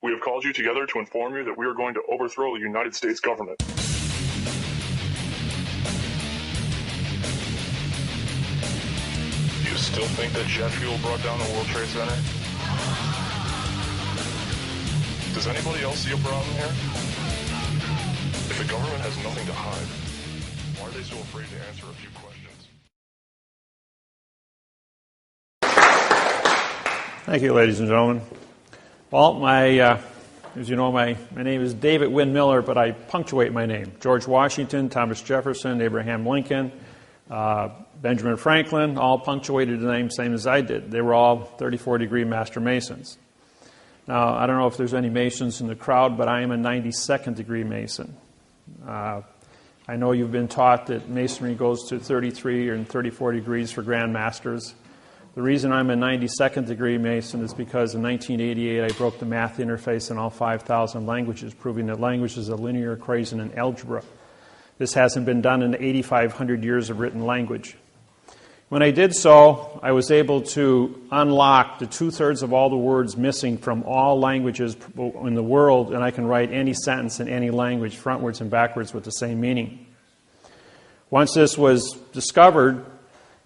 We have called you together to inform you that we are going to overthrow the United States government. Do you still think that jet fuel brought down the World Trade Center? Does anybody else see a problem here? If the government has nothing to hide, why are they so afraid to answer a few questions? Thank you, ladies and gentlemen. Well, as you know, my name is David-Wynn Miller, but I punctuate my name. George Washington, Thomas Jefferson, Abraham Lincoln, Benjamin Franklin, all punctuated the name same as I did. They were all 34-degree Master Masons. Now, I don't know if there's any Masons in the crowd, but I am a 92nd-degree Mason. I know you've been taught that Masonry goes to 33 and 34 degrees for Grand Masters. The reason I'm a 92nd degree Mason is because in 1988 I broke the math interface in all 5,000 languages, proving that language is a linear equation in algebra. This hasn't been done in 8,500 years of written language. When I did so, I was able to unlock the 2/3 of all the words missing from all languages in the world, and I can write any sentence in any language, frontwards and backwards, with the same meaning. Once this was discovered,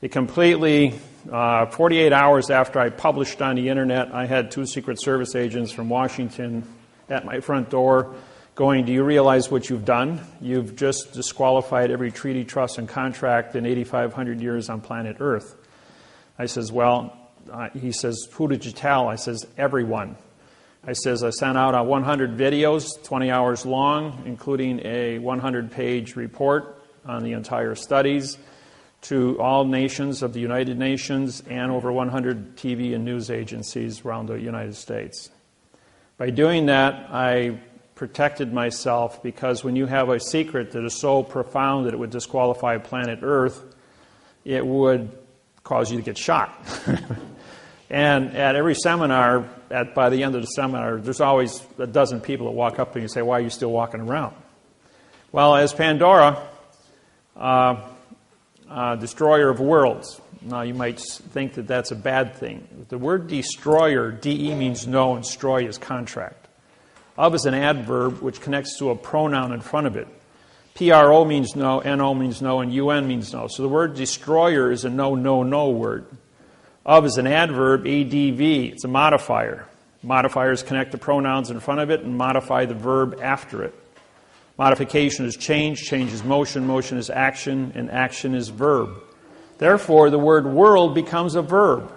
it completely 48 hours after I published on the internet, I had 2 Secret Service agents from Washington at my front door going, "Do you realize what you've done? You've just disqualified every treaty, trust, and contract in 8,500 years on planet Earth." I says, "Well," he says, "who did you tell?" I says, "Everyone." I says, "I sent out 100 videos, 20 hours long, including a 100-page report on the entire studies, to all nations of the United Nations and over 100 TV and news agencies around the United States." By doing that, I protected myself, because when you have a secret that is so profound that it would disqualify planet Earth, it would cause you to get shot. And at every seminar, by the end of the seminar, there's always a dozen people that walk up to you and say, "Why are you still walking around?" Well, as Pandora, destroyer of worlds. Now, you might think that that's a bad thing. The word destroyer, D-E, means no, and stroy is contract. Of is an adverb which connects to a pronoun in front of it. P-R-O means no, N-O means no, and U-N means no. So the word destroyer is a no, no, no word. Of is an adverb, A-D-V. It's a modifier. Modifiers connect the pronouns in front of it and modify the verb after it. Modification is change, change is motion, motion is action, and action is verb. Therefore, the word world becomes a verb.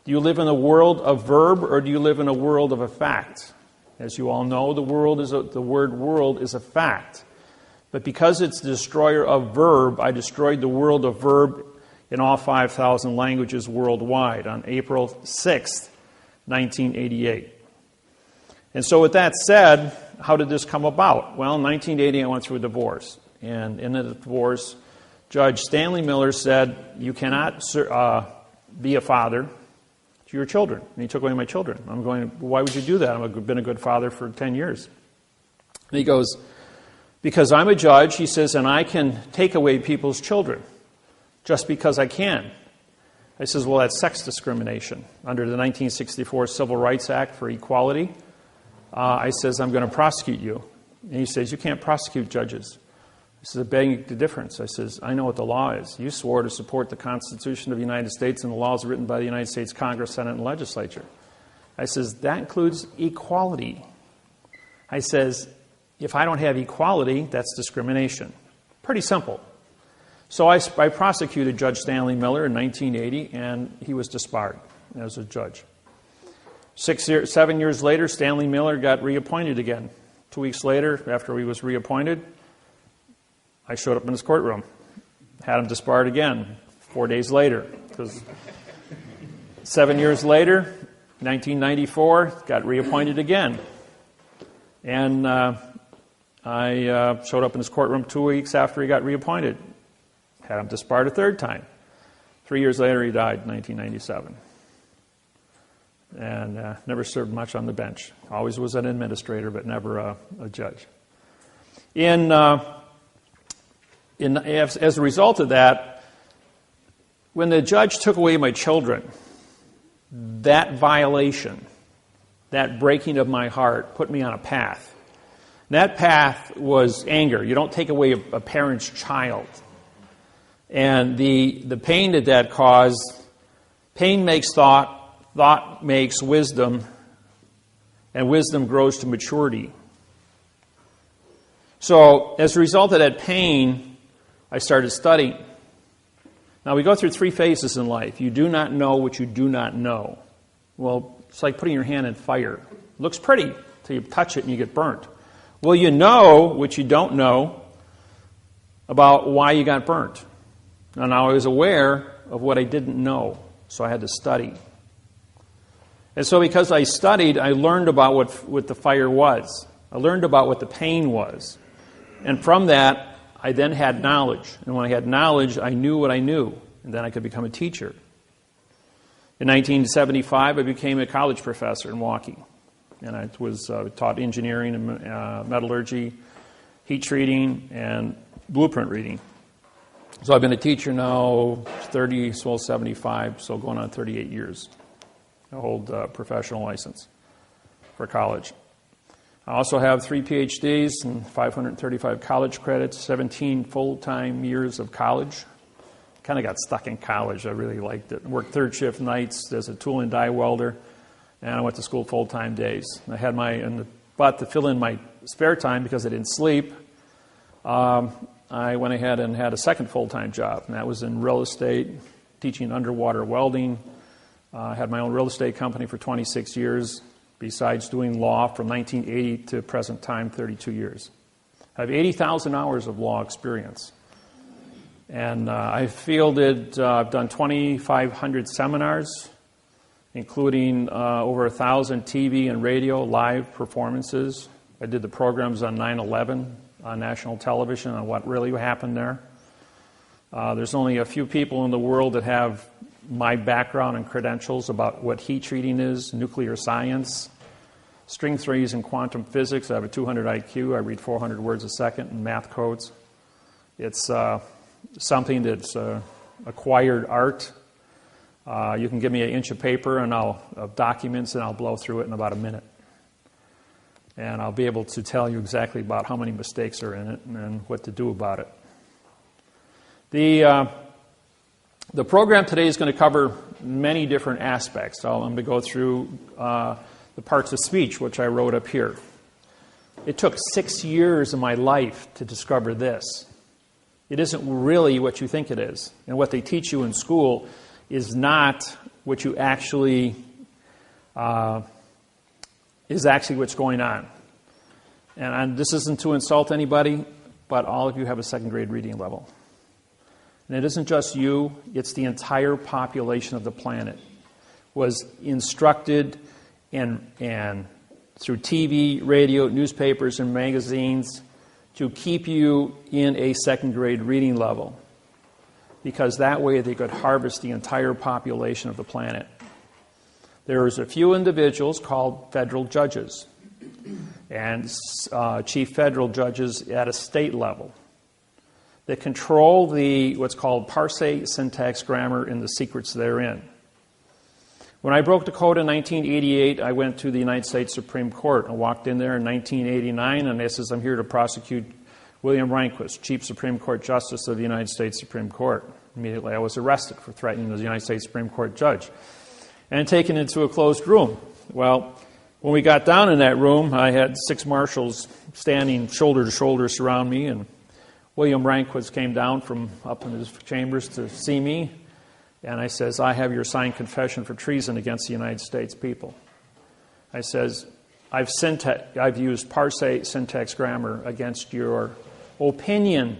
Do you live in a world of verb, or do you live in a world of a fact? As you all know, the word world is a fact. But because it's the destroyer of verb, I destroyed the world of verb in all 5,000 languages worldwide on April 6th, 1988. And so with that said, how did this come about? Well, in 1980, I went through a divorce. And in the divorce, Judge Stanley Miller said, "You cannot be a father to your children." And he took away my children. I'm going, "Why would you do that? I've been a good father for 10 years. And he goes, "Because I'm a judge," he says, "and I can take away people's children just because I can." I says, "Well, that's sex discrimination. Under the 1964 Civil Rights Act for equality, I says, I'm going to prosecute you." And he says, "You can't prosecute judges." I says, "I beg the difference." I says, "I know what the law is. You swore to support the Constitution of the United States and the laws written by the United States Congress, Senate, and Legislature." I says, "That includes equality." I says, "If I don't have equality, that's discrimination." Pretty simple. So I prosecuted Judge Stanley Miller in 1980, and he was disbarred as a judge. 7 years later, Stanley Miller got reappointed again. 2 weeks later, after he was reappointed, I showed up in his courtroom, had him disbarred again 4 days later. Because 7 years later, 1994, got reappointed again. And I showed up in his courtroom 2 weeks after he got reappointed, had him disbarred a third time. 3 years later, he died in 1997. And never served much on the bench. Always was an administrator, but never a judge. As a result of that, when the judge took away my children, that violation that breaking of my heart put me on a path. That path was anger. You don't take away a parent's child. And the pain that caused, pain makes thought, thought makes wisdom, and wisdom grows to maturity. So as a result of that pain, I started studying. Now we go through 3 phases in life. You do not know what you do not know. Well, it's like putting your hand in fire. It looks pretty until you touch it and you get burnt. Well, you know what you don't know about why you got burnt. And I was aware of what I didn't know, so I had to study. And so because I studied, I learned about what the fire was. I learned about what the pain was. And from that, I then had knowledge. And when I had knowledge, I knew what I knew. And then I could become a teacher. In 1975, I became a college professor in Milwaukee. And I taught engineering and metallurgy, heat treating, and blueprint reading. So I've been a teacher now 75, so going on 38 years. I hold a professional license for college. I also have 3 PhDs and 535 college credits, 17 full-time years of college. Kind of got stuck in college. I really liked it. Worked 3rd shift nights as a tool and die welder, and I went to school full-time days. I had but to fill in my spare time because I didn't sleep, I went ahead and had a second full-time job, and that was in real estate, teaching underwater welding. I had my own real estate company for 26 years, besides doing law from 1980 to present time, 32 years. I have 80,000 hours of law experience. And I've done 2,500 seminars, including over 1,000 TV and radio live performances. I did the programs on 9/11 on national television on what really happened there. There's only a few people in the world that have my background and credentials about what heat treating is, nuclear science, string theories and quantum physics. I have a 200 IQ. I read 400 words a second in math codes. It's something that's acquired art. You can give me an inch of paper and of documents, and I'll blow through it in about a minute. And I'll be able to tell you exactly about how many mistakes are in it and what to do about it. The program today is going to cover many different aspects. So I'm going to go through the parts of speech, which I wrote up here. It took 6 years of my life to discover this. It isn't really what you think it is. And what they teach you in school is not what you actually is actually what's going on. And this isn't to insult anybody, but all of you have a 2nd grade reading level. And it isn't just you, it's the entire population of the planet was instructed and through TV, radio, newspapers, and magazines to keep you in a 2nd grade reading level, because that way they could harvest the entire population of the planet. There's a few individuals called federal judges and chief federal judges at a state level that control what's called parsing, syntax, grammar, and the secrets therein. When I broke the code in 1988, I went to the United States Supreme Court. I walked in there in 1989, and I says, I'm here to prosecute William Rehnquist, Chief Supreme Court Justice of the United States Supreme Court. Immediately I was arrested for threatening the United States Supreme Court judge and taken into a closed room. Well, when we got down in that room, I had 6 marshals standing shoulder to shoulder surround me, and William Rehnquist came down from up in his chambers to see me, and I says, I have your signed confession for treason against the United States people. I says, I've used parsing, syntax, grammar against your opinion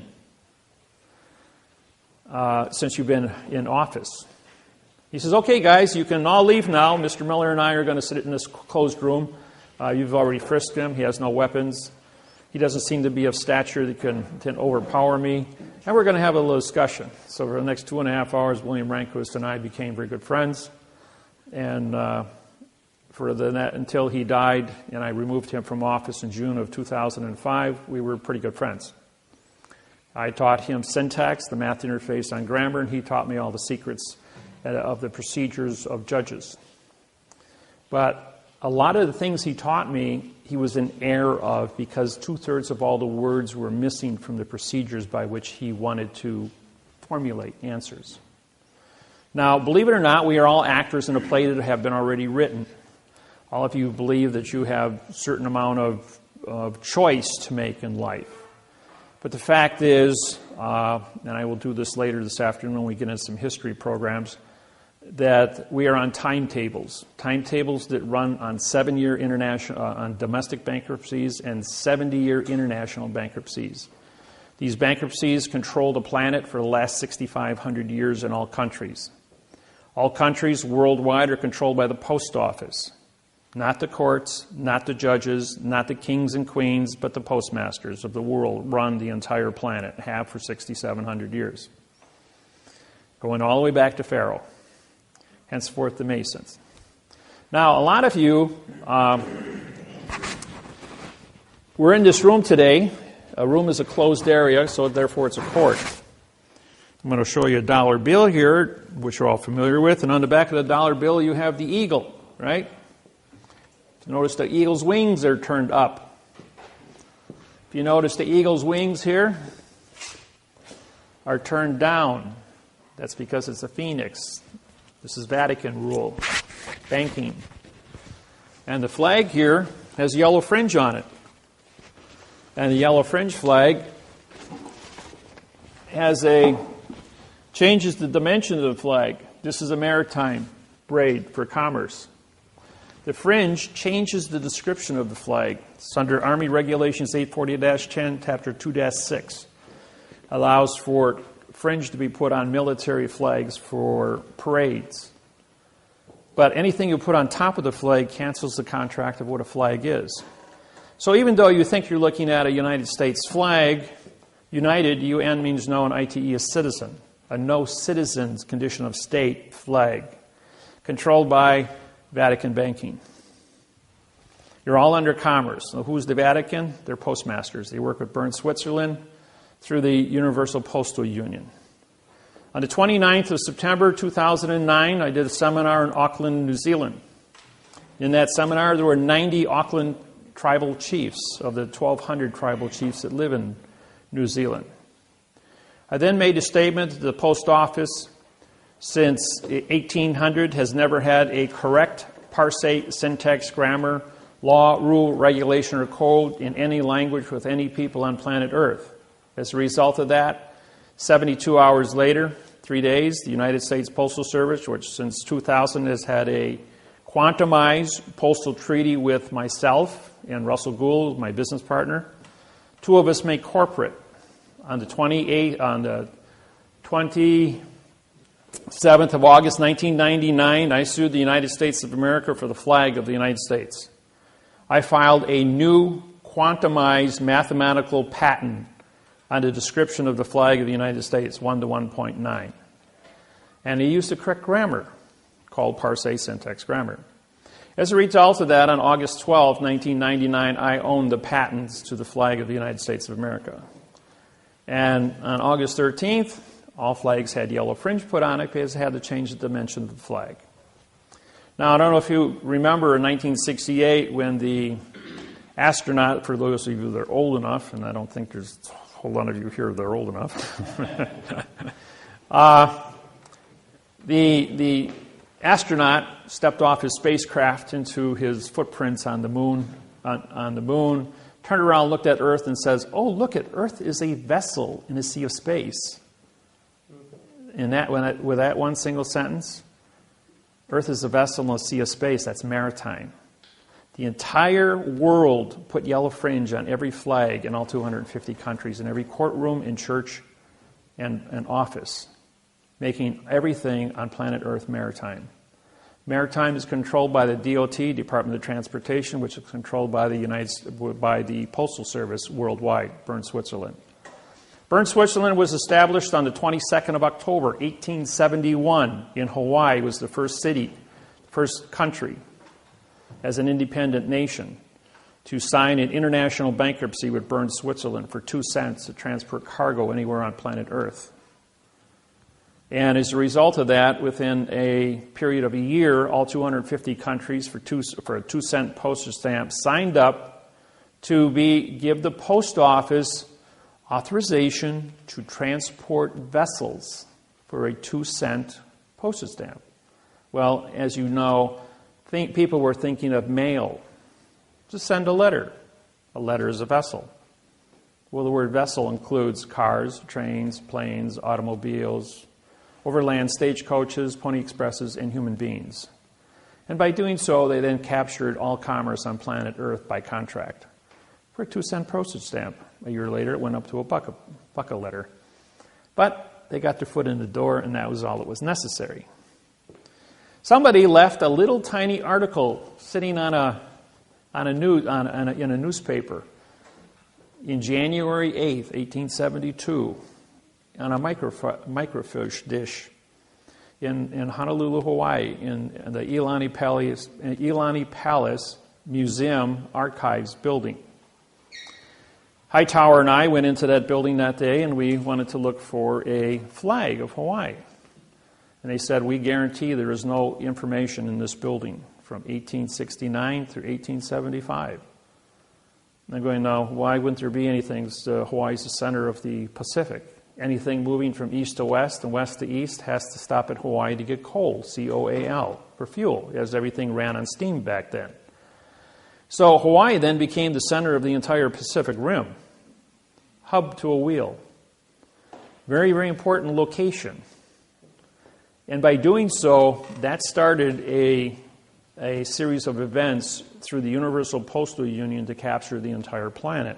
since you've been in office. He says, okay, guys, you can all leave now. Mr. Miller and I are going to sit in this closed room. You've already frisked him. He has no weapons. He doesn't seem to be of stature that can overpower me. And we're going to have a little discussion. So for the next 2.5 hours, William Rehnquist and I became very good friends. And until he died and I removed him from office in June of 2005, we were pretty good friends. I taught him syntax, the math interface on grammar, and he taught me all the secrets of the procedures of judges. But a lot of the things he taught me, he was in error of because 2/3 of all the words were missing from the procedures by which he wanted to formulate answers. Now, believe it or not, we are all actors in a play that have been already written. All of you believe that you have a certain amount of choice to make in life. But the fact is, and I will do this later this afternoon when we get into some history programs, that we are on timetables that run on 7-year international, on domestic bankruptcies and 70-year international bankruptcies. These bankruptcies control the planet for the last 6,500 years in all countries. All countries worldwide are controlled by the post office. Not the courts, not the judges, not the kings and queens, but the postmasters of the world run the entire planet, have for 6,700 years. Going all the way back to Pharaoh, henceforth the Masons. Now, a lot of you we're in this room today. A room is a closed area, so therefore it's a court. I'm going to show you a dollar bill here, which you're all familiar with, and on the back of the dollar bill you have the eagle, right? Notice the eagle's wings are turned up. If you notice the eagle's wings here are turned down, that's because it's a phoenix. This is Vatican rule, banking. And the flag here has yellow fringe on it. And the yellow fringe flag changes the dimension of the flag. This is a maritime braid for commerce. The fringe changes the description of the flag. It's under Army Regulations 840-10, Chapter 2-6. Allows for fringe to be put on military flags for parades. But anything you put on top of the flag cancels the contract of what a flag is. So even though you think you're looking at a United States flag, United, UN means no, and ITE is citizen. A no citizens condition of state flag. Controlled by Vatican banking. You're all under commerce. So who's the Vatican? They're postmasters. They work with Bern, Switzerland through the Universal Postal Union. On the 29th of September 2009, I did a seminar in Auckland, New Zealand. In that seminar, there were 90 Auckland tribal chiefs of the 1,200 tribal chiefs that live in New Zealand. I then made a statement that the post office since 1800 has never had a correct parse, syntax, grammar, law, rule, regulation, or code in any language with any people on planet Earth. As a result of that, 72 hours later, 3 days, the United States Postal Service, which since 2000 has had a quantumized postal treaty with myself and Russell Gould, my business partner, two of us make corporate. On the 27th of August, 1999, I sued the United States of America for the flag of the United States. I filed a new quantumized mathematical patent on the description of the flag of the United States, 1:1.9. And he used the correct grammar, called parse syntax grammar. As a result of that, on August 12, 1999, I owned the patents to the flag of the United States of America. And on August 13th, all flags had yellow fringe put on it because they had to change the dimension of the flag. Now, I don't know if you remember in 1968 when the astronaut, for those of you that are old enough, and I don't think there's a whole lot of you here that are old enough, the astronaut stepped off his spacecraft into his footprints on the moon, turned around, looked at Earth, and says, "Oh, look at Earth is a vessel in a sea of space." With that one single sentence, Earth is a vessel in a sea of space. That's maritime. The entire world put yellow fringe on every flag in all 250 countries, in every courtroom, in church, and office, making everything on planet Earth maritime. Maritime is controlled by the DOT, Department of Transportation, which is controlled by the Postal Service worldwide, Bern, Switzerland. Bern, Switzerland was established on the 22nd of October, 1871 in Hawaii. It was the first city, first country as an independent nation to sign an international bankruptcy with Bern, Switzerland for 2 cents to transport cargo anywhere on planet Earth. And as a result of that, within a period of a year, all 250 countries for a 2-cent postage stamp signed up to give the post office authorization to transport vessels for a 2-cent postage stamp. Well, as you know, people were thinking of mail. Just send a letter. A letter is a vessel. Well, the word vessel includes cars, trains, planes, automobiles, overland stagecoaches, pony expresses, and human beings. And by doing so, they then captured all commerce on planet Earth by contract for a 2-cent postage stamp. A year later, it went up to a buck a letter. But they got their foot in the door, and that was all that was necessary. Somebody left a little tiny article sitting in a newspaper in January 8th, 1872, on a microfiche dish in Honolulu, Hawaii, in the Iolani Palace Museum Archives building. Hightower and I went into that building that day, and we wanted to look for a flag of Hawaii. And they said, we guarantee there is no information in this building from 1869 through 1875. And I'm going, now, why wouldn't there be anything? Hawaii's the center of the Pacific. Anything moving from east to west and west to east has to stop at Hawaii to get coal, C-O-A-L, for fuel, as everything ran on steam back then. So Hawaii then became the center of the entire Pacific Rim, hub to a wheel. Very, very important location. And by doing so, that started a series of events through the Universal Postal Union to capture the entire planet,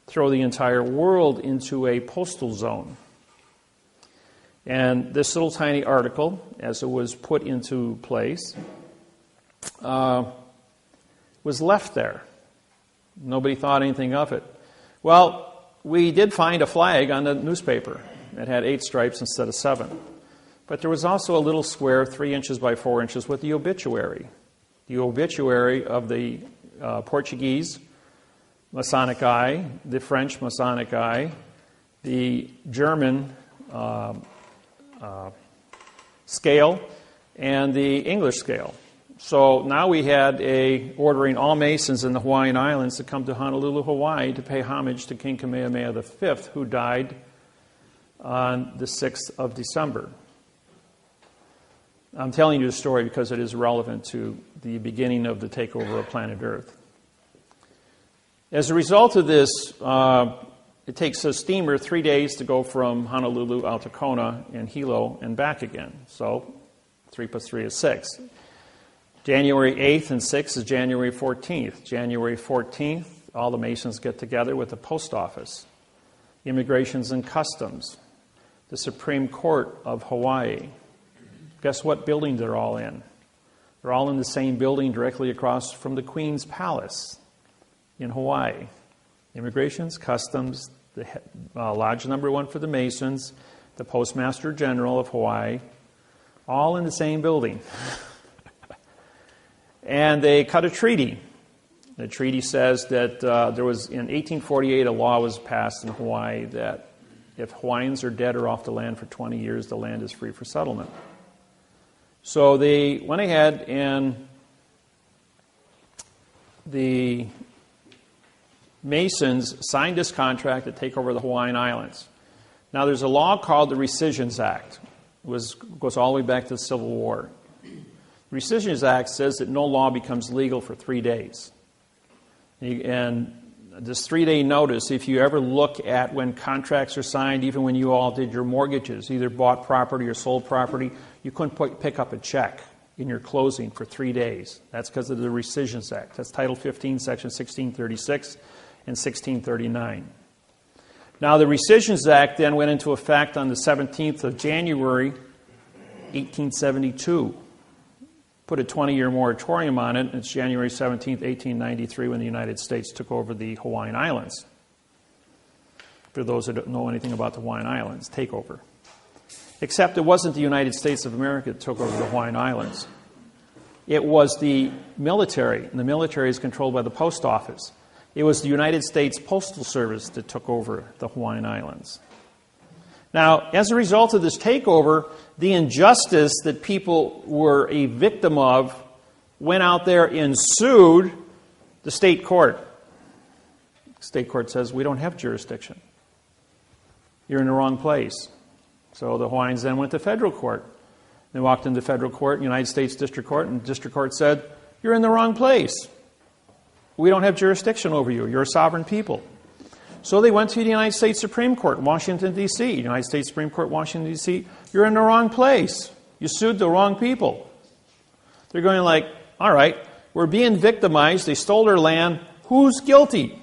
throw the entire world into a postal zone. And this little tiny article, as it was put into place, was left there. Nobody thought anything of it. Well, we did find a flag on the newspaper. It had 8 stripes instead of 7. But there was also a little square 3 inches by 4 inches with the obituary. The obituary of the Portuguese Masonic eye, the French Masonic eye, the German scale, and the English scale. So now we had ordering all Masons in the Hawaiian Islands to come to Honolulu, Hawaii to pay homage to King Kamehameha V, who died on the 6th of December. I'm telling you the story because it is relevant to the beginning of the takeover of planet Earth. As a result of this, it takes a steamer 3 days to go from Honolulu out to Kona and Hilo and back again. So 3 plus 3 is 6. January 8th and 6th is January 14th. January 14th, all the Masons get together with the post office, Immigrations and Customs, the Supreme Court of Hawaii. Guess what building they're all in? They're all in the same building directly across from the Queen's Palace in Hawaii. Immigrations, Customs, the Lodge number 1 for the Masons, the Postmaster General of Hawaii, all in the same building. And they cut a treaty. The treaty says that there was, in 1848, a law was passed in Hawaii that if Hawaiians are dead or off the land for 20 years, the land is free for settlement. So they went ahead and the Masons signed this contract to take over the Hawaiian Islands. Now, there's a law called the Rescissions Act. It goes all the way back to the Civil War. The Rescissions Act says that no law becomes legal for 3 days. And this 3-day notice, if you ever look at when contracts are signed, even when you all did your mortgages, either bought property or sold property, you couldn't pick up a check in your closing for 3 days. That's because of the Rescissions Act. That's Title 15, Section 1636 and 1639. Now, the Rescissions Act then went into effect on the 17th of January, 1872. Put a 20-year moratorium on it. It's January 17th, 1893, when the United States took over the Hawaiian Islands. For those that don't know anything about the Hawaiian Islands, takeover. Except it wasn't the United States of America that took over the Hawaiian Islands. It was the military, and the military is controlled by the post office. It was the United States Postal Service that took over the Hawaiian Islands. Now, as a result of this takeover, the injustice that people were a victim of went out there and sued the state court. The state court says, we don't have jurisdiction. You're in the wrong place. So the Hawaiians then went to federal court. They walked into federal court, United States District Court, and the district court said, you're in the wrong place. We don't have jurisdiction over you. You're a sovereign people. So they went to the United States Supreme Court, Washington, D.C. United States Supreme Court, Washington, D.C. You're in the wrong place. You sued the wrong people. They're going like, all right, we're being victimized. They stole our land. Who's guilty?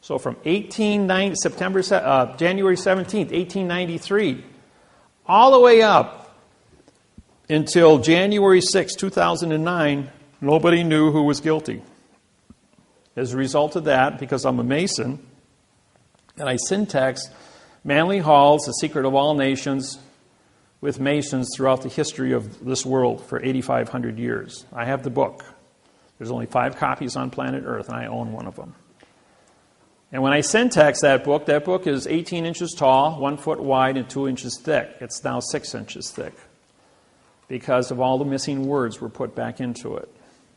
So from January 17th, 1893, all the way up until January 6, 2009, nobody knew who was guilty. As a result of that, because I'm a Mason, and I syntax Manly Hall's The Secret of All Nations with Masons throughout the history of this world for 8,500 years. I have the book. There's only 5 copies on planet Earth, and I own one of them. And when I syntax that book is 18 inches tall, 1 foot wide, and 2 inches thick. It's now 6 inches thick because of all the missing words were put back into it.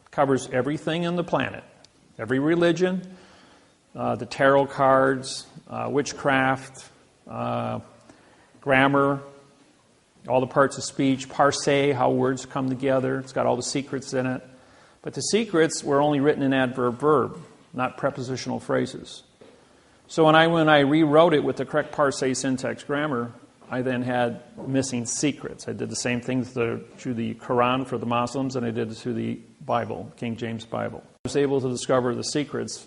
It covers everything on the planet, every religion, the tarot cards, witchcraft, grammar, all the parts of speech, parse, how words come together. It's got all the secrets in it. But the secrets were only written in adverb-verb, not prepositional phrases. So when I rewrote it with the correct parse, syntax, grammar, I then had missing secrets. I did the same thing through the Quran for the Muslims, and I did it through the Bible, King James Bible. I was able to discover the secrets,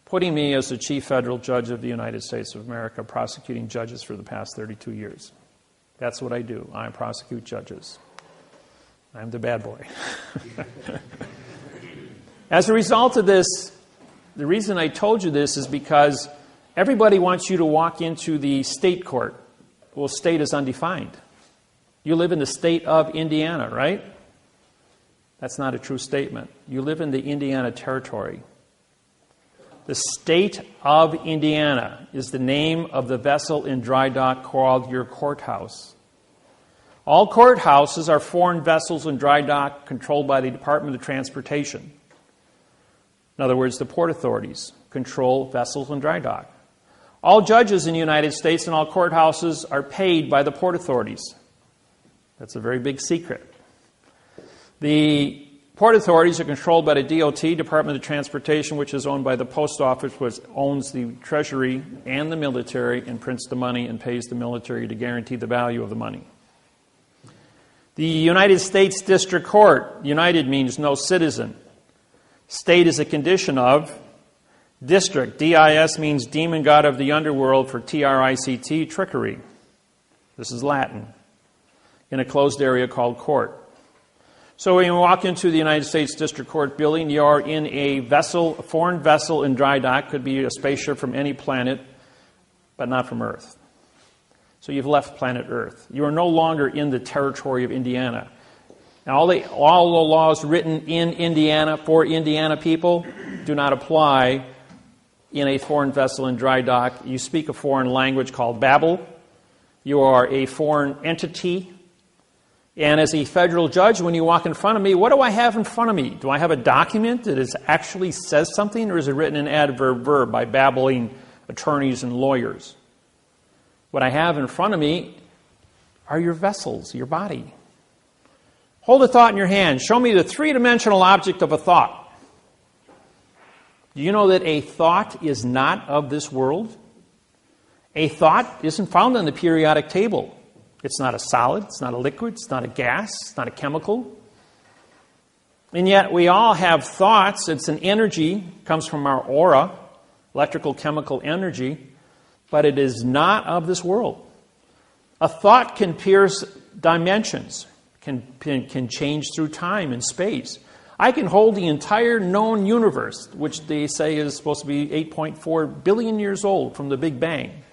putting me as the chief federal judge of the United States of America, prosecuting judges for the past 32 years. That's what I do. I prosecute judges. I'm the bad boy. As a result of this, the reason I told you this is because everybody wants you to walk into the state court. Well, state is undefined. You live in the state of Indiana, right? That's not a true statement. You live in the Indiana Territory. The state of Indiana is the name of the vessel in dry dock called your courthouse. All courthouses are foreign vessels in dry dock controlled by the Department of Transportation. In other words, the port authorities control vessels in dry dock. All judges in the United States and all courthouses are paid by the port authorities. That's a very big secret. The port authorities are controlled by the DOT, Department of Transportation, which is owned by the Post Office, which owns the Treasury and the military and prints the money and pays the military to guarantee the value of the money. The United States District Court, United means no citizen. State is a condition of. District, D-I-S, means demon god of the underworld for T-R-I-C-T, trickery. This is Latin. In a closed area called court. So when you walk into the United States District Court building, you are in a vessel, a foreign vessel in dry dock. Could be a spaceship from any planet, but not from Earth. So you've left planet Earth. You are no longer in the territory of Indiana. Now, all the laws written in Indiana for Indiana people do not apply in a foreign vessel in dry dock. You speak a foreign language called Babel. You are a foreign entity. And as a federal judge, when you walk in front of me, what do I have in front of me? Do I have a document that actually says something, or is it written in adverb by babbling attorneys and lawyers? What I have in front of me are your vessels, your body. Hold a thought in your hand. Show me the three-dimensional object of a thought. Do you know that a thought is not of this world? A thought isn't found on the periodic table. It's not a solid, it's not a liquid, it's not a gas, it's not a chemical. And yet we all have thoughts. It's an energy, comes from our aura, electrical chemical energy, but it is not of this world. A thought can pierce dimensions, can change through time and space. I can hold the entire known universe, which they say is supposed to be 8.4 billion years old from the Big Bang,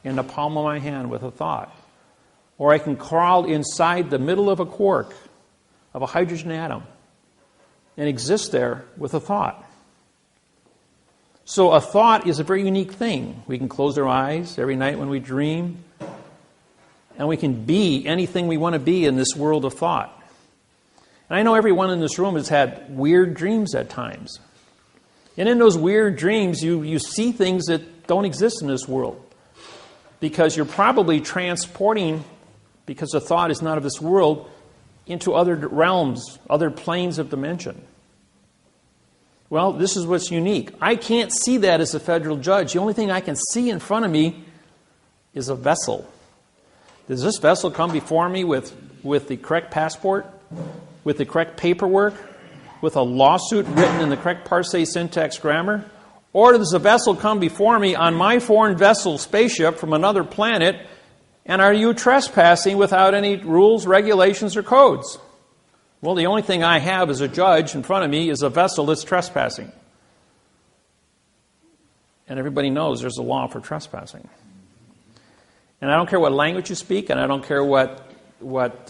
in the palm of my hand with a thought. Or I can crawl inside the middle of a quark, of a hydrogen atom, and exist there with a thought. So a thought is a very unique thing. We can close our eyes every night when we dream. And we can be anything we want to be in this world of thought. And I know everyone in this room has had weird dreams at times. And in those weird dreams, you see things that don't exist in this world. Because you're probably transporting, because the thought is not of this world, into other realms, other planes of dimension. Well, this is what's unique. I can't see that as a federal judge. The only thing I can see in front of me is a vessel. Does this vessel come before me with the correct passport, with the correct paperwork, with a lawsuit written in the correct parsing, syntax, grammar? Or does the vessel come before me on my foreign vessel spaceship from another planet, and are you trespassing without any rules, regulations, or codes? Well, the only thing I have as a judge in front of me is a vessel that's trespassing. And everybody knows there's a law for trespassing. And I don't care what language you speak, and I don't care what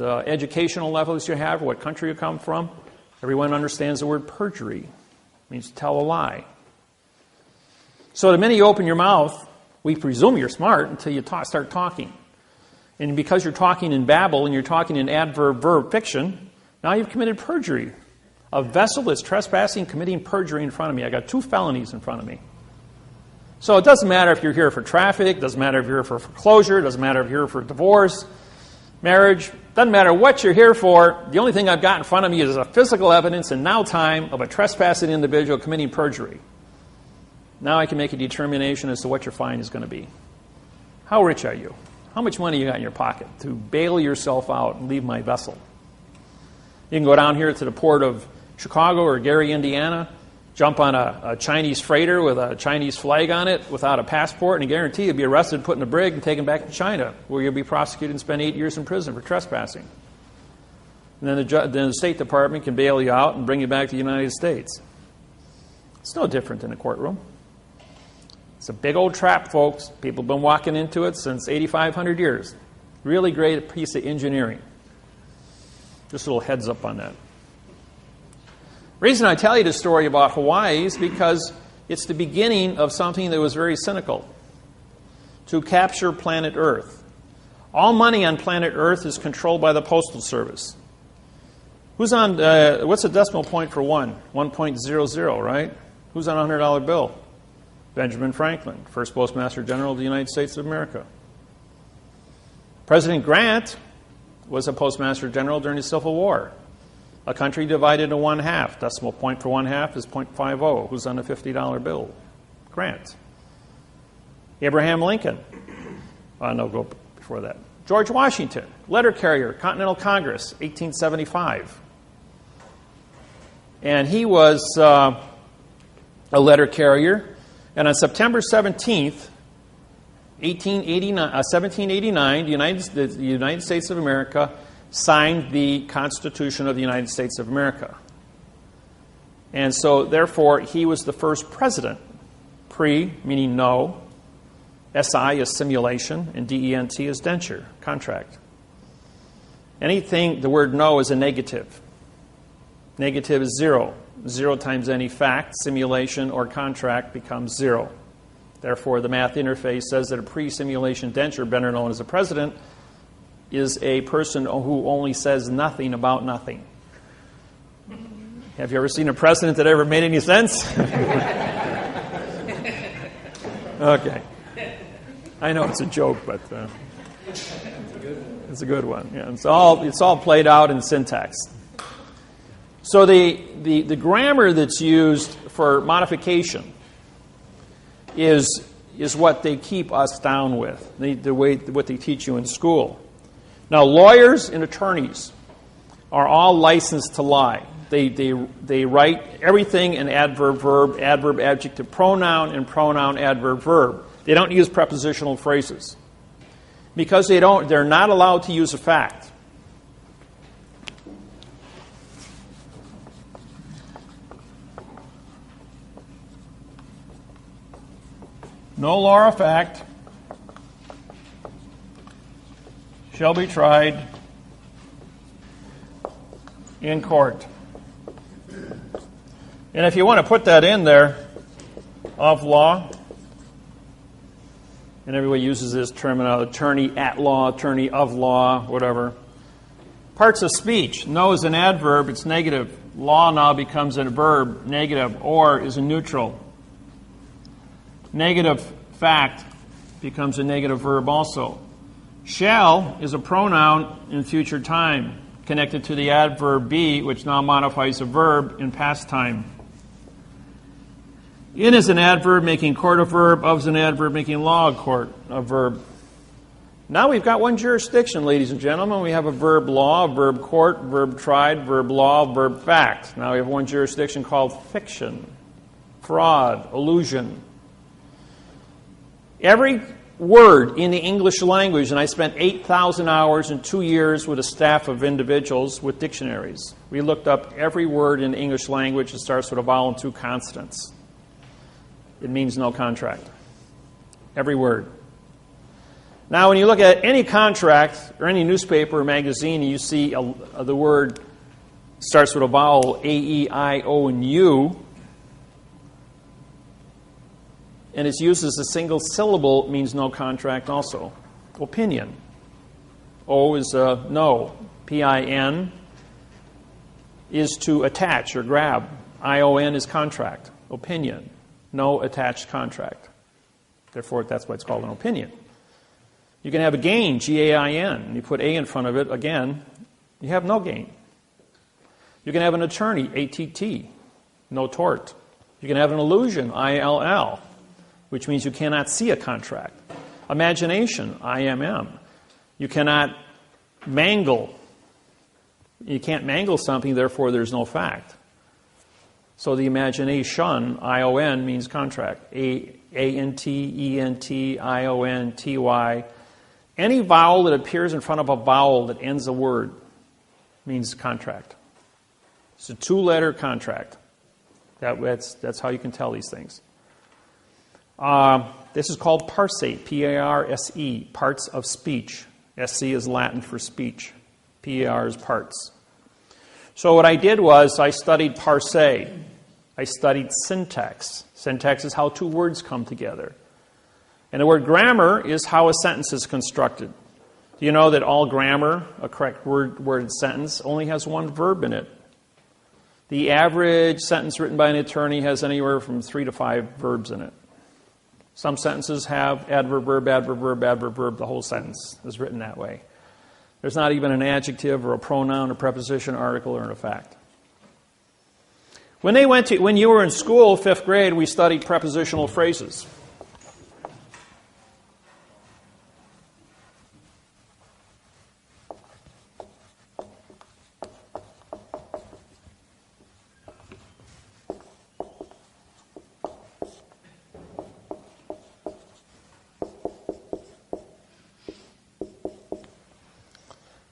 educational levels you have, or what country you come from. Everyone understands the word perjury. It means to tell a lie. So the minute you open your mouth, we presume you're smart until you start talking. And because you're talking in babble and you're talking in adverb-verb fiction, now you've committed perjury. A vessel that's trespassing, committing perjury in front of me. I got 2 felonies in front of me. So it doesn't matter if you're here for traffic, doesn't matter if you're here for foreclosure, doesn't matter if you're here for divorce, marriage, doesn't matter what you're here for. The only thing I've got in front of me is a physical evidence in now time of a trespassing individual committing perjury. Now I can make a determination as to what your fine is going to be. How rich are you? How much money you got in your pocket to bail yourself out and leave my vessel? You can go down here to the port of Chicago or Gary, Indiana, jump on a Chinese freighter with a Chinese flag on it without a passport, and I guarantee you'll be arrested, put in a brig, and taken back to China, where you'll be prosecuted and spend 8 years in prison for trespassing. And then the State Department can bail you out and bring you back to the United States. It's no different in a courtroom. It's a big old trap, folks. People have been walking into it since 8,500 years. Really great piece of engineering. Just a little heads up on that. The reason I tell you the story about Hawaii is because it's the beginning of something that was very cynical. To capture planet Earth. All money on planet Earth is controlled by the Postal Service. Who's on, what's the decimal point for 1? 1.00, right? Who's on a $100 bill? Benjamin Franklin, first Postmaster General of the United States of America. President Grant was a Postmaster General during the Civil War. A country divided into 1/2. Decimal point for 1/2 is 0.50. Who's on a $50 bill? Grant. Abraham Lincoln. No, go before that. George Washington, letter carrier, Continental Congress, 1875. And he was a letter carrier. And on September 17th, 1789, the United States of America signed the Constitution of the United States of America. And so, therefore, he was the first president. Pre, meaning no. SI is simulation, and DENT is denture, contract. Anything, the word no is a negative. Negative is 0. 0 times any fact, simulation, or contract becomes 0. Therefore, the math interface says that a pre-simulation denture, better known as a president, is a person who only says nothing about nothing. Have you ever seen a president that ever made any sense? Okay. I know it's a joke, but it's a good one. Yeah, it's all played out in syntax. So the grammar that's used for modification is what they keep us down with, what they teach you in school. Now, lawyers and attorneys are all licensed to lie. They write everything in adverb, verb, adverb, adjective, pronoun, and pronoun, adverb, verb. They don't use prepositional phrases because they're not allowed to use a fact. No law or fact shall be tried in court. And if you want to put that in there, of law, And everybody uses this terminology, attorney at law, attorney of law, whatever. Parts of speech. No is an adverb, it's negative. Law now becomes a verb, negative. Or is a neutral. Negative fact becomes a negative verb also. Shall is a pronoun in future time, connected to the adverb be, which now modifies a verb in past time. In is an adverb making court a verb. Of is an adverb making law a court a verb. Now we've got one jurisdiction, ladies and gentlemen. We have a verb law, a verb court, verb tried, verb law, verb fact. Now we have one jurisdiction called fiction, fraud, illusion. Every word in the English language, and I spent 8,000 hours in 2 years with a staff of individuals with dictionaries. We looked up every word in the English language that starts with a vowel and 2 consonants. It means no contract. Every word. Now, when you look at any contract or any newspaper or magazine, and you see the word starts with a vowel, A, E, I, O, and U, and it's used as a single syllable, it means no contract also. Opinion. O is no. P-I-N is to attach or grab. I-O-N is contract. Opinion. No attached contract. Therefore, that's why it's called an opinion. You can have a gain, G-A-I-N, and you put A in front of it, again, you have no gain. You can have an attorney, A-T-T, no tort. You can have an illusion, I-L-L, which means you cannot see a contract. Imagination, I-M-M. You cannot mangle. You can't mangle something, therefore there's no fact. So the imagination, I-O-N, means contract. A-N-T, E-N-T, I-O-N-T-Y. Any vowel that appears in front of a vowel that ends a word means contract. It's a 2-letter contract. That's how you can tell these things. This is called parse, P-A-R-S-E, parts of speech. S-C is Latin for speech. P-A-R is parts. So what I did was I studied parse. I studied syntax. Syntax is how 2 words come together. And the word grammar is how a sentence is constructed. Do you know that all grammar, a correct worded sentence, only has 1 verb in it? The average sentence written by an attorney has anywhere from 3 to 5 verbs in it. Some sentences have adverb, verb, adverb, verb, adverb, verb. The whole sentence is written that way. There's not even an adjective or a pronoun, a preposition, article, or a fact. When you were in school, 5th grade, we studied prepositional phrases.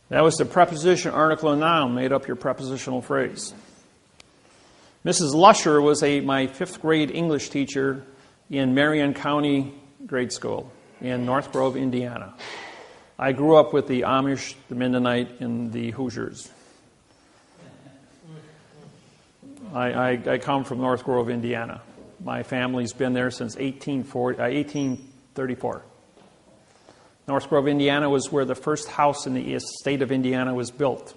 That was the preposition, article, and noun made up your prepositional phrase. Mrs. Lusher was my 5th grade English teacher in Marion County grade school in North Grove, Indiana. I grew up with the Amish, the Mennonite, and the Hoosiers. I come from North Grove, Indiana. My family's been there since 1834. North Grove, Indiana was where the first house in the state of Indiana was built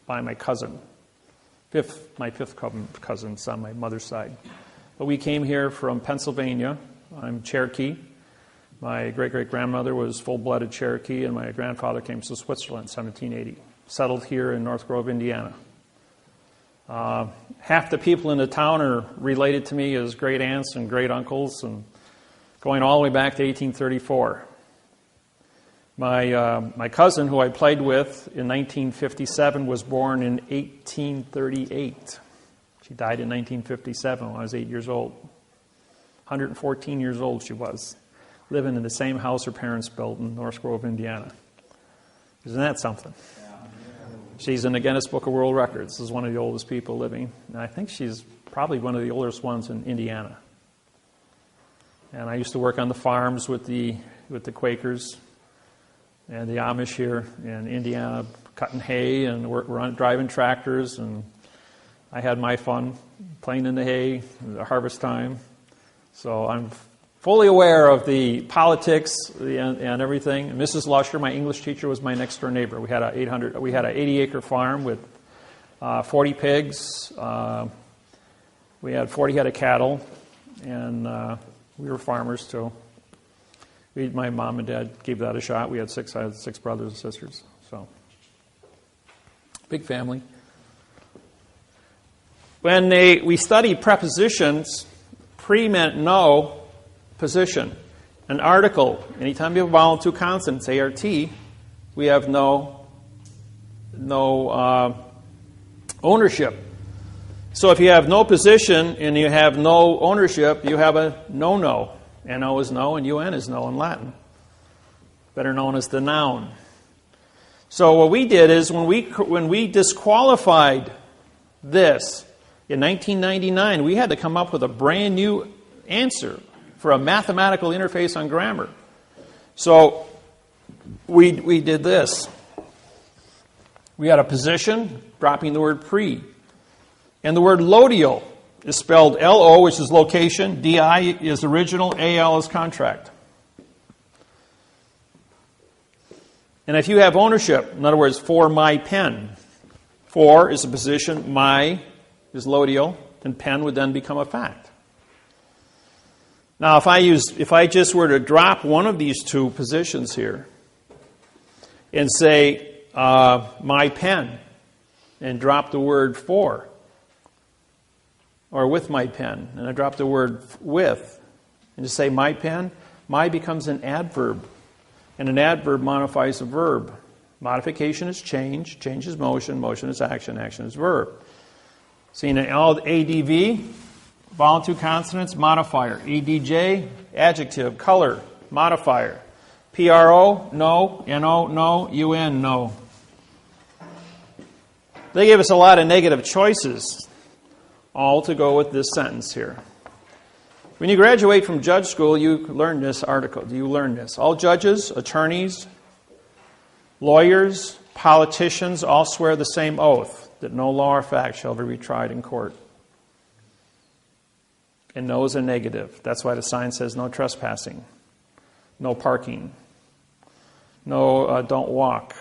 by my cousin. My fifth cousin on my mother's side. But we came here from Pennsylvania. I'm Cherokee. My great-great-grandmother was full-blooded Cherokee, and my grandfather came to Switzerland in 1780. Settled here in North Grove, Indiana. Half the people in the town are related to me as great aunts and great uncles, and going all the way back to 1834. My cousin, who I played with in 1957, was born in 1838. She died in 1957 when I was 8 years old. 114 years old she was, living in the same house her parents built in North Grove, Indiana. Isn't that something? She's in the Guinness Book of World Records. This is one of the oldest people living. And I think she's probably one of the oldest ones in Indiana. And I used to work on the farms with the Quakers and the Amish here in Indiana, cutting hay and driving tractors. And I had my fun playing in the hay, the harvest time. So I'm fully aware of the politics and everything. And Mrs. Lusher, my English teacher, was my next door neighbor. We had an 80-acre farm with 40 pigs. We had 40 head of cattle, and we were farmers too. My mom and dad gave that a shot. I had six brothers and sisters, so big family. When we studied prepositions, pre meant no, position. An article, anytime you have a vowel and two consonants, ART, we have no ownership. So if you have no position and you have no ownership, you have a no-no. N-O is no and UN is no in Latin. Better known as the noun. So what we did is when we disqualified this in 1999, we had to come up with a brand new answer for a mathematical interface on grammar. So we did this. We had a position, dropping the word pre. And the word lodial is spelled L-O, which is location, D-I is original, A-L is contract. And if you have ownership, in other words, for my pen, for is a position, my is lodial, and pen would then become a fact. Now, if I just were to drop one of these two positions here and say my pen and drop the word for, or with my pen, and I drop the word with, and just say my pen, my becomes an adverb, and an adverb modifies a verb. Modification is change, change is motion, motion is action, action is verb. See, in all ADV, vowel and two consonants, modifier. ADJ, adjective, color, modifier. PRO, no, NO, no, UN, no. They gave us a lot of negative choices, all to go with this sentence here. When you graduate from judge school, you learn this article. You learn this. All judges, attorneys, lawyers, politicians all swear the same oath that no law or fact shall ever be tried in court. And no is a negative. That's why the sign says no trespassing, no parking, no don't walk.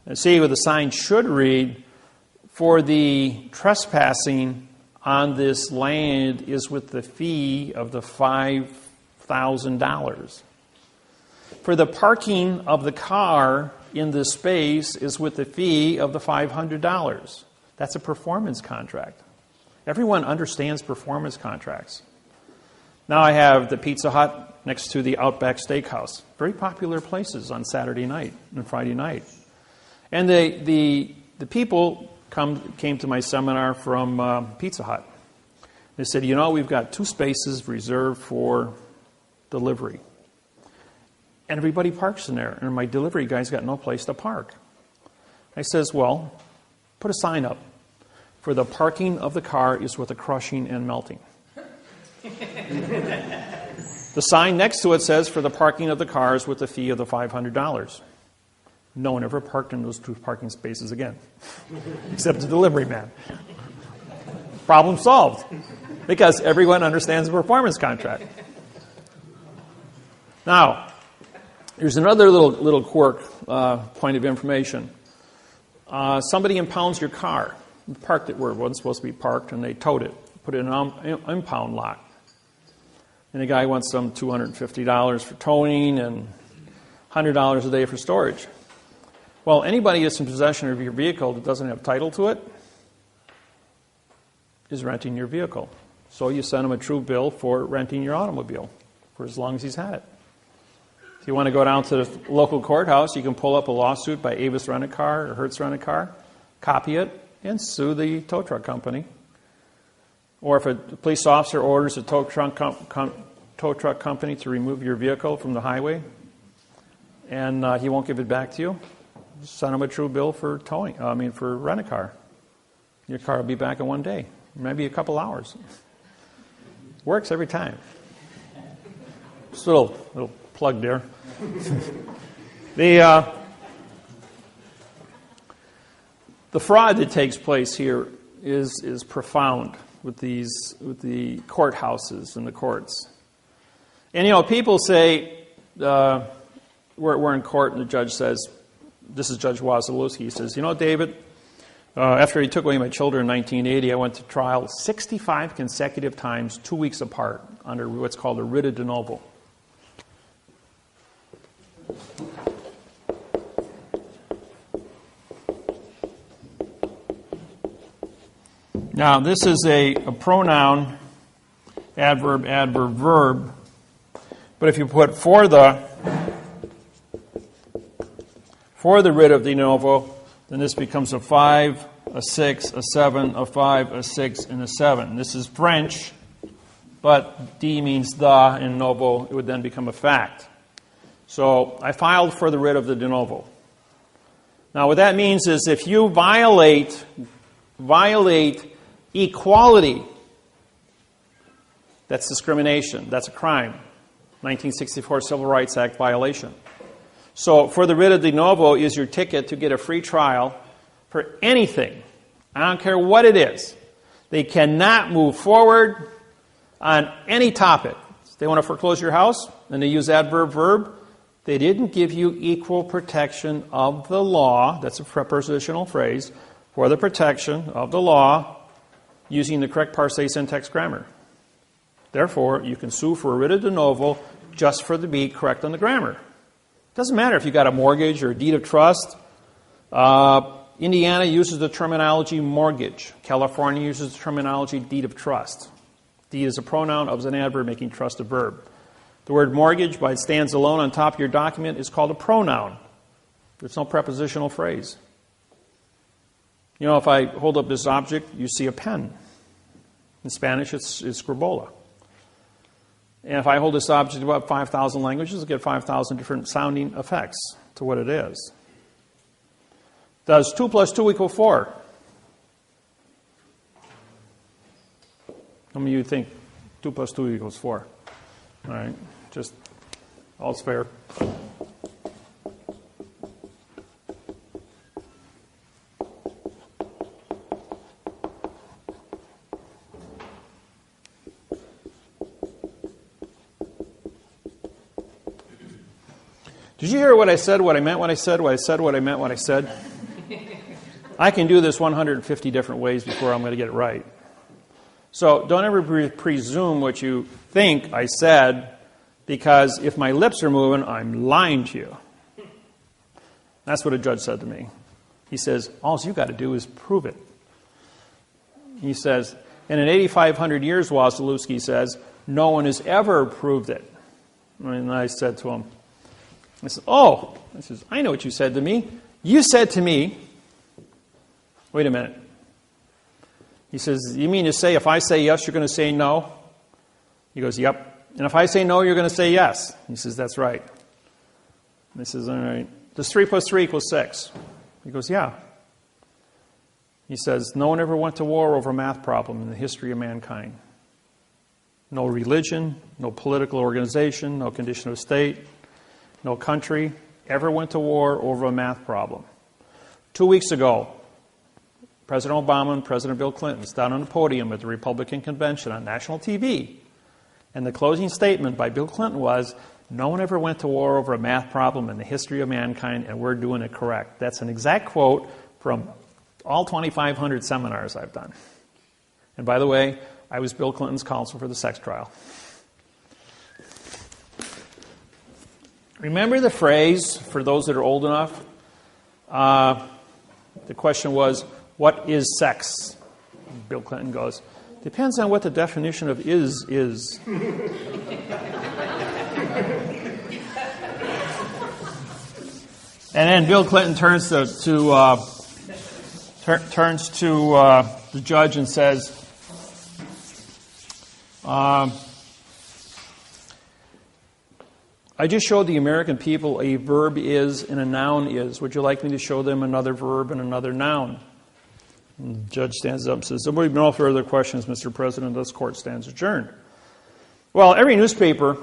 And see, what the sign should read, for the trespassing on this land is with the fee of the $5,000. For the parking of the car in this space is with the fee of the $500. That's a performance contract. Everyone understands performance contracts. Now I have the Pizza Hut next to the Outback Steakhouse. Very popular places on Saturday night and Friday night. And the people came to my seminar from Pizza Hut. They said, we've got 2 spaces reserved for delivery. And everybody parks in there. And my delivery guy's got no place to park. I says, well, put a sign up. For the parking of the car is with the crushing and melting. The sign next to it says, for the parking of the car is with the fee of the $500. No one ever parked in those 2 parking spaces again, except the delivery man. Problem solved, because everyone understands the performance contract. Now, here's another little quirk, point of information. Somebody impounds your car. You parked it where it wasn't supposed to be parked, and they towed it, put it in an impound lot. And the guy wants some $250 for towing and $100 a day for storage. Well, anybody that's in possession of your vehicle that doesn't have title to it is renting your vehicle. So you send him a true bill for renting your automobile for as long as he's had it. If you want to go down to the local courthouse, you can pull up a lawsuit by Avis Rent-A-Car or Hertz Rent-A-Car, copy it, and sue the tow truck company. Or if a police officer orders a tow truck company to remove your vehicle from the highway and he won't give it back to you, send him a true bill for for rent-a-car. Your car will be back in one day, maybe a couple hours. Works every time. Just a little plug there. The fraud that takes place here is profound with the courthouses and the courts. And people say, we're in court and the judge says, this is Judge Wasilewski, he says, David, after he took away my children in 1980, I went to trial 65 consecutive times, 2 weeks apart, under what's called a writ de novo. Now, this is a pronoun, adverb, adverb, verb. But if you put for the writ of de novo, then this becomes a 5, a 6, a 7, a 5, a 6, and a 7. This is French, but de means the in novo. It would then become a fact. So I filed for the writ of the de novo. Now, what that means is if you violate equality, that's discrimination. That's a crime. 1964 Civil Rights Act violation. So for the writ of de novo is your ticket to get a free trial for anything. I don't care what it is. They cannot move forward on any topic. If they want to foreclose your house and they use adverb verb, they didn't give you equal protection of the law. That's a prepositional phrase. For the protection of the law using the correct parsé syntax grammar. Therefore, you can sue for a writ of de novo just for the be correct on the grammar. It doesn't matter if you got a mortgage or a deed of trust. Indiana uses the terminology mortgage. California uses the terminology deed of trust. Deed is a pronoun, of is an adverb, making trust a verb. The word mortgage, by it stands alone on top of your document, is called a pronoun. There's no prepositional phrase. If I hold up this object, you see a pen. In Spanish, it's scribola. And if I hold this object about 5,000 languages, I'll get 5,000 different sounding effects to what it is. Does 2 plus 2 equal 4? How many of you think 2 plus 2 equals 4? All right, just all's fair. Did you hear what I said, what I meant, what I said, what I said, what I meant, what I said? I can do this 150 different ways before I'm going to get it right. So don't ever presume what you think I said, because if my lips are moving, I'm lying to you. That's what a judge said to me. He says, all you got to do is prove it. He says, and in 8,500 years, Wasilewski says, no one has ever proved it. And I said to him, I said, I know what you said to me. You said to me, wait a minute. He says, you mean to say if I say yes, you're going to say no? He goes, yep. And if I say no, you're going to say yes? He says, that's right. And he says, all right. Does 3 plus 3 equal 6? He goes, yeah. He says, no one ever went to war over a math problem in the history of mankind. No religion, no political organization, no condition of state, no country ever went to war over a math problem. 2 weeks ago, President Obama and President Bill Clinton sat on the podium at the Republican convention on national TV. And the closing statement by Bill Clinton was, no one ever went to war over a math problem in the history of mankind, and we're doing it correct. That's an exact quote from all 2,500 seminars I've done. And by the way, I was Bill Clinton's counsel for the sex trial. Remember the phrase, for those that are old enough? The question was, what is sex? Bill Clinton goes, depends on what the definition of is. And then Bill Clinton turns to the judge and says, I just showed the American people a verb is and a noun is. Would you like me to show them another verb and another noun? And the judge stands up and says, there will be no further questions, Mr. President. This court stands adjourned. Well, every newspaper,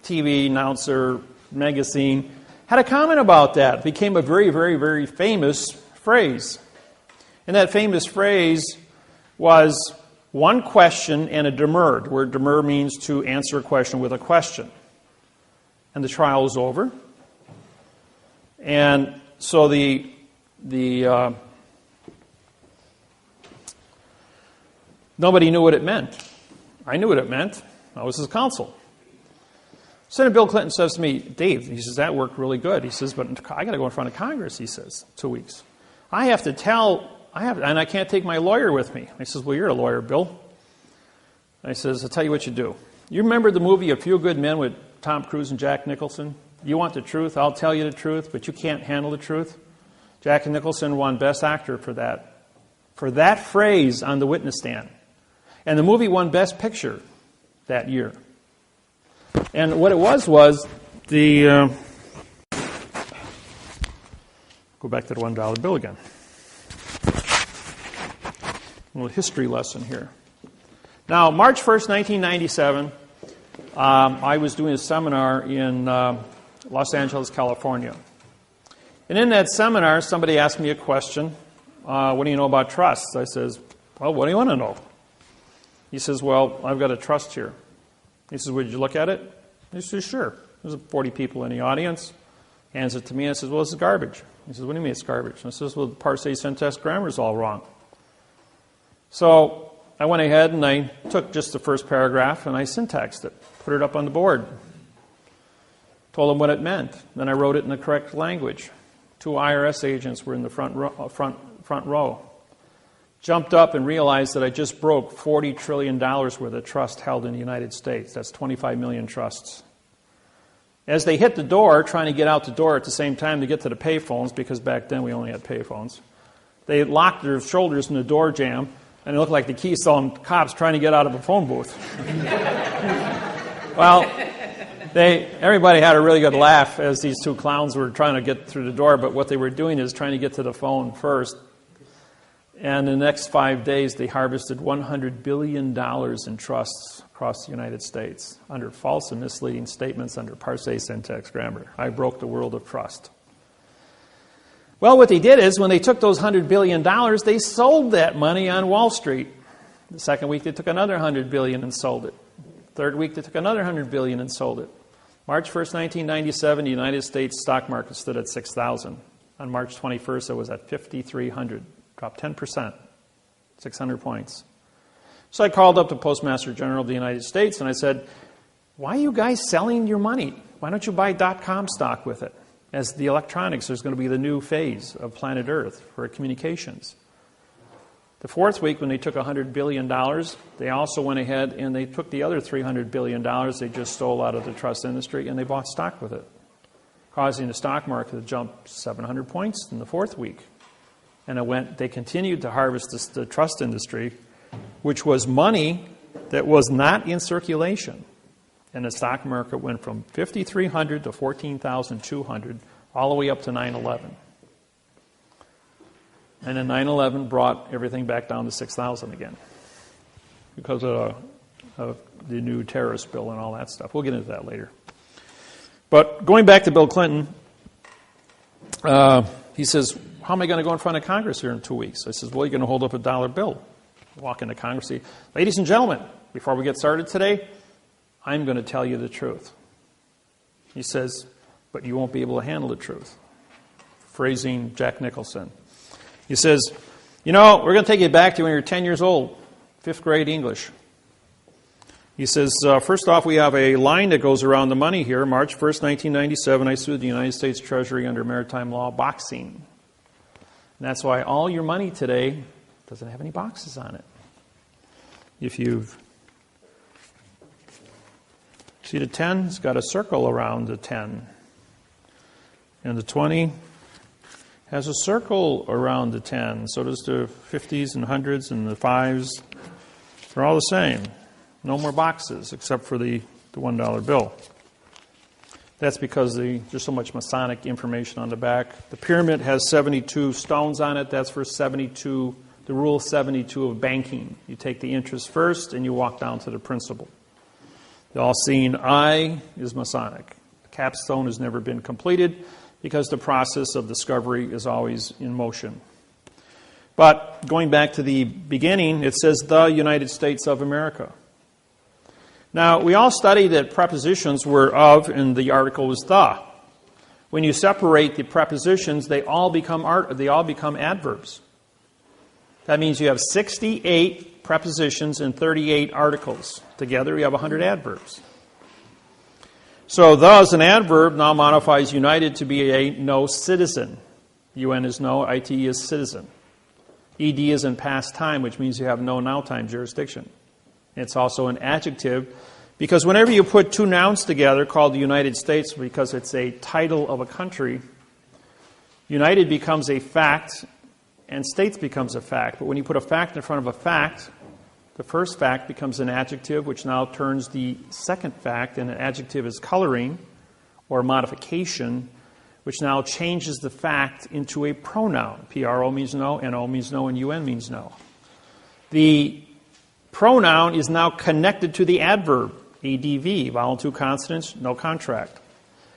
TV, announcer, magazine had a comment about that. It became a very, very, very famous phrase. And that famous phrase was, one question and a demur. The word demur means to answer a question with a question. And the trial was over. And so nobody knew what it meant. I knew what it meant. I was his counsel. Senator Bill Clinton says to me, Dave, he says, that worked really good. He says, but I got to go in front of Congress, he says, 2 weeks. And I can't take my lawyer with me. I says, well, you're a lawyer, Bill. I says, I'll tell you what you do. You remember the movie A Few Good Men with Tom Cruise and Jack Nicholson? You want the truth, I'll tell you the truth, but you can't handle the truth. Jack Nicholson won Best Actor for that phrase on the witness stand. And the movie won Best Picture that year. And what it was the... go back to the $1 bill again. A little history lesson here. Now, March 1st, 1997, I was doing a seminar in Los Angeles, California. And in that seminar, somebody asked me a question. What do you know about trusts? I says, well, what do you want to know? He says, well, I've got a trust here. He says, would you look at it? He says, sure. There's 40 people in the audience. Hands it to me and says, well, this is garbage. He says, what do you mean it's garbage? And I says, well, the parse, syntax, grammar is all wrong. So I went ahead and I took just the first paragraph and I syntaxed it, put it up on the board, told them what it meant. Then I wrote it in the correct language. 2 IRS agents were in the front row. Jumped up and realized that I just broke $40 trillion worth of trust held in the United States. That's 25 million trusts. As they hit the door, trying to get out the door at the same time to get to the payphones, because back then we only had payphones, they locked their shoulders in the door jamb, and it looked like the Keystone cops trying to get out of a phone booth. Well, everybody had a really good laugh as these 2 clowns were trying to get through the door, but what they were doing is trying to get to the phone first. And in the next 5 days, they harvested $100 billion in trusts across the United States under false and misleading statements under parse, syntax, grammar. I broke the world of trust. Well, what they did is when they took those $100 billion, they sold that money on Wall Street. The second week, they took another $100 billion and sold it. Third week, they took another $100 billion and sold it. March 1st, 1997, the United States stock market stood at 6,000. On March 21st, it was at 5,300. Dropped 10%, 600 points. So I called up the Postmaster General of the United States and I said, why are you guys selling your money? Why don't you buy .com stock with it? As the electronics is going to be the new phase of planet Earth for communications. The fourth week when they took $100 billion, they also went ahead and they took the other $300 billion they just stole out of the trust industry and they bought stock with it, causing the stock market to jump 700 points in the fourth week. And they continued to harvest the trust industry, which was money that was not in circulation. And the stock market went from 5,300 to 14,200, all the way up to 9/11. And then 9/11 brought everything back down to 6,000 again because of the new terrorist bill and all that stuff. We'll get into that later. But going back to Bill Clinton, he says, how am I going to go in front of Congress here in 2 weeks? I says, well, you're going to hold up a $1 bill. Walk into Congress and say, ladies and gentlemen, before we get started today, I'm going to tell you the truth. He says, but you won't be able to handle the truth. Phrasing Jack Nicholson. He says, we're going to take you back to when you're 10 years old, 5th grade English. He says, first off, we have a line that goes around the money here. March 1st, 1997, I sued the United States Treasury under maritime law boxing. And that's why all your money today doesn't have any boxes on it. If you've... See the 10? It's got a circle around the 10. And the 20 has a circle around the 10. So does the 50s and 100s and the 5s. They're all the same. No more boxes except for the $1 bill. That's because there's so much Masonic information on the back. The pyramid has 72 stones on it. That's for 72, the rule 72 of banking. You take the interest first and you walk down to the principal. The all-seeing eye is Masonic. The capstone has never been completed because the process of discovery is always in motion. But going back to the beginning, it says the United States of America. Now, we all studied that prepositions were of, and the article was the. When you separate the prepositions, they all become adverbs. That means you have 68 prepositions and 38 articles. Together, you have 100 adverbs. So, the as an adverb now modifies united to be a no citizen. UN is no, IT is citizen. ED is in past time, which means you have no now time jurisdiction. It's also an adjective because whenever you put two nouns together called the United States, because it's a title of a country, United becomes a fact and States becomes a fact. But when you put a fact in front of a fact, the first fact becomes an adjective, which now turns the second fact, and an adjective is coloring or modification, which now changes the fact into a pronoun. PRO means no, NO means no, and UN means no. The pronoun is now connected to the adverb, ADV, vowel two consonants, no contract.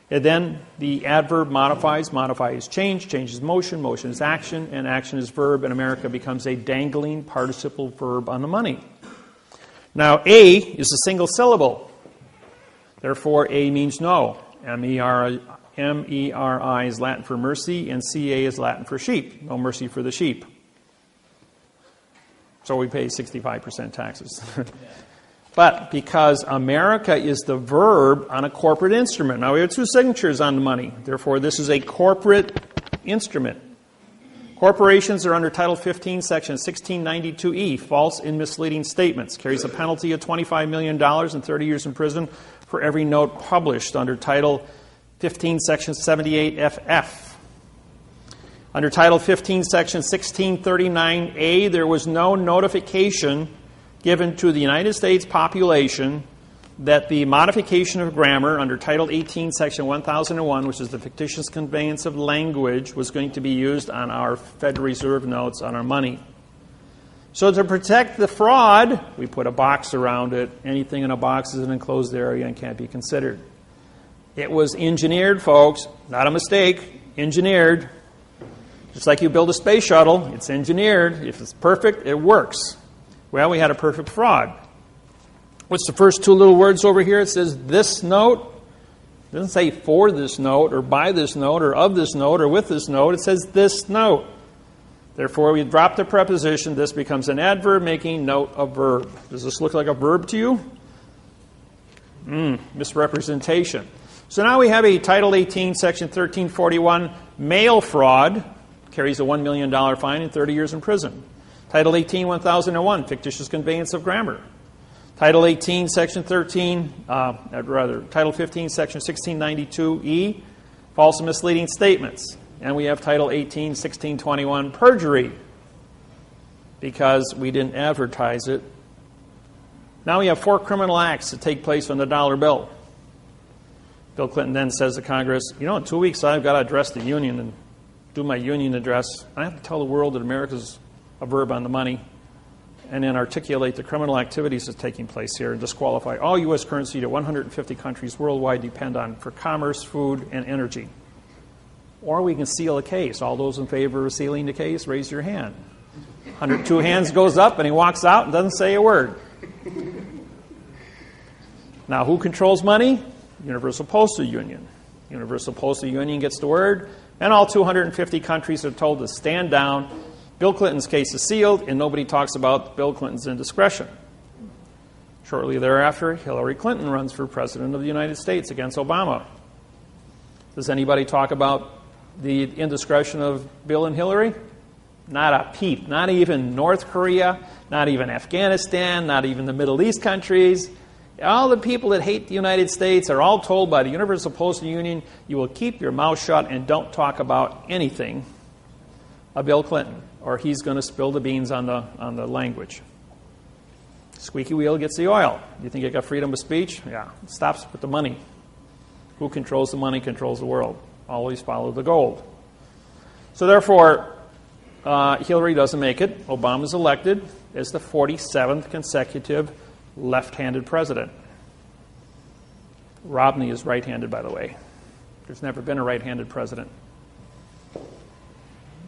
And then the adverb modifies, modify is change, change is motion, motion is action, and action is verb, and America becomes a dangling participle verb on the money. Now, A is a single syllable. Therefore, A means no. M-E-R-I is Latin for mercy, and C-A is Latin for sheep. No mercy for the sheep. So we pay 65% taxes. But because America is the verb on a corporate instrument. Now we have two signatures on the money. Therefore, this is a corporate instrument. Corporations are under Title 15, Section 1692E, false and misleading statements. Carries a penalty of $25 million and 30 years in prison for every note published under Title 15, Section 78FF. Under Title 15, Section 1639A, there was no notification given to the United States population that the modification of grammar under Title 18, Section 1001, which is the fictitious conveyance of language, was going to be used on our Federal Reserve notes on our money. So to protect the fraud, we put a box around it. Anything in a box is an enclosed area and can't be considered. It was engineered, folks, not a mistake, engineered. Just like you build a space shuttle, it's engineered. If it's perfect, it works. Well, we had a perfect fraud. What's the first two little words over here? It says this note. It doesn't say for this note or by this note or of this note or with this note. It says this note. Therefore, we drop the preposition. This becomes an adverb making note a verb. Does this look like a verb to you? Misrepresentation. So now we have a Title 18, Section 1341 mail fraud. Carries a $1 million fine and 30 years in prison. Title 18, 1001, fictitious conveyance of grammar. Title 18, Section 13, Title 15, Section 1692E, false and misleading statements. And we have Title 18, 1621, perjury, because we didn't advertise it. Now we have 4 criminal acts that take place on the dollar bill. Bill Clinton then says to Congress, in 2 weeks I've got to address the union and do my union address. I have to tell the world that America's a verb on the money, and then articulate the criminal activities that's taking place here and disqualify all U.S. currency that 150 countries worldwide depend on for commerce, food, and energy. Or we can seal a case. All those in favor of sealing the case, raise your hand. 102 hands goes up, and he walks out and doesn't say a word. Now, who controls money? Universal Postal Union. Universal Postal Union gets the word, and all 250 countries are told to stand down. Bill Clinton's case is sealed, and nobody talks about Bill Clinton's indiscretion. Shortly thereafter, Hillary Clinton runs for President of the United States against Obama. Does anybody talk about the indiscretion of Bill and Hillary? Not a peep. Not even North Korea, not even Afghanistan, not even the Middle East countries. All the people that hate the United States are all told by the Universal Postal Union, you will keep your mouth shut and don't talk about anything of Bill Clinton, or he's going to spill the beans on the language. Squeaky wheel gets the oil. You think you got freedom of speech? Yeah. It stops with the money. Who controls the money controls the world. Always follow the gold. So therefore, Hillary doesn't make it. Obama's elected as the 47th consecutive left-handed president. Romney is right-handed, by the way. There's never been a right-handed president.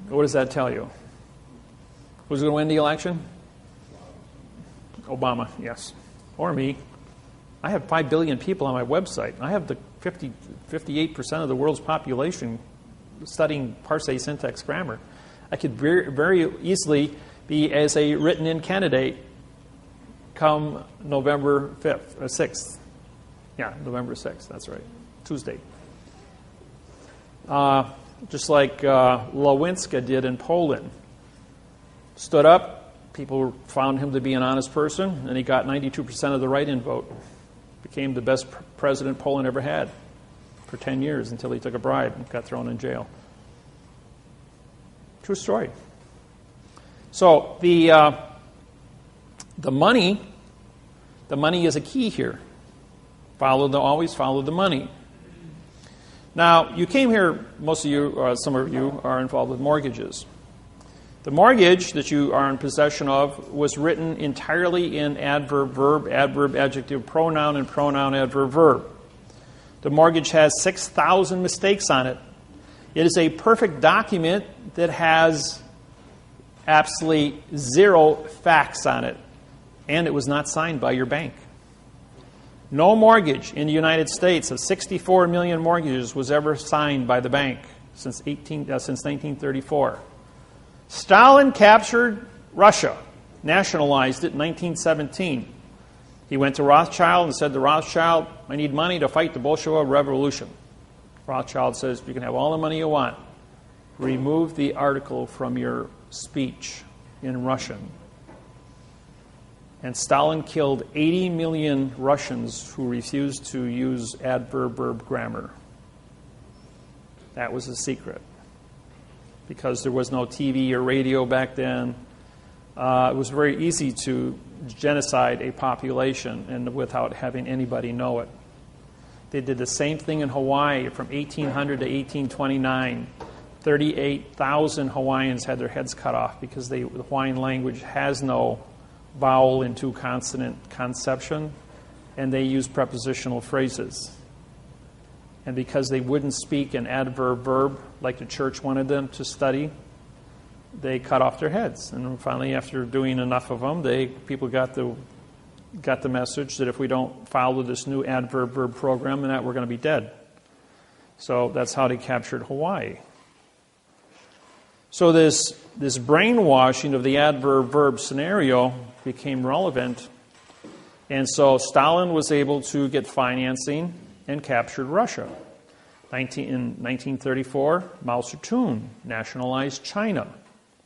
What does that tell you? Who's going to win the election? Obama, yes. Or me. I have 5 billion people on my website. I have the 58% of the world's population studying parse syntax grammar. I could very easily be as a written-in candidate come November 5th, 6th. Yeah, November 6th, that's right. Tuesday. Just like Lewinsky did in Poland. Stood up, people found him to be an honest person, and he got 92% of the write-in vote. Became the best president Poland ever had for 10 years until he took a bribe and got thrown in jail. True story. So the money is a key here. Always follow the money. Now, you came here, most of you, or some of you, are involved with mortgages. The mortgage that you are in possession of was written entirely in adverb, verb, adverb, adjective, pronoun, and pronoun, adverb, verb. The mortgage has 6,000 mistakes on it. It is a perfect document that has absolutely 0 facts on it, and it was not signed by your bank. No mortgage in the United States of 64 million mortgages was ever signed by the bank since 1934. Stalin captured Russia, nationalized it in 1917. He went to Rothschild and said to Rothschild, I need money to fight the Bolshevik Revolution. Rothschild says, you can have all the money you want. Remove the article from your speech in Russian. And Stalin killed 80 million Russians who refused to use adverb-verb grammar. That was the secret. Because there was no TV or radio back then, it was very easy to genocide a population and without having anybody know it. They did the same thing in Hawaii from 1800 to 1829. 38,000 Hawaiians had their heads cut off because the Hawaiian language has no vowel into consonant conception, and they use prepositional phrases. And because they wouldn't speak an adverb-verb like the church wanted them to study, they cut off their heads. And finally, after doing enough of them, people got the message that if we don't follow this new adverb-verb program, then we're going to be dead. So that's how they captured Hawaii. So this brainwashing of the adverb-verb scenario became relevant, and so Stalin was able to get financing and captured Russia. In 1934, Mao Zedong nationalized China,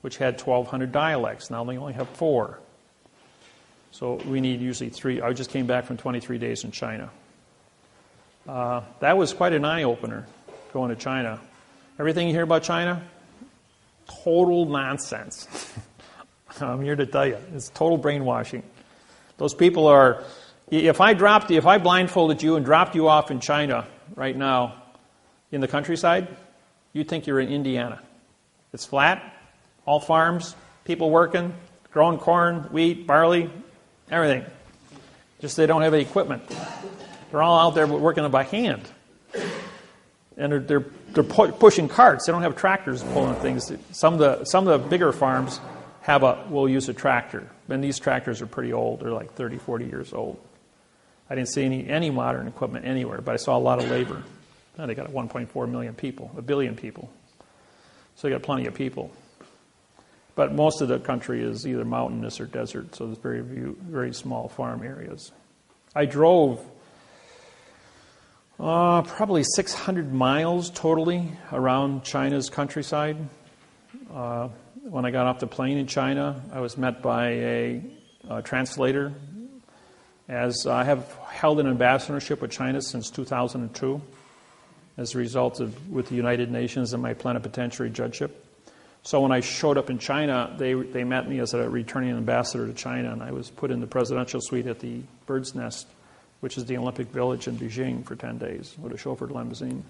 which had 1,200 dialects. Now they only have 4. So we need usually 3. I just came back from 23 days in China. That was quite an eye-opener, going to China. Everything you hear about China, total nonsense. I'm here to tell you, it's total brainwashing. Those people are... If I blindfolded you and dropped you off in China right now in the countryside, you'd think you're in Indiana. It's flat, all farms, people working, growing corn, wheat, barley, everything. Just they don't have any equipment. They're all out there working by hand. And they're pushing carts. They don't have tractors pulling things. Some of the bigger farms will use a tractor. And these tractors are pretty old. They're like 30, 40 years old. I didn't see any modern equipment anywhere, but I saw a lot of labor. They got 1.4 million people, 1 billion people. So they got plenty of people. But most of the country is either mountainous or desert, so there's very small farm areas. I drove probably 600 miles totally around China's countryside. When I got off the plane in China, I was met by a translator, as I have held an ambassadorship with China since 2002 as a result of with the United Nations and my plenipotentiary judgeship. So when I showed up in China, they met me as a returning ambassador to China, and I was put in the presidential suite at the Bird's Nest, which is the Olympic Village in Beijing, for 10 days with a chauffeured limousine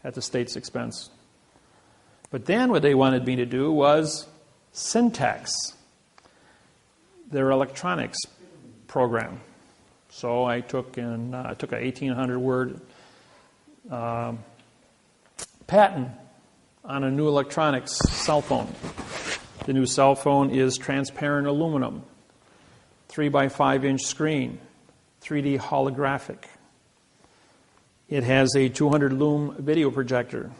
at the state's expense. But then what they wanted me to do was syntax, their electronics program. So I took a 1,800-word patent on a new electronics cell phone. The new cell phone is transparent aluminum, 3 by 5 inch screen, 3D holographic. It has a 200 lumen video projector.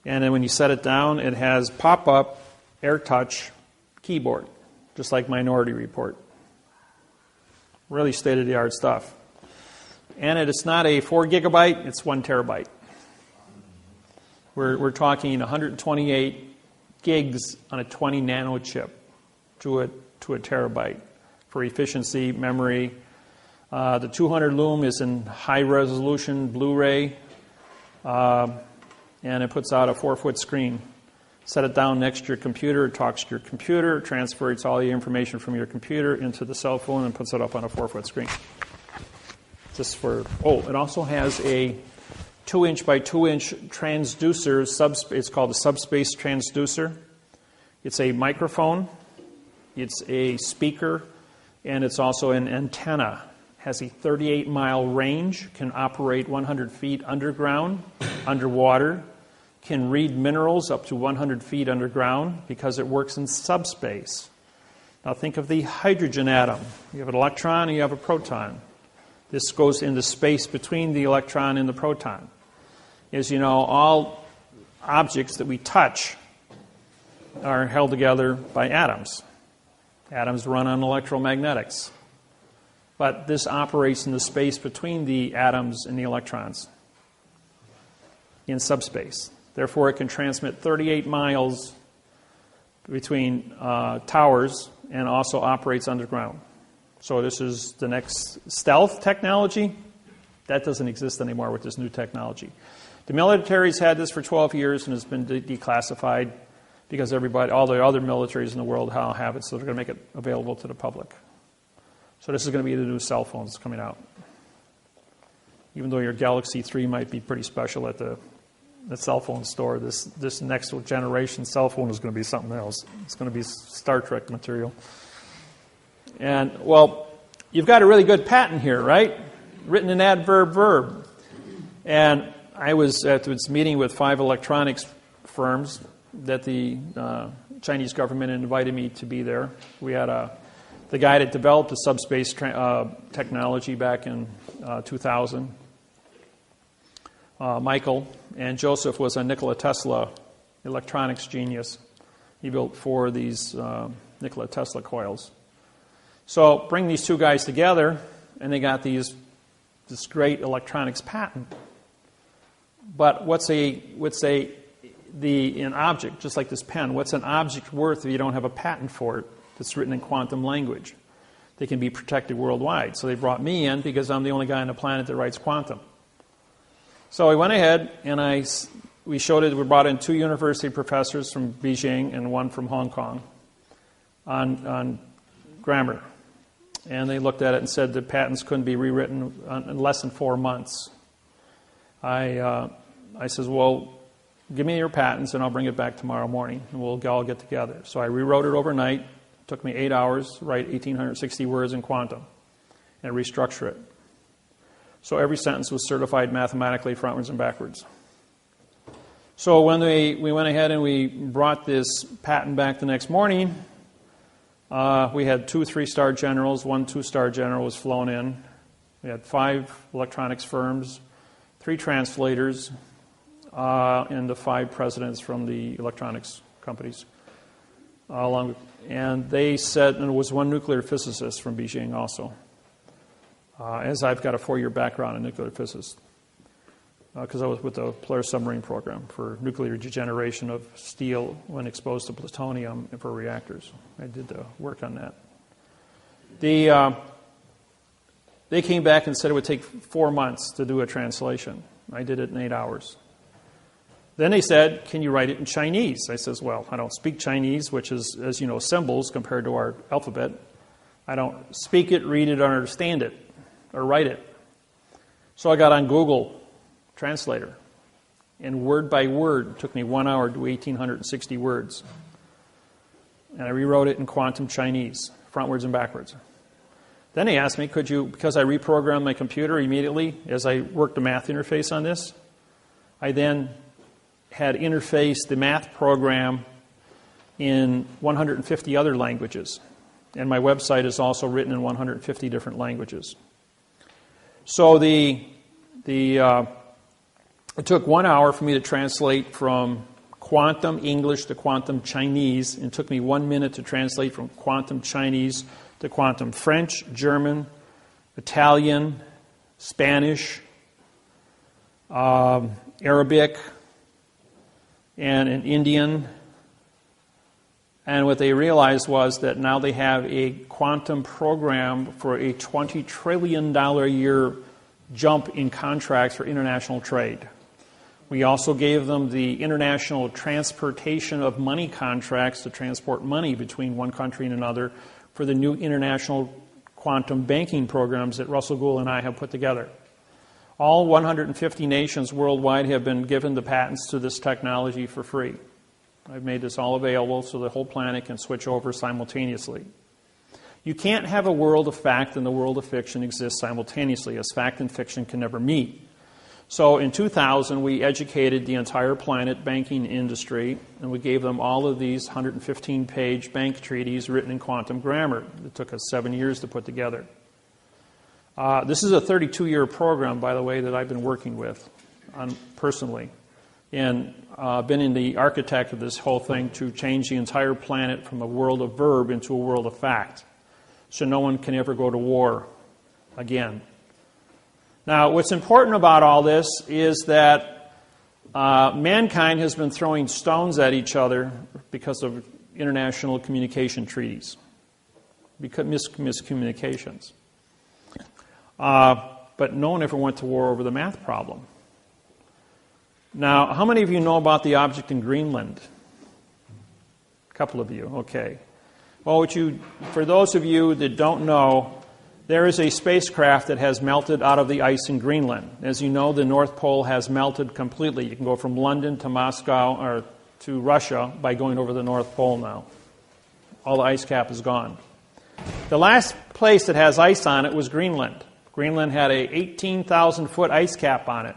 And then when you set it down, it has pop-up AirTouch keyboard, just like Minority Report. Really state-of-the-art stuff. And it's not a 4 gigabyte, it's 1 terabyte. We're talking 128 gigs on a 20 nano chip to a terabyte for efficiency, memory. The 200 lumen is in high resolution Blu-ray, and it puts out a 4-foot screen. Set it down next to your computer, it talks to your computer, transfers all the information from your computer into the cell phone and puts it up on a 4-foot screen. It also has a 2-inch by 2-inch transducer, it's called a subspace transducer. It's a microphone, it's a speaker, and it's also an antenna. Has a 38-mile range, can operate 100 feet underground, underwater, can read minerals up to 100 feet underground because it works in subspace. Now think of the hydrogen atom. You have an electron and you have a proton. This goes into space between the electron and the proton. As you know, all objects that we touch are held together by atoms. Atoms run on electromagnetics. But this operates in the space between the atoms and the electrons in subspace. Therefore, it can transmit 38 miles between towers and also operates underground. So this is the next stealth technology. That doesn't exist anymore with this new technology. The military's had this for 12 years and has been declassified because all the other militaries in the world now have it, so they're going to make it available to the public. So this is going to be the new cell phones coming out. Even though your Galaxy 3 might be pretty special at the cell phone store, this next generation cell phone is going to be something else. It's going to be Star Trek material. And, well, you've got a really good patent here, right? Written in adverb verb. And I was at this meeting with 5 electronics firms that the Chinese government invited me to be there. We had the guy that developed the subspace technology back in 2000, Michael, and Joseph was a Nikola Tesla electronics genius. He built 4 of these Nikola Tesla coils. So bring these 2 guys together, and they got this great electronics patent. But what's an object, just like this pen, what's an object worth if you don't have a patent for it that's written in quantum language? They can be protected worldwide. So they brought me in because I'm the only guy on the planet that writes quantum. So we went ahead and we showed it. We brought in 2 university professors from Beijing and 1 from Hong Kong on grammar. And they looked at it and said the patents couldn't be rewritten in less than 4 months. I says, well, give me your patents and I'll bring it back tomorrow morning and we'll all get together. So I rewrote it overnight. It took me 8 hours to write 1,860 words in quantum and restructure it. So every sentence was certified mathematically frontwards and backwards. So when we went ahead and we brought this patent back the next morning, we had 2 3-star generals, 1 2-star general was flown in. We had 5 electronics firms, 3 translators, and the 5 presidents from the electronics companies. And they said, and there was 1 nuclear physicist from Beijing also, as I've got a 4-year background in nuclear physics, because I was with the Polaris submarine program for nuclear degeneration of steel when exposed to plutonium for reactors. I did the work on that. They came back and said it would take 4 months to do a translation. I did it in 8 hours. Then they said, can you write it in Chinese? I says, well, I don't speak Chinese, which is, as you know, symbols compared to our alphabet. I don't speak it, read it, or understand it, or write it. So I got on Google Translator, and word by word, it took me 1 hour to do 1,860 words. And I rewrote it in quantum Chinese, frontwards and backwards. Then he asked me, could you, because I reprogrammed my computer immediately as I worked the math interface on this, I then had interfaced the math program in 150 other languages. And my website is also written in 150 different languages. So it took 1 hour for me to translate from quantum English to quantum Chinese. And it took me 1 minute to translate from quantum Chinese to quantum French, German, Italian, Spanish, Arabic, and in Indian. And what they realized was that now they have a quantum program for a $20 trillion a year jump in contracts for international trade. We also gave them the international transportation of money contracts to transport money between one country and another for the new international quantum banking programs that Russell Gould and I have put together. All 150 nations worldwide have been given the patents to this technology for free. I've made this all available so the whole planet can switch over simultaneously. You can't have a world of fact and the world of fiction exist simultaneously, as fact and fiction can never meet. So in 2000, we educated the entire planet banking industry, and we gave them all of these 115-page bank treaties written in quantum grammar. It took us 7 years to put together. This is a 32-year program, by the way, that I've been working with personally. And been in the architect of this whole thing to change the entire planet from a world of verb into a world of fact, so no one can ever go to war again. Now, what's important about all this is that mankind has been throwing stones at each other because of international communication treaties, because miscommunications. But no one ever went to war over the math problem. Now, how many of you know about the object in Greenland? A couple of you, okay. Well, for those of you that don't know, there is a spacecraft that has melted out of the ice in Greenland. As you know, the North Pole has melted completely. You can go from London to Moscow or to Russia by going over the North Pole now. All the ice cap is gone. The last place that has ice on it was Greenland. Greenland had a 18,000-foot ice cap on it.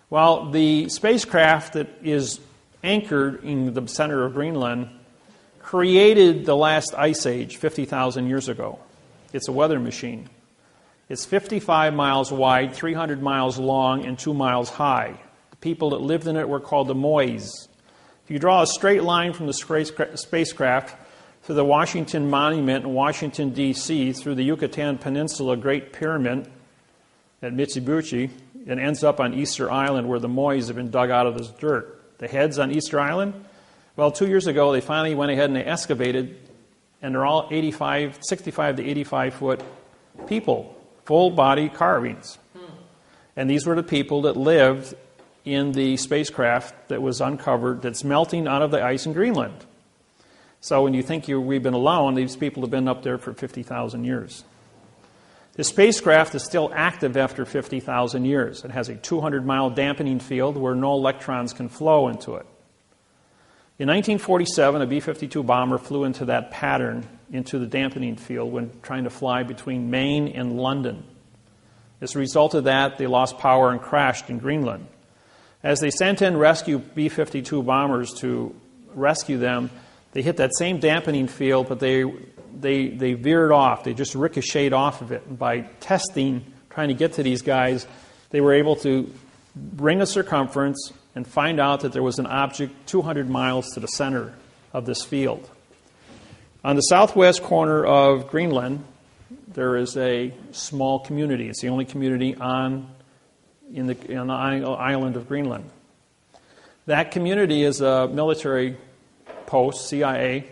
Well, the spacecraft that is anchored in the center of Greenland created the last ice age 50,000 years ago. It's a weather machine. It's 55 miles wide, 300 miles long, and 2 miles high. The people that lived in it were called the Mois. If you draw a straight line from the spacecraft to the Washington Monument in Washington, D.C., through the Yucatan Peninsula Great Pyramid at Mitsubishi, it ends up on Easter Island where the Mois have been dug out of this dirt. The heads on Easter Island? Well, 2 years ago, they finally went ahead and they excavated, and they're all 65 to 85-foot people, full-body carvings. And these were the people that lived in the spacecraft that was uncovered that's melting out of the ice in Greenland. So when you think we've been alone, these people have been up there for 50,000 years. The spacecraft is still active after 50,000 years. It has a 200-mile dampening field where no electrons can flow into it. In 1947, a B-52 bomber flew into that pattern, into the dampening field, when trying to fly between Maine and London. As a result of that, they lost power and crashed in Greenland. As they sent in rescue B-52 bombers to rescue them, they hit that same dampening field, but they veered off. They just ricocheted off of it. And by testing, trying to get to these guys, they were able to bring a circumference and find out that there was an object 200 miles to the center of this field. On the southwest corner of Greenland, there is a small community. It's the only community on the island of Greenland. That community is a military post, CIA,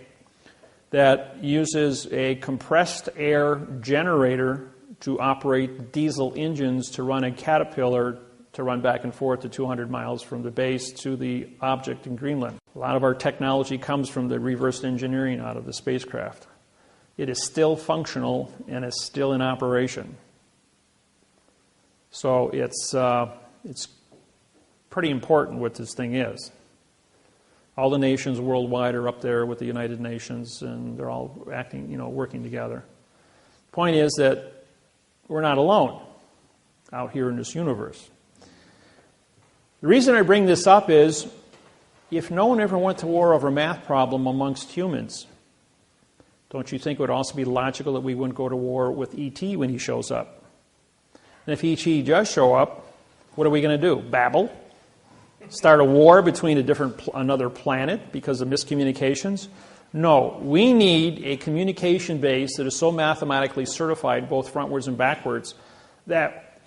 that uses a compressed air generator to operate diesel engines to run a Caterpillar to run back and forth to 200 miles from the base to the object in Greenland. A lot of our technology comes from the reverse engineering out of the spacecraft. It is still functional and is still in operation. So it's pretty important what this thing is. All the nations worldwide are up there with the United Nations, and they're all working together. The point is that we're not alone out here in this universe. The reason I bring this up is if no one ever went to war over a math problem amongst humans, don't you think it would also be logical that we wouldn't go to war with E.T. when he shows up? And if E.T. does show up, what are we going to do? Babble? Start a war between another planet because of miscommunications? No, we need a communication base that is so mathematically certified, both frontwards and backwards, that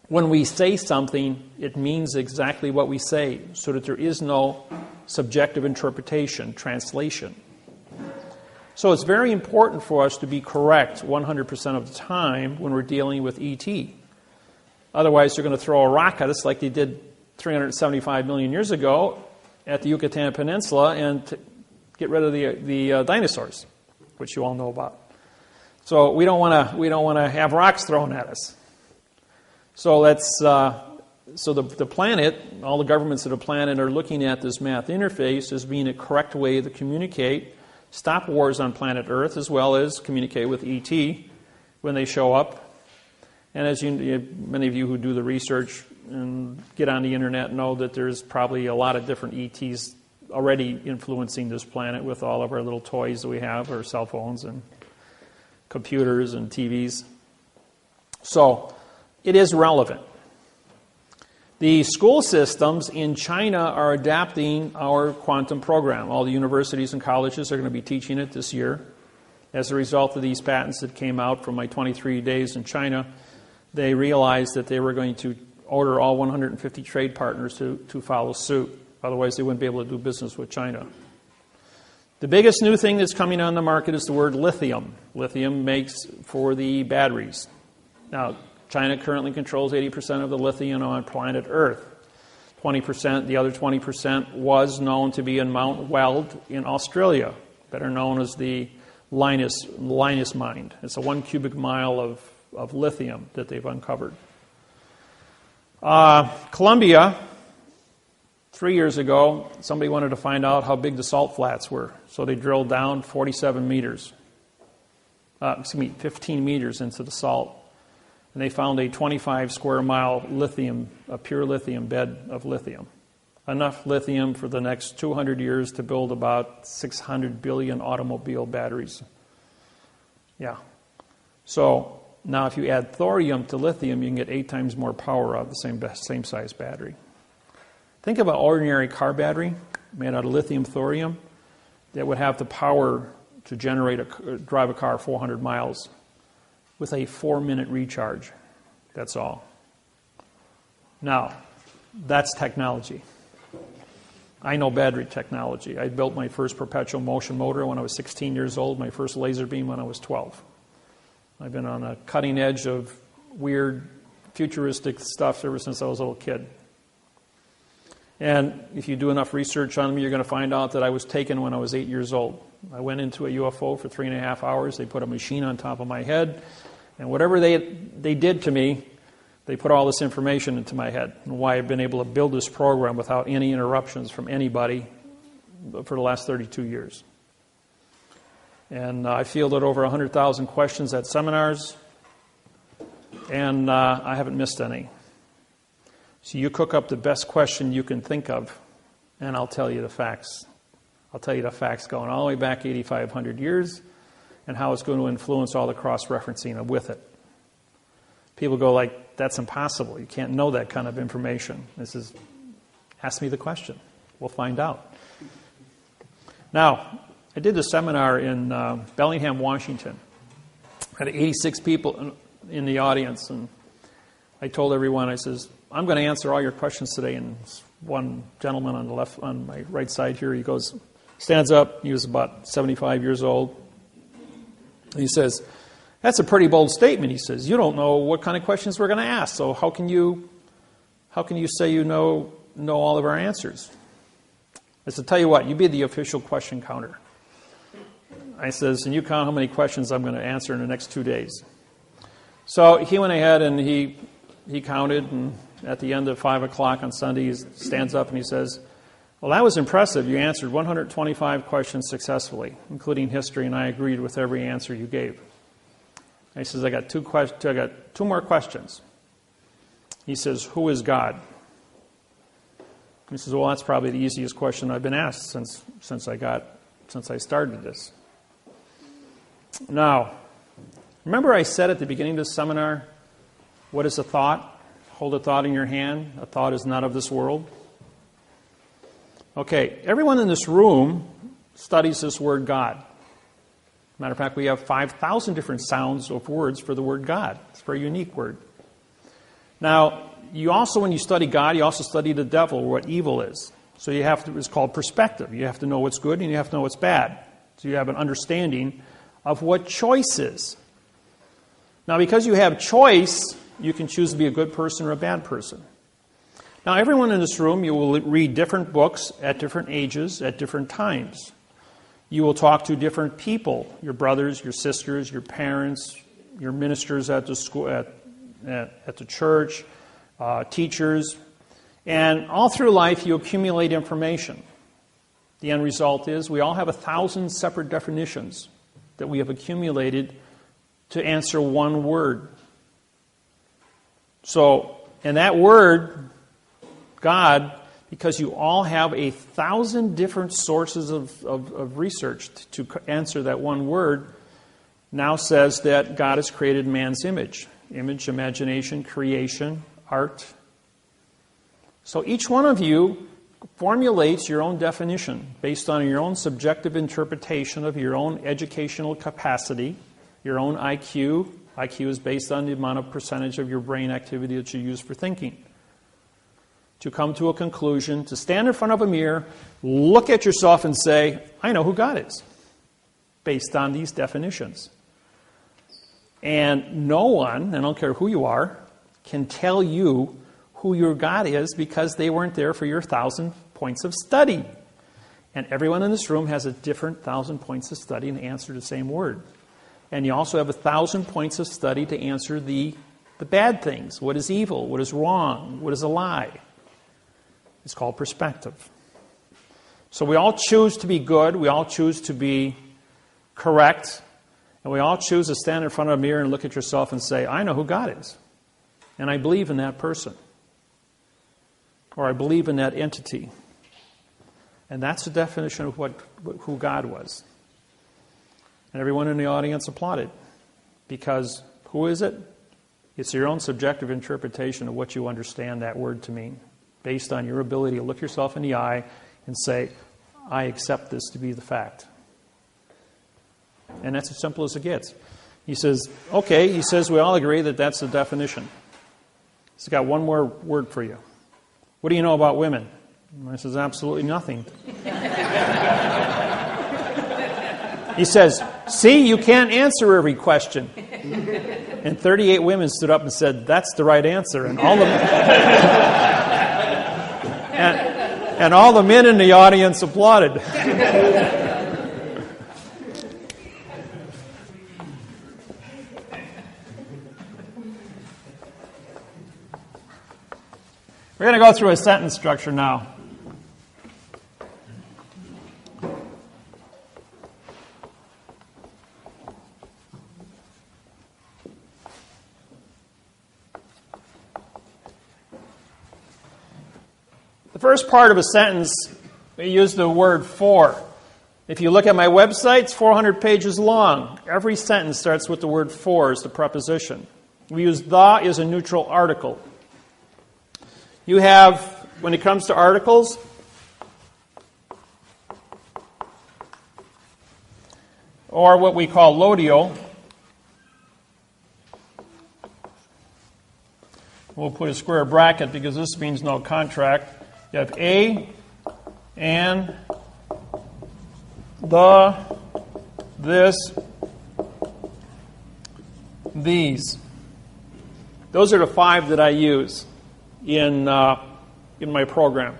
when we say something, it means exactly what we say, so that there is no subjective interpretation, translation. So it's very important for us to be correct 100% of the time when we're dealing with ET. Otherwise, they're going to throw a rock at us like they did 375 million years ago at the Yucatan Peninsula and get rid of the dinosaurs, which you all know about. So we don't want to have rocks thrown at us. So the planet, all the governments of the planet are looking at this math interface as being a correct way to communicate, stop wars on planet Earth, as well as communicate with ET when they show up. And as many of you who do the research and get on the internet know that there's probably a lot of different ETs already influencing this planet with all of our little toys that we have, our cell phones and computers and TVs. So it is relevant. The school systems in China are adapting our quantum program. All the universities and colleges are going to be teaching it this year. As a result of these patents that came out from my 23 days in China, they realized that they were going to order all 150 trade partners to follow suit. Otherwise, they wouldn't be able to do business with China. The biggest new thing that's coming on the market is the word lithium. Lithium makes for the batteries. Now, China currently controls 80% of the lithium on planet Earth. 20%, the other 20% was known to be in Mount Weld in Australia, better known as the Linus mine. It's a 1 cubic mile of lithium that they've uncovered. Colombia, 3 years ago, somebody wanted to find out how big the salt flats were. So they drilled down 15 meters into the salt. And they found a 25 square mile a pure lithium bed of lithium. Enough lithium for the next 200 years to build about 600 billion automobile batteries. Yeah. So now if you add thorium to lithium, you can get 8 times more power out of the same size battery. Think of an ordinary car battery made out of lithium thorium that would have the power to drive a car 400 miles with a 4-minute recharge. That's all. Now, that's technology. I know battery technology. I built my first perpetual motion motor when I was 16 years old, my first laser beam when I was 12. I've been on a cutting edge of weird, futuristic stuff ever since I was a little kid. And if you do enough research on me, you're going to find out that I was taken when I was 8 years old. I went into a UFO for 3.5 hours. They put a machine on top of my head. And whatever they did to me, they put all this information into my head. And why I've been able to build this program without any interruptions from anybody for the last 32 years. And I fielded over 100,000 questions at seminars. And I haven't missed any. So you cook up the best question you can think of, and I'll tell you the facts. I'll tell you the facts going all the way back 8,500 years and how it's going to influence all the cross-referencing with it. People go like, that's impossible. You can't know that kind of information. Ask me the question. We'll find out. Now, I did a seminar in Bellingham, Washington. I had 86 people in the audience, and I told everyone, I says, I'm going to answer all your questions today. And one gentleman on my right side here, he stands up. He was about 75 years old. And he says, that's a pretty bold statement. He says, you don't know what kind of questions we're going to ask. So how can you say you know all of our answers? I said, tell you what, you be the official question counter. I says, and you count how many questions I'm going to answer in the next 2 days. So he went ahead and he counted, and at the end of 5 o'clock on Sunday, he stands up and he says, well, that was impressive. You answered 125 questions successfully, including history, and I agreed with every answer you gave. He says, I got 2 more questions. He says, who is God? He says, well, that's probably the easiest question I've been asked since I started this. Now, remember I said at the beginning of this seminar, what is a thought? Hold a thought in your hand. A thought is not of this world. Okay, everyone in this room studies this word God. Matter of fact, we have 5,000 different sounds of words for the word God. It's a very unique word. Now, you also, when you study God, you also study the devil, or what evil is. So you have to, it's called perspective. You have to know what's good and you have to know what's bad. So you have an understanding of what choice is. Now, because you have choice, you can choose to be a good person or a bad person. Now, everyone in this room, you will read different books at different ages, at different times. You will talk to different people, your brothers, your sisters, your parents, your ministers at the school, at the church, teachers. And all through life, you accumulate information. The end result is we all have 1,000 separate definitions that we have accumulated to answer one word. So, and that word, God, because you all have 1,000 different sources of research to answer that one word, now says that God has created man's image. Image, imagination, creation, art. So each one of you formulates your own definition based on your own subjective interpretation of your own educational capacity, your own IQ. IQ is based on the amount of percentage of your brain activity that you use for thinking. To come to a conclusion, to stand in front of a mirror, look at yourself and say, I know who God is, based on these definitions. And no one, I don't care who you are, can tell you who your God is because they weren't there for your 1,000 points of study. And everyone in this room has a different 1,000 points of study and answer the same word. And you also have 1,000 points of study to answer the bad things. What is evil? What is wrong? What is a lie? It's called perspective. So we all choose to be good. We all choose to be correct. And we all choose to stand in front of a mirror and look at yourself and say, I know who God is. And I believe in that person. Or I believe in that entity. And that's the definition of who God was. And everyone in the audience applauded. Because who is it? It's your own subjective interpretation of what you understand that word to mean, based on your ability to look yourself in the eye and say, I accept this to be the fact. And that's as simple as it gets. He says, okay, he says we all agree that that's the definition. He's got one more word for you. What do you know about women? And I says, absolutely nothing. He says, see, you can't answer every question. And 38 women stood up and said, that's the right answer. And all the and all the men in the audience applauded. We're going to go through a sentence structure now. The first part of a sentence, we use the word for. If you look at my website, it's 400 pages long. Every sentence starts with the word for as the preposition. We use the as a neutral article. You have, when it comes to articles, or what we call lodio, we'll put a square bracket because this means no contract. You have a, and, the, this, these. Those are the 5 that I use in my program.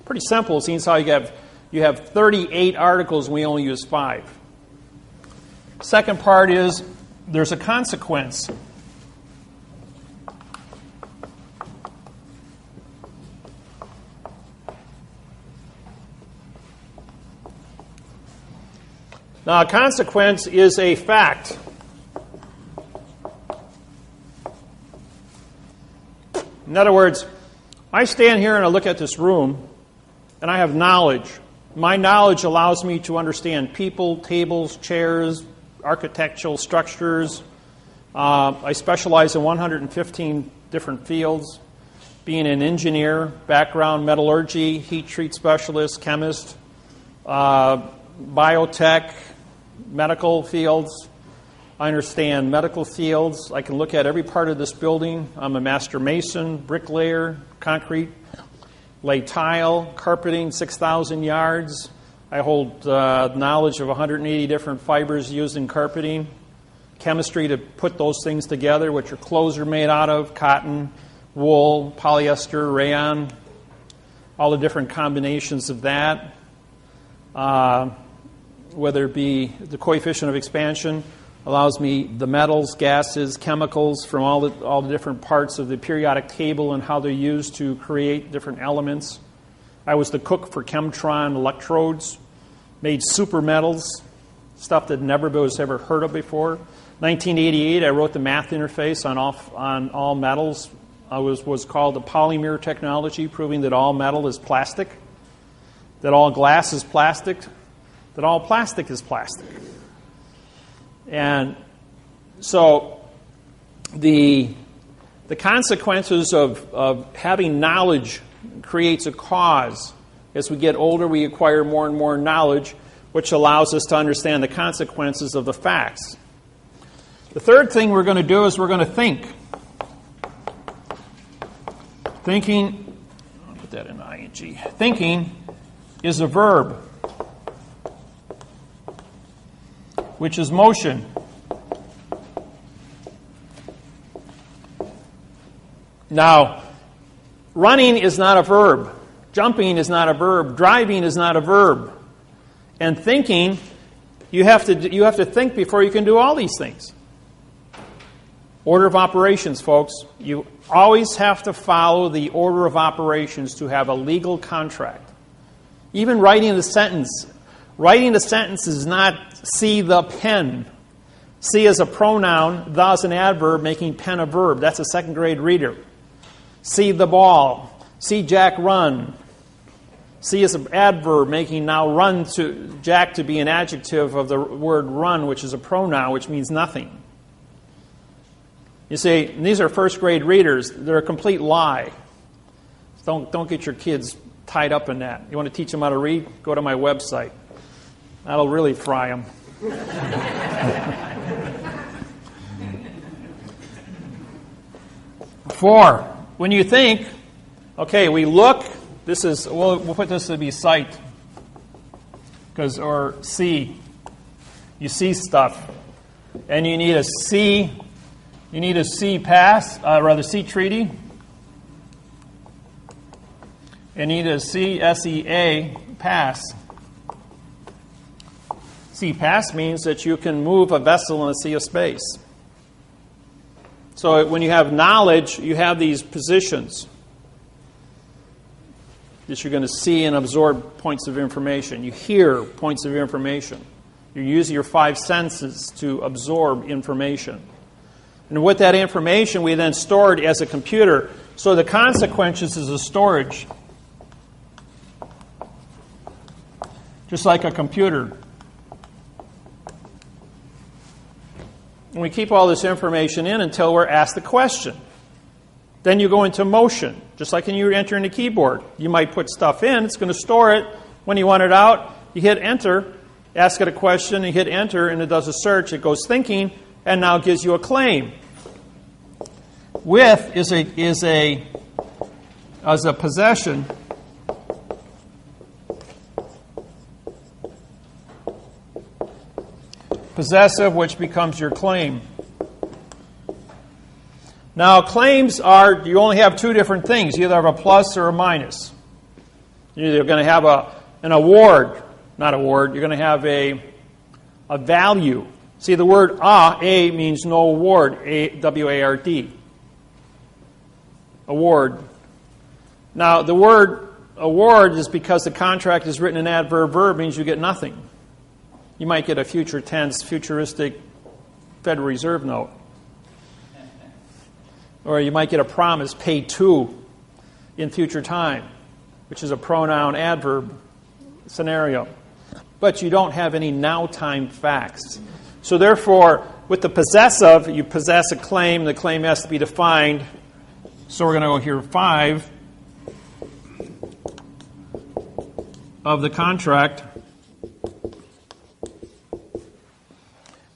Pretty simple. It seems how you have 38 articles and we only use 5. Second part is there's a consequence. Now, a consequence is a fact. In other words, I stand here and I look at this room, and I have knowledge. My knowledge allows me to understand people, tables, chairs, architectural structures. I specialize in 115 different fields, being an engineer, background, metallurgy, heat treat specialist, chemist, biotech, medical fields. I understand medical fields. I can look at every part of this building. I'm a master mason, bricklayer, concrete, lay tile, carpeting, 6,000 yards. I hold knowledge of 180 different fibers used in carpeting. Chemistry to put those things together, which your clothes are made out of, cotton, wool, polyester, rayon, all the different combinations of that. Whether it be the coefficient of expansion, allows me the metals, gases, chemicals from all the different parts of the periodic table and how they're used to create different elements. I was the cook for Chemtron electrodes, made super metals, stuff that never was ever heard of before. 1988, I wrote the math interface on all metals. Was called the polymer technology, proving that all metal is plastic, that all glass is plastic, that all plastic is plastic. And so the consequences of having knowledge creates a cause. As we get older, we acquire more and more knowledge, which allows us to understand the consequences of the facts. The third thing we're going to do is we're going to think. Thinking, I'll put that in ing. Thinking is a verb, which is motion. Now, running is not a verb. Jumping is not a verb. Driving is not a verb. And thinking, you have to think before you can do all these things. Order of operations, folks. You always have to follow the order of operations to have a legal contract. Even writing the sentence. Writing the sentence is not see the pen. See is a pronoun, the is an adverb, making pen a verb. That's a second grade reader. See the ball. See Jack run. See is an adverb, making now run to Jack to be an adjective of the word run, which is a pronoun, which means nothing. You see, these are first grade readers. They're a complete lie. Don't get your kids tied up in that. You want to teach them how to read? Go to my website. That'll really fry them. 4, when you think, okay, we look. This is we'll put this to be sight, or see. You see stuff, and you need a see. You need a see see treaty. You need a sea pass. Sea pass means that you can move a vessel in a sea of space. So when you have knowledge, you have these positions that you're going to see and absorb points of information. You hear points of information. You're using your 5 senses to absorb information. And with that information, we then store it as a computer. So the consequences is a storage. Just like a computer. And we keep all this information in until we're asked a question. Then you go into motion. Just like when you enter in the keyboard. You might put stuff in, it's going to store it. When you want it out, you hit enter, ask it a question, you hit enter, and it does a search. It goes thinking, and now gives you a claim. With is a possession. Possessive, which becomes your claim. Now, claims are, you only have 2 different things. You either have a plus or a minus. You're either going to have an award, not award, you're going to have a value. See, the word a means no award, W-A-R-D. Award. Now, the word award is because the contract is written in adverb verb, means you get nothing. You might get a future tense, futuristic Federal Reserve note. Or you might get a promise, pay to, in future time. which is a pronoun adverb scenario. But you don't have any now time facts. So therefore, with the possessive, you possess a claim. The claim has to be defined. So we're going to go here 5 of the contract.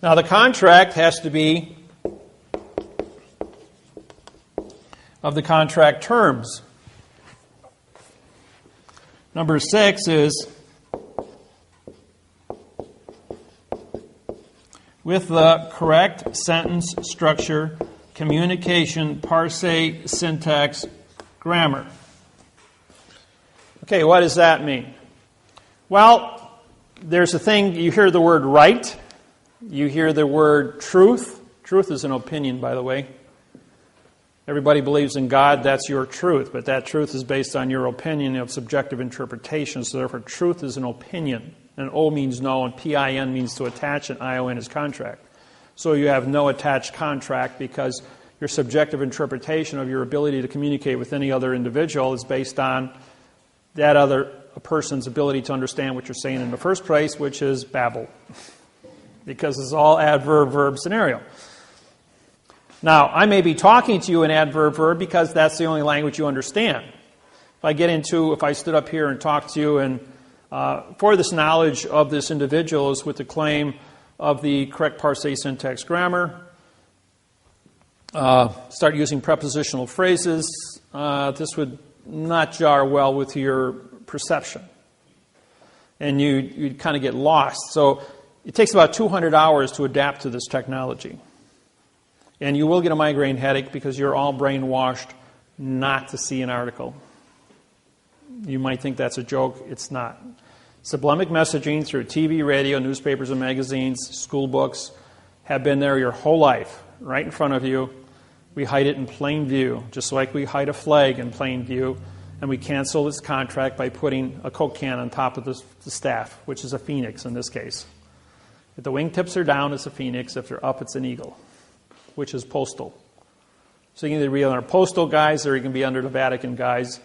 Now the contract has to be of the contract terms. Number 6 is with the correct sentence structure, communication, parse, syntax, grammar. Okay, what does that mean? Well, there's a thing, you hear the word right, you hear the word truth. Truth is an opinion, by the way. Everybody believes in God, that's your truth, but that truth is based on your opinion of subjective interpretation, so therefore truth is an opinion. And O means no, and PIN means to attach, and ION is contract. So you have no attached contract because your subjective interpretation of your ability to communicate with any other individual is based on that other person's ability to understand what you're saying in the first place, which is babble. Because it's all adverb-verb scenario. Now, I may be talking to you in adverb-verb because that's the only language you understand. If I stood up here and talked to you and for this knowledge of this individual is with the claim of the correct parse, syntax, grammar, start using prepositional phrases, this would not jar well with your perception. And you'd kind of get lost. So it takes about 200 hours to adapt to this technology. And you will get a migraine headache because you're all brainwashed not to see an article. You might think that's a joke. It's not. Sublimic messaging through TV, radio, newspapers and magazines, school books have been there your whole life, right in front of you. We hide it in plain view, just like we hide a flag in plain view, and we cancel this contract by putting a Coke can on top of the staff, which is a phoenix in this case. If the wingtips are down, it's a phoenix. If they're up, it's an eagle, which is postal. So you can either be under postal guise or you can be under the Vatican guise.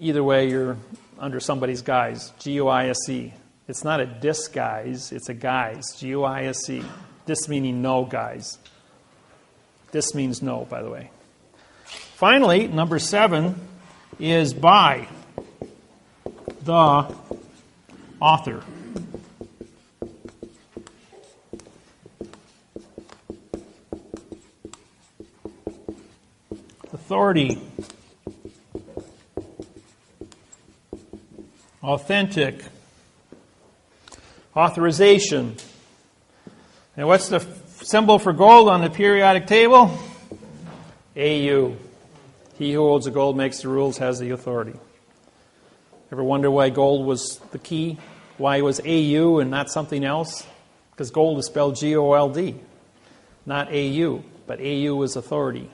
Either way, you're under somebody's guise. G-U-I-S-E. It's not a disguise, it's a guise. G-U-I-S-E. Dis meaning no, guys. This means no, by the way. Finally, number 7 is by the author. Authority. Authentic. Authorization. And what's the symbol for gold on the periodic table? AU. He who holds the gold makes the rules, has the authority. Ever wonder why gold was the key? Why it was AU and not something else? Because gold is spelled G-O-L-D. Not AU, but AU is authority.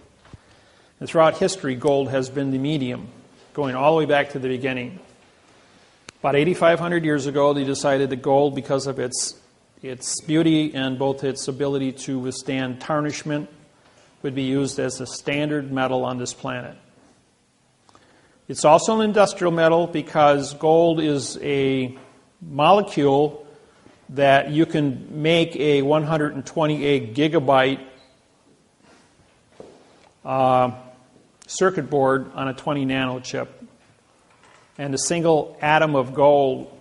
And throughout history, gold has been the medium, going all the way back to the beginning. About 8,500 years ago, they decided that gold, because of its beauty and both its ability to withstand tarnishment, would be used as a standard metal on this planet. It's also an industrial metal because gold is a molecule that you can make a 128 gigabyte circuit board on a 20 nano chip. And a single atom of gold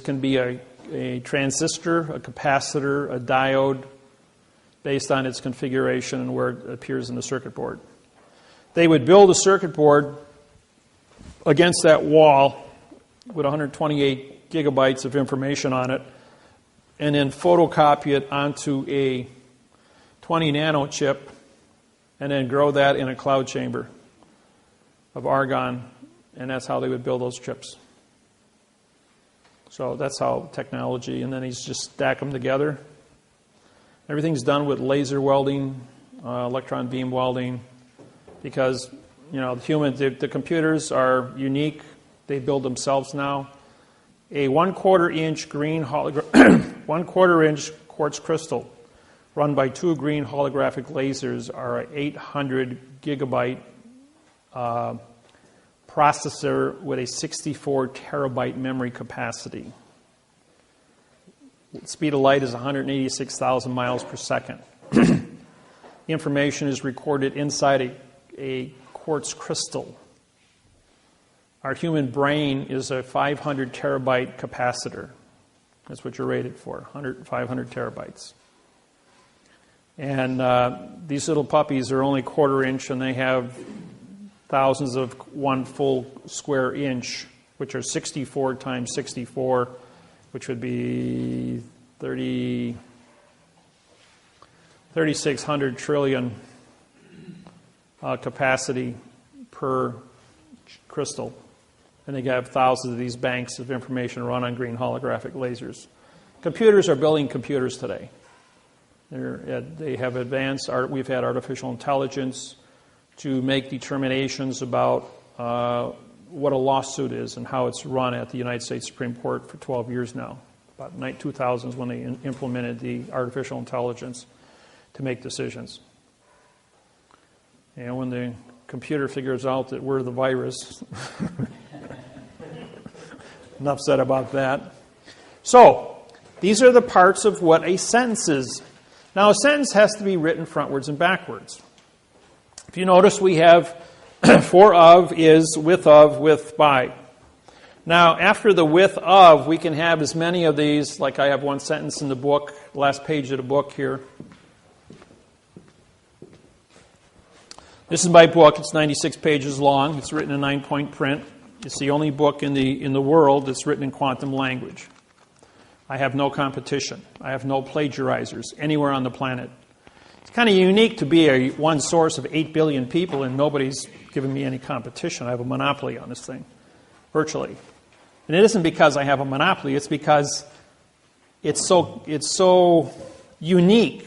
can be a transistor, a capacitor, a diode, based on its configuration and where it appears in the circuit board. They would build a circuit board against that wall with 128 gigabytes of information on it, and then photocopy it onto a 20 nano chip, and then grow that in a cloud chamber of argon. And that's how they would build those chips. So that's how technology, and then he's just stack them together. Everything's done with laser welding, electron beam welding, because the computers are unique. They build themselves now. A 1/4 inch green 1/4 inch quartz crystal run by 2 green holographic lasers are an 800 gigabyte processor with a 64 terabyte memory capacity. The speed of light is 186,000 miles per second. Information is recorded inside a quartz crystal. Our human brain is a 500 terabyte capacitor. That's what you're rated for, 500 terabytes. And these little puppies are only quarter inch, and they have thousands of one full square inch, which are 64 times 64, which would be 3,600 trillion capacity per crystal. And they have thousands of these banks of information run on green holographic lasers. Computers are building computers today. They have advanced. We've had artificial intelligence to make determinations about what a lawsuit is and how it's run at the United States Supreme Court for 12 years now. About 2000s when they implemented the artificial intelligence to make decisions. And when the computer figures out that we're the virus, enough said about that. So, these are the parts of what a sentence is. Now, a sentence has to be written frontwards and backwards. If you notice, we have for of, is, with of, with, by. Now, after the with of, we can have as many of these, like I have one sentence in the book, last page of the book here. This is my book. It's 96 pages long. It's written in 9-point print. It's the only book in the world that's written in quantum language. I have no competition. I have no plagiarizers anywhere on the planet. It's kind of unique to be one source of 8 billion people and nobody's giving me any competition. I have a monopoly on this thing, virtually. And it isn't because I have a monopoly. It's because it's so unique.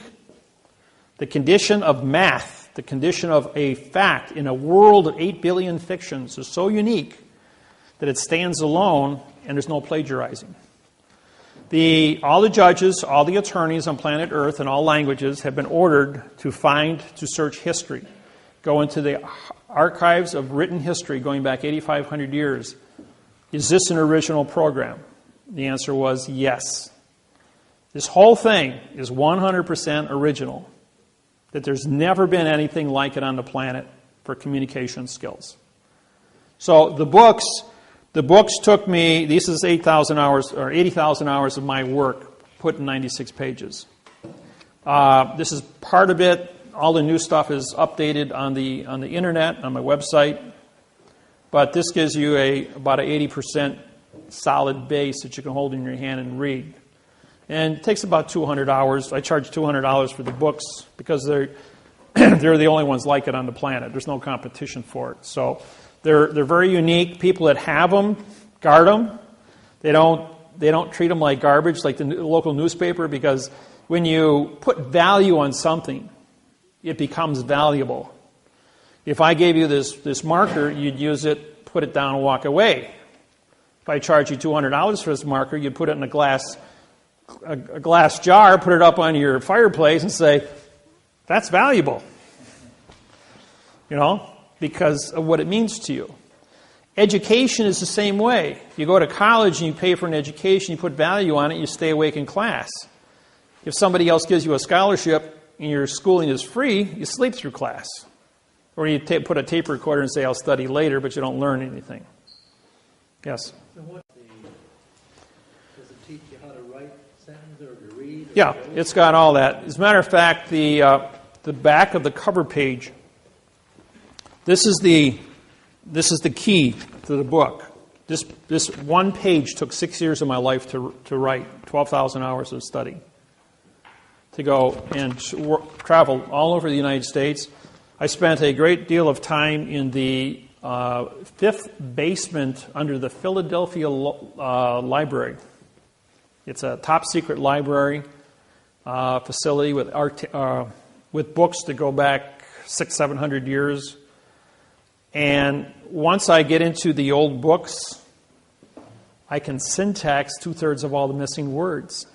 The condition of math, the condition of a fact in a world of 8 billion fictions is so unique that it stands alone and there's no plagiarizing. All the judges, all the attorneys on planet Earth in all languages have been ordered to search history. Go into the archives of written history going back 8,500 years. Is this an original program? The answer was yes. This whole thing is 100% original. That there's never been anything like it on the planet for communication skills. So the books took me, this is 8,000 hours or 80,000 hours of my work put in 96 pages. This is part of it. All the new stuff is updated on the internet, on my website. But this gives you about an 80% solid base that you can hold in your hand and read. And it takes about 200 hours. I charge $200 for the books because they're the only ones like it on the planet. There's no competition for it. So they're very unique. People that have them guard them. They don't treat them like garbage, like the local newspaper, because when you put value on something, it becomes valuable. If I gave you this marker, you'd use it, put it down, and walk away. If I charge you $200 for this marker, you'd put it in a glass jar, put it up on your fireplace, and say, "That's valuable." Because of what it means to you. Education is the same way. You go to college and you pay for an education, you put value on it, you stay awake in class. If somebody else gives you a scholarship and your schooling is free, you sleep through class. Or you put a tape recorder and say, "I'll study later," but you don't learn anything. Yes? So does it teach you how to write sentences or to read? Yeah, it's got all that. As a matter of fact, the back of the cover page, this is the key to the book. This one page took 6 years of my life to write, 12,000 hours of study. To go and travel all over the United States. I spent a great deal of time in the fifth basement under the Philadelphia Library. It's a top-secret library facility with books that go back 600-700 years. And once I get into the old books, I can syntax 2/3 of all the missing words.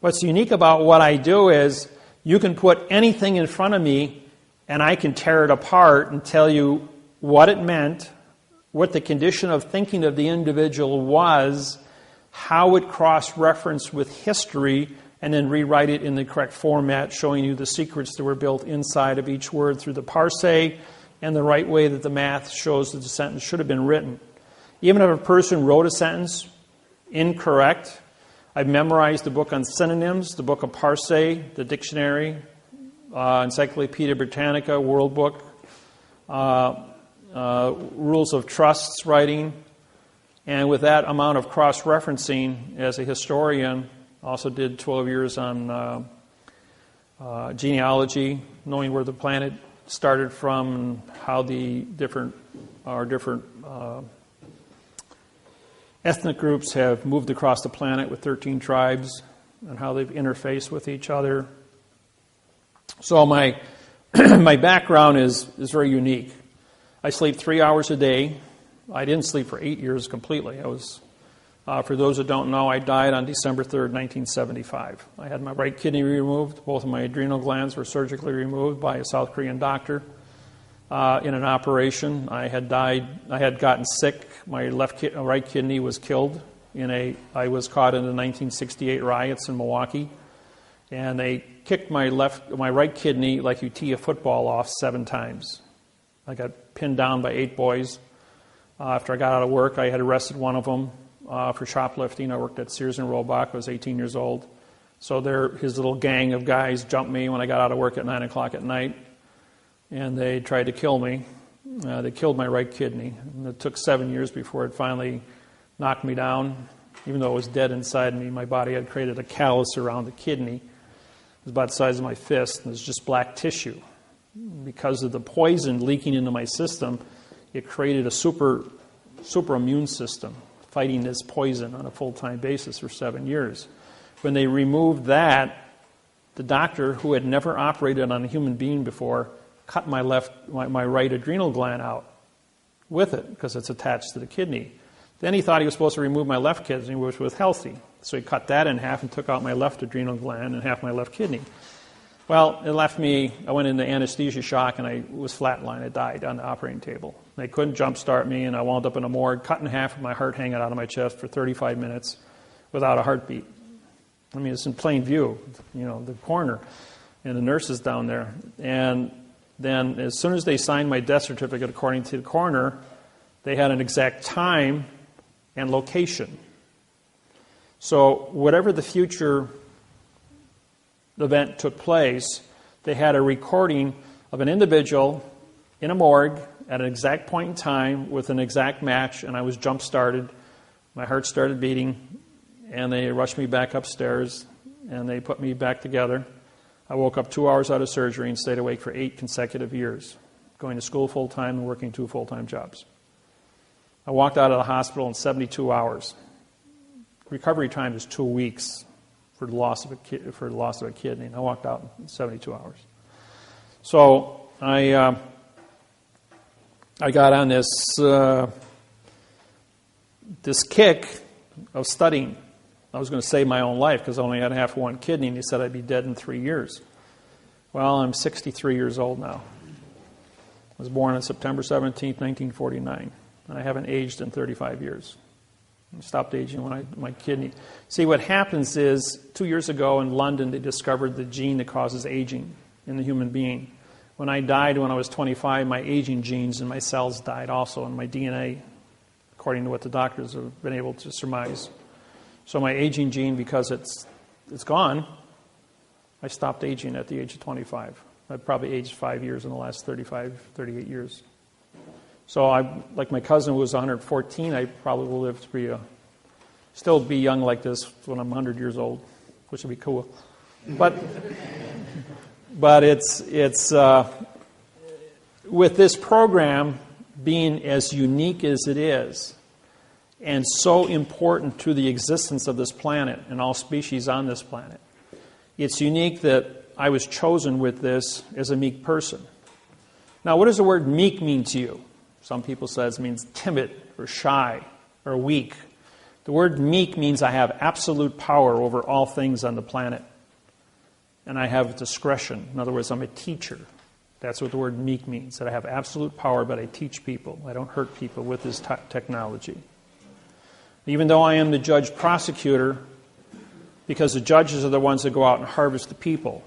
What's unique about what I do is you can put anything in front of me and I can tear it apart and tell you what it meant, what the condition of thinking of the individual was, how it cross-referenced with history, and then rewrite it in the correct format, showing you the secrets that were built inside of each word through the parse and the right way that the math shows that the sentence should have been written. Even if a person wrote a sentence incorrect, I've memorized the book on synonyms, the book of parse, the dictionary, Encyclopedia Britannica, World Book, Rules of Trusts writing, and with that amount of cross-referencing as a historian, also did 12 years on genealogy, knowing where the planet started from, and how the different ethnic groups have moved across the planet with 13 tribes, and how they've interfaced with each other. So my my background is very unique. I sleep 3 hours a day. I didn't sleep for 8 years completely. I was, for those that don't know, I died on December 3rd, 1975. I had my right kidney removed. Both of my adrenal glands were surgically removed by a South Korean doctor in an operation. I had gotten sick. My right kidney was killed I was caught in the 1968 riots in Milwaukee, and they kicked my right kidney like you tee a football off 7 times. I got pinned down by 8 boys. After I got out of work, I had arrested one of them for shoplifting. I worked at Sears and Roebuck. I was 18 years old. So his little gang of guys jumped me when I got out of work at 9 o'clock at night, and they tried to kill me. They killed my right kidney. And it took 7 years before it finally knocked me down. Even though it was dead inside me, my body had created a callus around the kidney. It was about the size of my fist, and it was just black tissue. Because of the poison leaking into my system, it created a super immune system fighting this poison on a full-time basis for 7 years. When they removed that, the doctor, who had never operated on a human being before, cut my right adrenal gland out with it because it's attached to the kidney. Then he thought he was supposed to remove my left kidney, which was healthy. So he cut that in half and took out my left adrenal gland and half my left kidney. Well, it left me, I went into anesthesia shock, and I was flatlined. I died on the operating table. They couldn't jump start me, and I wound up in a morgue, cut in half with my heart hanging out of my chest for 35 minutes without a heartbeat. I mean, it's in plain view, the coroner and the nurses down there. And then as soon as they signed my death certificate, according to the coroner, they had an exact time and location. So whatever the future event took place, they had a recording of an individual in a morgue at an exact point in time with an exact match, and I was jump-started. My heart started beating, and they rushed me back upstairs, and they put me back together. I woke up 2 hours out of surgery and stayed awake for 8 consecutive years, going to school full-time and working 2 full-time jobs. I walked out of the hospital in 72 hours. Recovery time is 2 weeks for the loss of a kidney, and I walked out in 72 hours. So I got on this kick of studying. I was going to save my own life because I only had half of one kidney, and he said I'd be dead in 3 years. Well, I'm 63 years old now. I was born on September 17th, 1949, and I haven't aged in 35 years. I stopped aging when my kidney. See, what happens is 2 years ago in London, they discovered the gene that causes aging in the human being. When I died when I was 25, my aging genes and my cells died also, and my DNA, according to what the doctors have been able to surmise. So my aging gene, because it's gone, I stopped aging at the age of 25. I've probably aged 5 years in the last 38 years. So like my cousin who was 114, I probably will live to still be young like this when I'm 100 years old, which would be cool. But it's with this program being as unique as it is, and so important to the existence of this planet and all species on this planet, it's unique that I was chosen with this as a meek person. Now, what does the word meek mean to you? Some people say it means timid or shy or weak. The word meek means I have absolute power over all things on the planet. And I have discretion. In other words, I'm a teacher. That's what the word meek means, that I have absolute power, but I teach people. I don't hurt people with this technology. Even though I am the judge-prosecutor, because the judges are the ones that go out and harvest the people,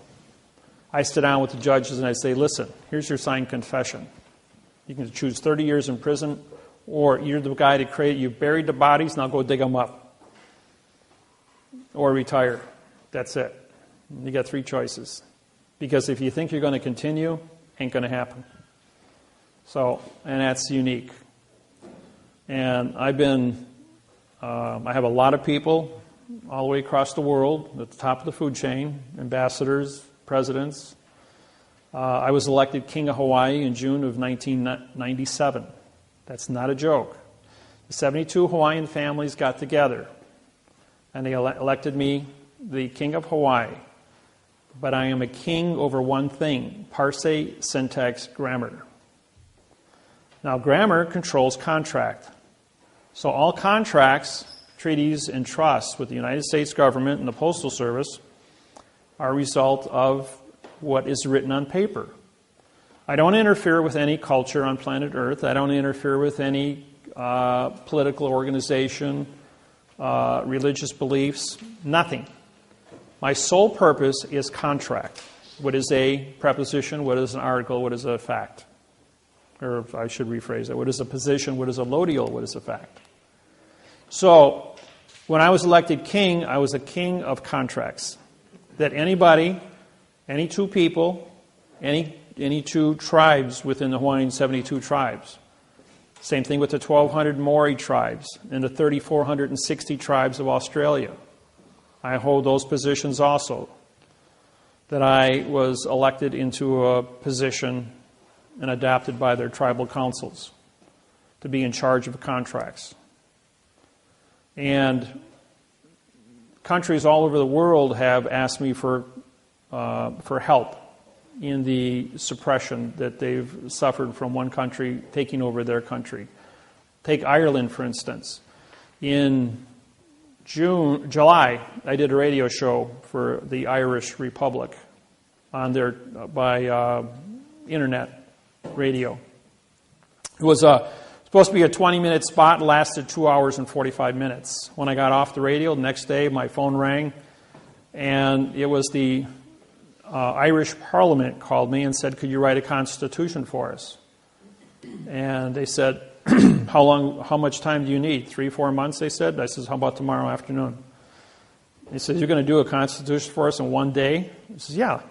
I sit down with the judges and I say, listen, here's your signed confession. You can choose 30 years in prison, or you're the guy that created, you buried the bodies, now go dig them up. Or retire. That's it. You got 3 choices. Because if you think you're going to continue, ain't going to happen. So, and that's unique. And I have a lot of people all the way across the world at the top of the food chain, ambassadors, presidents. I was elected King of Hawaii in June of 1997. That's not a joke. The 72 Hawaiian families got together, and they elected me the King of Hawaii. But I am a king over one thing: parse, syntax, grammar. Now, grammar controls contract. So all contracts, treaties, and trusts with the United States government and the Postal Service are a result of what is written on paper. I don't interfere with any culture on planet Earth. I don't interfere with any political organization, religious beliefs, nothing. My sole purpose is contract. What is a preposition? What is an article? What is a fact? Or I should rephrase it. What is a position? What is a lodial? What is a fact? So, when I was elected king, I was a king of contracts. That anybody, any 2 people, any 2 tribes within the Hawaiian 72 tribes. Same thing with the 1,200 Maori tribes and the 3,460 tribes of Australia. I hold those positions also. That I was elected into a position and adopted by their tribal councils to be in charge of contracts. And countries all over the world have asked me for help in the suppression that they've suffered from one country taking over their country. Take Ireland, for instance. In July, I did a radio show for the Irish Republic on their by internet radio. It was supposed to be a 20-minute spot, lasted 2 hours and 45 minutes. When I got off the radio, the next day my phone rang, and it was the Irish Parliament called me and said, could you write a constitution for us? And they said, how much time do you need? 3-4 months, they said. I said, how about tomorrow afternoon? He said, you're going to do a constitution for us in one day? He says, yeah.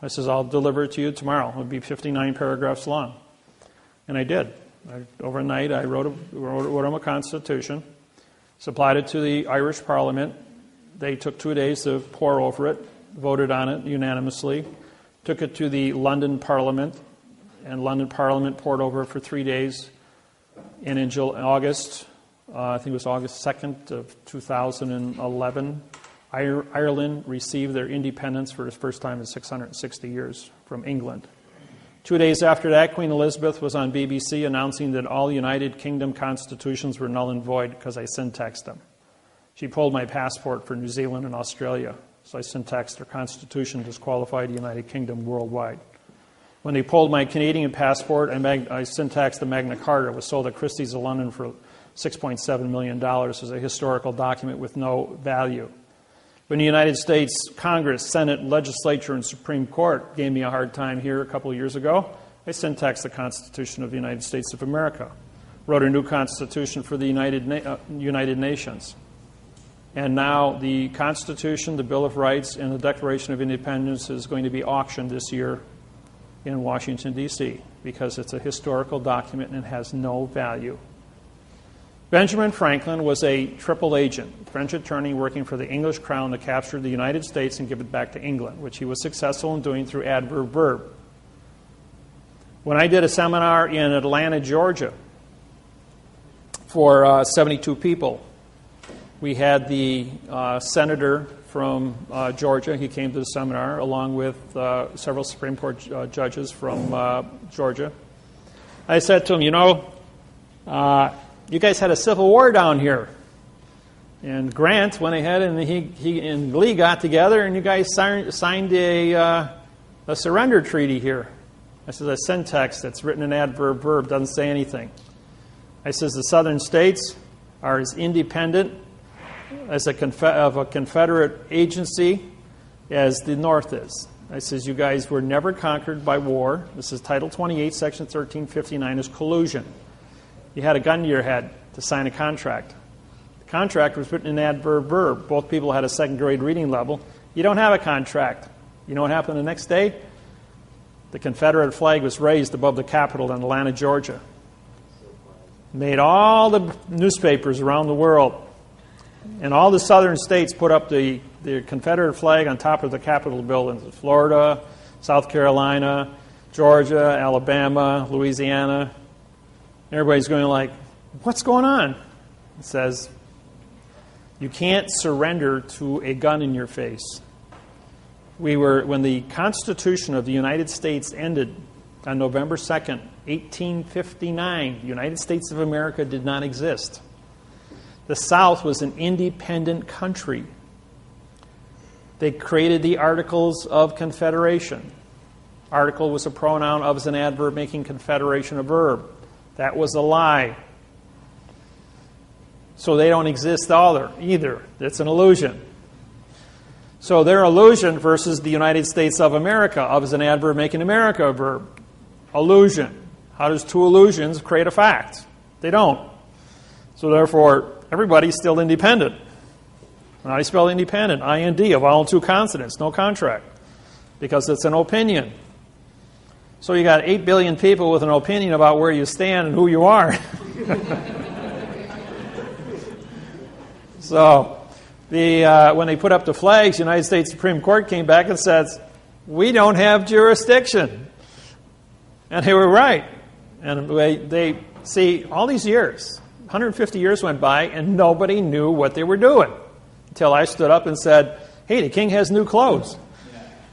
I says, I'll deliver it to you tomorrow. It'll be 59 paragraphs long. And I did. Overnight, I wrote them a constitution, supplied it to the Irish Parliament. They took 2 days to pore over it, voted on it unanimously, took it to the London Parliament, and London Parliament pored over it for 3 days. And in August, I think it was August 2nd of 2011, Ireland received their independence for the first time in 660 years from England. 2 days after that, Queen Elizabeth was on BBC announcing that all United Kingdom constitutions were null and void because I syntaxed them. She pulled my passport for New Zealand and Australia, so I syntaxed their constitution disqualified the United Kingdom worldwide. When they pulled my Canadian passport, I syntaxed the Magna Carta. It was sold at Christie's of London for $6.7 million as a historical document with no value. When the United States Congress, Senate, Legislature, and Supreme Court gave me a hard time here a couple of years ago, I syntaxed the Constitution of the United States of America, wrote a new Constitution for the United Nations. And now the Constitution, the Bill of Rights, and the Declaration of Independence is going to be auctioned this year in Washington, D.C., because it's a historical document and has no value. Benjamin Franklin was a triple agent, French attorney working for the English crown to capture the United States and give it back to England, which he was successful in doing through adverb-verb. When I did a seminar in Atlanta, Georgia, for 72 people, we had the senator from Georgia. He came to the seminar along with several Supreme Court judges from Georgia. I said to him, you guys had a civil war down here. And Grant went ahead and he and Lee got together and you guys signed a surrender treaty here. I said, a syntax that's written in adverb verb doesn't say anything. I says, the southern states are as independent as of a Confederate agency as the North is. I says, you guys were never conquered by war. This is Title 28, Section 1359 is collusion. You had a gun to your head to sign a contract. The contract was written in adverb verb. Both people had a second grade reading level. You don't have a contract. You know what happened the next day? The Confederate flag was raised above the Capitol in Atlanta, Georgia. Made all the newspapers around the world. And all the southern states put up the Confederate flag on top of the Capitol buildings. Florida, South Carolina, Georgia, Alabama, Louisiana. Everybody's going like, what's going on? It says, you can't surrender to a gun in your face. When the Constitution of the United States ended on November 2nd, 1859, the United States of America did not exist. The South was an independent country. They created the Articles of Confederation. Article was a pronoun, of is an adverb, making confederation a verb. That was a lie. So they don't exist either. It's an illusion. So their illusion versus the United States of America, of is an adverb, making America a verb. Illusion. How does two illusions create a fact? They don't. So therefore, everybody's still independent. And I spell independent, I-N-D, a vowel and two consonants, no contract. Because it's an opinion. So you got 8 billion people with an opinion about where you stand and who you are. So when they put up the flags, the United States Supreme Court came back and said, we don't have jurisdiction. And they were right. And they see, all these years, 150 years went by, and nobody knew what they were doing. Until I stood up and said, hey, the king has new clothes.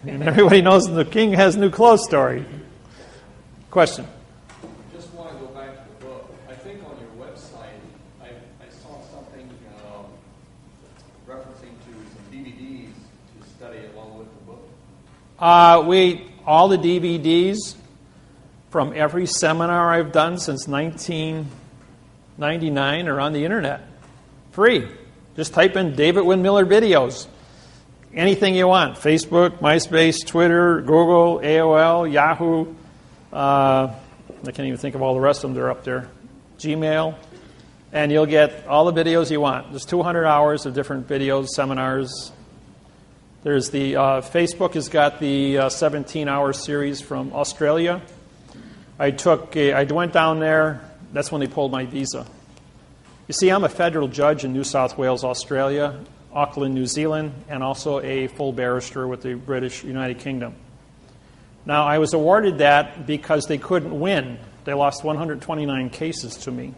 And everybody knows the king has new clothes story. Question? Just want to go back to the book. I think on your website, I saw something referencing to some DVDs to study along with the book. All the DVDs from every seminar I've done since 1999 are on the internet. Free. Just type in David-Wynn Miller videos. Anything you want. Facebook, MySpace, Twitter, Google, AOL, Yahoo. I can't even think of all the rest of them. They're up there. Gmail. And you'll get all the videos you want. There's 200 hours of different videos, seminars. There's the Facebook has got the 17-hour series from Australia. I went down there. That's when they pulled my visa. You see, I'm a federal judge in New South Wales, Australia, Auckland, New Zealand, and also a full barrister with the British United Kingdom. Now, I was awarded that because they couldn't win. They lost 129 cases to me.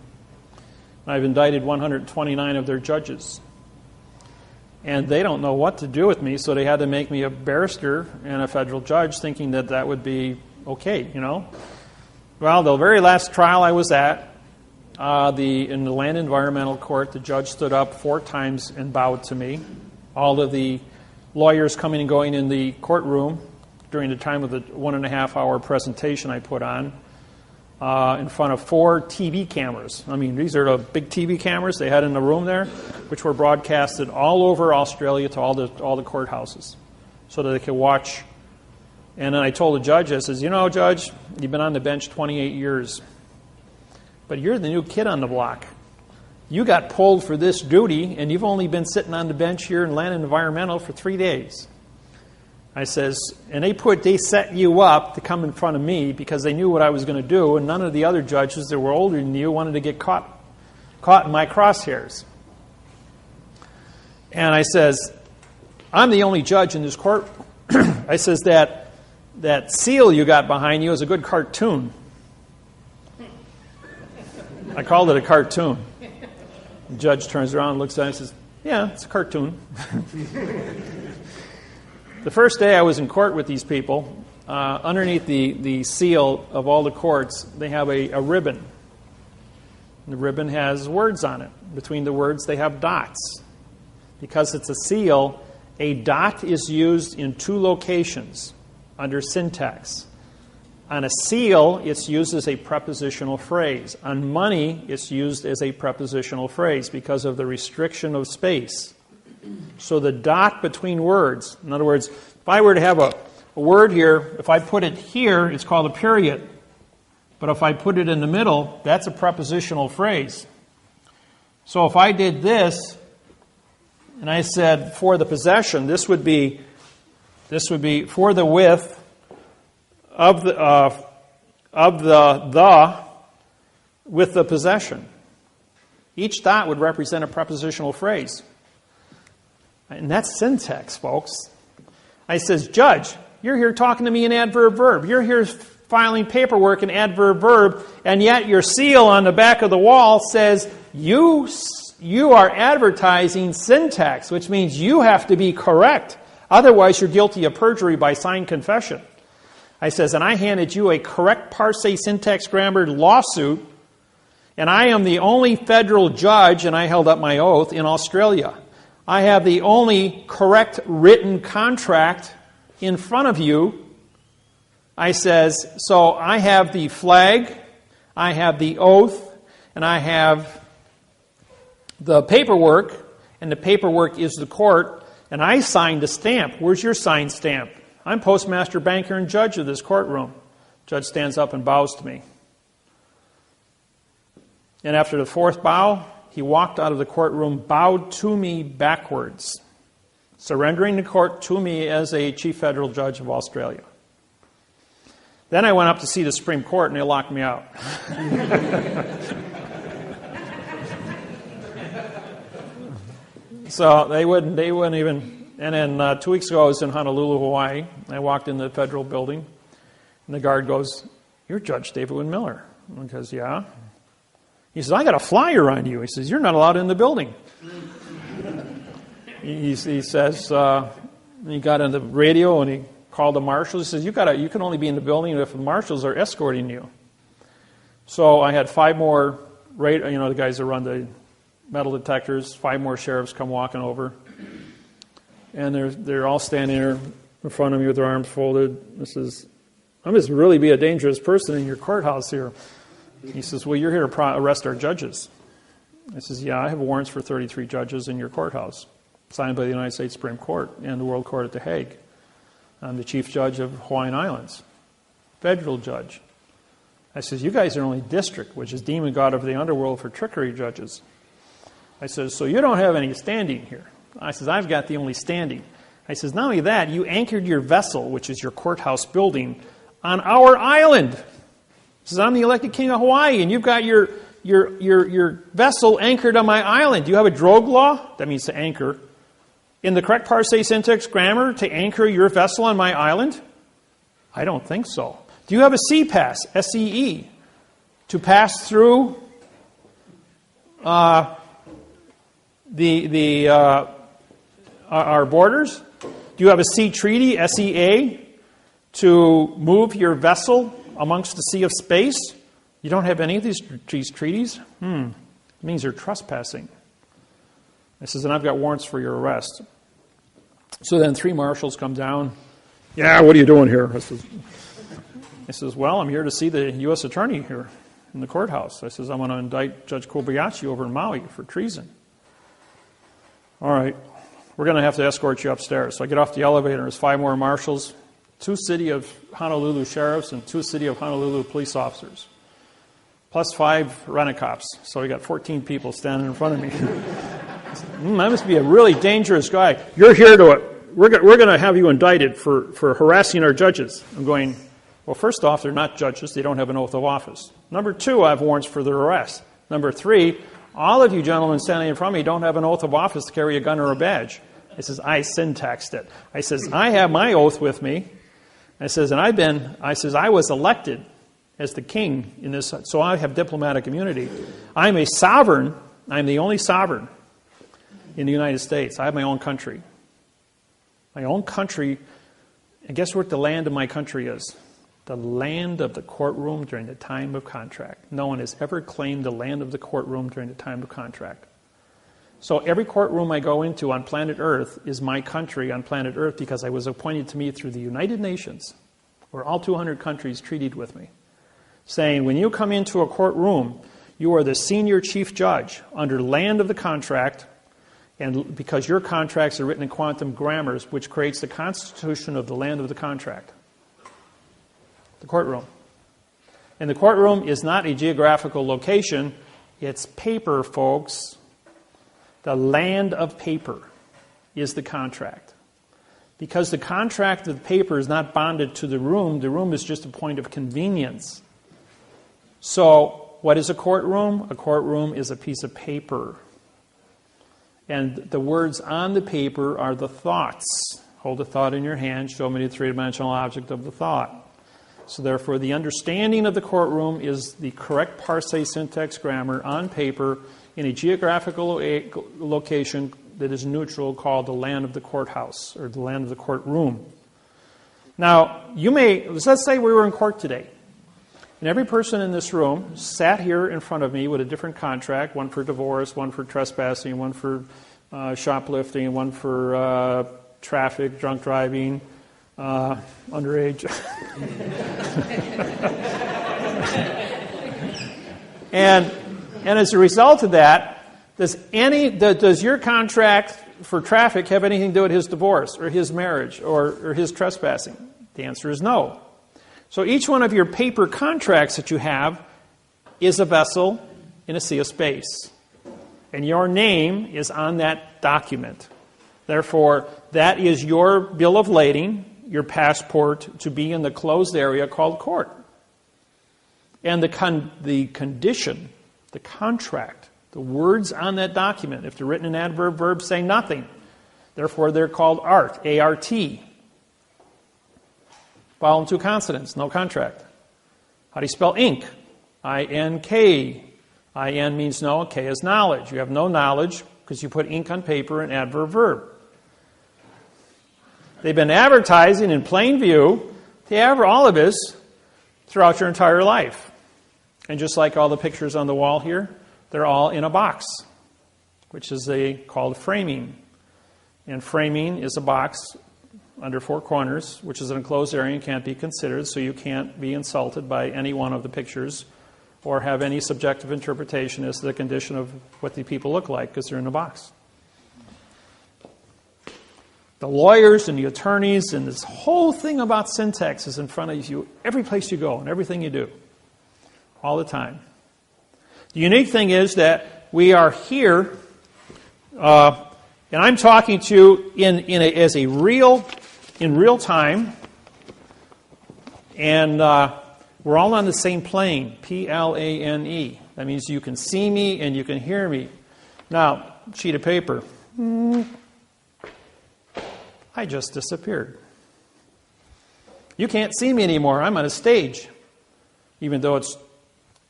I've indicted 129 of their judges. And they don't know what to do with me, so they had to make me a barrister and a federal judge, thinking that that would be okay, you know. Well, the very last trial I was at, in the Land Environmental Court, the judge stood up 4 times and bowed to me. All of the lawyers coming and going in the courtroom during the time of the 1.5-hour presentation I put on in front of 4 TV cameras. I mean, these are the big TV cameras they had in the room there, which were broadcasted all over Australia to all the courthouses so that they could watch. And then I told the judge, I says, you know, Judge, you've been on the bench 28 years, but you're the new kid on the block. You got pulled for this duty, and you've only been sitting on the bench here in Land Environmental for 3 days. I says, and they set you up to come in front of me because they knew what I was going to do, and none of the other judges that were older than you wanted to get caught in my crosshairs. And I says, I'm the only judge in this court. I says, that seal you got behind you is a good cartoon. I called it a cartoon. The judge turns around and looks at it and says, yeah, it's a cartoon. The first day I was in court with these people, underneath the seal of all the courts, they have a ribbon. The ribbon has words on it. Between the words, they have dots. Because it's a seal, a dot is used in 2 locations under syntax. On a seal, it's used as a prepositional phrase. On money, it's used as a prepositional phrase because of the restriction of space. So the dot between words, in other words, if I were to have a word here, if I put it here, it's called a period. But if I put it in the middle, that's a prepositional phrase. So if I did this, and I said for the possession, this would be for the width of the with the possession. Each dot would represent a prepositional phrase. And that's syntax, folks. I says, Judge, you're here talking to me in adverb verb. You're here filing paperwork in adverb verb, and yet your seal on the back of the wall says you are advertising syntax, which means you have to be correct. Otherwise, you're guilty of perjury by signed confession. I says, and I handed you a correct parsing syntax grammar lawsuit, and I am the only federal judge, and I held up my oath, in Australia. I have the only correct written contract in front of you. I says, so I have the flag, I have the oath, and I have the paperwork, and the paperwork is the court, and I signed a stamp. Where's your signed stamp? I'm postmaster, banker, and judge of this courtroom. Judge stands up and bows to me. And after the fourth bow, he walked out of the courtroom, bowed to me backwards, surrendering the court to me as a chief federal judge of Australia. Then I went up to see the Supreme Court, and they locked me out. So they wouldn't even. And then 2 weeks ago, I was in Honolulu, Hawaii. I walked in the federal building, and the guard goes, "You're Judge David-Wynn Miller." And I goes, "Yeah." He says, "I got a flyer on you." He says, "You're not allowed in the building." He says, he got on the radio and he called the marshals. He says, "You can only be in the building if the marshals are escorting you." So I had 5 more, the guys that run the metal detectors, 5 more sheriffs come walking over. And they're all standing there in front of me with their arms folded. I must really be a dangerous person in your courthouse here. He says, "Well, you're here to arrest our judges." I says, "Yeah, I have warrants for 33 judges in your courthouse, signed by the United States Supreme Court and the World Court at The Hague. I'm the chief judge of Hawaiian Islands, federal judge." I says, "You guys are only district, which is demon god of the underworld for trickery judges." I says, "So you don't have any standing here." I says, "I've got the only standing." I says, "Not only that, you anchored your vessel, which is your courthouse building, on our island." He says, "I'm the elected king of Hawaii, and you've got your vessel anchored on my island. Do you have a drogue law?" That means to anchor. "In the correct parsing syntax grammar to anchor your vessel on my island?" "I don't think so." "Do you have a sea pass, SEE, to pass through our borders? Do you have a sea treaty, SEA, to move your vessel amongst the sea of space?" "You don't have any of these treaties?" It means you're trespassing. I says, "And I've got warrants for your arrest." So then 3 marshals come down. "Yeah, what are you doing here?" I says, "Well, I'm here to see the U.S. attorney here in the courthouse." I says, "I'm going to indict Judge Kobayashi over in Maui for treason." "All right, we're going to have to escort you upstairs." So I get off the elevator, there's 5 more marshals, 2 City of Honolulu sheriffs, and 2 City of Honolulu police officers, plus 5 rent-a-cops. So we got 14 people standing in front of me. I must be a really dangerous guy. "You're here we're going to have you indicted for harassing our judges." I'm going, well, first off, they're not judges. They don't have an oath of office. Number 2, I have warrants for their arrest. Number 3, all of you gentlemen standing in front of me don't have an oath of office to carry a gun or a badge. I says, I syntaxed it. I says, I have my oath with me. I says, and I was elected as the king in this, so I have diplomatic immunity. I'm a sovereign. I'm the only sovereign in the United States. I have my own country. My own country. And guess what the land of my country is? The land of the courtroom during the time of contract. No one has ever claimed the land of the courtroom during the time of contract. So every courtroom I go into on planet Earth is my country on planet Earth because I was appointed to me through the United Nations, where all 200 countries treated with me, saying, when you come into a courtroom, you are the senior chief judge under land of the contract, and because your contracts are written in quantum grammars, which creates the constitution of the land of the contract. The courtroom. And the courtroom is not a geographical location. It's paper, folks. The land of paper is the contract. Because the contract of the paper is not bonded to the room is just a point of convenience. So, what is a courtroom? A courtroom is a piece of paper. And the words on the paper are the thoughts. Hold a thought in your hand, show me the three-dimensional object of the thought. So therefore, the understanding of the courtroom is the correct parse syntax grammar on paper in a geographical location that is neutral, called the land of the courthouse, or the land of the courtroom. Now, let's say we were in court today, and every person in this room sat here in front of me with a different contract, one for divorce, one for trespassing, one for shoplifting, one for traffic, drunk driving, underage. and as a result of that, does your contract for traffic have anything to do with his divorce or his marriage or his trespassing? The answer is no. So each one of your paper contracts that you have is a vessel in a sea of space. And your name is on that document. Therefore, that is your bill of lading, your passport to be in the closed area called court. And the condition, the contract, the words on that document, if they're written in adverb verb, say nothing. Therefore, they're called art, A-R-T. Vowel two consonants, no contract. How do you spell ink? I-N-K. I-N means no, K is knowledge. You have no knowledge because you put ink on paper in adverb verb. They've been advertising in plain view all of this throughout your entire life. And just like all the pictures on the wall here, they're all in a box, which is called framing. And framing is a box under four corners, which is an enclosed area and can't be considered, so you can't be insulted by any one of the pictures or have any subjective interpretation as to the condition of what the people look like because they're in a box. The lawyers and the attorneys and this whole thing about syntax is in front of you every place you go and everything you do, all the time. The unique thing is that we are here, and I'm talking to you in real time, and we're all on the same plane, P-L-A-N-E. That means you can see me and you can hear me. Now, sheet of paper. I just disappeared. You can't see me anymore. I'm on a stage, even though it's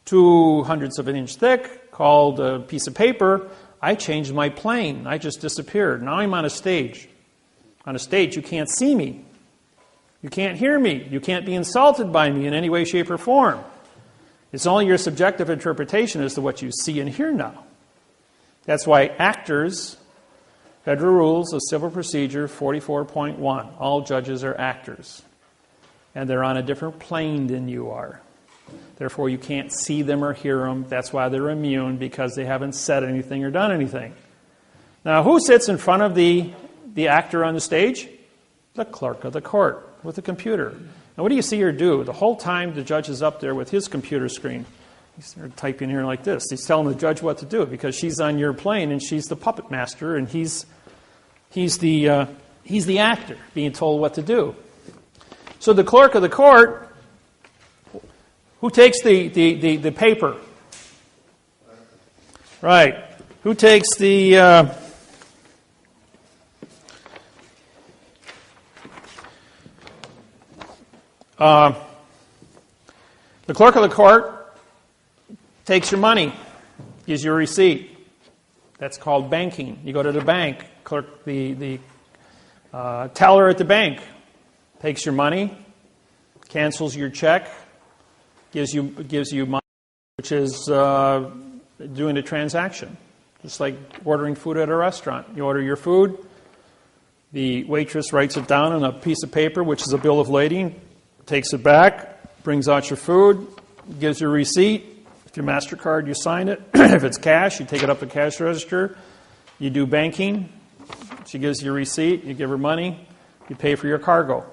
0.02 of an inch thick, called a piece of paper. I changed my plane. I just disappeared. Now I'm on a stage. On a stage, you can't see me. You can't hear me. You can't be insulted by me in any way, shape, or form. It's only your subjective interpretation as to what you see and hear now. That's why actors, Federal Rules of Civil Procedure 44.1, all judges are actors. And they're on a different plane than you are. Therefore, you can't see them or hear them. That's why they're immune, because they haven't said anything or done anything. Now, who sits in front of the actor on the stage? The clerk of the court with the computer. Now, what do you see her do? The whole time the judge is up there with his computer screen. He's typing here like this. He's telling the judge what to do because she's on your plane and she's the puppet master and he's the actor being told what to do. So the clerk of the court, who takes the paper? Right. Who takes the clerk of the court takes your money, gives you a receipt. That's called banking. You go to the bank, the teller at the bank takes your money, cancels your check, gives you money, which is doing a transaction. Just like ordering food at a restaurant. You order your food, the waitress writes it down on a piece of paper, which is a bill of lading, takes it back, brings out your food, gives you a receipt. If your MasterCard, you sign it. If it's cash, you take it up to the cash register. You do banking. She gives you a receipt. You give her money. You pay for your cargo.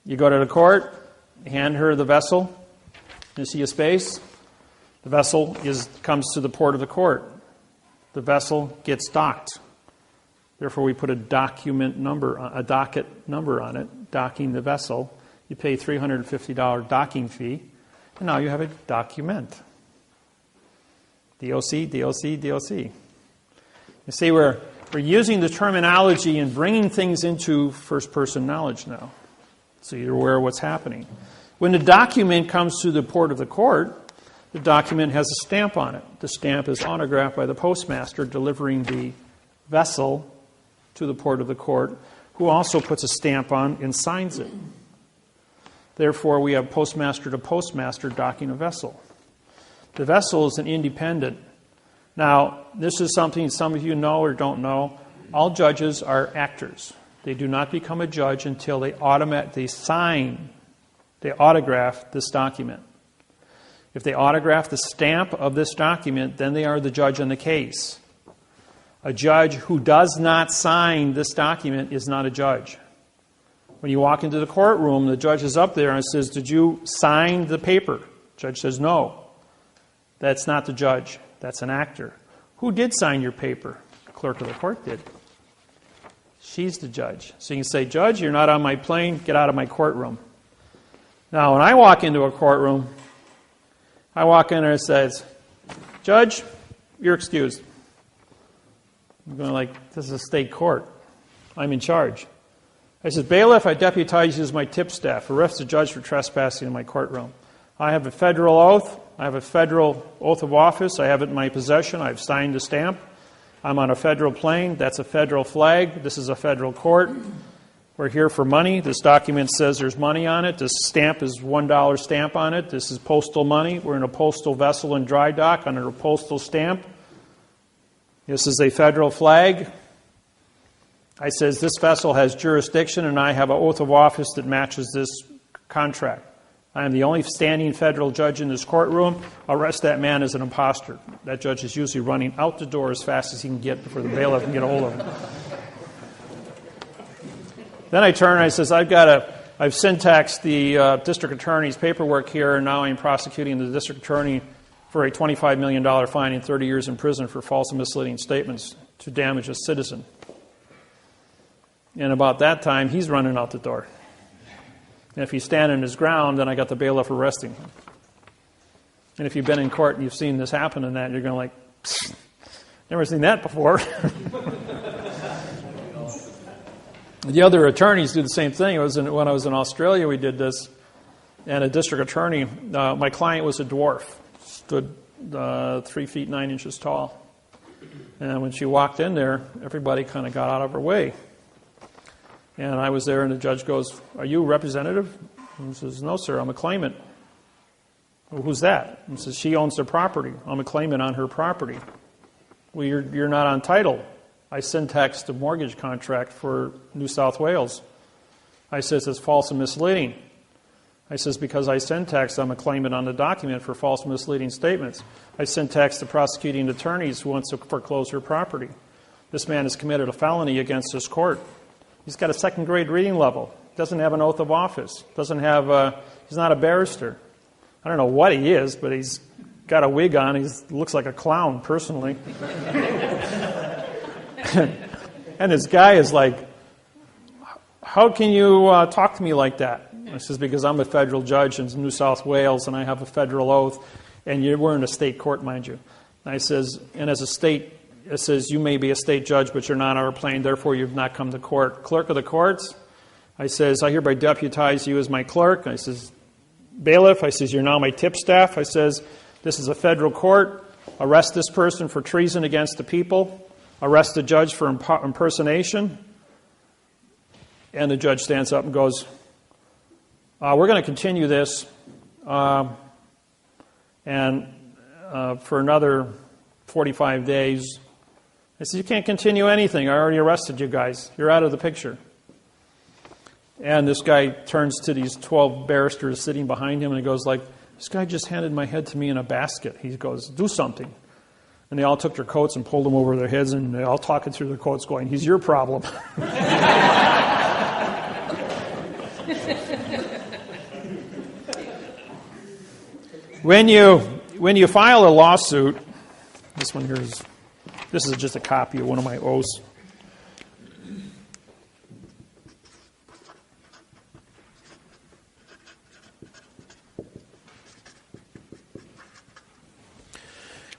You go to the court. You hand her the vessel. You see a space. The vessel comes to the port of the court. The vessel gets docked. Therefore, we put a docket number on it, docking the vessel. You pay $350 docking fee, and now you have a document. DOC, DOC, DOC. You see, we're using the terminology and bringing things into first-person knowledge now, so you're aware of what's happening. When the document comes to the port of the court, the document has a stamp on it. The stamp is autographed by the postmaster delivering the vessel to the port of the court, who also puts a stamp on and signs it. Therefore, we have postmaster to postmaster docking a vessel. The vessel is an independent. Now, this is something some of you know or don't know. All judges are actors. They do not become a judge until they autograph this document. If they autograph the stamp of this document, then they are the judge on the case. A judge who does not sign this document is not a judge. When you walk into the courtroom, the judge is up there and says, "Did you sign the paper?" The judge says, "No." That's not the judge. That's an actor. Who did sign your paper? The clerk of the court did. She's the judge. So you can say, "Judge, you're not on my plane. Get out of my courtroom." Now, when I walk into a courtroom, I walk in there and it says, "Judge, you're excused." I'm going like, this is a state court. I'm in charge. I said, "Bailiff, I deputize you as my tip staff. Arrest the judge for trespassing in my courtroom. I have a federal oath. I have a federal oath of office. I have it in my possession. I've signed the stamp. I'm on a federal plane. That's a federal flag. This is a federal court. We're here for money. This document says there's money on it. This stamp is $1 stamp on it. This is postal money. We're in a postal vessel in dry dock under a postal stamp. This is a federal flag." I says, "This vessel has jurisdiction and I have an oath of office that matches this contract. I am the only standing federal judge in this courtroom. Arrest that man as an imposter." That judge is usually running out the door as fast as he can get before the bailiff can get a hold of him. Then I turn and I says, I've syntaxed the district attorney's paperwork here, and now I'm prosecuting the district attorney for a $25 million fine and 30 years in prison for false and misleading statements to damage a citizen. And about that time, he's running out the door. And if he's standing his ground, then I got the bailiff arresting him. And if you've been in court and you've seen this happen and that, you're going like, never seen that before. The other attorneys do the same thing. When I was in Australia, we did this. And a district attorney, my client was a dwarf, stood 3 feet 9 inches tall. And when she walked in there, everybody kind of got out of her way. And I was there, and the judge goes, "Are you a representative?" And he says, "No, sir, I'm a claimant." "Well, who's that?" And he says, "She owns the property. I'm a claimant on her property." "Well, you're not on title." I syntaxed the mortgage contract for New South Wales. I says, "It's false and misleading." I says, "Because I syntaxed, I'm a claimant on the document for false and misleading statements. I syntaxed the prosecuting attorneys who wants to foreclose her property. This man has committed a felony against this court. He's got a second grade reading level. Doesn't have an oath of office. He's not a barrister. I don't know what he is, but he's got a wig on. He looks like a clown, personally." And this guy is like, "How can you talk to me like that?" I says, "Because I'm a federal judge in New South Wales, and I have a federal oath, and we're in a state court, mind you." And I says, "And as a state, it says you may be a state judge, but you're not on our plane, therefore you've not come to court. Clerk of the courts," I says, "I hereby deputize you as my clerk." I says, "Bailiff," I says, "you're now my tip staff." I says, "This is a federal court. Arrest this person for treason against the people. Arrest the judge for impersonation." And the judge stands up and goes, "We're going to continue this for another 45 days. I said, "You can't continue anything. I already arrested you guys. You're out of the picture." And this guy turns to these 12 barristers sitting behind him and he goes like, this guy just handed my head to me in a basket. He goes, do something. And they all took their coats and pulled them over their heads, and they're all talking through their coats going, he's your problem. When you file a lawsuit, this is just a copy of one of my oaths.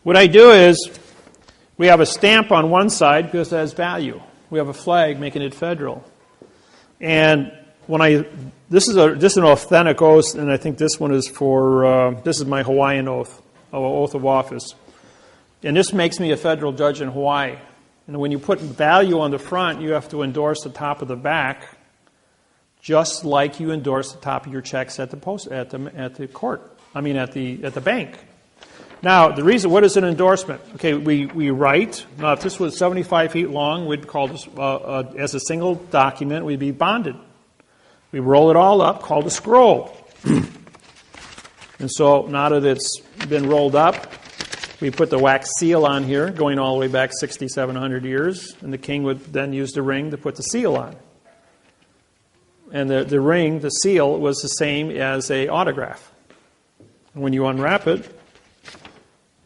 What I do is, we have a stamp on one side because it has value. We have a flag making it federal. And this is an authentic oath, and I think this one is this is my Hawaiian oath of office. And this makes me a federal judge in Hawaii. And when you put value on the front, you have to endorse the top of the back, just like you endorse the top of your checks at the bank. Now, the reason, what is an endorsement? Okay, we write. Now, if this was 75 feet long, we'd call this, as a single document, we'd be bonded. We roll it all up, called a scroll. And so, now that it's been rolled up, we put the wax seal on here, going all the way back 6,700 years, and the king would then use the ring to put the seal on. And the ring, the seal, was the same as an autograph. And when you unwrap it,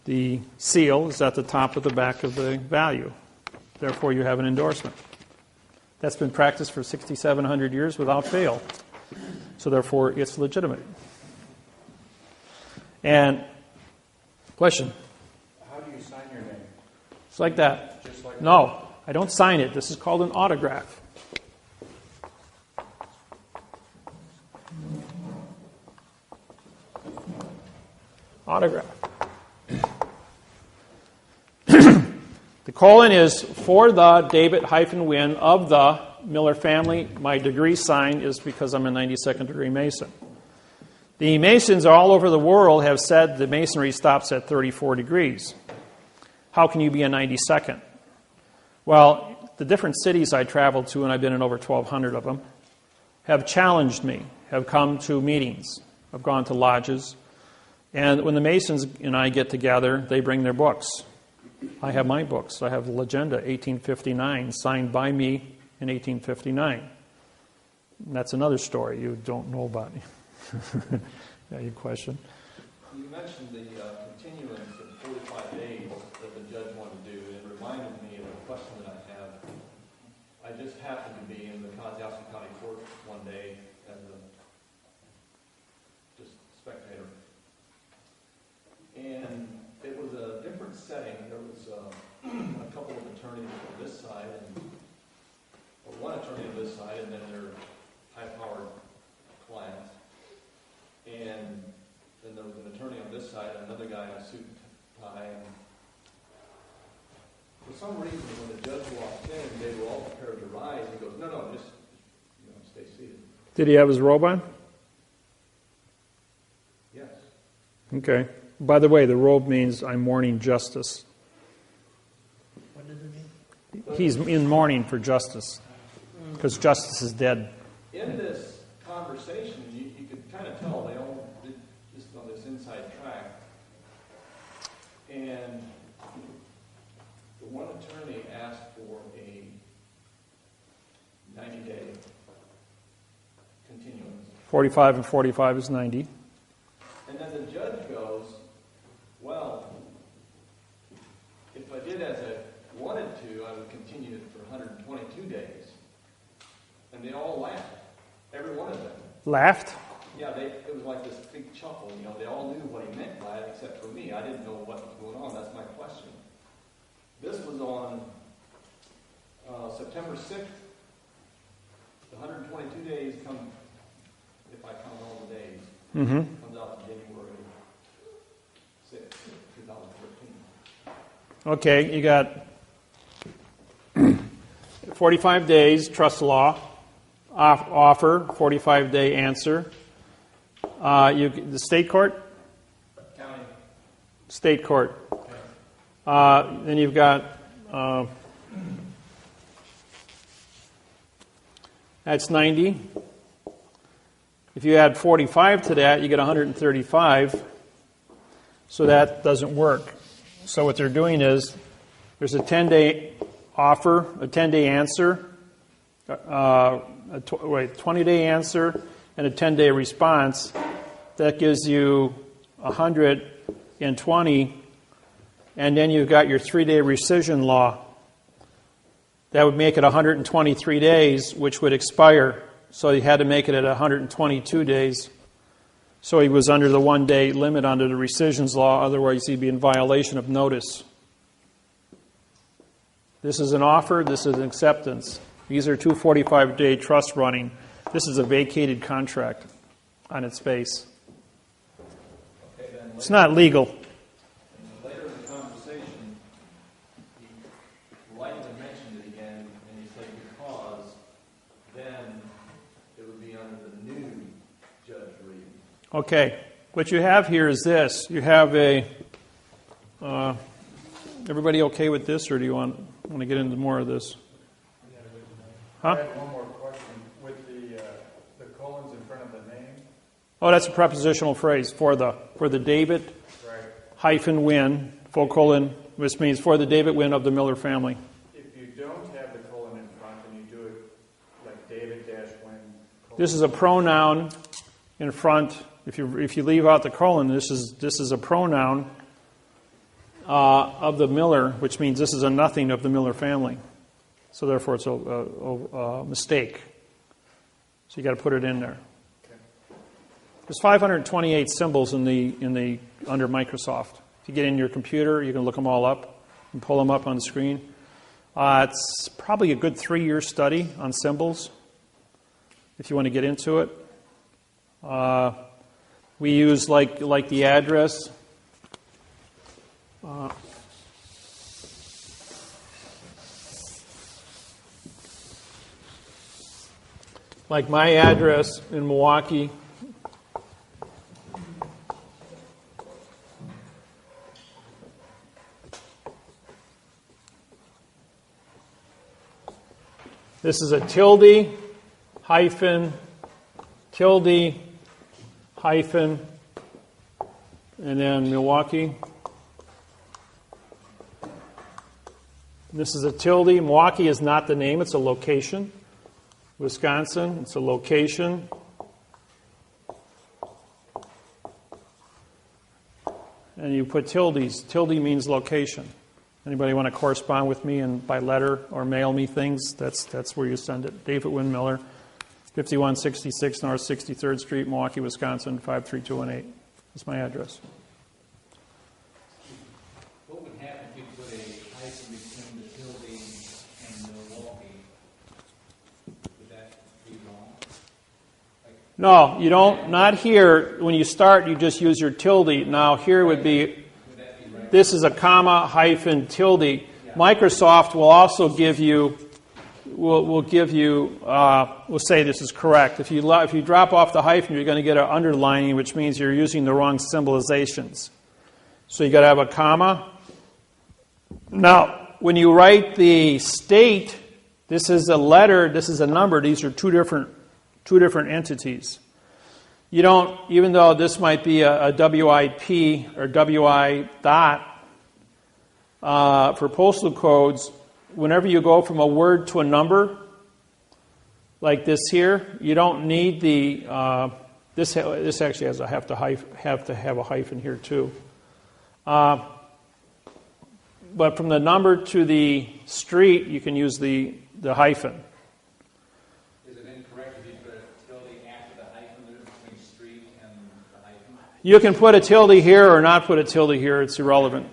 the seal is at the top of the back of the value. Therefore, you have an endorsement. That's been practiced for 6,700 years without fail. So therefore, it's legitimate. And, question? How do you sign your name? It's like that. Just like No, that? I don't sign it. This is called an autograph. Autograph. The colon is for the David-Wynn of the Miller family. My degree sign is because I'm a 92nd degree Mason. The Masons all over the world have said the Masonry stops at 34 degrees. How can you be a 92nd? Well, the different cities I traveled to, and I've been in over 1,200 of them, have challenged me, have come to meetings, have gone to lodges. And when the Masons and I get together, they bring their books. I have my books. I have the Legenda, 1859, signed by me in 1859. And that's another story you don't know about. Yeah, your question? You mentioned the continuance of 45 days that the judge wanted to do. It reminded me of a question that I have. I just happened to be in the Kosciuszko County Court one day as a just spectator. And it was a different setting. There was a couple of attorneys on this side, or one attorney on this side, and then their high-powered clients. And then there was an attorney on this side, and another guy in a suit and tie. And for some reason, when the judge walked in, they were all prepared to rise. He goes, "No, just stay seated." Did he have his robe on? Yes. Okay. By the way, the robe means I'm mourning justice. What does it mean? He's in mourning for justice, because justice is dead. In this conversation, you could kind of tell they all did just on this inside track. And the one attorney asked for a 90-day continuance. 45 and 45 is 90. And then the judge goes, "Well, if I did as I wanted to, I would continue it for 122 days. And they all laughed. Every one of them. Laughed? Yeah, it was like this big chuckle. They all knew what he meant by it, except for me. I didn't know what was going on. That's my question. This was on September 6th. The 122 days come, if I count all the days, comes out to January 6th, 2013. Okay, you got 45 days, trust law, offer, 45-day answer. The state court? County. State court. Then you've got, that's 90. If you add 45 to that, you get 135. So that doesn't work. So what they're doing is there's a 10-day offer, a 10-day answer, a 20-day answer, and a 10-day response. That gives you 120, and then you've got your 3-day rescission law. That would make it 123 days, which would expire. So he had to make it at 122 days. So he was under the 1-day limit under the rescissions law. Otherwise, he'd be in violation of notice. This is an offer. This is an acceptance. These are two 45-day trusts running. This is a vacated contract on its face. Okay, then It's not legal. later in the conversation, you lightly mentioned it again, and you say because then it would be under the new Judge Reed. Okay. What you have here is this. You have a... everybody okay with this, or do you want to get into more of this? I Huh? have one more question. With the colons in front of the name, Oh, that's a prepositional phrase for the David right? hyphen Wynn, full colon, which means for the David-Wynn of the Miller family. If you don't have the colon in front and you do it like David-Wynn, This is a pronoun in front. If you leave out the colon, this is a pronoun of the Miller, which means this is a nothing of the Miller family. So therefore, it's a mistake. So you got to put it in there. There's 528 symbols in the under Microsoft. If you get in your computer, you can look them all up and pull them up on the screen. It's probably a good 3-year study on symbols if you want to get into it. We use like the address. Like my address in Milwaukee. This is a tilde, hyphen, tilde, hyphen, and then Milwaukee. This is a tilde. Milwaukee is not the name, it's a location. Wisconsin, it's a location. And you put tildes. Tilde means location. Anybody want to correspond with me and by letter or mail me things? That's where you send it. David-Wynn Miller, 5166 North 63rd Street, Milwaukee, Wisconsin, 53218. That's my address. What would happen if you put a hyphen between the tilde and Milwaukee? Would that be wrong? No, you don't. Not here. When you start, you just use your tilde. Now here would be... This is a comma hyphen tilde. Microsoft will also give you, will say this is correct. If you drop off the hyphen, you're going to get an underlining, which means you're using the wrong symbolizations. So you got to have a comma. Now, when you write the state, this is a letter, this is a number. These are two different entities. You don't, even though this might be a WIP or WI dot for postal codes, whenever you go from a word to a number, like this here, you don't need the, this actually has have to have a hyphen here too. But from the number to the street, you can use the hyphen. You can put a tilde here or not put a tilde here. It's irrelevant.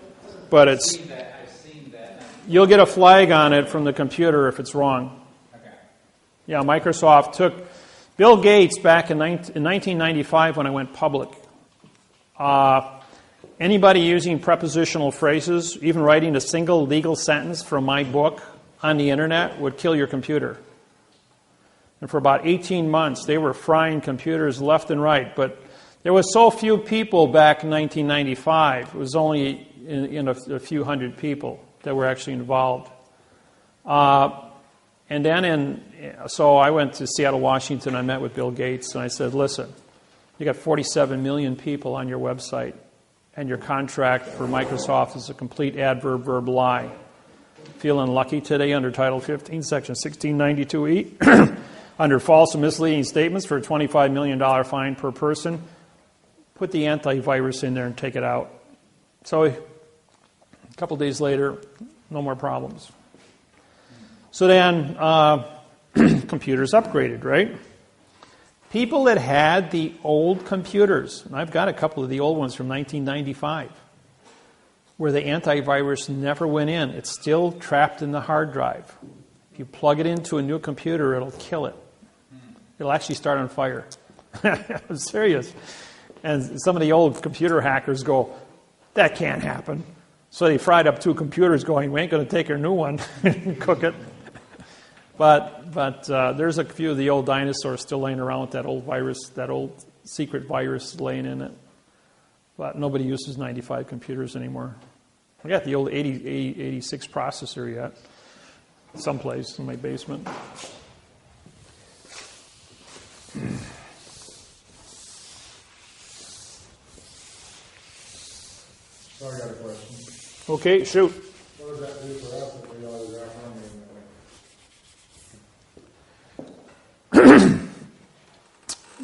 But I've seen that. You'll get a flag on it from the computer if it's wrong. Okay. Yeah, Microsoft took... Bill Gates, back in 1995 when I went public, anybody using prepositional phrases, even writing a single legal sentence from my book on the internet would kill your computer. And for about 18 months, they were frying computers left and right. But there was so few people back in 1995. It was only in a few hundred people that were actually involved. And then so I went to Seattle, Washington. I met with Bill Gates, and I said, listen, you got 47 million people on your website, and your contract for Microsoft is a complete adverb-verb lie. Feeling lucky today under Title 15, Section 1692E, under false and misleading statements for a $25 million fine per person. Put the antivirus in there and take it out. So a couple days later, no more problems. So then computers upgraded, right? People that had the old computers, and I've got a couple of the old ones from 1995, where the antivirus never went in. It's still trapped in the hard drive. If you plug it into a new computer, it'll kill it. It'll actually start on fire. I'm serious. And some of the old computer hackers go, that can't happen. So they fried up 2 computers going, we ain't going to take your new one and cook it. But there's a few of the old dinosaurs still laying around with that old virus, that old secret virus laying in it. But nobody uses 95 computers anymore. I got the old 86 processor yet, someplace in my basement. So I got a question. Okay, shoot. What does that do for us if we autograph our name that way?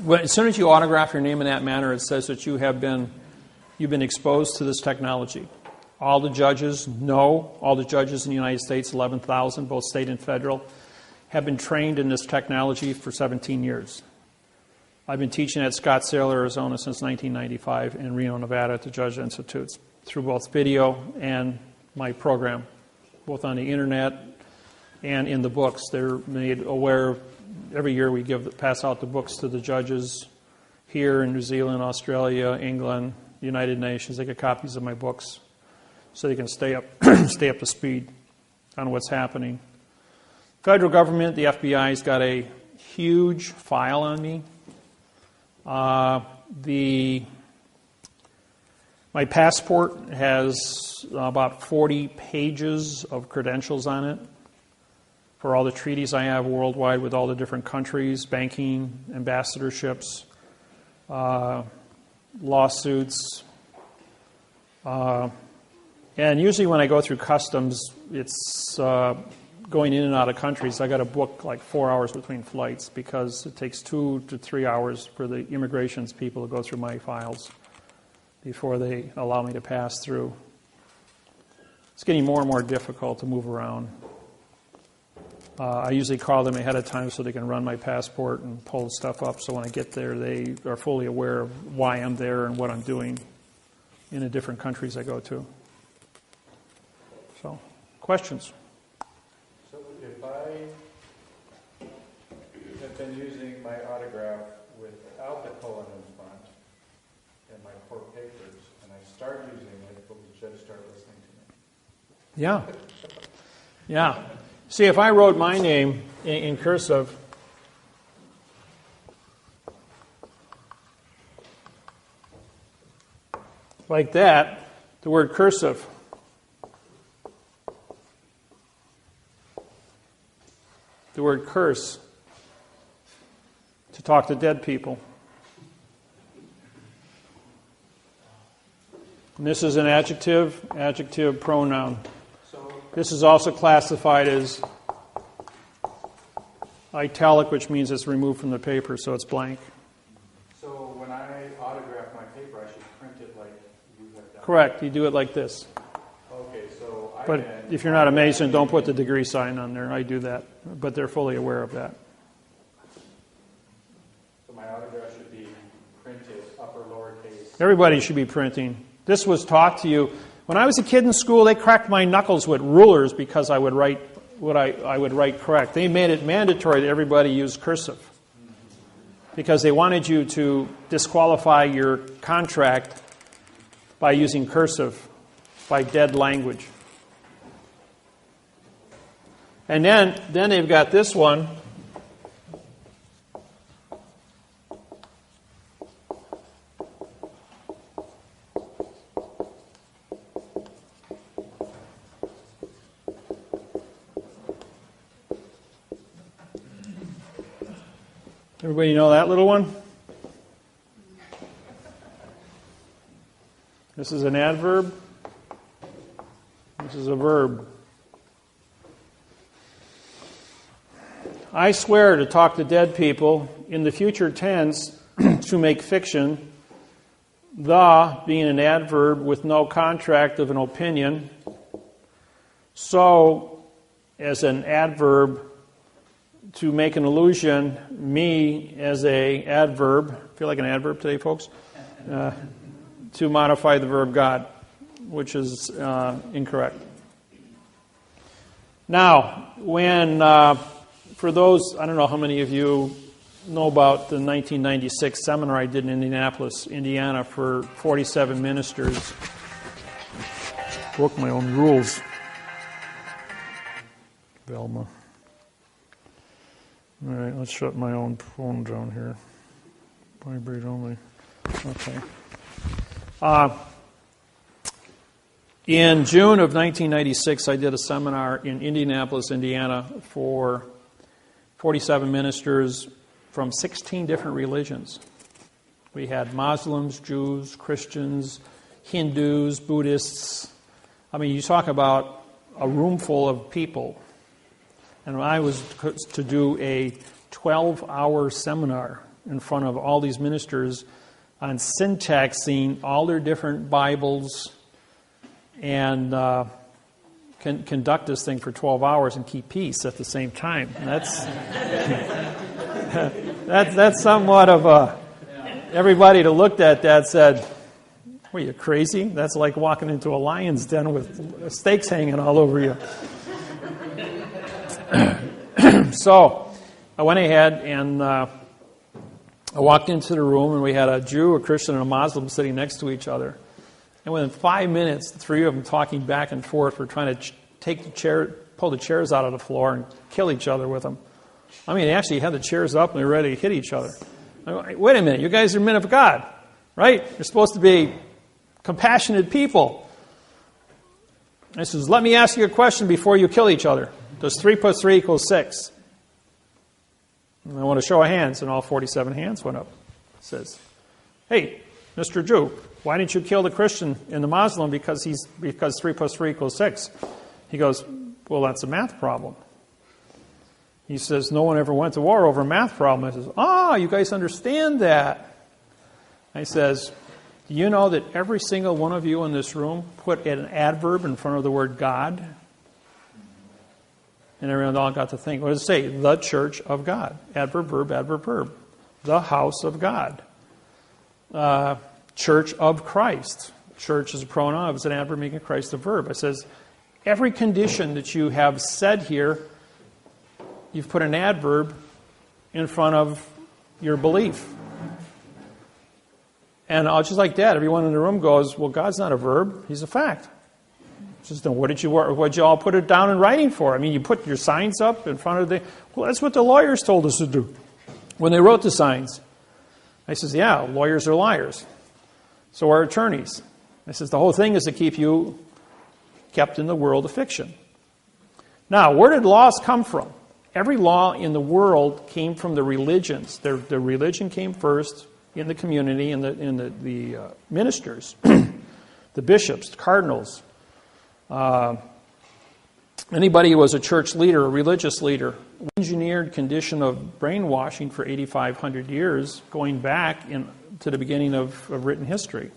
Well, as soon as you autograph your name in that manner, it says that you've been exposed to this technology. All the judges know, all the judges in the United States, 11,000, both state and federal, have been trained in this technology for 17 years. I've been teaching at Scottsdale, Arizona since 1995, and Reno, Nevada at the Judge Institutes, through both video and my program, both on the internet and in the books. They're made aware. Every year we pass out the books to the judges here in New Zealand, Australia, England, United Nations. They get copies of my books so they can stay up to speed on what's happening. Federal government, the FBI's got a huge file on me. My passport has about 40 pages of credentials on it for all the treaties I have worldwide with all the different countries, banking, ambassadorships, lawsuits. And usually when I go through customs, it's going in and out of countries. I got to book like 4 hours between flights because it takes 2 to 3 hours for the immigrations people to go through my files before they allow me to pass through. It's getting more and more difficult to move around. I usually call them ahead of time so they can run my passport and pull stuff up, so when I get there they are fully aware of why I'm there and what I'm doing in the different countries I go to. So, questions? So if I have been using my autograph without the colon in front in my court papers, and I start using it, will the judge start listening to me? Yeah. Yeah. See, if I wrote my name in cursive, like that, the word cursive, the word curse, to talk to dead people. And this is an adjective pronoun. This is also classified as italic, which means it's removed from the paper, so it's blank. So when I autograph my paper, I should print it like you have done? Correct. You do it like this. Okay, so I But can... if you're not a Mason, don't put the degree sign on there. I do that. But they're fully aware of that. So my autograph should be printed, upper lowercase. Everybody should be printing. This was taught to you. When I was a kid in school, they cracked my knuckles with rulers because I would write what I would write correct. They made it mandatory that everybody use cursive because they wanted you to disqualify your contract by using cursive, by dead language. And then they've got this one. Everybody know that little one? This is an adverb. This is a verb. I swear to talk to dead people in the future tense to make fiction, the being an adverb with no contract of an opinion, so as an adverb to make an illusion, me as a adverb, feel like an adverb today, folks, to modify the verb God, which is incorrect. Now, when, for those, I don't know how many of you know about the 1996 seminar I did in Indianapolis, Indiana for 47 ministers. Broke my own rules. Velma. All right, let's shut my own phone down here. Vibrate only. Okay. In June of 1996, I did a seminar in Indianapolis, Indiana for 47 ministers from 16 different religions. We had Muslims, Jews, Christians, Hindus, Buddhists. I mean, you talk about a room full of people. And I was to do a 12-hour seminar in front of all these ministers on syntaxing all their different Bibles and conduct this thing for 12 hours and keep peace at the same time. And that's somewhat of a... Everybody that looked at that said, "What, are you crazy? That's like walking into a lion's den with steaks hanging all over you." So I went ahead and I walked into the room, and we had a Jew, a Christian, and a Muslim sitting next to each other. And within 5 minutes, the three of them talking back and forth were trying to pull the chairs out of the floor and kill each other with them. I mean, they actually had the chairs up and they were ready to hit each other. Wait a minute, you guys are men of God, right? You're supposed to be compassionate people. I says, let me ask you a question before you kill each other. Does 3 plus 3 equal 6? And I want to show of hands, and all 47 hands went up. It says, "Hey, Mr. Jew, why didn't you kill the Christian and the Muslim because 3 plus 3 equals 6? He goes, "Well, that's a math problem." He says, "No one ever went to war over a math problem." I says, you guys understand that. I says, "Do you know that every single one of you in this room put an adverb in front of the word God?" And everyone all got to think, what does it say? The church of God. Adverb, verb, adverb, verb. The house of God. Church of Christ. Church is a pronoun. It's an adverb making Christ a verb. It says, every condition that you have said here, you've put an adverb in front of your belief. And just like that, everyone in the room goes, well, God's not a verb. He's a fact. Just what'd you all put it down in writing for? I mean, you put your signs up in front of well, that's what the lawyers told us to do when they wrote the signs. I says, yeah, lawyers are liars. So are attorneys. I says, the whole thing is to keep you kept in the world of fiction. Now, where did laws come from? Every law in the world came from the religions. The religion came first in the community, in the ministers, the bishops, the cardinals. Anybody who was a church leader, a religious leader, engineered condition of brainwashing for 8,500 years, going back to the beginning of written history.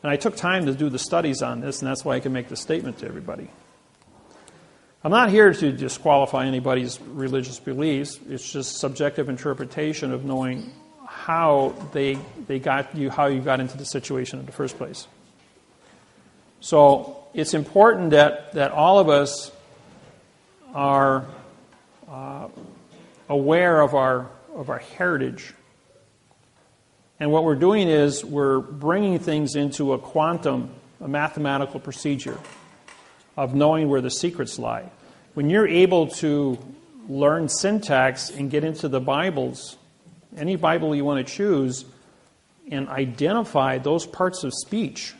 And I took time to do the studies on this, and that's why I can make the statement to everybody. I'm not here to disqualify anybody's religious beliefs. It's just subjective interpretation of knowing how how you got into the situation in the first place. So it's important that all of us are aware of our heritage. And what we're doing is we're bringing things into a mathematical procedure of knowing where the secrets lie. When you're able to learn syntax and get into the Bibles, any Bible you want to choose, and identify those parts of speech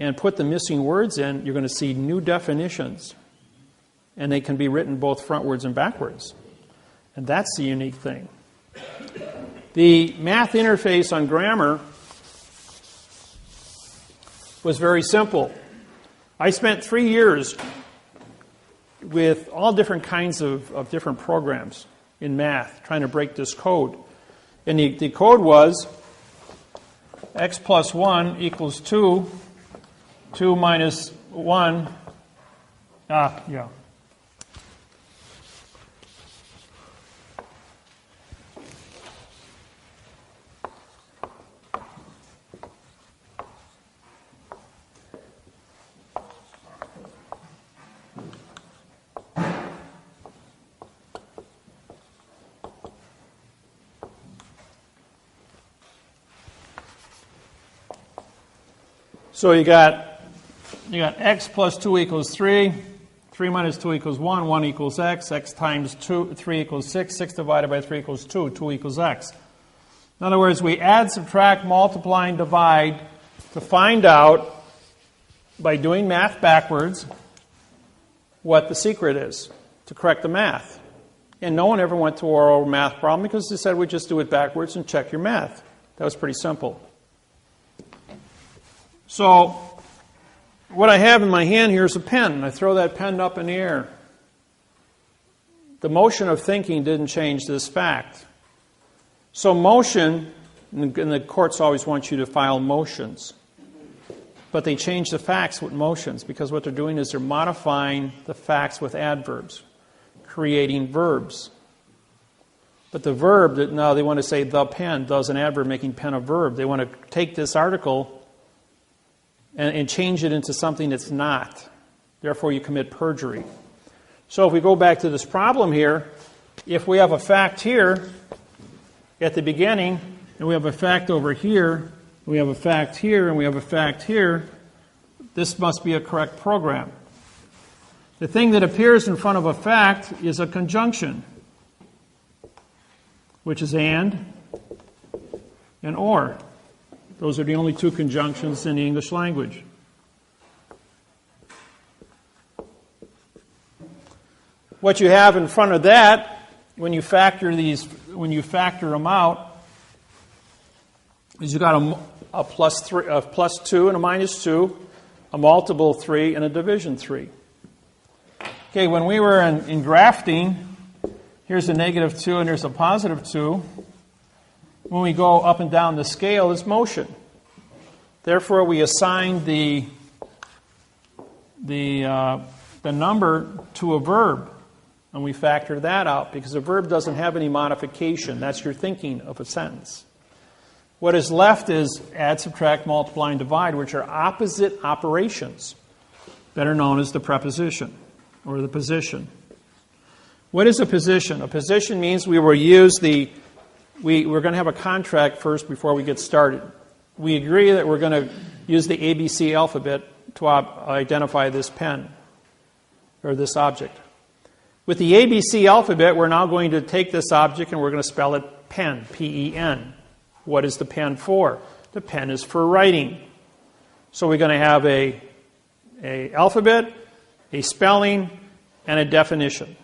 and put the missing words in, you're going to see new definitions. And they can be written both frontwards and backwards. And that's the unique thing. The math interface on grammar was very simple. I spent 3 years with all different kinds of different programs in math trying to break this code. And the code was x plus 1 equals 2, 2 minus 1, yeah. So you got x plus 2 equals 3, 3 minus 2 equals 1, 1 equals x, x times 2, 3 equals 6, 6 divided by 3 equals 2, 2 equals x. In other words, we add, subtract, multiply, and divide to find out, by doing math backwards, what the secret is to correct the math. And no one ever went to oral math problem because they said we just do it backwards and check your math. That was pretty simple. So what I have in my hand here is a pen. I throw that pen up in the air. The motion of thinking didn't change this fact. So motion, and the courts always want you to file motions. But they change the facts with motions because what they're doing is they're modifying the facts with adverbs, creating verbs. But the verb, now they want to say the pen, does an adverb making pen a verb. They want to take this article and change it into something that's not. Therefore, you commit perjury. So if we go back to this problem here, if we have a fact here at the beginning, and we have a fact over here, we have a fact here, and we have a fact here, this must be a correct program. The thing that appears in front of a fact is a conjunction, which is and or. Those are the only two conjunctions in the English language. What you have in front of that, when you factor them out, is you got a plus 2 and a minus 2, a multiple 3, and a division 3. Okay, when we were in grafting, here's a negative 2 and here's a positive 2. When we go up and down the scale, it's motion. Therefore, we assign the number to a verb, and we factor that out because a verb doesn't have any modification. That's your thinking of a sentence. What is left is add, subtract, multiply, and divide, which are opposite operations, better known as the preposition or the position. What is a position? A position means we will use we're going to have a contract first before we get started. We agree that we're going to use the ABC alphabet to identify this pen or this object. With the ABC alphabet, we're now going to take this object and we're going to spell it pen, P-E-N. What is the pen for? The pen is for writing. So we're going to have a alphabet, a spelling, and a definition.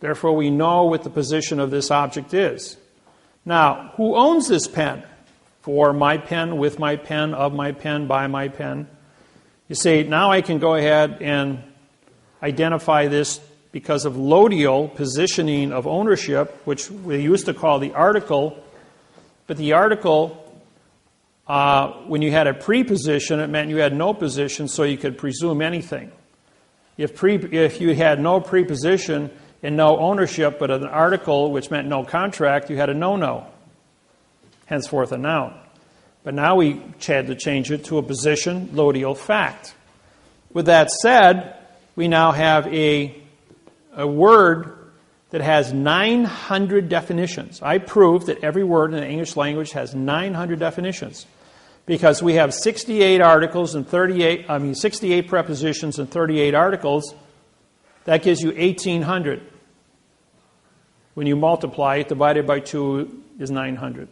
Therefore, we know what the position of this object is. Now, who owns this pen? For my pen, with my pen, of my pen, by my pen. You say, now I can go ahead and identify this because of lodial positioning of ownership, which we used to call the article. But the article, when you had a preposition, it meant you had no position, so you could presume anything. If you had no preposition and no ownership, but an article, which meant no contract, you had a no-no. Henceforth a noun. But now we had to change it to a position, lodial fact. With that said, we now have a word that has 900 definitions. I proved that every word in the English language has 900 definitions because we have 68 articles and 68 prepositions and 38 articles. That gives you 1,800. When you multiply it, divided by 2 is 900.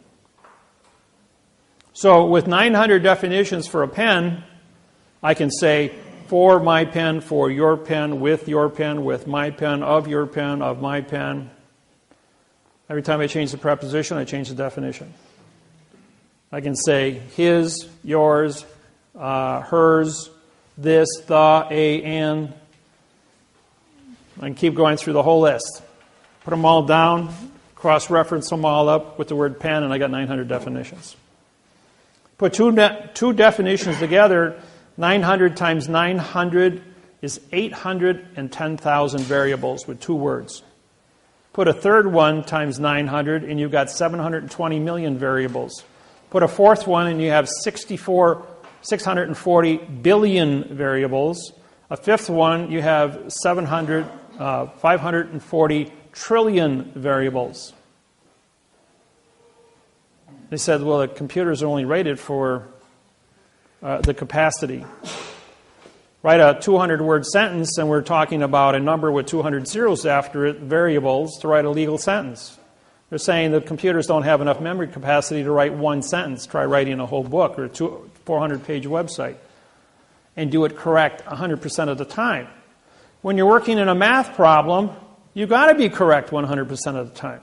So with 900 definitions for a pen, I can say, for my pen, for your pen, with my pen, of your pen, of my pen. Every time I change the preposition, I change the definition. I can say his, yours, hers, this, the, a, and. I can keep going through the whole list. Put them all down, cross-reference them all up with the word pen, and I got 900 definitions. Put two definitions together, 900 times 900 is 810,000 variables with 2 words. Put a third one times 900, and you've got 720 million variables. Put a fourth one, and you have 640 billion variables. A fifth one, you have 540 trillion variables. They said, well, the computers are only rated for the capacity. Write a 200-word sentence, and we're talking about a number with 200 zeros after it, variables, to write a legal sentence. They're saying that computers don't have enough memory capacity to write one sentence. Try writing a whole book or a 400-page website and do it correct 100% of the time. When you're working in a math problem, you've got to be correct 100% of the time.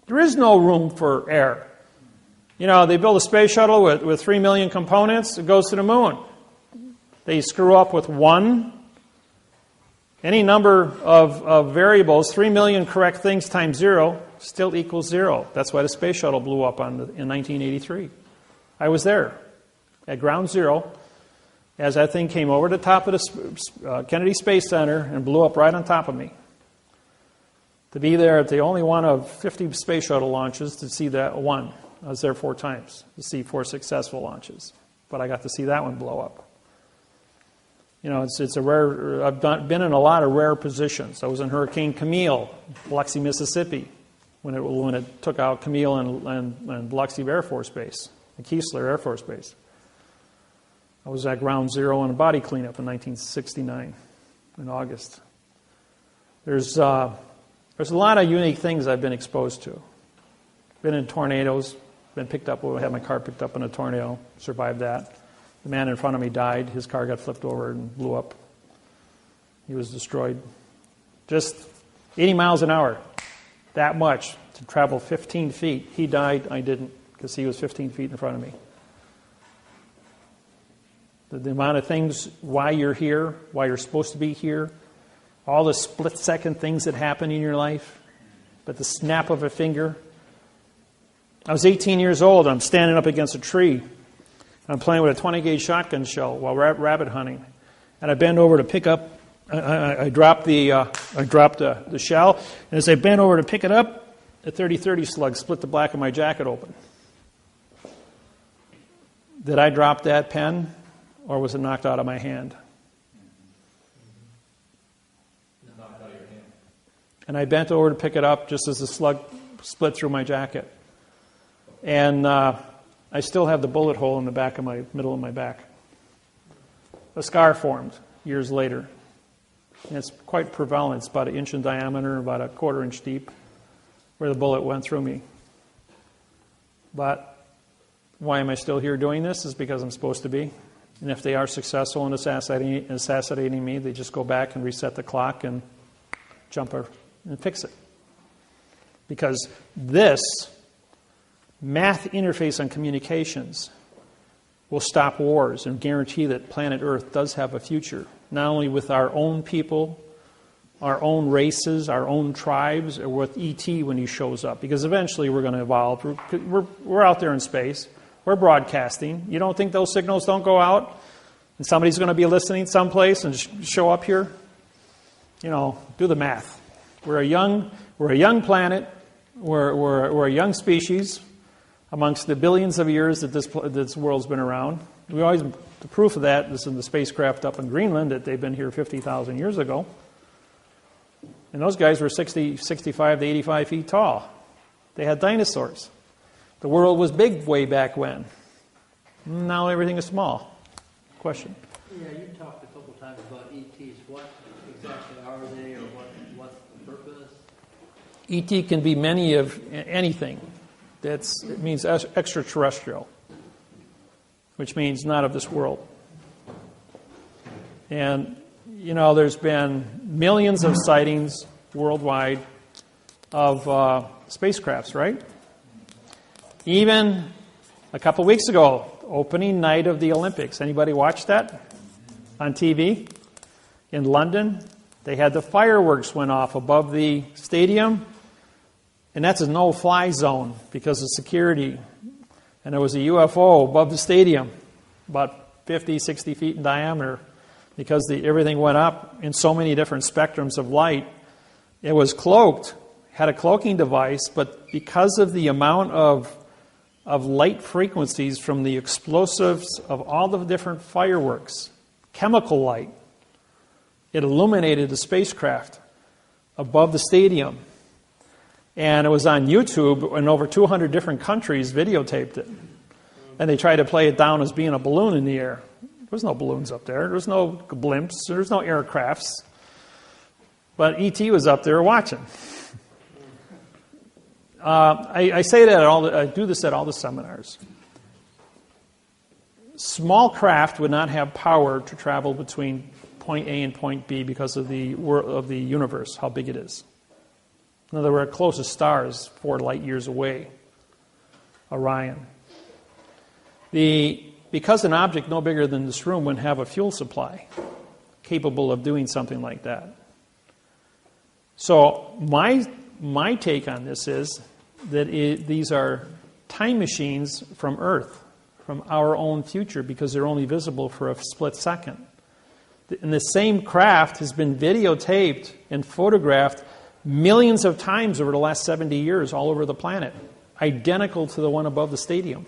There is no room for error. You know, they build a space shuttle with 3 million components. It goes to the moon. They screw up with one. Any number of variables, 3 million correct things times 0, still equals 0. That's why the space shuttle blew up in 1983. I was there at ground zero as that thing came over the top of the Kennedy Space Center and blew up right on top of me. To be there at the only one of 50 space shuttle launches to see that one. I was there 4 times to see 4 successful launches. But I got to see that one blow up. You know, it's a rare. I've been in a lot of rare positions. I was in Hurricane Camille, Biloxi, Mississippi, when it took out Camille and Biloxi Air Force Base, and Keesler Air Force Base. I was at ground zero in a body cleanup in 1969, in August. There's a lot of unique things I've been exposed to. Been in tornadoes, been picked up. I had my car picked up in a tornado, survived that. The man in front of me died. His car got flipped over and blew up. He was destroyed. Just 80 miles an hour, that much, to travel 15 feet. He died, I didn't, because he was 15 feet in front of me. The amount of things, why you're here, why you're supposed to be here, all the split-second things that happen in your life, but the snap of a finger. I was 18 years old. I'm standing up against a tree. I'm playing with a 20-gauge shotgun shell while rabbit hunting, and I bend over to pick up. I dropped the shell, and as I bent over to pick it up, a .30-30 slug split the back of my jacket open. Did I drop that pen, or was it knocked out of my hand? Knocked out of your hand. And I bent over to pick it up just as the slug split through my jacket, and I still have the bullet hole in the back of my middle of my back. A scar formed years later. And it's quite prevalent. It's about 1 inch in diameter, about a 1/4 inch deep, where the bullet went through me. But why am I still here doing this? Is because I'm supposed to be. And if they are successful in assassinating me, they just go back and reset the clock and jump and fix it. Because this math interface on communications will stop wars and guarantee that planet Earth does have a future, not only with our own people, our own races, our own tribes, or with E.T. when he shows up. Because eventually we're going to evolve. We're out there in space. We're broadcasting. You don't think those signals don't go out? And somebody's going to be listening someplace and show up here? You know, do the math. We're a young planet. We're a young species. Amongst the billions of years that this world's been around. The proof of that is in the spacecraft up in Greenland that they've been here 50,000 years ago. And those guys were 65 to 85 feet tall. They had dinosaurs. The world was big way back when. Now everything is small. Question? Yeah, you talked a couple times about ETs. What exactly are they, or what's the purpose? ET can be many of anything. It means extraterrestrial, which means not of this world. And, you know, there's been millions of sightings worldwide. of spacecrafts, right? Even a couple weeks ago, opening night of the Olympics. Anybody watch that on TV? In London, they had the fireworks went off above the stadium, and that's a no-fly zone because of security. And there was a UFO above the stadium, about 50, 60 feet in diameter, because everything went up in so many different spectrums of light. It was cloaked, had a cloaking device, but because of the amount of light frequencies from the explosives of all the different fireworks, chemical light, it illuminated the spacecraft above the stadium. And it was on YouTube, and over 200 different countries videotaped it. And they tried to play it down as being a balloon in the air. There was no balloons up there. There was no blimps. There was no aircrafts. But E.T. was up there watching. I say that I do this at all the seminars. Small craft would not have power to travel between point A and point B because of the universe, how big it is. In other words, our closest star is 4 light years away, Orion. Because an object no bigger than this room wouldn't have a fuel supply capable of doing something like that. So my take on this is that these are time machines from Earth, from our own future, because they're only visible for a split second. And the same craft has been videotaped and photographed millions of times over the last 70 years all over the planet, identical to the one above the stadium.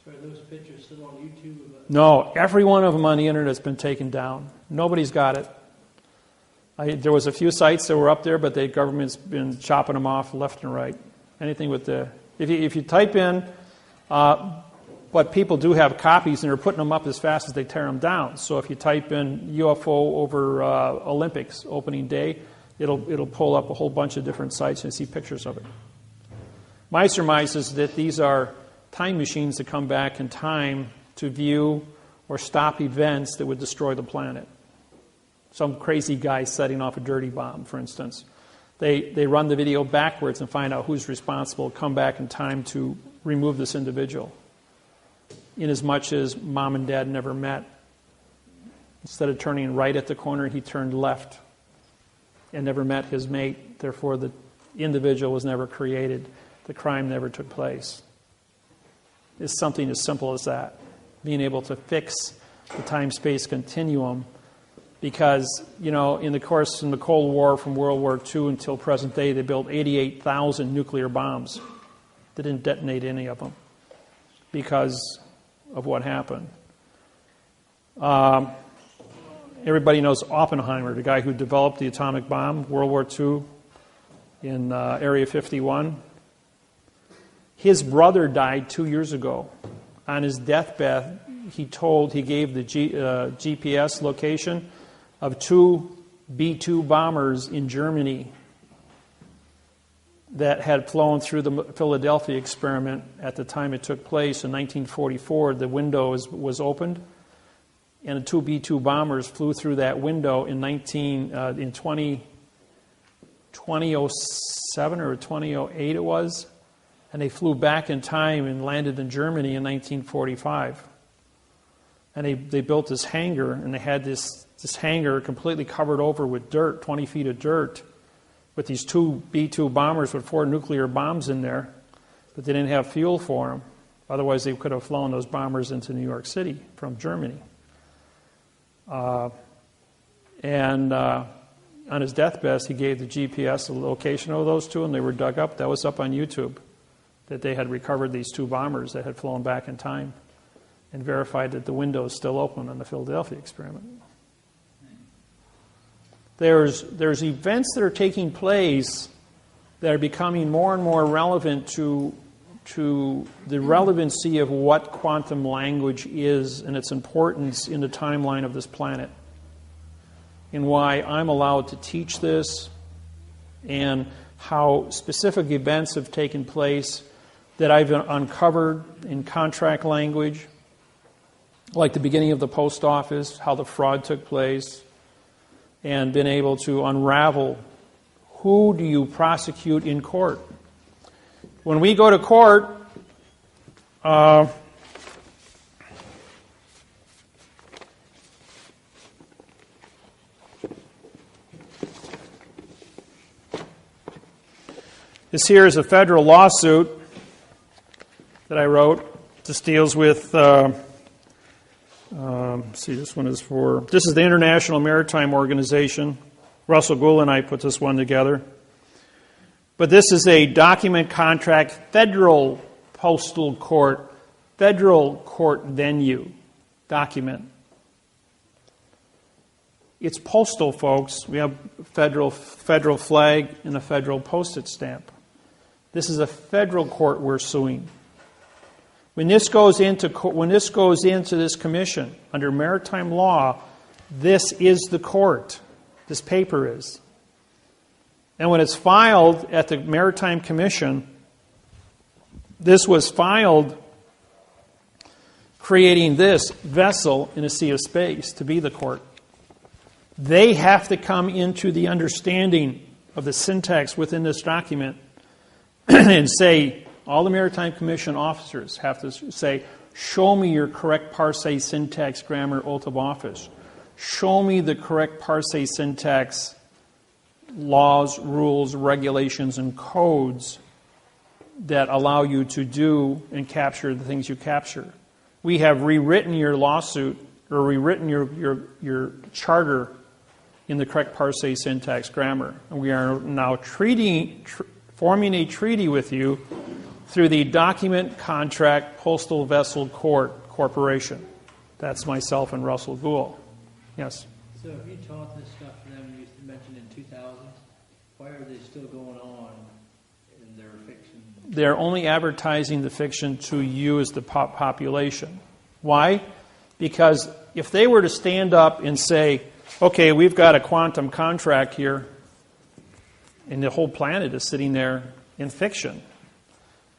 So are those pictures still on YouTube? No, every one of them on the internet has been taken down. Nobody's got it. There was a few sites that were up there, but the government's been chopping them off left and right. Anything with if you type in, but people do have copies and they're putting them up as fast as they tear them down. So if you type in UFO over Olympics opening day, it'll pull up a whole bunch of different sites and see pictures of it. My surmise is that these are time machines that come back in time to view or stop events that would destroy the planet. Some crazy guy setting off a dirty bomb, for instance. They run the video backwards and find out who's responsible, come back in time to remove this individual. Inasmuch as mom and dad never met. Instead of turning right at the corner, he turned left and never met his mate. Therefore, the individual was never created. The crime never took place. It's something as simple as that. Being able to fix the time-space continuum. Because, in the Cold War, from World War II until present day, they built 88,000 nuclear bombs. They didn't detonate any of them because of what happened. Everybody knows Oppenheimer, the guy who developed the atomic bomb, World War II, in Area 51. His brother died 2 years ago. On his deathbed, he gave the GPS location of 2 B-2 bombers in Germany that had flown through the Philadelphia experiment at the time it took place in 1944. The window was opened, and the 2 B-2 bombers flew through that window in 2007 or 2008 it was, and they flew back in time and landed in Germany in 1945. And they built this hangar, and they had this hangar completely covered over with dirt, 20 feet of dirt, with these 2 B-2 bombers with 4 nuclear bombs in there, but they didn't have fuel for them. Otherwise, they could have flown those bombers into New York City from Germany. And on his deathbed, he gave the GPS the location of those 2, and they were dug up. That was up on YouTube, that they had recovered these 2 bombers that had flown back in time and verified that the window is still open on the Philadelphia experiment. There's events that are taking place that are becoming more and more relevant to the relevancy of what quantum language is and its importance in the timeline of this planet, and why I'm allowed to teach this, and how specific events have taken place that I've uncovered in contract language, like the beginning of the post office, how the fraud took place, and been able to unravel Who do you prosecute in court? When we go to court, this here is a federal lawsuit that I wrote. This deals with, this one is for, this is the International Maritime Organization. Russell Gould and I put this one together. But this is a document contract, federal postal court, federal court venue document. It's postal, folks. We have federal flag and a federal postage stamp. This is a federal court we're suing. When this goes into this commission under maritime law, this is the court. This paper is. And when it's filed at the Maritime Commission, this was filed creating this vessel in a sea of space to be the court. They have to come into the understanding of the syntax within this document and say, all the Maritime Commission officers have to say, show me your correct parse, syntax, grammar, oath of office. Show me the correct parse, syntax, laws, rules, regulations, and codes that allow you to do and capture the things you capture. We have rewritten your lawsuit or rewritten your charter in the correct parse, syntax, grammar. And we are now forming a treaty with you through the Document Contract Postal Vessel Court Corporation. That's myself and Russell Gould. Yes? So if you taught this stuff to them, you mentioned in 2000, why are they still going on in their fiction? They're only advertising the fiction to you as the population. Why? Because if they were to stand up and say, okay, we've got a quantum contract here, and the whole planet is sitting there in fiction,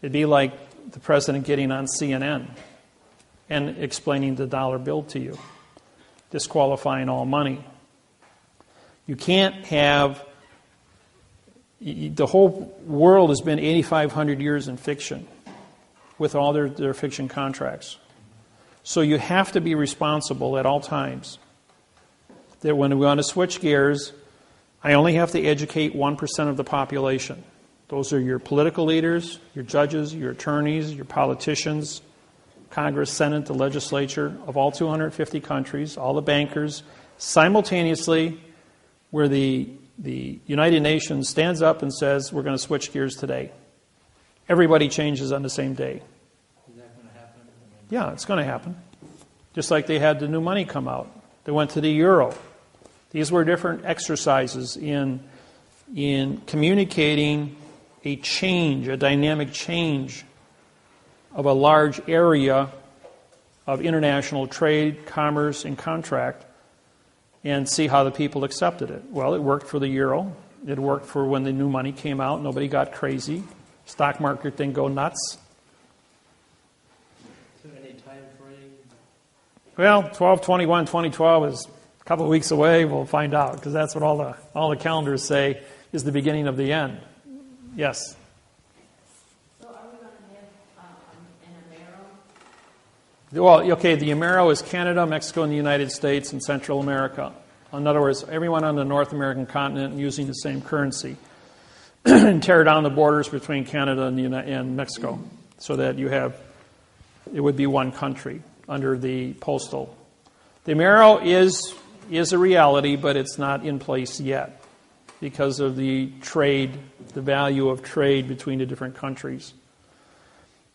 it'd be like the president getting on CNN and explaining the dollar bill to you, disqualifying all money. You can't have... The whole world has been 8,500 years in fiction with all their fiction contracts. So you have to be responsible at all times. That when we want to switch gears, I only have to educate 1% of the population. Those are your political leaders, your judges, your attorneys, your politicians, Congress, Senate, the legislature of all 250 countries, all the bankers, simultaneously, where the United Nations stands up and says, we're going to switch gears today. Everybody changes on the same day. Is that going to happen? Yeah, it's going to happen. Just like they had the new money come out. They went to the euro. These were different exercises in communicating a change, a dynamic change of a large area of international trade, commerce, and contract, and see how the people accepted it. Well, it worked for the euro. It worked for when the new money came out. Nobody got crazy. Stock market didn't go nuts. So any time frame? Well, 12/21/2012 is a couple of weeks away. We'll find out, because that's what all the calendars say is the beginning of the end. Yes? So are we going to have an Amero? Well, okay, the Amero is Canada, Mexico, and the United States, and Central America. In other words, everyone on the North American continent using the same currency. And tear down the borders between Canada and Mexico so that it would be one country under the postal. The Amero is a reality, but it's not in place yet because of the trade, the value of trade between the different countries.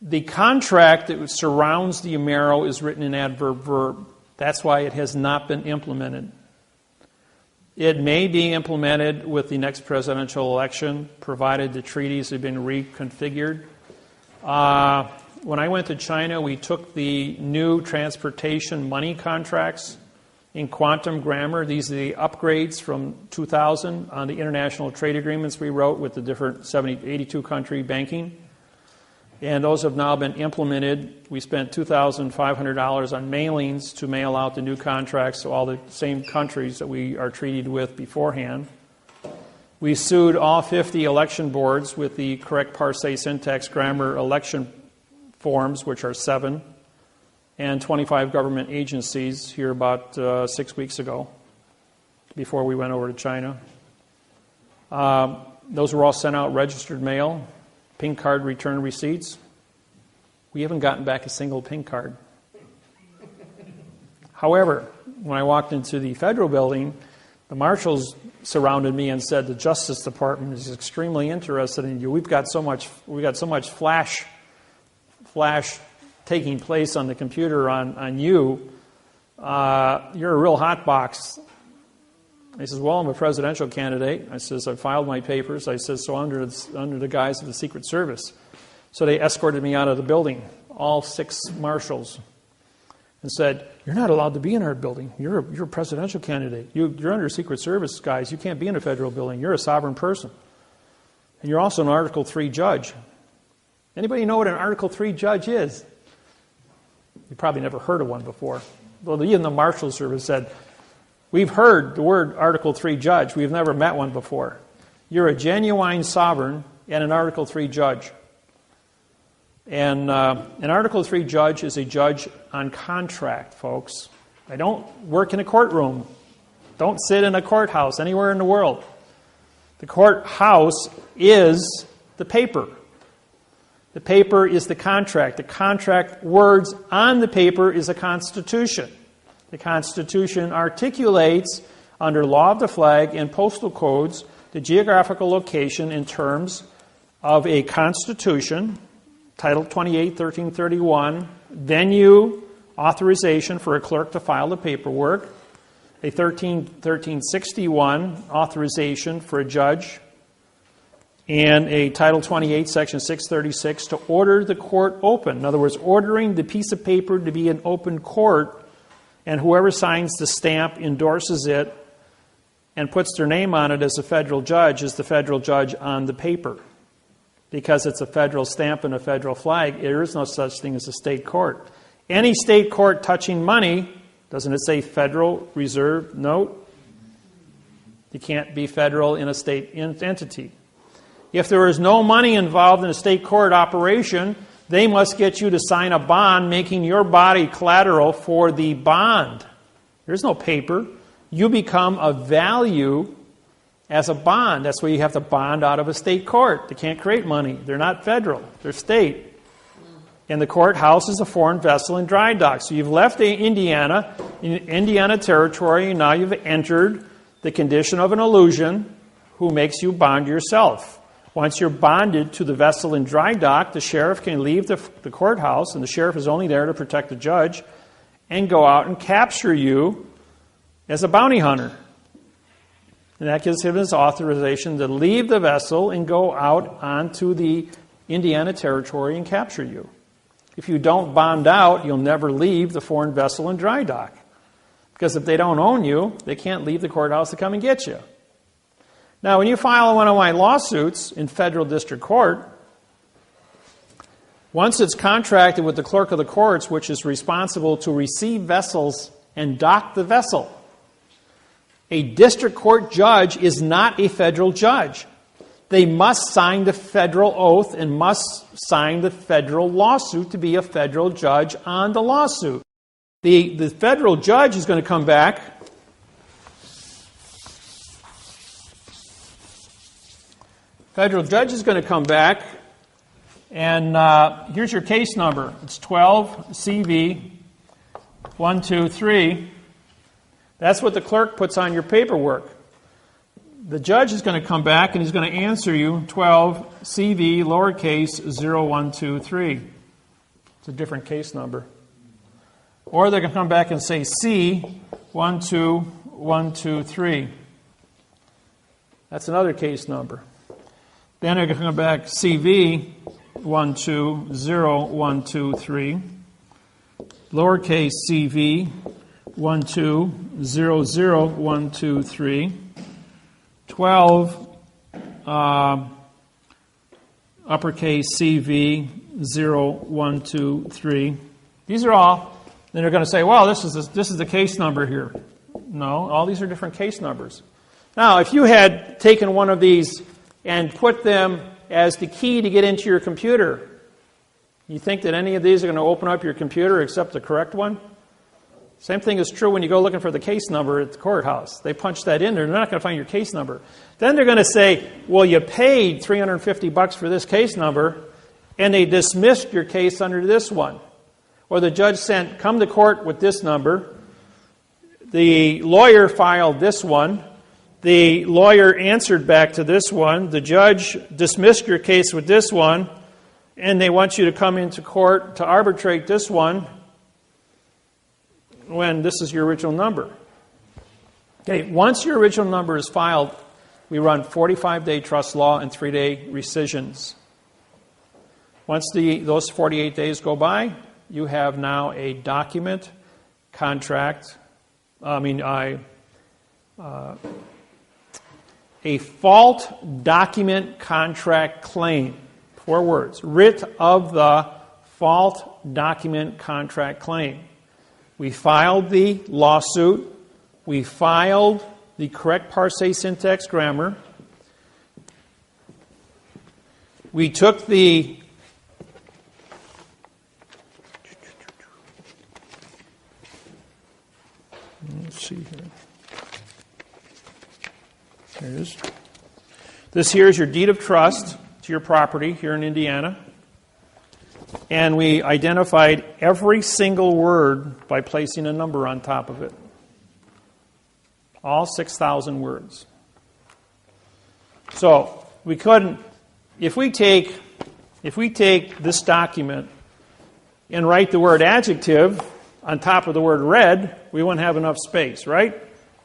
The contract that surrounds the Amero is written in adverb verb. That's why it has not been implemented. It may be implemented with the next presidential election, provided the treaties have been reconfigured. When I went to China, we took the new transportation money contracts in quantum grammar. These are the upgrades from 2000 on the international trade agreements we wrote with the different 82 country banking. And those have now been implemented. We spent $2,500 on mailings to mail out the new contracts to all the same countries that we are treated with beforehand. We sued all 50 election boards with the correct parsing, syntax, grammar election forms, which are 7, and 25 government agencies here about 6 weeks ago, before we went over to China. Those were all sent out registered mail, pink card return receipts. We haven't gotten back a single pink card. However, when I walked into the federal building, the marshals surrounded me and said the Justice Department is extremely interested in you. We've got so much flash taking place on the computer on you. You're a real hot box. He says, well, I'm a presidential candidate. I says, I filed my papers. I says, so under the guise of the Secret Service. So they escorted me out of the building, all 6 marshals, and said, you're not allowed to be in our building. You're a presidential candidate. You're under Secret Service, guys. You can't be in a federal building. You're a sovereign person. And you're also an Article 3 judge. Anybody know what an Article 3 judge is? You probably never heard of one before. Well, even the Marshal Service said, we've heard the word Article 3 judge. We've never met one before. You're a genuine sovereign and an Article 3 judge. And an Article 3 judge is a judge on contract, folks. They don't work in a courtroom. Don't sit in a courthouse anywhere in the world. The courthouse is the paper. The paper is the contract. The contract words on the paper is a constitution. The Constitution articulates, under law of the flag and postal codes, the geographical location in terms of a constitution, Title 28, 1331, venue, authorization for a clerk to file the paperwork, a 1361 authorization for a judge, and a Title 28, Section 636 to order the court open. In other words, ordering the piece of paper to be an open court, and whoever signs the stamp endorses it and puts their name on it as a federal judge is the federal judge on the paper. Because it's a federal stamp and a federal flag, there is no such thing as a state court. Any state court touching money, doesn't it say Federal Reserve Note? You can't be federal in a state entity. If there is no money involved in a state court operation, they must get you to sign a bond making your body collateral for the bond. There's no paper. You become of value as a bond. That's why you have to bond out of a state court. They can't create money. They're not federal. They're state. And the courthouse is a foreign vessel in dry dock. So you've left Indiana territory, and now you've entered the condition of an illusion who makes you bond yourself. Once you're bonded to the vessel in dry dock, the sheriff can leave the courthouse, and the sheriff is only there to protect the judge, and go out and capture you as a bounty hunter. And that gives him his authorization to leave the vessel and go out onto the Indiana territory and capture you. If you don't bond out, you'll never leave the foreign vessel in dry dock. Because if they don't own you, they can't leave the courthouse to come and get you. Now, when you file one of my lawsuits in federal district court, once it's contracted with the clerk of the courts, which is responsible to receive vessels and dock the vessel, a district court judge is not a federal judge. They must sign the federal oath and must sign the federal lawsuit to be a federal judge on the lawsuit. The federal judge is going to come back. Federal judge is going to come back, and here's your case number. It's 12 CV 123. That's what the clerk puts on your paperwork. The judge is going to come back and he's going to answer you 12 CV lowercase 0123. It's a different case number. Or they're going to come back and say C 12123. That's another case number. Then they're going to come back CV 120123. Lowercase CV 1200123, 12 uppercase CV 0123. These are all. Then they're going to say, "Well, this is the case number here." No, all these are different case numbers. Now, if you had taken one of these and put them as the key to get into your computer, you think that any of these are going to open up your computer except the correct one? Same thing is true when you go looking for the case number at the courthouse. They punch that in there, they're not going to find your case number. Then they're going to say, well, you paid $350 for this case number, and they dismissed your case under this one. Or the judge sent, come to court with this number. The lawyer filed this one. The lawyer answered back to this one. The judge dismissed your case with this one, and they want you to come into court to arbitrate this one when this is your original number. Okay, once your original number is filed, we run 45-day trust law and 3-day rescissions. Once those 48 days go by, you have now a document, contract, a fault document contract claim. 4 words. Writ of the fault document contract claim. We filed the lawsuit. We filed the correct parse syntax grammar. We took the let's see here. There it is. This here is your deed of trust to your property here in Indiana. And we identified every single word by placing a number on top of it. All 6,000 words. So we couldn't, if we take this document and write the word adjective on top of the word red, we wouldn't have enough space, right?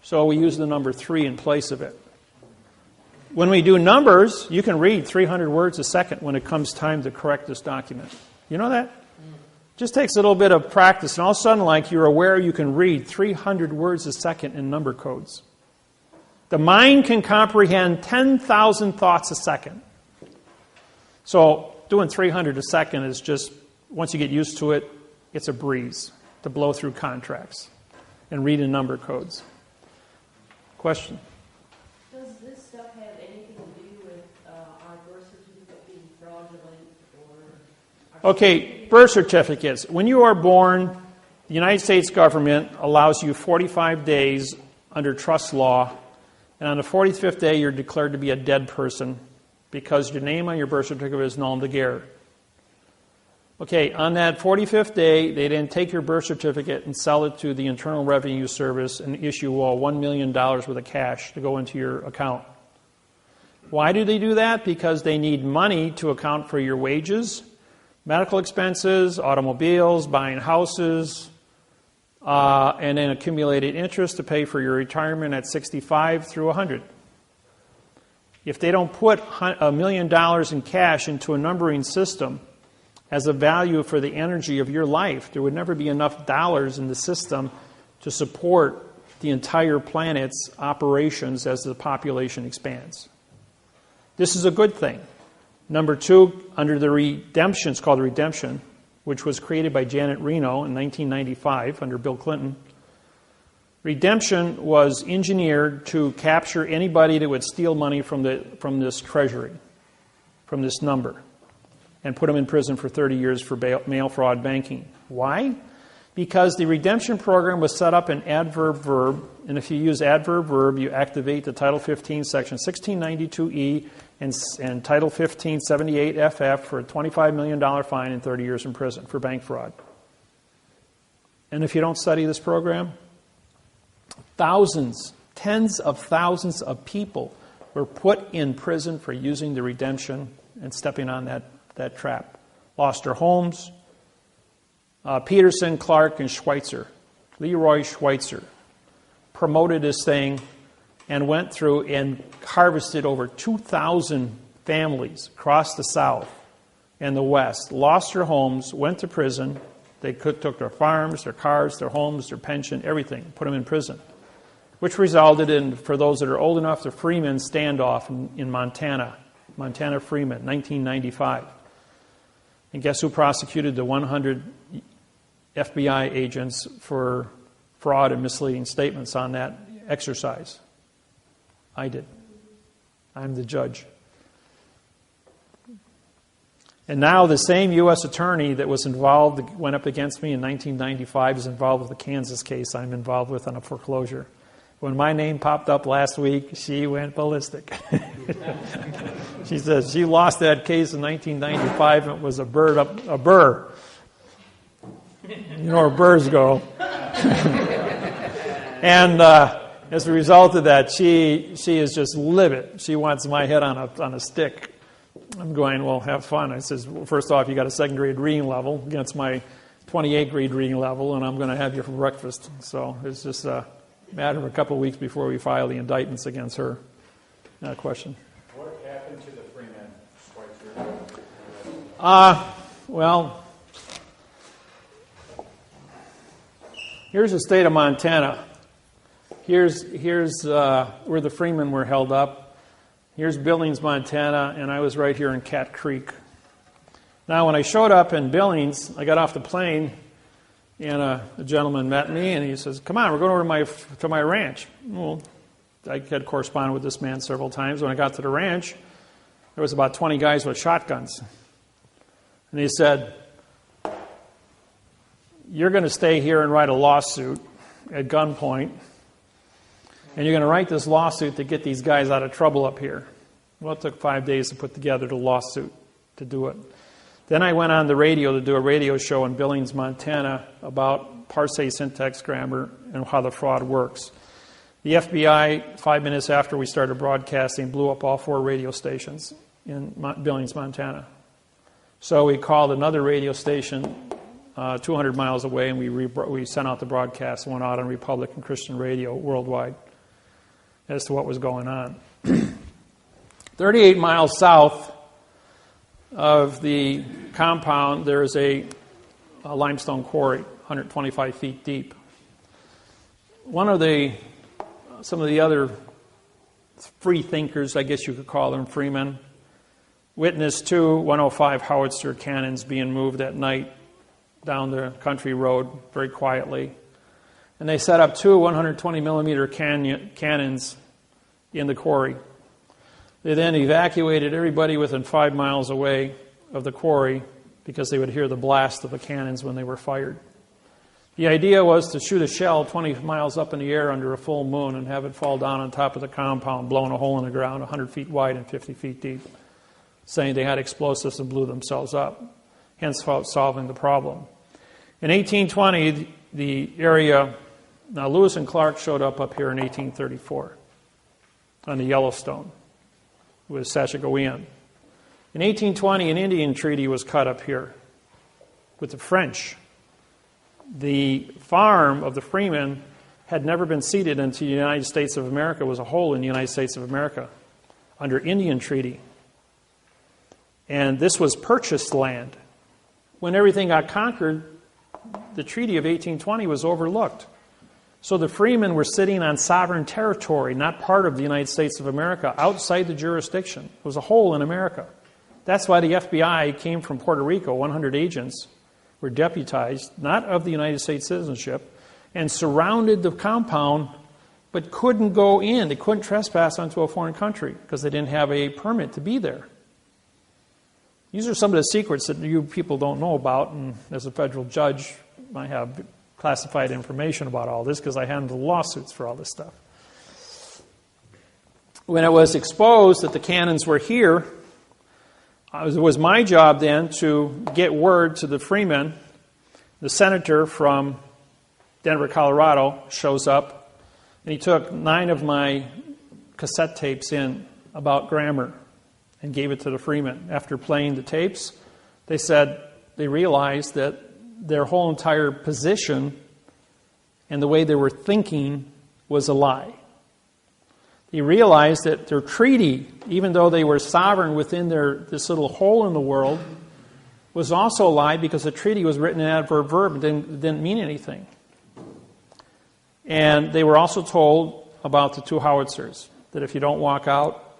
So we use the number 3 in place of it. When we do numbers, you can read 300 words a second when it comes time to correct this document. You know that? Just takes a little bit of practice, and all of a sudden, like, you're aware you can read 300 words a second in number codes. The mind can comprehend 10,000 thoughts a second. So doing 300 a second is just, once you get used to it, it's a breeze to blow through contracts and read in number codes. Question? Does this stuff have anything to do with our birth certificate being fraudulent or... Okay, birth certificates. When you are born, the United States government allows you 45 days under trust law, and on the 45th day you're declared to be a dead person because your name on your birth certificate is null and guerre. Okay, on that 45th day, they then take your birth certificate and sell it to the Internal Revenue Service and issue $1 million worth of cash to go into your account. Why do they do that? Because they need money to account for your wages, medical expenses, automobiles, buying houses, and then accumulated interest to pay for your retirement at 65 through 100. If they don't put $1 million in cash into a numbering system as a value for the energy of your life, there would never be enough dollars in the system to support the entire planet's operations as the population expands. This is a good thing. Number 2, under the redemption, it's called the redemption, which was created by Janet Reno in 1995 under Bill Clinton. Redemption was engineered to capture anybody that would steal money from this treasury, from this number, and put them in prison for 30 years for mail fraud banking. Why? Because the redemption program was set up in adverb-verb, and if you use adverb-verb, you activate the Title 15, Section 1692E, and Title 15, 78FF for a $25 million fine and 30 years in prison for bank fraud. And if you don't study this program, thousands, tens of thousands of people were put in prison for using the redemption and stepping on that trap. Lost their homes. Peterson, Clark, and Schweitzer, Leroy Schweitzer, promoted this thing and went through and harvested over 2,000 families across the South and the West, lost their homes, went to prison. They took their farms, their cars, their homes, their pension, everything, put them in prison, which resulted in, for those that are old enough, the Freeman standoff in Montana, Montana Freeman, 1995. And guess who prosecuted the 100 FBI agents for fraud and misleading statements on that exercise? I did. I'm the judge. And now the same U.S. attorney that was involved, went up against me in 1995, is involved with the Kansas case I'm involved with on a foreclosure. When my name popped up last week, she went ballistic. She says she lost that case in 1995 and it was a burr. You know where burrs go. And as a result of that, she is just livid. She wants my head on a stick. I'm going, well, have fun. I says, well, first off, you got a second grade reading level against my 28th grade reading level, and I'm going to have you for breakfast. So it's just a matter of a couple of weeks before we file the indictments against her. Question. What happened to the Freeman Schweitzer? Well, here's the state of Montana. Here's where the Freemen were held up. Here's Billings, Montana, and I was right here in Cat Creek. Now, when I showed up in Billings, I got off the plane, and a gentleman met me, and he says, "Come on, we're going over to my ranch." Well, I had corresponded with this man several times. When I got to the ranch, there was about 20 guys with shotguns. And he said, "You're going to stay here and write a lawsuit at gunpoint, and you're going to write this lawsuit to get these guys out of trouble up here." Well, it took 5 days to put together the lawsuit to do it. Then I went on the radio to do a radio show in Billings, Montana about parsing, syntax, grammar, and how the fraud works. The FBI, 5 minutes after we started broadcasting, blew up all 4 radio stations in Billings, Montana. So we called another radio station 200 miles away, and we sent out the broadcast and went out on Republican Christian radio worldwide as to what was going on. 38 miles south of the compound, there is a limestone quarry, 125 feet deep. Some of the other free thinkers, I guess you could call them, freemen, witnessed 2 105 howitzer cannons being moved at night down the country road very quietly. And they set up 2 120 millimeter cannons in the quarry. They then evacuated everybody within 5 miles away of the quarry because they would hear the blast of the cannons when they were fired. The idea was to shoot a shell 20 miles up in the air under a full moon and have it fall down on top of the compound, blowing a hole in the ground 100 feet wide and 50 feet deep, saying they had explosives and blew themselves up, hence solving the problem. In 1820, the area, now Lewis and Clark showed up here in 1834 on the Yellowstone with Sashagowean. In 1820, an Indian treaty was cut up here with the French. The farm of the Freemen had never been ceded into the United States of America. It was a whole in the United States of America under Indian treaty. And this was purchased land. When everything got conquered, the Treaty of 1820 was overlooked. So the Freemen were sitting on sovereign territory, not part of the United States of America, outside the jurisdiction. It was a whole in America. That's why the FBI came from Puerto Rico. 100 agents were deputized, not of the United States citizenship, and surrounded the compound, but couldn't go in. They couldn't trespass onto a foreign country because they didn't have a permit to be there. These are some of the secrets that you people don't know about, and as a federal judge, I have classified information about all this because I handle lawsuits for all this stuff. When it was exposed that the cannons were here, it was my job then to get word to the Freemen. The senator from Denver, Colorado shows up, and he took 9 of my cassette tapes in about grammar and gave it to the Freemen. After playing the tapes, they said they realized that their whole entire position and the way they were thinking was a lie. They realized that their treaty, even though they were sovereign within this little hole in the world, was also a lie because the treaty was written in adverb verb and didn't mean anything. And they were also told about the 2 howitzers, that if you don't walk out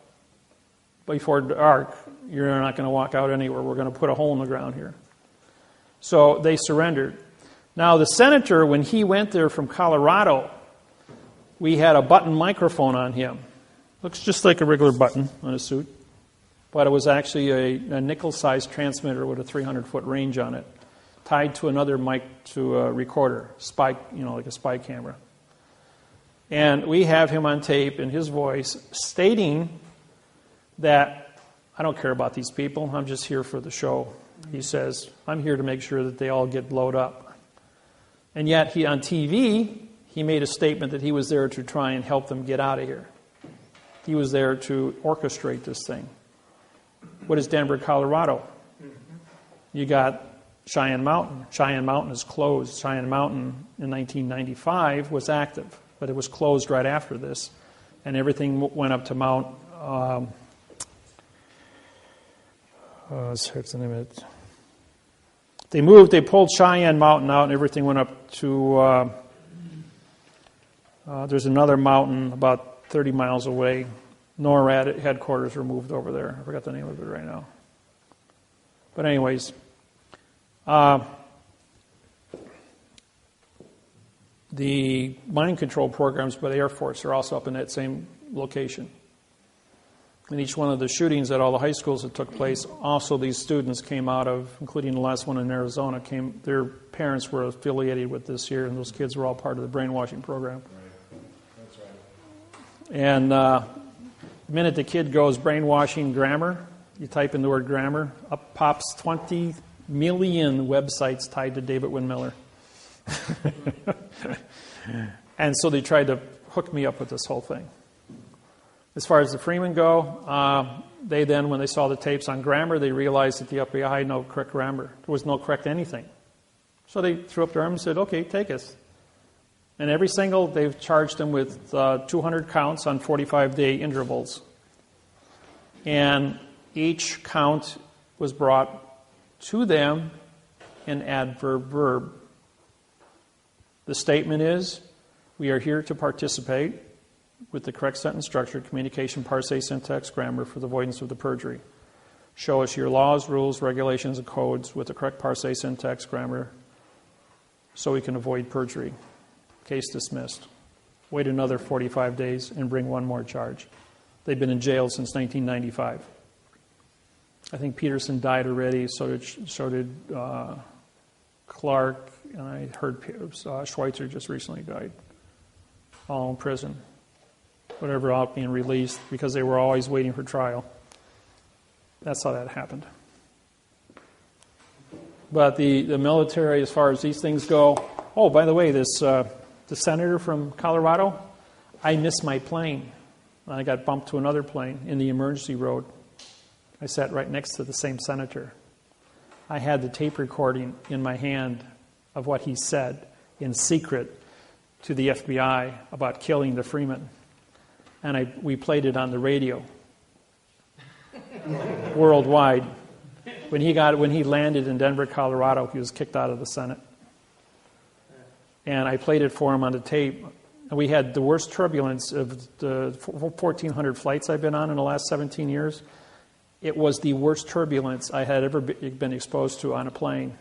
before dark, you're not going to walk out anywhere. We're going to put a hole in the ground here. So they surrendered. Now the senator, when he went there from Colorado, we had a button microphone on him. Looks just like a regular button on a suit, but it was actually a nickel-sized transmitter with a 300-foot range on it, tied to another mic to a recorder, spy, like a spy camera. And we have him on tape in his voice stating that, I don't care about these people, I'm just here for the show. He says, I'm here to make sure that they all get blowed up. And yet, on TV, he made a statement that he was there to try and help them get out of here. He was there to orchestrate this thing. What is Denver, Colorado? You got Cheyenne Mountain. Cheyenne Mountain is closed. Cheyenne Mountain in 1995 was active, but it was closed right after this. And everything went up to Mount... what's the name of it? They pulled Cheyenne Mountain out and everything went up to... there's another mountain about 30 miles away. NORAD headquarters were moved over there. I forgot the name of it right now. But anyways, the mind control programs by the Air Force are also up in that same location. In each one of the shootings at all the high schools that took place, also these students came out of, including the last one in Arizona, their parents were affiliated with this here, and those kids were all part of the brainwashing program. And the minute the kid goes brainwashing grammar, you type in the word grammar, up pops 20 million websites tied to David-Wynn Miller. And so they tried to hook me up with this whole thing. As far as the Freemen go, they then, when they saw the tapes on grammar, they realized that the FBI had no correct grammar. There was no correct anything. So they threw up their arms and said, okay, take us. And they've charged them with 200 counts on 45-day intervals. And each count was brought to them in adverb verb. The statement is, we are here to participate with the correct sentence structure, communication, parse, syntax, grammar for the avoidance of the perjury. Show us your laws, rules, regulations, and codes with the correct parse, syntax, grammar so we can avoid perjury. Case dismissed. Wait another 45 days and bring one more charge. They've been in jail since 1995. I think Peterson died already, so did Clark, and I heard Schweitzer just recently died. All in prison. Whatever, out being released because they were always waiting for trial. That's how that happened. But the military, as far as these things go... Oh, by the way, the senator from Colorado, I missed my plane. I got bumped to another plane in the emergency road. I sat right next to the same senator. I had the tape recording in my hand of what he said in secret to the FBI about killing the Freemen. And we played it on the radio worldwide. When he landed in Denver, Colorado, he was kicked out of the Senate. And I played it for him on the tape. And we had the worst turbulence of the 1,400 flights I've been on in the last 17 years. It was the worst turbulence I had ever been exposed to on a plane.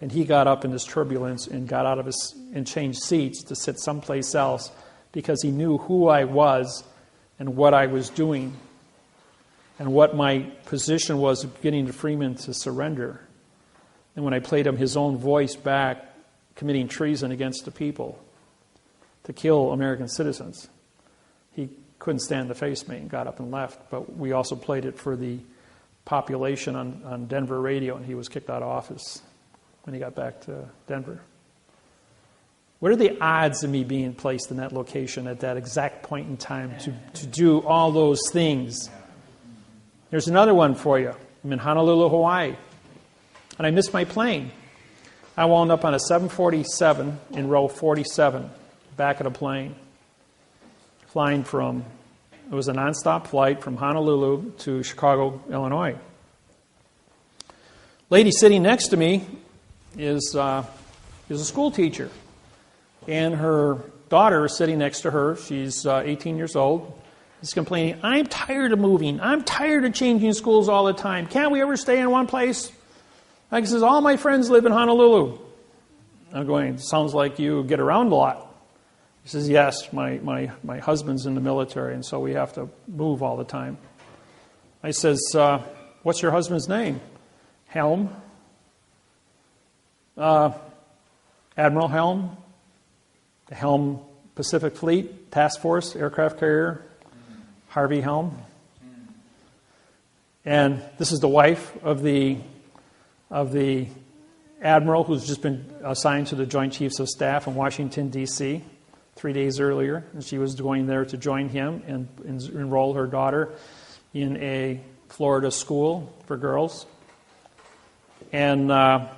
And he got up in this turbulence and got out of and changed seats to sit someplace else because he knew who I was and what I was doing and what my position was of getting the Freemen to surrender. And when I played him his own voice back, committing treason against the people to kill American citizens, he couldn't stand to face me and got up and left. But we also played it for the population on Denver radio, and he was kicked out of office when he got back to Denver. What are the odds of me being placed in that location at that exact point in time to do all those things? There's another one for you. I'm in Honolulu, Hawaii, and I missed my plane. I wound up on a 747 in row 47, back of the plane, flying it was a nonstop flight from Honolulu to Chicago, Illinois. Lady sitting next to me is a school teacher, and her daughter is sitting next to her. She's 18 years old. She's complaining, I'm tired of moving. I'm tired of changing schools all the time. Can't we ever stay in one place? Like, says, all my friends live in Honolulu. I'm going, sounds like you get around a lot. He says, yes, my husband's in the military, and so we have to move all the time. I says, what's your husband's name? Helm. Admiral Helm. The Helm Pacific Fleet Task Force aircraft carrier. Harvey Helm. And this is the wife of the admiral who's just been assigned to the Joint Chiefs of Staff in Washington, D.C. 3 days earlier. And she was going there to join him and enroll her daughter in a Florida school for girls. And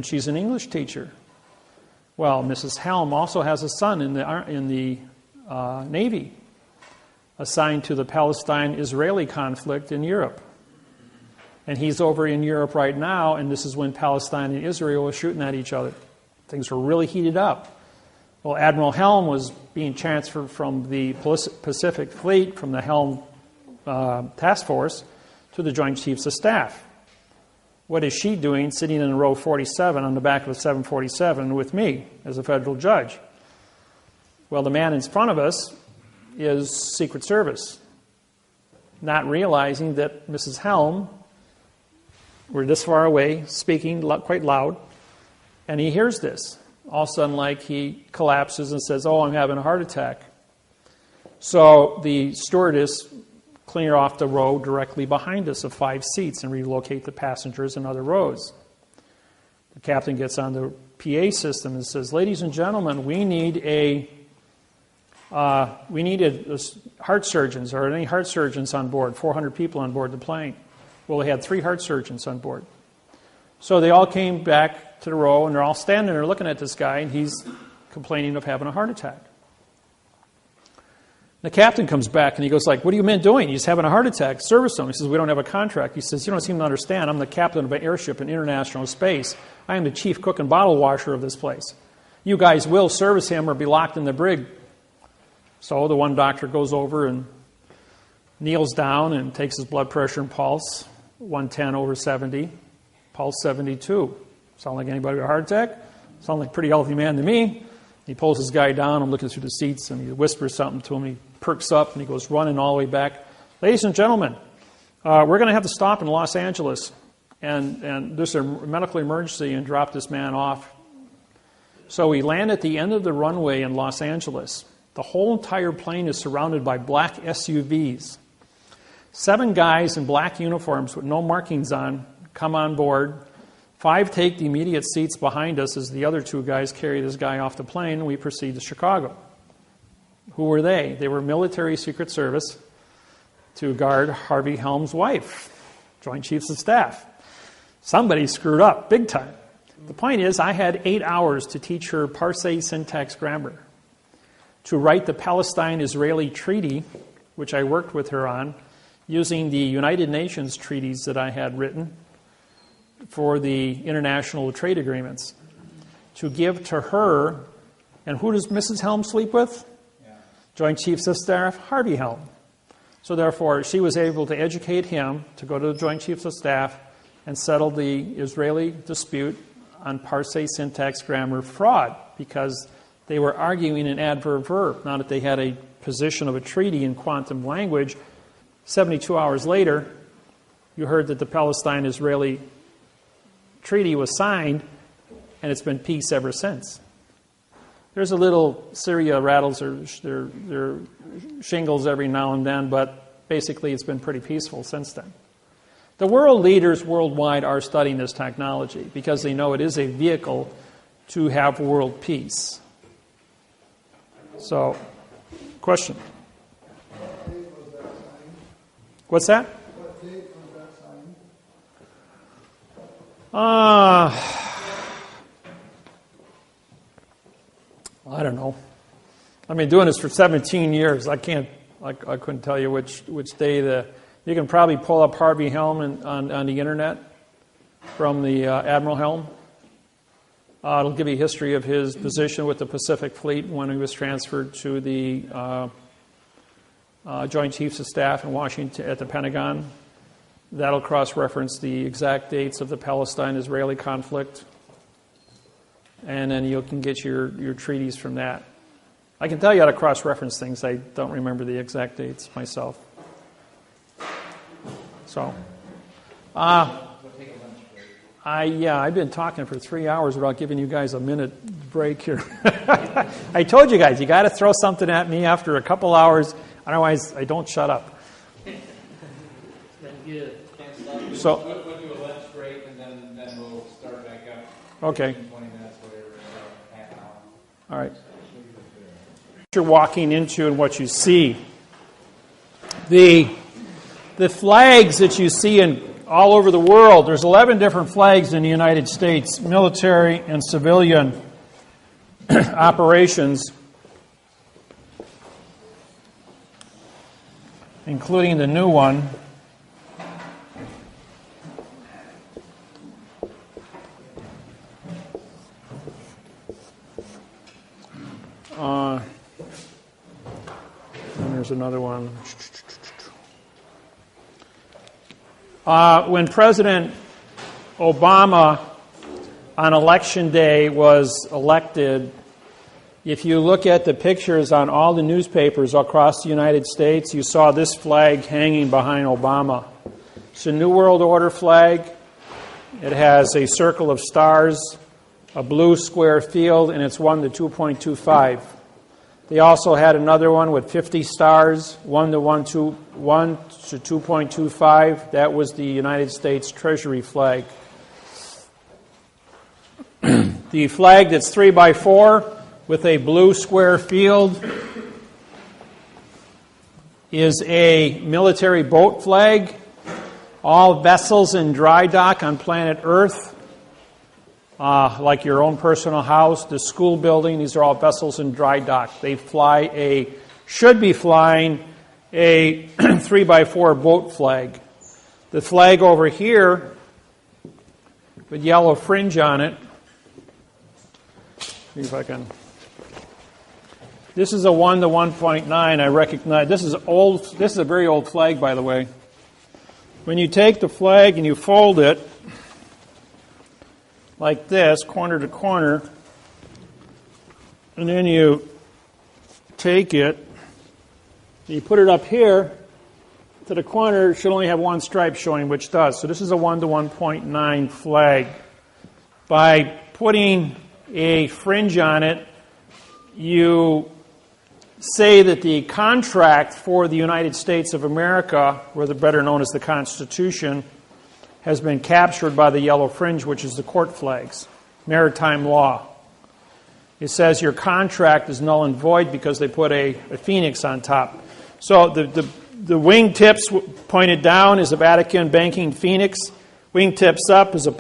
she's an English teacher. Well, Mrs. Helm also has a son in the Navy, assigned to the Palestine-Israeli conflict in Europe. And he's over in Europe right now, and this is when Palestine and Israel were shooting at each other. Things were really heated up. Well, Admiral Helm was being transferred from the Pacific Fleet, from the Helm Task Force, to the Joint Chiefs of Staff. What is she doing sitting in row 47 on the back of a 747 with me as a federal judge? Well, the man in front of us is Secret Service, not realizing that Mrs. Helm, we're this far away, speaking quite loud, and he hears this. All of a sudden, he collapses and says, oh, I'm having a heart attack. So the stewardess clear off the row directly behind us of 5 seats and relocate the passengers in other rows. The captain gets on the PA system and says, ladies and gentlemen, we need heart surgeons. Are there any heart surgeons on board? 400 people on board the plane. Well, they had 3 heart surgeons on board. So they all came back to the row, and they're all standing there looking at this guy, and he's complaining of having a heart attack. The captain comes back, and he goes what are you men doing? He's having a heart attack. Service him. He says, we don't have a contract. He says, you don't seem to understand. I'm the captain of an airship in international space. I am the chief cook and bottle washer of this place. You guys will service him or be locked in the brig. So the one doctor goes over and kneels down and takes his blood pressure and pulse, 110/70, pulse 72. Sound like anybody with a heart attack? Sound like a pretty healthy man to me. He pulls his guy down. I'm looking through the seats, and he whispers something to him. He perks up, and he goes running all the way back. Ladies and gentlemen, we're going to have to stop in Los Angeles, and there's a medical emergency, and drop this man off. So we land at the end of the runway in Los Angeles. The whole entire plane is surrounded by black SUVs. 7 guys in black uniforms with no markings on come on board. 5 take the immediate seats behind us as the other 2 guys carry this guy off the plane, and we proceed to Chicago. Who were they? They were military Secret Service to guard Harvey Helm's wife, Joint Chiefs of Staff. Somebody screwed up big time. The point is, I had 8 hours to teach her Parsee syntax grammar, to write the Palestine-Israeli treaty, which I worked with her on, using the United Nations treaties that I had written for the international trade agreements, to give to her. And who does Mrs. Helm sleep with? Joint Chiefs of Staff, Harvey Helm. So therefore, she was able to educate him to go to the Joint Chiefs of Staff and settle the Israeli dispute on Parsee syntax grammar fraud, because they were arguing an adverb verb. Now that they had a position of a treaty in quantum language, 72 hours later, you heard that the Palestine-Israeli treaty was signed, and it's been peace ever since. There's a little Syria rattles their shingles every now and then, but basically it's been pretty peaceful since then. The world leaders worldwide are studying this technology because they know it is a vehicle to have world peace. So, question? What date was that signed? What's that? What date was that signed? I don't know. I've been doing this for 17 years. I couldn't tell you which day. You can probably pull up Harvey Helm on the internet from the Admiral Helm. It'll give you a history of his position with the Pacific Fleet when he was transferred to the Joint Chiefs of Staff in Washington at the Pentagon. That'll cross-reference the exact dates of the Palestine-Israeli conflict. And then you can get your treaties from that. I can tell you how to cross-reference things. I don't remember the exact dates myself. So, We'll take a lunch break. I've been talking for 3 hours without giving you guys a minute break here. I told you guys, you got to throw something at me after a couple hours, otherwise I don't shut up. Then good. Can't stop. So- We'll do a lunch break and then we'll start back up. Okay. 15, 20 minutes, whatever, half an hour. All right. What you're walking into and what you see. The flags that you see in all over the world, there's 11 different flags in the United States, military and civilian operations, including the new one. And there's another one. When President Obama on Election Day was elected, if you look at the pictures on all the newspapers across the United States, you saw this flag hanging behind Obama. It's a New World Order flag. It has a circle of stars, a blue square field, and it's 1 to 2.25. They also had another one with 50 stars, 1 to 2.25. That was the United States Treasury flag. The flag that's 3 by 4 with a blue square field is a military boat flag. All vessels in dry dock on planet Earth, like your own personal house, the school building, these are all vessels in dry dock. They should be flying a 3 by 4 boat flag. The flag over here with yellow fringe on it, see if I can. This is a 1 to 1.9. I recognize this is old. This is a very old flag, by the way. When you take the flag and you fold it like this, corner to corner, and then you take it, you put it up here to the corner, it should only have one stripe showing, which does. So this is a 1 to 1.9 flag. By putting a fringe on it, you say that the contract for the United States of America, or the better known as the Constitution, has been captured by the yellow fringe, which is the court flags, maritime law. It says your contract is null and void because they put a phoenix on top. So the wingtips pointed down is a Vatican banking phoenix. Wingtips up is a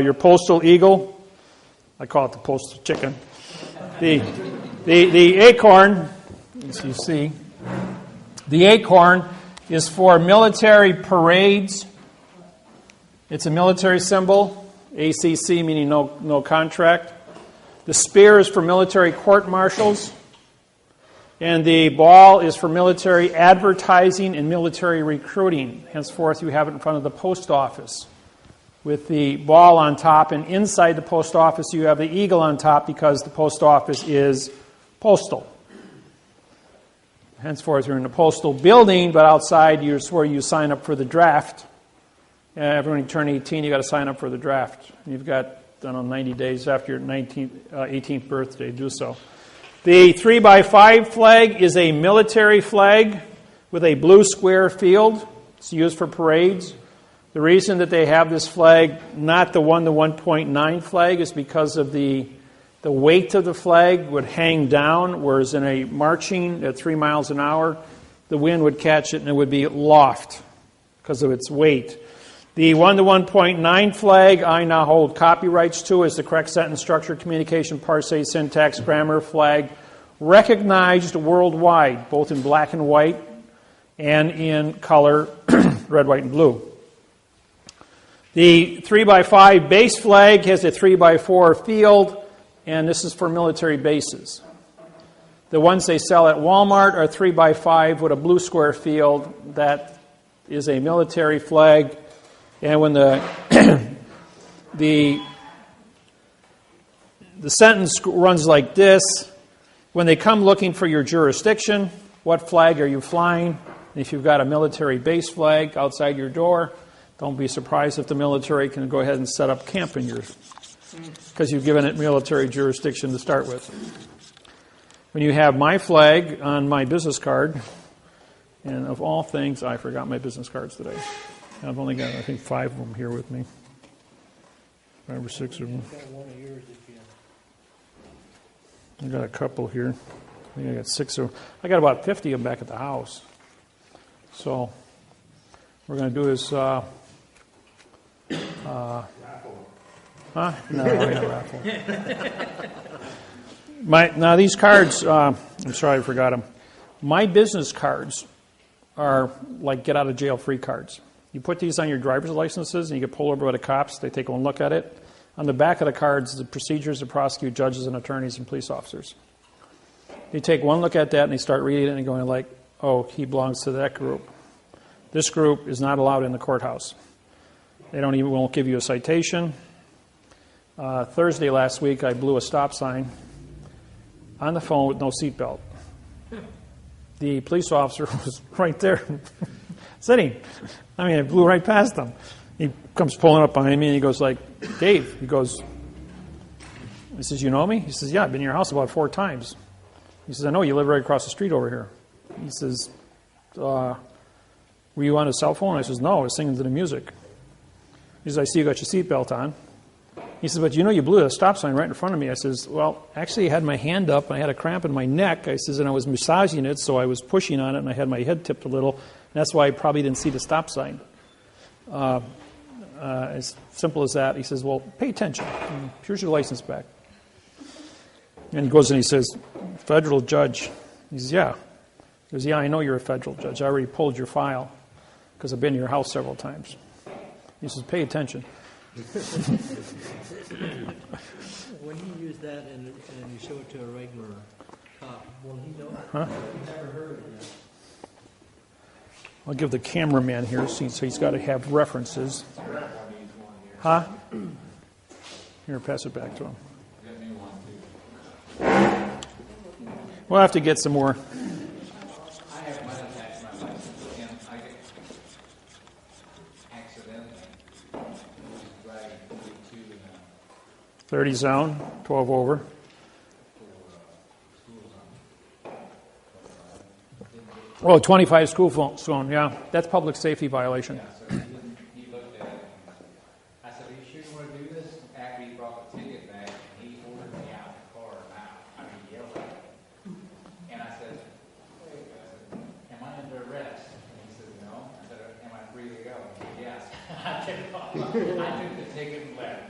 your postal eagle. I call it the postal chicken. The acorn, as you see, the acorn is for military parades. It's a military symbol, ACC meaning no contract. The spear is for military court-martials. And the ball is for military advertising and military recruiting. Henceforth, you have it in front of the post office with the ball on top. And inside the post office, you have the eagle on top because the post office is postal. Henceforth, you're in the postal building, but outside, it's where you sign up for the draft. Everyone you turn 18, you got to sign up for the draft. You've got 90 days after your 18th birthday to do so. The 3 by 5 flag is a military flag with a blue square field. It's used for parades. The reason that they have this flag, not the 1 to 1.9 flag, is because of the weight of the flag would hang down, whereas in a marching at 3 miles an hour, the wind would catch it and it would be aloft because of its weight. The 1 to 1.9 flag I now hold copyrights to as the correct sentence structure, communication, parse, syntax, grammar flag, recognized worldwide, both in black and white and in color, red, white, and blue. The 3 by 5 base flag has a 3 by 4 field, and this is for military bases. The ones they sell at Walmart are 3 by 5 with a blue square field. That is a military flag. And when the the sentence runs like this. When they come looking for your jurisdiction, what flag are you flying? If you've got a military base flag outside your door, don't be surprised if the military can go ahead and set up camp in yours, because you've given it military jurisdiction to start with. When you have my flag on my business card, and of all things, I forgot my business cards today. I've only got, I think, 5 of them here with me. 5 or 6 of them. I got a couple here. I think I got 6 of them. I got about 50 of them back at the house. So, what we're going to do is... Huh? No, we're going to raffle. Now, these cards, I'm sorry I forgot them. My business cards are like get-out-of-jail-free cards. You put these on your driver's licenses, and you get pulled over by the cops. They take one look at it. On the back of the cards, the procedures to prosecute judges and attorneys and police officers. You take one look at that, and they start reading it and going like, oh, he belongs to that group. This group is not allowed in the courthouse. They won't give you a citation. Thursday last week, I blew a stop sign on the phone with no seatbelt. The police officer was right there, sitting. I mean, I blew right past him. He comes pulling up behind me, and he goes like, Dave, he says, you know me? He says, yeah, I've been in your house about 4 times. He says, I know, you live right across the street over here. He says, were you on a cell phone? I says, no, I was singing to the music. He says, I see you got your seatbelt on. He says, but you know you blew a stop sign right in front of me. I says, well, actually I had my hand up, and I had a cramp in my neck. I says, and I was massaging it, so I was pushing on it, and I had my head tipped a little, and that's why I probably didn't see the stop sign. As simple as that. He says, well, pay attention. Here's your license back. And he goes and he says, federal judge. He says, yeah. He goes, yeah, I know you're a federal judge. I already pulled your file because I've been to your house several times. He says, pay attention. When you use that and you show it to a regular cop, will he know? Huh? I've never heard of that. I'll give the cameraman here, so he's got to have references. Huh? Here, pass it back to him. We'll have to get some more. I have mine attached to my license, and I get accidentally driving 42 in a 30 zone, 12 over. Oh, 25 school zone, yeah. That's public safety violation. Yeah, so he looked at it, and I said, are you sure you want to do this? After he brought the ticket back, he ordered me out of the car now. I mean, he yelled at me. And I said, wait, am I under arrest? And he said, no. I said, am I free to go? He said, yes. I took the ticket and left.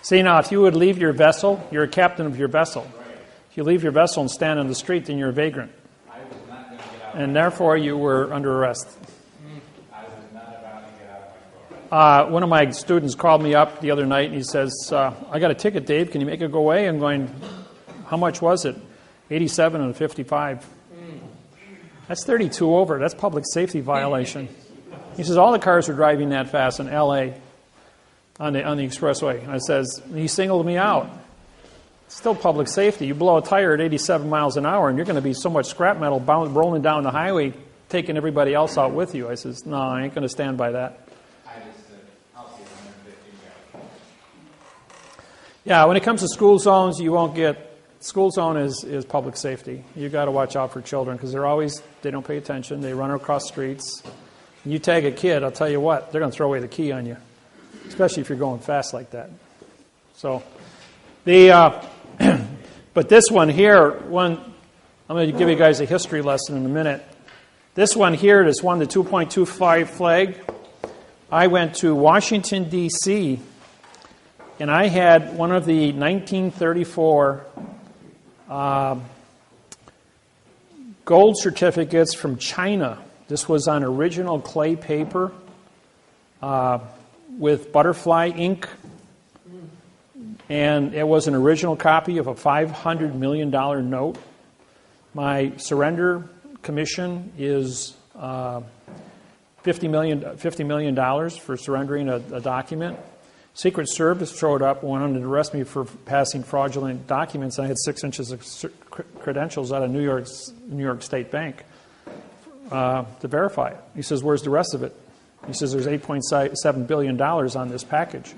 See, now, if you would leave your vessel, you're a captain of your vessel. Right. If you leave your vessel and stand on the street, then you're a vagrant. I was not going to get out. And therefore, you were under arrest. I was not about to get out of my car. One of my students called me up the other night, and he says, I got a ticket, Dave. Can you make it go away? I'm going, how much was it? 87 and a 55. That's 32 over. That's public safety violation. He says, all the cars were driving that fast in L.A. on the expressway. And I says, he singled me out. It's still public safety. You blow a tire at 87 miles an hour, and you're going to be so much scrap metal rolling down the highway, taking everybody else out with you. I says, no, I ain't going to stand by that. I just said, I'll see 150 guys. Yeah, when it comes to school zones, you won't get... School zone is public safety. You got to watch out for children because they don't pay attention. They run across streets. You tag a kid, I'll tell you what, they're going to throw away the key on you, especially if you're going fast like that. So, but this one here, I'm going to give you guys a history lesson in a minute. This one here, this one, the 2.25 flag, I went to Washington, D.C., and I had one of the 1934 gold certificates from China. This was on original clay paper with butterfly ink. And it was an original copy of a $500 million note. My surrender commission is $50 million for surrendering a document. Secret Service showed up, wanted to arrest me for passing fraudulent documents. I had 6 inches of credentials out of New York State Bank to verify it. He says, "Where's the rest of it?" He says, "There's $8.7 billion on this package."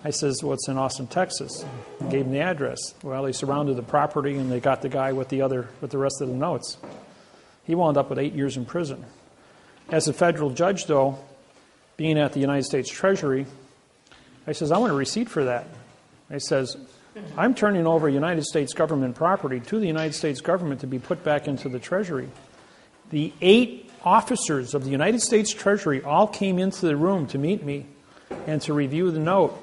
I says, "Well, it's in Austin, Texas." I gave him the address. Well, they surrounded the property and they got the guy with the rest of the notes. He wound up with 8 years in prison. As a federal judge, though, being at the United States Treasury, I says, "I want a receipt for that." I says, "I'm turning over United States government property to the United States government to be put back into the Treasury." The 8 officers of the United States Treasury all came into the room to meet me and to review the note,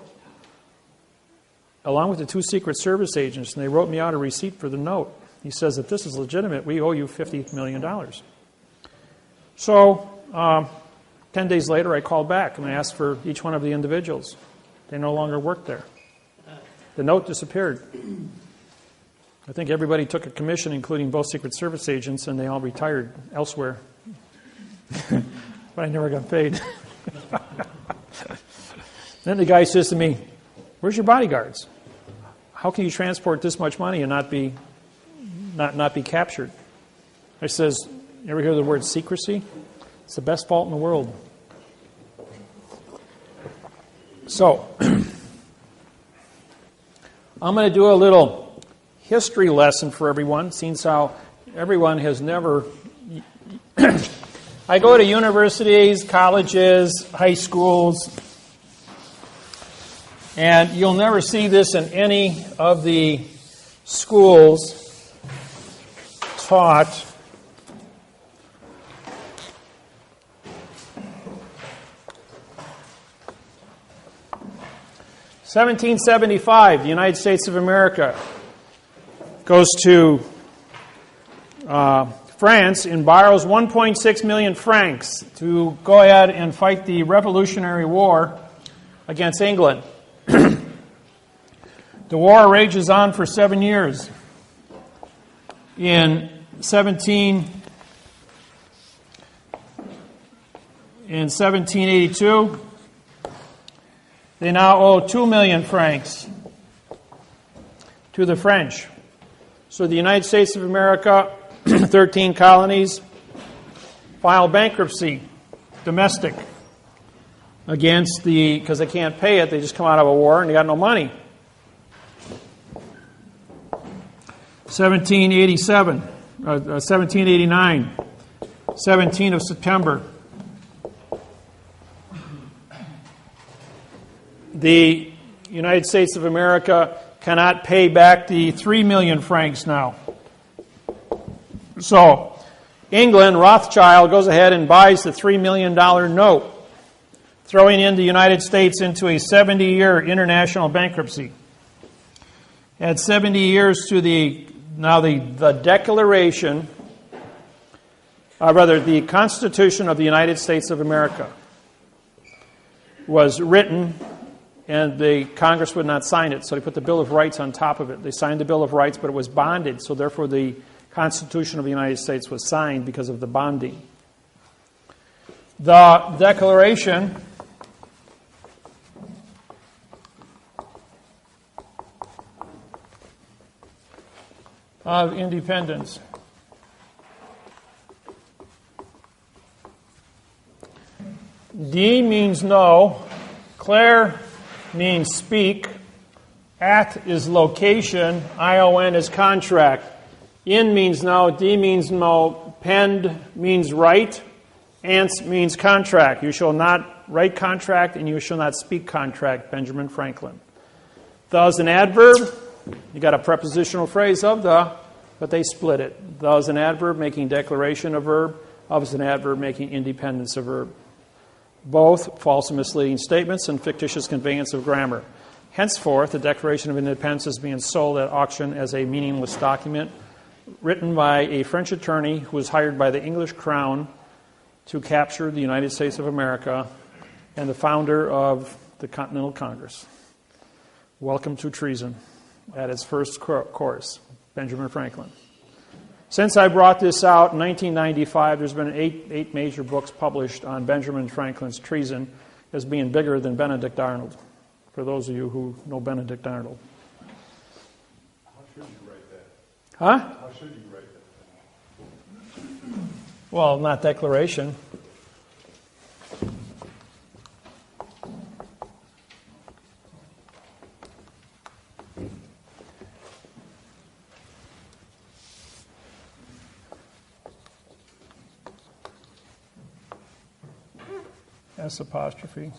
along with the 2 Secret Service agents, and they wrote me out a receipt for the note. He says, "If this is legitimate, we owe you $50 million. So 10 days later, I called back and I asked for each one of the individuals. They no longer worked there. The note disappeared. I think everybody took a commission, including both Secret Service agents, and they all retired elsewhere. But I never got paid. Then the guy says to me, "Where's your bodyguards? How can you transport this much money and not be captured?" I says, "You ever hear the word secrecy? It's the best fault in the world." So, I'm going to do a little history lesson for everyone, since how everyone has never... I go to universities, colleges, high schools, and you'll never see this in any of the schools taught. (1775), the United States of America goes to France and borrows 1.6 million francs to go ahead and fight the Revolutionary War against England. The war rages on for 7 years. In 1782, they now owe 2 million francs to the French. So the United States of America, 13 colonies, file bankruptcy, domestic, against because they can't pay it, they just come out of a war and they got no money. 1789, 17th of September. The United States of America cannot pay back the 3 million francs now. So, England, Rothschild, goes ahead and buys the $3 million note, throwing in the United States into a 70-year international bankruptcy. At 70 years to the Declaration, the Constitution of the United States of America was written, and the Congress would not sign it, so they put the Bill of Rights on top of it. They signed the Bill of Rights, but it was bonded, so therefore the Constitution of the United States was signed because of the bonding. The Declaration of Independence. D means no. Claire means speak. At is location. ION is contract. In means no. D means no. Pend means write. Ants means contract. You shall not write contract and you shall not speak contract. Benjamin Franklin. The is an adverb. You got a prepositional phrase of the, but they split it. The is an adverb making declaration a verb. Of is an adverb making independence a verb. Both false and misleading statements and fictitious conveyance of grammar. Henceforth, the Declaration of Independence is being sold at auction as a meaningless document written by a French attorney who was hired by the English Crown to capture the United States of America and the founder of the Continental Congress. Welcome to treason at its first course, Benjamin Franklin. Since I brought this out in 1995, there's been eight major books published on Benjamin Franklin's treason as being bigger than Benedict Arnold. for those of you who know Benedict Arnold. How should you write that? Huh? How should you write that? Well, not declaration. S apostrophe.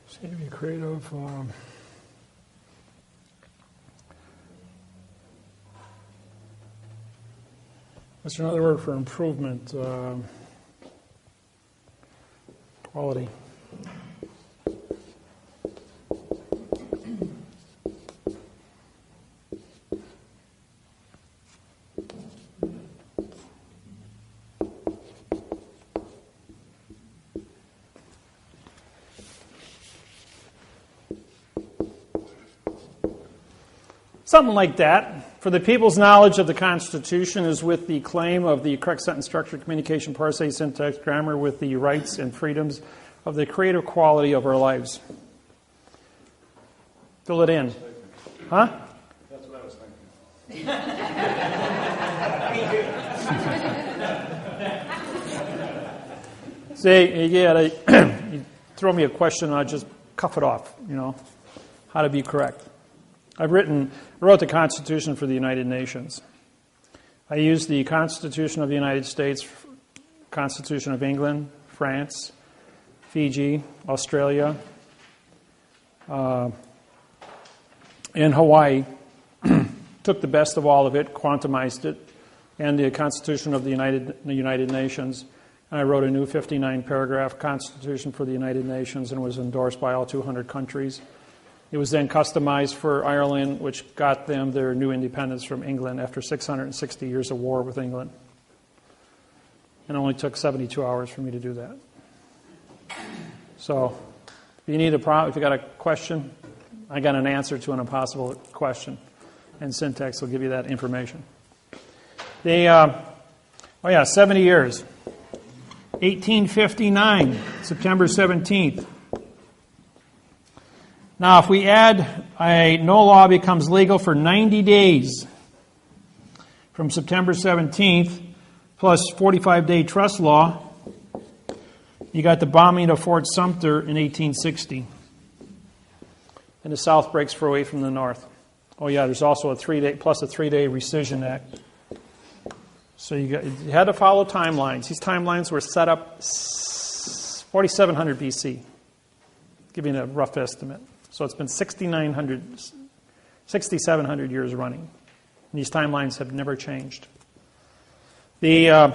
See to be creative. What's another word for improvement? Quality. Something like that. For the people's knowledge of the Constitution is with the claim of the correct sentence structure, communication, parse, syntax, grammar, with the rights and freedoms of the creative quality of our lives. Fill it in. Huh? That's what I was thinking. See, you throw me a question and I just cuff it off, how to be correct. I wrote the Constitution for the United Nations. I used the Constitution of the United States, Constitution of England, France, Fiji, Australia, and Hawaii. Took the best of all of it, quantumized it, and the Constitution of the United Nations. And I wrote a new 59-paragraph Constitution for the United Nations and was endorsed by all 200 countries. It was then customized for Ireland, which got them their new independence from England after 660 years of war with England. It only took 72 hours for me to do that. So, if you got a question, I got an answer to an impossible question, and syntax will give you that information. 70 years. 1859, September 17th. Now, if we add no law becomes legal for 90 days from September 17th, plus 45-day trust law, you got the bombing of Fort Sumter in 1860. And the South breaks away from the North. Oh yeah, there's also a 3-day rescission act. So you had to follow timelines. These timelines were set up 4700 BC, giving a rough estimate. So it's been 6,700 years running. And these timelines have never changed. The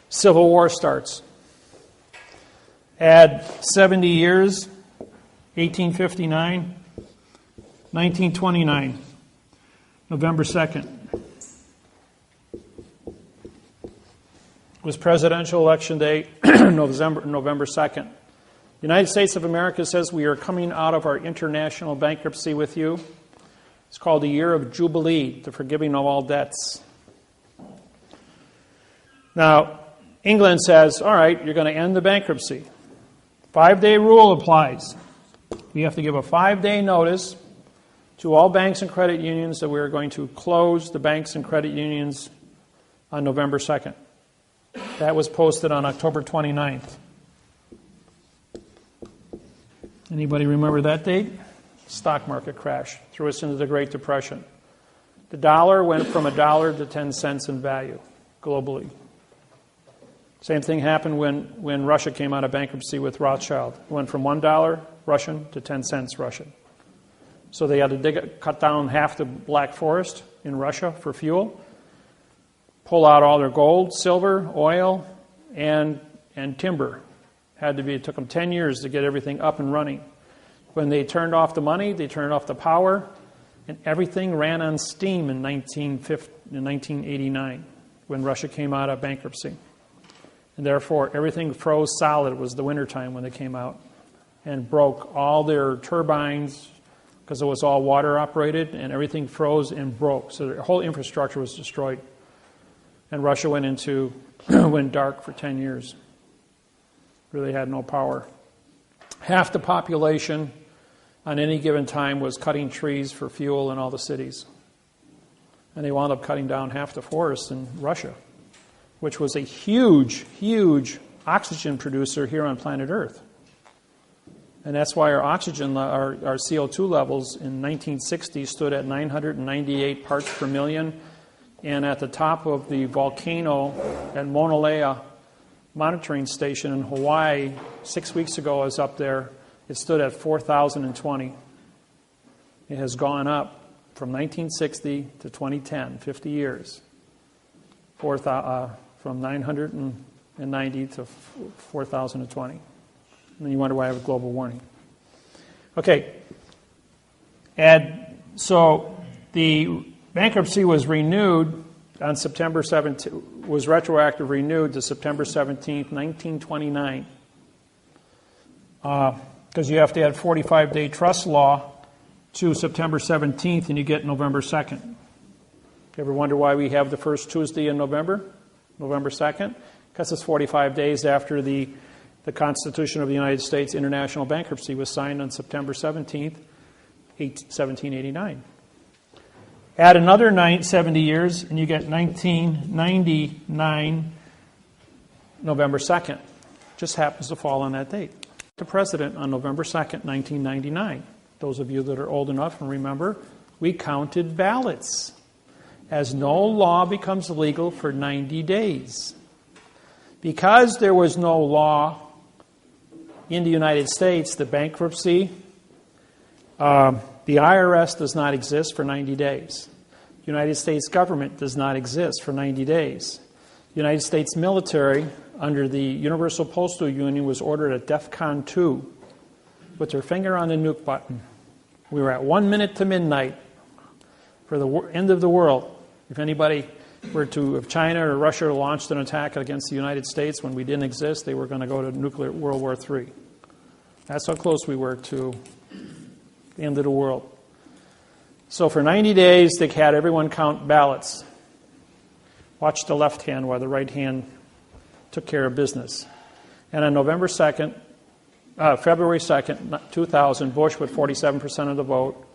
Civil War starts. Add 70 years, 1859. 1929, November 2nd. Was presidential election day, November 2nd. The United States of America says we are coming out of our international bankruptcy with you. It's called the Year of Jubilee, the forgiving of all debts. Now, England says, all right, you're going to end the bankruptcy. 5-day rule applies. We have to give a 5-day notice to all banks and credit unions that we are going to close the banks and credit unions on November 2nd. That was posted on October 29th. Anybody remember that date? Stock market crash threw us into the Great Depression. The dollar went from $1 to 10 cents in value globally. Same thing happened when Russia came out of bankruptcy with Rothschild. It went from $1 Russian to 10 cents Russian. So they had to cut down half the Black Forest in Russia for fuel, pull out all their gold, silver, oil, and timber. It took them 10 years to get everything up and running. When they turned off the money, they turned off the power, and everything ran on steam in 1989 when Russia came out of bankruptcy. And therefore, everything froze solid. It was the wintertime when they came out and broke all their turbines because it was all water operated, and everything froze and broke. So their whole infrastructure was destroyed. And Russia went dark for 10 years. Really had no power. Half the population on any given time was cutting trees for fuel in all the cities. And they wound up cutting down half the forest in Russia, which was a huge, huge oxygen producer here on planet Earth. And that's why our oxygen, our CO2 levels in 1960 stood at 998 parts per million. And at the top of the volcano at Mauna Lea monitoring station in Hawaii, 6 weeks ago I was up there, it stood at 4,020. It has gone up from 1960 to 2010, 50 years, from 990 to 4,020. And then you wonder why I have global warming. Okay, and so the bankruptcy was renewed on September 17th, was retroactive renewed to September 17th, 1929. Because you have to add 45-day trust law to September 17th, and you get November 2nd. You ever wonder why we have the first Tuesday in November 2nd? Because it's 45 days after the Constitution of the United States international bankruptcy was signed on September 17th, 1789. Add another 70 years, and you get 1999, November 2nd. Just happens to fall on that date. The president on November 2nd, 1999. Those of you that are old enough and remember, we counted ballots, as no law becomes legal for 90 days. Because there was no law in the United States, the bankruptcy, the IRS does not exist for 90 days. The United States government does not exist for 90 days. The United States military, under the Universal Postal Union, was ordered at DEFCON 2 with their finger on the nuke button. We were at 1 minute to midnight for the end of the world. If China or Russia launched an attack against the United States when we didn't exist, they were going to go to nuclear World War III. That's how close we were to the end of the world. So for 90 days, they had everyone count ballots. Watch the left hand while the right hand took care of business. And on February 2nd, 2000, Bush, with 47% of the vote,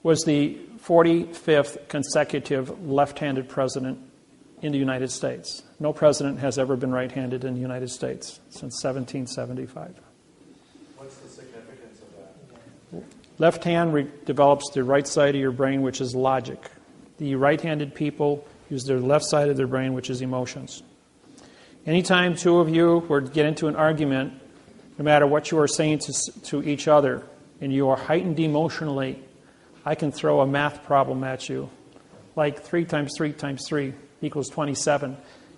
was the 45th consecutive left-handed president in the United States. No president has ever been right-handed in the United States since 1775. What's the significance of that? Left hand develops the right side of your brain, which is logic. The right-handed people use their left side of their brain, which is emotions. Anytime two of you were to get into an argument, no matter what you are saying to each other, and you are heightened emotionally, I can throw a math problem at you, like 3 times 3 times 3 equals 27.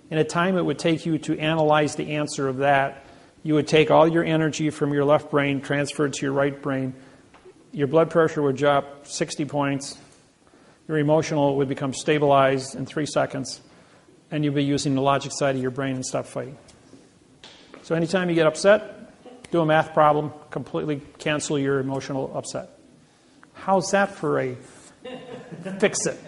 In a time it would take you to analyze the answer of that, you would take all your energy from your left brain, transfer it to your right brain, your blood pressure would drop 60 points, your emotional would become stabilized in 3 seconds, and you'd be using the logic side of your brain and stop fighting. So anytime you get upset, do a math problem, completely cancel your emotional upset. How's that for a fix-it?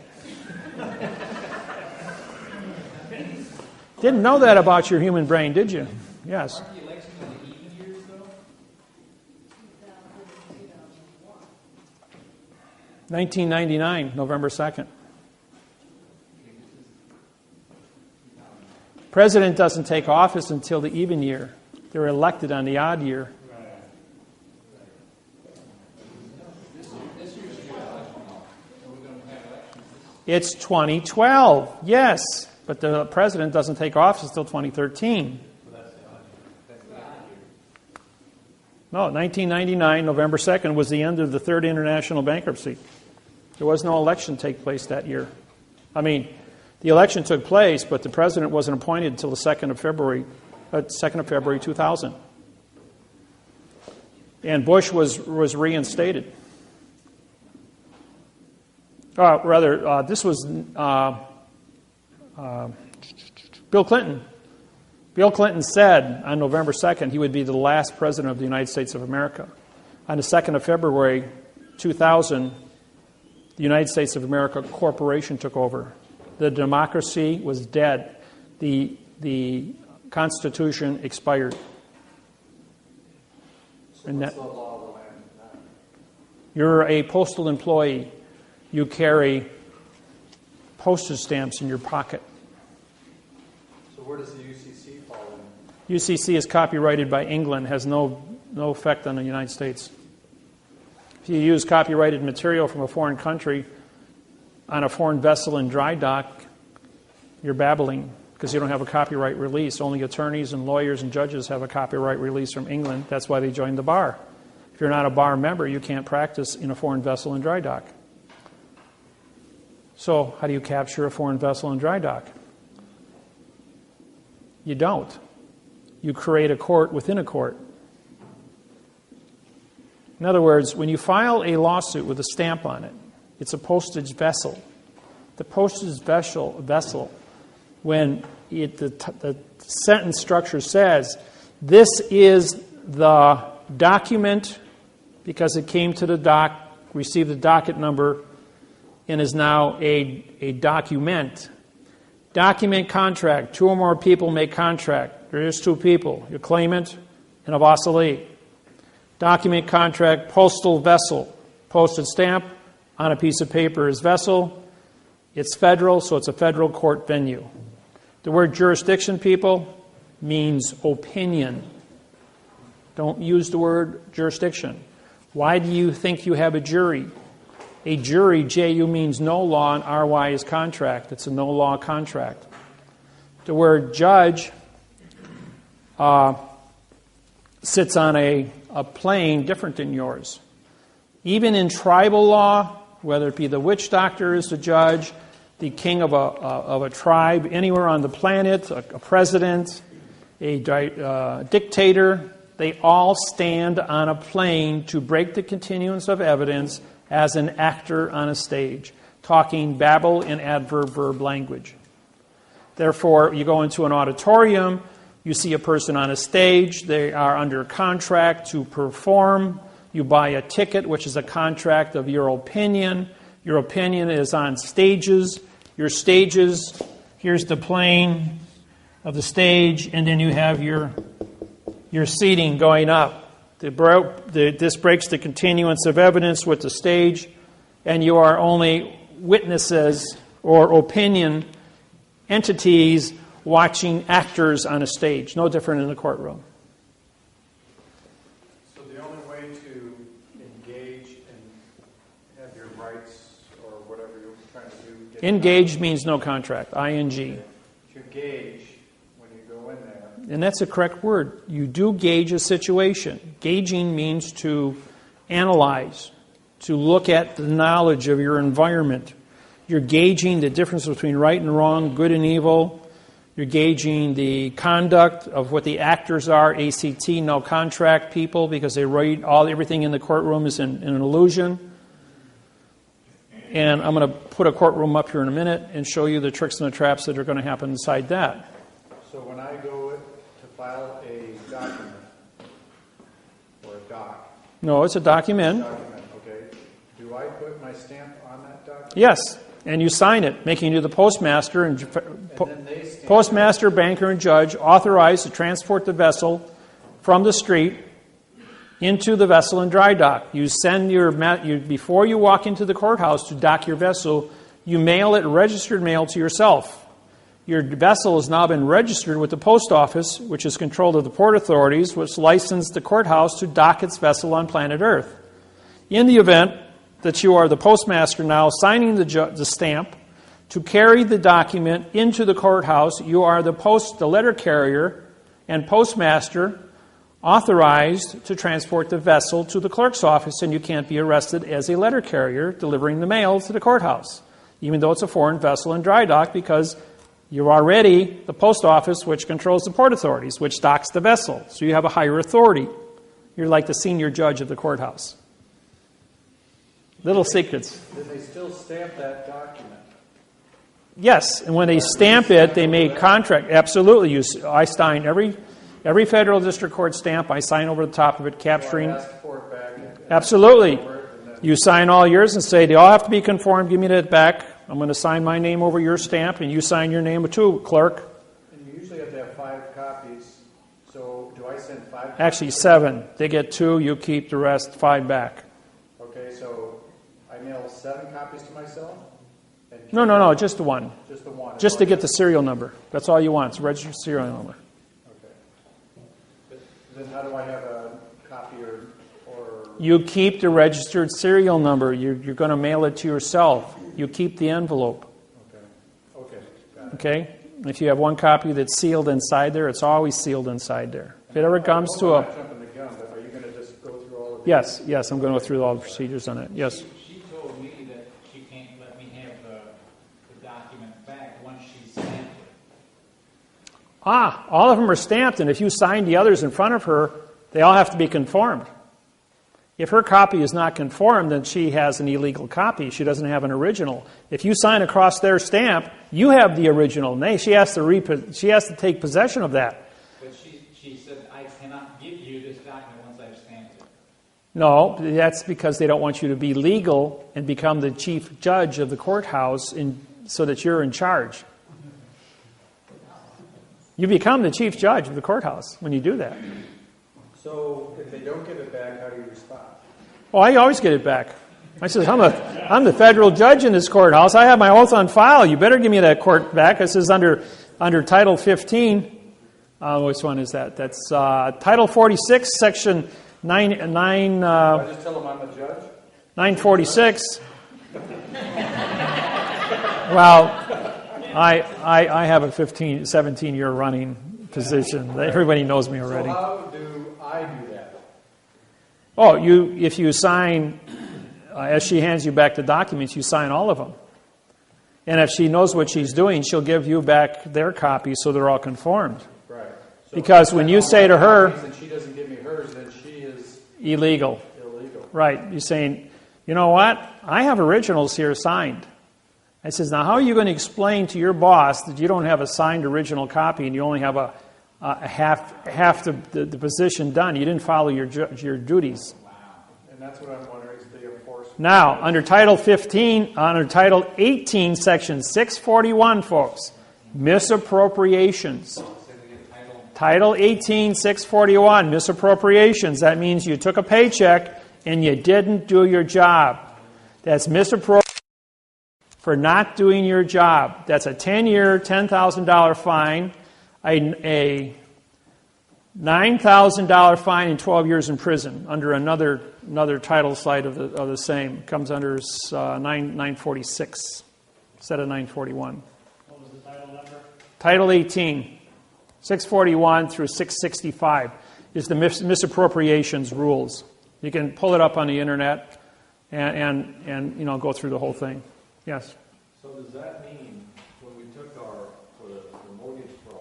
Didn't know that about your human brain, did you? Yes. Aren't the elections in the even years, though? 1999, November 2nd. President doesn't take office until the even year. They're elected on the odd year. It's 2012, yes, but the president doesn't take office until 2013. No, 1999, November 2nd, was the end of the Third International Bankruptcy. There was no election take place that year. I mean, the election took place, but the president wasn't appointed until the 2nd of February 2000. And Bush was reinstated. This was Bill Clinton. Bill Clinton said on November 2nd he would be the last president of the United States of America. On the 2nd of February 2000, the United States of America Corporation took over. The democracy was dead. The Constitution expired. So what's the law of the land now? You're a postal employee. You carry postage stamps in your pocket. So where does the UCC fall in? UCC is copyrighted by England, has no effect on the United States. If you use copyrighted material from a foreign country on a foreign vessel in dry dock, you're babbling because you don't have a copyright release. Only attorneys and lawyers and judges have a copyright release from England. That's why they joined the bar. If you're not a bar member, you can't practice in a foreign vessel in dry dock. So how do you capture a foreign vessel in dry dock? You don't. You create a court within a court. In other words, when you file a lawsuit with a stamp on it, it's a postage vessel. The postage vessel, when the sentence structure says, this is the document because it came to the dock, received the docket number, and is now a document. Document contract. 2 or more people make contract. There is 2 people, your claimant and a vassalete. Document contract, postal vessel. Postage stamp on a piece of paper is vessel. It's federal, so it's a federal court venue. The word jurisdiction, people, means opinion. Don't use the word jurisdiction. Why do you think you have a jury? A jury, J-U, means no law, and R-Y is contract. It's a no-law contract. The word judge sits on a plane different than yours. Even in tribal law, whether it be the witch doctor is the judge, the king of a tribe, anywhere on the planet, a president, a dictator, they all stand on a plane to break the continuance of evidence as an actor on a stage, talking babble in adverb-verb language. Therefore, you go into an auditorium, you see a person on a stage, they are under contract to perform, you buy a ticket, which is a contract of your opinion. Your opinion is on stages. Your stages, here's the plane of the stage, and then you have your seating going up. This breaks the continuance of evidence with the stage, and you are only witnesses or opinion entities watching actors on a stage. No different in the courtroom. So the only way to engage and have your rights or whatever you're trying to do... Engage means no contract, ING. To gauge when you go in there. And that's a correct word. You do gauge a situation. Gauging means to analyze, to look at the knowledge of your environment. You're gauging the difference between right and wrong, good and evil. You're gauging the conduct of what the actors are, ACT, no contract people, because they write everything in the courtroom is in an illusion. And I'm going to put a courtroom up here in a minute and show you the tricks and the traps that are going to happen inside that. So when I go to file a document, or a doc. No, it's a document. Okay. Do I put my stamp on that document? Yes, and you sign it, making you the postmaster and then they stamp postmaster, banker, and judge authorized to transport the vessel from the street into the vessel in dry dock. You send before you walk into the courthouse to dock your vessel, you mail it registered mail to yourself. Your vessel has now been registered with the post office, which is controlled of the port authorities, which licensed the courthouse to dock its vessel on planet Earth. In the event that you are the postmaster now signing the stamp to carry the document into the courthouse, you are the letter carrier and postmaster authorized to transport the vessel to the clerk's office, and you can't be arrested as a letter carrier delivering the mail to the courthouse, even though it's a foreign vessel in dry dock, because you're already the post office, which controls the port authorities, which docks the vessel. So you have a higher authority. You're like the senior judge of the courthouse. Little secrets. Did they still stamp that document? Yes, and when they stamp it, they make contract. Absolutely. I sign every federal district court stamp. I sign over the top of it, capturing. So I ask for it back. Absolutely. You sign all yours and say, they all have to be conformed. Give me that back. I'm going to sign my name over your stamp, and you sign your name too, clerk. And you usually have to have 5 copies. So do I send 5 copies? Actually, 7. They get 2. You keep the rest, 5 back. Okay, so I mail 7 copies to myself? And No, just the one. Just the one. Just to get the serial number. That's all you want. It's a registered serial number. Okay. But then how do I have a copy or You keep the registered serial number. You're going to mail it to yourself. You keep the envelope. Okay, got it. Okay? If you have one copy that's sealed inside there, it's always sealed inside there. If it ever comes to I'm not jumping the gun, but are you going to just go through all of these? Yes, I'm going to go through all the procedures on it. Yes. She told me that she can't let me have the document back once she stamped it. All of them are stamped, and if you sign the others in front of her, they all have to be conformed. If her copy is not conformed, then she has an illegal copy. She doesn't have an original. If you sign across their stamp, you have the original. She has to take possession of that. But she said, I cannot give you this document once I've stamped it. No, that's because they don't want you to be legal and become the chief judge of the courthouse so that you're in charge. You become the chief judge of the courthouse when you do that. So if they don't give it back, how do you respond? Oh, I always get it back. I says, I'm the federal judge in this courthouse. I have my oath on file. You better give me that court back. This is under Title 15. Which one is that? That's Title 46, Section 9. I just tell them I'm the judge? 946. Well, I have a 17-year running position. Everybody knows me already. So how do I do that? Oh, if you sign, as she hands you back the documents, you sign all of them. And if she knows what she's doing, she'll give you back their copies so they're all conformed. Right. So Because when you say to her, and she doesn't give me hers, then she is illegal. illegal. Right. You're saying, you know what? I have originals here signed. I says, now how are you going to explain to your boss that you don't have a signed original copy and you only have a half the position done? You didn't follow your duties. And that's what I'm wondering is the enforcement. Now, under Title 18, Section 641, folks, misappropriations. Title 18, 641, misappropriations. That means you took a paycheck and you didn't do your job. That's misappropriation for not doing your job. That's a 10-year, $10,000 fine, a $9,000 fine, and 12 years in prison under another title site of the same. It comes under 946 instead of 941. What was the title number? Title 18, 641 through 665 is the misappropriations rules. You can pull it up on the internet and go through the whole thing. Yes. So does that mean when we took for the mortgage fraud,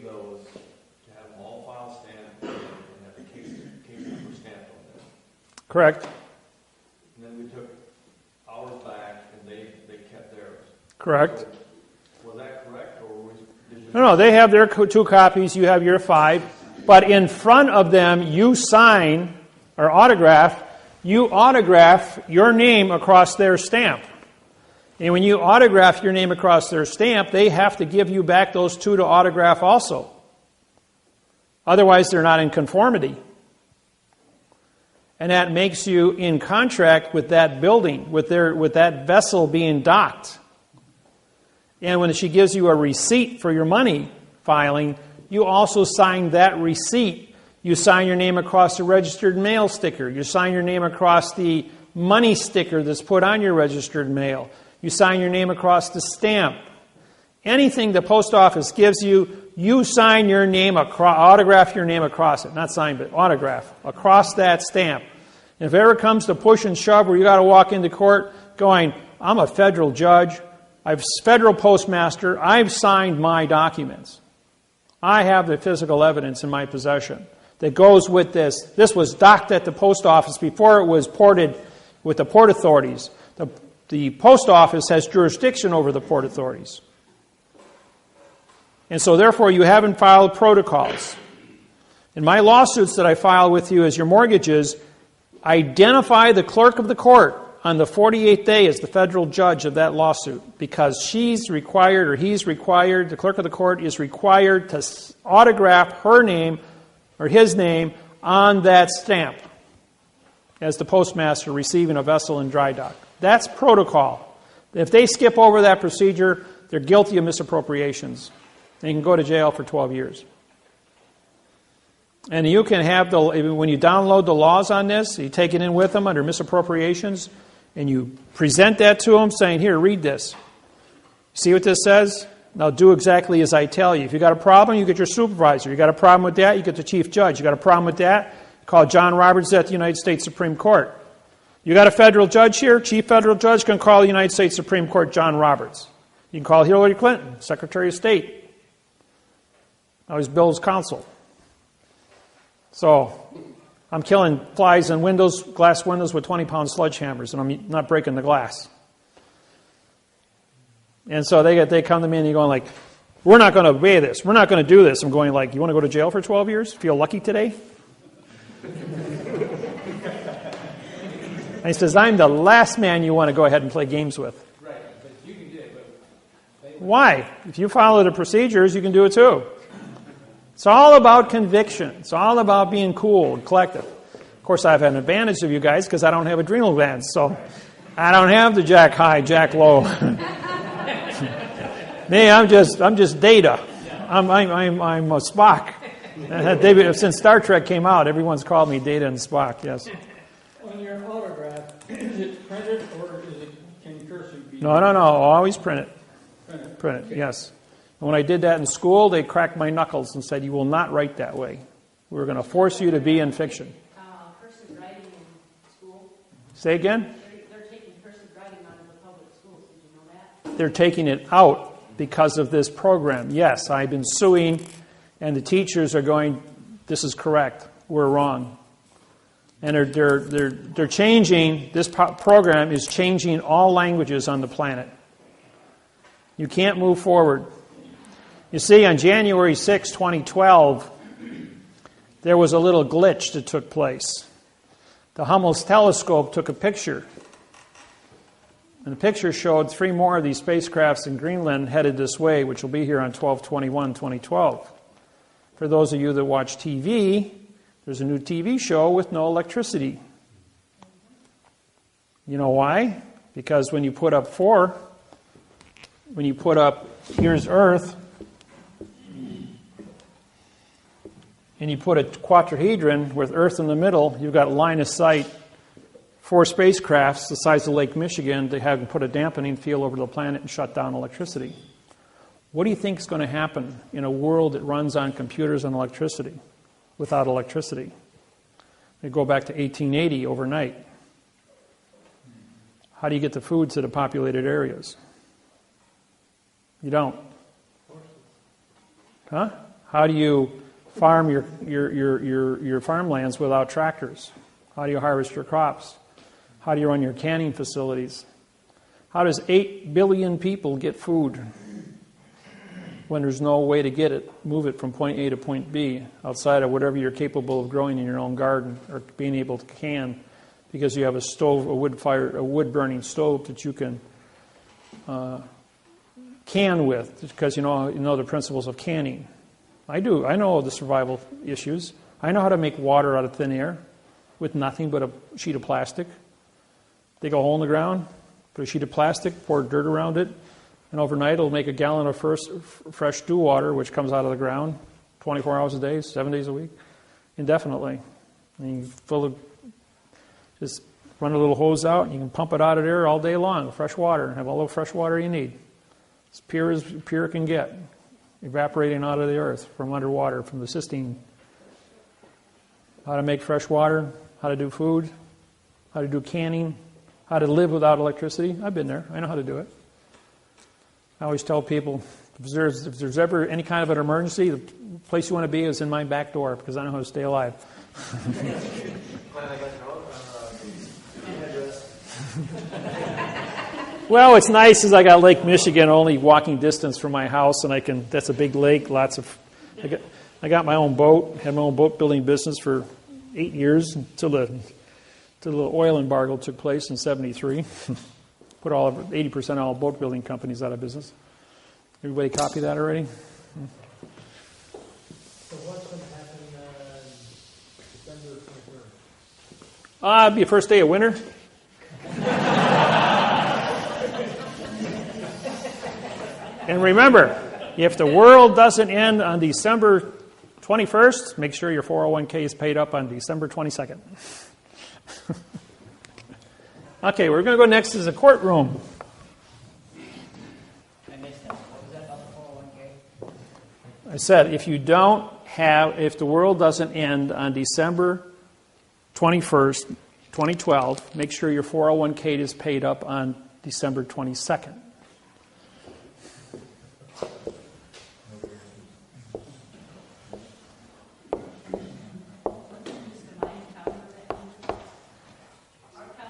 those to have them all file stamped and have the case number stamped on them. Correct. And then we took ours back and they kept theirs. Correct. So, was that correct, or did you? No, they have their 2 copies, you have your 5. But in front of them, you sign or autograph your name across their stamp. And when you autograph your name across their stamp, they have to give you back those 2 to autograph also. Otherwise, they're not in conformity. And that makes you in contract with that building, with that vessel being docked. And when she gives you a receipt for your money filing, you also sign that receipt. You sign your name across the registered mail sticker. You sign your name across the money sticker that's put on your registered mail. You sign your name across the stamp. Anything the post office gives you, you sign your name, autograph your name across it. Not sign, but autograph across that stamp. And if it ever comes to push and shove where you got to walk into court going, I'm a federal judge, I'm federal postmaster, I've signed my documents. I have the physical evidence in my possession that goes with this. This was docked at the post office before it was ported with the port authorities. The post office has jurisdiction over the port authorities. And so therefore you haven't filed protocols. In my lawsuits that I file with you as your mortgages, identify the clerk of the court on the 48th day as the federal judge of that lawsuit, because she's required or he's required, the clerk of the court is required to autograph her name or his name on that stamp as the postmaster receiving a vessel in dry dock. That's protocol. If they skip over that procedure, they're guilty of misappropriations. They can go to jail for 12 years. And you can have, when you download the laws on this, you take it in with them under misappropriations, and you present that to them saying, here, read this. See what this says? Now do exactly as I tell you. If you got a problem, you get your supervisor. You got a problem with that, you get the chief judge. You got a problem with that, call John Roberts at the United States Supreme Court. You got a federal judge here, chief federal judge can call the United States Supreme Court John Roberts. You can call Hillary Clinton, Secretary of State. I was Bill's counsel. So I'm killing flies in windows, glass windows with 20-pound sledgehammers, and I'm not breaking the glass. And so they come to me and they're going like, we're not going to obey this. We're not going to do this. I'm going like, you want to go to jail for 12 years? Feel lucky today? And he says, I'm the last man you want to go ahead and play games with. Right, but you can do it. But Why? If you follow the procedures, you can do it too. It's all about conviction. It's all about being cool and collective. Of course, I have an advantage of you guys because I don't have adrenal glands, so I don't have the jack high, jack low. Me, I'm just data. I'm a Spock. Since Star Trek came out, everyone's called me Data and Spock. Yes. On your autograph, is it printed or can cursive be? No. Always print it. Printed. Print it. Yes. And when I did that in school, they cracked my knuckles and said, "You will not write that way. We're going to force you to be in fiction." Cursive writing in school. Say again. They're taking cursive writing out of the public schools. Did you know that? They're taking it out because of this program. Yes, I've been suing, and the teachers are going, "This is correct. We're wrong." And they're changing. This program is changing all languages on the planet. You can't move forward. You see, on January 6, 2012, there was a little glitch that took place. The Hubble's telescope took a picture. And the picture showed 3 more of these spacecrafts in Greenland headed this way, which will be here on 12/21/2012. For those of you that watch TV, there's a new TV show with no electricity. You know why? Because when you put up here's Earth, and you put a quadrihedron with Earth in the middle, you've got line of sight 4 spacecrafts the size of Lake Michigan to have put a dampening field over the planet and shut down electricity. What do you think is going to happen in a world that runs on computers and electricity without electricity? They go back to 1880 overnight. How do you get the food to the populated areas? You don't. Huh? How do you farm your farmlands without tractors? How do you harvest your crops? How do you run your canning facilities? How does 8 billion people get food when there's no way to get it, move it from point A to point B outside of whatever you're capable of growing in your own garden or being able to can because you have a stove, a wood-burning stove that you can can with because you know the principles of canning. I do. I know the survival issues. I know how to make water out of thin air with nothing but a sheet of plastic. Dig a hole in the ground, put a sheet of plastic, pour dirt around it, and overnight it'll make a gallon of fresh dew water, which comes out of the ground 24 hours a day, 7 days a week, indefinitely. And you just run a little hose out, and you can pump it out of there all day long, fresh water, and have all the fresh water you need. As pure it can get, evaporating out of the earth from underwater, from the cistine. How to make fresh water, how to do food, how to do canning, how to live without electricity. I've been there. I know how to do it. I always tell people, if there's ever any kind of an emergency, the place you want to be is in my back door because I know how to stay alive. Well, it's nice is I got Lake Michigan only walking distance from my house, and that's a big lake. I got my own boat. Had my own boat building business for 8 years until the oil embargo took place in '73. Put 80% of all boat building companies out of business. Everybody copy that already? So what's going to happen December 23rd? It'll be the first day of winter. And remember, if the world doesn't end on December 21st, make sure your 401k is paid up on December 22nd. Okay, we're going to go next to the courtroom. I missed that. What was that about the 401k? I said, if the world doesn't end on December 21st, 2012, make sure your 401k is paid up on December 22nd.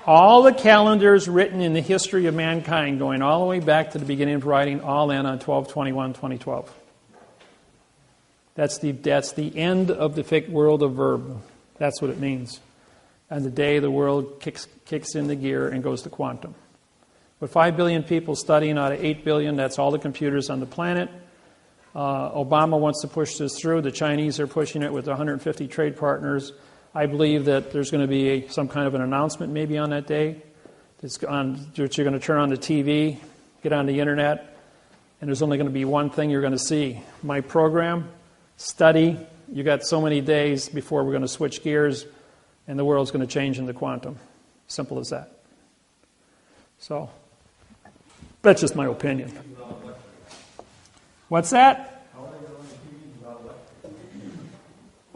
All the calendars written in the history of mankind, going all the way back to the beginning of writing, all end on 12/21/2012. That's the end of the world of verb. That's what it means. And the day the world kicks into gear and goes to quantum. With 5 billion people studying out of 8 billion, that's all the computers on the planet. Obama wants to push this through. The Chinese are pushing it with 150 trade partners. I believe that there's going to be some kind of an announcement maybe on that day. That you're going to turn on the TV, get on the internet, and there's only going to be one thing you're going to see. My program, study, you got so many days before we're going to switch gears, and the world's going to change into quantum. Simple as that. So, that's just my opinion. What's that?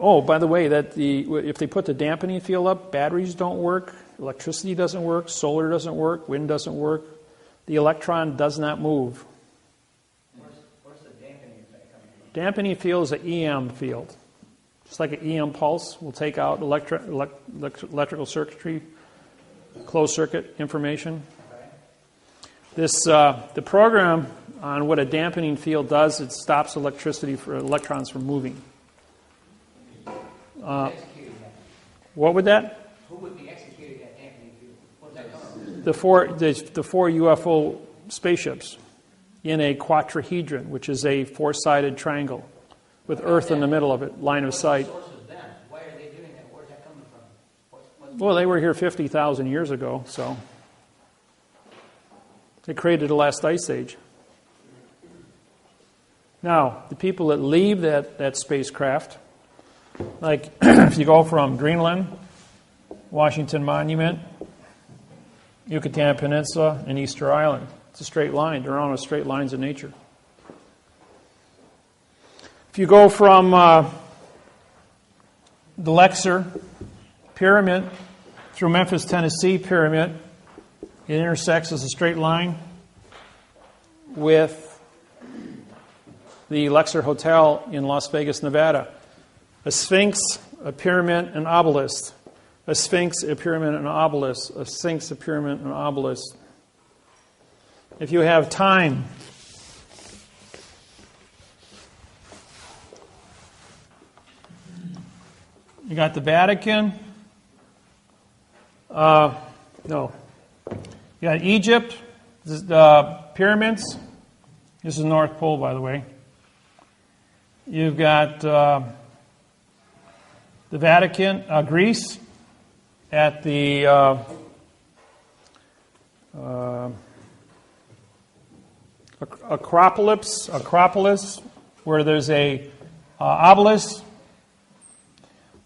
Oh, by the way, if they put the dampening field up, batteries don't work, electricity doesn't work, solar doesn't work, wind doesn't work. The electron does not move. Where's the dampening effect coming from? Dampening field is an EM field. Just like an EM pulse will take out electrical circuitry, closed circuit information. Okay. The program on what a dampening field does, it stops electricity for electrons from moving. What would that? Who would be executing that dampening field? What's that coming from? The four UFO spaceships in a quadrahedron, which is a four-sided triangle with Earth in the middle of it, line of sight. What source is them? Why are they doing that? Where's that coming from? Well, they were here 50,000 years ago, so they created the last ice age. Now, the people that leave that spacecraft, like if you go from Greenland, Washington Monument, Yucatan Peninsula, and Easter Island, it's a straight line. They're on straight lines in nature. If you go from the Lexer Pyramid through Memphis, Tennessee Pyramid, it intersects as a straight line with the Lexer Hotel in Las Vegas, Nevada. A sphinx, a pyramid, an obelisk. A sphinx, a pyramid, an obelisk. A sphinx, a pyramid, an obelisk. If you have time, you got the Vatican. No. You got Egypt, the pyramids. This is North Pole, by the way. You've got the Vatican, Greece, at the Acropolis, where there's a obelisk.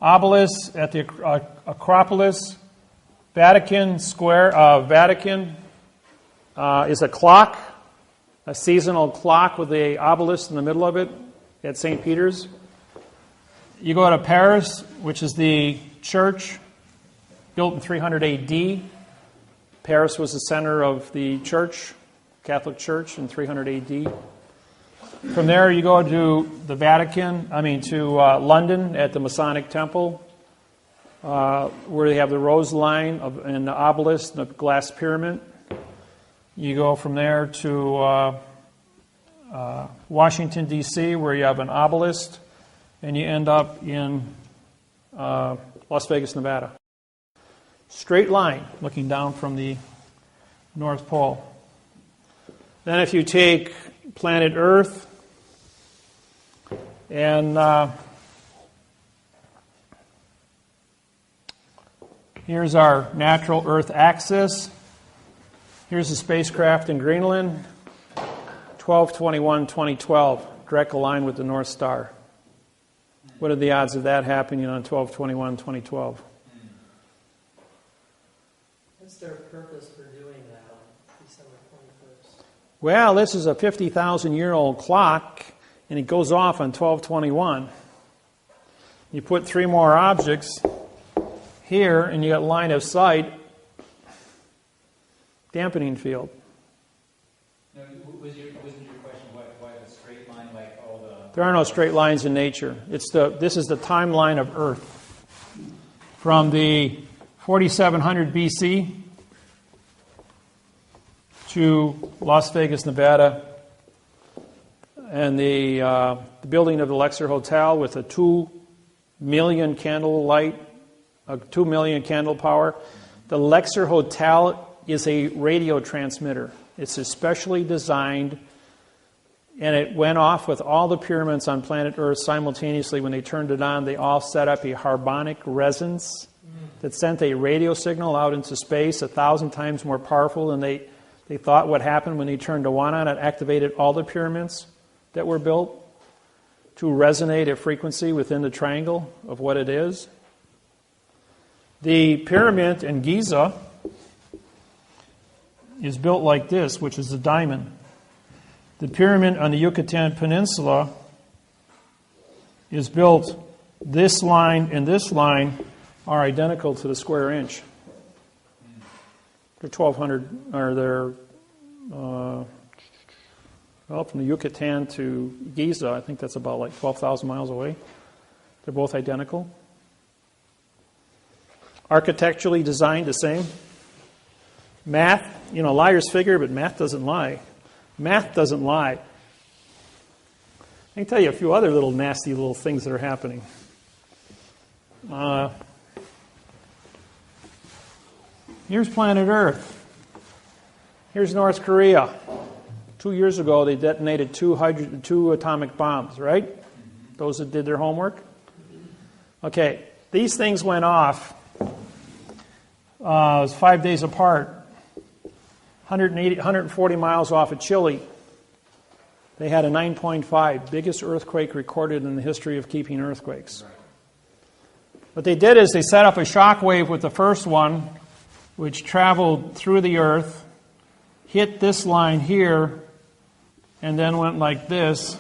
Obelisk at the Acropolis. Vatican Square. Vatican is a clock, a seasonal clock with the obelisk in the middle of it at St. Peter's. You go to Paris, which is the church built in 300 AD. Paris was the center of the church, Catholic Church, in 300 AD. From there, you go to the to London at the Masonic Temple, where they have the rose line and the obelisk and the glass pyramid. You go from there to Washington, D.C., where you have an obelisk, and you end up in Las Vegas, Nevada. Straight line looking down from the North Pole. Then if you take planet Earth and here's our natural Earth axis. Here's the spacecraft in Greenland, 12/21/2012, direct line with the North Star. What are the odds of that happening on 12/21/2012? What's their purpose for doing that on December 21st? Well, this is a 50,000-year-old clock, and it goes off on 12/21. You put 3 more objects here, and you got line of sight, dampening field. No, wasn't your question why the straight line, like all the... There are no straight lines in nature. This is the timeline of Earth. From the 4700 BC to Las Vegas, Nevada, and the building of the Lexer Hotel with a 2 million candle light, 2 million candle power. The Lexer Hotel is a radio transmitter. It's especially designed, and it went off with all the pyramids on planet Earth simultaneously. When they turned it on, they all set up a harmonic resonance that sent a radio signal out into space 1,000 times more powerful than they thought would happen when they turned the one on. It activated all the pyramids that were built to resonate at frequency within the triangle of what it is. The pyramid in Giza is built like this, which is a diamond. The pyramid on the Yucatan Peninsula is built, this line and this line are identical to the square inch. They're 1,200, or they're, from the Yucatan to Giza, I think that's about like 12,000 miles away. They're both identical. Architecturally designed the same. Math, liars figure, but math doesn't lie. Math doesn't lie. I can tell you a few other little nasty little things that are happening. Here's planet Earth. Here's North Korea. 2 years ago, they detonated 2 atomic bombs, right? Those that did their homework. Okay, these things went off. It was 5 days apart. 140 miles off of Chile. They had a 9.5, biggest earthquake recorded in the history of keeping earthquakes. What they did is they set up a shock wave with the first one, which traveled through the earth, hit this line here, and then went like this,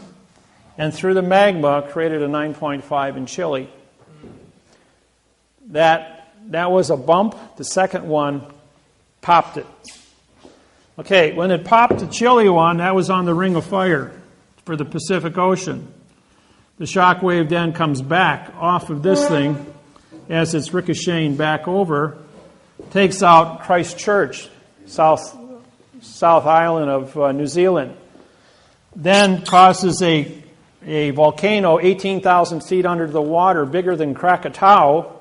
and through the magma created a 9.5 in Chile. That was a bump. The second one popped it. Okay, when it popped the Chile one, that was on the Ring of Fire. for the Pacific Ocean. The shock wave then comes back off of this thing as it's ricocheting back over, takes out Christchurch, South Island of New Zealand, then causes a volcano 18,000 feet under the water, bigger than Krakatoa,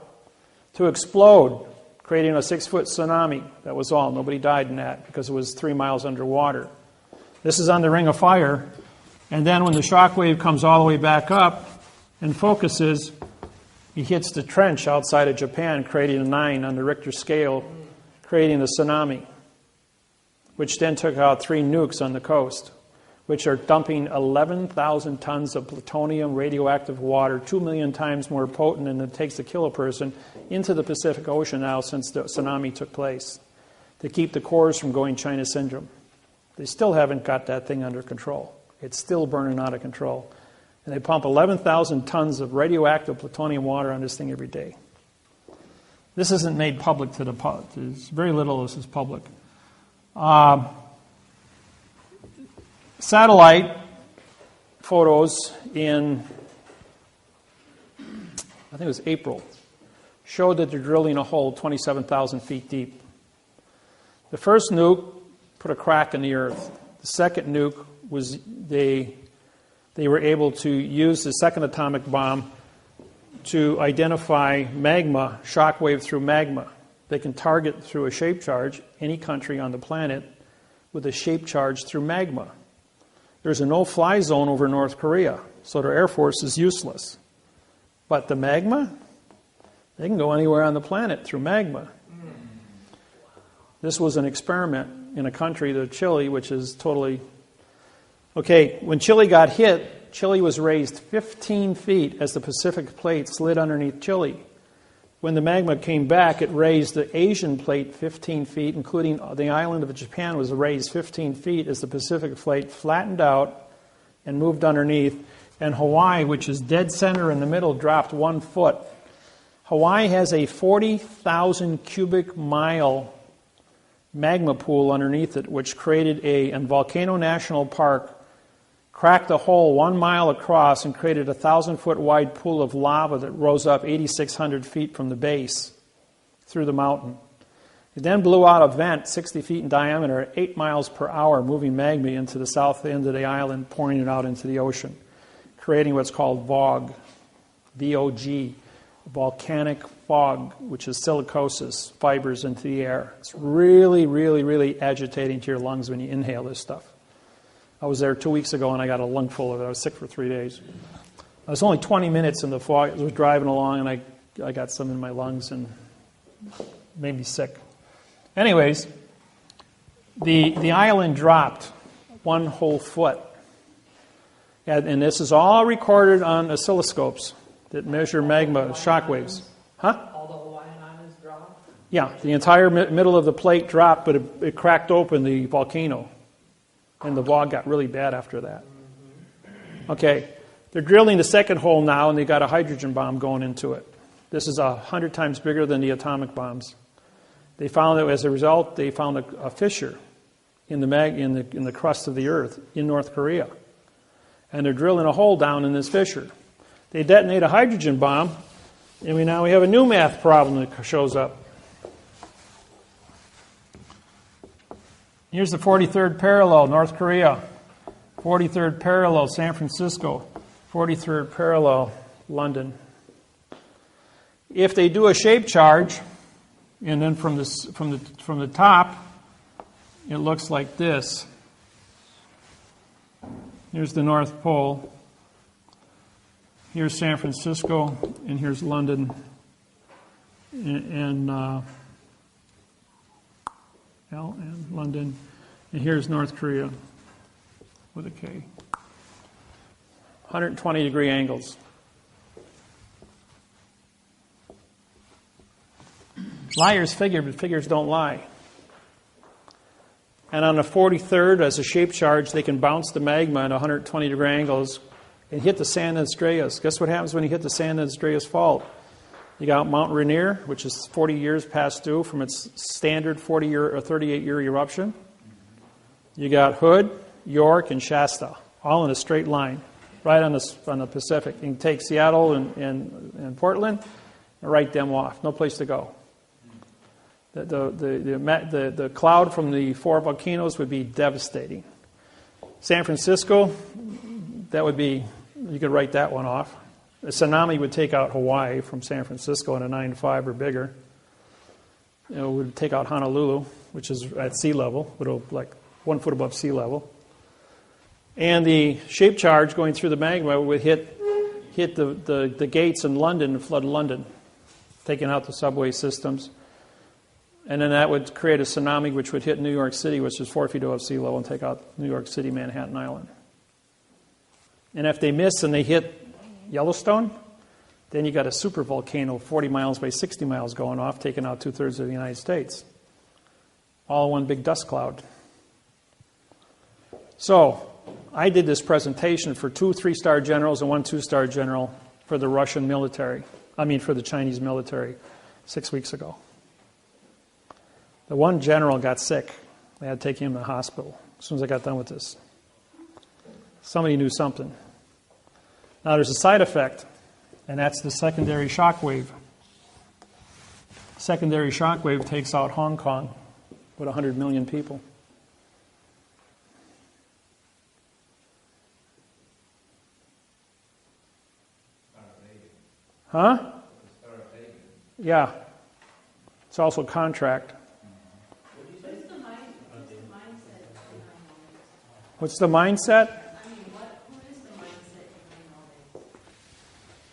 to explode, creating a 6-foot tsunami. That was all. Nobody died in that because it was 3 miles underwater. This is on the Ring of Fire. And then when the shock wave comes all the way back up and focuses, he hits the trench outside of Japan, creating a 9 on the Richter scale, creating the tsunami, which then took out 3 nukes on the coast, which are dumping 11,000 tons of plutonium radioactive water, 2 million times more potent than it takes to kill a person, into the Pacific Ocean now since the tsunami took place, to keep the cores from going China syndrome. They still haven't got that thing under control. It's still burning out of control. And they pump 11,000 tons of radioactive plutonium water on this thing every day. This isn't made public to the public. There's very little of this is public. Satellite photos in, I think it was April, showed that they're drilling a hole 27,000 feet deep. The first nuke put a crack in the earth. The second nuke was they were able to use the second atomic bomb to identify magma, shock wave through magma. They can target through a shape charge any country on the planet with a shape charge through magma. There's a no-fly zone over North Korea, so their Air Force is useless. But the magma, they can go anywhere on the planet through magma. This was an experiment in a country, the Chile, which is totally... Okay, when Chile got hit, Chile was raised 15 feet as the Pacific plate slid underneath Chile. When the magma came back, it raised the Asian plate 15 feet, including the island of Japan was raised 15 feet as the Pacific plate flattened out and moved underneath. And Hawaii, which is dead center in the middle, dropped 1 foot. Hawaii has a 40,000 cubic mile magma pool underneath it, which created and Volcano National Park cracked a hole 1 mile across and created a 1,000-foot wide pool of lava that rose up 8,600 feet from the base through the mountain. It then blew out a vent 60 feet in diameter at 8 miles per hour, moving magma into the south end of the island, pouring it out into the ocean, creating what's called VOG, V-O-G, volcanic fog, which is silicosis, fibers into the air. It's really, really, really agitating to your lungs when you inhale this stuff. I was there 2 weeks ago and I got a lungful of it. I was sick for 3 days. I was only 20 minutes in the fog. I was driving along and I got some in my lungs and made me sick. Anyways, the island dropped 1 whole foot. And this is all recorded on oscilloscopes that measure magma shock waves. Huh? All the Hawaiian Islands dropped? Yeah, the entire middle of the plate dropped, but it cracked open the volcano. And the VOG got really bad after that. Okay, they're drilling the second hole now, and they got a hydrogen bomb going into it. This is 100 times bigger than the atomic bombs. They found that as a result, they found a fissure in the crust of the earth in North Korea. And they're drilling a hole down in this fissure. They detonate a hydrogen bomb, and now we have a new math problem that shows up. Here's the 43rd parallel, North Korea. 43rd parallel, San Francisco. 43rd parallel, London. If they do a shape charge, and then from the top, it looks like this. Here's the North Pole. Here's San Francisco, and here's London, and London, and here's North Korea with a K. 120-degree angles. Liars figure, but figures don't lie. And on the 43rd, as a shape charge, they can bounce the magma at 120-degree angles and hit the San Andreas. Guess what happens when you hit the San Andreas fault? You got Mount Rainier, which is 40 years past due from its standard 40-year or 38-year eruption. You got Hood, York, and Shasta. all in a straight line, right on the Pacific. You can take Seattle and Portland and write them off. No place to go. The cloud from the 4 volcanoes would be devastating. San Francisco, that would be, you could write that one off. A tsunami would take out Hawaii from San Francisco in a 9.5 or bigger. It would take out Honolulu, which is at sea level, like 1 foot above sea level. And the shape charge going through the magma would hit the gates in London and flood London, taking out the subway systems. And then that would create a tsunami which would hit New York City, which is 4 feet above sea level, and take out New York City, Manhattan Island. And if they miss and they hit Yellowstone, then you got a super volcano 40 miles by 60 miles going off, taking out 2/3 of the United States. All one big dust cloud. So, I did this presentation for 2 3-star generals and 1 2-star general for the Russian military. For the Chinese military 6 weeks ago. The one general got sick. They had to take him to the hospital as soon as I got done with this. Somebody knew something. Now there's a side effect, and that's the secondary shock wave. Secondary shock wave takes out Hong Kong with 100 million people. Huh? Yeah. It's also contract. What's the mindset? Who is the mindset behind all this?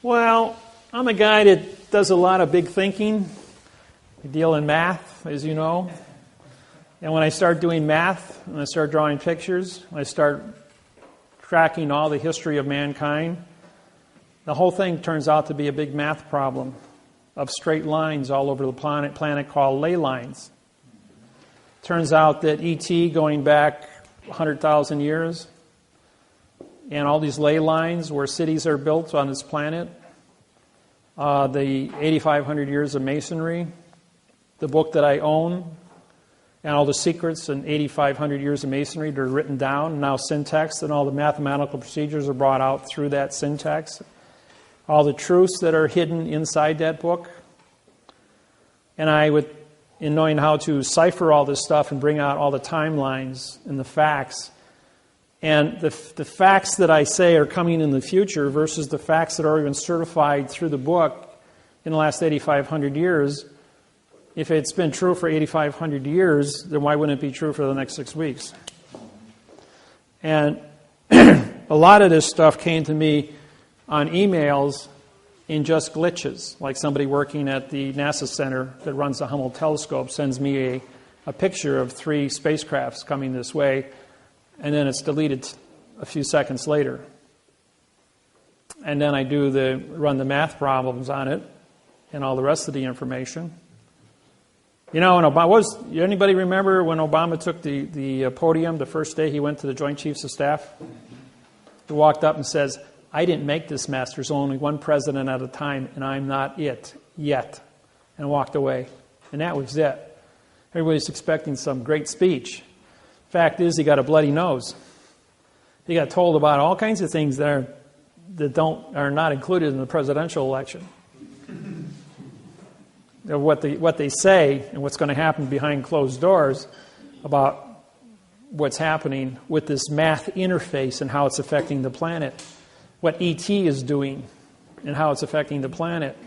Well, I'm a guy that does a lot of big thinking. I deal in math, as you know. And when I start doing math, and I start drawing pictures, I start tracking all the history of mankind, the whole thing turns out to be a big math problem of straight lines all over the planet called ley lines. Turns out that ET going back 100,000 years, and all these ley lines where cities are built on this planet, the 8,500 years of masonry, the book that I own, and all the secrets in 8,500 years of masonry that are written down, now syntax, and all the mathematical procedures are brought out through that syntax, all the truths that are hidden inside that book. And in knowing how to cipher all this stuff and bring out all the timelines and the facts. And the facts that I say are coming in the future versus the facts that are already been certified through the book in the last 8,500 years. If it's been true for 8,500 years, then why wouldn't it be true for the next 6 weeks? And a lot of this stuff came to me on emails in just glitches, like somebody working at the NASA Center that runs the Hubble telescope sends me a picture of 3 spacecrafts coming this way, and then it's deleted a few seconds later. And then I run the math problems on it and all the rest of the information. You know, anybody remember when Obama took the podium the first day he went to the Joint Chiefs of Staff? He walked up and says, "I didn't make this mess. There's only one president at a time, and I'm not it yet," and walked away. And that was it. Everybody's expecting some great speech. Fact is, he got a bloody nose. He got told about all kinds of things that are not included in the presidential election. What they say and what's going to happen behind closed doors about what's happening with this math interface and how it's affecting the planet. What ET is doing and how it's affecting the planet.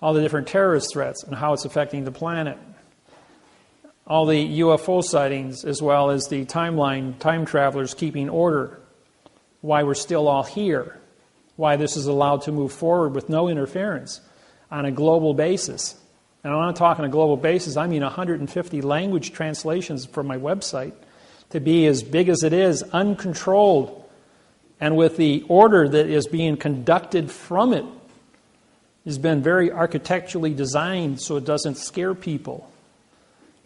All the different terrorist threats and how it's affecting the planet. All the UFO sightings, as well as the time travelers keeping order. Why we're still all here. Why this is allowed to move forward with no interference on a global basis. And I'm not talking a global basis, I mean 150 language translations from my website to be as big as it is, uncontrolled, and with the order that is being conducted from it has been very architecturally designed so it doesn't scare people.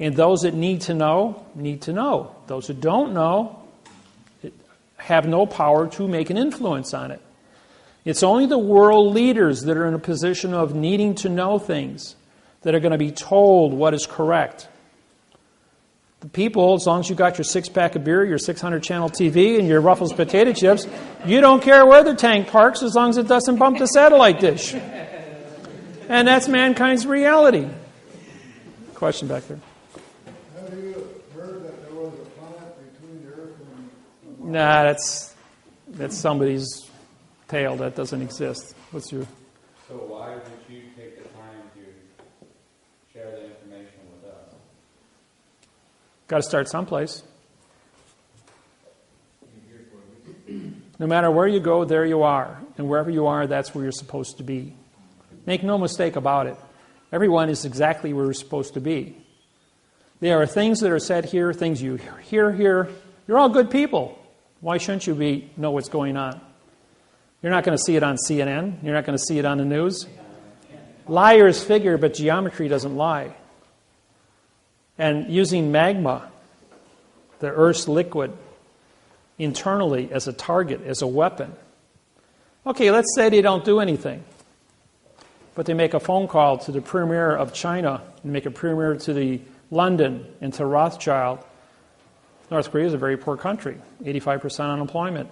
And those that need to know, need to know. Those who don't know have no power to make an influence on it. It's only the world leaders that are in a position of needing to know things that are going to be told what is correct. The people, as long as you got your 6-pack of beer, your 600-channel TV, and your Ruffles potato chips, you don't care where the tank parks as long as it doesn't bump the satellite dish. And that's mankind's reality. Question back there. Have you heard that there was a planet between the Earth and Nah, that's somebody's tale. That doesn't exist. What's your... So why would you take the time to share the information with us? Got to start someplace. No matter where you go, there you are. And wherever you are, that's where you're supposed to be. Make no mistake about it. Everyone is exactly where we're supposed to be. There are things that are said here, things you hear here. You're all good people. Why shouldn't you know what's going on? You're not going to see it on CNN. You're not going to see it on the news. Liars figure, but geometry doesn't lie. And using magma, the Earth's liquid, internally as a target, as a weapon. Okay, let's say they don't do anything. But they make a phone call to the premier of China and make a premier to the London and to Rothschild. North Korea is a very poor country, 85% unemployment.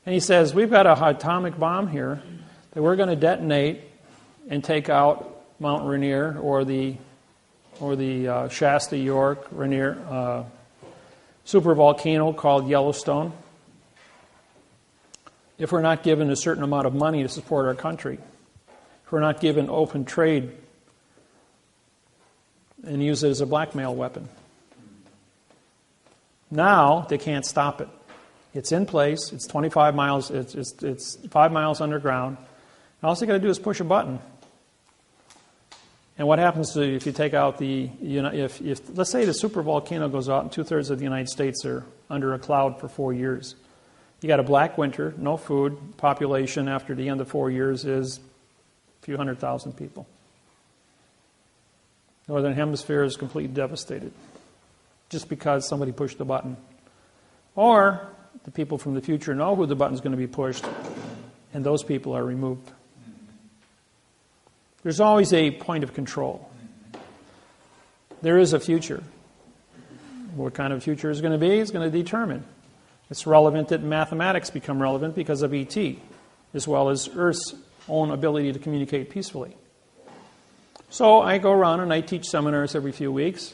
And he says, we've got an atomic bomb here that we're going to detonate and take out Mount Rainier or the Shasta York Rainier super volcano called Yellowstone if we're not given a certain amount of money to support our country. If we're not given open trade and use it as a blackmail weapon. Now they can't stop it. It's in place. It's 25 miles. It's 5 miles underground. And all they got to do is push a button. And what happens if you take out if let's say the super volcano goes out and 2/3 of the United States are under a cloud for 4 years. You got a black winter, no food. Population after the end of 4 years is a few 100,000 people. Northern Hemisphere is completely devastated just because somebody pushed the button. Or the people from the future know who the button's going to be pushed, and those people are removed. There's always a point of control. There is a future. What kind of future is going to be is going to determine. It's relevant that mathematics become relevant because of ET, as well as Earth's own ability to communicate peacefully. So I go around and I teach seminars every few weeks,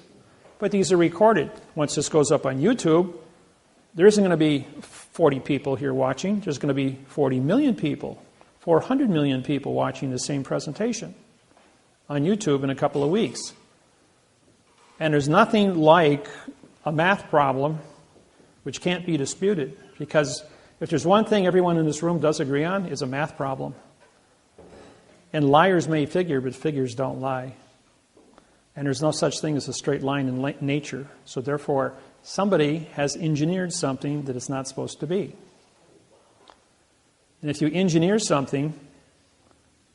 but these are recorded. Once this goes up on YouTube, there isn't going to be 40 people here watching. There's going to be 40 million people, 400 million people watching the same presentation on YouTube in a couple of weeks. And there's nothing like a math problem which can't be disputed, because if there's one thing everyone in this room does agree on, it's a math problem. And liars may figure, but figures don't lie. And there's no such thing as a straight line in nature. So therefore, somebody has engineered something that it's not supposed to be. And if you engineer something,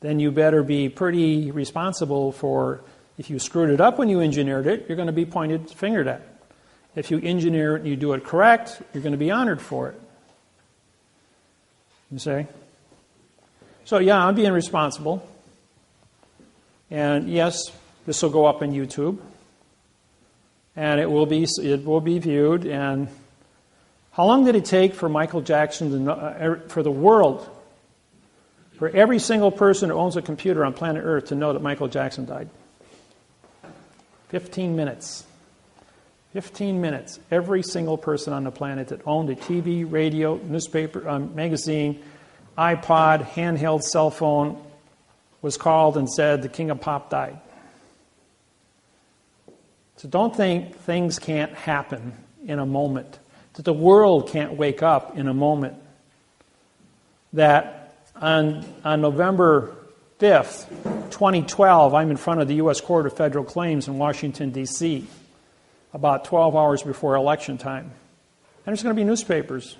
then you better be pretty responsible for, if you screwed it up when you engineered it, you're going to be fingered at. If you engineer it and you do it correct, you're going to be honored for it. You see? So yeah, I'm being responsible. And yes, this will go up on YouTube. And it will be viewed. And how long did it take for Michael Jackson to know, for the world, for every single person who owns a computer on planet Earth to know that Michael Jackson died? 15 minutes. 15 minutes. Every single person on the planet that owned a TV, radio, newspaper, magazine, iPod, handheld cell phone was called and said the king of pop died. So don't think things can't happen in a moment, that the world can't wake up in a moment, that on November 5th, 2012, I'm in front of the U.S. Court of Federal Claims in Washington, D.C., about 12 hours before election time. And there's going to be newspapers.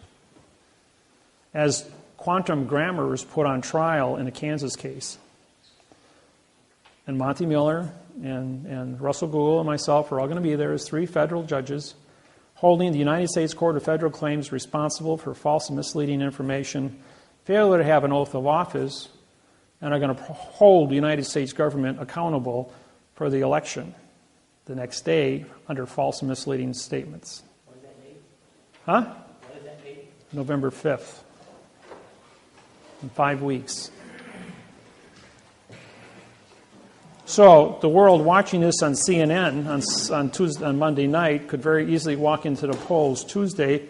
As quantum grammar was put on trial in a Kansas case. And Monty Miller and Russell Gould and myself are all going to be there as 3 federal judges holding the United States Court of Federal Claims responsible for false and misleading information, failure to have an oath of office, and are going to hold the United States government accountable for the election. the next day under false and misleading statements. What is that date? Huh? What is that date? November 5th. In 5 weeks. So the world watching this on CNN on Monday night could very easily walk into the polls Tuesday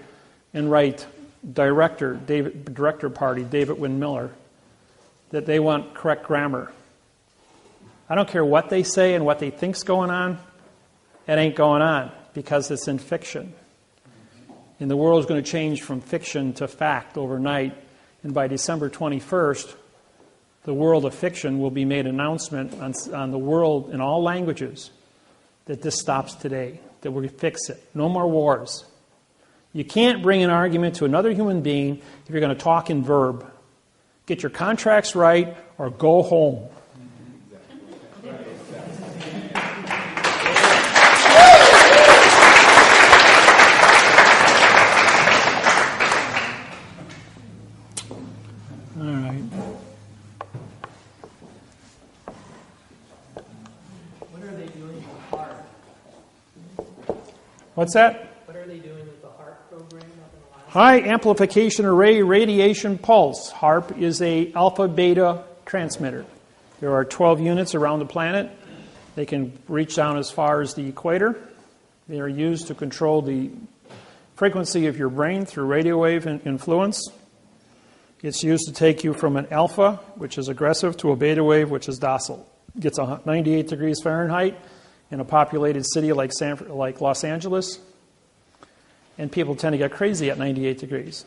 and write director party David-Wynn Miller that they want correct grammar. I don't care what they say and what they think's going on. It ain't going on because it's in fiction. And the world's going to change from fiction to fact overnight. And by December 21st, the world of fiction will be made announcement on the world in all languages that this stops today, that we fix it. No more wars. You can't bring an argument to another human being if you're going to talk in verb. Get your contracts right or go home. All right. What are they doing with the HARP? What's that? What are they doing with the HARP program up in Alaska? High amplification array radiation pulse. HARP is a alpha-beta transmitter. There are 12 units around the planet. They can reach down as far as the equator. They are used to control the frequency of your brain through radio wave influence. It's used to take you from an alpha, which is aggressive, to a beta wave, which is docile. It gets 98 degrees Fahrenheit in a populated city like Los Angeles, and people tend to get crazy at 98 degrees.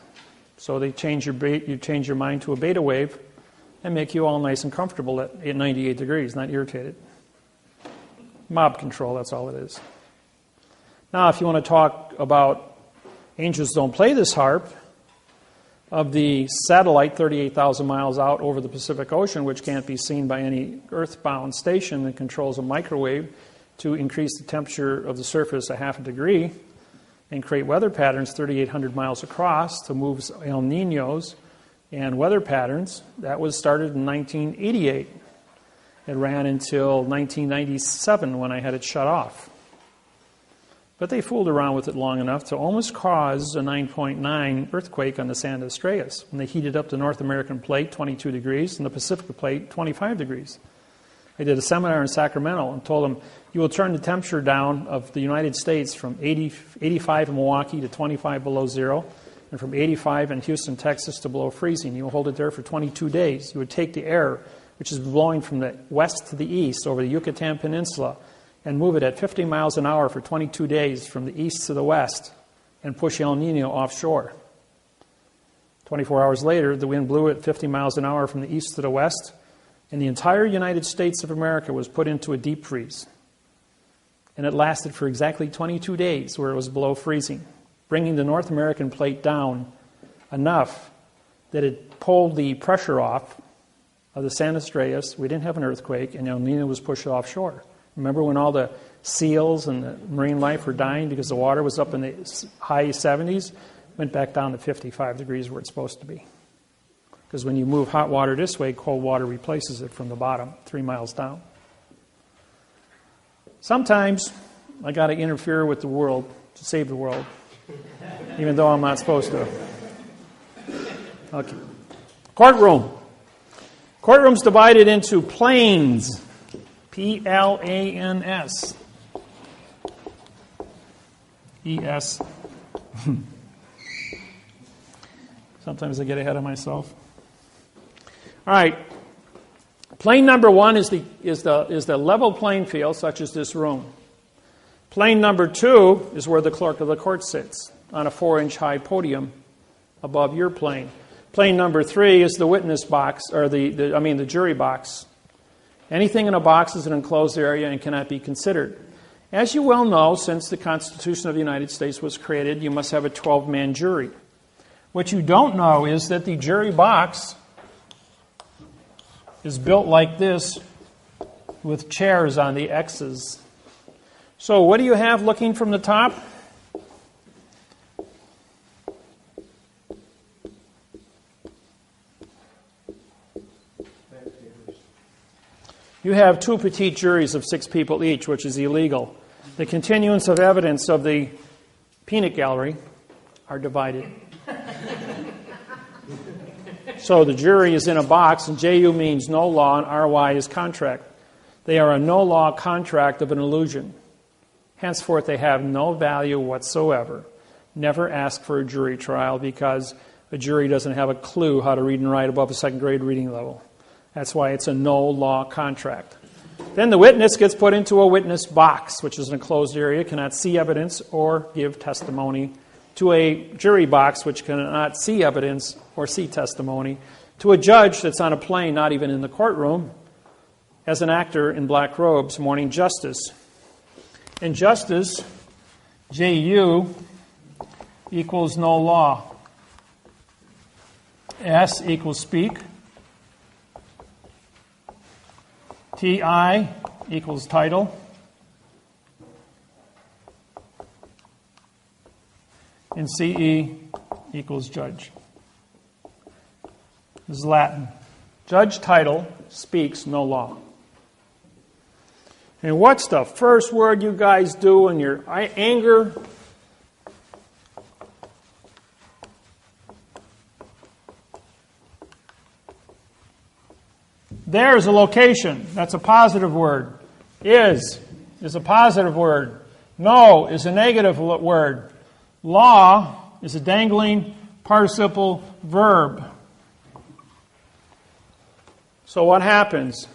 So you change your mind to a beta wave and make you all nice and comfortable at 98 degrees, not irritated. Mob control, that's all it is. Now, if you want to talk about angels don't play this harp, of the satellite 38,000 miles out over the Pacific Ocean, which can't be seen by any earthbound station that controls a microwave to increase the temperature of the surface a half a degree and create weather patterns 3,800 miles across to move El Niños and weather patterns. That was started in 1988. It ran until 1997 when I had it shut off. But they fooled around with it long enough to almost cause a 9.9 earthquake on the San Andreas when they heated up the North American plate 22 degrees and the Pacific plate 25 degrees. I did a seminar in Sacramento and told them, you will turn the temperature down of the United States from 85 in Milwaukee to 25 below zero, and from 85 in Houston, Texas to below freezing. You will hold it there for 22 days. You would take the air, which is blowing from the west to the east over the Yucatan Peninsula, and move it at 50 miles an hour for 22 days from the east to the west and push El Nino offshore. 24 hours later, the wind blew at 50 miles an hour from the east to the west, and the entire United States of America was put into a deep freeze. And it lasted for exactly 22 days where it was below freezing, bringing the North American plate down enough that it pulled the pressure off of the San Andreas. We didn't have an earthquake, and El Nino was pushed offshore. Remember when all the seals and the marine life were dying because the water was up in the high 70s? Went back down to 55 degrees where it's supposed to be. Because when you move hot water this way, cold water replaces it from the bottom, 3 miles down. Sometimes I got to interfere with the world to save the world, even though I'm not supposed to. Okay. Courtroom. Courtroom's divided into planes. P-L-A-N-S. E-S. Sometimes I get ahead of myself. All right. Plane number one is the level playing field, such as this room. Plane number two is where the clerk of the court sits, on a 4-inch high podium above your plane. Plane number three is the witness box, or the jury box. Anything in a box is an enclosed area and cannot be considered. As you well know, since the Constitution of the United States was created, you must have a 12-man jury. What you don't know is that the jury box is built like this with chairs on the X's. So what do you have looking from the top? You have two petite juries of 6 people each, which is illegal. The continuance of evidence of the peanut gallery are divided. So the jury is in a box, and JU means no law, and RY is contract. They are a no-law contract of an illusion. Henceforth, they have no value whatsoever. Never ask for a jury trial because a jury doesn't have a clue how to read and write above a second grade reading level. That's why it's a no-law contract. Then the witness gets put into a witness box, which is an enclosed area, cannot see evidence or give testimony, to a jury box, which cannot see evidence or see testimony, to a judge that's on a plane, not even in the courtroom, as an actor in black robes, mourning justice. And justice, JU, equals no law. S equals speak. TI equals title. And CE equals judge. This is Latin. Judge title speaks no law. And what's the first word you guys do in your anger? There's a location. That's a positive word. Is a positive word. No is a negative word. Law is a dangling participle verb. So what happens?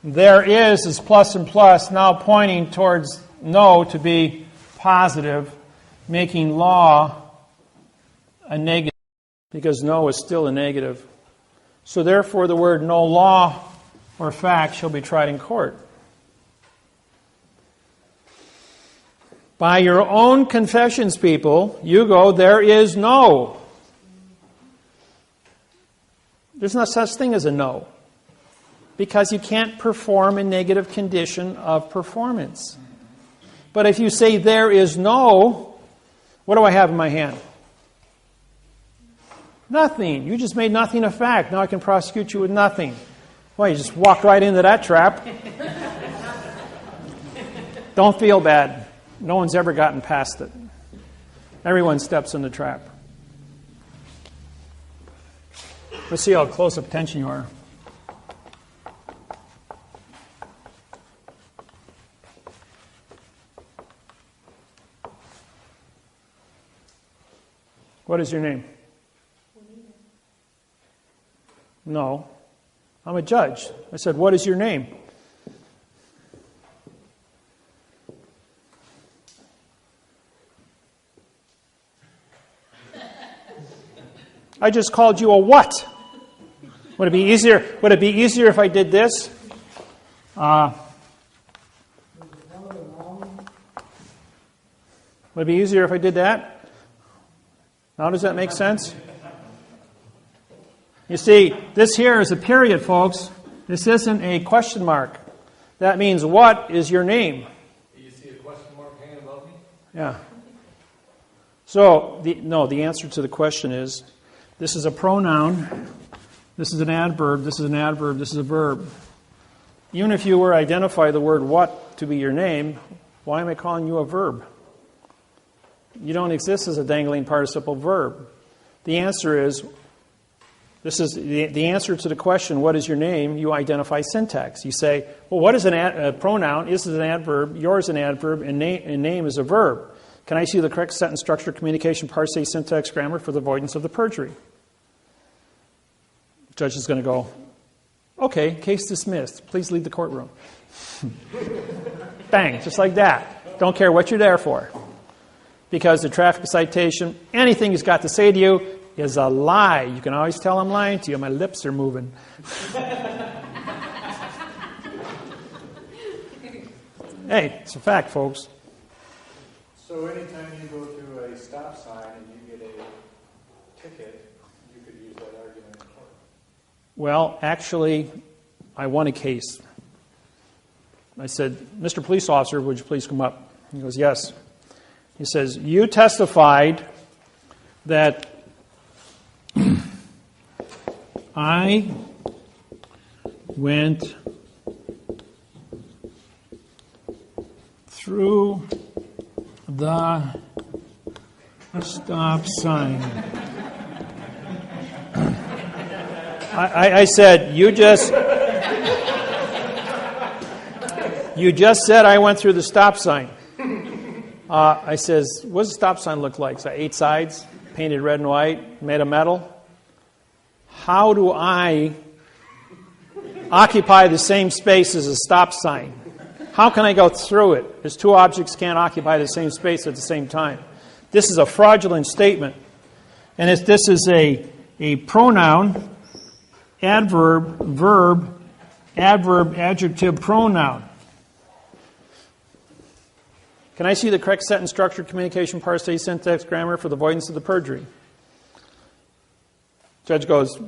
There is plus and plus, now pointing towards no to be positive, making law a negative, because no is still a negative. So therefore the word no law or fact shall be tried in court. By your own confessions, people, you go, there is no. There's no such thing as a no. Because you can't perform a negative condition of performance. But if you say there is no, what do I have in my hand? Nothing. You just made nothing a fact. Now I can prosecute you with nothing. Well, you just walked right into that trap. Don't feel bad. No one's ever gotten past it. Everyone steps in the trap. Let's see how close up attention you are. What is your name? No. I'm a judge. I said, what is your name? I just called you a what? Would it be easier? Would it be easier if I did this? Would it be easier if I did that? Now does that make sense? You see, this here is a period, folks. This isn't a question mark. That means, what is your name? Do you see a question mark hanging above me? Yeah. So, the answer to the question is, this is a pronoun, this is an adverb, this is an adverb, this is a verb. Even if you were to identify the word what to be your name, why am I calling you a verb? You don't exist as a dangling participle verb. The answer is, this is the answer to the question, what is your name? You identify syntax. You say, well, what is a pronoun? This is an adverb, yours an adverb, and name is a verb. Can I see the correct sentence structure, communication, parse, syntax, grammar for the avoidance of the perjury? The judge is going to go, okay, case dismissed. Please leave the courtroom. Bang, just like that. Don't care what you're there for. Because the traffic citation, anything he's got to say to you is a lie. You can always tell I'm lying to you. My lips are moving. Hey, it's a fact, folks. So anytime you go to a stop sign and you get a ticket, you could use that argument in court. Well, actually, I won a case. I said, Mr. Police Officer, would you please come up? He goes, yes. He says, you testified that I went through the stop sign. I said, you just said I went through the stop sign. I says, what does the stop sign look like? So 8 sides, painted red and white, made of metal. How do I occupy the same space as a stop sign? How can I go through it? As two objects can't occupy the same space at the same time. This is a fraudulent statement. And this is a pronoun, adverb, verb, adverb, adjective, pronoun. Can I see the correct sentence structure, communication, parse, syntax, grammar for the avoidance of the perjury? Judge goes,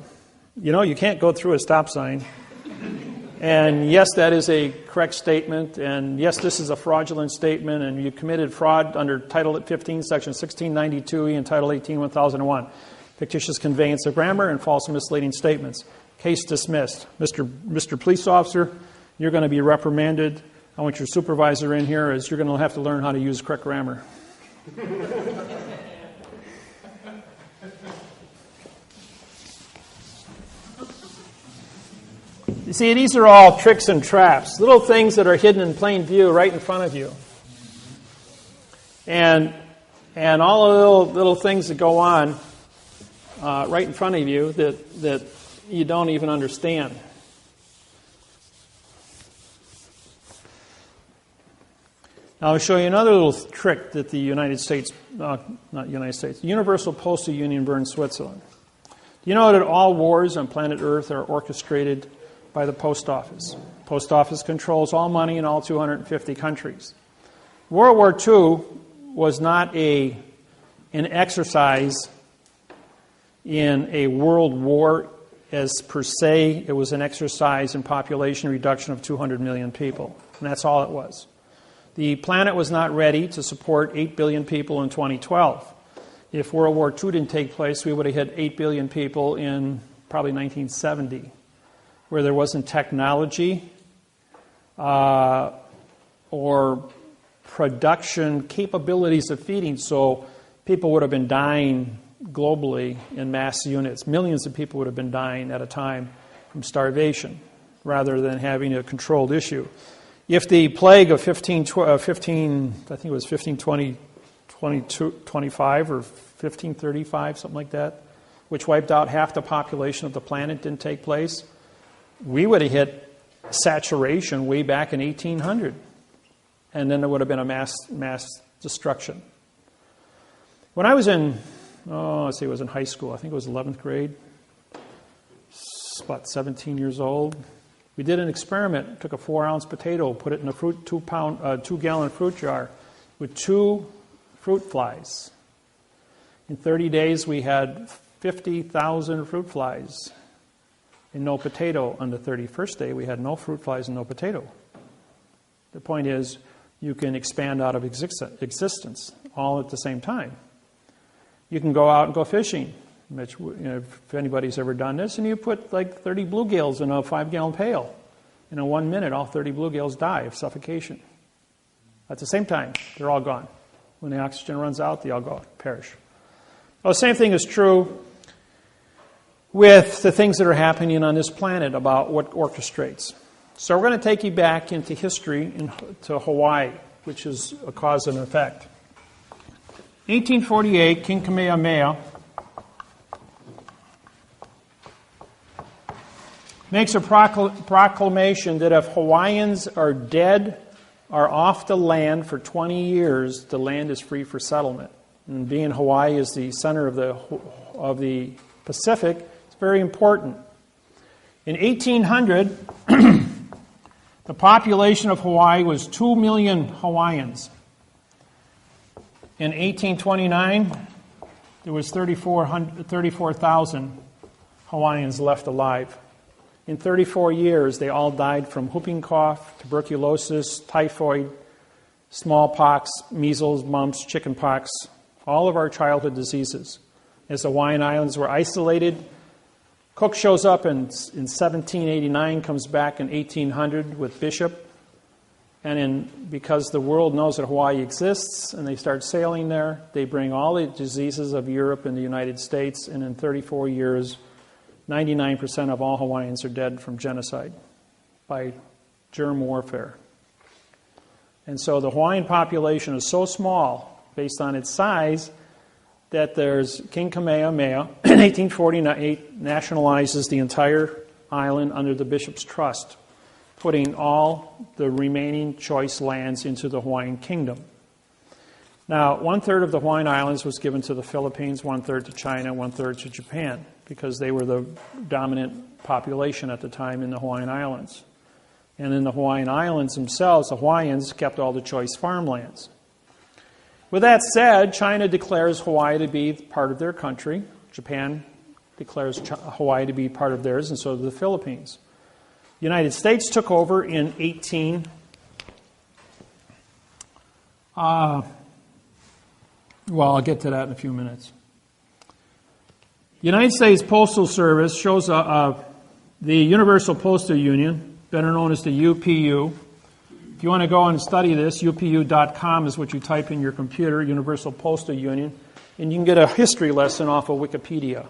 you can't go through a stop sign. And yes, that is a correct statement. And yes, this is a fraudulent statement. And you committed fraud under Title 15, Section 1692E and Title 18, 1001. Fictitious conveyance of grammar and false and misleading statements. Case dismissed. Mr. Police Officer, you're going to be reprimanded. I want your supervisor in here as you're going to have to learn how to use correct grammar. You see, these are all tricks and traps, little things that are hidden in plain view right in front of you. And all the little things that go on right in front of you that you don't even understand. Now I'll show you another little trick that the Universal Postal Union burned Switzerland. Do you know that all wars on planet Earth are orchestrated by the post office? Post office controls all money in all 250 countries. World War II was not an exercise in a world war as per se. It was an exercise in population reduction of 200 million people. And that's all it was. The planet was not ready to support 8 billion people in 2012. If World War II didn't take place, we would have hit 8 billion people in probably 1970, where there wasn't technology or production capabilities of feeding. So people would have been dying globally in mass units. Millions of people would have been dying at a time from starvation rather than having a controlled issue. If the plague of 1525 or 1535, something like that, which wiped out half the population of the planet, didn't take place, we would have hit saturation way back in 1800. And then there would have been a mass destruction. When I was in, it was in high school. I think it was 11th grade. About 17 years old. We did an experiment. Took a 4-ounce potato, put it in a 2-gallon fruit jar with 2 fruit flies. In 30 days, we had 50,000 fruit flies and no potato. On the 31st day, we had no fruit flies and no potato. The point is, you can expand out of existence all at the same time. You can go out and go fishing, which, if anybody's ever done this, and you put like 30 bluegills in a 5-gallon pail. In 1 minute, all 30 bluegills die of suffocation. At the same time, they're all gone. When the oxygen runs out, they all go perish. Well, the same thing is true with the things that are happening on this planet about what orchestrates. So we're going to take you back into history, to Hawaii, which is a cause and effect. 1848, King Kamehameha makes a proclamation that if Hawaiians are dead or off the land for 20 years, the land is free for settlement. And being Hawaii is the center of the Pacific, it's very important. In 1800, the population of Hawaii was 2 million Hawaiians. In 1829, there was 34,000 Hawaiians left alive. In 34 years, they all died from whooping cough, tuberculosis, typhoid, smallpox, measles, mumps, chickenpox, all of our childhood diseases. As the Hawaiian Islands were isolated, Cook shows up in 1789, comes back in 1800 with Bishop, because the world knows that Hawaii exists and they start sailing there, they bring all the diseases of Europe and the United States, and in 34 years, 99% of all Hawaiians are dead from genocide by germ warfare. And so the Hawaiian population is so small, based on its size, that there's King Kamehameha in 1848 nationalizes the entire island under the Bishop's Trust, putting all the remaining choice lands into the Hawaiian Kingdom. Now, 1/3 of the Hawaiian Islands was given to the Philippines, 1/3 to China, 1/3 to Japan, because they were the dominant population at the time in the Hawaiian Islands. And in the Hawaiian Islands themselves, the Hawaiians kept all the choice farmlands. With that said, China declares Hawaii to be part of their country. Japan declares Hawaii to be part of theirs, and so do the Philippines. The United States took over in I'll get to that in a few minutes. The United States Postal Service shows the Universal Postal Union, better known as the UPU. If you want to go and study this, upu.com is what you type in your computer, Universal Postal Union, and you can get a history lesson off of Wikipedia,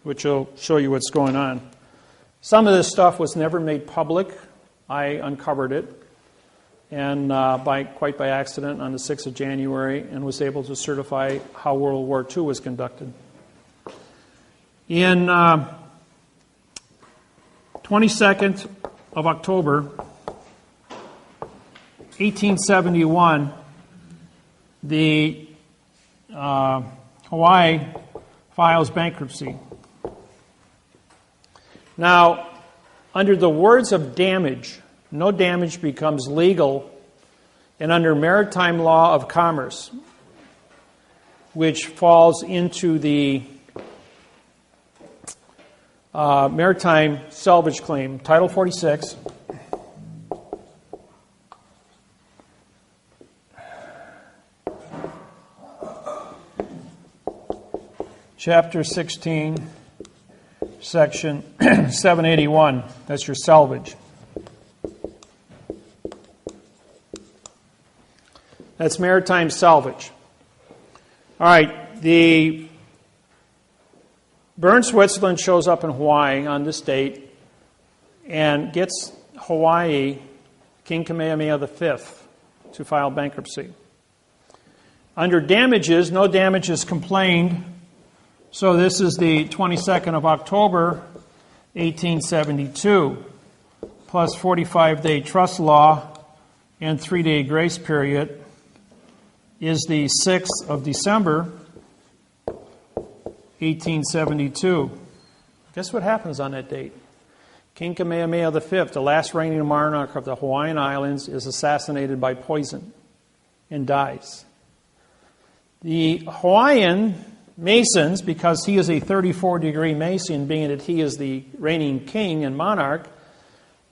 which will show you what's going on. Some of this stuff was never made public. I uncovered it, and quite by accident on the 6th of January, and was able to certify how World War II was conducted. In 22nd of October, 1871, the Hawaii files bankruptcy. Now, under the words of damage, no damage becomes legal, and under maritime law of commerce, which falls into the maritime salvage claim, Title 46, Chapter 16, Section 781. That's your salvage. That's maritime salvage. All right, the Bern Switzerland shows up in Hawaii on this date and gets Hawaii, King Kamehameha V, to file bankruptcy. Under damages, no damages complained. So this is the 22nd of October, 1872, plus 45-day trust law and 3-day grace period is the 6th of December, 1872. Guess what happens on that date? King Kamehameha V, the last reigning monarch of the Hawaiian Islands, is assassinated by poison and dies. The Hawaiian Masons, because he is a 34-degree Mason, being that he is the reigning king and monarch,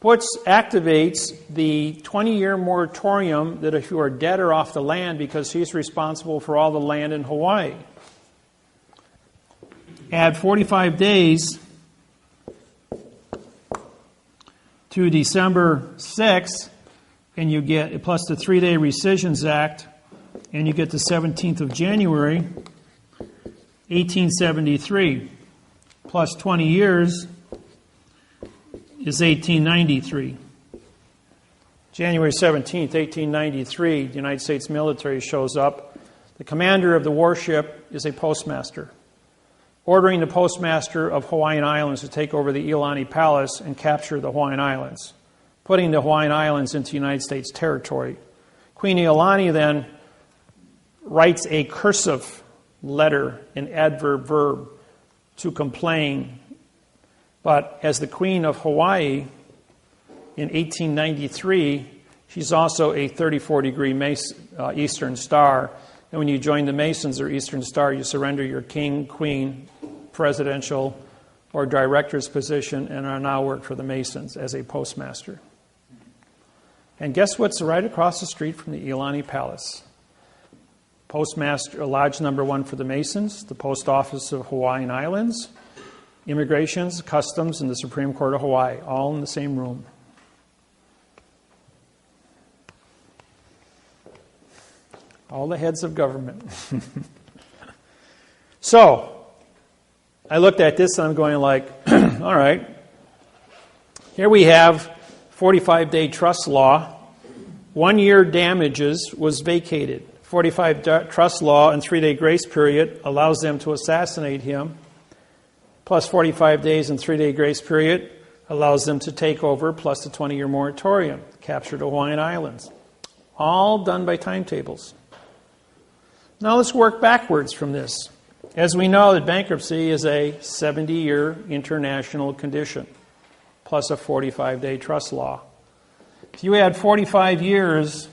activates the 20-year moratorium that if you are dead or off the land, because he's responsible for all the land in Hawaii. Add 45 days to December 6th, and you get, plus the 3-day Rescissions Act, and you get the 17th of January, 1873, plus 20 years is 1893. January 17th, 1893, the United States military shows up. The commander of the warship is a postmaster, ordering the postmaster of Hawaiian Islands to take over the Iolani Palace and capture the Hawaiian Islands, putting the Hawaiian Islands into United States territory. Queen Iolani then writes a cursive letter, an adverb verb, to complain. But as the Queen of Hawaii in 1893, she's also a 34-degree Eastern Star. And when you join the Masons or Eastern Star, you surrender your king, queen, presidential, or director's position and are now work for the Masons as a postmaster. And guess what's right across the street from the Iolani Palace? Postmaster, Lodge number 1 for the Masons, the Post Office of Hawaiian Islands, Immigrations, Customs, and the Supreme Court of Hawaii, all in the same room. All the heads of government. So, I looked at this and I'm going like, all right, here we have 45-day trust law. 1 year damages was vacated. 45 trust law and 3-day grace period allows them to assassinate him. Plus 45 days and 3-day grace period allows them to take over, plus the 20-year moratorium, capture the Hawaiian Islands. All done by timetables. Now let's work backwards from this. As we know, that bankruptcy is a 70-year international condition, plus a 45-day trust law. If you add 45 years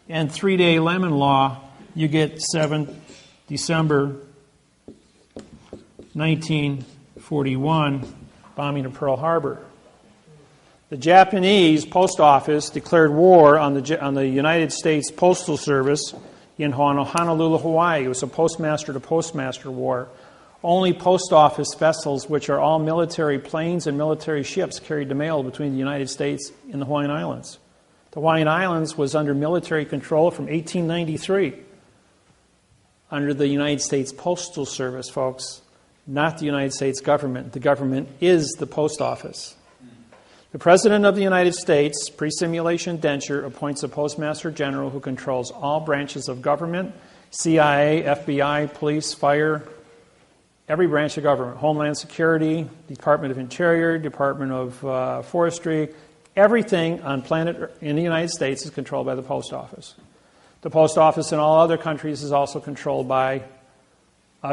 and 3-day lemon law, you get 7 December 1941, bombing of Pearl Harbor. The Japanese post office declared war on the United States Postal Service in Honolulu, Hawaii. It was a postmaster-to-postmaster war. Only post office vessels, which are all military planes and military ships, carried the mail between the United States and the Hawaiian Islands. The Hawaiian Islands was under military control from 1893 under the United States Postal Service, folks, not the United States government. The government is the post office. The President of the United States, pre-simulation indenture, appoints a Postmaster General who controls all branches of government, CIA, FBI, police, fire, every branch of government, Homeland Security, Department of Interior, Department of Forestry, everything on planet in the United States is controlled by the post office. The post office in all other countries is also controlled by,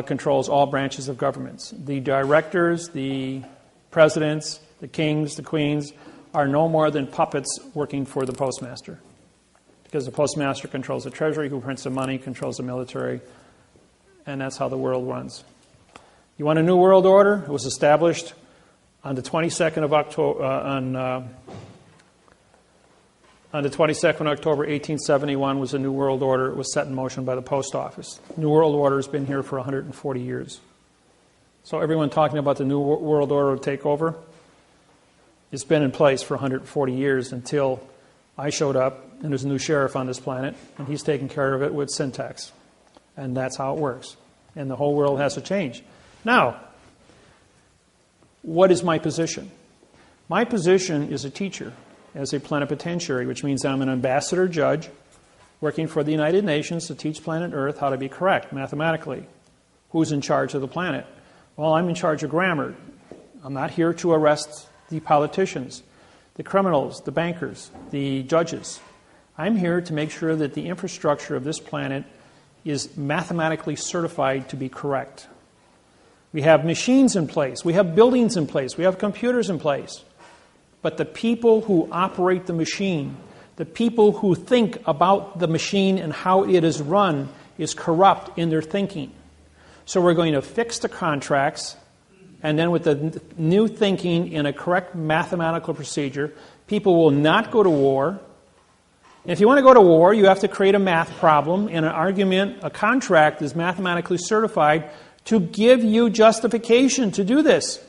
controls all branches of governments. The directors, the presidents, the kings, the queens are no more than puppets working for the postmaster. Because the postmaster controls the treasury, who prints the money, controls the military, and that's how the world runs. You want a new world order? It was established on the 22nd of October, on the 22nd of October, 1871 was a new world order. It was set in motion by the post office. New world order has been here for 140 years. So everyone talking about the new world order to take over, it's been in place for 140 years until I showed up and there's a new sheriff on this planet and he's taking care of it with syntax. And that's how it works. And the whole world has to change. Now, what is my position? My position is a teacher, as a plenipotentiary, which means I'm an ambassador judge working for the United Nations to teach planet Earth how to be correct mathematically. Who's in charge of the planet? Well, I'm in charge of grammar. I'm not here to arrest the politicians, the criminals, the bankers, the judges. I'm here to make sure that the infrastructure of this planet is mathematically certified to be correct. We have machines in place. We have buildings in place. We have computers in place. But the people who operate the machine, the people who think about the machine and how it is run, is corrupt in their thinking. So we're going to fix the contracts, and then with the new thinking in a correct mathematical procedure, people will not go to war. And if you want to go to war, you have to create a math problem, and an argument, a contract is mathematically certified to give you justification to do this.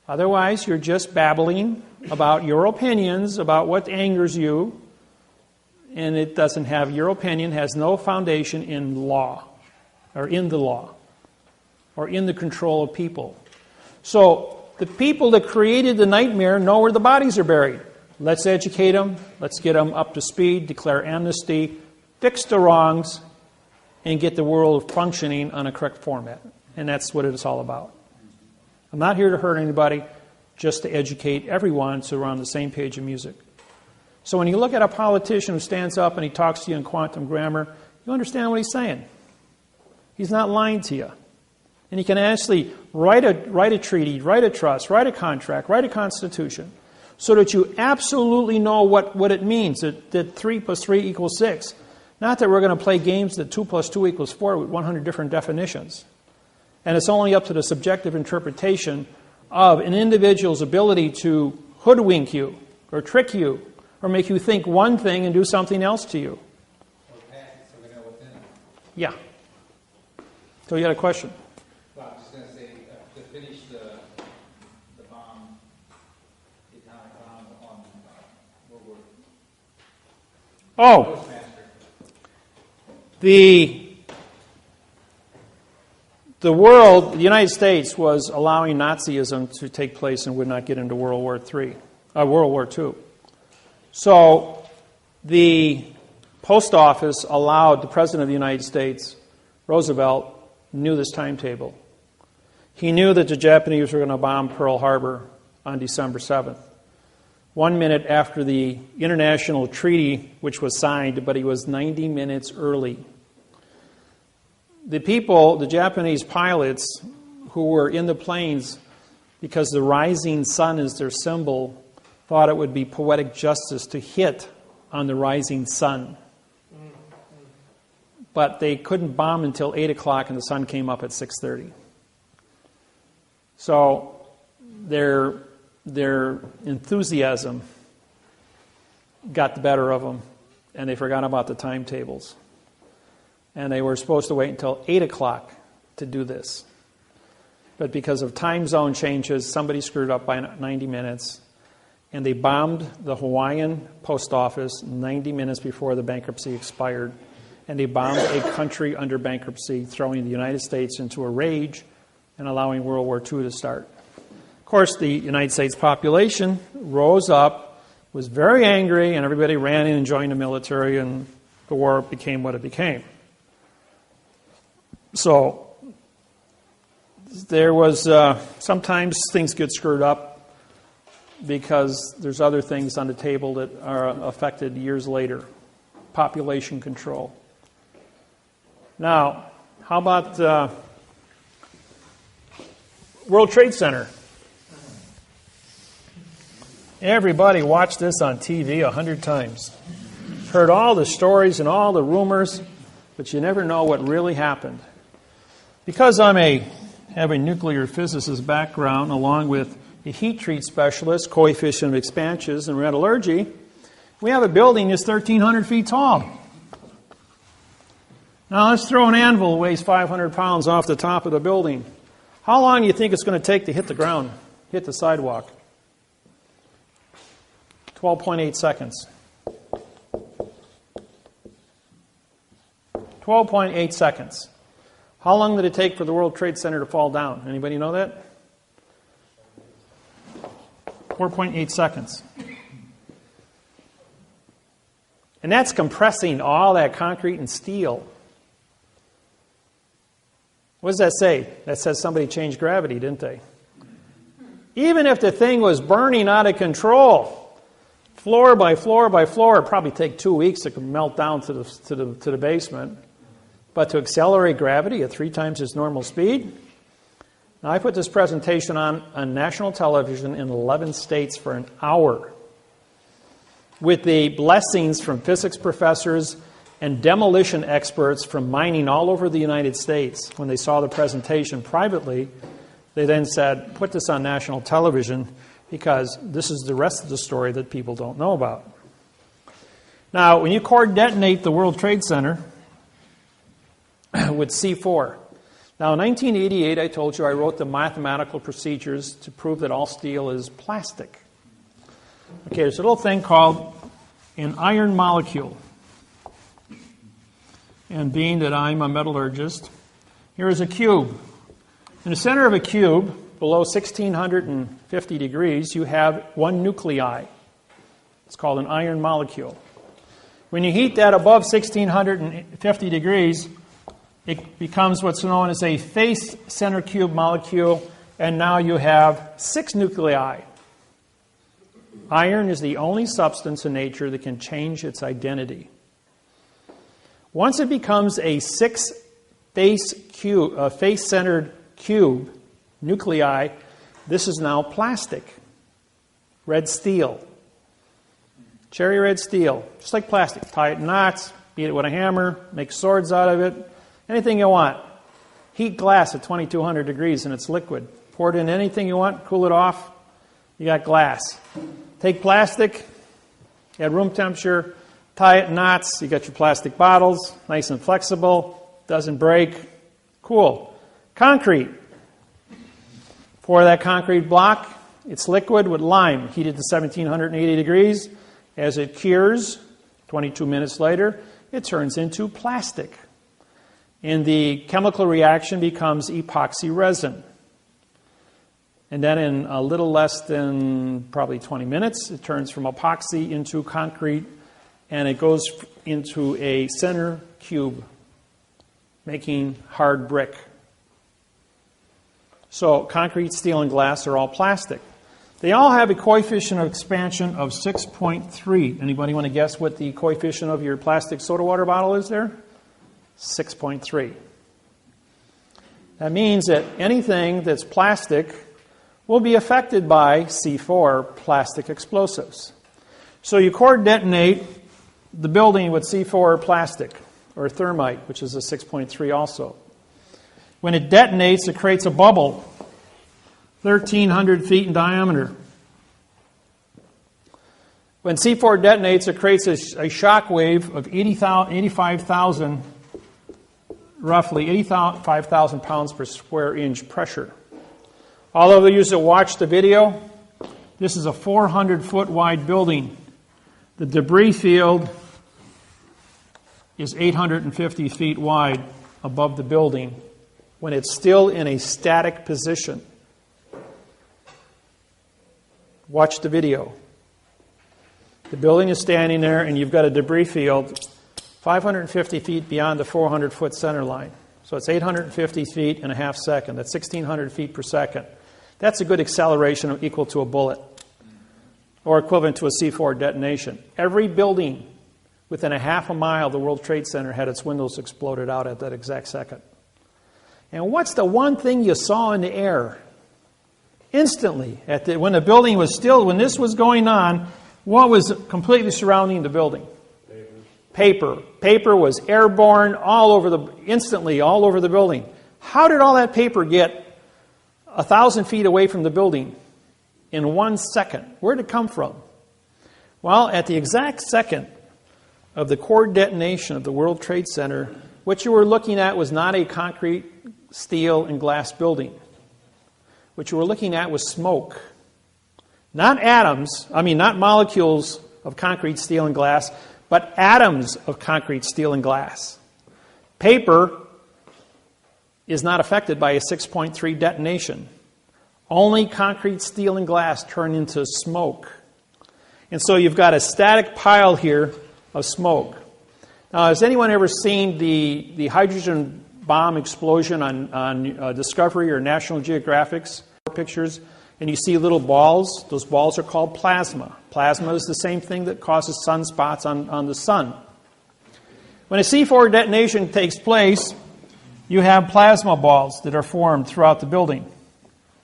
Otherwise, you're just babbling about your opinions, about what angers you, and it doesn't have, your opinion has no foundation in law, or in the law, or in the control of people. So, the people that created the nightmare know where the bodies are buried. Let's educate them, let's get them up to speed, declare amnesty, fix the wrongs, and get the world functioning on a correct format. And that's what it's all about. I'm not here to hurt anybody, just to educate everyone so we're on the same page of music. So when you look at a politician who stands up and he talks to you in quantum grammar, you understand what he's saying. He's not lying to you. And he can actually write a treaty, write a trust, write a contract, write a constitution, so that you absolutely know what it means, that 3 plus 3 equals 6. Not that we're going to play games that 2 plus 2 equals 4 with 100 different definitions. And it's only up to the subjective interpretation of an individual's ability to hoodwink you, or trick you, or make you think one thing and do something else to you. Or pass it so we know what's in it. Yeah. So you got a question? Well, I was just going to say, to finish the bomb, the atomic bomb on World War Oh, Postmaster. The world, the United States, was allowing Nazism to take place and would not get into World War II. So the post office allowed the President of the United States, Roosevelt, knew this timetable. He knew that the Japanese were going to bomb Pearl Harbor on December 7th. 1 minute after the international treaty, which was signed, but he was 90 minutes early. The people, the Japanese pilots who were in the planes, because the rising sun is their symbol, thought it would be poetic justice to hit on the rising sun. But they couldn't bomb until 8 o'clock and the sun came up at 6:30. So their enthusiasm got the better of them, and they forgot about the timetables. And they were supposed to wait until 8 o'clock to do this. But because of time zone changes, somebody screwed up by 90 minutes, and they bombed the Hawaiian post office 90 minutes before the bankruptcy expired. And they bombed a country under bankruptcy, throwing the United States into a rage and allowing World War II to start. Of course, the United States population rose up, was very angry, and everybody ran in and joined the military, and the war became what it became. So there was sometimes things get screwed up because there's other things on the table that are affected years later. Population control. Now, how about World Trade Center? Everybody watched this on TV 100 times. Heard all the stories and all the rumors, but you never know what really happened. Because have a nuclear physicist background, along with a heat treat specialist, coefficient of expansion, and metallurgy, we have a building that's 1,300 feet tall. Now let's throw an anvil that weighs 500 pounds off the top of the building. How long do you think it's going to take to hit the ground, hit the sidewalk? 12.8 seconds. 12.8 seconds. How long did it take for the World Trade Center to fall down? Anybody know that? 4.8 seconds. And that's compressing all that concrete and steel. What does that say? That says somebody changed gravity, didn't they? Even if the thing was burning out of control, floor by floor by floor, it'd probably take 2 weeks to melt down to the basement. But to accelerate gravity at 3 times its normal speed? Now, I put this presentation on national television in 11 states for an hour with the blessings from physics professors and demolition experts from mining all over the United States. When they saw the presentation privately, they then said, put this on national television because this is the rest of the story that people don't know about. Now, when you core detonate the World Trade Center with C4. Now, in 1988, I told you I wrote the mathematical procedures to prove that all steel is plastic. Okay, there's a little thing called an iron molecule. And being that I'm a metallurgist, here is a cube. In the center of a cube, below 1650 degrees, you have one nuclei. It's called an iron molecule. When you heat that above 1650 degrees, it becomes what's known as a face center cube molecule, and now you have 6 nuclei. Iron is the only substance in nature that can change its identity. Once it becomes a 6 face-centered cube nuclei, this is now plastic. Red steel. Cherry red steel. Just like plastic. Tie it in knots, beat it with a hammer, make swords out of it. Anything you want. Heat glass at 2200 degrees and it's liquid. Pour it in anything you want, cool it off, you got glass. Take plastic, at room temperature, tie it in knots, you got your plastic bottles, nice and flexible, doesn't break. Cool. Concrete. Pour that concrete block, it's liquid with lime, heated to 1780 degrees. As it cures, 22 minutes later, it turns into plastic. And the chemical reaction becomes epoxy resin. And then in a little less than probably 20 minutes, it turns from epoxy into concrete, and it goes into a center cube, making hard brick. So concrete, steel, and glass are all plastic. They all have a coefficient of expansion of 6.3. Anybody want to guess what the coefficient of your plastic soda water bottle is there? 6.3. That means that anything that's plastic will be affected by C4, plastic explosives. So you core detonate the building with C4 plastic, or thermite, which is a 6.3 also. When it detonates, it creates a bubble, 1,300 feet in diameter. When C4 detonates, it creates a shock wave of 85,000, roughly 85,000 pounds per square inch pressure. All of you that watch the video, this is a 400-foot wide building. The debris field is 850 feet wide above the building when it's still in a static position. Watch the video. The building is standing there, and you've got a debris field 550 feet beyond the 400-foot center line. So it's 850 feet in a half second. That's 1,600 feet per second. That's a good acceleration equal to a bullet, or equivalent to a C4 detonation. Every building within a half a mile of the World Trade Center had its windows exploded out at that exact second. And what's the one thing you saw in the air? Instantly, when the building was still, when this was going on, what was completely surrounding the building? Paper. Paper was airborne instantly all over the building. How did all that paper get 1,000 feet away from the building in 1 second? Where did it come from? Well, at the exact second of the core detonation of the World Trade Center, what you were looking at was not a concrete, steel, and glass building. What you were looking at was smoke. Not molecules of concrete, steel, and glass, but atoms of concrete, steel, and glass. Paper is not affected by a 6.3 detonation. Only concrete, steel, and glass turn into smoke. And so you've got a static pile here of smoke. Now, has anyone ever seen the hydrogen bomb explosion on Discovery or National Geographic's pictures? And you see little balls. Those balls are called plasma. Plasma is the same thing that causes sunspots on the sun. When a C4 detonation takes place, you have plasma balls that are formed throughout the building.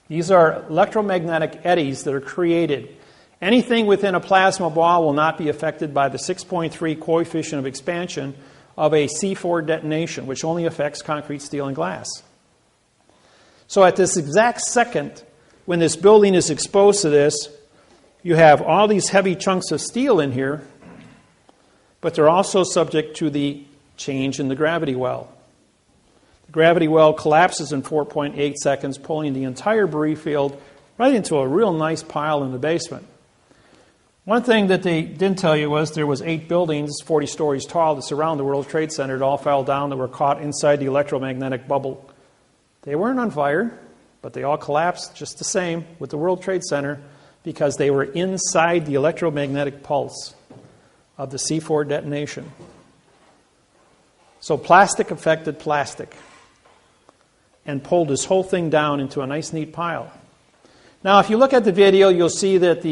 These are electromagnetic eddies that are created. Anything within a plasma ball will not be affected by the 6.3 coefficient of expansion of a C4 detonation, which only affects concrete, steel, and glass. So at this exact second, when this building is exposed to this, you have all these heavy chunks of steel in here, but they're also subject to the change in the gravity well. The gravity well collapses in 4.8 seconds, pulling the entire debris field right into a real nice pile in the basement. One thing that they didn't tell you was there was 8 buildings, 40 stories tall, that surround the World Trade Center. It all fell down. That were caught inside the electromagnetic bubble. They weren't on fire, but they all collapsed just the same with the World Trade Center because they were inside the electromagnetic pulse of the C4 detonation. So plastic affected plastic and pulled this whole thing down into a nice, neat pile. Now, if you look at the video, you'll see that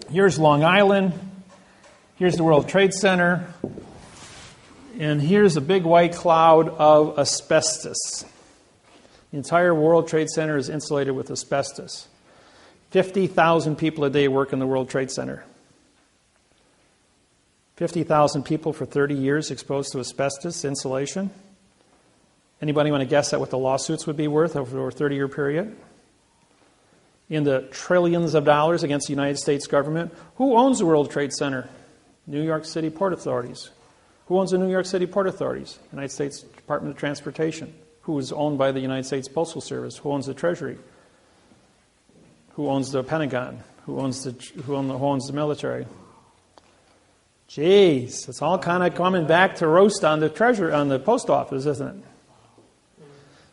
here's Long Island, here's the World Trade Center, and here's a big white cloud of asbestos. The entire World Trade Center is insulated with asbestos. 50,000 people a day work in the World Trade Center. 50,000 people for 30 years exposed to asbestos insulation. Anybody want to guess at what the lawsuits would be worth over a 30-year period? In the trillions of dollars against the United States government. Who owns the World Trade Center? New York City Port Authorities. Who owns the New York City Port Authorities? United States Department of Transportation. Who is owned by the United States Postal Service? Who owns the Treasury? Who owns the Pentagon? Who owns the military? Jeez, it's all kind of coming back to roast on the post office, isn't it?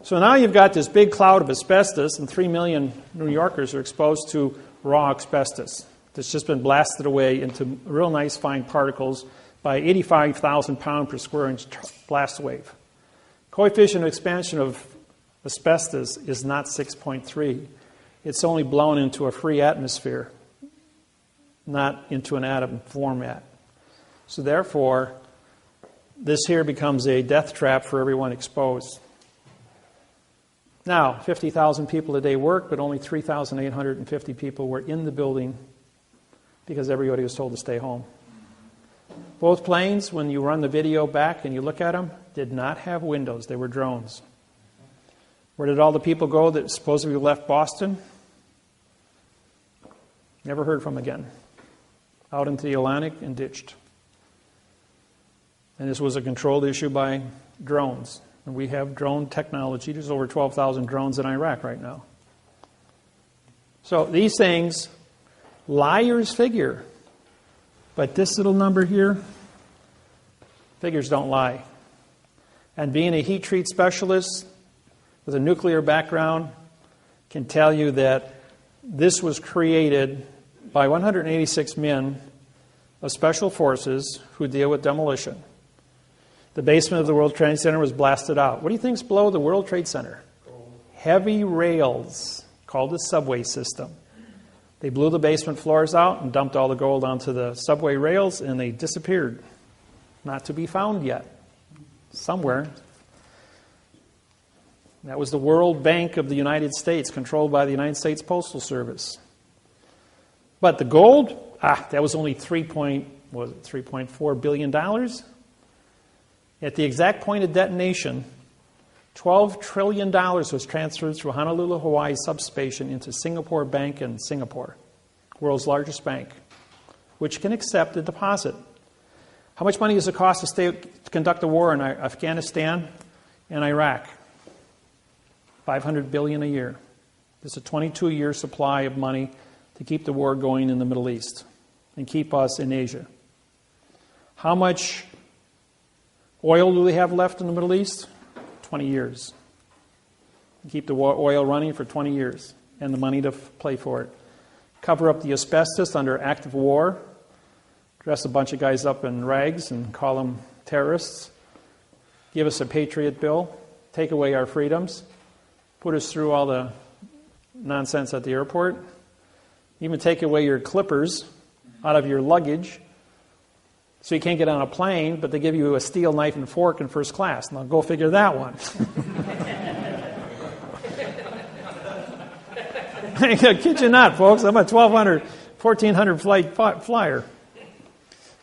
So now you've got this big cloud of asbestos, and 3 million New Yorkers are exposed to raw asbestos that's just been blasted away into real nice fine particles by 85,000 pound per square inch blast wave. Coefficient of expansion of asbestos is not 6.3. It's only blown into a free atmosphere, not into an atom format. So therefore, this here becomes a death trap for everyone exposed. Now, 50,000 people a day work, but only 3,850 people were in the building because everybody was told to stay home. Both planes, when you run the video back and you look at them, did not have windows. They were drones. Where did all the people go that supposedly left Boston? Never heard from again. Out into the Atlantic and ditched. And this was a controlled issue by drones. And we have drone technology. There's over 12,000 drones in Iraq right now. So these things, liars figure. But this little number here, figures don't lie. And being a heat treat specialist with a nuclear background can tell you that this was created by 186 men of special forces who deal with demolition. The basement of the World Trade Center was blasted out. What do you think's below the World Trade Center? Heavy rails, called the subway system. They blew the basement floors out and dumped all the gold onto the subway rails, and they disappeared. Not to be found yet. Somewhere. That was the World Bank of the United States, controlled by the United States Postal Service. But the gold, that was only $3.4 billion. At the exact point of detonation, $12 trillion was transferred through Honolulu, Hawaii substation into Singapore Bank in Singapore, world's largest bank, which can accept a deposit. How much money does it cost to conduct a war in Afghanistan and Iraq? $500 billion a year. There's a 22-year supply of money to keep the war going in the Middle East and keep us in Asia. How much oil do they have left in the Middle East? 20 years. Keep the oil running for 20 years and the money to play for it. Cover up the asbestos under active war. Dress a bunch of guys up in rags and call them terrorists. Give us a patriot bill. Take away our freedoms. Put us through all the nonsense at the airport. Even take away your clippers out of your luggage so you can't get on a plane, but they give you a steel knife and fork in first class. Now go figure that one. I kid you not, folks. I'm a 1,400 flight flyer.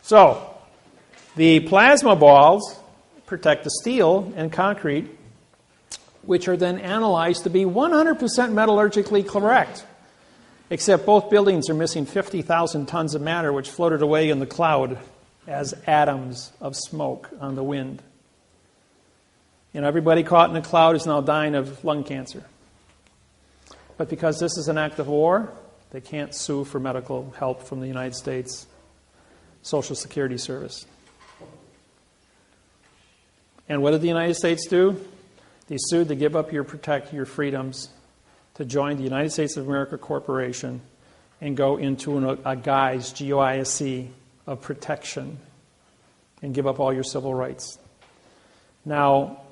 So, the plasma balls protect the steel and concrete, which are then analyzed to be 100% metallurgically correct. Except both buildings are missing 50,000 tons of matter, which floated away in the cloud as atoms of smoke on the wind. And everybody caught in the cloud is now dying of lung cancer. But because this is an act of war, they can't sue for medical help from the United States Social Security Service. And what did the United States do? They sued to give up your freedoms, to join the United States of America Corporation and go into a guise, G-O-I-S-E, of protection and give up all your civil rights. Now,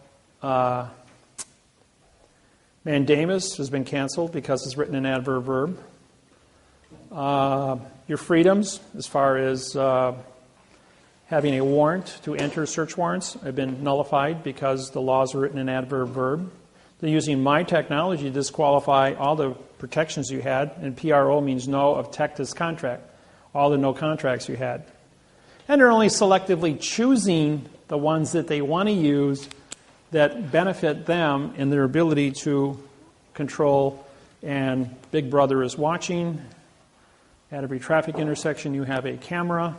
mandamus has been canceled because it's written in adverb verb. Your freedoms, as far as having a warrant to enter search warrants, have been nullified because the laws are written in adverb verb. They're using my technology to disqualify all the protections you had, and PRO means no of Texas contract, all the no contracts you had. And they're only selectively choosing the ones that they want to use that benefit them in their ability to control. And Big Brother is watching. At every traffic intersection, you have a camera.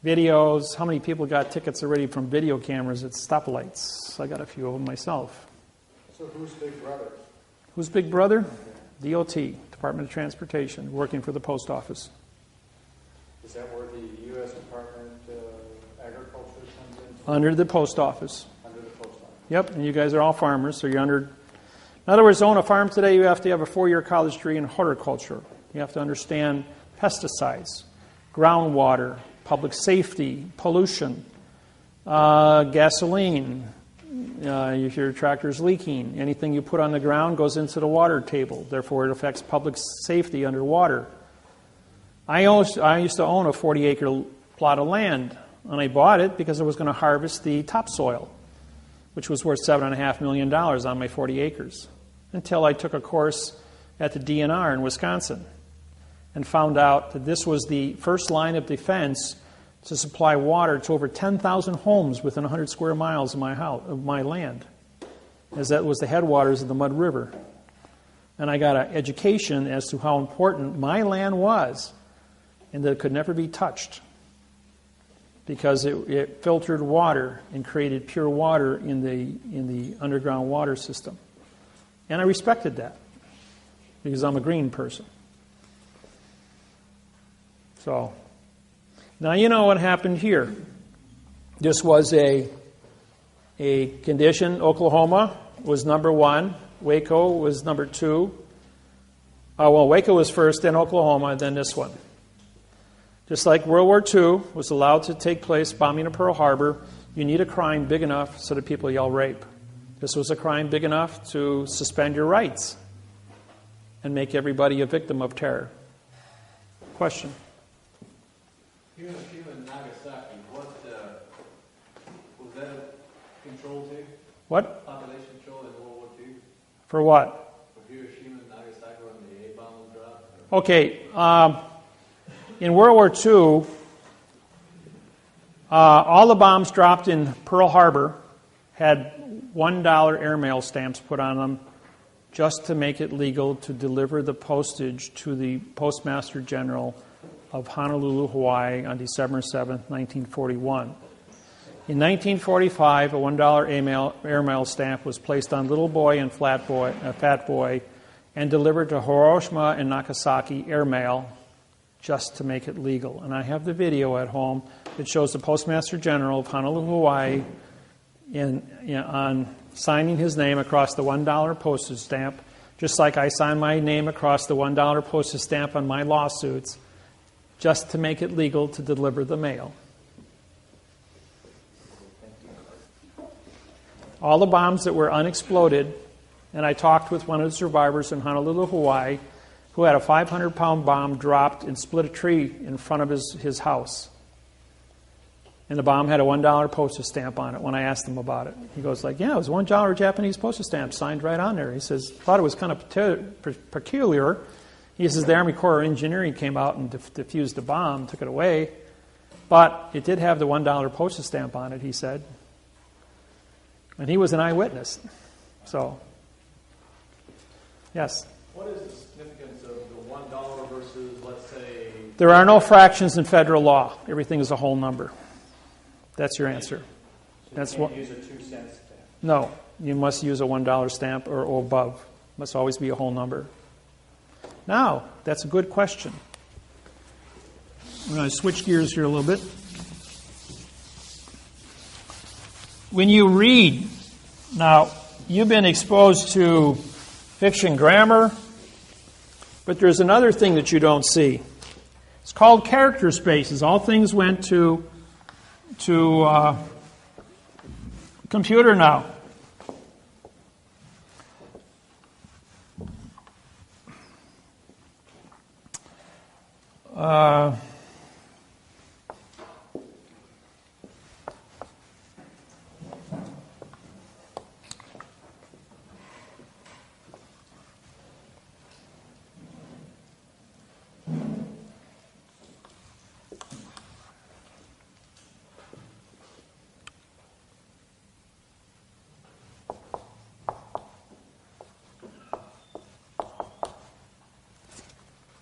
Videos. How many people got tickets already from video cameras at stoplights? I got a few of them myself. So who's Big Brother? Who's Big Brother? DOT, Department of Transportation, working for the post office. Is that where the U.S. Department of Agriculture comes in? Under the post office. Under the post office. Yep, and you guys are all farmers, so you're under... In other words, to own a farm today, you have to have a 4-year college degree in horticulture. You have to understand pesticides, groundwater, public safety, pollution, gasoline, if your tractor's leaking. Anything you put on the ground goes into the water table. Therefore, it affects public safety underwater. I used to own a 40-acre plot of land, and I bought it because I was going to harvest the topsoil, which was worth $7.5 million on my 40 acres, until I took a course at the DNR in Wisconsin and found out that this was the first line of defense to supply water to over 10,000 homes within 100 square miles of my land, as that was the headwaters of the Mud River. And I got an education as to how important my land was and that it could never be touched because it filtered water and created pure water in the underground water system. And I respected that because I'm a green person. So, now you know what happened here. This was a condition. Oklahoma was number 1. Waco was number 2. Waco was first, then Oklahoma, then this one. Just like World War II was allowed to take place, bombing of Pearl Harbor, you need a crime big enough so that people yell rape. This was a crime big enough to suspend your rights and make everybody a victim of terror. Question? Hiroshima and Nagasaki, was that control too? What? Population control in World War II? For what? For Hiroshima and Nagasaki when the A-bomb was dropped? Okay. In World War II, all the bombs dropped in Pearl Harbor had $1 airmail stamps put on them just to make it legal to deliver the postage to the Postmaster General of Honolulu, Hawaii on December 7, 1941. In 1945, a $1 airmail stamp was placed on Little Boy and Fat Boy and delivered to Hiroshima and Nagasaki airmail just to make it legal. And I have the video at home that shows the Postmaster General of Honolulu, Hawaii on signing his name across the $1 postage stamp, just like I sign my name across the $1 postage stamp on my lawsuits, just to make it legal to deliver the mail. All the bombs that were unexploded, and I talked with one of the survivors in Honolulu, Hawaii, who had a 500-pound bomb dropped and split a tree in front of his house. And the bomb had a $1 postage stamp on it when I asked him about it. He goes like, yeah, it was a $1 Japanese postage stamp signed right on there. He says, thought it was kind of peculiar. He says, the Army Corps of Engineering came out and defused the bomb, took it away. But it did have the $1 postage stamp on it, he said. And he was an eyewitness. So, yes? What is the significance of the $1 versus, let's say... There are no fractions in federal law. Everything is a whole number. That's your answer. So That's you can't what. use a 2-cent stamp. No, you must use a $1 stamp or above. It must always be a whole number. Now, that's a good question. I'm going to switch gears here a little bit. When you read, now, you've been exposed to fiction grammar, but there's another thing that you don't see. It's called character spaces. All things went to computer now.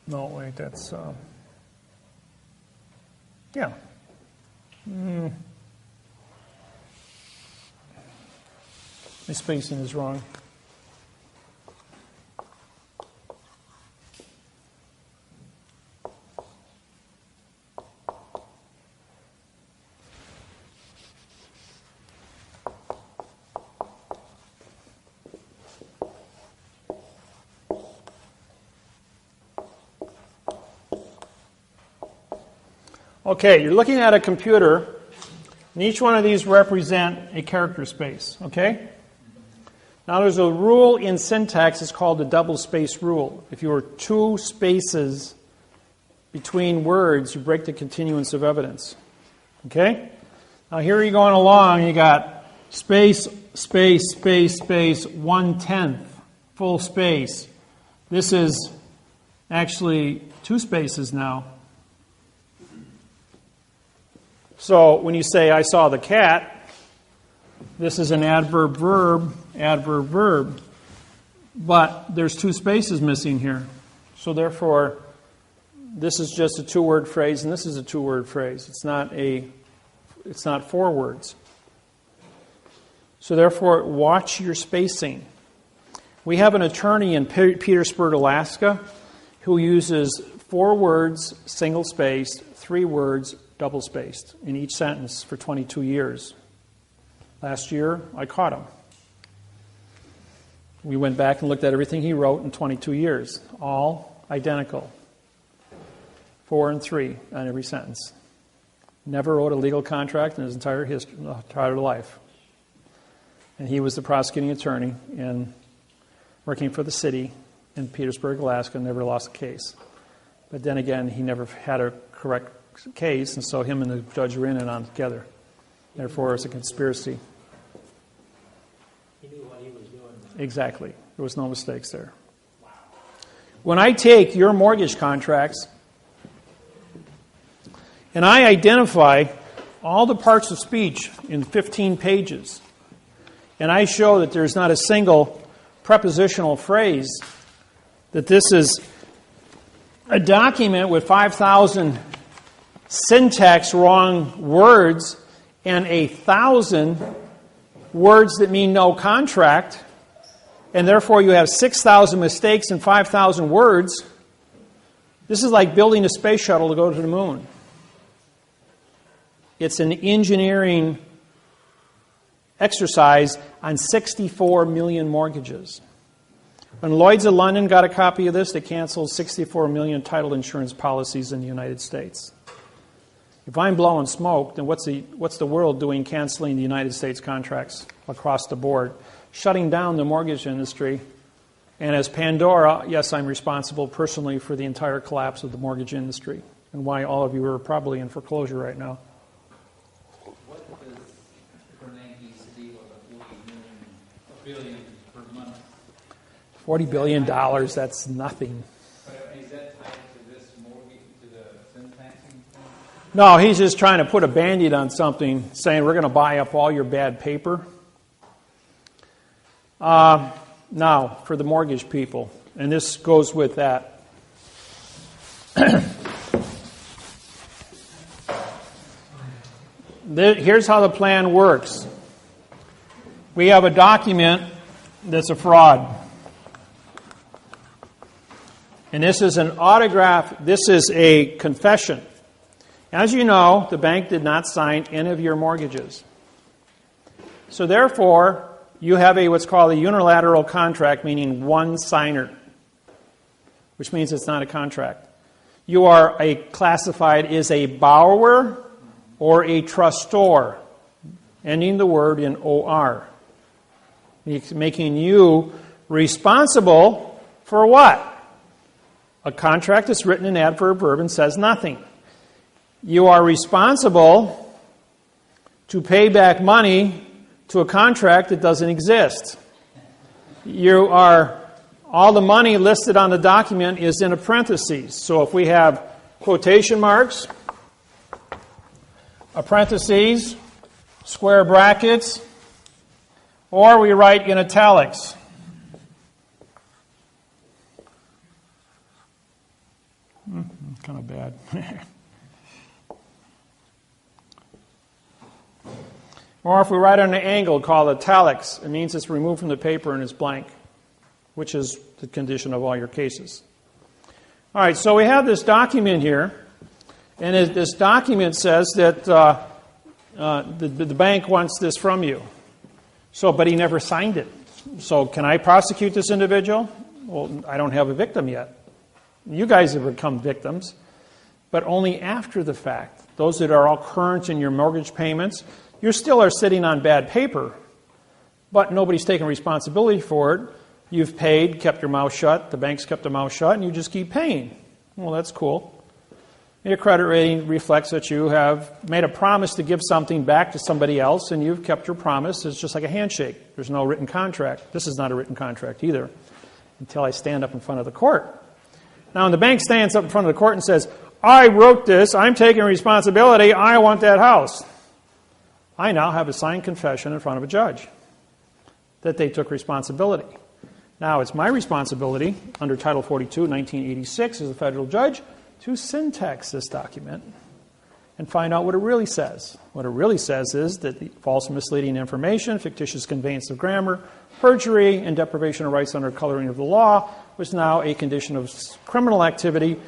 No, wait, that's, yeah. My spacing is wrong. Okay, you're looking at a computer, and each one of these represent a character space, okay? Now there's a rule in syntax, it's called the double space rule. If you were two spaces between words, you break the continuance of evidence. Okay? Now here you're going along, you got space, space, space, space, 1/10, full space. This is actually two spaces now. So when you say, I saw the cat, this is an adverb, verb, adverb, verb. But there's two spaces missing here. So therefore, this is just a two-word phrase, and this is a two-word phrase. It's not four words. So therefore, watch your spacing. We have an attorney in Petersburg, Alaska, who uses 4 words single-spaced, 3 words double-spaced in each sentence for 22 years. Last year, I caught him. We went back and looked at everything he wrote in 22 years, all identical. 4 and 3 on every sentence. Never wrote a legal contract in his entire life. And he was the prosecuting attorney and working for the city in Petersburg, Alaska, never lost a case. But then again, he never had a correct case, and so him and the judge were in and on together. Therefore, it's a conspiracy. He knew what he was doing. Exactly. There was no mistakes there. Wow. When I take your mortgage contracts and I identify all the parts of speech in 15 pages, and I show that there's not a single prepositional phrase, that this is a document with 5,000 syntax wrong words and 1,000 words that mean no contract, and therefore you have 6,000 mistakes and 5,000 words. This is like building a space shuttle to go to the moon. It's an engineering exercise on 64 million mortgages. When Lloyd's of London got a copy of this, they canceled 64 million title insurance policies in the United States. If I'm blowing smoke, then what's the world doing canceling the United States contracts across the board? Shutting down the mortgage industry. And as Pandora, yes, I'm responsible personally for the entire collapse of the mortgage industry and why all of you are probably in foreclosure right now. What does Bernanke's deal of $40 billion per month? $40 billion, that's nothing. But is that tied to this mortgage, to the syntaxing thing? No, he's just trying to put a Band-Aid on something, saying we're going to buy up all your bad paper. Now, for the mortgage people, and this goes with that. Here's how the plan works. We have a document that's a fraud. And this is an autograph, this is a confession. As you know, the bank did not sign any of your mortgages. So therefore, you have what's called a unilateral contract, meaning one signer, which means it's not a contract. You are classified as a borrower or a trustor, ending the word in OR, making you responsible for what? A contract that's written in adverb verb and says nothing. You are responsible to pay back money to a contract that doesn't exist. All the money listed on the document is in a parentheses. So if we have quotation marks, a parentheses, square brackets, or we write in italics. Kind of bad. Or if we write on an angle called italics, it means it's removed from the paper and it's blank, which is the condition of all your cases. All right, so we have this document here, and this document says that the bank wants this from you. But he never signed it. So can I prosecute this individual? Well, I don't have a victim yet. You guys have become victims, but only after the fact. those that are all current in your mortgage payments, you still are sitting on bad paper, but nobody's taking responsibility for it. You've paid, kept your mouth shut, the bank's kept their mouth shut, and you just keep paying. Well, that's cool. Your credit rating reflects that you have made a promise to give something back to somebody else, and you've kept your promise. It's just like a handshake. There's no written contract. This is not a written contract either, until I stand up in front of the court. Now, when the bank stands up in front of the court and says, I wrote this, I'm taking responsibility, I want that house, I now have a signed confession in front of a judge that they took responsibility. Now, it's my responsibility under Title 42, 1986, as a federal judge, to syntax this document and find out what it really says. What it really says is that the false and misleading information, fictitious conveyance of grammar, perjury, and deprivation of rights under coloring of the law was now a condition of criminal activity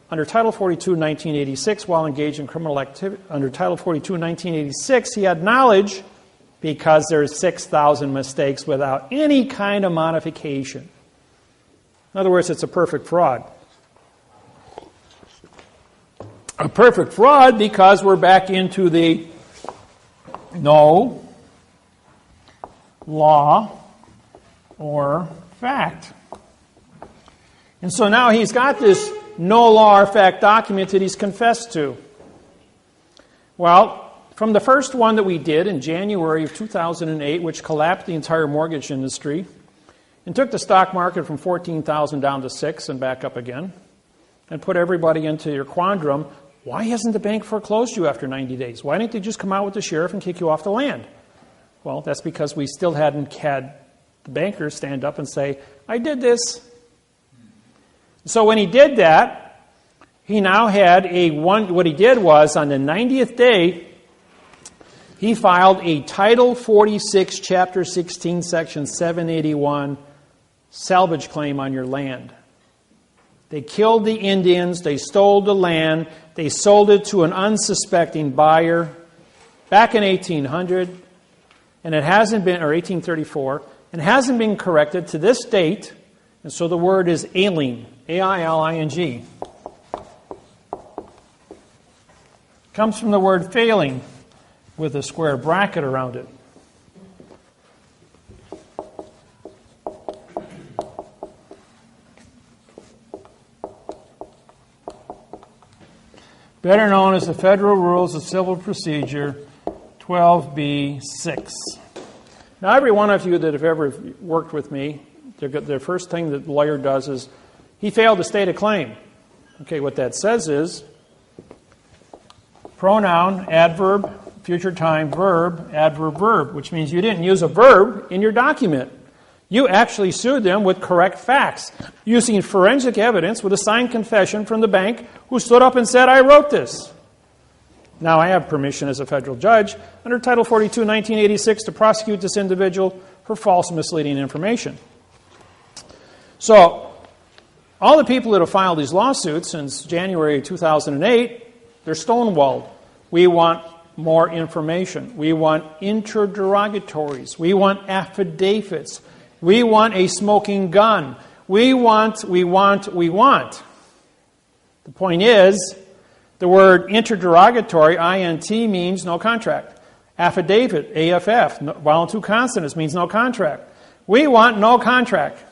under Title 42, 1986. While engaged in criminal activity under Title 42, 1986, he had knowledge because there's 6,000 mistakes without any kind of modification. In other words, it's a perfect fraud. A perfect fraud because we're back into the no law or fact. And so now he's got this no law or fact document that he's confessed to. Well, from the first one that we did in January of 2008, which collapsed the entire mortgage industry and took the stock market from 14,000 down to 6 and back up again, and put everybody into your quandrum, why hasn't the bank foreclosed you after 90 days? Why didn't they just come out with the sheriff and kick you off the land? Well, that's because we still hadn't had the banker stand up and say, I did this. So when he did that, he now had what he did was on the 90th day, he filed a Title 46, Chapter 16, Section 781 salvage claim on your land. They killed the Indians, they stole the land, they sold it to an unsuspecting buyer back in 1800, and it hasn't been, or 1834, and hasn't been corrected to this date, and so the word is ailing, A-I-L-I-N-G. Comes from the word failing, with a square bracket around it. Better known as the Federal Rules of Civil Procedure 12b-6. Now, every one of you that have ever worked with me, the first thing that the lawyer does is he failed to state a claim. Okay, what that says is pronoun, adverb, future time, verb, adverb, verb, which means you didn't use a verb in your document. You actually sued them with correct facts, using forensic evidence with a signed confession from the bank who stood up and said, I wrote this. Now I have permission as a federal judge under Title 42, 1986 to prosecute this individual for false and misleading information. So, all the people that have filed these lawsuits since January 2008, they're stonewalled. We want more information. We want interrogatories. We want affidavits. We want a smoking gun. We want. The point is, the word interrogatory, INT, means no contract. Affidavit, AFF, vowel two consonants, means no contract. We want no contract.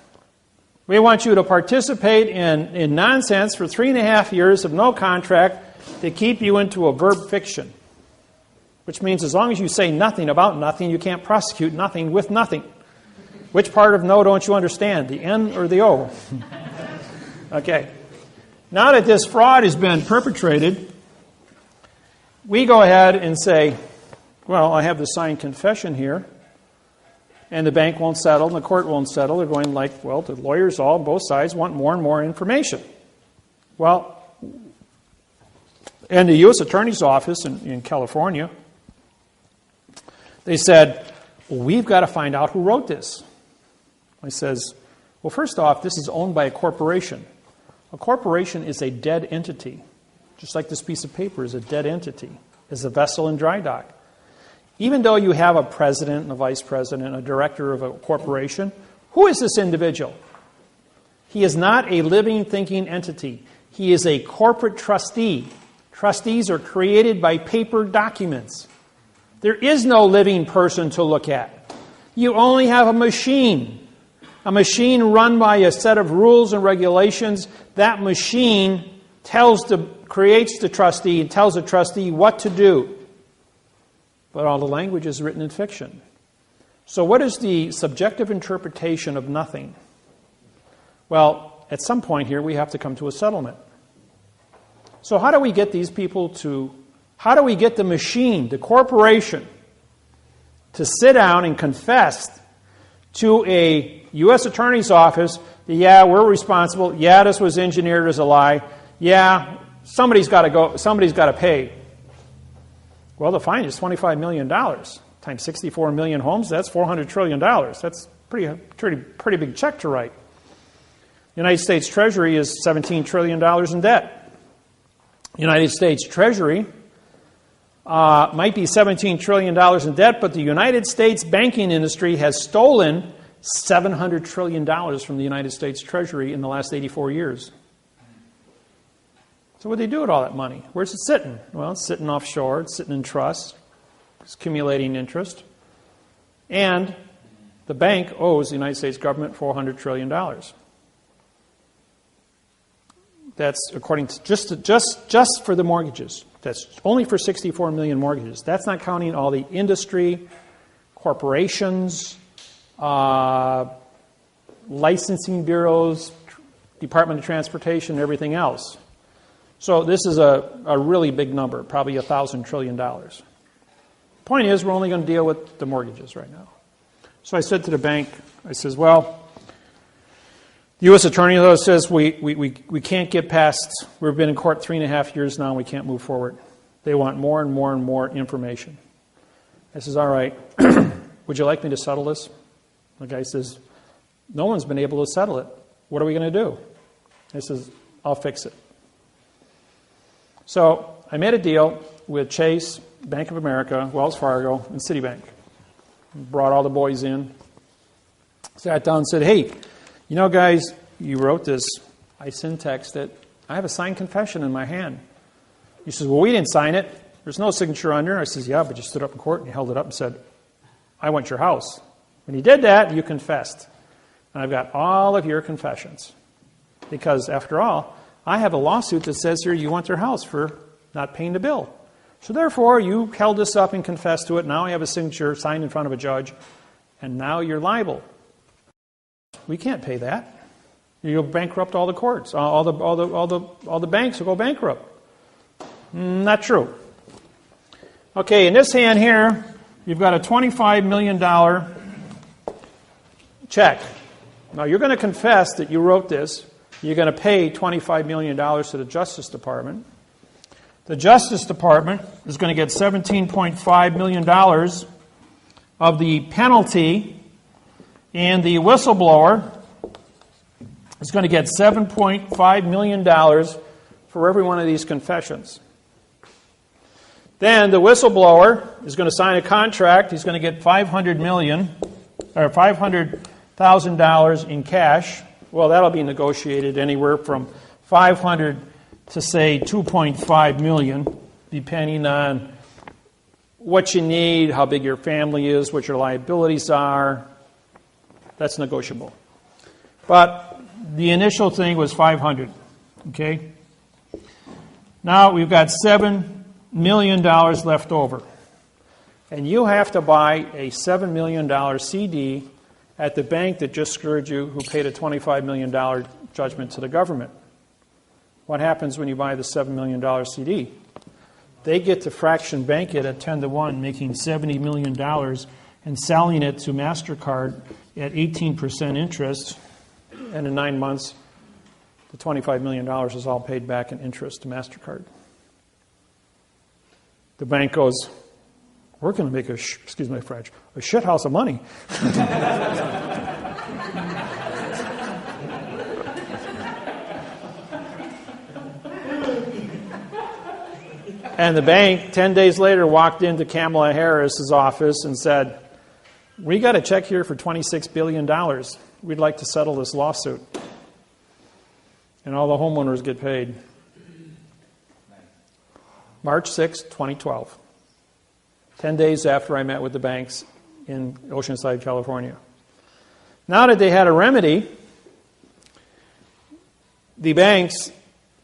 We want you to participate in nonsense for 3.5 years of no contract to keep you into a verb fiction. Which means as long as you say nothing about nothing, you can't prosecute nothing with nothing. Which part of no don't you understand, the N or the O? Okay. Now that this fraud has been perpetrated, we go ahead and say, well, I have the signed confession here, and the bank won't settle, and the court won't settle. They're going like, well, the lawyers both sides want more and more information. Well, in the U.S. Attorney's Office in California, they said, well, we've got to find out who wrote this. I says, well, first off, this is owned by a corporation. A corporation is a dead entity, just like this piece of paper is a dead entity, is a vessel in dry dock. Even though you have a president and a vice president, a director of a corporation, who is this individual? He is not a living, thinking entity. He is a corporate trustee Trustees are created by paper documents. There is no living person to look at. You only have a machine run by a set of rules and regulations. That machine creates the trustee and tells the trustee what to do. But all the language is written in fiction. So what is the subjective interpretation of nothing? Well, at some point here, we have to come to a settlement. So how do we get these people how do we get the machine, the corporation, to sit down and confess to a U.S. Attorney's office that, yeah, we're responsible, yeah, this was engineered as a lie, yeah, somebody's got to pay. Well, the fine is $25 million times 64 million homes. That's $400 trillion. That's pretty big check to write. The United States Treasury is $17 trillion in debt. United States Treasury might be $17 trillion in debt, but the United States banking industry has stolen $700 trillion from the United States Treasury in the last 84 years. So what do they do with all that money? Where's it sitting? Well, it's sitting offshore. It's sitting in trusts. It's accumulating interest. And the bank owes the United States government $400 trillion. That's according to just for the mortgages. That's only for 64 million mortgages. That's not counting all the industry, corporations, licensing bureaus, Department of Transportation, and everything else. So this is a really big number, probably $1,000 trillion. Point is, we're only going to deal with the mortgages right now. So I said to the bank, I says, well, the U.S. Attorney says we can't get past, we've been in court 3.5 years now and we can't move forward. They want more and more and more information. I says, all right, would you like me to settle this? The guy says, no one's been able to settle it. What are we going to do? I says, I'll fix it. So I made a deal with Chase, Bank of America, Wells Fargo, and Citibank. Brought all the boys in. Sat down and said, hey, you know, guys, you wrote this. I syntexed it. I have a signed confession in my hand. He says, well, we didn't sign it. There's no signature under. I says, yeah, but you stood up in court and you held it up and said, I want your house. When you did that, you confessed. And I've got all of your confessions. Because, after all, I have a lawsuit that says here you want their house for not paying the bill. So therefore, you held this up and confessed to it. Now I have a signature signed in front of a judge. And now you're liable. We can't pay that. You'll bankrupt all the courts. All the banks will go bankrupt. Not true. Okay, in this hand here, you've got a $25 million check. Now you're going to confess that you wrote this. You're going to pay $25 million to the Justice Department. The Justice Department is going to get $17.5 million of the penalty, and the whistleblower is going to get $7.5 million for every one of these confessions. Then the whistleblower is going to sign a contract. He's going to get $500,000 in cash. Well, that'll be negotiated anywhere from $500,000 to, say, $2.5 million, depending on what you need, how big your family is, what your liabilities are. That's negotiable. But the initial thing was $500,000. Okay? Now we've got $7 million left over. And you have to buy a $7 million CD at the bank that just screwed you, who paid a $25 million judgment to the government. What happens when you buy the $7 million CD? They get to fraction bank it at 10-1, making $70 million and selling it to MasterCard at 18% interest. And in 9 months, the $25 million is all paid back in interest to MasterCard. The bank goes, we're going to make excuse my French, a shit house of money. And the bank, 10 days later, walked into Kamala Harris's office and said, we got a check here for $26 billion. We'd like to settle this lawsuit. And all the homeowners get paid. March 6, 2012. 10 days after I met with the banks in Oceanside, California. Now that they had a remedy, the banks,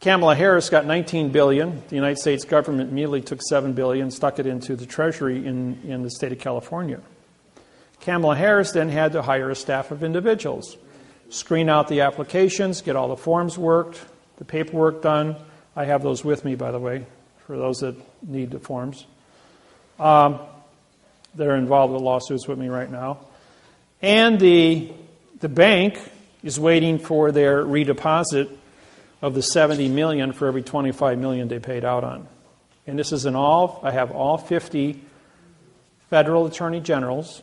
Kamala Harris got $19 billion. The United States government immediately took $7 billion, stuck it into the Treasury in the state of California. Kamala Harris then had to hire a staff of individuals, screen out the applications, get all the forms worked, the paperwork done. I have those with me, by the way, for those that need the forms. That are involved with lawsuits with me right now. And the bank is waiting for their redeposit of the $70 million for every $25 million they paid out on. And this is I have all 50 federal attorney generals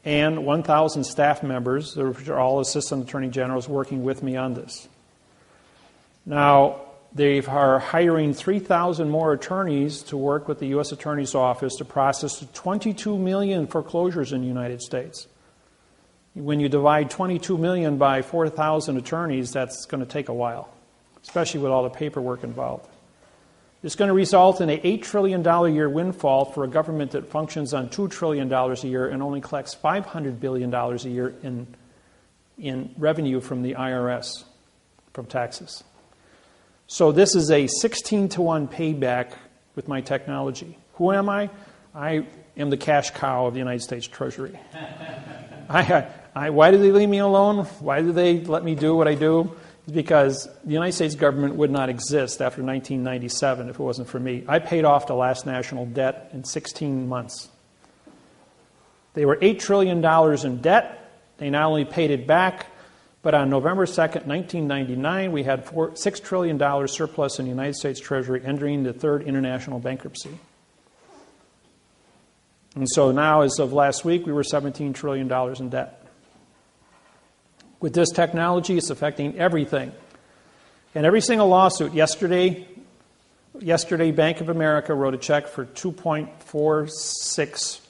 and 1,000 staff members, which are all assistant attorney generals, working with me on this. Now, they are hiring 3,000 more attorneys to work with the U.S. Attorney's Office to process 22 million foreclosures in the United States. When you divide 22 million by 4,000 attorneys, that's going to take a while, especially with all the paperwork involved. It's going to result in an $8 trillion a year windfall for a government that functions on $2 trillion a year and only collects $500 billion a year in revenue from the IRS, from taxes. So this is a 16-to-1 payback with my technology. Who am I? I am the cash cow of the United States Treasury. Why do they leave me alone? Why do they let me do what I do? It's because the United States government would not exist after 1997 if it wasn't for me. I paid off the last national debt in 16 months. They were $8 trillion in debt. They not only paid it back, but on November 2nd, 1999, we had $6 trillion surplus in the United States Treasury, entering the third international bankruptcy. And so now, as of last week, we were $17 trillion in debt. With this technology, it's affecting everything. And every single lawsuit, yesterday, Bank of America wrote a check for $2.46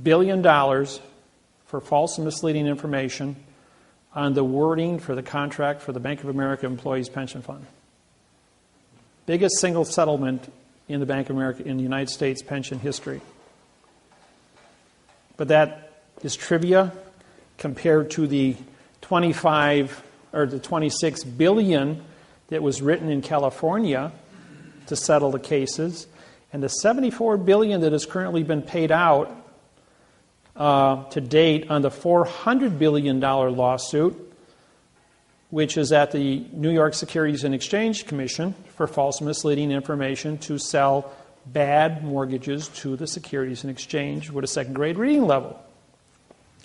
billion for false and misleading information on the wording for the contract for the Bank of America Employees Pension Fund. Biggest single settlement in the Bank of America in the United States pension history. But that is trivia compared to the 25 or the 26 billion that was written in California to settle the cases, and the 74 billion that has currently been paid out to date on the $400 billion lawsuit, which is at the New York Securities and Exchange Commission for false and misleading information to sell bad mortgages to the Securities and Exchange with a second-grade reading level.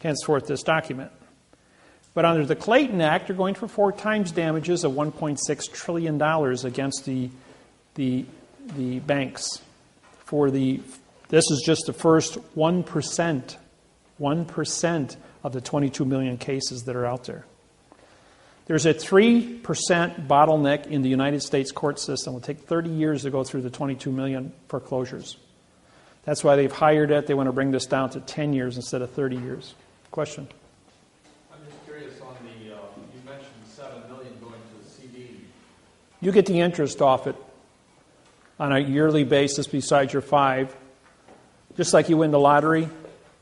Henceforth, this document. But under the Clayton Act, they're going for 4 times damages of $1.6 trillion against the banks. This is just the first 1% of the 22 million cases that are out there. There's a 3% bottleneck in the United States court system. It will take 30 years to go through the 22 million foreclosures. That's why they've hired it. They want to bring this down to 10 years instead of 30 years. Question? I'm just curious on the, you mentioned $7 million going to the CD. You get the interest off it on a yearly basis besides your 5. Just like you win the lottery,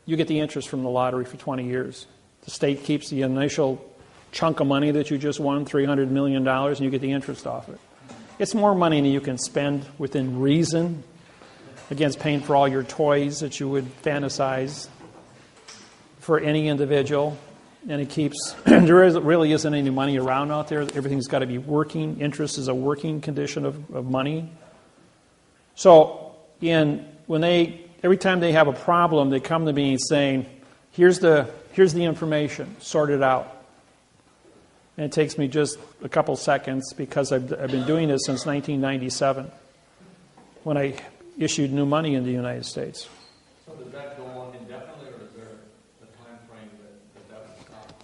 you get the interest from the lottery for 20 years. The state keeps the initial chunk of money that you just won, $300 million, and you get the interest off it. It's more money than you can spend within reason against paying for all your toys that you would fantasize for any individual. And it keeps, really isn't any money around out there. Everything's got to be working. Interest is a working condition of money. So every time they have a problem, they come to me saying, here's the information, sort it out. And it takes me just a couple seconds because I've been doing this since 1997 when I issued new money in the United States. So does that go on indefinitely, or is there a time frame that will stop?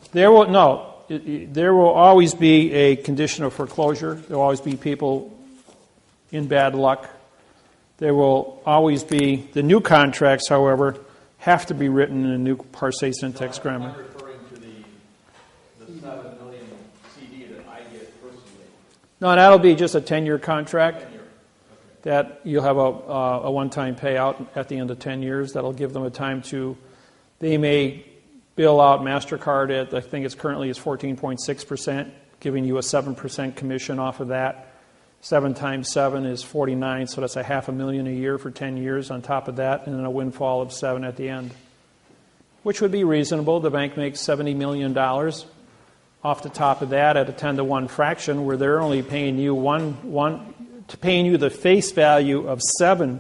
There will always be a condition of foreclosure. There will always be people in bad luck. There will always be, the new contracts, however, have to be written in a new parsé syntax grammar. I'm referring to the $7 million CD that I get personally. No, that'll be just a 10-year contract. That you'll have a one-time payout at the end of 10 years. That'll give them a time to, they may bill out MasterCard at, I think it's currently is 14.6%, giving you a 7% commission off of that. 7 times 7 is 49, so that's $500,000 a year for 10 years on top of that, and then a windfall of 7 at the end, which would be reasonable. The bank makes $70 million off the top of that at a 10-to-1 fraction, where they're only paying you paying you the face value of 7,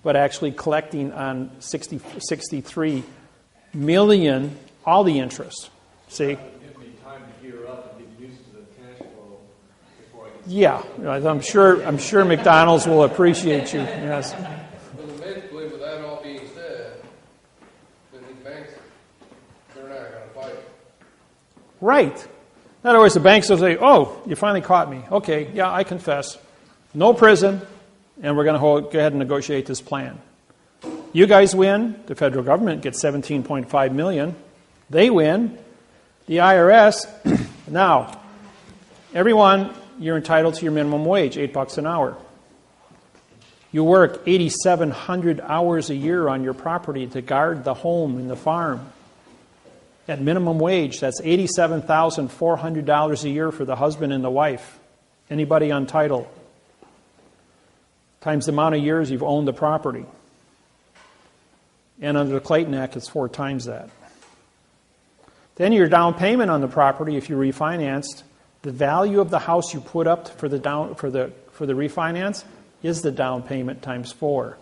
but actually collecting on 63 million all the interest. See? Give me time to gear up and get used to the cash flow before I get Yeah, I'm sure McDonald's will appreciate you. Yes. But basically, with that all being said, then these banks, they're not going to fight. Right. In other words, the banks will say, "Oh, you finally caught me. Okay, yeah, I confess. No prison, and we're going to go ahead and negotiate this plan." You guys win. The federal government gets $17.5 million. They win. The IRS. Now, everyone, you're entitled to your minimum wage, $8 an hour. You work 8,700 hours a year on your property to guard the home and the farm. At minimum wage, that's $87,400 a year for the husband and the wife. Anybody on title? Times the amount of years you've owned the property. And under the Clayton Act, it's 4 times that. Then your down payment on the property, if you refinanced, the value of the house you put up for the refinance is the down payment times 4.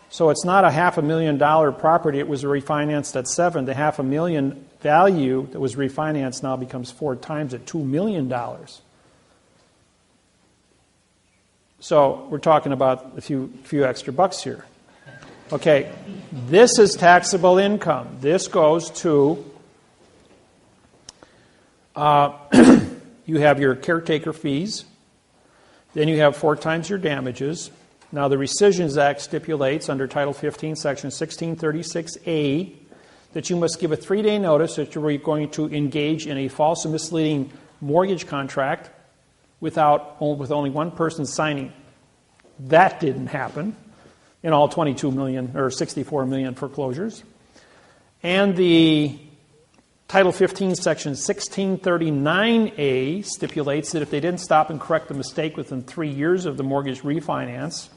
So it's not a $500,000 property. It was refinanced at 7. The $500,000 value that was refinanced now becomes 4 times at $2 million. So we're talking about a few extra bucks here. Okay, this is taxable income. This goes to, you have your caretaker fees, then you have 4 times your damages. Now the Rescissions Act stipulates under Title 15, Section 1636A, that you must give a 3-day notice that you're going to engage in a false and misleading mortgage contract with only one person signing. That didn't happen in all 22 million or 64 million foreclosures. And the Title 15, Section 1639A stipulates that if they didn't stop and correct the mistake within 3 years of the mortgage refinance,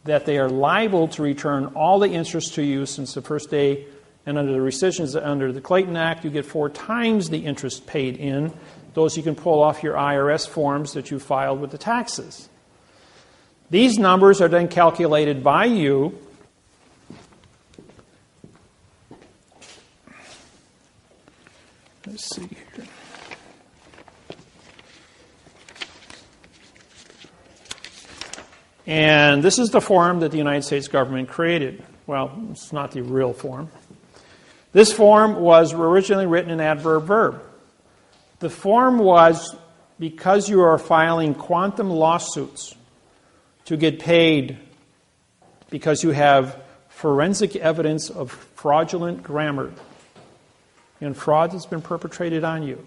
that they are liable to return all the interest to you since the first day. And under the rescissions, under the Clayton Act, you get 4 times the interest paid in. Those you can pull off your IRS forms that you filed with the taxes. These numbers are then calculated by you. Let's see here. And this is the form that the United States government created. Well, it's not the real form. This form was originally written in adverb verb. The form was because you are filing quantum lawsuits to get paid because you have forensic evidence of fraudulent grammar and fraud that's been perpetrated on you.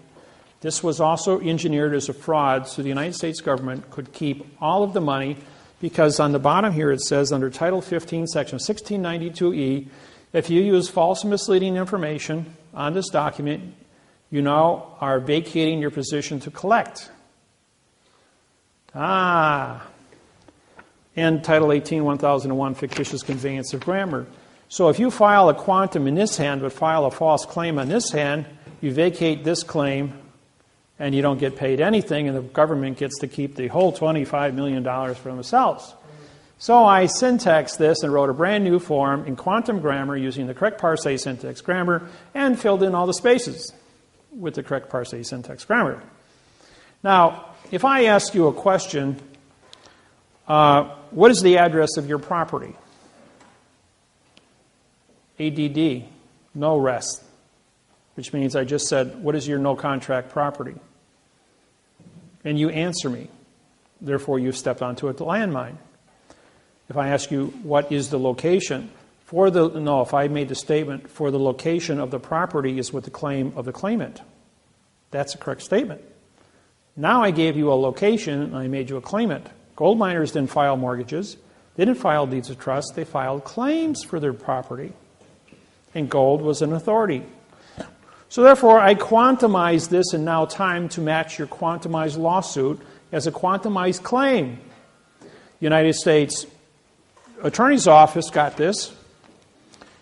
This was also engineered as a fraud so the United States government could keep all of the money, because on the bottom here it says under Title 15, Section 1692E, if you use false and misleading information on this document, you now are vacating your position to collect. And Title 18, 1001, fictitious conveyance of grammar. So if you file a quantum in this hand but file a false claim on this hand, you vacate this claim and you don't get paid anything, and the government gets to keep the whole $25 million for themselves. So I syntaxed this and wrote a brand new form in quantum grammar using the correct parse syntax grammar and filled in all the spaces with the correct parse syntax grammar. Now, if I ask you a question, what is the address of your property? ADD, no rest, which means I just said, what is your no contract property? And you answer me. Therefore, you've stepped onto a landmine. If I ask you, what is the location? If I made the statement, for the location of the property is with the claim of the claimant. That's a correct statement. Now I gave you a location and I made you a claimant. Gold miners didn't file mortgages. They didn't file deeds of trust. They filed claims for their property. And gold was an authority. So therefore, I quantumized this, and now time to match your quantumized lawsuit as a quantumized claim. United States Attorney's Office got this.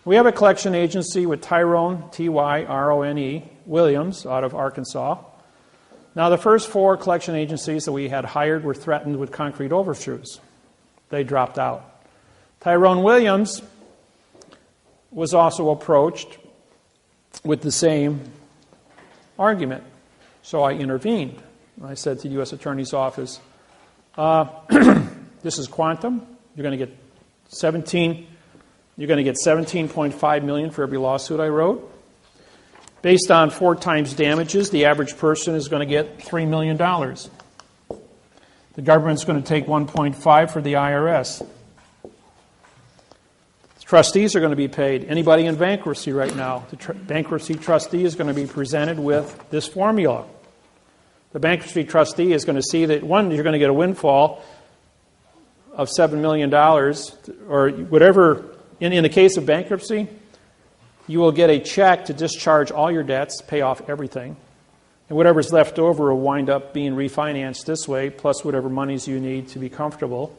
We have a collection agency with Tyrone, Tyrone, Williams out of Arkansas. Now, the first 4 collection agencies that we had hired were threatened with concrete overtures. They dropped out. Tyrone Williams was also approached with the same argument. So I intervened. I said to the U.S. Attorney's Office, this is quantum. You're going to get $17.5 million for every lawsuit I wrote. Based on 4 times damages, the average person is going to get $3 million. The government's going to take 1.5 for the IRS. Trustees are going to be paid. Anybody in bankruptcy right now, the bankruptcy trustee is going to be presented with this formula. The bankruptcy trustee is going to see that, one, you're going to get a windfall of $7 million, or whatever. In the case of bankruptcy, you will get a check to discharge all your debts, pay off everything. And whatever's left over will wind up being refinanced this way, plus whatever monies you need to be comfortable.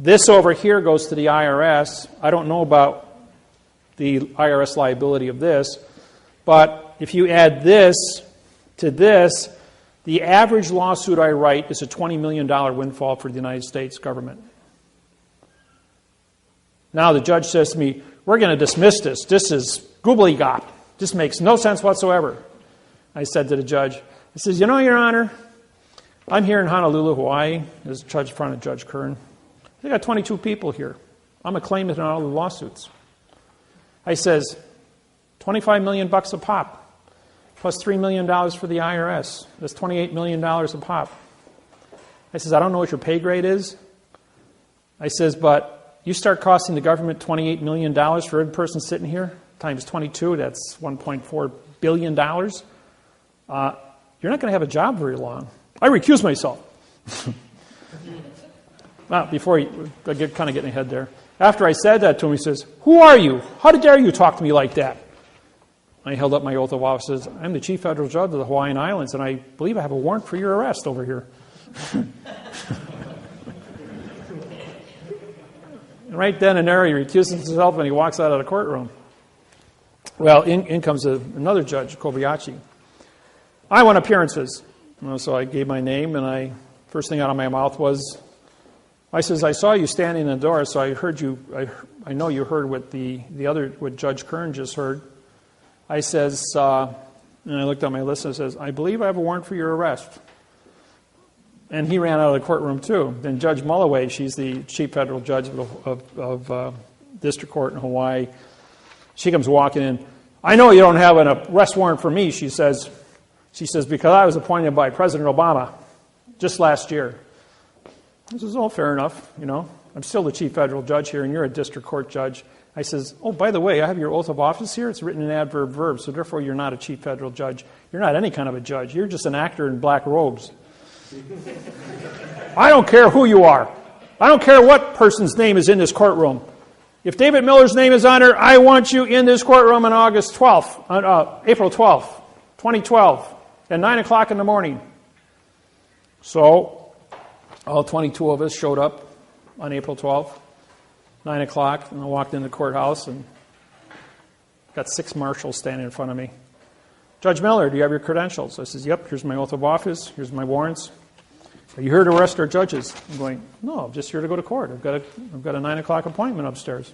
This over here goes to the IRS. I don't know about the IRS liability of this, but if you add this to this, the average lawsuit I write is a $20 million windfall for the United States government. Now the judge says to me, we're going to dismiss this. This is gobbledygook. This makes no sense whatsoever. I said to the judge, I says, Your Honor, I'm here in Honolulu, Hawaii, as judge in front of Judge Kern. They got 22 people here. I'm a claimant in all the lawsuits. I says, $25 million a pop, plus $3 million for the IRS. That's $28 million a pop. I says, I don't know what your pay grade is. I says, but you start costing the government $28 million for every person sitting here, times 22, that's $1.4 billion. You're not going to have a job very long. I recuse myself. Well, before I get kind of getting ahead there. After I said that to him, he says, who are you? How dare you talk to me like that? I held up my oath of office and says, I'm the Chief Federal Judge of the Hawaiian Islands, and I believe I have a warrant for your arrest over here. And right then and there, he recuses himself and he walks out of the courtroom. Well, in comes another judge, Kobayashi. I want appearances. So I gave my name, and first thing out of my mouth was, I says, I saw you standing in the door, so I heard you. I know you heard what what Judge Kern just heard. I says, and I looked at my list and says, I believe I have a warrant for your arrest. And he ran out of the courtroom too. Then Judge Mulloway, she's the chief federal judge of district court in Hawaii. She comes walking in. I know you don't have an arrest warrant for me, she says. She says, because I was appointed by President Obama just last year. I says, oh, fair enough. I'm still the chief federal judge here, and you're a district court judge. I says, oh, by the way, I have your oath of office here. It's written in adverb verb, so therefore you're not a chief federal judge. You're not any kind of a judge. You're just an actor in black robes. I don't care who you are. I don't care what person's name is in this courtroom. If David Miller's name is on there, I want you in this courtroom on April 12th, 2012, at 9 o'clock in the morning. So all 22 of us showed up on April 12th, 9 o'clock, and I walked in the courthouse and got 6 marshals standing in front of me. Judge Miller, do you have your credentials? I says, yep, here's my oath of office, here's my warrants. Are you here to arrest our judges? I'm going, no, I'm just here to go to court. I've got a 9 o'clock appointment upstairs.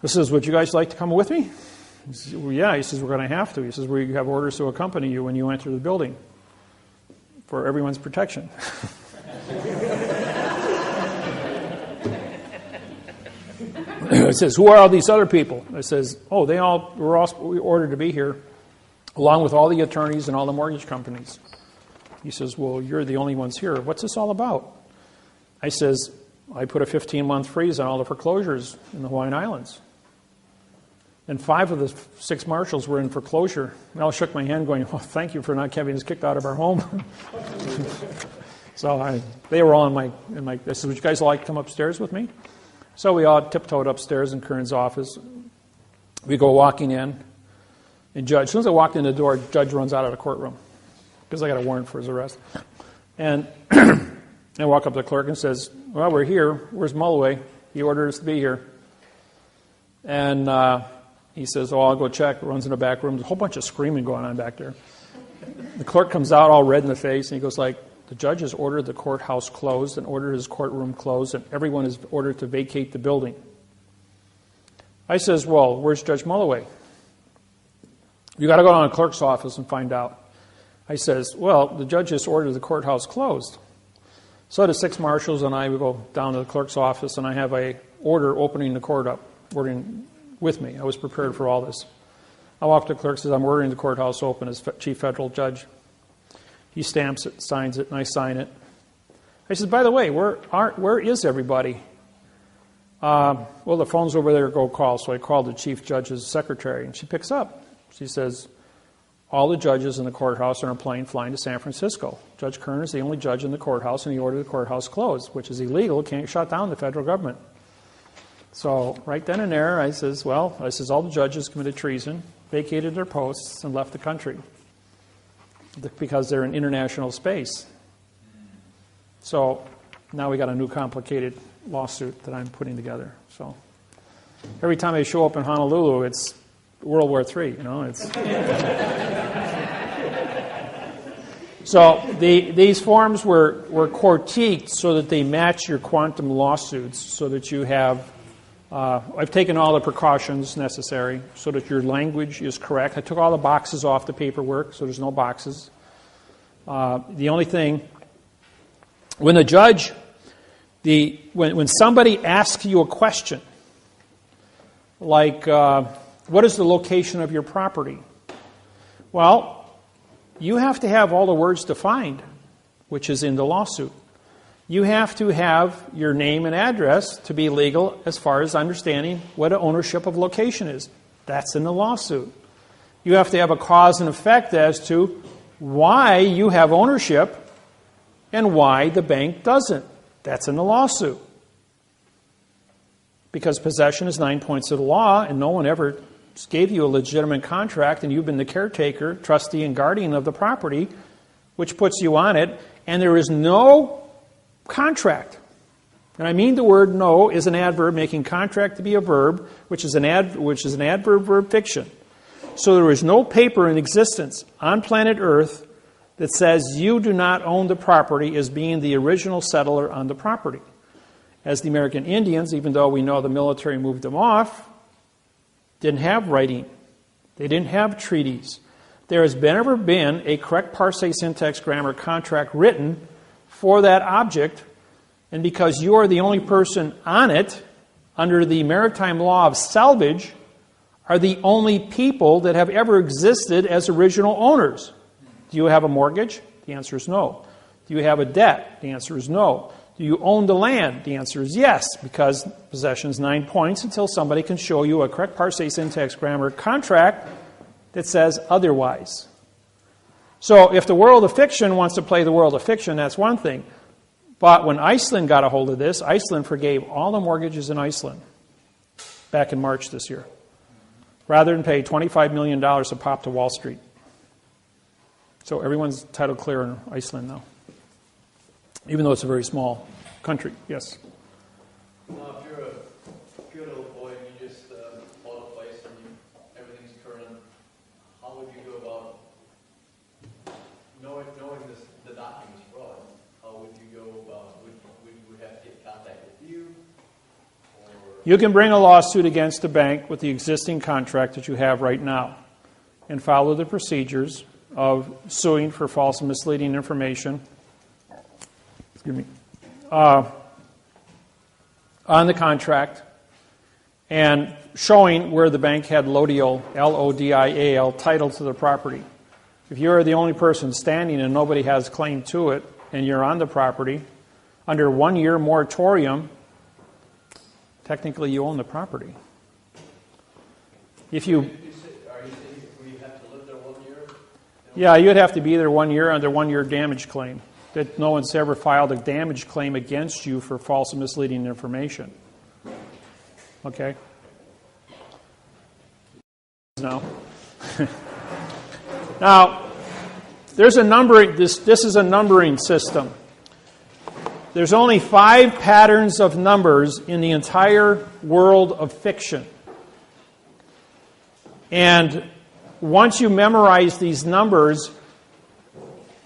This says, would you guys like to come with me? He says, well, yeah. He says, we're going to have to. He says, we have orders to accompany you when you enter the building for everyone's protection. It says, who are all these other people? It says, oh, they all were ordered to be here, along with all the attorneys and all the mortgage companies. He says, well, you're the only ones here. What's this all about? I says, I put a 15-month freeze on all the foreclosures in the Hawaiian Islands. And 5 of the 6 marshals were in foreclosure. They all shook my hand going, oh, thank you for not having us kicked out of our home. So they were all in my, I said, would you guys like to come upstairs with me? So we all tiptoed upstairs in Kern's office. We go walking in. And Judge, as soon as I walked in the door, Judge runs out of the courtroom because I got a warrant for his arrest. And I walk up to the clerk and says, well, we're here. Where's Mulloway? He ordered us to be here. And he says, oh, I'll go check. Runs in the back room. There's a whole bunch of screaming going on back there. The clerk comes out all red in the face, and he goes like, the judge has ordered the courthouse closed and ordered his courtroom closed, and everyone is ordered to vacate the building. I says, well, where's Judge Mulloway? You got to go down to the clerk's office and find out. I says, well, the judge just ordered the courthouse closed. So the 6 marshals and I, we go down to the clerk's office, and I have a order opening the court up, ordering with me. I was prepared for all this. I walk to the clerk, says, I'm ordering the courthouse open as chief federal judge. He stamps it, signs it, and I sign it. I said, by the way, where is everybody? Well, the phone's over there, go call. So I called the chief judge's secretary, and she picks up. She says, all the judges in the courthouse are on a plane flying to San Francisco. Judge Kern is the only judge in the courthouse, and he ordered the courthouse closed, which is illegal, can't shut down the federal government. So right then and there, I says, all the judges committed treason, vacated their posts, and left the country because they're in international space. So now we got a new complicated lawsuit that I'm putting together. So every time I show up in Honolulu, it's World War III, you know. It's so these forms were critiqued so that they match your quantum lawsuits, so that you have. I've taken all the precautions necessary so that your language is correct. I took all the boxes off the paperwork, so there's no boxes. The only thing, when the judge, when somebody asks you a question, like, what is the location of your property? Well, you have to have all the words defined, which is in the lawsuit. You have to have your name and address to be legal as far as understanding what an ownership of location is. That's in the lawsuit. You have to have a cause and effect as to why you have ownership and why the bank doesn't. That's in the lawsuit. Because possession is 9 points of the law, and no one ever gave you a legitimate contract, and you've been the caretaker, trustee, and guardian of the property, which puts you on it, and there is no contract. And I mean the word no is an adverb, making contract to be a verb, which is an adverb verb fiction. So there is no paper in existence on planet Earth that says you do not own the property as being the original settler on the property. As the American Indians, even though we know the military moved them off, didn't have writing. They didn't have treaties. There has never been a correct parse, syntax, grammar contract written for that object, and because you are the only person on it, under the maritime law of salvage, are the only people that have ever existed as original owners. Do you have a mortgage? The answer is no. Do you have a debt? The answer is no. Do you own the land? The answer is yes, because possession is 9 points until somebody can show you a correct parse, syntax, grammar contract that says otherwise. So if the world of fiction wants to play the world of fiction, that's one thing. But when Iceland got a hold of this, Iceland forgave all the mortgages in Iceland back in March this year, rather than pay $25 million a pop to Wall Street. So everyone's title clear in Iceland now, even though it's a very small country. Yes? Now, if you're a good old boy and you just bought a place and everything's current, how would you go about knowing the documents fraud? How would you go about, would you have to get in contact with you? Or You can bring a lawsuit against the bank with the existing contract that you have right now and follow the procedures of suing for false and misleading information. Excuse me. On the contract and showing where the bank had Lodial, L-O-D-I-A-L, title to the property. If you're the only person standing and nobody has claim to it and you're on the property, under 1 year moratorium, technically you own the property. If you, Are you saying we have to live there 1 year? yeah, you'd have to be there 1 year under 1 year damage claim. That no one's ever filed a damage claim against you for false and misleading information. Okay? No. Now, there's a numbering. This is a numbering system. There's only 5 patterns of numbers in the entire world of fiction. And once you memorize these numbers,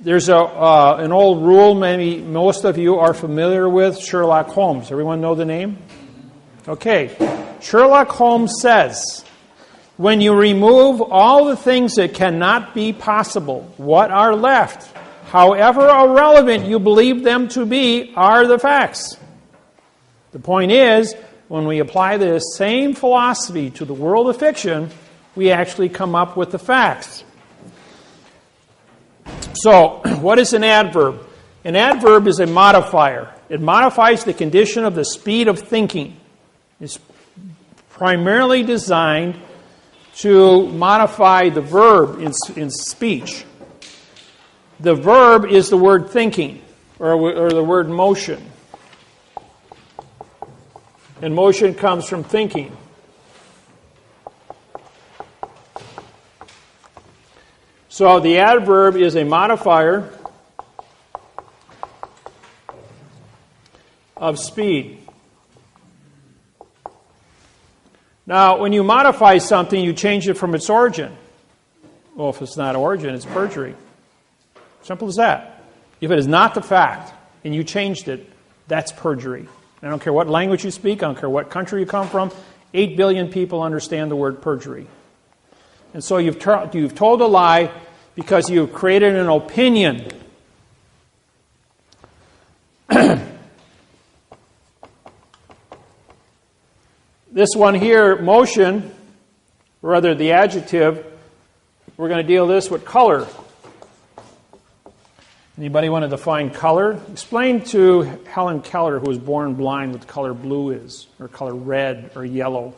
there's an old rule maybe most of you are familiar with, Sherlock Holmes. Everyone know the name? Okay. Sherlock Holmes says, when you remove all the things that cannot be possible, what are left, however irrelevant you believe them to be, are the facts. The point is, when we apply the same philosophy to the world of fiction, we actually come up with the facts. So, what is an adverb? An adverb is a modifier. It modifies the condition of the speed of thinking. It's primarily designed to modify the verb in speech. The verb is the word thinking, or the word motion. And motion comes from thinking. So the adverb is a modifier of speed. Now, when you modify something, you change it from its origin. Well, if it's not origin, it's perjury. Simple as that. If it is not the fact, and you changed it, that's perjury. I don't care what language you speak, I don't care what country you come from, 8 billion people understand the word perjury. And so you've told a lie because you've created an opinion. This one here, motion, or rather the adjective, we're going to deal this with color. Anybody want to define color? Explain to Helen Keller, who was born blind, what the color blue is, or color red, or yellow.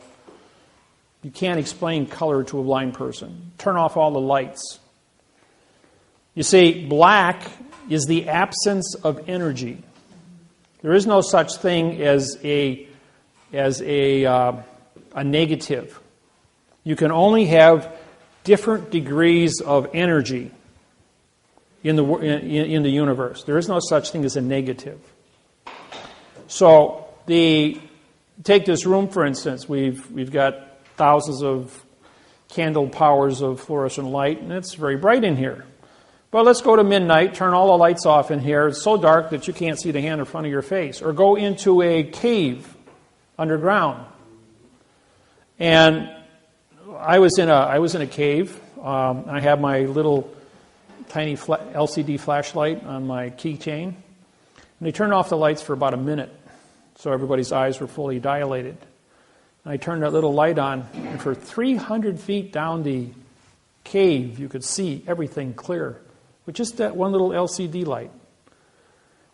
You can't explain color to a blind person. Turn off all the lights. You see, black is the absence of energy. There is no such thing as a negative. You can only have different degrees of energy in the universe. There is no such thing as a negative. So take this room for instance. We've got thousands of candle powers of fluorescent light, and it's very bright in here. But let's go to midnight, turn all the lights off in here. It's so dark that you can't see the hand in front of your face. Or go into a cave underground. And I was in a cave. I have my little tiny LCD flashlight on my keychain. And they turned off the lights for about a minute, so everybody's eyes were fully dilated. And I turned that little light on, and for 300 feet down the cave, you could see everything clear with just that one little LCD light.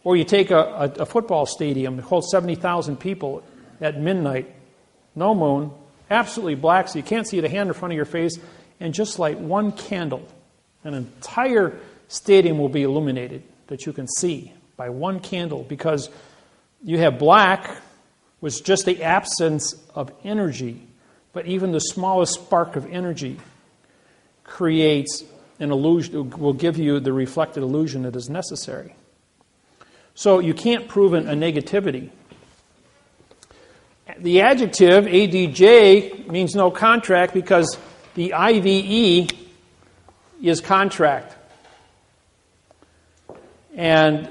Or you take a football stadium that holds 70,000 people at midnight, no moon, absolutely black, so you can't see the hand in front of your face, and just light one candle. An entire stadium will be illuminated that you can see by one candle, because you have black, which is just the absence of energy, but even the smallest spark of energy creates an illusion, will give you the reflected illusion that is necessary. So you can't prove a negativity. The adjective, ADJ, means no contract because the IVE is contract. And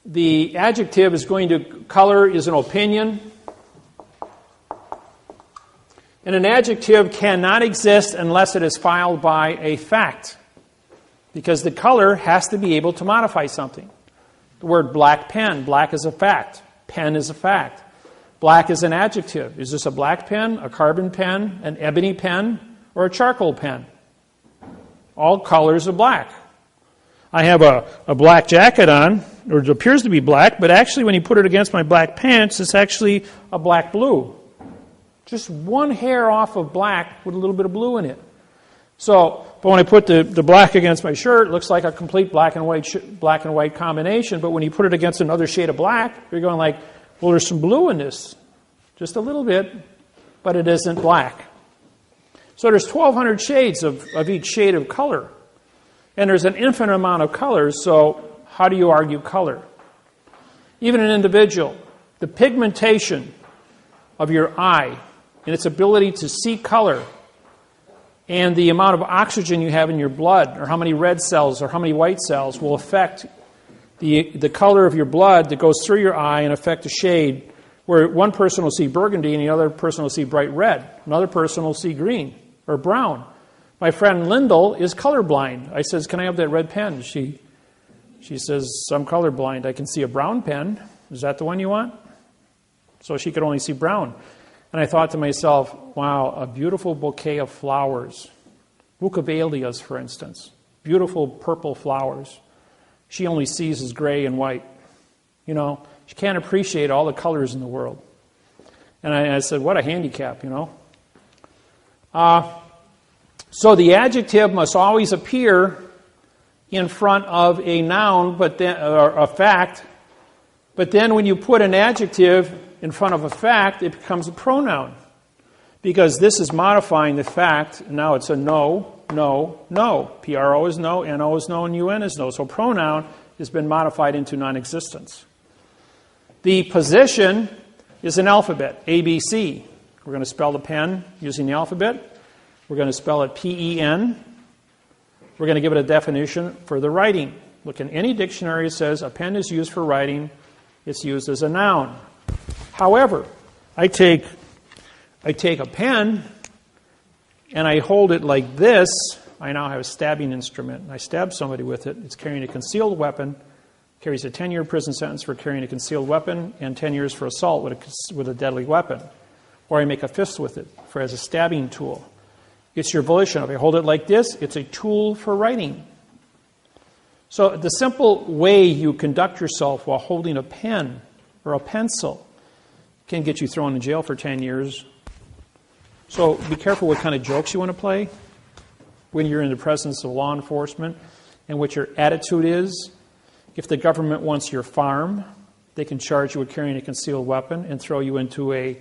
the adjective is going to, color is an opinion. And an adjective cannot exist unless it is filed by a fact, because the color has to be able to modify something. The word black pen, black is a fact. Pen is a fact. Black is an adjective. Is this a black pen, a carbon pen, an ebony pen, or a charcoal pen? All colors are black. I have a black jacket on, or it appears to be black, but actually when you put it against my black pants, it's actually a black blue. Just one hair off of black with a little bit of blue in it. So, but when I put the black against my shirt, it looks like a complete black and white combination. But when you put it against another shade of black, you're going like, well, there's some blue in this. Just a little bit, but it isn't black. So there's 1,200 shades of each shade of color. And there's an infinite amount of colors, so how do you argue color? Even an individual, the pigmentation of your eye and its ability to see color and the amount of oxygen you have in your blood, or how many red cells or how many white cells, will affect the color of your blood that goes through your eye and affect the shade, where one person will see burgundy and the other person will see bright red. Another person will see green or brown. My friend Lyndall is colorblind. I says, can I have that red pen? She says, I'm colorblind. I can see a brown pen. Is that the one you want? So she could only see brown. And I thought to myself, wow, a beautiful bouquet of flowers. Bucavalias, for instance. Beautiful purple flowers. She only sees as gray and white. You know, she can't appreciate all the colors in the world. And I said, what a handicap, you know. So the adjective must always appear in front of a noun, but then, or a fact. But then when you put an adjective in front of a fact, it becomes a pronoun. Because this is modifying the fact, and now it's a no, no, no. P-R-O is no, N-O is no, and U-N is no. So pronoun has been modified into non-existence. The position is an alphabet, A-B-C. We're going to spell the pen using the alphabet. We're going to spell it P-E-N. We're going to give it a definition for the writing. Look, in any dictionary it says a pen is used for writing. It's used as a noun. However, I take a pen and I hold it like this. I now have a stabbing instrument. And I stab somebody with it. It's carrying a concealed weapon. Carries a 10-year prison sentence for carrying a concealed weapon and 10 years for assault with a deadly weapon. Or I make a fist with it as a stabbing tool. It's your volition. If I hold it like this, it's a tool for writing. So the simple way you conduct yourself while holding a pen or a pencil can get you thrown in jail for 10 years. So be careful what kind of jokes you want to play when you're in the presence of law enforcement and what your attitude is. If the government wants your farm, they can charge you with carrying a concealed weapon and throw you into a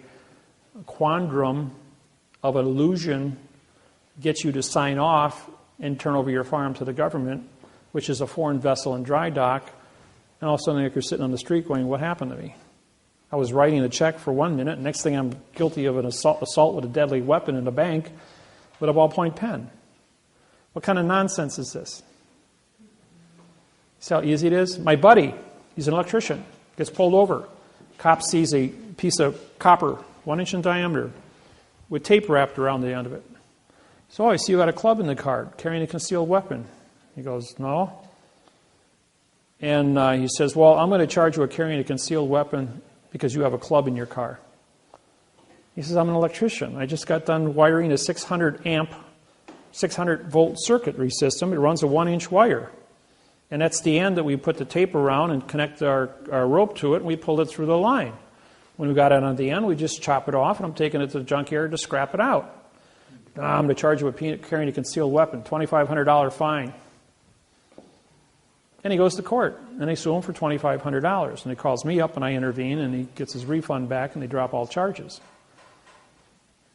quandrum of an illusion, get you to sign off and turn over your farm to the government, which is a foreign vessel in dry dock, and all of a sudden you're sitting on the street going, what happened to me? I was writing a check for 1 minute, next thing I'm guilty of an assault with a deadly weapon in a bank with a ballpoint pen. What kind of nonsense is this? See how easy it is? My buddy, he's an electrician, gets pulled over. Cop sees a piece of copper, 1 inch in diameter, with tape wrapped around the end of it. So I see you got a club in the car, carrying a concealed weapon. He goes, no. And he says, well, I'm going to charge you with carrying a concealed weapon because you have a club in your car. He says, I'm an electrician. I just got done wiring a 600 amp, 600 volt circuitry system. It runs a 1 inch wire. And that's the end that we put the tape around and connect our rope to it, and we pulled it through the line. When we got it on the end, we just chop it off, and I'm taking it to the junkyard to scrap it out. I'm going to charge you with carrying a concealed weapon, $2,500 fine. And he goes to court, and they sue him for $2,500. And he calls me up, and I intervene, and he gets his refund back, and they drop all charges.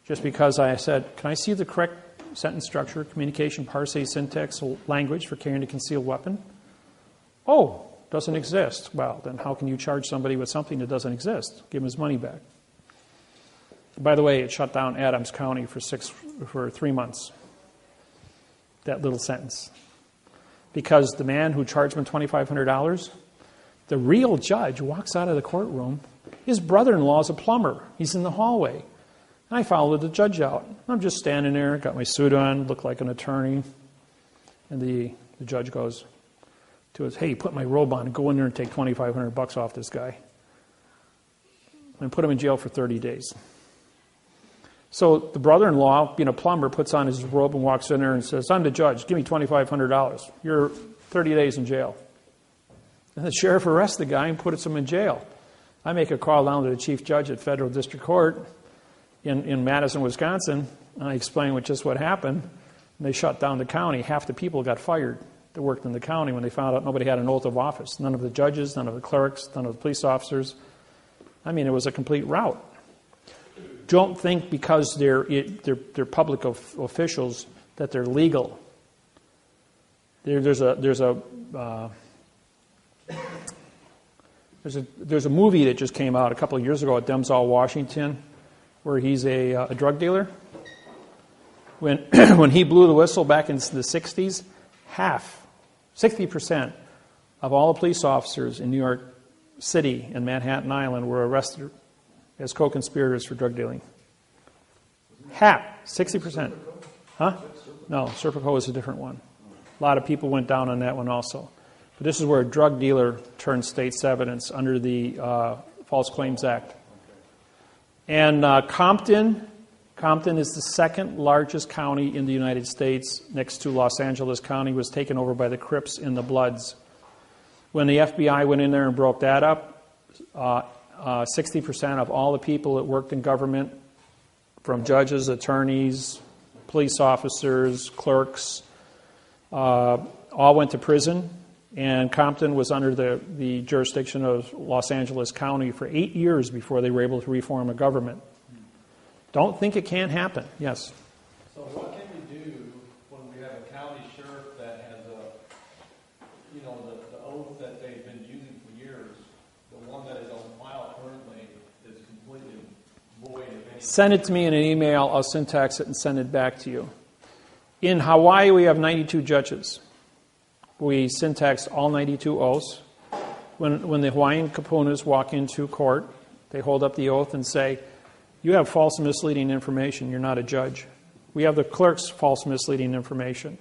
Just because I said, can I see the correct sentence structure, communication, parsing, syntax, language for carrying a concealed weapon? Oh, doesn't exist. Well, then how can you charge somebody with something that doesn't exist? Give him his money back. By the way, it shut down Adams County for 3 months. That little sentence. Because the man who charged him $2,500, the real judge walks out of the courtroom. His brother-in-law is a plumber. He's in the hallway. And I followed the judge out. I'm just standing there, got my suit on, look like an attorney. And the judge goes to us, hey, put my robe on and go in there and take $2,500 off this guy. And put him in jail for 30 days. So the brother-in-law, being a plumber, puts on his robe and walks in there and says, I'm the judge, give me $2,500. You're 30 days in jail. And the sheriff arrests the guy and puts him in jail. I make a call down to the chief judge at Federal District Court, in Madison, Wisconsin, I explained just what happened. And they shut down the county. Half the people got fired that worked in the county when they found out nobody had an oath of office. None of the judges, none of the clerks, none of the police officers. I mean, it was a complete rout. Don't think because they're public officials that they're legal. There's a movie that just came out a couple of years ago at Denzel Washington, where he's a drug dealer. When he blew the whistle back in the 60s, 60% of all the police officers in New York City and Manhattan Island were arrested as co-conspirators for drug dealing. 60%. Huh? No, Serpico is a different one. A lot of people went down on that one also. But this is where a drug dealer turned state's evidence under the False Claims Act. And Compton is the second largest county in the United States, next to Los Angeles County, was taken over by the Crips and the Bloods. When the FBI went in there and broke that up, 60% of all the people that worked in government, from judges, attorneys, police officers, clerks, all went to prison. And Compton was under the jurisdiction of Los Angeles County for 8 years before they were able to reform a government. Don't think it can't happen. Yes? So what can we do when we have a county sheriff that has the oath that they've been using for years, the one that is on file currently is completely void of any... Send it to me in an email. I'll syntax it and send it back to you. In Hawaii, we have 92 judges. We syntax all 92 oaths. When the Hawaiian kapunas walk into court, they hold up the oath and say, "You have false and misleading information. You're not a judge." We have the clerk's false misleading information.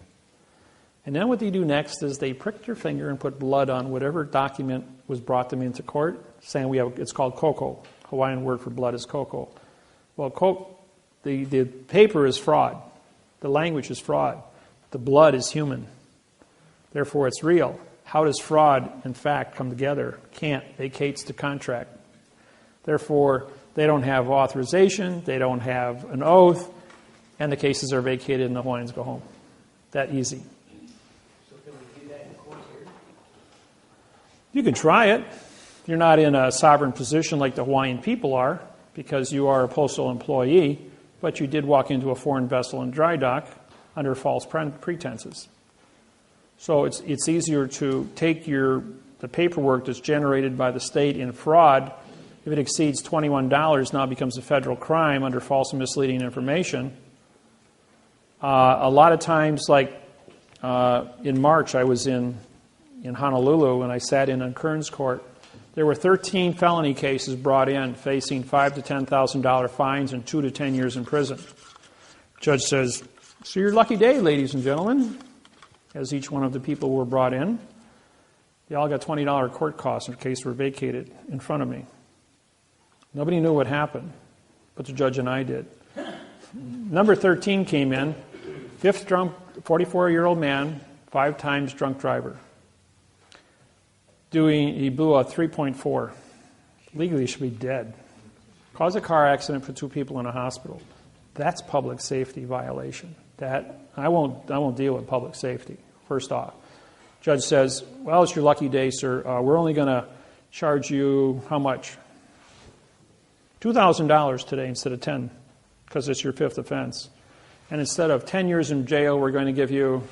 And then what they do next is they prick their finger and put blood on whatever document was brought them into court, saying it's called koko. Hawaiian word for blood is koko. Well, the paper is fraud. The language is fraud. The blood is human. Therefore, it's real. How does fraud and fact come together? Can't. Vacates the contract. Therefore, they don't have authorization, they don't have an oath, and the cases are vacated and the Hawaiians go home. That easy. So can we do that in court here? You can try it. You're not in a sovereign position like the Hawaiian people are, because you are a postal employee, but you did walk into a foreign vessel in dry dock under false pretenses. So it's easier to take the paperwork that's generated by the state in fraud. If it exceeds $21, now it becomes a federal crime under false and misleading information. A lot of times, like in March, I was in Honolulu and I sat in on Kern's court. There were 13 felony cases brought in facing $5,000 to $10,000 fines and 2 to 10 years in prison. Judge says, "So your lucky day, ladies and gentlemen." As each one of the people were brought in, they all got $20 court costs in case were vacated in front of me. Nobody knew what happened, but the judge and I did. Number 13 came in, fifth drunk, 44-year-old man, 5 times drunk driver. He blew a 3.4. Legally, he should be dead. Caused a car accident, put 2 people in a hospital. That's public safety violation. That I won't deal with public safety. First off, judge says, "Well, it's your lucky day, sir. We're only going to charge you how much? $2,000 today instead of 10, because it's your 5th offense. And instead of 10 years in jail, we're going to give you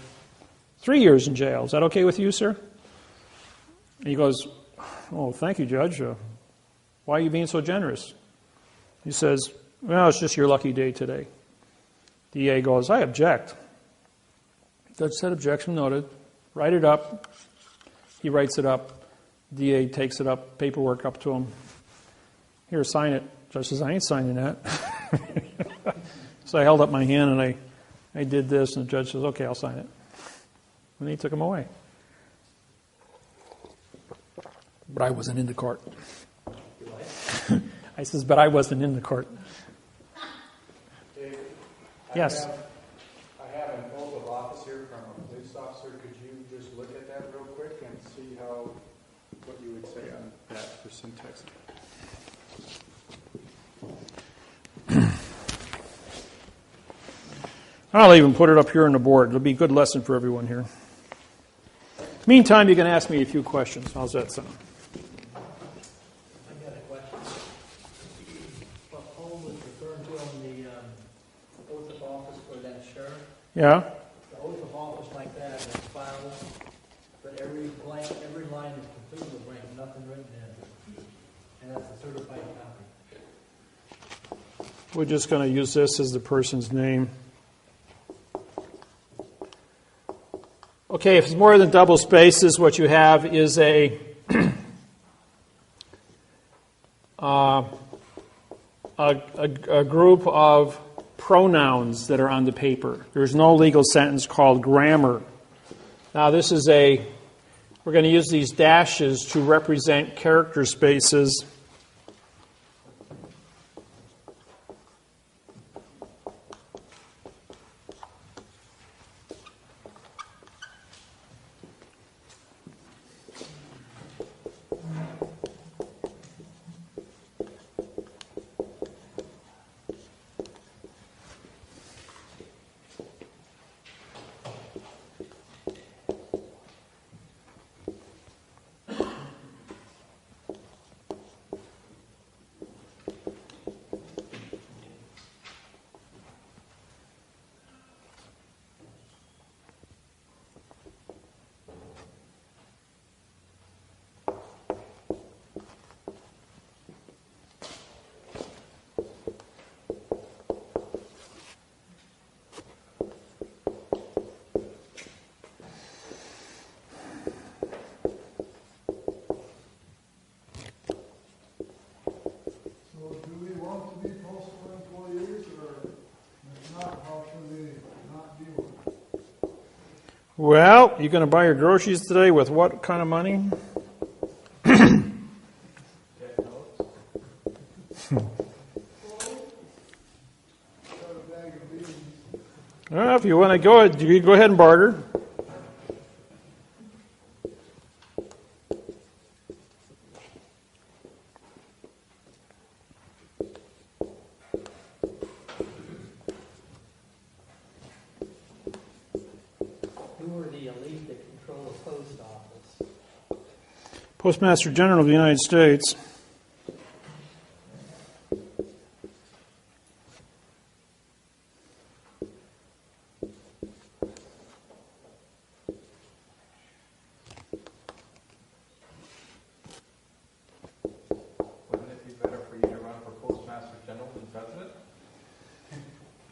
3 years in jail. Is that okay with you, sir?" And he goes, "Oh, thank you, Judge. Why are you being so generous?" He says, "Well, it's just your lucky day today." DA goes, "I object." Judge said, "Objection noted." Write it up. He writes it up. DA takes it up, paperwork up to him. "Here, sign it." Judge says, "I ain't signing that." So I held up my hand and I did this, and the judge says, "Okay, I'll sign it." And he took him away. But I wasn't in the court. I says, "But I wasn't in the court." Dave, Yes. I have an oath of office here from a police officer. Could you just look at that real quick and see what you would say on that for syntax? I'll even put it up here on the board. It'll be a good lesson for everyone here. Meantime, you can ask me a few questions. How's that sound? I got a question. What Paul was referring to on the oath of office for that sheriff, Yeah? the oath of office like that is filed, but every line is completely blank, nothing written in. And that's a certified copy. We're just going to use this as the person's name. Okay, if it's more than double spaces, what you have is a group of pronouns that are on the paper. There's no legal sentence called grammar. Now this is we're going to use these dashes to represent character spaces. Well, you going to buy your groceries today with what kind of money? Well, if you want to go, you go ahead and barter. Postmaster General of the United States. Wouldn't it be better for you to run for Postmaster General than President?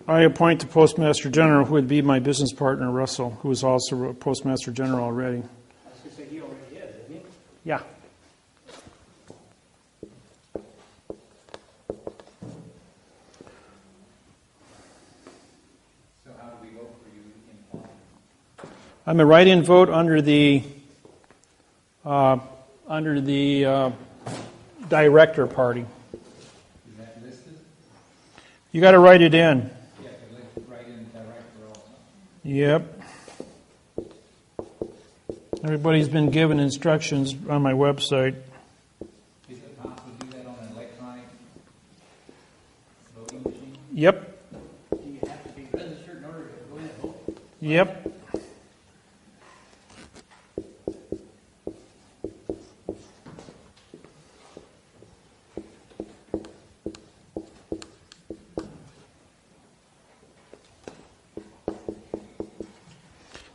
I appoint the Postmaster General, who would be my business partner, Russell, who is also a Postmaster General already. I was going to say, he already is, isn't he? Yeah. So how do we vote for you in line? I'm a write-in vote under the director party. Is that listed? You got to write it in. Yeah, to write in director also. Yep. Everybody's been given instructions on my website. Is it possible to do that on an electronic voting machine? Yep. Do you have to be registered in order to go in and vote? Yep.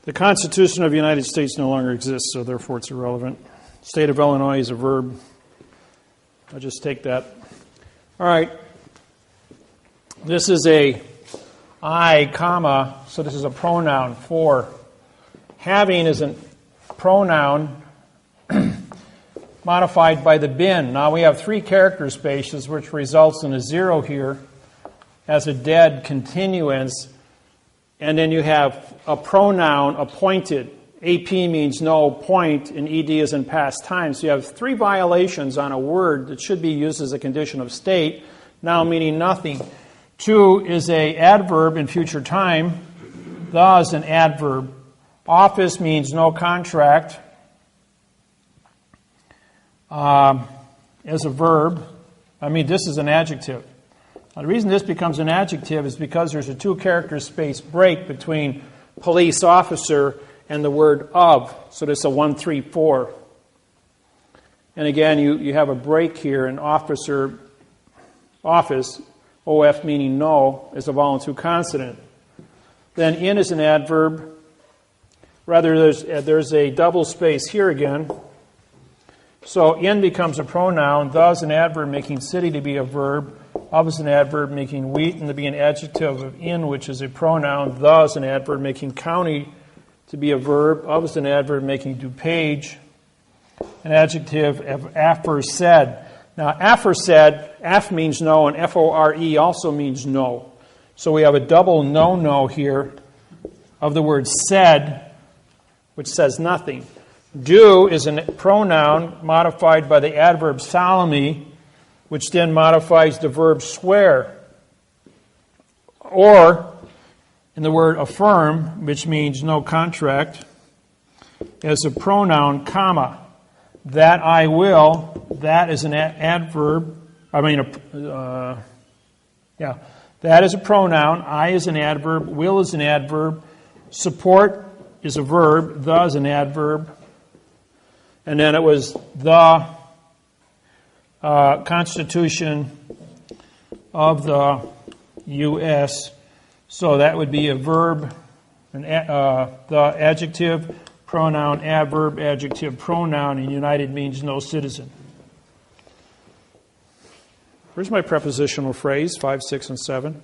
The Constitution of the United States no longer exists, so therefore it's irrelevant. State of Illinois is a verb. I'll just take that. All right. This is a I, comma, so this is a pronoun for. Having is a pronoun modified by the bin. Now we have three character spaces, which results in a 0 here as a dead continuance. And then you have a pronoun appointed. AP means no, point, and ED is in past time. So you have three violations on a word that should be used as a condition of state, now meaning nothing. 2 is a adverb in future time. The is an adverb. Office means no contract as a verb. This is an adjective. Now, the reason this becomes an adjective is because there's a two-character space break between police officer and the word of. So there's a 1, 3, 4. And again, you have a break here in officer, office, OF meaning no, is a vowel and two consonant. Then in is an adverb. Rather, there's a double space here again. So in becomes a pronoun, the is an adverb making city to be a verb, of is an adverb making Wheaton to be an adjective of in, which is a pronoun, the is an adverb making county to be a verb, of is an adverb making DuPage, an adjective of aforesaid. Now, aforesaid, af means no, and F-O-R-E also means no. So we have a double no here of the word said, which says nothing. Do is a pronoun modified by the adverb solemnly, which then modifies the verb swear. Or, in the word affirm, which means no contract, as a pronoun, comma. That I will, that is an adverb. That is a pronoun. I is an adverb. Will is an adverb. Support is a verb. The is an adverb. And then it was the Constitution of the U.S. So that would be a verb, the adjective, pronoun, adverb, adjective, pronoun, and united means no citizen. Where's my prepositional phrase, 5, 6, and 7?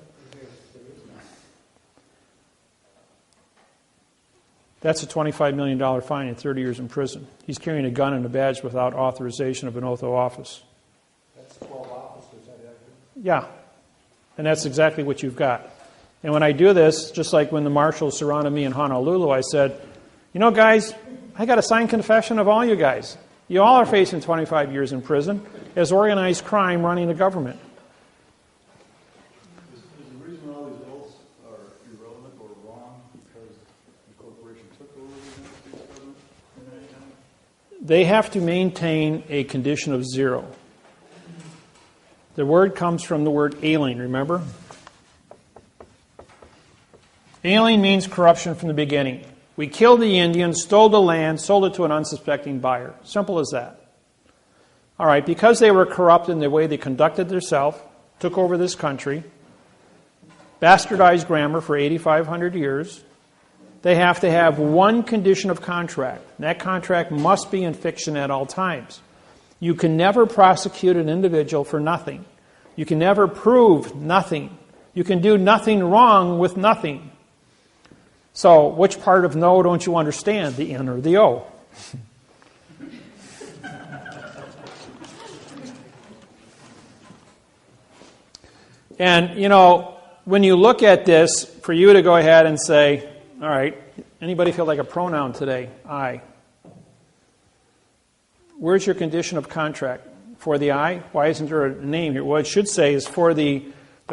That's a $25 million fine and 30 years in prison. He's carrying a gun and a badge without authorization of an oath of office. That's 12 officers, is that accurate? Yeah, and that's exactly what you've got. And when I do this, just like when the marshals surrounded me in Honolulu, I said, you know, guys, I got a signed confession of all you guys. You all are facing 25 years in prison as organized crime running the government. Is the reason all these oaths are irrelevant or wrong because the corporation took over the United States government in that time? They have to maintain a condition of zero. The word comes from the word alien, remember? Alien means corruption from the beginning. We killed the Indians, stole the land, sold it to an unsuspecting buyer. Simple as that. All right, because they were corrupt in the way they conducted themselves, took over this country, bastardized grammar for 8,500 years, they have to have one condition of contract. That contract must be in fiction at all times. You can never prosecute an individual for nothing. You can never prove nothing. You can do nothing wrong with nothing. So, which part of no don't you understand, the N or the O? And, you know, when you look at this, for you to go ahead and say, all right, anybody feel like a pronoun today? I. Where's your condition of contract? For the I? Why isn't there a name here? What it should say is for the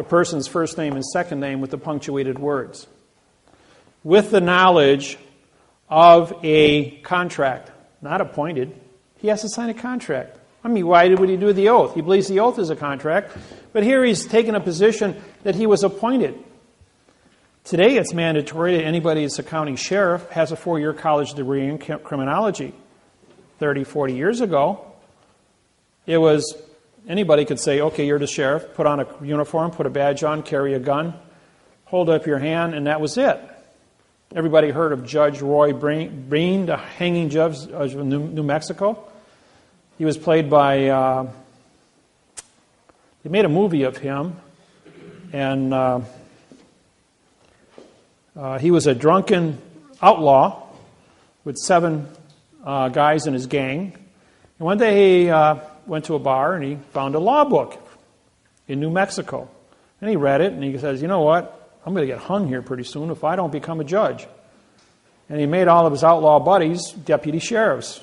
person's first name and second name with the punctuated words. With the knowledge of a contract, not appointed. He has to sign a contract. I mean, why would he do the oath? He believes the oath is a contract. But here he's taken a position that he was appointed. Today it's mandatory that anybody that's a county sheriff has a 4-year college degree in criminology. 30, 40 years ago, it was anybody could say, okay, you're the sheriff, put on a uniform, put a badge on, carry a gun, hold up your hand, and that was it. Everybody heard of Judge Roy Bean, the hanging judge of New Mexico. He was played by, they made a movie of him, and he was a drunken outlaw with 7 guys in his gang. And one day he went to a bar and he found a law book in New Mexico. And he read it and he says, you know what? I'm going to get hung here pretty soon if I don't become a judge. And he made all of his outlaw buddies deputy sheriffs.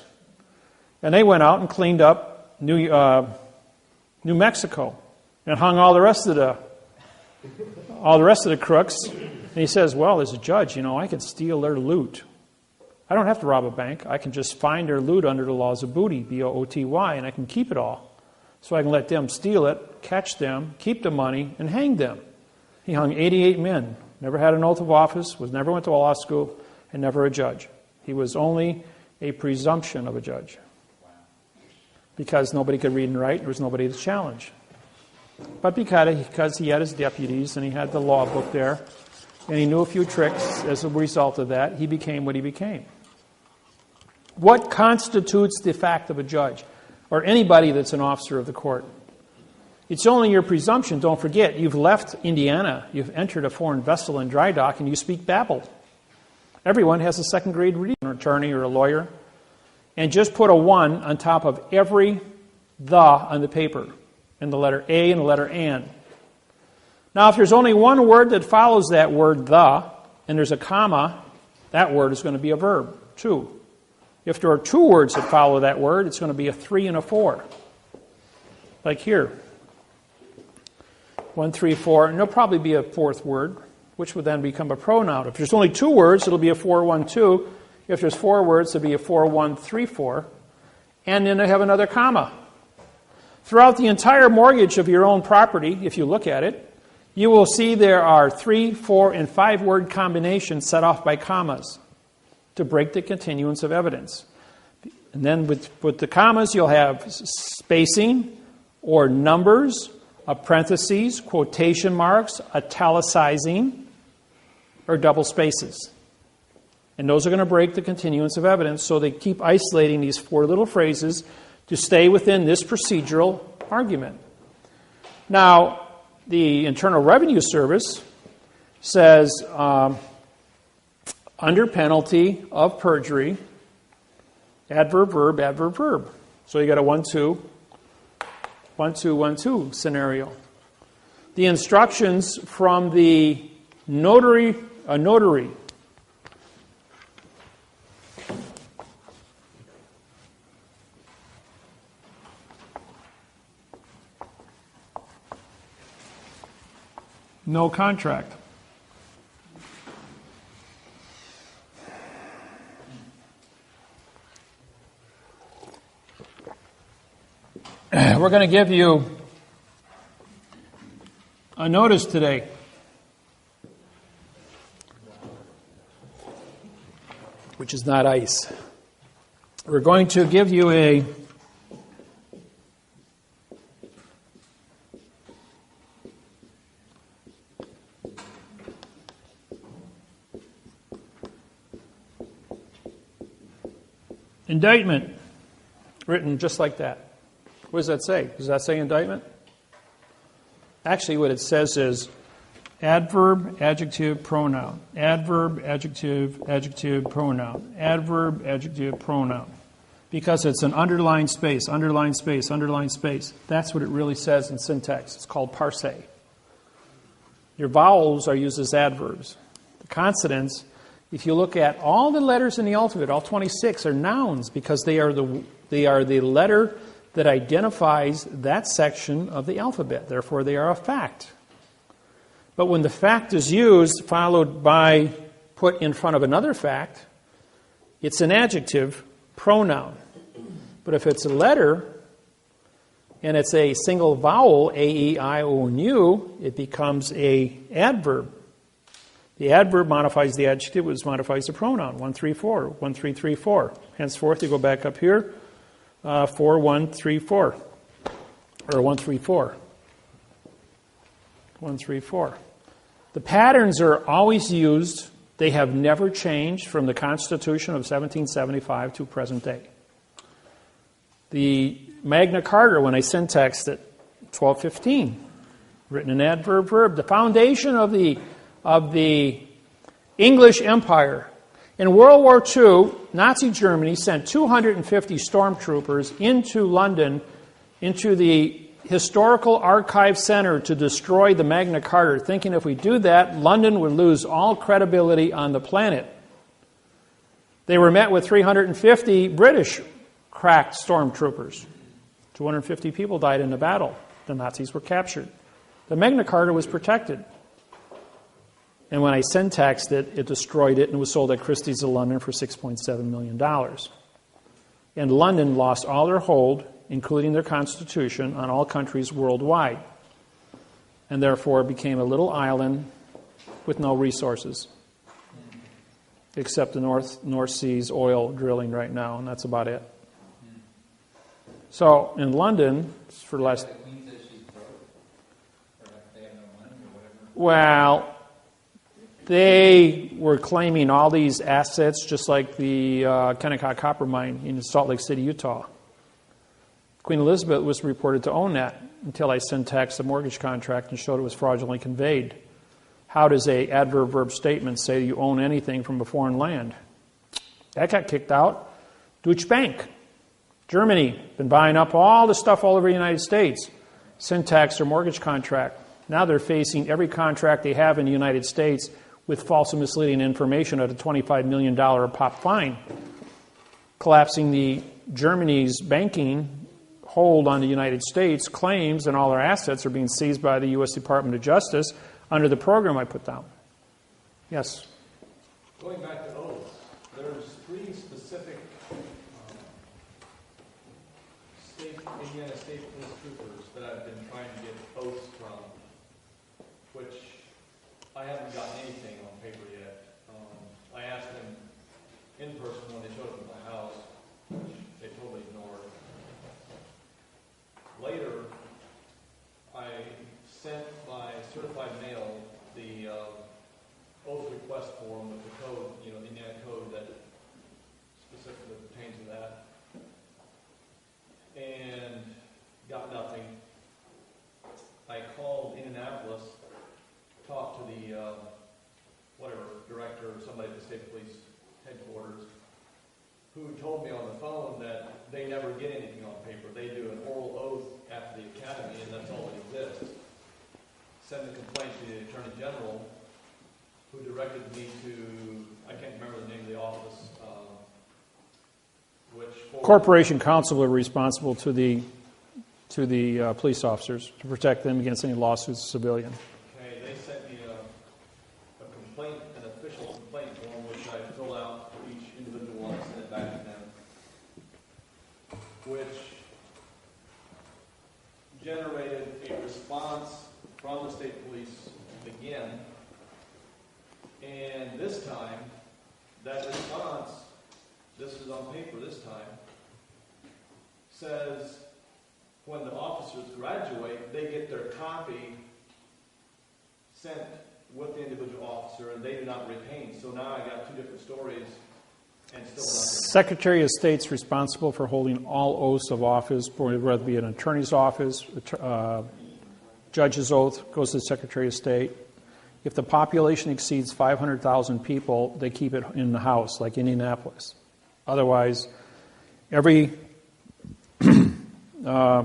And they went out and cleaned up New Mexico and hung all the rest of the crooks. And he says, well, as a judge, you know, I could steal their loot. I don't have to rob a bank. I can just find their loot under the laws of booty, B-O-O-T-Y, and I can keep it all. so I can let them steal it, catch them, keep the money, and hang them. He hung 88 men, never had an oath of office, never went to a law school, and never a judge. He was only a presumption of a judge. Because nobody could read and write, there was nobody to challenge. But because he had his deputies and he had the law book there, and he knew a few tricks as a result of that, he became what he became. What constitutes the fact of a judge, or anybody that's an officer of the court? It's only your presumption. Don't forget, you've left Indiana, you've entered a foreign vessel in dry dock, and you speak babble. Everyone has a second-grade reading, an attorney or a lawyer. And just put a 1 on top of every the on the paper, and the letter A and the letter an. Now, if there's only one word that follows that word, the, and there's a comma, that word is going to be a verb, 2. If there are 2 words that follow that word, it's going to be a 3 and a 4. Like here. 1, 3, 4, and there'll probably be a 4th word, which would then become a pronoun. If there's only 2 words, it'll be a 4, 1, 2. If there's 4 words, it'll be a 4, 1, 3, 4. And then they have another comma. Throughout the entire mortgage of your own property, if you look at it, you will see there are 3, 4, and 5 word combinations set off by commas to break the continuance of evidence. And then with the commas, you'll have spacing or numbers, parentheses, quotation marks, italicizing, or double spaces. And those are going to break the continuance of evidence, so they keep isolating these 4 little phrases to stay within this procedural argument. Now, the Internal Revenue Service says, under penalty of perjury, adverb, verb. So you got a 1, 2, 1, 2, 1, 2 scenario. The instructions from the notary, no contract. We're going to give you a notice today. Which is not ice. We're going to give you a indictment written just like that. What does that say? Does that say indictment? Actually, what it says is adverb, adjective, pronoun. Adverb, adjective, adjective, pronoun. Adverb, adjective, pronoun. Because it's an underlined space, underlined space, underlined space. That's what it really says in syntax. It's called parse. Your vowels are used as adverbs. The consonants, if you look at all the letters in the alphabet, all 26 are nouns because they are the letter that identifies that section of the alphabet. Therefore, they are a fact. But when the fact is used, followed by, put in front of another fact, it's an adjective pronoun. But if it's a letter, and it's a single vowel, A, E, I, O, and U, it becomes an adverb. The adverb modifies the adjective, which modifies the pronoun. 1, 3, 4. 1, 3, 3, 4. Henceforth, you go back up here. 4, 1, 3, 4. Or 1, 3, 4. 1, 3, 4. The patterns are always used. They have never changed from the Constitution of 1775 to present day. The Magna Carta, when I syntaxed it, 1215, written in adverb, verb. The foundation of the English Empire. In World War II, Nazi Germany sent 250 stormtroopers into London, into the Historical Archive Center to destroy the Magna Carta, thinking if we do that, London would lose all credibility on the planet. They were met with 350 British crack stormtroopers. 250 people died in the battle. The Nazis were captured. The Magna Carta was protected. And when I syntaxed it, it destroyed it and was sold at Christie's of London for $6.7 million. And London lost all their hold including their constitution, on all countries worldwide, and therefore became a little island with no resources, except the North Sea's oil drilling right now, and that's about it. So in London, for the last... Well, they were claiming all these assets, just like the Kennecott copper mine in Salt Lake City, Utah. Queen Elizabeth was reported to own that until I syntaxed the mortgage contract and showed it was fraudulently conveyed. How does a adverb verb statement say you own anything from a foreign land? That got kicked out. Deutsche Bank, Germany, been buying up all the stuff all over the United States. Syntax their mortgage contract. Now they're facing every contract they have in the United States with false and misleading information at a $25 million a pop fine, collapsing the Germany's banking hold on the United States. Claims and all their assets are being seized by the U.S. Department of Justice under the program I put down. Yes? Going back to oaths, there's 3 specific Indiana State Police troopers that I've been trying to get oaths from, which I haven't gotten anything on paper yet. I asked them in person when they showed up at my house, which they totally ignored. Later, I sent by certified mail the oath request form with the code, the Indiana code that specifically pertains to that, and got nothing. I called Indianapolis, talked to the director or somebody at the state police headquarters, who told me on the phone that they never get anything on paper. They do an oral oath after the academy, and that's all that exists. Send the complaint to the Attorney General, who directed me to, I can't remember the name of the office, Corporation Counsel are responsible to the police officers to protect them against any lawsuits of civilian. Okay, they sent me a complaint, an official complaint form, which I filled out for each individual one and sent it back to them, which generated a response from the state police again. And this time, that response, this is on paper this time, says when the officers graduate, they get their copy sent with the individual officer, and they do not retain. So now I got 2 different stories and still nothing. Secretary of State's responsible for holding all oaths of office, whether it be an attorney's office, judge's oath goes to the Secretary of State. If the population exceeds 500,000 people, they keep it in the house, like Indianapolis. Otherwise, every, I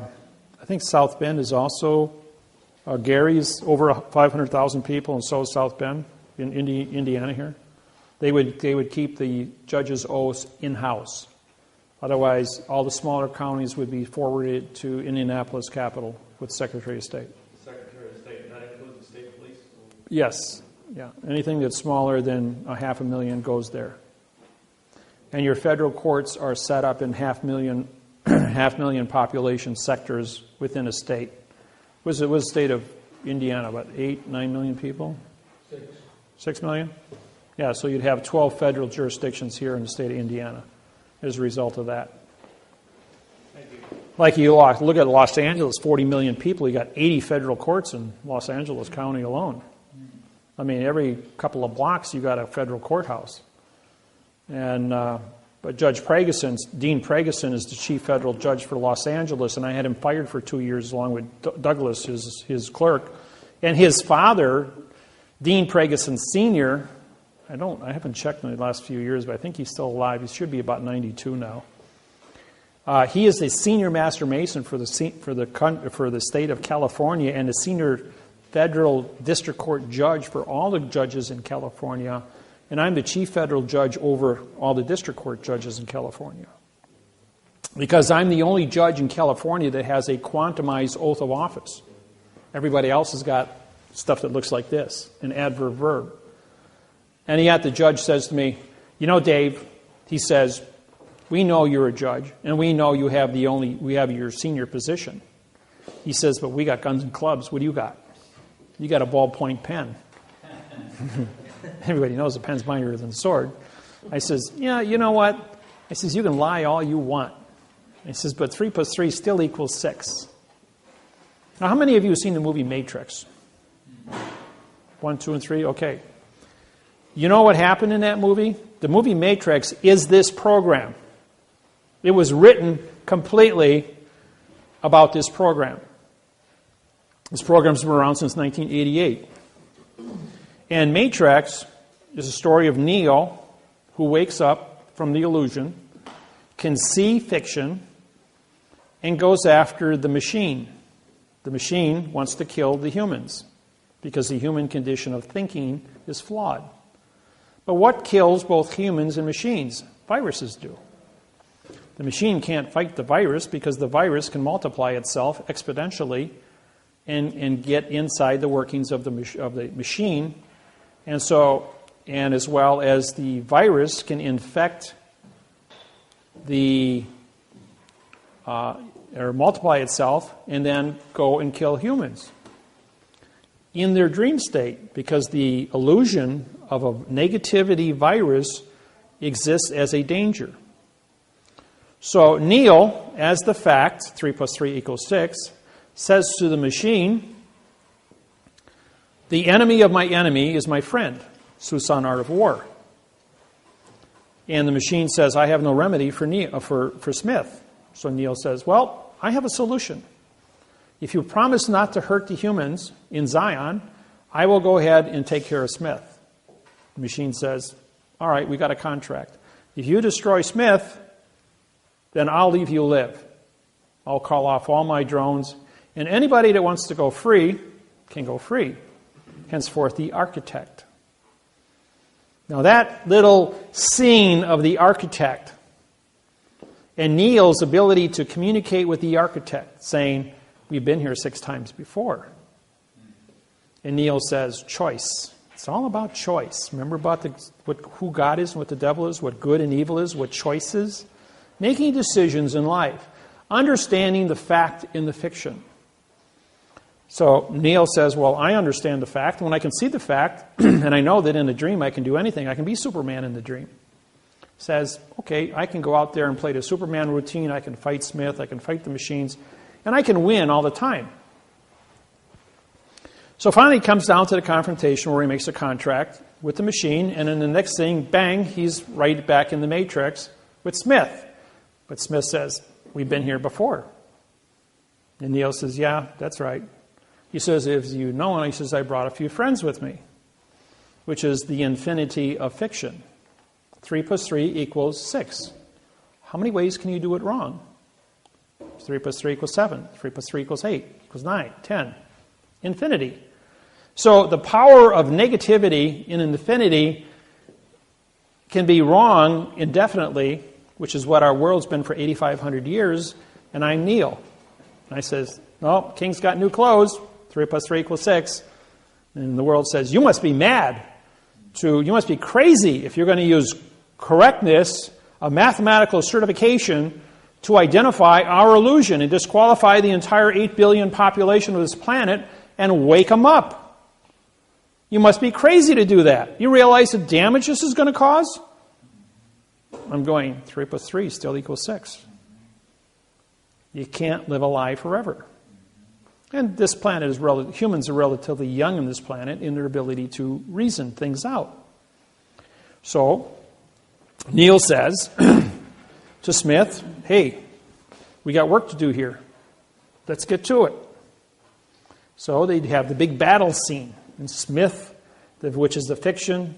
think South Bend is also, Gary's over 500,000 people, and so is South Bend in Indiana here. They would keep the judge's oaths in-house. Otherwise, all the smaller counties would be forwarded to Indianapolis Capital with Secretary of State. Secretary of State, and that includes the state police? Yes. Yeah. Anything that's smaller than 500,000 goes there. And your federal courts are set up in 500,000 population sectors within a state. Was the state of Indiana about 8, 9 million people? 6 million? Yeah, so you'd have 12 federal jurisdictions here in the state of Indiana as a result of that. Thank you. Like you look at Los Angeles, 40 million people, you got 80 federal courts in Los Angeles County alone. I mean, every couple of blocks you got a federal courthouse. And but Judge Pregeson, Dean Pregeson, is the chief federal judge for Los Angeles, and I had him fired for 2 years along with Douglas, his clerk. And his father, Dean Pregeson Sr., I haven't checked in the last few years, but I think he's still alive. He should be about 92 now. He is the senior master mason for the state of California and the senior federal district court judge for all the judges in California. And I'm the chief federal judge over all the district court judges in California. Because I'm the only judge in California that has a quantumized oath of office. Everybody else has got stuff that looks like this, an adverb verb. And yet the judge says to me, Dave, he says, We know you're a judge, and we know we have your senior position. He says, but we got guns and clubs. What do you got? You got a ballpoint pen. Everybody knows a pen's mightier than a sword. I says, yeah, you know what? I says, you can lie all you want. He says, but 3 plus 3 still equals 6. Now, how many of you have seen the movie Matrix? 1, 2, and 3? Okay. You know what happened in that movie? The movie Matrix is this program. It was written completely about this program. This program's been around since 1988. And Matrix is a story of Neo, who wakes up from the illusion, can see fiction, and goes after the machine. The machine wants to kill the humans because the human condition of thinking is flawed. But what kills both humans and machines? Viruses do. The machine can't fight the virus because the virus can multiply itself exponentially and get inside the workings of the machine. And so, and as well as the virus can infect or multiply itself and then go and kill humans in their dream state, because the illusion of a negativity virus exists as a danger. So Neil, as the fact, 3 plus 3 equals 6, says to the machine, the enemy of my enemy is my friend. Susan, Art of War. And the machine says, I have no remedy for Smith. So Neil says, well, I have a solution. If you promise not to hurt the humans in Zion, I will go ahead and take care of Smith. The machine says, all right, we got a contract. If you destroy Smith, then I'll leave you live. I'll call off all my drones, and anybody that wants to go free can go free. Henceforth, the architect. Now that little scene of the architect and Neil's ability to communicate with the architect, saying, we've been here 6 times before. And Neil says, choice. It's all about choice. Remember about who God is and what the devil is, what good and evil is, what choice is? Making decisions in life. Understanding the fact in the fiction. So Neil says, well, I understand the fact. When I can see the fact, and I know that in a dream I can do anything, I can be Superman in the dream. Says, okay, I can go out there and play the Superman routine. I can fight Smith. I can fight the machines. And I can win all the time. So finally it comes down to the confrontation where he makes a contract with the machine. And then the next thing, bang, he's right back in the Matrix with Smith. But Smith says, we've been here before. And Neil says, yeah, that's right. He says, if you know, and he says, I brought a few friends with me, which is the infinity of fiction. 3 plus 3 equals 6. How many ways can you do it wrong? 3 plus 3 equals 7. 3 plus 3 equals 8, equals 9, 10. Infinity. So the power of negativity in infinity can be wrong indefinitely, which is what our world's been for 8,500 years, and I'm Neil. And I says, no, king's got new clothes. 3 plus 3 equals 6. And the world says, you must be mad. You must be crazy if you're going to use correctness of mathematical certification to identify our illusion and disqualify the entire 8 billion population of this planet and wake them up. You must be crazy to do that. You realize the damage this is going to cause? I'm going, 3 plus 3 still equals 6. You can't live a lie forever. And this planet is humans are relatively young on this planet in their ability to reason things out. So, Neil says to Smith, hey, we got work to do here. Let's get to it. So they'd have the big battle scene. And Smith, which is the fiction,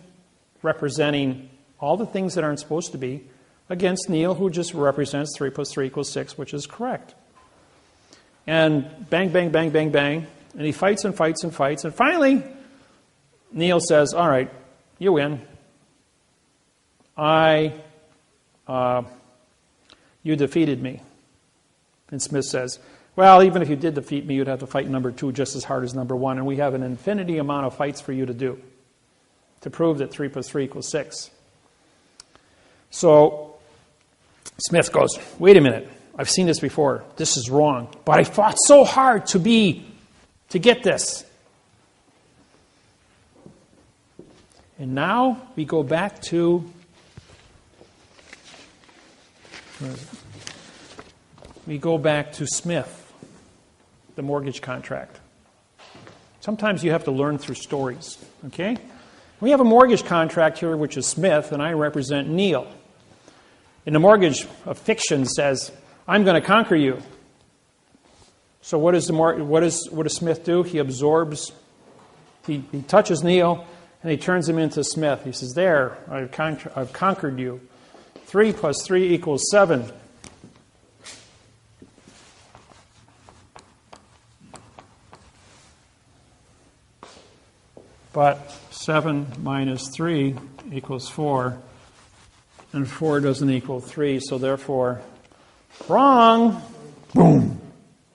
representing all the things that aren't supposed to be, against Neil, who just represents 3 plus 3 equals 6, which is correct. And bang, bang, bang, bang, bang. And he fights and fights and fights. And finally, Neil says, all right, you win. You defeated me. And Smith says, well, even if you did defeat me, you'd have to fight number 2 just as hard as number 1. And we have an infinity amount of fights for you to do to prove that 3 plus 3 equals 6. So Smith goes, wait a minute, I've seen this before. This is wrong. But I fought so hard to get this. And now we go back to Smith, the mortgage contract. Sometimes you have to learn through stories, okay? We have a mortgage contract here, which is Smith, and I represent Neil. And the mortgage of fiction says, I'm going to conquer you. So what does Smith do? He absorbs, he touches Neil, and he turns him into Smith. He says, there, I've conquered you. 3 plus 3 equals 7. But 7 minus 3 equals 4. And 4 doesn't equal 3, so therefore, wrong. Boom.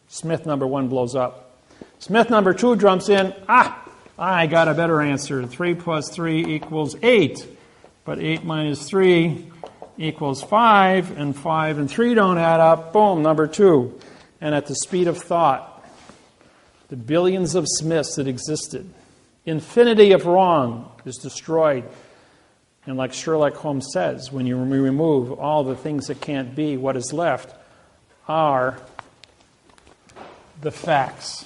Smith number 1 blows up. Smith number 2 jumps in. I got a better answer. 3 plus 3 equals 8. But 8 minus 3 equals 5, and 5 and 3 don't add up. Boom, number 2. And at the speed of thought, the billions of Smiths that existed, infinity of wrong is destroyed. And like Sherlock Holmes says, when you remove all the things that can't be, what is left are the facts.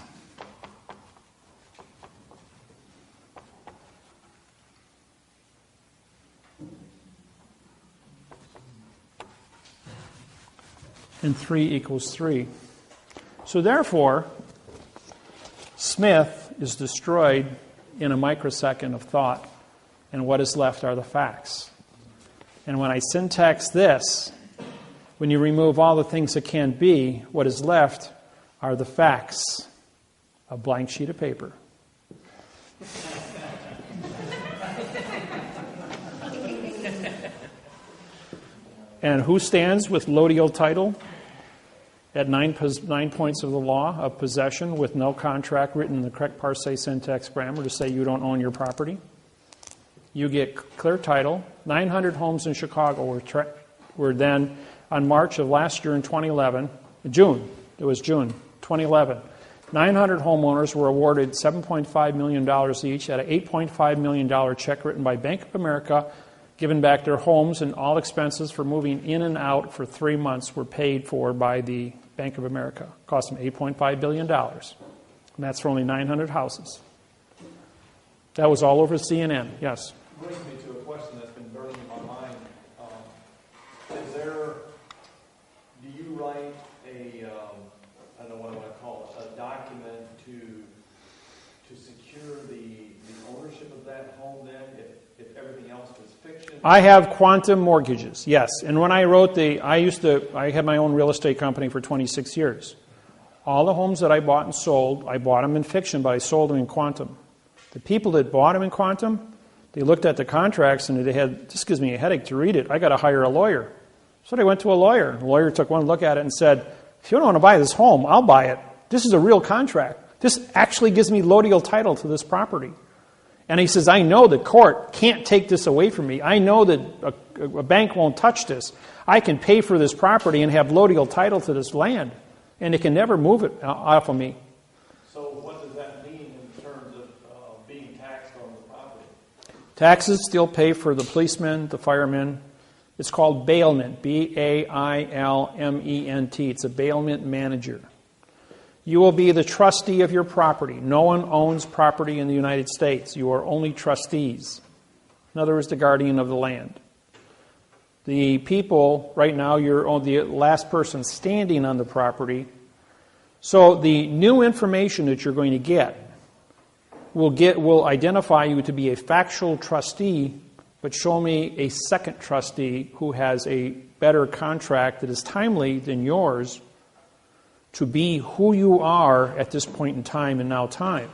And 3 equals 3. So therefore, Smith is destroyed in a microsecond of thought. And what is left are the facts. And when I syntax this, when you remove all the things that can't be, what is left are the facts. A blank sheet of paper. And who stands with lodial title at 9 points of the law of possession with no contract written in the correct parse syntax grammar to say you don't own your property? You get clear title. 900 homes in Chicago were then, on March of last year in 2011, June 2011, 900 homeowners were awarded $7.5 million each at an $8.5 million check written by Bank of America, given back their homes, and all expenses for moving in and out for 3 months were paid for by the Bank of America. It cost them $8.5 billion. And that's for only 900 houses. That was all over CNN. Yes? Brings me to a question that's been burning in my mind. Do you write I don't know what I want to call it, a document to secure the ownership of that home then, if everything else was fiction? I have quantum mortgages, yes. And when I wrote I had my own real estate company for 26 years. All the homes that I bought and sold, I bought them in fiction, but I sold them in quantum. The people that bought them in quantum, they looked at the contracts and this gives me a headache to read it. I got to hire a lawyer. So they went to a lawyer. The lawyer took one look at it and said, if you don't want to buy this home, I'll buy it. This is a real contract. This actually gives me lodial title to this property. And he says, I know the court can't take this away from me. I know that a bank won't touch this. I can pay for this property and have lodial title to this land. And it can never move it off of me. So what does that mean in terms of being taxed on the property? Taxes still pay for the policemen, the firemen. It's called bailment, B-A-I-L-M-E-N-T. It's a bailment manager. You will be the trustee of your property. No one owns property in the United States. You are only trustees. In other words, the guardian of the land. The people, right now, you're the last person standing on the property. So the new information that you're going to get will identify you to be a factual trustee, but show me a second trustee who has a better contract that is timely than yours to be who you are at this point in time and now time.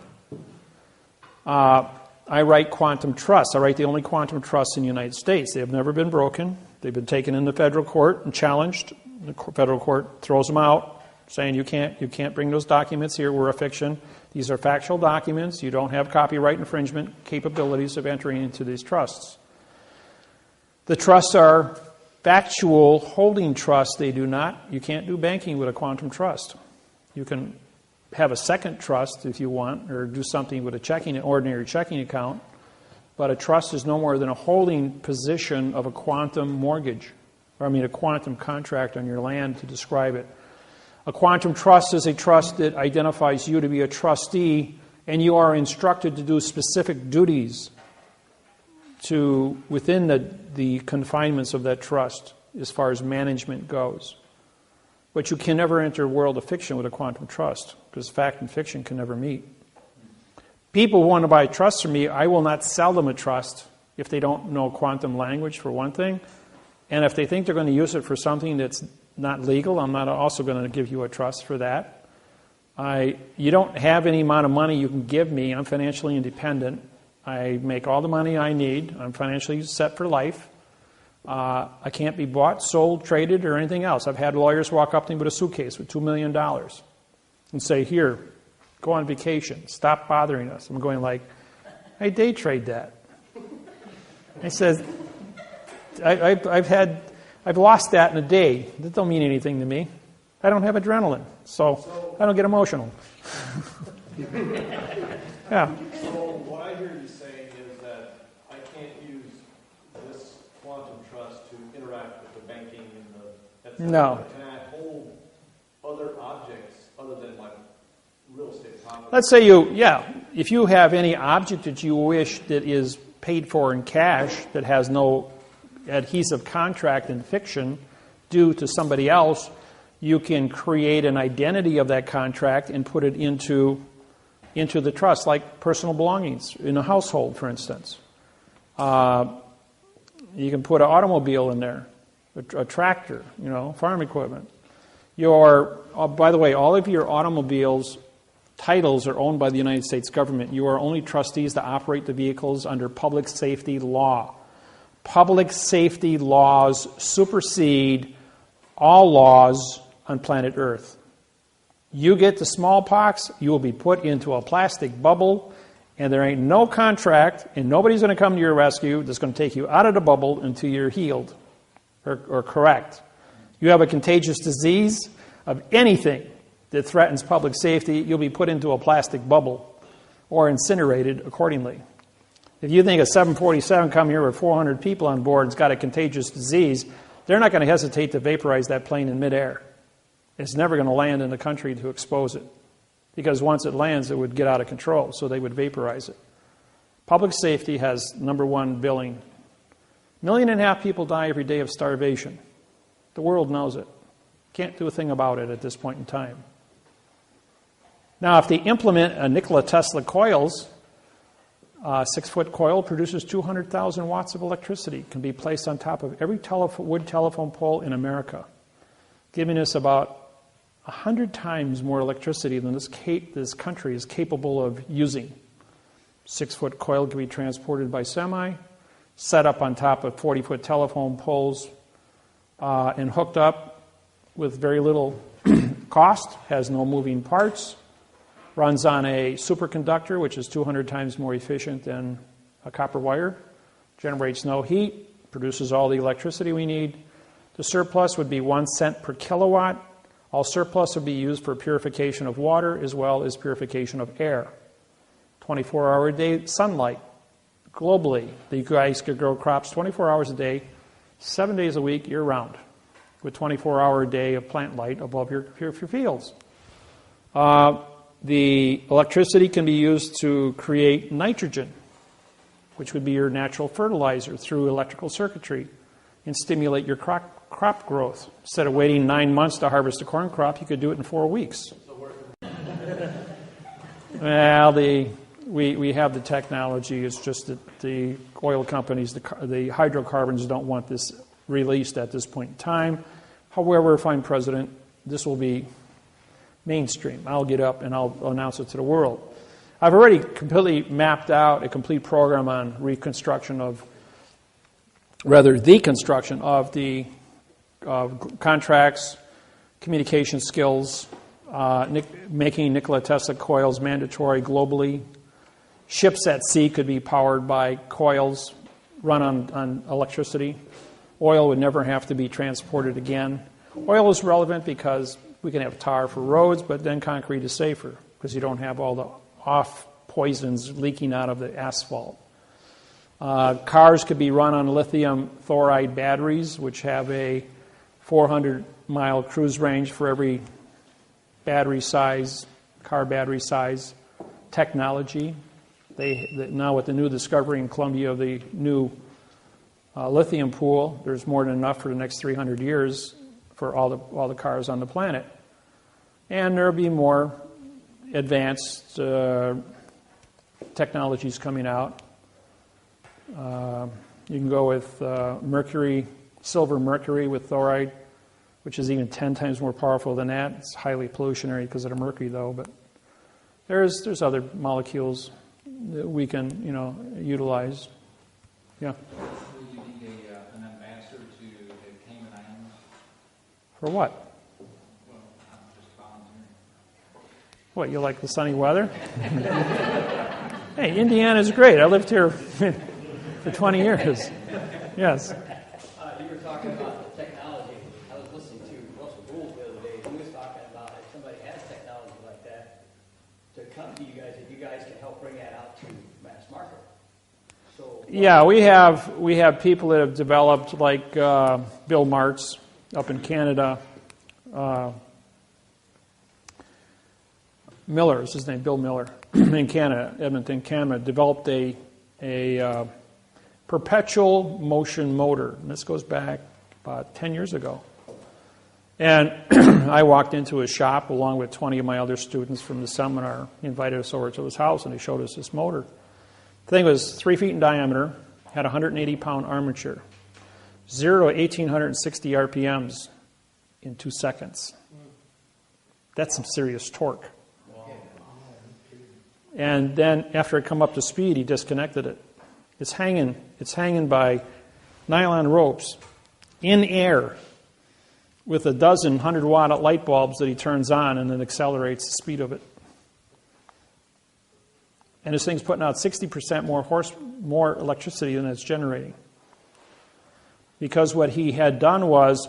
I write quantum trusts. I write the only quantum trusts in the United States. They have never been broken. They've been taken into federal court and challenged. The federal court throws them out, saying you can't bring those documents here. We're a fiction. These are factual documents. You don't have copyright infringement capabilities of entering into these trusts. The trusts are factual holding trust, they do not. You can't do banking with a quantum trust. You can have a second trust if you want, or do something with an ordinary checking account, but a trust is no more than a holding position of a quantum mortgage, a quantum contract on your land to describe it. A quantum trust is a trust that identifies you to be a trustee, and you are instructed to do specific duties within the confinements of that trust as far as management goes. But you can never enter a world of fiction with a quantum trust, because fact and fiction can never meet. People who want to buy trusts from me, I will not sell them a trust if they don't know quantum language, for one thing. And if they think they're going to use it for something that's not legal, I'm not also going to give you a trust for that. You don't have any amount of money you can give me. I'm financially independent. I make all the money I need. I'm financially set for life. I can't be bought, sold, traded, or anything else. I've had lawyers walk up to me with a suitcase with $2 million and say, here, go on vacation. Stop bothering us. I'm going like, I day trade that. I said, I've lost that in a day. That don't mean anything to me. I don't have adrenaline, so I don't get emotional. Yeah. So what I hear you saying is that I can't use this quantum trust to interact with the banking and the etc. No. Can I hold other objects other than like real estate property? Let's say if you have any object that you wish that is paid for in cash that has no adhesive contract in fiction due to somebody else, you can create an identity of that contract and put it into the trust, like personal belongings in a household, for instance. You can put an automobile in there, a tractor, farm equipment. By the way, all of your automobiles titles are owned by the United States government. You are only trustees to operate the vehicles under public safety law. Public safety laws supersede all laws on planet Earth. You get the smallpox, you will be put into a plastic bubble, and there ain't no contract, and nobody's going to come to your rescue that's going to take you out of the bubble until you're healed or correct. You have a contagious disease of anything that threatens public safety, you'll be put into a plastic bubble or incinerated accordingly. If you think a 747 come here with 400 people on board and's got a contagious disease, they're not going to hesitate to vaporize that plane in midair. It's never going to land in the country to expose it, because once it lands, it would get out of control, so they would vaporize it. Public safety has number one billing. 1.5 million people die every day of starvation. The world knows it. Can't do a thing about it at this point in time. Now, if they implement a Nikola Tesla coils, a 6-foot coil produces 200,000 watts of electricity, can be placed on top of every wood telephone pole in America, giving us about 100 times more electricity than this country is capable of using. 6-foot coil can be transported by semi, set up on top of 40-foot telephone poles, and hooked up with very little cost, has no moving parts, runs on a superconductor, which is 200 times more efficient than a copper wire, generates no heat, produces all the electricity we need. The surplus would be 1 cent per kilowatt. All surplus would be used for purification of water as well as purification of air. 24-hour-a-day sunlight. Globally, the guys could grow crops 24 hours a day, 7 days a week, year-round, with 24-hour-a-day of plant light above your fields. The electricity can be used to create nitrogen, which would be your natural fertilizer through electrical circuitry, and stimulate your crop growth. Instead of waiting 9 months to harvest a corn crop, you could do it in 4 weeks. Well, we have the technology. It's just that the oil companies, the hydrocarbons, don't want this released at this point in time. However, if I'm president, this will be mainstream. I'll get up and I'll announce it to the world. I've already completely mapped out a complete program on the construction of the contracts, communication skills, making Nikola Tesla coils mandatory globally. Ships at sea could be powered by coils run on electricity, Oil would never have to be transported again. Oil is relevant because we can have tar for roads, but then concrete is safer because you don't have all the off poisons leaking out of the asphalt. Cars could be run on lithium thoride batteries, which have a 400-mile cruise range for every car battery size technology. Now with the new discovery in Colombia of the new lithium pool, there's more than enough for the next 300 years for all the cars on the planet. And there will be more advanced technologies coming out. You can go with silver mercury with thoride, which is even 10 times more powerful than that. It's highly pollutionary because of the mercury, though. But there's other molecules that we can, utilize. Yeah. Will you need an ambassador to the Cayman Islands? For what? Well, I'm just volunteering. What, you like the sunny weather? Hey, Indiana's great. I lived here for 20 years. Yes. You were talking about the technology. I was listening to Russell Gould the other day. He was talking about if somebody has technology like that, to come to you guys, if you guys can help bring that out to mass market. So yeah, we have people that have developed, like Bill Martz up in Canada. Miller is his name, Bill Miller, in Canada, Edmonton, Canada, developed a perpetual motion motor. And this goes back about 10 years ago. And I walked into his shop along with 20 of my other students from the seminar. He invited us over to his house and he showed us this motor. The thing was 3 feet in diameter, had a 180-pound armature, 0 to 1,860 RPMs in 2 seconds. That's some serious torque. And then after it come up to speed, he disconnected it. It's hanging by nylon ropes in air with a dozen 100-watt light bulbs that he turns on and then accelerates the speed of it. And this thing's putting out 60% more electricity than it's generating. Because what he had done was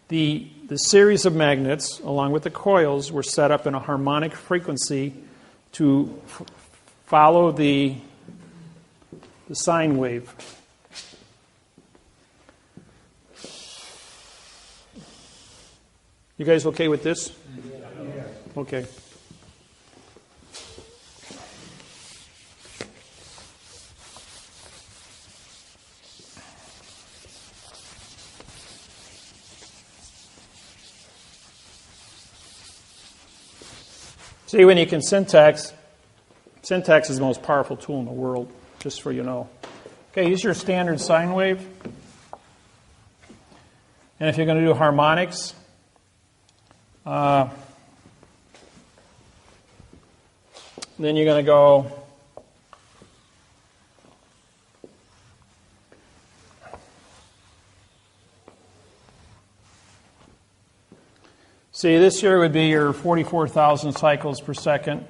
the series of magnets, along with the coils, were set up in a harmonic frequency to follow the sine wave. You guys okay with this? Yeah. Okay. See, when you can syntax is the most powerful tool in the world, just so you know. Okay, use your standard sine wave. And if you're going to do harmonics, then you're going to go see, this here would be your 44,000 cycles per second.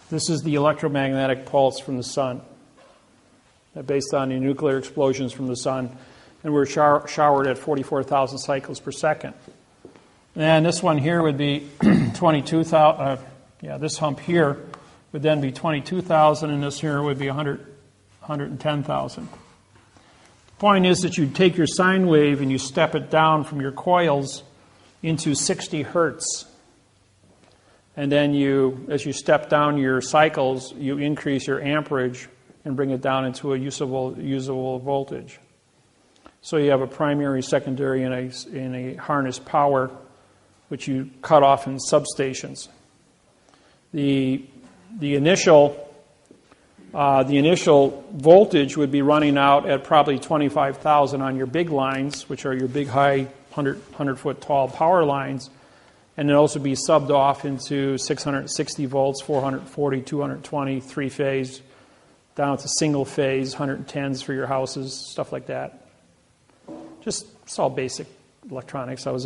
This is the electromagnetic pulse from the sun, based on the nuclear explosions from the sun. And we're showered at 44,000 cycles per second. And this one here would be 22,000. This hump here would then be 22,000, and this here would be 110,000. The point is that you take your sine wave and you step it down from your coils into 60 hertz. And then as you step down your cycles, you increase your amperage and bring it down into a usable voltage. So you have a primary, secondary, and a harness power, which you cut off in substations. The initial voltage would be running out at probably 25,000 on your big lines, which are your big, high, 100-foot tall power lines, and it also be subbed off into 660 volts, 440, 220, three-phase, down to single-phase, 110s for your houses, stuff like that. It's all basic electronics. I've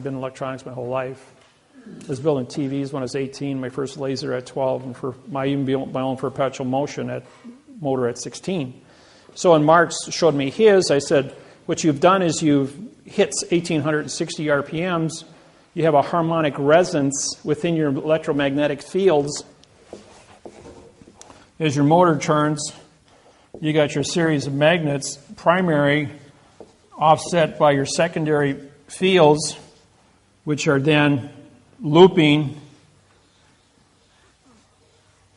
been in electronics my whole life. I was building TVs when I was 18, my first laser at 12, and I even built my own perpetual motion motor at 16. So when Mark showed me his, I said, what you've done is you've hit 1,860 RPMs. You have a harmonic resonance within your electromagnetic fields. As your motor turns, you got your series of magnets, primary offset by your secondary fields, which are then looping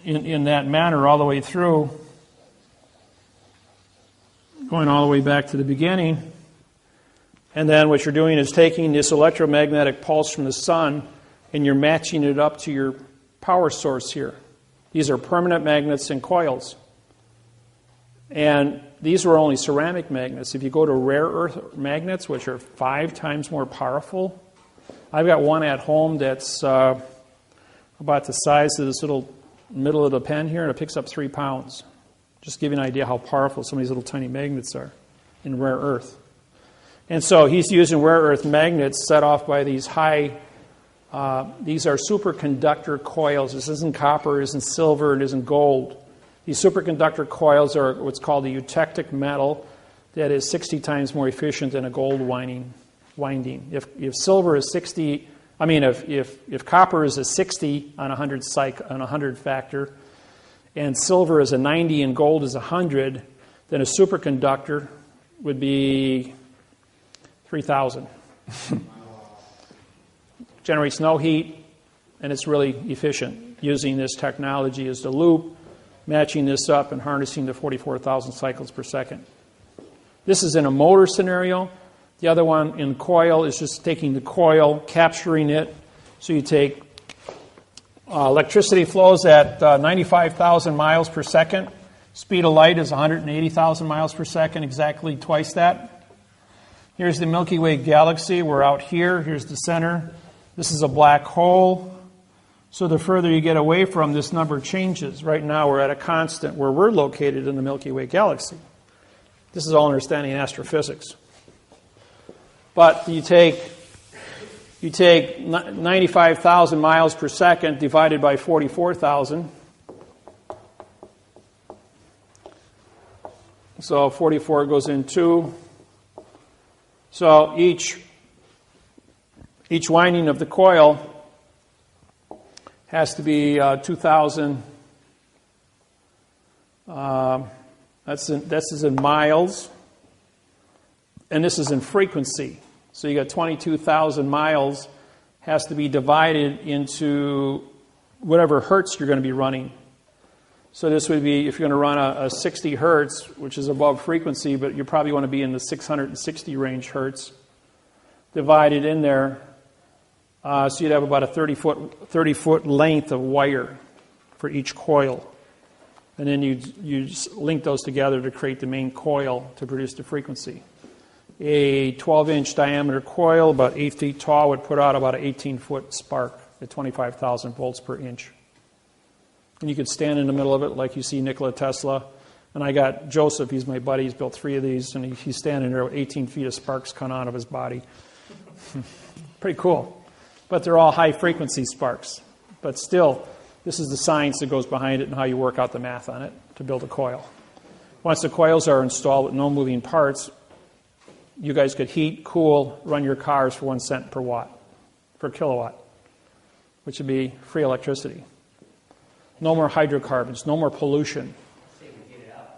in that manner all the way through, going all the way back to the beginning. And then what you're doing is taking this electromagnetic pulse from the sun and you're matching it up to your power source here. These are permanent magnets and coils. And these were only ceramic magnets. If you go to rare earth magnets, which are 5 times more powerful, I've got one at home that's about the size of this little middle of the pen here, and it picks up 3 pounds. Just to give you an idea how powerful some of these little tiny magnets are in rare earth. And so he's using rare earth magnets set off by these high, these are superconductor coils. This isn't copper, it isn't silver, it isn't gold. These superconductor coils are what's called a eutectic metal that is 60 times more efficient than a gold winding. If silver is 60, I mean, if copper is a 60 on 100 factor, and silver is a 90 and gold is 100, then a superconductor would be 3,000. Generates no heat, and it's really efficient using this technology as the loop, matching this up and harnessing the 44,000 cycles per second. This is in a motor scenario. The other one in coil is just taking the coil, capturing it. So you take electricity flows at 95,000 miles per second. Speed of light is 180,000 miles per second, exactly twice that. Here's the Milky Way galaxy. We're out here. Here's the center. This is a black hole. So the further you get away from, this number changes. Right now we're at a constant where we're located in the Milky Way galaxy. This is all understanding astrophysics. But you take 95,000 miles per second divided by 44,000. So 44 goes in 2. So each winding of the coil has to be 2,000. This is in miles, and this is in frequency. So you got 22,000 miles has to be divided into whatever hertz you're going to be running. So this would be, if you're going to run a 60 hertz, which is above frequency, but you probably want to be in the 660 range hertz, divided in there. So you'd have about a 30-foot length of wire for each coil. And then you link those together to create the main coil to produce the frequency. A 12-inch diameter coil, about 8 feet tall, would put out about an 18-foot spark at 25,000 volts per inch. And you could stand in the middle of it like you see Nikola Tesla. And I got Joseph, he's my buddy, he's built 3 of these, and he's standing there with 18 feet of sparks coming out of his body. Pretty cool. But they're all high-frequency sparks. But still, this is the science that goes behind it and how you work out the math on it to build a coil. Once the coils are installed with no moving parts, you guys could heat, cool, run your cars for 1 cent per kilowatt, which would be free electricity. No more hydrocarbons, no more pollution.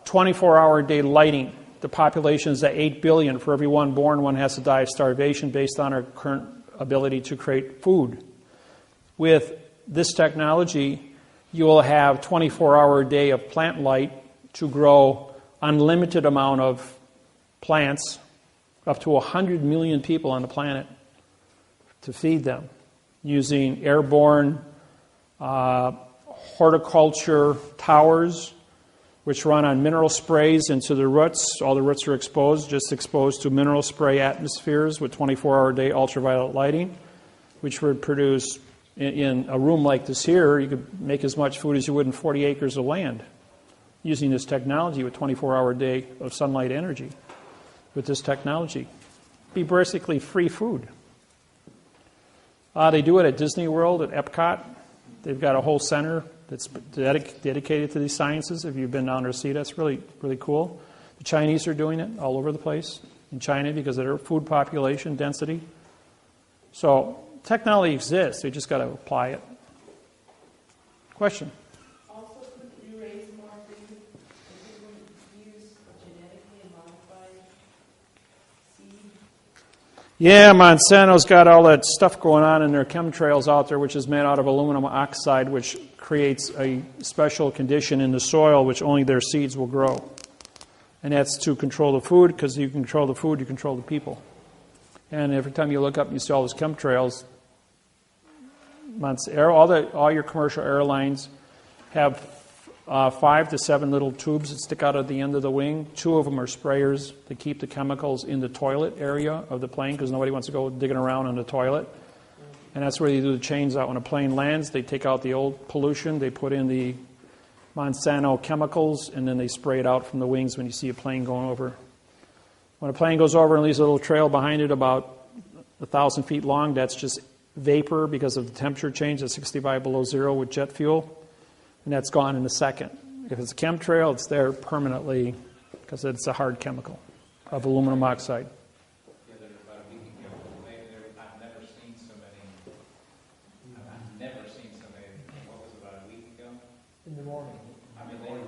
24-hour-a-day lighting. The population is at 8 billion. For every one born, one has to die of starvation based on our current ability to create food. With this technology, you will have 24-hour-a-day of plant light to grow unlimited amount of plants, up to 100 million people on the planet, to feed them, using airborne horticulture towers, which run on mineral sprays into the roots. All the roots are just exposed to mineral spray atmospheres with 24-hour-a-day ultraviolet lighting, which would produce, in a room like this here, you could make as much food as you would in 40 acres of land using this technology with 24-hour-a-day of sunlight energy. With this technology, be basically free food. They do it at Disney World, at Epcot. They've got a whole center that's dedicated to these sciences. If you've been down to see it, that's really, really cool. The Chinese are doing it all over the place in China because of their food population density. So technology exists. We just got to apply it. Question? Also, could you raise more food if you would use genetically modified seed? Yeah, Monsanto's got all that stuff going on in their chemtrails out there, which is made out of aluminum oxide, which creates a special condition in the soil which only their seeds will grow. And that's to control the food, because you control the food, you control the people. And every time you look up and you see all those chemtrails, all your commercial airlines have 5 to 7 little tubes that stick out at the end of the wing. 2 of them are sprayers that keep the chemicals in the toilet area of the plane, because nobody wants to go digging around in the toilet. And that's where they do the change out. When a plane lands, they take out the old pollution, they put in the Monsanto chemicals, and then they spray it out from the wings when you see a plane going over. When a plane goes over and leaves a little trail behind it about 1,000 feet long, that's just vapor because of the temperature change at 65 below zero with jet fuel, and that's gone in a second. If it's a chemtrail, it's there permanently because it's a hard chemical of aluminum oxide. Yeah, there's about a week ago, I've never seen so many, what was it, about a week ago? In the morning. I mean, they were,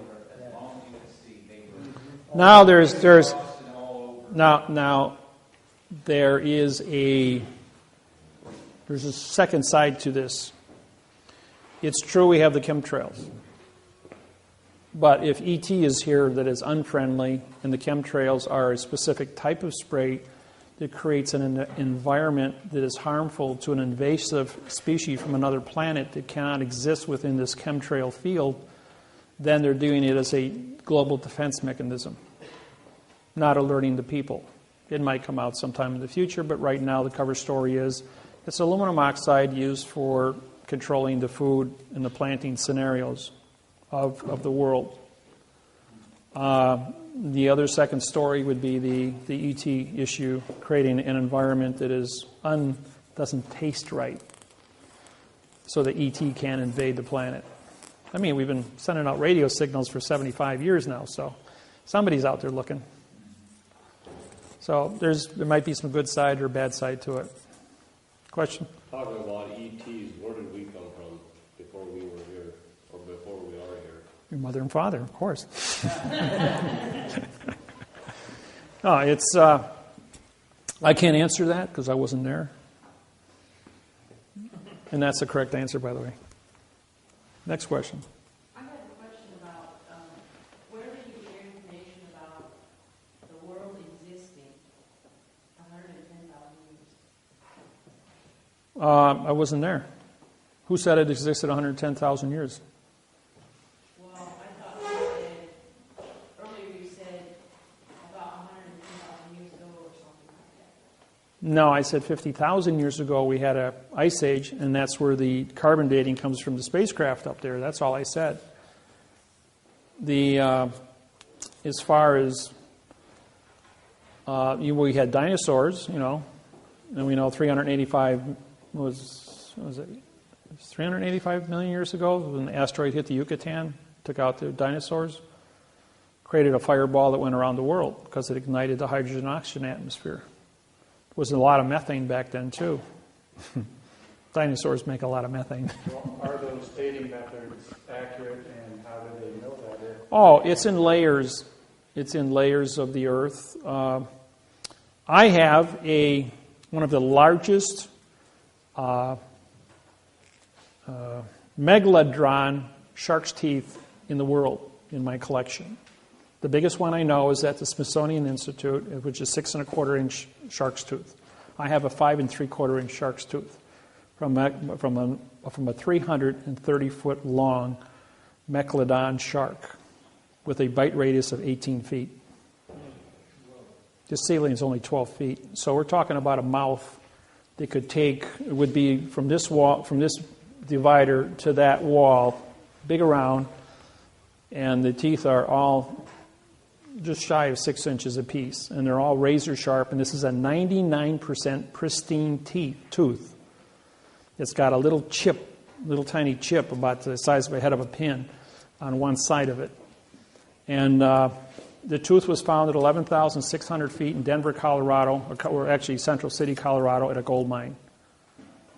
as long as you could see, they were. Now there's a second side to this. It's true we have the chemtrails. But if ET is here that is unfriendly and the chemtrails are a specific type of spray that creates an environment that is harmful to an invasive species from another planet that cannot exist within this chemtrail field, then they're doing it as a global defense mechanism, not alerting the people. It might come out sometime in the future, but right now the cover story is it's aluminum oxide used for controlling the food and the planting scenarios of the world. The other second story would be the ET issue, creating an environment that doesn't taste right, so that ET can't invade the planet. I mean, we've been sending out radio signals for 75 years now, so somebody's out there looking. So there might be some good side or bad side to it. Question? Talking about ETs, where did we come from before we were here, or before we are here? Your mother and father, of course. No, I can't answer that because I wasn't there. And that's the correct answer, by the way. Next question. I have a question about where did you get your information about the world existing 110,000 years? I wasn't there. Who said it existed 110,000 years? Well, I thought you said, earlier you said about 110,000 years ago or something like that. No, I said 50,000 years ago we had an ice age, and that's where the carbon dating comes from the spacecraft up there. That's all I said. As far as we had dinosaurs, and we know 385 was it 385 million years ago when the asteroid hit the Yucatan, took out the dinosaurs, created a fireball that went around the world because it ignited the hydrogen and oxygen atmosphere. There was a lot of methane back then too. Dinosaurs make a lot of methane. Well, are those dating methods accurate, and how do they know that? Oh, it's in layers. It's in layers of the Earth. I have one of the largest megalodon shark's teeth in the world in my collection. The biggest one I know is at the Smithsonian Institute, which is 6 1/4-inch shark's tooth. I have a 5 3/4-inch shark's tooth from a 330-foot long megalodon shark with a bite radius of 18 feet. The ceiling is only 12 feet, so we're talking about a mouth that could take. It would be from this wall, from this divider to that wall, big around, and the teeth are all just shy of 6 inches apiece, and they're all razor sharp, and this is a 99% pristine tooth. It's got a little tiny chip about the size of a head of a pin on one side of it. And the tooth was found at 11,600 feet in Denver, Colorado, or actually Central City, Colorado, at a gold mine.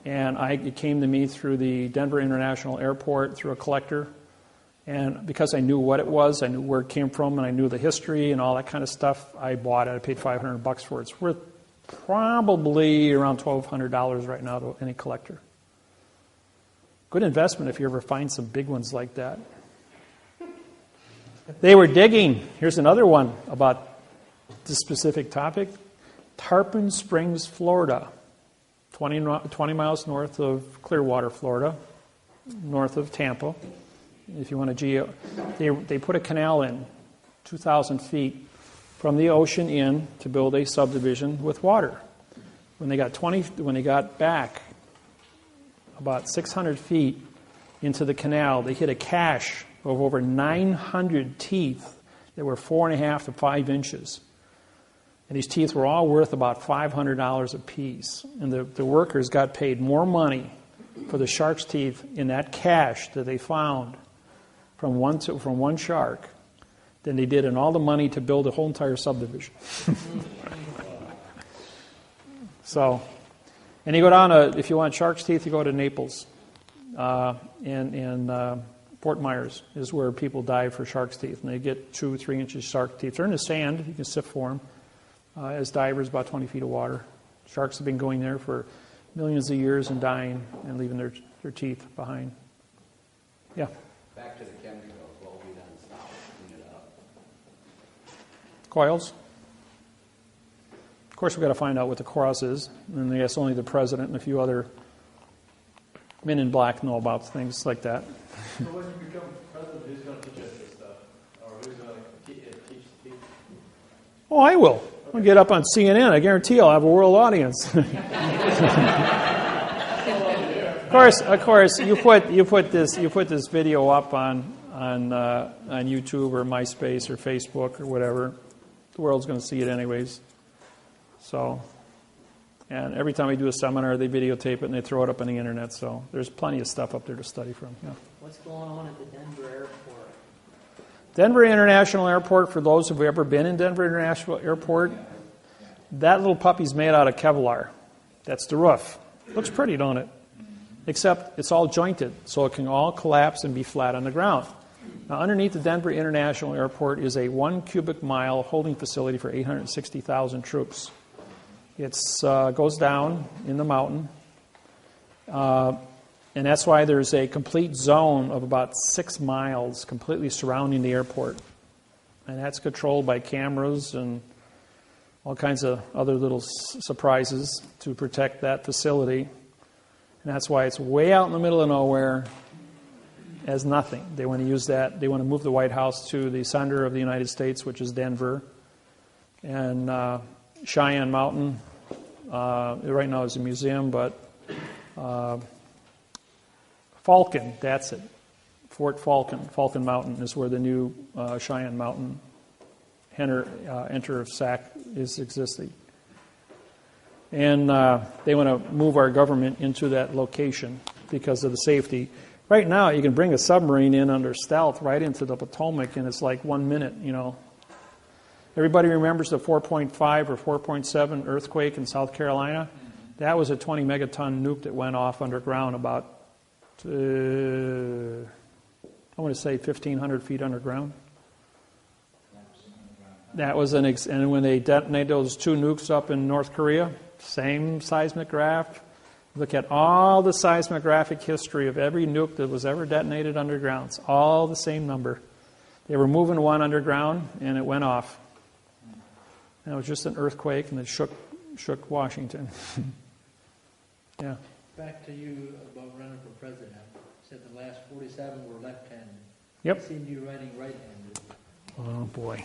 And it came to me through the Denver International Airport, through a collector. And because I knew what it was, I knew where it came from, and I knew the history and all that kind of stuff, I bought it. I paid $500 for it. It's worth probably around $1,200 right now to any collector. Good investment if you ever find some big ones like that. They were digging. Here's another one about this specific topic. Tarpon Springs, Florida. 20 miles north of Clearwater, Florida. North of Tampa. If you want to they put a canal in 2,000 feet from the ocean in to build a subdivision with water. When they got back about 600 feet into the canal, they hit a cache of over 900 teeth that were 4.5 to 5 inches. And these teeth were all worth about $500 a piece. And the workers got paid more money for the shark's teeth in that cache that they found from one shark than they did in all the money to build a whole entire subdivision. So, and you go down if you want shark's teeth, you go to Naples. And Fort Myers is where people dive for shark's teeth. And they get 2-3 inches shark teeth. They're in the sand. You can sift for them. As divers, about 20 feet of water. Sharks have been going there for millions of years and dying and leaving their teeth behind. Yeah? Back to the chemicals, what will be done to stop clean it up? Coils. Of course, we've got to find out what the cause is. And I guess only the president and a few other men in black know about things like that. So when you become president, who's going to teach us this stuff? Or who's going to teach the people? Oh, I will. I'll get up on CNN. I guarantee I'll have a world audience. Of course, you put this video up on YouTube or MySpace or Facebook or whatever. The world's going to see it anyways. So, and every time I do a seminar, they videotape it and they throw it up on the internet. So there's plenty of stuff up there to study from. Yeah. What's going on at the Denver airport? Denver International Airport, for those who've ever been in Denver International Airport, that little puppy's made out of Kevlar. That's the roof. Looks pretty, don't it? Except it's all jointed, so it can all collapse and be flat on the ground. Now, underneath the Denver International Airport is a 1 cubic mile holding facility for 860,000 troops. It goes down in the mountain. And that's why there's a complete zone of about 6 miles completely surrounding the airport. And that's controlled by cameras and all kinds of other little surprises to protect that facility. And that's why it's way out in the middle of nowhere as nothing. They want to use that. They want to move the White House to the center of the United States, which is Denver. And Cheyenne Mountain, right now is a museum, but Falcon, that's it. Fort Falcon Mountain is where the new Cheyenne Mountain Enter of SAC is existing. And they want to move our government into that location because of the safety. Right now, you can bring a submarine in under stealth right into the Potomac, and it's like 1 minute, you know. Everybody remembers the 4.5 or 4.7 earthquake in South Carolina? That was a 20 megaton nuke that went off underground about, I want to say 1,500 feet underground. That was and when they detonated those 2 nukes up in North Korea, same seismograph. Look at all the seismographic history of every nuke that was ever detonated underground. It's all the same number. They were moving one underground, and it went off. And it was just an earthquake, and it shook Washington. Yeah. Back to you about running for president. You said the last 47 were left-handed. Yep. It seemed you writing right-handed. Oh, boy.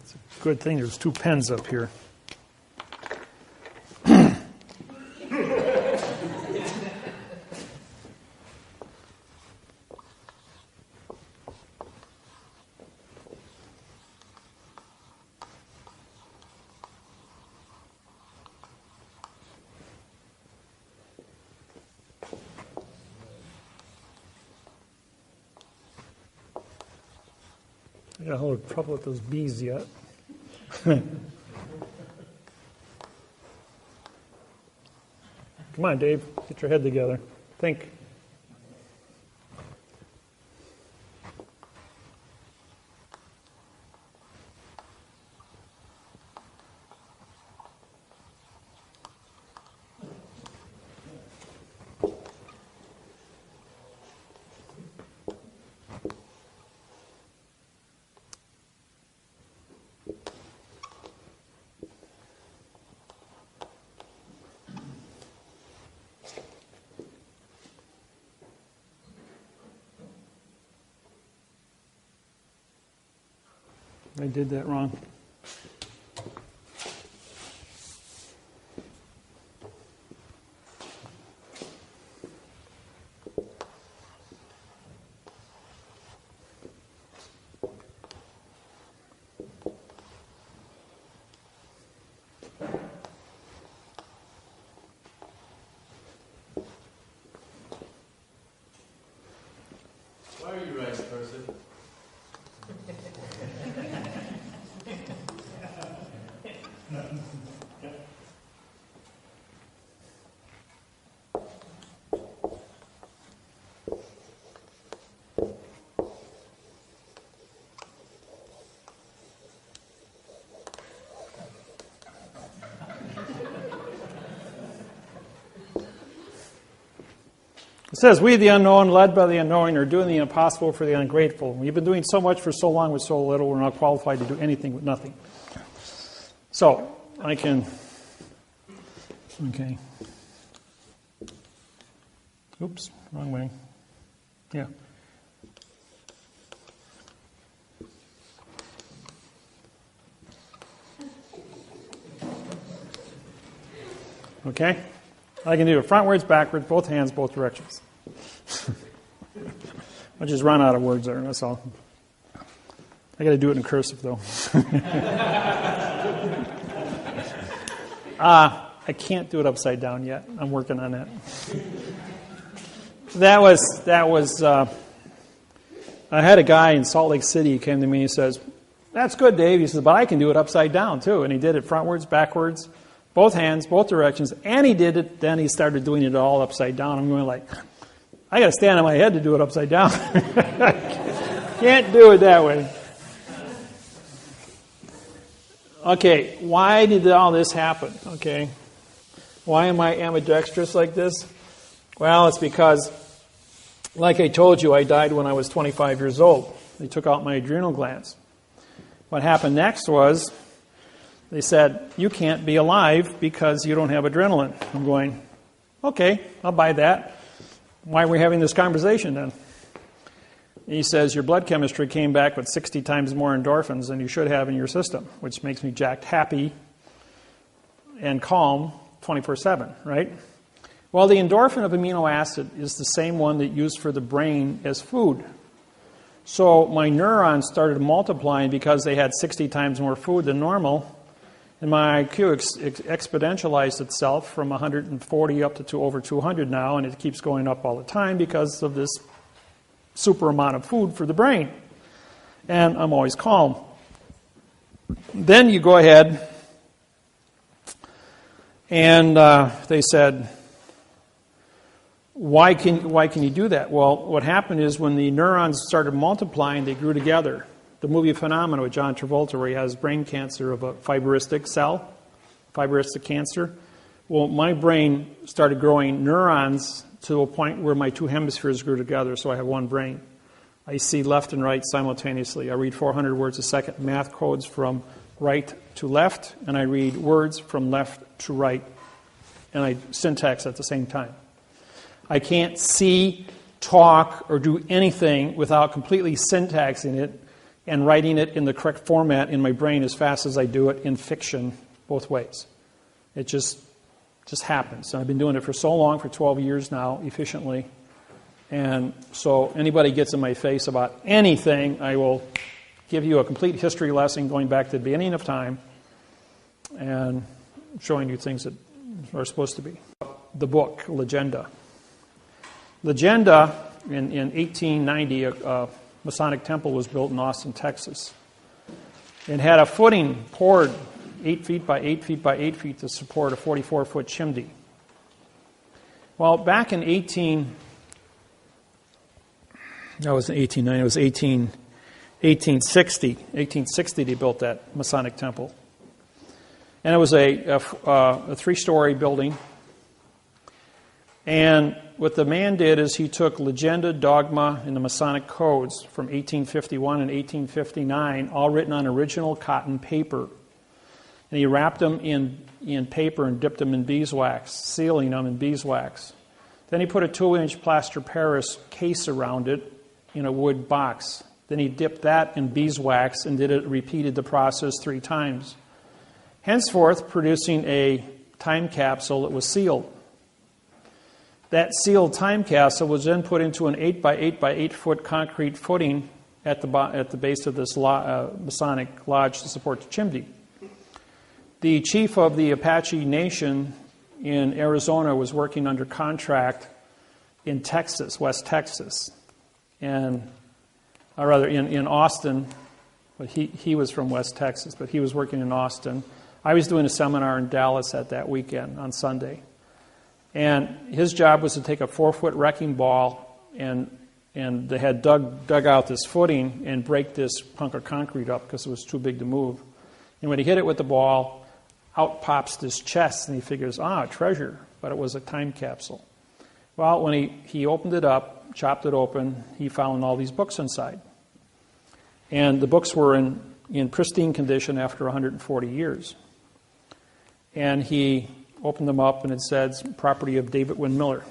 It's a good thing there's 2 pens up here. I got a little trouble with those bees yet. Come on, Dave. Get your head together. Think. I did that wrong. Why are you right, person? It says, we the unknown, led by the unknowing, are doing the impossible for the ungrateful. We've been doing so much for so long with so little, we're not qualified to do anything with nothing. So, I can, okay. Oops, wrong way. Yeah. Okay? I can do it frontwards, backwards, both hands, both directions. I just run out of words there, that's all. I got to do it in cursive, though. I can't do it upside down yet. I'm working on that. That was. I had a guy in Salt Lake City who came to me and says, "That's good, Dave." He says, "But I can do it upside down too." And he did it frontwards, backwards, both hands, both directions, and he did it. Then he started doing it all upside down. I'm going like, I got to stand on my head to do it upside down. Can't do it that way. Okay, why did all this happen? Okay, why am I ambidextrous like this? Well, it's because, like I told you, I died when I was 25 years old. They took out my adrenal glands. What happened next was, they said, you can't be alive because you don't have adrenaline. I'm going, okay, I'll buy that. Why are we having this conversation then? He says, your blood chemistry came back with 60 times more endorphins than you should have in your system, which makes me jacked happy and calm 24/7, right? Well, the endorphin of amino acid is the same one that used for the brain as food. So my neurons started multiplying because they had 60 times more food than normal, and my IQ exponentialized itself from 140 up to over 200 now, and it keeps going up all the time because of this super amount of food for the brain. And I'm always calm. Then you go ahead, and they said, why can you do that? Well, what happened is when the neurons started multiplying, they grew together. The movie Phenomena with John Travolta, where he has brain cancer of a fibristic cell, fibristic cancer. Well, my brain started growing neurons to a point where my two hemispheres grew together, so I have one brain. I see left and right simultaneously. I read 400 words a second, math codes from right to left, and I read words from left to right, and I syntax at the same time. I can't see, talk, or do anything without completely syntaxing it and writing it in the correct format in my brain as fast as I do it in fiction, both ways. It just happens. And I've been doing it for so long, for 12 years now, efficiently. And so anybody gets in my face about anything, I will give you a complete history lesson going back to the beginning of time and showing you things that are supposed to be. The book, Legenda. Legenda, in 1890, Masonic temple was built in Austin, Texas. It had a footing poured 8 feet by 8 feet by 8 feet to support a 44-foot chimney. Well, back in 1860 they built that Masonic temple. And it was a 3-story building. And what the man did is he took legenda, dogma, and the Masonic codes from 1851 and 1859, all written on original cotton paper. And he wrapped them in paper and dipped them in beeswax, sealing them in beeswax. Then he put a 2-inch plaster Paris case around it in a wood box. Then he dipped that in beeswax and repeated the process 3 times. Henceforth, producing a time capsule that was sealed. That sealed time capsule was then put into an 8 by 8 by 8 foot concrete footing at the base of this Masonic lodge to support the chimney. The chief of the Apache Nation in Arizona was working under contract in Texas, West Texas, or rather in Austin. But he was from West Texas, but he was working in Austin. I was doing a seminar in Dallas that weekend on Sunday. And his job was to take a 4-foot wrecking ball, and they had dug out this footing and break this hunk of concrete up because it was too big to move. And when he hit it with the ball, out pops this chest, and he figures, treasure, but it was a time capsule. Well, when he opened it up, chopped it open, he found all these books inside. And the books were in pristine condition after 140 years. And he opened them up, and it said, property of David-Wynn Miller,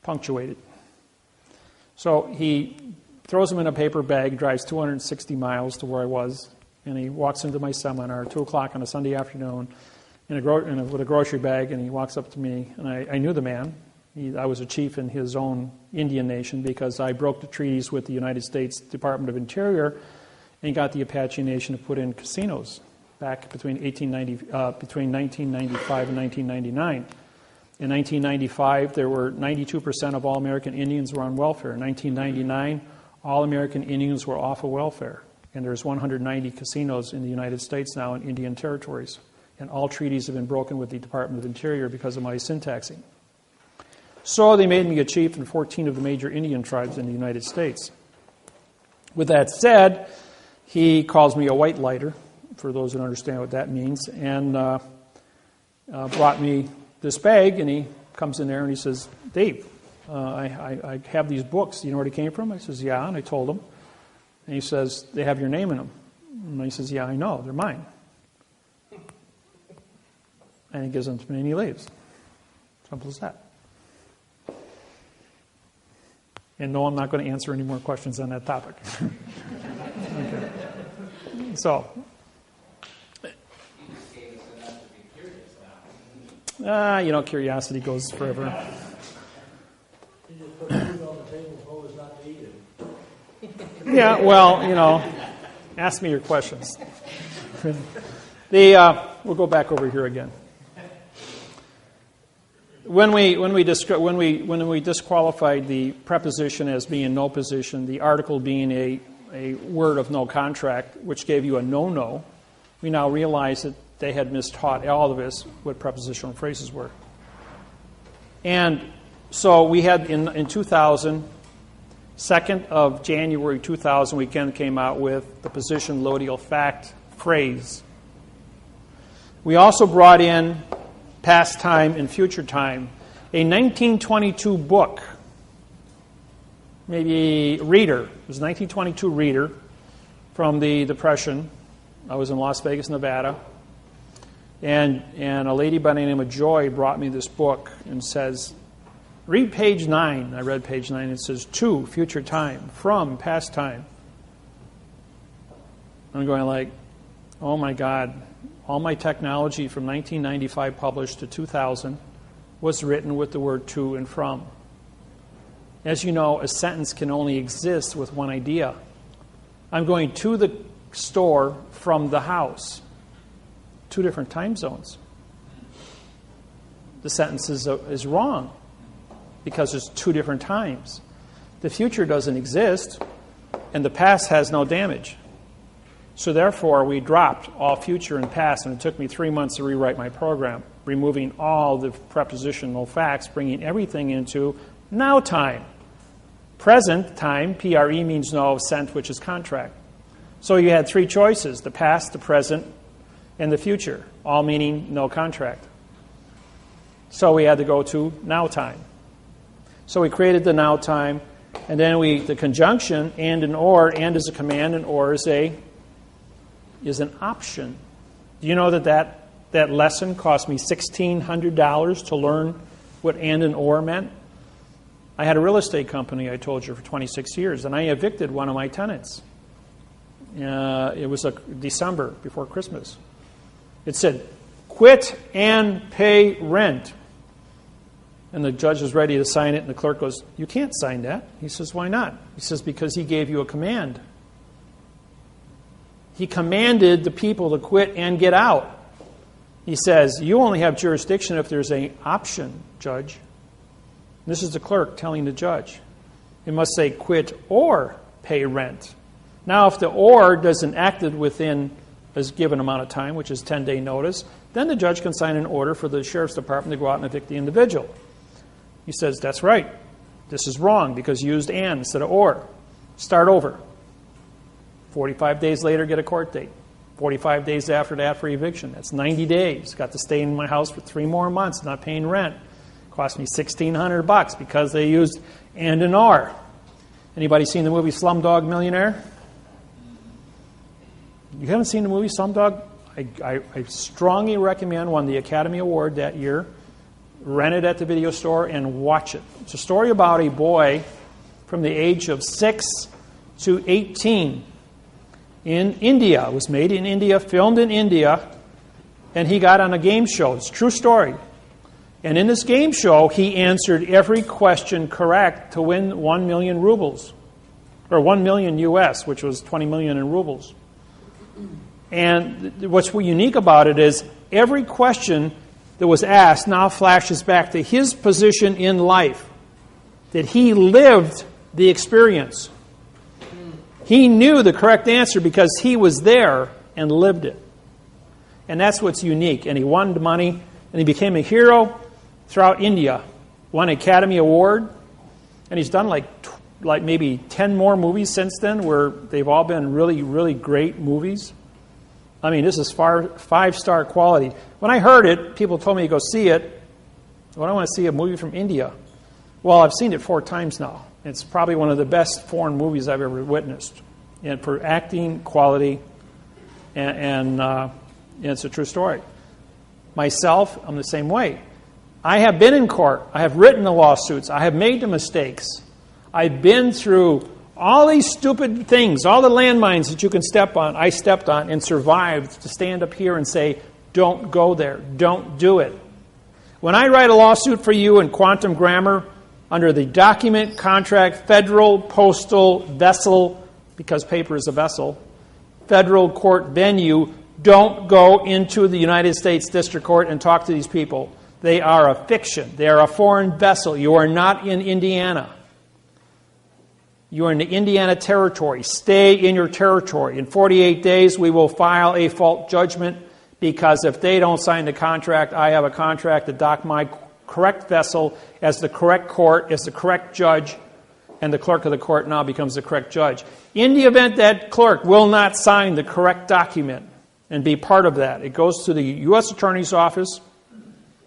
punctuated. So he throws them in a paper bag, drives 260 miles to where I was, and he walks into my seminar at 2 o'clock on a Sunday afternoon with a grocery bag, and he walks up to me, and I knew the man. I was a chief in his own Indian nation because I broke the treaties with the United States Department of Interior and got the Apache Nation to put in casinos back between 1995 and 1999. In 1995, there were 92% of all American Indians were on welfare. In 1999, all American Indians were off of welfare. And there's 190 casinos in the United States now in Indian territories. And all treaties have been broken with the Department of Interior because of my syntaxing. So they made me a chief in 14 of the major Indian tribes in the United States. With that said, he calls me a white lighter, for those who understand what that means, and brought me this bag, and he comes in there and he says, Dave, I have these books. Do you know where they came from? I says, yeah, and I told him. And he says, they have your name in them. And he says, yeah, I know, they're mine. And he gives them to me and he leaves. Simple as that. And no, I'm not going to answer any more questions on that topic. Okay. So, curiosity goes forever. You just put food on the table and told us not to eat it. Yeah, well, ask me your questions. We'll go back over here again. When we disqualified the preposition as being no position, the article being a word of no contract, which gave you a no-no, we now realize that they had mistaught all of us what prepositional phrases were. And so we had in 2000, 2nd of January 2000, we came out with the position loadial fact phrase. We also brought in past time and future time. A 1922 book, maybe reader. It was a 1922 reader from the Depression. I was in Las Vegas, Nevada. And a lady by the name of Joy brought me this book and says, read page 9. I read page 9. It says, to, future time, from, past time. I'm going like, oh my God. All my technology from 1995 published to 2000 was written with the word to and from. As you know, a sentence can only exist with one idea. I'm going to the store from the house. 2 different time zones. The sentence is wrong because there's 2 different times. The future doesn't exist. and the past has no damage. So therefore, we dropped all future and past, and it took me 3 months to rewrite my program, removing all the prepositional facts, bringing everything into now time. Present time, PRE, means no, sent, which is contract. So you had 3 choices, the past, the present, and the future, all meaning no contract. So we had to go to now time. So we created the now time, and then the conjunction, and is a command, and or is an option. Do you know that lesson cost me $1,600 to learn what and or meant? I had a real estate company, I told you, for 26 years, and I evicted one of my tenants. It was December, before Christmas. It said, quit and pay rent. And the judge was ready to sign it, and the clerk goes, you can't sign that. He says, why not? He says, because he gave you a command. He commanded the people to quit and get out. He says, you only have jurisdiction if there's an option, judge. This is the clerk telling the judge. It must say quit or pay rent. Now, if the or doesn't act within a given amount of time, which is 10-day notice, then the judge can sign an order for the sheriff's department to go out and evict the individual. He says, that's right. This is wrong because you used and instead of or. Start over. 45 days later, get a court date. 45 days after that for eviction. That's 90 days. Got to stay in my house for 3 more months, not paying rent. Cost me $1,600 because they used and or. Anybody seen the movie Slumdog Millionaire? You haven't seen the movie Slumdog? I strongly recommend, won the Academy Award that year. Rent it at the video store and watch it. It's a story about a boy from the age of 6 to 18 in India. It was made in India, filmed in India, and he got on a game show. It's a true story. And in this game show, he answered every question correct to win 1 million rubles, or 1 million US, which was 20 million in rubles. And what's unique about it is every question that was asked now flashes back to his position in life, that he lived the experience. He knew the correct answer because he was there and lived it. And that's what's unique. And he won the money, and he became a hero throughout India. Won an Academy Award, and he's done like maybe 10 more movies since then where they've all been really, really great movies. I mean, this is 5-star quality. When I heard it, people told me to go see it. Well, I want to see a movie from India. Well, I've seen it 4 times now. It's probably one of the best foreign movies I've ever witnessed. And for acting, quality, and it's a true story. Myself, I'm the same way. I have been in court. I have written the lawsuits. I have made the mistakes. I've been through all these stupid things, all the landmines that you can step on, I stepped on and survived to stand up here and say, don't go there, don't do it. When I write a lawsuit for you in quantum grammar under the document, contract, federal, postal, vessel, because paper is a vessel, federal court venue, don't go into the United States District Court and talk to these people. They are a fiction. They are a foreign vessel. You are not in Indiana. You are in the Indiana territory. Stay in your territory. In 48 days, we will file a fault judgment because if they don't sign the contract, I have a contract to dock my correct vessel as the correct court, as the correct judge, and the clerk of the court now becomes the correct judge. In the event that clerk will not sign the correct document and be part of that, it goes to the U.S. Attorney's Office,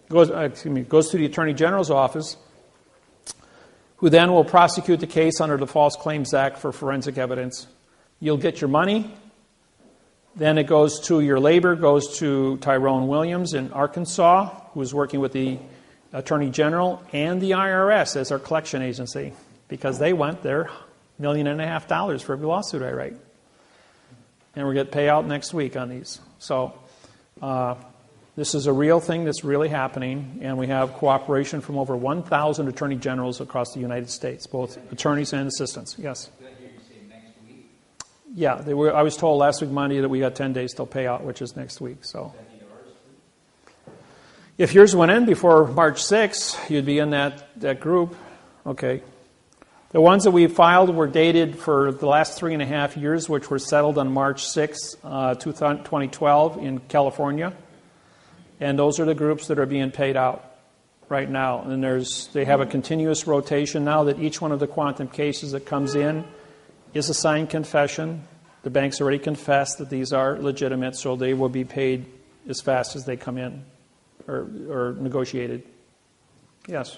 goes to the Attorney General's office, who then will prosecute the case under the False Claims Act for forensic evidence. You'll get your money. Then it goes to your labor, goes to Tyrone Williams in Arkansas, who is working with the Attorney General and the IRS as our collection agency, because they want their $1.5 million for every lawsuit I write. And we're going to pay out next week on these. So this is a real thing that's really happening, and we have cooperation from over 1,000 attorney generals across the United States, both attorneys and assistants. Yes? Did I hear you say next week? Yeah, I was told last week Monday that we got 10 days till payout, which is next week. So, if yours went in before March 6th, you'd be in that group. Okay. The ones that we filed were dated for the last 3.5 years, which were settled on March 6, 2012 in California. And those are the groups that are being paid out right now. And they have a continuous rotation now that each one of the quantum cases that comes in is a signed confession. The bank's already confessed that these are legitimate, so they will be paid as fast as they come in or negotiated. Yes?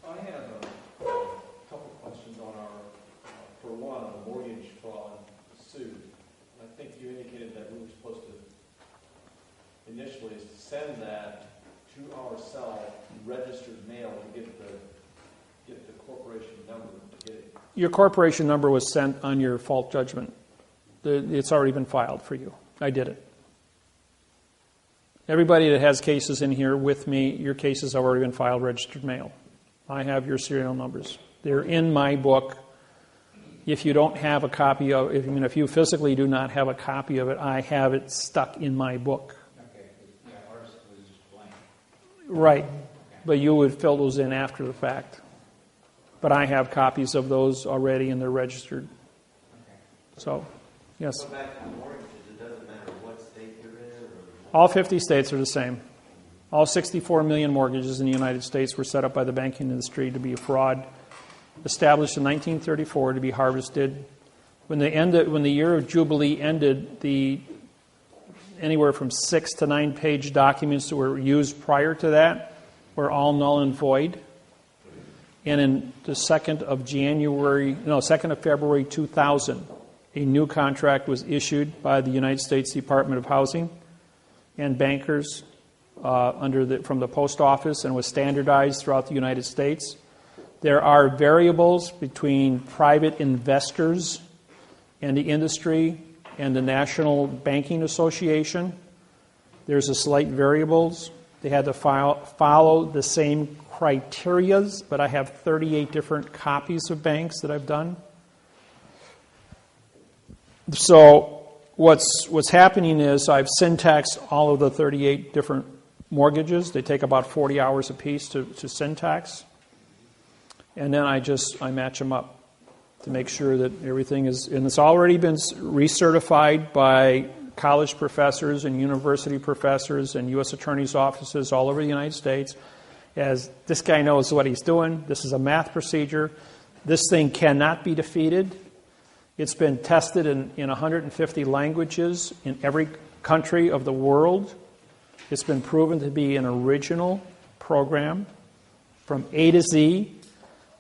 I have a couple questions on for one, on the mortgage fraud suit. I think you indicated that we were supposed to initially send that to our cell, registered mail, to get the corporation number. Your corporation number was sent on your fault judgment. It's already been filed for you. I did it. Everybody that has cases in here with me, your cases have already been filed registered mail. I have your serial numbers. They're in my book. If you don't have a copy of it, if you physically do not have a copy of it, I have it stuck in my book. Okay, yeah, ours was just blank. Right, but you would fill those in after the fact. But I have copies of those already and they're registered. Okay. So, yes. So back to the mortgages, it doesn't matter what state you're in? All 50 states are the same. All 64 million mortgages in the United States were set up by the banking industry to be a fraud, established in 1934 to be harvested. When the year of Jubilee ended, anywhere from 6 to 9 page documents that were used prior to that were all null and void. And in the 2nd of February 2000, a new contract was issued by the United States Department of Housing and bankers from the post office and was standardized throughout the United States. There are variables between private investors and the industry and the National Banking Association. There's a slight variables. They had to follow the same criterias, but I have 38 different copies of banks that I've done. So what's happening is I've syntaxed all of the 38 different mortgages. They take about 40 hours a piece to syntax. And then I match them up to make sure that everything is, and it's already been recertified by college professors and university professors and U.S. attorneys' offices all over the United States, as this guy knows what he's doing. This is a math procedure. This thing cannot be defeated. It's been tested in 150 languages in every country of the world. It's been proven to be an original program from A to Z.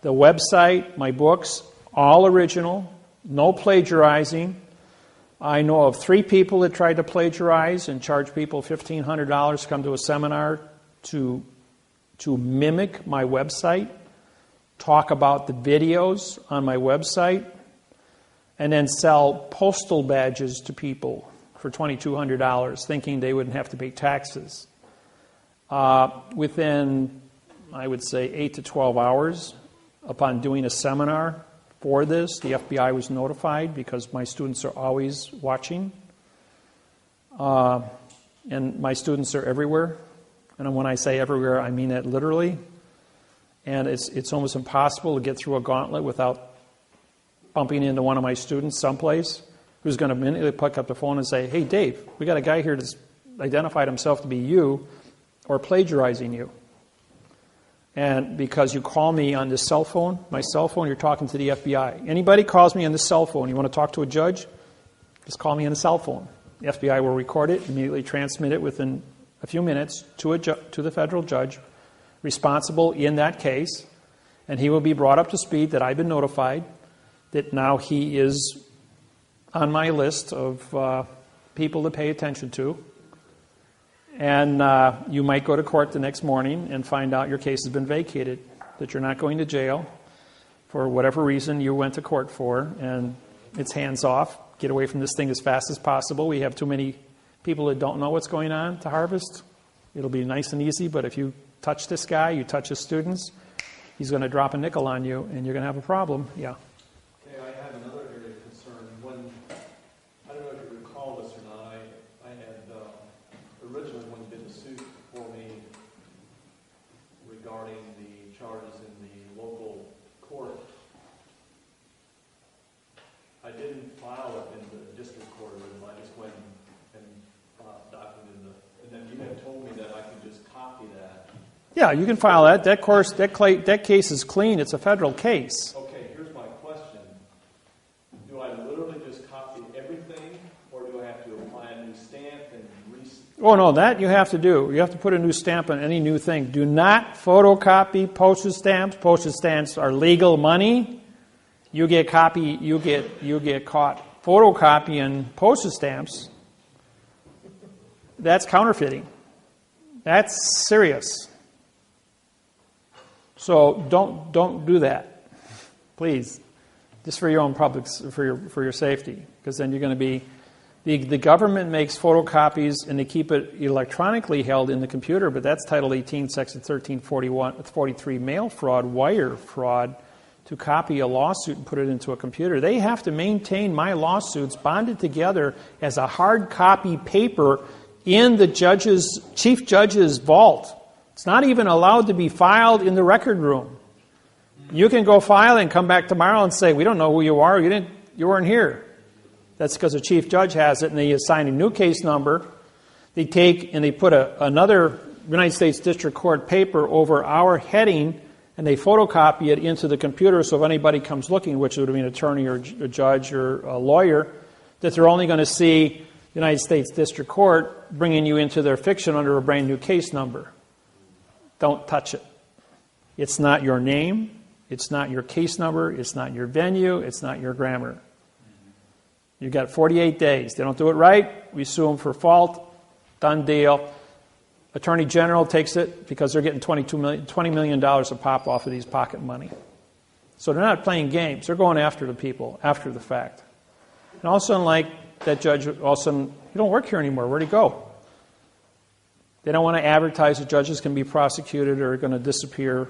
The website, my books, all original, no plagiarizing. I know of 3 people that tried to plagiarize and charge people $1,500 to come to a seminar to mimic my website, talk about the videos on my website, and then sell postal badges to people for $2,200, thinking they wouldn't have to pay taxes. Within, I would say, 8 to 12 hours, upon doing a seminar for this, the FBI was notified because my students are always watching. And my students are everywhere. And when I say everywhere, I mean that literally. And it's almost impossible to get through a gauntlet without bumping into one of my students someplace who's going to immediately pick up the phone and say, "Hey, Dave, we got a guy here that's identified himself to be you or plagiarizing you. And because you call me on this cell phone, my cell phone, you're talking to the FBI. Anybody calls me on this cell phone, you want to talk to a judge, just call me on a cell phone. The FBI will record it, immediately transmit it within a few minutes to the federal judge responsible in that case, and he will be brought up to speed that I've been notified that now he is on my list of people to pay attention to. And you might go to court the next morning and find out your case has been vacated, that you're not going to jail for whatever reason you went to court for, and it's hands off. Get away from this thing as fast as possible. We have too many people that don't know what's going on to harvest. It'll be nice and easy, but if you touch this guy, you touch his students, he's going to drop a nickel on you, and you're going to have a problem. Yeah. Okay, I have another area of concern. I don't know if you recall this or not, I had originally when you did the suit for me regarding the charges in the local court copy that. Yeah, you can file that. That case is clean. It's a federal case. Okay, here's my question. Do I literally just copy everything, or do I have to apply a new stamp and Oh, no, that you have to do. You have to put a new stamp on any new thing. Do not photocopy postage stamps. Postage stamps are legal money. You get caught photocopying postage stamps. That's counterfeiting. That's serious. So don't do that, please. Just for your own public, for your safety, because then you're going to be. The government makes photocopies and they keep it electronically held in the computer, but that's Title 18, Section 1343, mail fraud, wire fraud, to copy a lawsuit and put it into a computer. They have to maintain my lawsuits bonded together as a hard copy paper in the chief judge's vault. It's not even allowed to be filed in the record room. You can go file and come back tomorrow and say, we don't know who you are. You weren't here. That's because the chief judge has it, and they assign a new case number. They take and they put another United States District Court paper over our heading, and they photocopy it into the computer, so if anybody comes looking, which would be an attorney or a judge or a lawyer, that they're only going to see United States District Court bringing you into their fiction under a brand new case number. Don't touch it. It's not your name. It's not your case number. It's not your venue. It's not your grammar. You've got 48 days. They don't do it right, we sue them for fault. Done deal. Attorney General takes it because they're getting $20 million a pop off of these pocket money. So they're not playing games. They're going after the people after the fact. And all of a sudden, like that judge, all of a sudden, you don't work here anymore. Where'd he go? They don't want to advertise that judges can be prosecuted or are going to disappear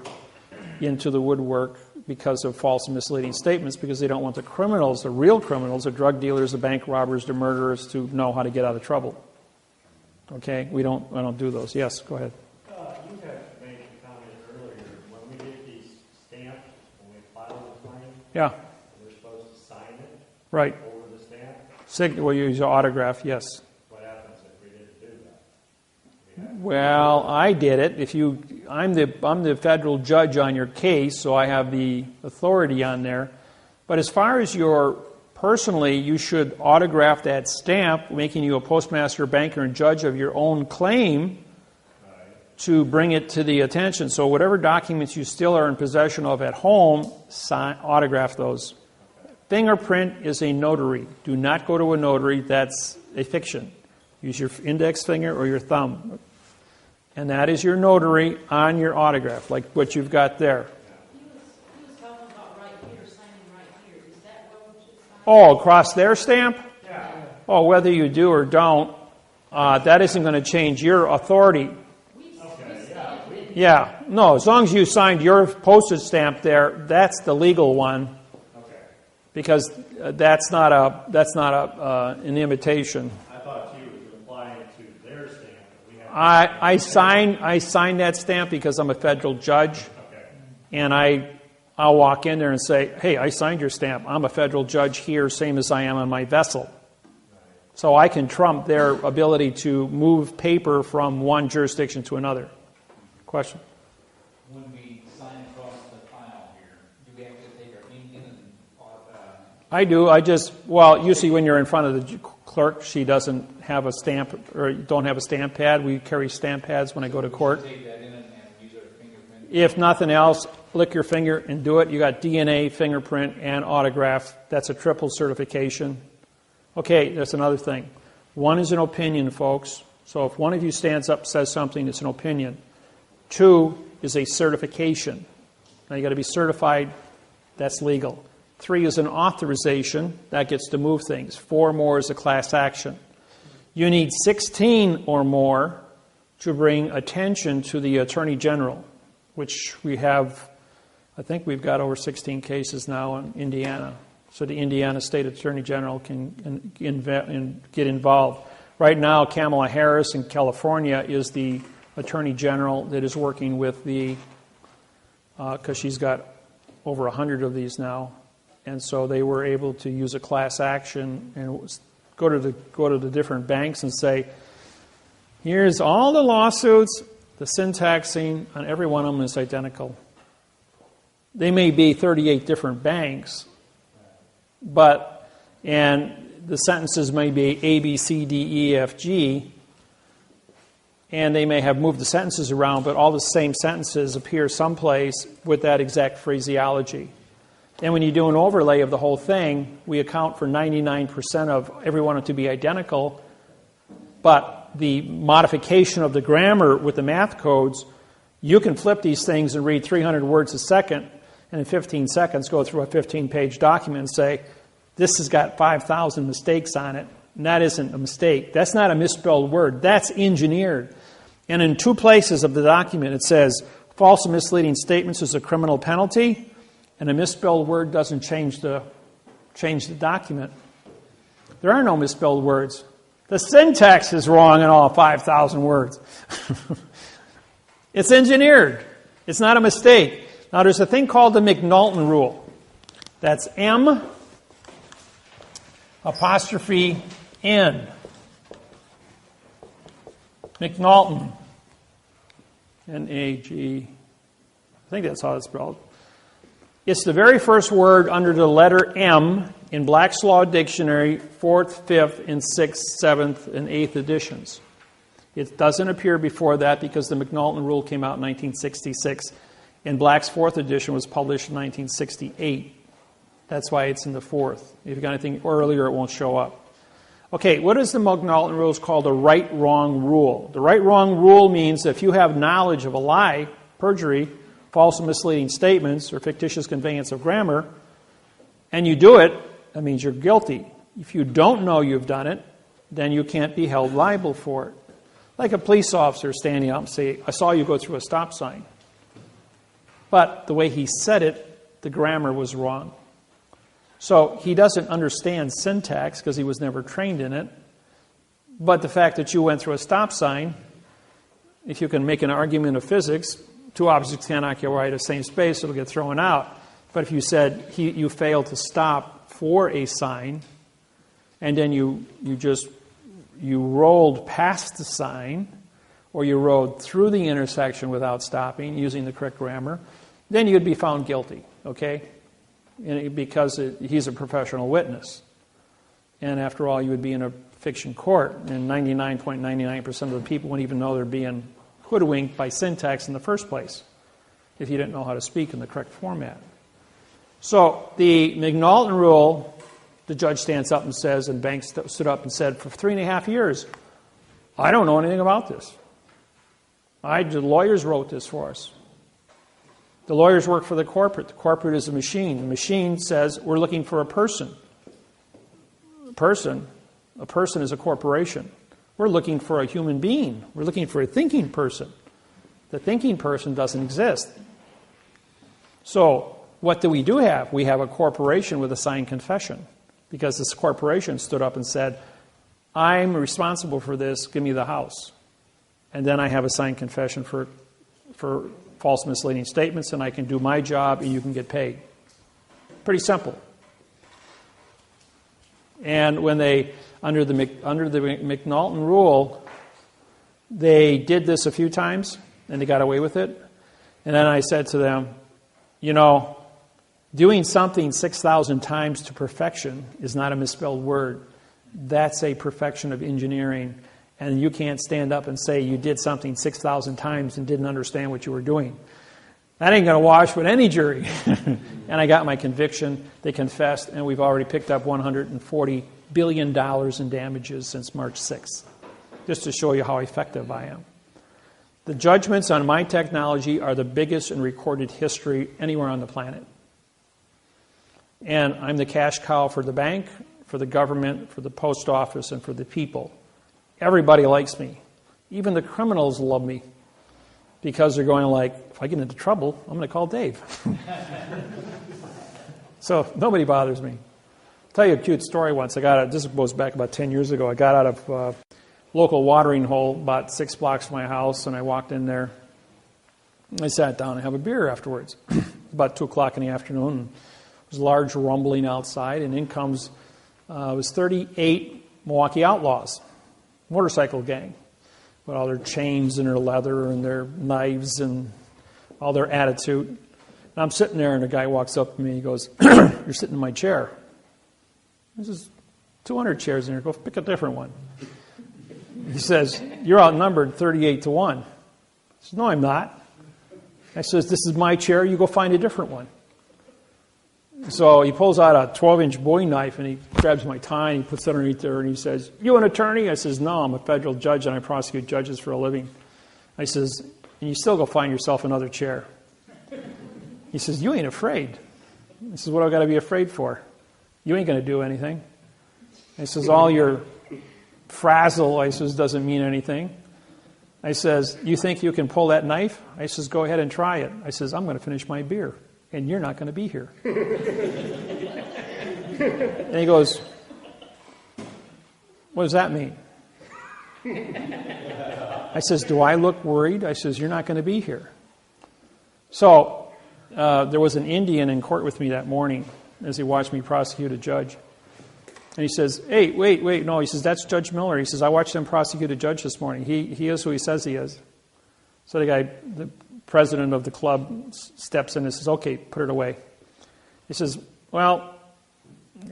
into the woodwork because of false and misleading statements, because they don't want the criminals, the real criminals, the drug dealers, the bank robbers, the murderers, to know how to get out of trouble. Okay? I don't do those. Yes, go ahead. You had made a comment earlier. When we get these stamps, when we file the claim, yeah, we're supposed to sign it right over the stamp? We'll use your autograph, yes. What happens if we didn't do that? Well, I did it. I'm the federal judge on your case, so I have the authority on there. But as far as personally, you should autograph that stamp, making you a postmaster, banker, and judge of your own claim to bring it to the attention. So whatever documents you still are in possession of at home, autograph those. Fingerprint is a notary. Do not go to a notary. That's a fiction. Use your index finger or your thumb. And that is your notary on your autograph, like what you've got there. He was talking about right here, signing right here. Is that what we should sign? Oh, across their stamp? Yeah. Oh, whether you do or don't, that isn't going to change your authority. Okay, Yeah, no, as long as you signed your postage stamp there, that's the legal one. Okay. Because that's not an imitation. I thought you was applying it to their stamp. I signed that stamp because I'm a federal judge, Okay. and I'll walk in there and say, hey, I signed your stamp. I'm a federal judge here, same as I am on my vessel. So I can trump their ability to move paper from one jurisdiction to another. Question? When we sign across the file here, do we have to take our ink in and I do. Usually when you're in front of the clerk, she doesn't have a stamp, or don't have a stamp pad. We carry stamp pads when I go to court. take that in and use our fingerprint? If nothing else, lick your finger and do it. You got DNA, fingerprint, and autograph. That's a triple certification. Okay, that's another thing. One is an opinion, folks. So if one of you stands up and says something, it's an opinion. 2 is a certification. Now you got to be certified. That's legal. 3 is an authorization. That gets to move things. 4 more is a class action. You need 16 or more to bring attention to the Attorney General, which we have, I think we've got over 16 cases now in Indiana. So the Indiana State Attorney General can get involved. Right now, Kamala Harris in California is the Attorney General that is working with because she's got over 100 of these now. And so they were able to use a class action and go to the different banks and say, here's all the lawsuits The syntaxing on every one of them is identical. They may be 38 different banks, and the sentences may be A, B, C, D, E, F, G, and they may have moved the sentences around, but all the same sentences appear someplace with that exact phraseology. And when you do an overlay of the whole thing, we account for 99% of every one to be identical, but the modification of the grammar with the math codes, you can flip these things and read 300 words a second, and in 15 seconds go through a 15-page document and say, this has got 5,000 mistakes on it, and that isn't a mistake. That's not a misspelled word. That's engineered. And in 2 places of the document it says, false and misleading statements is a criminal penalty, and a misspelled word doesn't change the document. There are no misspelled words. The syntax is wrong in all 5,000 words. It's engineered. It's not a mistake. Now, there's a thing called the McNulton rule. That's M apostrophe N. McNulton. N-A-G. I think that's how it's spelled. It's the very first word under the letter M in Black's Law Dictionary, 4th, 5th, and 6th, 7th, and 8th editions. It doesn't appear before that because the McNulton rule came out in 1966, and Black's 4th edition was published in 1968. That's why it's in the 4th. If you've got anything earlier, it won't show up. Okay, what is the McNulton rule? It's called the right-wrong rule. The right-wrong rule means that if you have knowledge of a lie, perjury, false and misleading statements, or fictitious conveyance of grammar, and you do it, that means you're guilty. If you don't know you've done it, then you can't be held liable for it. Like a police officer standing up and saying, I saw you go through a stop sign. But the way he said it, the grammar was wrong. So he doesn't understand syntax because he was never trained in it. But the fact that you went through a stop sign, if you can make an argument of physics, 2 objects can't occupy the same space, it'll get thrown out. But if you said you failed to stop for a sign, and then you rolled past the sign, or you rode through the intersection without stopping, using the correct grammar, then you'd be found guilty, okay? Because he's a professional witness. And after all, you would be in a fiction court, and 99.99% of the people wouldn't even know they're being hoodwinked by syntax in the first place, if you didn't know how to speak in the correct format. So the McNulton rule, the judge stands up and says, and Banks stood up and said, for 3.5 years, I don't know anything about this. The lawyers wrote this for us. The lawyers work for the corporate. The corporate is a machine. The machine says, we're looking for a person. A person is a corporation. We're looking for a human being. We're looking for a thinking person. The thinking person doesn't exist. So what do we have? We have a corporation with a signed confession, because this corporation stood up and said, I'm responsible for this, give me the house. And then I have a signed confession for false misleading statements, and I can do my job and you can get paid. Pretty simple. And when they, under the McNulton rule, they did this a few times and they got away with it. And then I said to them, doing something 6,000 times to perfection is not a misspelled word. That's a perfection of engineering. And you can't stand up and say you did something 6,000 times and didn't understand what you were doing. That ain't going to wash with any jury. And I got my conviction. They confessed, and we've already picked up $140 billion in damages since March 6th, just to show you how effective I am. The judgments on my technology are the biggest in recorded history anywhere on the planet. And I'm the cash cow for the bank, for the government, for the post office, and for the people. Everybody likes me. Even the criminals love me, because they're going like, if I get into trouble, I'm going to call Dave. So nobody bothers me. I'll tell you a cute story once. This goes back about 10 years ago. I got out of a local watering hole about 6 blocks from my house, and I walked in there. I sat down and have a beer afterwards. About 2 o'clock in the afternoon. And there was a large rumbling outside, and in comes, it was 38 Milwaukee Outlaws, motorcycle gang. But all their chains and their leather and their knives and all their attitude. And I'm sitting there, and a guy walks up to me. He goes, "You're sitting in my chair." There's 200 chairs in here. Go pick a different one. He says, "You're outnumbered 38-1. I said, "No, I'm not." I says, "This is my chair. You go find a different one." So he pulls out a 12-inch Bowie knife, and he grabs my tie, and he puts it underneath there, and he says, "You an attorney?" I says, "No, I'm a federal judge, and I prosecute judges for a living." I says, "And you still go find yourself another chair." He says, "You ain't afraid." I says, "What do I got to be afraid for? You ain't going to do anything." I says, "All your frazzle," I says, "doesn't mean anything." I says, "You think you can pull that knife?" I says, "Go ahead and try it." I says, "I'm going to finish my beer, and you're not going to be here." And he goes, "What does that mean?" I says, "Do I look worried?" I says, "You're not going to be here." So there was an Indian in court with me that morning as he watched me prosecute a judge. And he says, "Hey, wait, no." He says, "That's Judge Miller." He says, "I watched him prosecute a judge this morning. He is who he says he is." So the president of the club steps in and says, "Okay, put it away." He says, "Well,"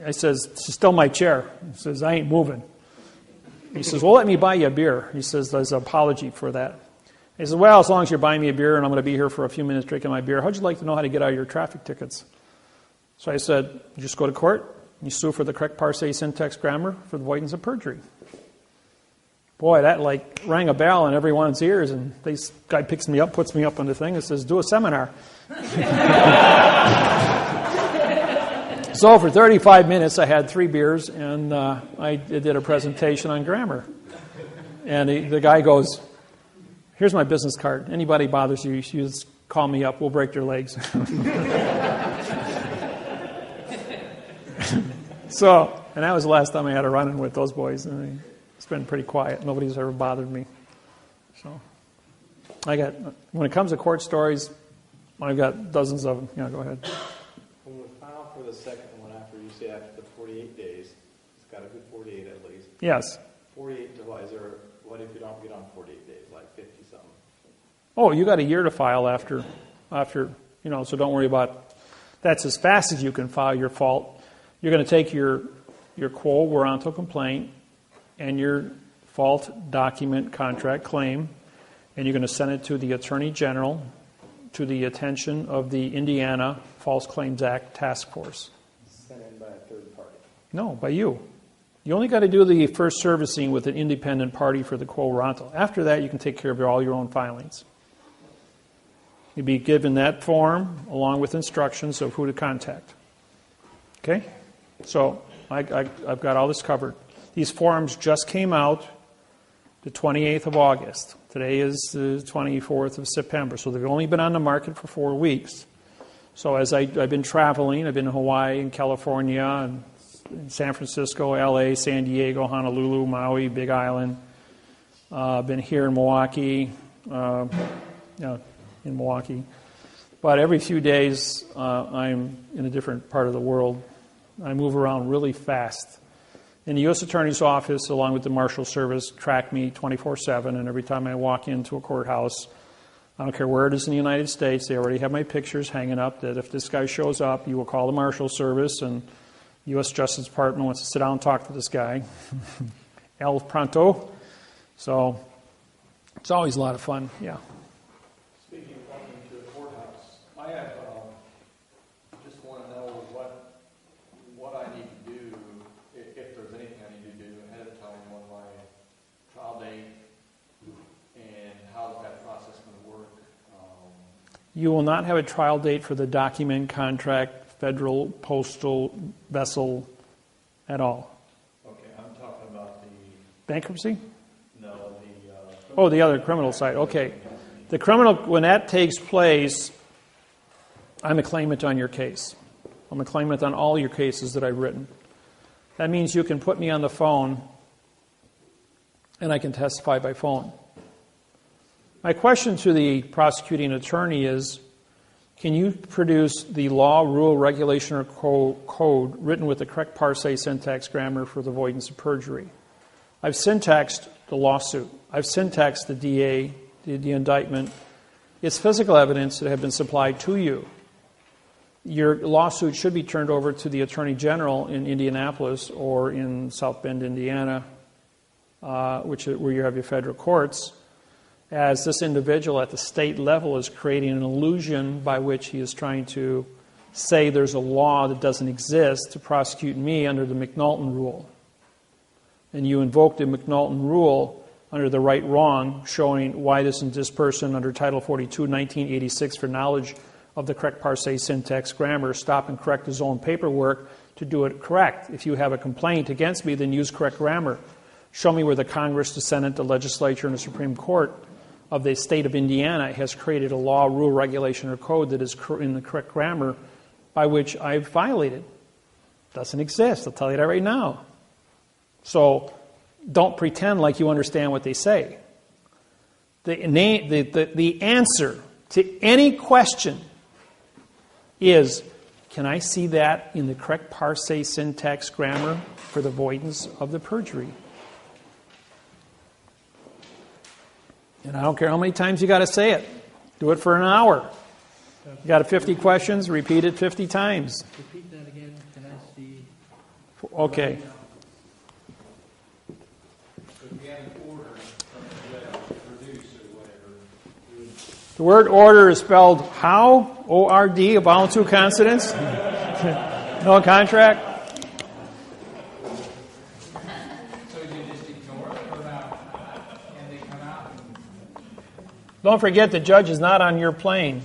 I says, "It's still my chair." He says, "I ain't moving." He says, "Well, let me buy you a beer." He says, "There's an apology for that." He says, "Well, as long as you're buying me a beer and I'm going to be here for a few minutes drinking my beer, how'd you like to know how to get out of your traffic tickets?" So I said, "You just go to court. You sue for the correct parsé, syntax, grammar, for the avoidance of perjury." Boy, that like rang a bell in everyone's ears, and this guy picks me up, puts me up on the thing, and says, "Do a seminar." So for 35 minutes, I had 3 beers, and I did a presentation on grammar. And the guy goes, "Here's my business card. Anybody bothers you, you just call me up. We'll break their legs." So, and that was the last time I had a run-in with those boys. And it's been pretty quiet. Nobody's ever bothered me. So, when it comes to court stories, I've got dozens of them. Yeah, go ahead. When we file for the second one, after you say after the 48 days, it's got to be 48 at least. Yes. 48 divided, or what if you don't get on 48 days, like 50 something? Oh, you got a year to file after, so don't worry about, that's as fast as you can file your fault. You're going to take your quo warranto complaint and your fault document contract claim, and you're going to send it to the Attorney General to the attention of the Indiana False Claims Act Task Force. Sent in by a third party? No, by you. You only got to do the first servicing with an independent party for the quo warranto. After that, you can take care of all your own filings. You'll be given that form along with instructions of who to contact. Okay? So I've got all this covered. These forms just came out the 28th of August. Today is the 24th of September. So they've only been on the market for 4 weeks. So as I've been traveling, I've been in Hawaii and California and San Francisco, LA, San Diego, Honolulu, Maui, Big Island. Been here in Milwaukee, in Milwaukee. But every few days, I'm in a different part of the world. I move around really fast. And the U.S. Attorney's Office, along with the Marshal Service, track me 24/7. And every time I walk into a courthouse, I don't care where it is in the United States, they already have my pictures hanging up that if this guy shows up, you will call the Marshal Service, and the U.S. Justice Department wants to sit down and talk to this guy. El pronto. So it's always a lot of fun, yeah. Speaking of walking to a courthouse, I have just want to know what I need to do, if there's anything I need to do ahead of time on my trial date, and how's that process going to work? You will not have a trial date for the document, contract, federal, postal, vessel at all. Okay, I'm talking about the... Bankruptcy? No, the other criminal side. Okay. The criminal, when that takes place, I'm a claimant on your case. I'm a claimant on all your cases that I've written. That means you can put me on the phone and I can testify by phone. My question to the prosecuting attorney is, can you produce the law, rule, regulation, or code written with the correct parsé, syntax, grammar for the avoidance of perjury? I've syntaxed the lawsuit. I've syntaxed the DA, the indictment. It's physical evidence that have been supplied to you. Your lawsuit should be turned over to the Attorney General in Indianapolis or in South Bend, Indiana, where you have your federal courts, as this individual at the state level is creating an illusion by which he is trying to say there's a law that doesn't exist to prosecute me under the McNulton rule. And you invoke the McNulton rule under the right-wrong, showing why this person under Title 42, 1986, for knowledge of the correct parsé, syntax, grammar, stop and correct his own paperwork to do it correct. If you have a complaint against me, then use correct grammar. Show me where the Congress, the Senate, the legislature, and the Supreme Court of the state of Indiana has created a law, rule, regulation, or code that is in the correct grammar by which I've violated. Doesn't exist. I'll tell you that right now. So don't pretend like you understand what they say. The answer to any question is, can I see that in the correct parsé, syntax, grammar for the avoidance of the perjury? And I don't care how many times you got to say it. Do it for an hour. You got 50 questions, repeat it 50 times. Repeat that again. Can I see? Okay. The word order is spelled how? O-R-D, a vowel, two consonants? No contract? So you just ignore it or not? And they come out and... Don't forget the judge is not on your plane.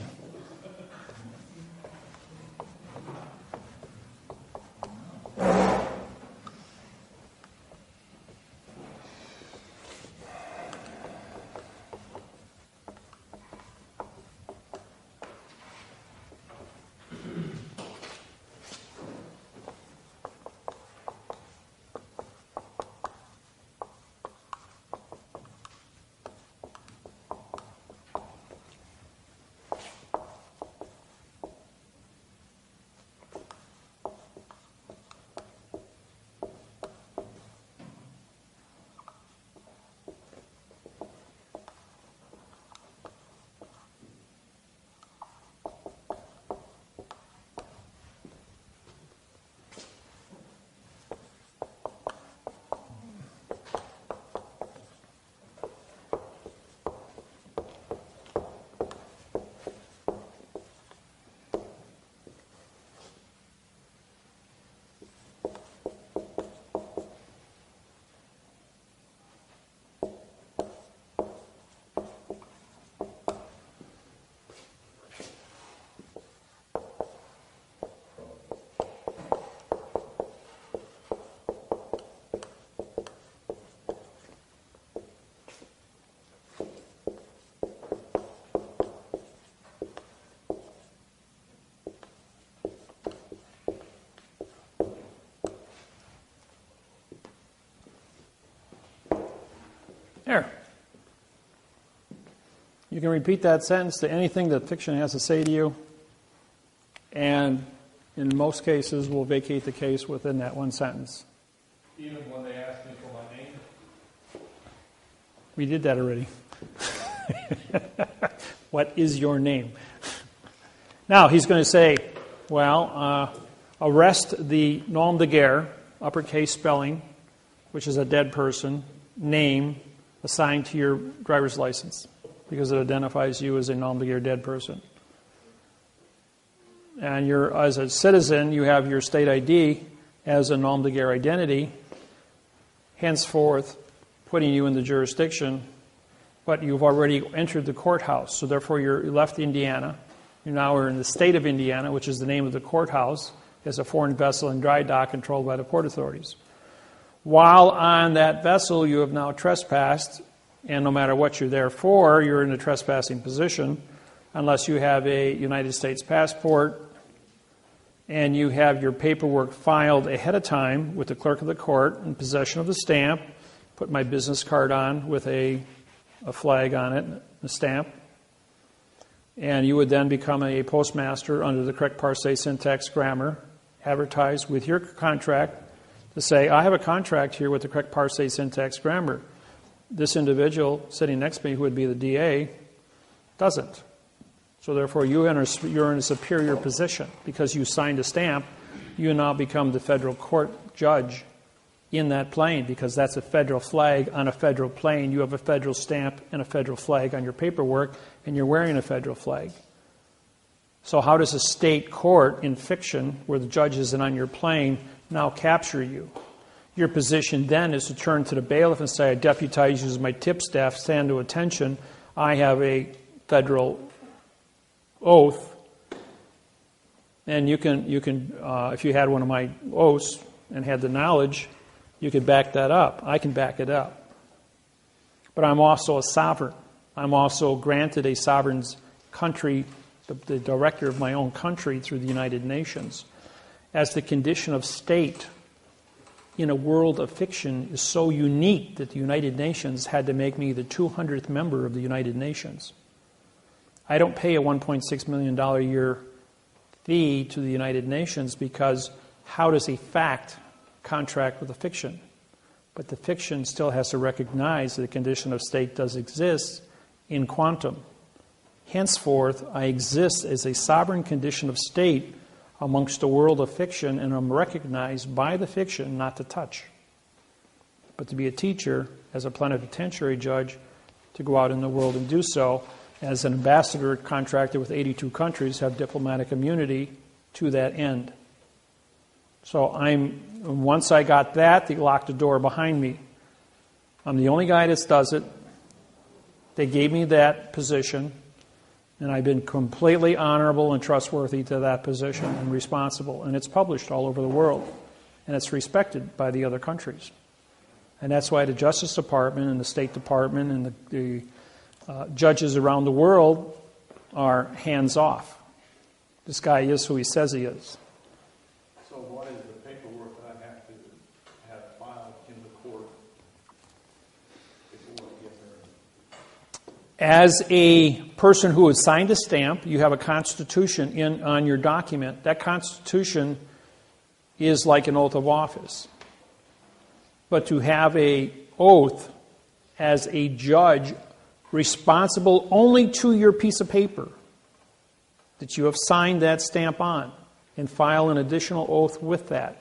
There. You can repeat that sentence to anything that fiction has to say to you, and in most cases will vacate the case within that one sentence. Even when they ask me for my name? We did that already. What is your name? Now, he's going to say, well, arrest the nom de guerre, uppercase spelling, which is a dead person, name, assigned to your driver's license, because it identifies you as a nom de guerre dead person. And as a citizen, you have your state ID as a nom de guerre identity, henceforth putting you in the jurisdiction, but you've already entered the courthouse. So therefore, you left Indiana. You now are in the state of Indiana, which is the name of the courthouse, as a foreign vessel in dry dock controlled by the port authorities. While on that vessel, you have now trespassed, and no matter what you're there for, you're in a trespassing position, unless you have a United States passport and you have your paperwork filed ahead of time with the clerk of the court in possession of the stamp, put my business card on with a flag on it, a stamp, and you would then become a postmaster under the correct parsé, syntax, grammar, advertise with your contract to say, I have a contract here with the correct parsé, syntax, grammar. This individual sitting next to me, who would be the DA, doesn't. So therefore, you're in a superior position. Because you signed a stamp, you now become the federal court judge in that plane, because that's a federal flag on a federal plane. You have a federal stamp and a federal flag on your paperwork, and you're wearing a federal flag. So how does a state court in fiction, where the judge isn't on your plane, now capture you? Your position then is to turn to the bailiff and say, I deputize you as my tip staff, stand to attention. I have a federal oath, and you can if you had one of my oaths and had the knowledge, you could back that up. I can back it up. But I'm also a sovereign. I'm also granted a sovereign's country, the director of my own country through the United Nations. As the condition of state in a world of fiction is so unique that the United Nations had to make me the 200th member of the United Nations. I don't pay a $1.6 million a year fee to the United Nations, because how does a fact contract with a fiction? But the fiction still has to recognize that the condition of state does exist in quantum. Henceforth, I exist as a sovereign condition of state amongst a world of fiction, and I'm recognized by the fiction not to touch. But to be a teacher, as a plenipotentiary judge, to go out in the world and do so, as an ambassador contracted with 82 countries, have diplomatic immunity to that end. So once I got that, they locked the door behind me. I'm the only guy that does it. They gave me that position, and I've been completely honorable and trustworthy to that position and responsible. And it's published all over the world, and it's respected by the other countries. And that's why the Justice Department and the State Department and the judges around the world are hands off. This guy is who he says he is. So what is the paperwork that I have to have filed in the court before I get there? As a person who has signed a stamp, you have a constitution on your document. That constitution is like an oath of office. But to have an oath as a judge responsible only to your piece of paper that you have signed that stamp on, and file an additional oath with that,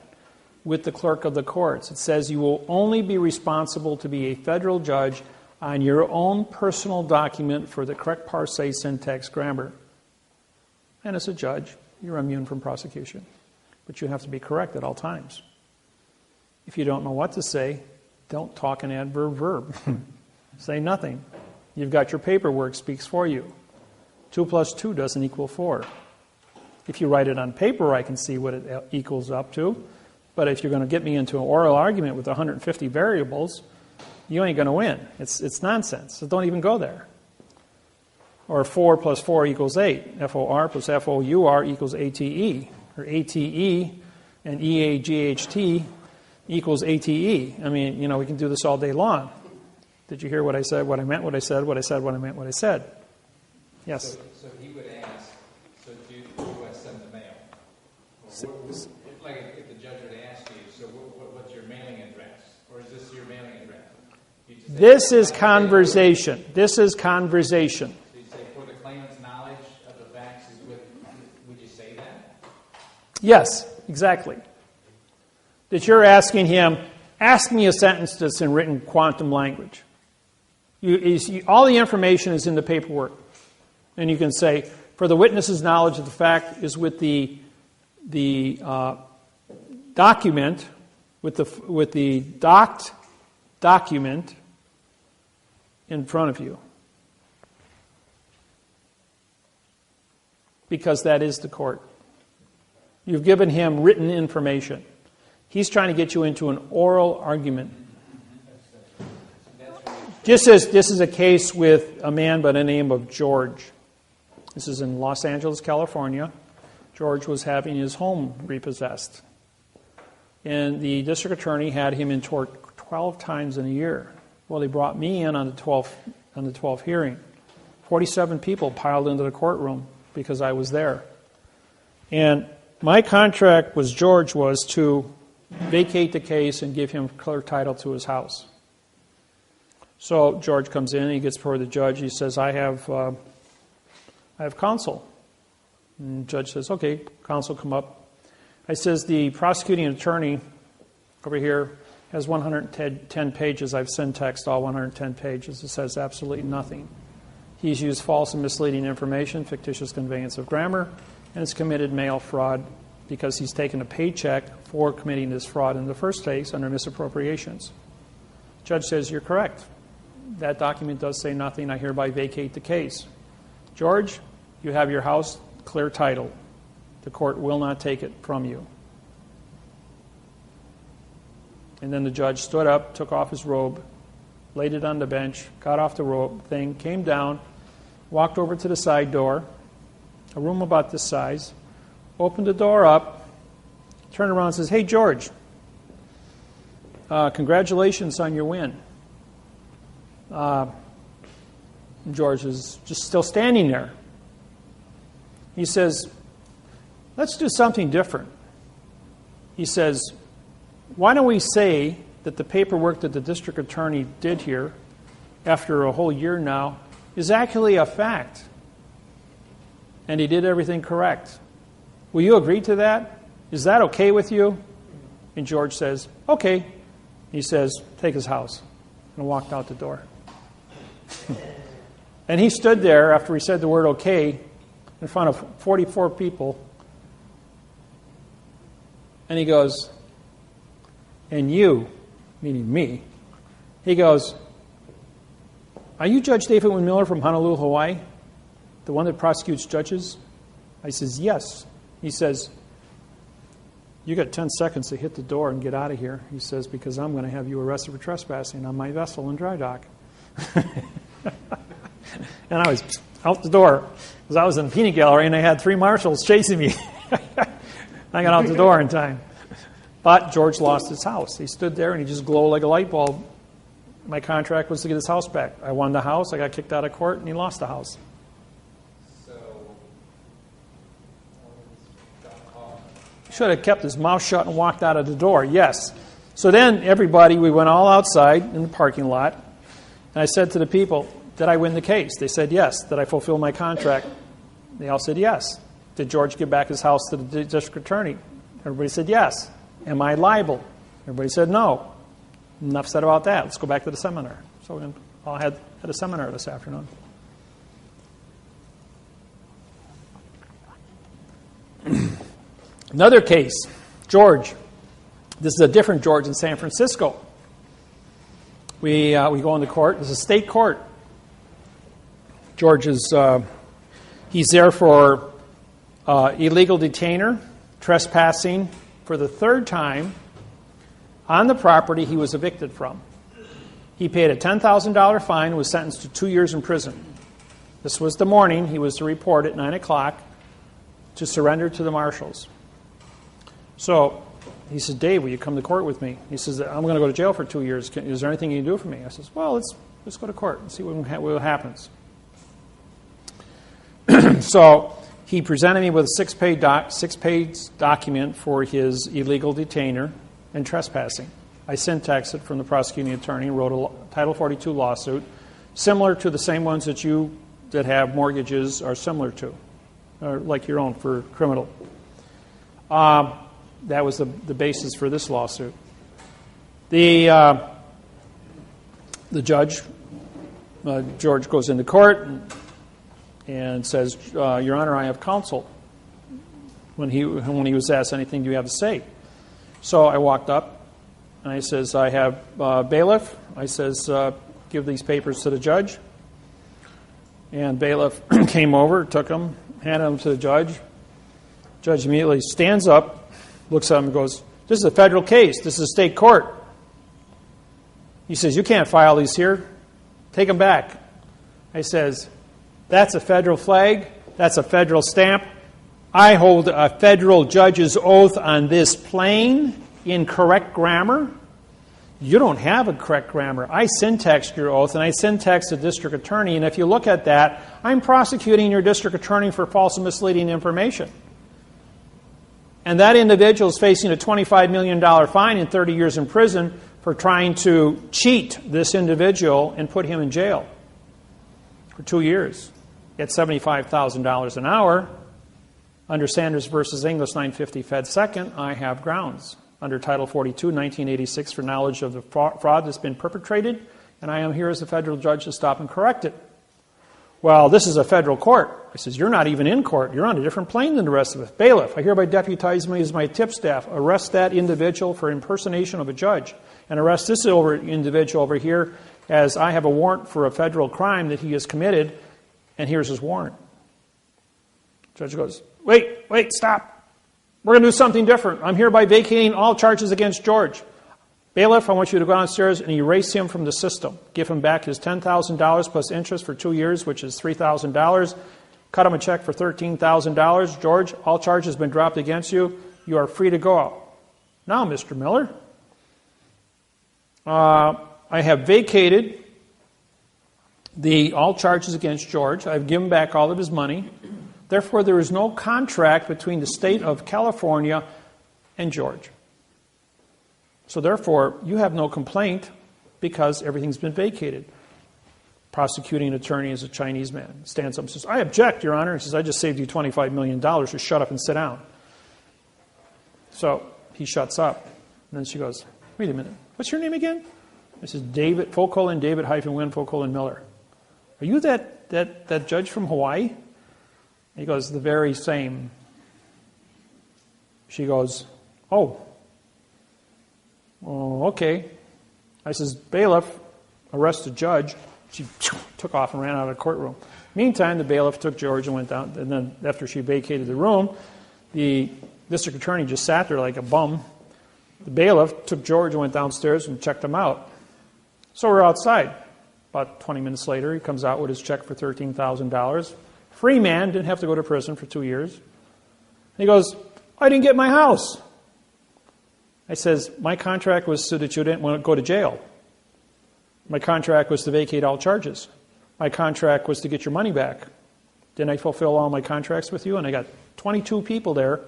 with the clerk of the courts. It says you will only be responsible to be a federal judge on your own personal document for the correct parsing, syntax, grammar. And as a judge, you're immune from prosecution. But you have to be correct at all times. If you don't know what to say, don't talk an adverb verb. Say nothing. You've got your paperwork, speaks for you. 2 plus 2 doesn't equal 4. If you write it on paper, I can see what it equals up to. But if you're going to get me into an oral argument with 150 variables, you ain't going to win. It's nonsense. So don't even go there. Or 4 plus 4 equals 8. FOR plus FOUR equals ATE. Or ATE and EAGHT equals ATE. I mean, we can do this all day long. Did you hear what I said, what I meant, what I said, what I said, what I meant, what I said? Yes? So he would ask, so do I send the mail? Like if the judge would ask you, so what's your mailing address? Or is this your mailing address? This is conversation. This is conversation. So you say, for the claimant's knowledge of the facts is would you say that? Yes, exactly. That you're asking him, ask me a sentence that's in written quantum language. All the information is in the paperwork. And you can say, for the witness's knowledge of the fact is with the document, with the docked document in front of you. Because that is the court. You've given him written information. He's trying to get you into an oral argument. This is a case with a man by the name of George. This is in Los Angeles, California. George was having his home repossessed. And the district attorney had him in court 12 times in a year. Well, they brought me in on the 12th hearing. 47 people piled into the courtroom because I was there. And my contract with George was to vacate the case and give him clear title to his house. So George comes in, he gets before the judge, he says, I have counsel. And the judge says, okay, counsel, come up. I says, the prosecuting attorney over here has 110 pages. I've syntexed all 110 pages. It says absolutely nothing. He's used false and misleading information, fictitious conveyance of grammar, and has committed mail fraud because he's taken a paycheck for committing this fraud in the first place under misappropriations. Judge says, you're correct. That document does say nothing. I hereby vacate the case. George, you have your house clear title. The court will not take it from you. And then the judge stood up, took off his robe, laid it on the bench, got off the robe thing, came down, walked over to the side door, a room about this size, opened the door up, turned around and says, hey, George, congratulations on your win. George is just still standing there. He says, let's do something different. He says, why don't we say that the paperwork that the district attorney did here, after a whole year now, is actually a fact. And he did everything correct. Will you agree to that? Is that okay with you? And George says, okay. He says, take his house. And walked out the door. And he stood there after he said the word okay in front of 44 people. And he goes, and you, meaning me, he goes, are you Judge David-Wynn Miller from Honolulu, Hawaii? The one that prosecutes judges? I says, yes. He says, you got 10 seconds to hit the door and get out of here. He says, because I'm going to have you arrested for trespassing on my vessel in dry dock. And I was out the door because I was in the peanut gallery and I had 3 marshals chasing me. I got out the door in time. But George lost his house. He stood there and he just glowed like a light bulb. My contract was to get his house back. I won the house, I got kicked out of court, and he lost the house. He should have kept his mouth shut and walked out of the door, yes. So then everybody, we went all outside in the parking lot, and I said to the people, did I win the case? They said yes. Did I fulfill my contract? They all said yes. Did George give back his house to the district attorney? Everybody said yes. Am I liable? Everybody said no. Enough said about that. Let's go back to the seminar. So we all had a seminar this afternoon. Another case, George. This is a different George in San Francisco. We go into court. This is a state court. George is he's there for illegal detainer, trespassing for the 3rd time on the property he was evicted from. He paid a $10,000 fine and was sentenced to 2 years in prison. This was the morning he was to report at 9 o'clock to surrender to the marshals. So he said, Dave, will you come to court with me? He says, I'm going to go to jail for 2 years. Is there anything you can do for me? I says, well, let's go to court and see what happens. So he presented me with a 6-page document for his illegal detainer and trespassing. I syntaxed it from the prosecuting attorney and wrote a Title 42 lawsuit, similar to the same ones that you that have mortgages are similar to, or like your own for criminal. That was the basis for this lawsuit. The judge, George, goes into court and says, Your Honor, I have counsel. When he was asked, anything do you have to say? So I walked up and I says, I have bailiff. I says, give these papers to the judge. And bailiff came over, took them, handed them to the judge. Judge immediately stands up, looks at him and goes, this is a federal case. This is a state court. He says, you can't file these here. Take them back. I says, that's a federal flag. That's a federal stamp. I hold a federal judge's oath on this plane in correct grammar. You don't have a correct grammar. I syntaxed your oath, and I syntaxed the district attorney, and if you look at that, I'm prosecuting your district attorney for false and misleading information. And that individual is facing a $25 million fine and 30 years in prison for trying to cheat this individual and put him in jail for 2 years at $75,000 an hour. Under Sanders versus Inglis 950 Fed Second, I have grounds under Title 42, 1986 for knowledge of the fraud that's been perpetrated, and I am here as a federal judge to stop and correct it. Well, this is a federal court. I says, you're not even in court. You're on a different plane than the rest of us. Bailiff, I hereby deputize me as my tip staff. Arrest that individual for impersonation of a judge. And arrest this individual over here as I have a warrant for a federal crime that he has committed, and here's his warrant. Judge goes, wait, stop. We're going to do something different. I'm hereby vacating all charges against George. Bailiff, I want you to go downstairs and erase him from the system. Give him back his $10,000 plus interest for 2 years, which is $3,000. Cut him a check for $13,000. George, all charges have been dropped against you. You are free to go out. Now, Mr. Miller, I have vacated all charges against George. I've given back all of his money. Therefore, there is no contract between the state of California and George. So therefore, you have no complaint because everything's been vacated. Prosecuting attorney is a Chinese man. Stands up and says, I object, Your Honor. He says, I just saved you $25 million. So shut up and sit down. So he shuts up. And then she goes, wait a minute. What's your name again? This is David, David-Wynn, Miller. Are you that judge from Hawaii? He goes, the very same. She goes, oh, okay. I says, bailiff, arrest the judge. She took off and ran out of the courtroom. Meantime, the bailiff took George and went down. And then after she vacated the room, the district attorney just sat there like a bum. The bailiff took George and went downstairs and checked him out. So we're outside. About 20 minutes later, he comes out with his check for $13,000. Free man, didn't have to go to prison for 2 years. And he goes, I didn't get my house. I says, my contract was so that you didn't want to go to jail. My contract was to vacate all charges. My contract was to get your money back. Didn't I fulfill all my contracts with you? And I got 22 people there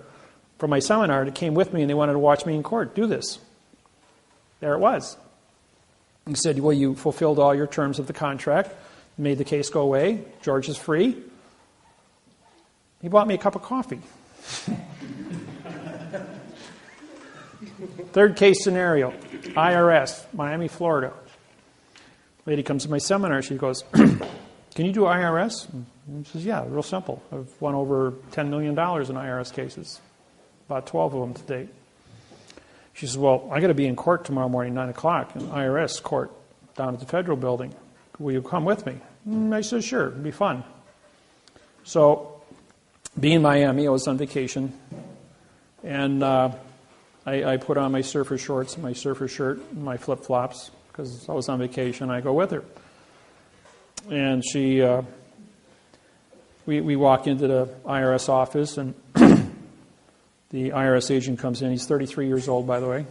from my seminar that came with me and they wanted to watch me in court do this. There it was. He said, well, you fulfilled all your terms of the contract, made the case go away. George is free. He bought me a cup of coffee. Third case scenario, IRS, Miami, Florida. Lady comes to my seminar. She goes, can you do IRS? And she says, yeah, real simple. I've won over $10 million in IRS cases, about 12 of them to date. She says, well, I got to be in court tomorrow morning, 9 o'clock, in IRS court down at the federal building. Will you come with me? I said, sure, it'd be fun. So, being in Miami, I was on vacation, and I put on my surfer shorts, my surfer shirt, and my flip-flops, because I was on vacation. I go with her. And we walk into the IRS office, and the IRS agent comes in. He's 33 years old, by the way.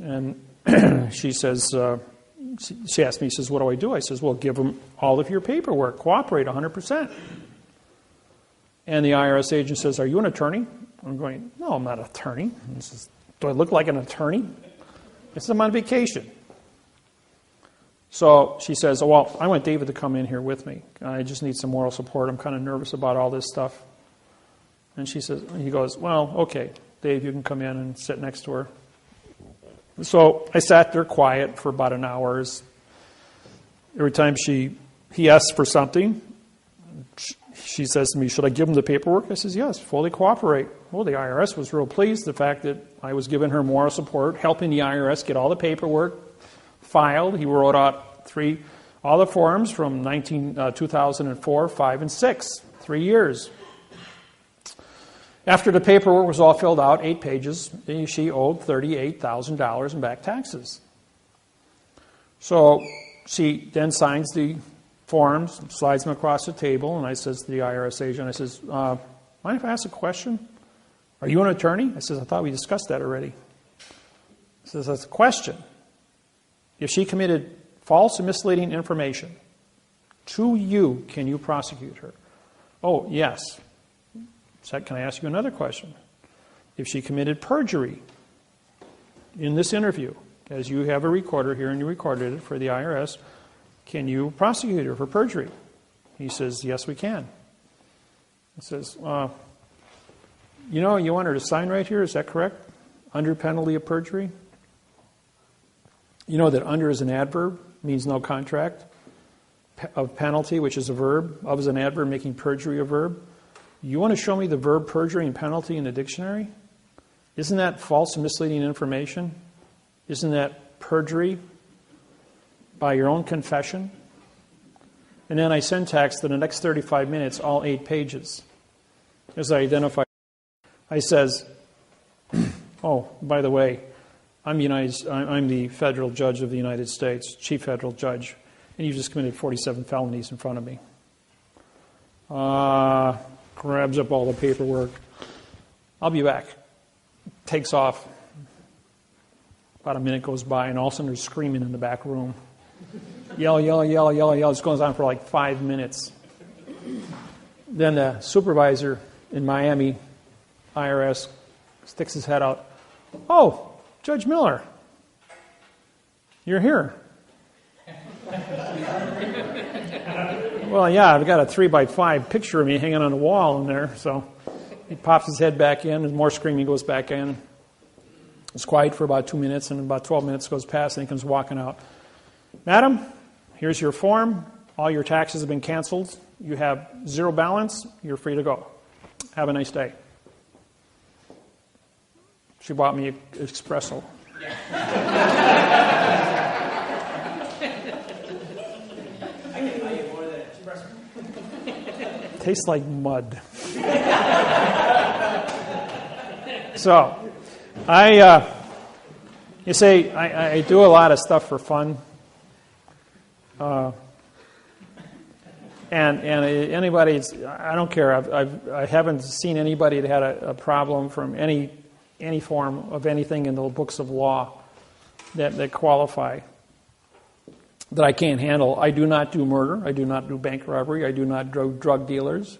And she says, she asked me, she says, what do I do? I says, well, give them all of your paperwork. Cooperate 100%. And the IRS agent says, are you an attorney? I'm going, no, I'm not an attorney. He says, do I look like an attorney? I said, I'm on vacation. So she says, oh, well, I want David to come in here with me. I just need some moral support. I'm kind of nervous about all this stuff. And he goes, well, okay, Dave, you can come in and sit next to her. So I sat there quiet for about an hour. Every time he asks for something, she says to me, should I give him the paperwork? I says, yes, fully cooperate. Well, the IRS was real pleased, the fact that I was giving her moral support, helping the IRS get all the paperwork filed. He wrote out all the forms from 2004, 5, and 6, 3 years. After the paperwork was all filled out, 8 pages, she owed $38,000 in back taxes. So she then signs the forms, slides them across the table, and I says to the IRS agent, I says, mind if I ask a question? Are you an attorney? I says, I thought we discussed that already. He says, that's a question. If she committed false and misleading information to you, can you prosecute her? Oh, yes. Can I ask you another question? If she committed perjury in this interview, as you have a recorder here and you recorded it for the IRS, can you prosecute her for perjury? He says, yes, we can. He says, you want her to sign right here, is that correct? Under penalty of perjury? You know that under is an adverb, means no contract. Of penalty, which is a verb. Of is an adverb, making perjury a verb. You want to show me the verb perjury and penalty in the dictionary? Isn't that false and misleading information? Isn't that perjury by your own confession? And then I syntaxed in the next 35 minutes, all 8 pages. As I identify, I says, oh, by the way, I'm the federal judge of the United States, chief federal judge, and you just committed 47 felonies in front of me. Grabs up all the paperwork. I'll be back. Takes off. About a minute goes by, and all of a sudden there's screaming in the back room. Yell, yell, yell, yell, yell. This goes on for like 5 minutes. Then the supervisor in Miami, IRS, sticks his head out. Oh, Judge Miller, you're here. Well, yeah, I've got a 3x5 picture of me hanging on the wall in there. So he pops his head back in, and more screaming goes back in. It's quiet for about 2 minutes, and about 12 minutes goes past, and he comes walking out. Madam, here's your form. All your taxes have been canceled. You have zero balance. You're free to go. Have a nice day. She bought me an espresso. Tastes like mud. So, you say, I do a lot of stuff for fun. And anybody, I don't care. I haven't seen anybody that had a problem from any form of anything in the books of law that qualify, that I can't handle. I do not do murder. I do not do bank robbery. I do not do drug dealers.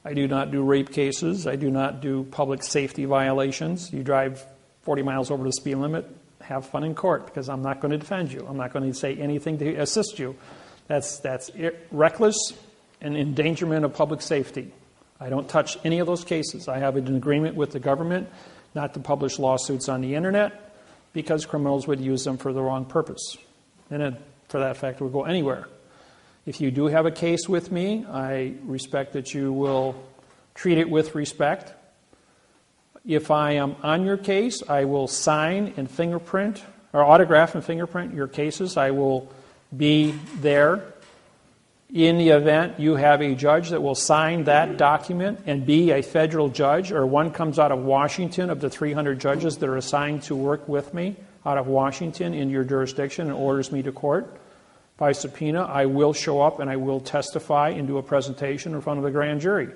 I do not do rape cases. I do not do public safety violations. You drive 40 miles over the speed limit, have fun in court, because I'm not going to defend you. I'm not going to say anything to assist you. That's reckless and endangerment of public safety. I don't touch any of those cases. I have an agreement with the government not to publish lawsuits on the internet because criminals would use them for the wrong purpose. And then, for that fact, we'll go anywhere. If you do have a case with me, I respect that you will treat it with respect. If I am on your case, I will sign and fingerprint, or autograph and fingerprint your cases. I will be there in the event you have a judge that will sign that document and be a federal judge, or one comes out of Washington of the 300 judges that are assigned to work with me out of Washington in your jurisdiction and orders me to court by subpoena, I will show up and I will testify and do a presentation in front of the grand jury.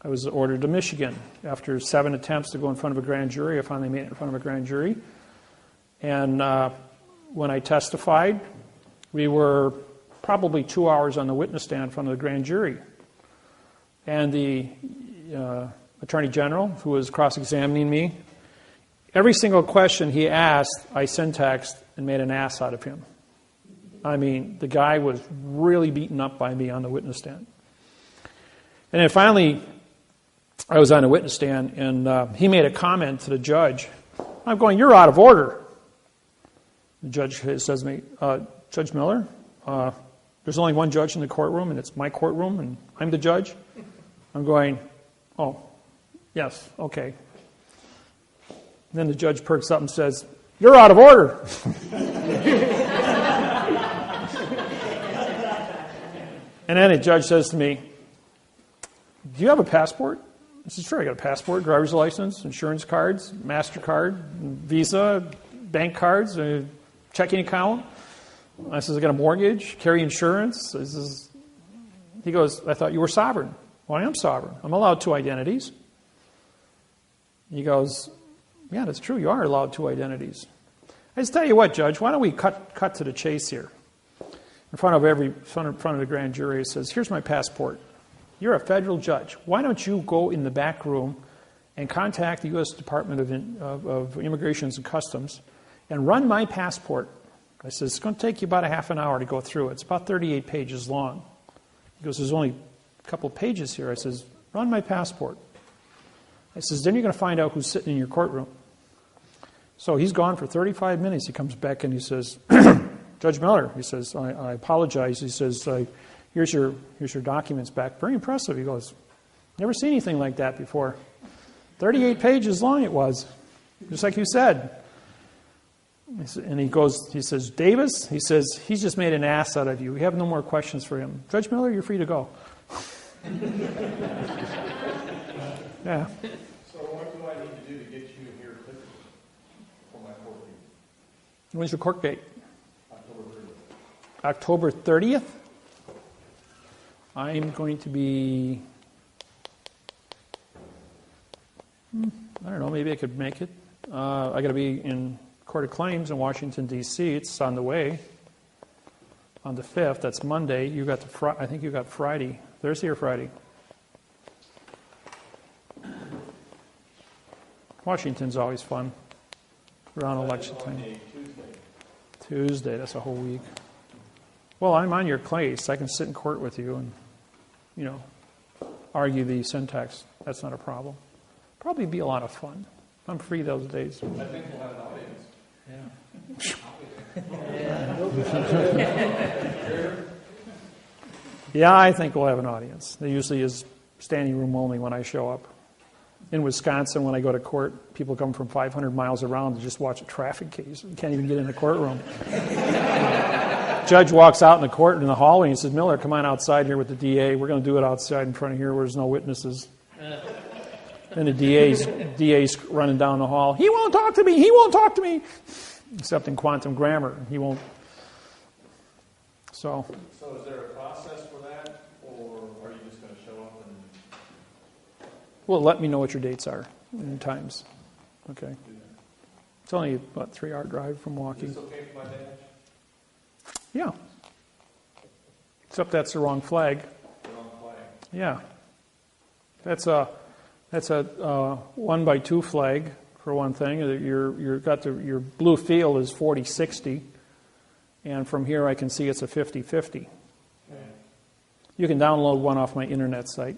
I was ordered to Michigan. After 7 attempts to go in front of a grand jury, I finally made it in front of a grand jury. And when I testified, we were probably 2 hours on the witness stand in front of the grand jury. And the Attorney General, who was cross-examining me, every single question he asked, I syntaxed and made an ass out of him. I mean, the guy was really beaten up by me on the witness stand. And then finally, I was on the witness stand, and he made a comment to the judge. I'm going, "You're out of order." The judge says to me, "Judge Miller, there's only one judge in the courtroom, and it's my courtroom, and I'm the judge." I'm going, "Oh, yes, okay." And then the judge perks up and says, "You're out of order." And then the judge says to me, "Do you have a passport?" I said, "Sure, I got a passport, driver's license, insurance cards, MasterCard, Visa, bank cards, a checking account." I says, "I got a mortgage, carry insurance." He goes, "I thought you were sovereign." "Well, I am sovereign. I'm allowed 2 identities." He goes, "Yeah, that's true. You are allowed 2 identities." I just tell you what, Judge, why don't we cut to the chase here? In front of the grand jury, it says, "Here's my passport. You're a federal judge. Why don't you go in the back room and contact the U.S. Department of Immigration and Customs and run my passport. I said, it's going to take you about a half an hour to go through it. It's about 38 pages long. He goes, there's only a couple pages here. I says, run my passport. I says, then you're going to find out who's sitting in your courtroom. So he's gone for 35 minutes. He comes back and he says, Judge Miller, he says, I apologize. He says, here's your documents back. Very impressive. He goes, never seen anything like that before. 38 pages long it was, just like you said. And he says, Davis, he says, he's just made an ass out of you. We have no more questions for him. Judge Miller, you're free to go. Yeah. So what do I need to do to get you here quickly for my court date? When's your court date? October 30th. October 30th? I'm going to be, I don't know, maybe I could make it. I got to be in Court of Claims in Washington, D.C. It's on the way. On the 5th, that's Monday. You got I think you got Friday. Thursday or Friday? Washington's always fun. Around election time. Tuesday, that's a whole week. Well, I'm on your case. I can sit in court with you and, argue the syntax. That's not a problem. Probably be a lot of fun. I'm free those days. I think we'll have an audience. Yeah, I think we'll have an audience. There usually is standing room only when I show up. In Wisconsin, when I go to court, people come from 500 miles around to just watch a traffic case. You can't even get in the courtroom. Judge walks out in the court in the hallway and he says, Miller, come on outside here with the DA. We're going to do it outside in front of here where there's no witnesses. And the DA's running down the hall. He won't talk to me. He won't talk to me. Except in quantum grammar. He won't. So is there a process for that? Or are you just going to show up and... Well, let me know what your dates are and times. Okay. It's only about a 3-hour drive from walking. Is this okay for my badge? Yeah. Except that's the wrong flag. The wrong flag. Yeah. That's a 1x2 flag for one thing. Your blue field is 40-60, and from here I can see it's a 50-50. Okay. You can download one off my internet site.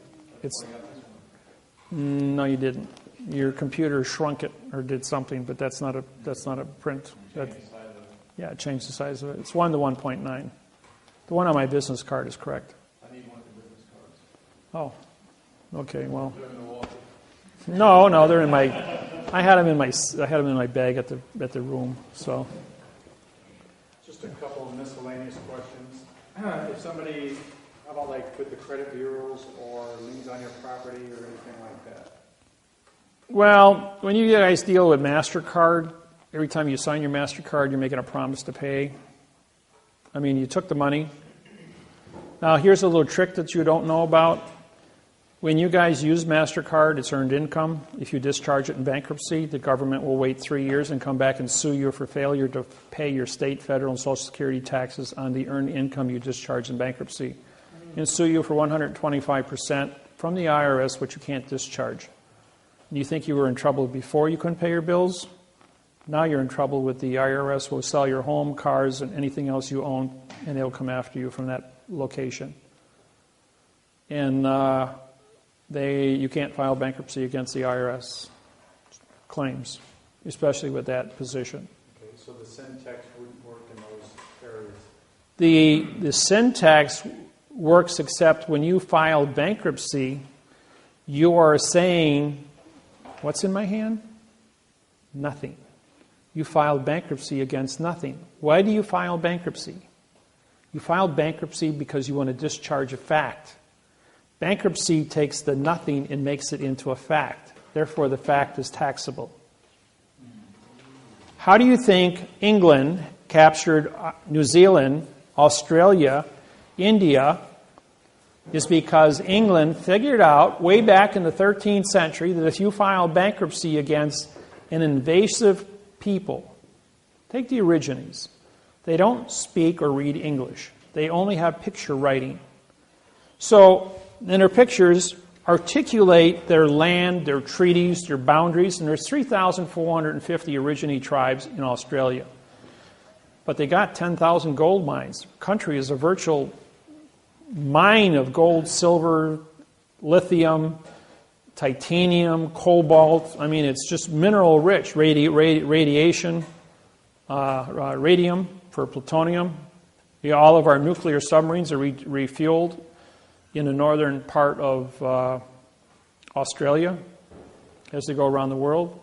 No, you didn't. Your computer shrunk it or did something, but that's not a print. It changed the size of it. It's 1 to 1.9. The one on my business card is correct. I need one of the business cards. Oh, okay. Well, They're in Milwaukee. no, they're in my. I had them in my bag at the room. So. Just a couple of miscellaneous questions. If somebody, how about like with the credit bureaus or liens on your property or anything like that? Well, when you guys deal with MasterCard, every time you sign your MasterCard, you're making a promise to pay. I mean, you took the money. Now, here's a little trick that you don't know about. When you guys use MasterCard, it's earned income. If you discharge it in bankruptcy, the government will wait 3 years and come back and sue you for failure to pay your state, federal, and Social Security taxes on the earned income you discharged in bankruptcy. And sue you for 125% from the IRS, which you can't discharge. And you think you were in trouble before you couldn't pay your bills? Now you're in trouble with the IRS. Will sell your home, cars, and anything else you own, and they'll come after you from that location. And you can't file bankruptcy against the IRS claims, especially with that position. Okay, so the syntax wouldn't work in those areas. The syntax works except when you file bankruptcy, you are saying, what's in my hand? Nothing. You filed bankruptcy against nothing. Why do you file bankruptcy? You filed bankruptcy because you want to discharge a fact. Bankruptcy takes the nothing and makes it into a fact. Therefore, the fact is taxable. How do you think England captured New Zealand, Australia, India? Is because England figured out way back in the 13th century that if you file bankruptcy against an invasive people, take the Aborigines. They don't speak or read English. They only have picture writing. So in their pictures, articulate their land, their treaties, their boundaries, and there's 3,450 Aborigine tribes in Australia. But they got 10,000 gold mines. The country is a virtual mine of gold, silver, lithium, titanium, cobalt. I mean, it's just mineral rich. Radiation, radium for plutonium. All of our nuclear submarines are refueled in the northern part of Australia as they go around the world,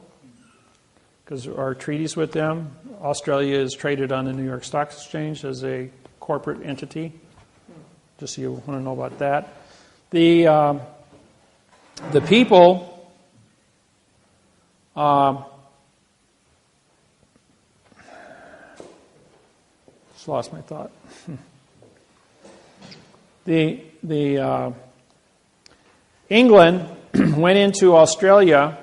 because our treaties with them. Australia is traded on the New York Stock Exchange as a corporate entity, just so you want to know about that. The people just lost my thought. England went into Australia,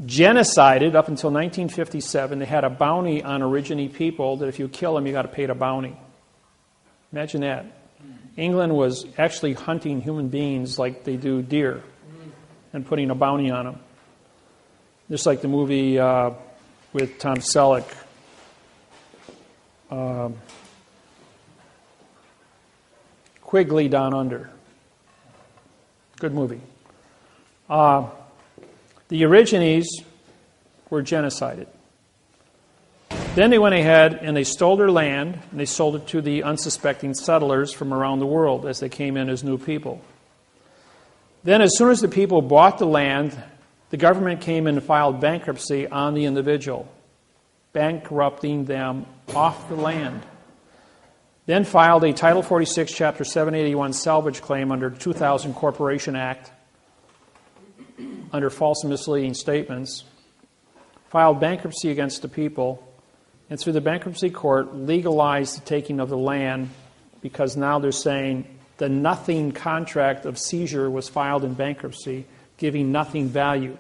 genocided up until 1957. They had a bounty on Aborigine people that if you kill them, you got to pay a bounty. Imagine that. England was actually hunting human beings like they do deer and putting a bounty on them. Just like the movie with Tom Selleck. Quigley Down Under. Good movie. The Aborigines were genocided. Then they went ahead and they stole their land and they sold it to the unsuspecting settlers from around the world as they came in as new people. Then as soon as the people bought the land, the government came in and filed bankruptcy on the individual, bankrupting them off the land. Then filed a Title 46, Chapter 781 salvage claim under 2000 Corporation Act under false and misleading statements, filed bankruptcy against the people, and through the bankruptcy court legalized the taking of the land because now they're saying the nothing contract of seizure was filed in bankruptcy, giving nothing value,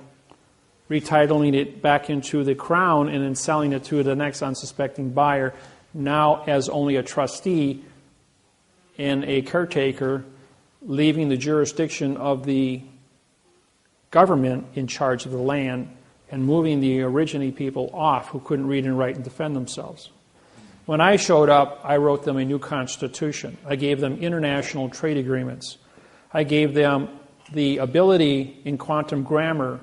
retitling it back into the crown and then selling it to the next unsuspecting buyer, now as only a trustee and a caretaker, leaving the jurisdiction of the government in charge of the land and moving the Aborigine people off who couldn't read and write and defend themselves. When I showed up, I wrote them a new constitution. I gave them international trade agreements. I gave them the ability in quantum grammar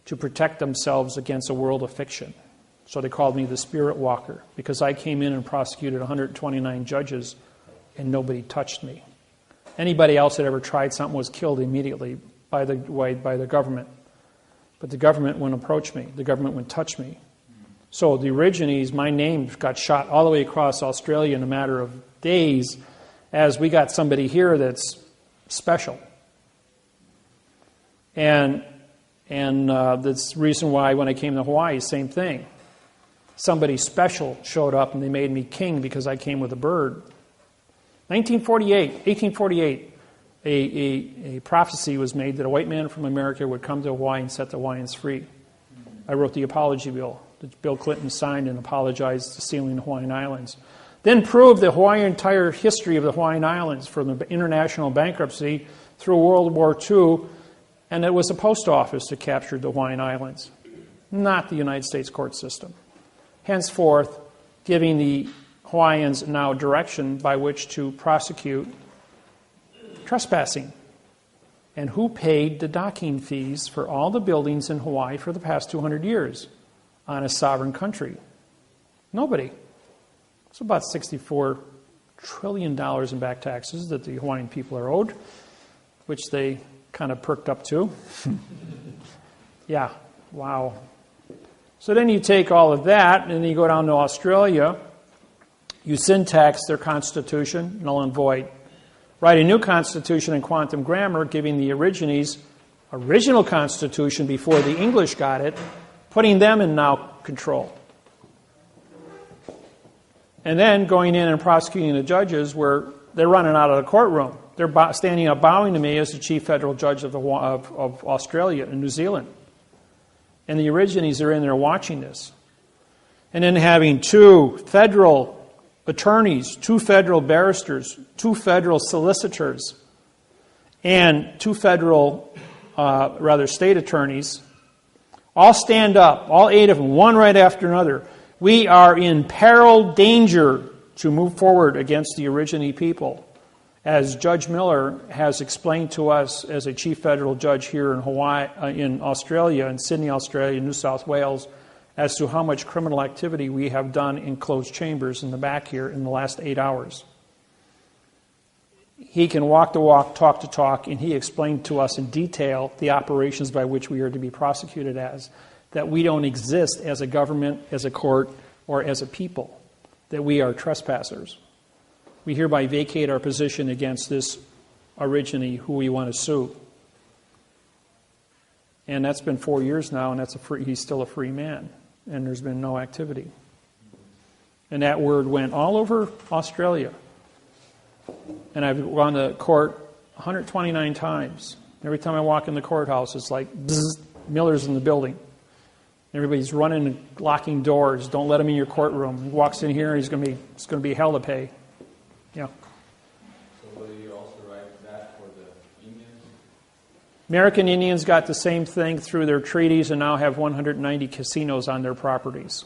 to protect themselves against a world of fiction. So they called me the Spirit Walker because I came in and prosecuted 129 judges and nobody touched me. Anybody else that ever tried something was killed immediately by the government. But the government wouldn't approach me. The government wouldn't touch me. So the Aborigines, my name got shot all the way across Australia in a matter of days as we got somebody here that's special. And that's the reason why when I came to Hawaii, same thing. Somebody special showed up and they made me king because I came with a bird. 1848, a prophecy was made that a white man from America would come to Hawaii and set the Hawaiians free. I wrote the apology bill that Bill Clinton signed and apologized to sealing the Hawaiian Islands. Then proved the entire history of the Hawaiian Islands from the international bankruptcy through World War II, and it was the post office that captured the Hawaiian Islands, not the United States court system. Henceforth, giving the Hawaiians now direction by which to prosecute trespassing. And who paid the docking fees for all the buildings in Hawaii for the past 200 years on a sovereign country? Nobody. It's about $64 trillion in back taxes that the Hawaiian people are owed, which they kind of perked up to. Yeah, wow. So then you take all of that, and then you go down to Australia, you syntax their constitution, null and void. Write a new constitution in quantum grammar, giving the Aborigines original constitution before the English got it, putting them in now control. And then going in and prosecuting the judges where they're running out of the courtroom. They're standing up bowing to me as the chief federal judge of Australia and New Zealand. And the Aborigines are in there watching this. And then having 2 federal attorneys, 2 federal barristers, 2 federal solicitors and 2 federal, state attorneys, all stand up, all 8 of them, one right after another. We are in peril, danger to move forward against the Aborigine people. As Judge Miller has explained to us as a chief federal judge here in in Australia, in Sydney, Australia, New South Wales, as to how much criminal activity we have done in closed chambers in the back here in the last 8 hours. He can walk the walk, talk the talk, and he explained to us in detail the operations by which we are to be prosecuted as, that we don't exist as a government, as a court, or as a people, that we are trespassers. We hereby vacate our position against this Aborigine who we want to sue. And that's been 4 years now, and he's still a free man, and there's been no activity. And that word went all over Australia. And I've gone to court 129 times. Every time I walk in the courthouse, it's like, bzzz, Miller's in the building. Everybody's running and locking doors. Don't let him in your courtroom. He walks in here, it's going to be hell to pay. Yeah. So will you also write that for the Indians? American Indians got the same thing through their treaties and now have 190 casinos on their properties.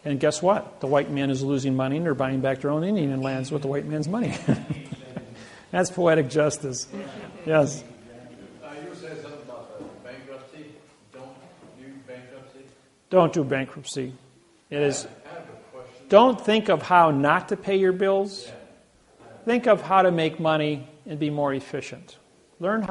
And guess what? The white man is losing money and they're buying back their own Indian lands with the white man's money. That's poetic justice. Yes. You were saying something about the bankruptcy. Don't do bankruptcy. Don't do bankruptcy. It is. Don't think of how not to pay your bills. Think of how to make money and be more efficient. Learn how.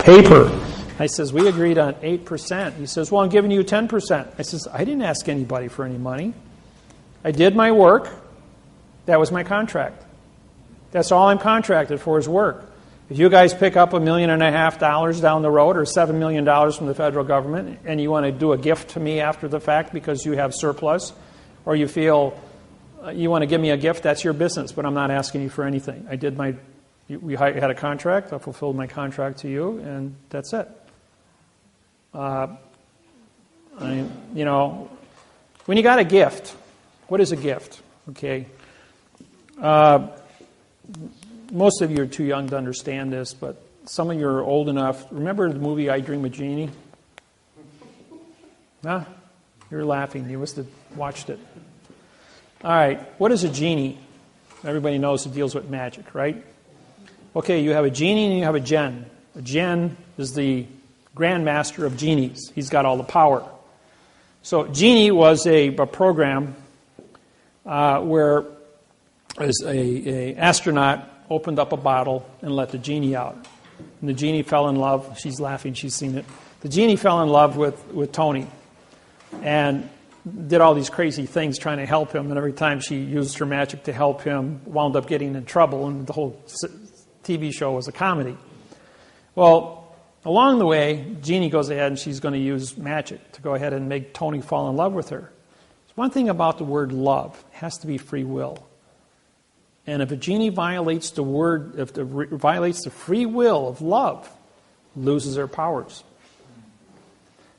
paper. I says, we agreed on 8%. He says, well, I'm giving you 10%. I says, I didn't ask anybody for any money. I did my work. That was my contract. That's all I'm contracted for is work. If you guys pick up $1.5 million down the road or $7 million from the federal government and you want to do a gift to me after the fact because you have surplus or you feel you want to give me a gift, that's your business, but I'm not asking you for anything. We had a contract. I fulfilled my contract to you, and that's it. When you got a gift, what is a gift? Okay. Most of you are too young to understand this, but some of you are old enough. Remember the movie I Dream of Jeannie? Huh? You're laughing. You must have watched it. All right. What is a genie? Everybody knows it deals with magic, right? Okay, you have a genie and you have a djinn. A djinn is the grandmaster of genies. He's got all the power. So genie was a program where as a astronaut opened up a bottle and let the genie out. And the genie fell in love. She's laughing. She's seen it. The genie fell in love with Tony and did all these crazy things trying to help him. And every time she used her magic to help him, wound up getting in trouble. And the whole TV show was a comedy. Well, along the way, Jeannie goes ahead and she's going to use magic to go ahead and make Tony fall in love with her. There's one thing about the word love. It has to be free will. And if a genie violates violates the free will of love, loses her powers.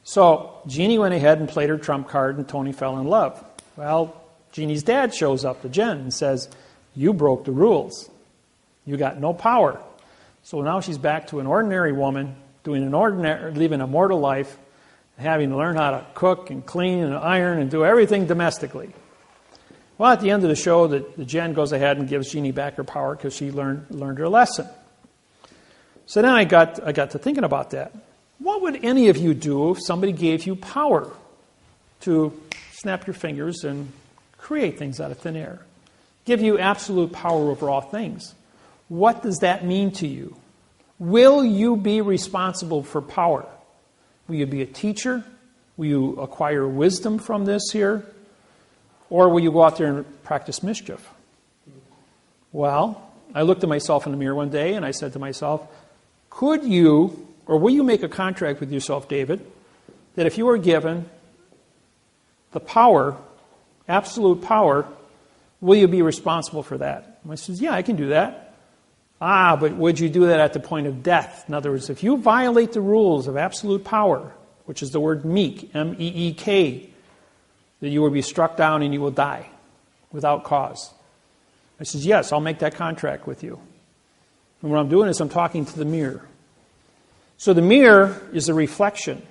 So Jeannie went ahead and played her trump card and Tony fell in love. Well, Jeannie's dad shows up to Jen and says, you broke the rules. You got no power. So now she's back to an ordinary woman, living a mortal life, having to learn how to cook and clean and iron and do everything domestically. Well, at the end of the show, the Jen goes ahead and gives Jeannie back her power because she learned her lesson. So then I got to thinking about that. What would any of you do if somebody gave you power to snap your fingers and create things out of thin air? Give you absolute power over all things. What does that mean to you? Will you be responsible for power? Will you be a teacher? Will you acquire wisdom from this here? Or will you go out there and practice mischief? Well, I looked at myself in the mirror one day and I said to myself, will you make a contract with yourself, David, that if you were given the power, absolute power, will you be responsible for that? And I said, yeah, I can do that. But would you do that at the point of death? In other words, if you violate the rules of absolute power, which is the word meek, M-E-E-K, that you will be struck down and you will die without cause. I said, yes, I'll make that contract with you. And what I'm doing is I'm talking to the mirror. So the mirror is a reflection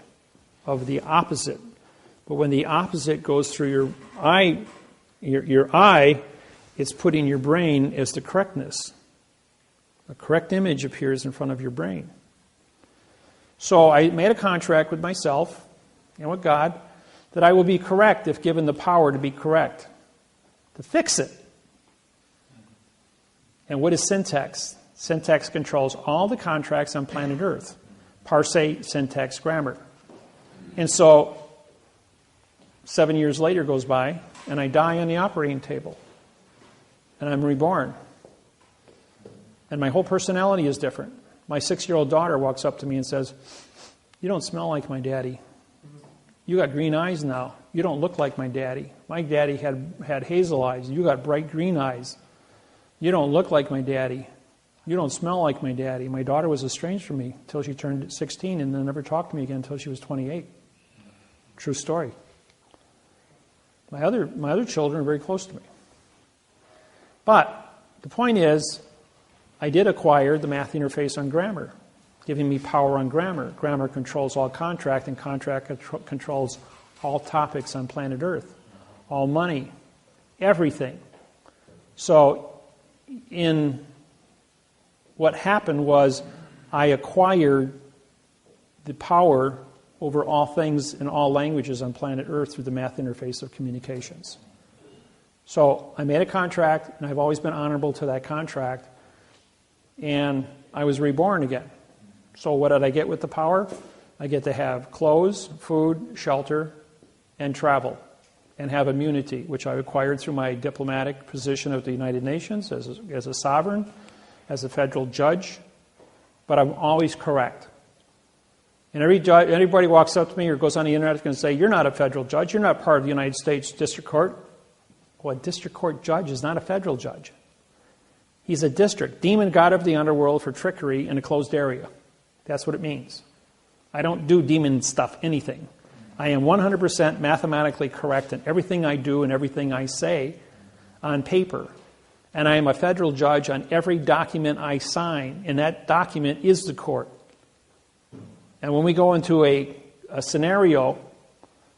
of the opposite. But when the opposite goes through your eye, it's put in your brain as the correctness. A correct image appears in front of your brain. So I made a contract with myself and with God that I will be correct if given the power to be correct, to fix it. And what is syntax? Syntax controls all the contracts on planet Earth. Parse, syntax, grammar. And so 7 years later goes by, and I die on the operating table. And I'm reborn. And my whole personality is different. My 6-year-old daughter walks up to me and says, you don't smell like my daddy. You got green eyes now. You don't look like my daddy. My daddy had hazel eyes. You got bright green eyes. You don't look like my daddy. You don't smell like my daddy. My daughter was estranged from me until she turned 16 and then never talked to me again until she was 28. True story. My other children are very close to me. But the point is, I did acquire the math interface on grammar, giving me power on grammar. Grammar controls all contract, and contract controls all topics on planet Earth, all money, everything. So what happened was I acquired the power over all things in all languages on planet Earth through the math interface of communications. So I made a contract, and I've always been honorable to that contract, and I was reborn again. So what did I get with the power? I get to have clothes, food, shelter, and travel, and have immunity, which I acquired through my diplomatic position of the United Nations as a sovereign, as a federal judge. But I'm always correct. And everybody walks up to me or goes on the internet and say, you're not a federal judge. You're not part of the United States District Court. Well, a district court judge is not a federal judge. He's a district, demon god of the underworld for trickery in a closed area. That's what it means. I don't do demon stuff, anything. I am 100% mathematically correct in everything I do and everything I say on paper. And I am a federal judge on every document I sign, and that document is the court. And when we go into a scenario,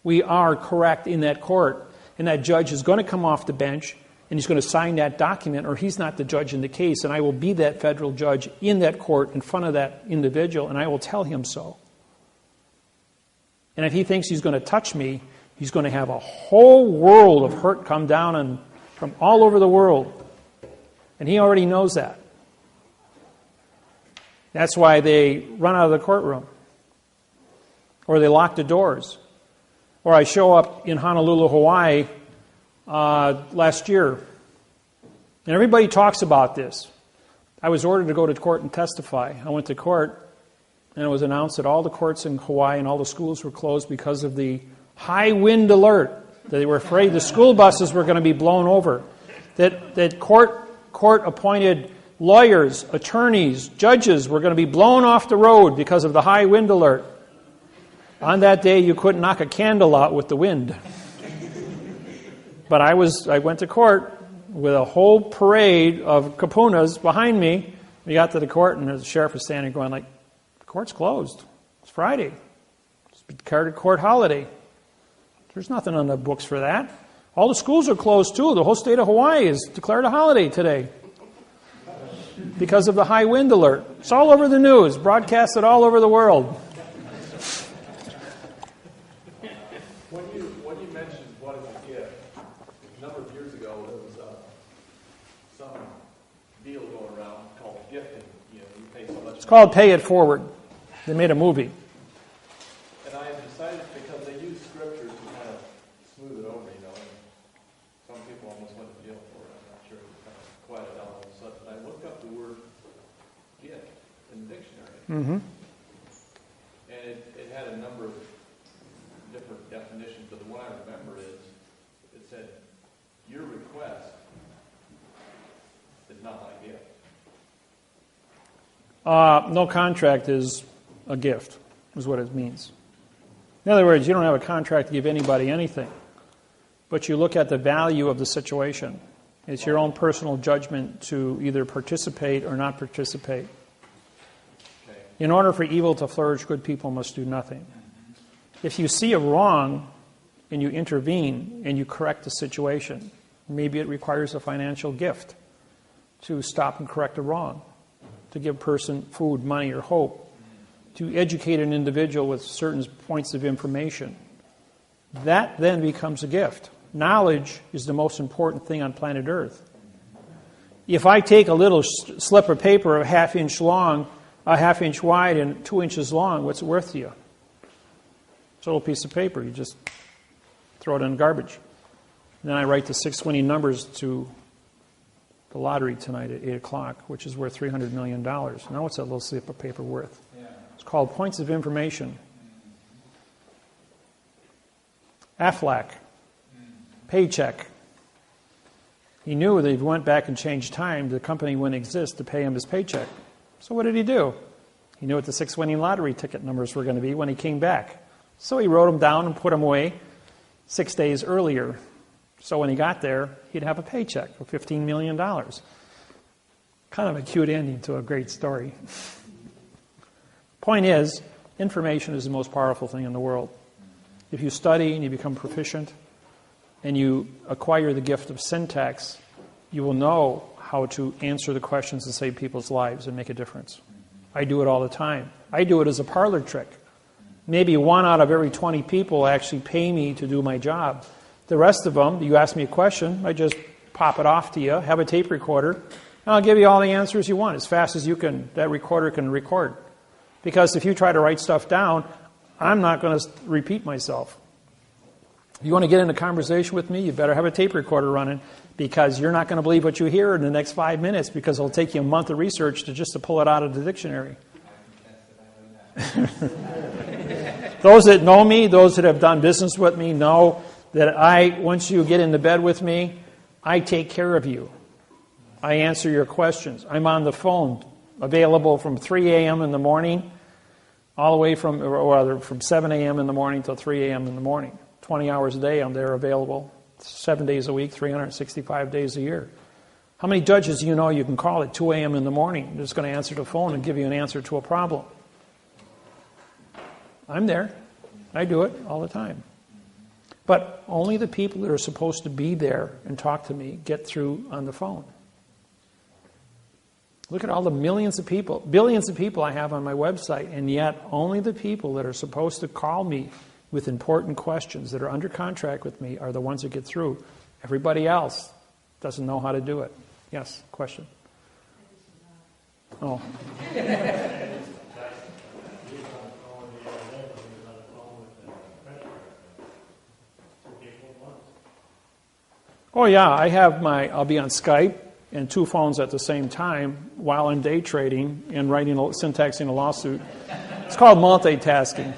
we are correct in that court, and that judge is going to come off the bench, and he's going to sign that document, or he's not the judge in the case, and I will be that federal judge in that court in front of that individual, and I will tell him so. And if he thinks he's going to touch me, he's going to have a whole world of hurt come down from all over the world. And he already knows that. That's why they run out of the courtroom. Or they lock the doors. Or I show up in Honolulu, Hawaii last year. And everybody talks about this. I was ordered to go to court and testify. I went to court, and it was announced that all the courts in Hawaii and all the schools were closed because of the high wind alert. They were afraid the school buses were going to be blown over. That court-appointed lawyers, attorneys, judges were going to be blown off the road because of the high wind alert. On that day, you couldn't knock a candle out with the wind. But I went to court with a whole parade of kapunas behind me. We got to the court, and the sheriff was standing going like, the court's closed. It's Friday. It's declared a court holiday. There's nothing on the books for that. All the schools are closed, too. The whole state of Hawaii is declared a holiday today because of the high wind alert. It's all over the news, broadcasted all over the world. When you mentioned what is a gift, a number of years ago there was some deal going around called gifting. You pay so much. It's called Pay It Forward. They made a movie. And I decided, because they use scriptures to kind of smooth it over, and some people almost went to jail for it. I'm not sure. It kind of quieted down all of a sudden. I looked up the word gift in the dictionary. Mm-hmm. And it had a number of different definitions, but the one I remember is, it said, your request is not my gift. No contract is a gift, is what it means. In other words, you don't have a contract to give anybody anything, but you look at the value of the situation. It's your own personal judgment to either participate or not participate. Okay. In order for evil to flourish, good people must do nothing. If you see a wrong and you intervene and you correct the situation, maybe it requires a financial gift to stop and correct a wrong, to give a person food, money, or hope, to educate an individual with certain points of information. That then becomes a gift. Knowledge is the most important thing on planet Earth. If I take a little slip of paper a half-inch long, a half-inch wide, and 2 inches long, what's it worth to you? It's a little piece of paper. You just throw it in the garbage. And then I write the 6 winning numbers to the lottery tonight at 8 o'clock, which is worth $300 million. Now what's that little slip of paper worth? It's called points of information. Aflac. Paycheck. He knew that if he went back and changed time, the company wouldn't exist to pay him his paycheck. So what did he do? He knew what the 6 winning lottery ticket numbers were going to be when he came back. So he wrote them down and put them away 6 days earlier. So when he got there, he'd have a paycheck of $15 million. Kind of a cute ending to a great story. Point is, information is the most powerful thing in the world. If you study and you become proficient and you acquire the gift of syntax, you will know how to answer the questions and save people's lives and make a difference. I do it all the time. I do it as a parlor trick. Maybe 1 out of every 20 people actually pay me to do my job. The rest of them, you ask me a question, I just pop it off to you, have a tape recorder, and I'll give you all the answers you want as fast as you can. That recorder can record. Because if you try to write stuff down, I'm not going to repeat myself. If you want to get into conversation with me, you better have a tape recorder running, because you're not going to believe what you hear in the next 5 minutes, because it'll take you a month of research just to pull it out of the dictionary. Those that know me, those that have done business with me, know that once you get into bed with me, I take care of you. I answer your questions. I'm on the phone, available from 3 a.m. in the morning, all the way from 7 a.m. in the morning till 3 a.m. in the morning. 20 hours a day I'm there available, 7 days a week, 365 days a year. How many judges do you know you can call at 2 a.m. in the morning? They're just going to answer the phone and give you an answer to a problem. I'm there. I do it all the time. But only the people that are supposed to be there and talk to me get through on the phone. Look at all the billions of people I have on my website, and yet only the people that are supposed to call me with important questions that are under contract with me are the ones that get through. Everybody else doesn't know how to do it. Yes, question? Oh. Oh yeah, I'll be on Skype and 2 phones at the same time while I'm day trading and syntaxing a lawsuit. It's called multitasking.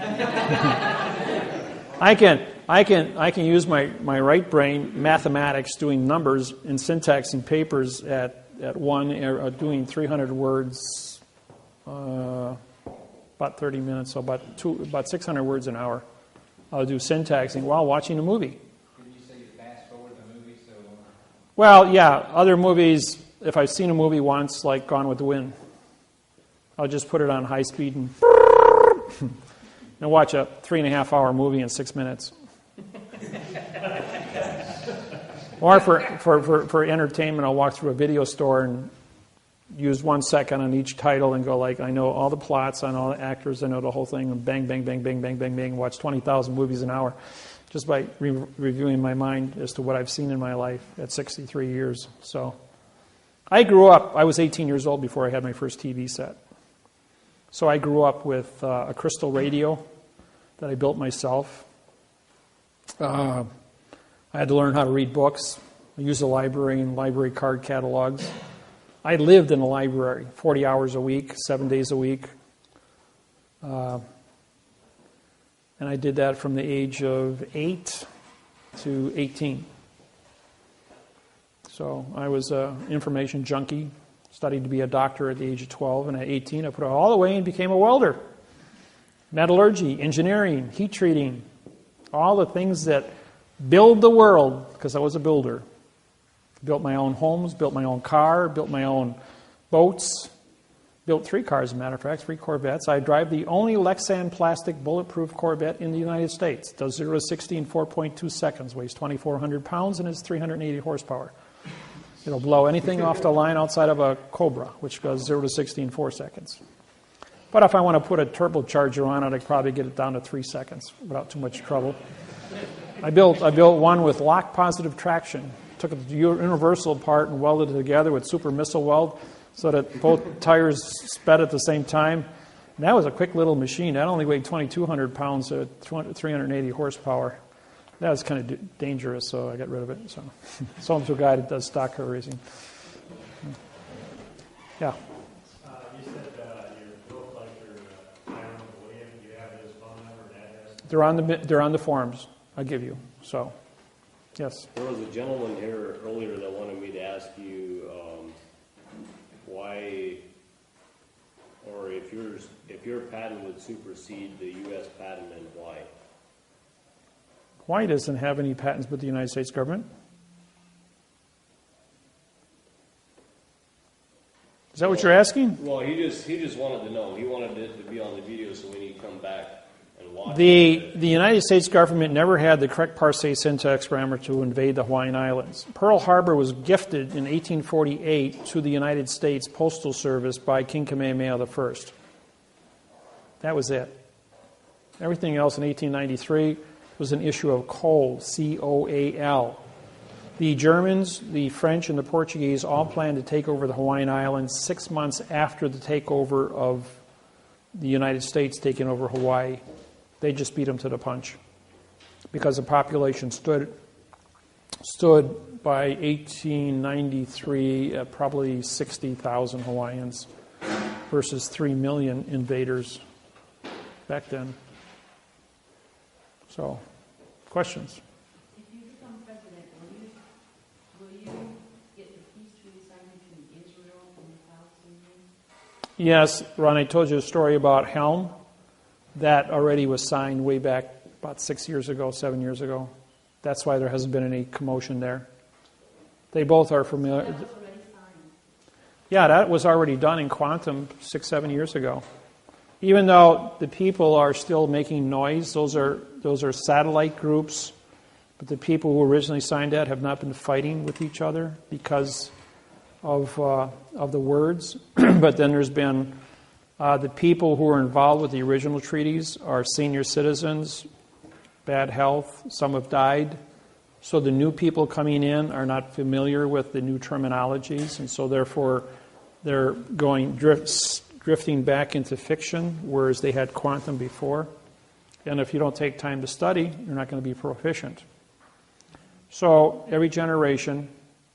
I can use my right brain, mathematics, doing numbers and syntaxing papers at doing 300 words, about 30 minutes, so about 600 words an hour. I'll do syntaxing while watching a movie. Did you say you fast forward the movie? Well, yeah, other movies, if I've seen a movie once, like Gone with the Wind, I'll just put it on high speed and watch a 3.5-hour movie in 6 minutes. Or for entertainment, I'll walk through a video store and use 1 second on each title and go like, I know all the plots, I know the actors, I know the whole thing, and bang, bang, bang, bang, bang, bang, bang, watch 20,000 movies an hour just by reviewing my mind as to what I've seen in my life at 63 years. So I was 18 years old before I had my first TV set. So I grew up with a crystal radio that I built myself. I had to learn how to read books. I used a library and library card catalogs. I lived in a library 40 hours a week, 7 days a week. And I did that from the age of 8 to 18. So I was an information junkie, studied to be a doctor at the age of 12, and at 18 I put it all away and became a welder. Metallurgy, engineering, heat treating, all the things that build the world, because I was a builder. Built my own homes, built my own car, built my own boats. Built 3 cars, as a matter of fact, 3 Corvettes. I drive the only Lexan plastic bulletproof Corvette in the United States. Does 0 to 60 in 4.2 seconds, weighs 2,400 pounds, and is 380 horsepower. It'll blow anything off the line outside of a Cobra, which goes 0 to 60 in 4 seconds. But if I want to put a turbocharger on it, I could probably get it down to 3 seconds without too much trouble. I built one with lock-positive traction. Took the universal apart and welded it together with super missile weld so that both tires sped at the same time. And that was a quick little machine. That only weighed 2,200 pounds at 380 horsepower. That was kind of dangerous, so I got rid of it. So sold to a guy that does stock car racing. Yeah. You said your bill collector, Hiram William, you have his phone number and address? They're on the forms I give you. So, yes. There was a gentleman here earlier that wanted me to ask you why, or if your patent would supersede the U.S. patent, and why? Hawaii doesn't have any patents with the United States government. Is that what you're asking? Well, he just wanted to know. He wanted it to be on the video so when he come back and watch The United States government never had the correct parse syntax grammar to invade the Hawaiian Islands. Pearl Harbor was gifted in 1848 to the United States Postal Service by King Kamehameha I. That was it. Everything else in 1893 was an issue of coal, C-O-A-L. The Germans, the French, and the Portuguese all planned to take over the Hawaiian Islands 6 months after the takeover of the United States taking over Hawaii. They just beat them to the punch because the population stood by 1893 at probably 60,000 Hawaiians versus 3 million invaders back then. So, questions? If you become president, will you get the peace treaty signed between Israel and the Palestinians? Yes, Ron, I told you a story about Helm. That already was signed way back about 7 years ago. That's why there hasn't been any commotion there. They both are familiar. That was already signed. Yeah, that was already done in quantum 7 years ago. Even though the people are still making noise, those are satellite groups, but the people who originally signed that have not been fighting with each other because of the words. But then there's been the people who were involved with the original treaties are senior citizens, bad health, some have died. So the new people coming in are not familiar with the new terminologies, and so therefore they're drifting back into fiction, whereas they had quantum before. And if you don't take time to study, you're not going to be proficient. So every generation,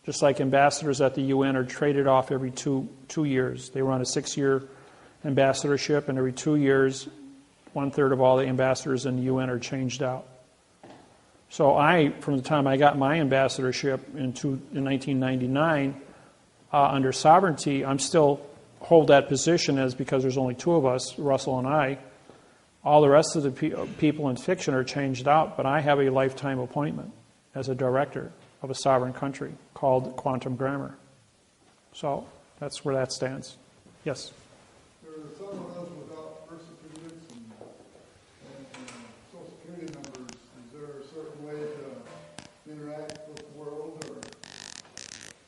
just like ambassadors at the UN are traded off every two years. They run a 6-year ambassadorship, and every 2 years, 1/3 of all the ambassadors in the UN are changed out. So from the time I got my ambassadorship in 1999, under sovereignty, I'm still hold that position because there's only 2 of us, Russell and I. All the rest of the people in fiction are changed out, but I have a lifetime appointment as a director of a sovereign country called Quantum Grammar. So that's where that stands. Yes? There are some of us without birth certificates and Social Security numbers. Is there a certain way to interact with the world? Or?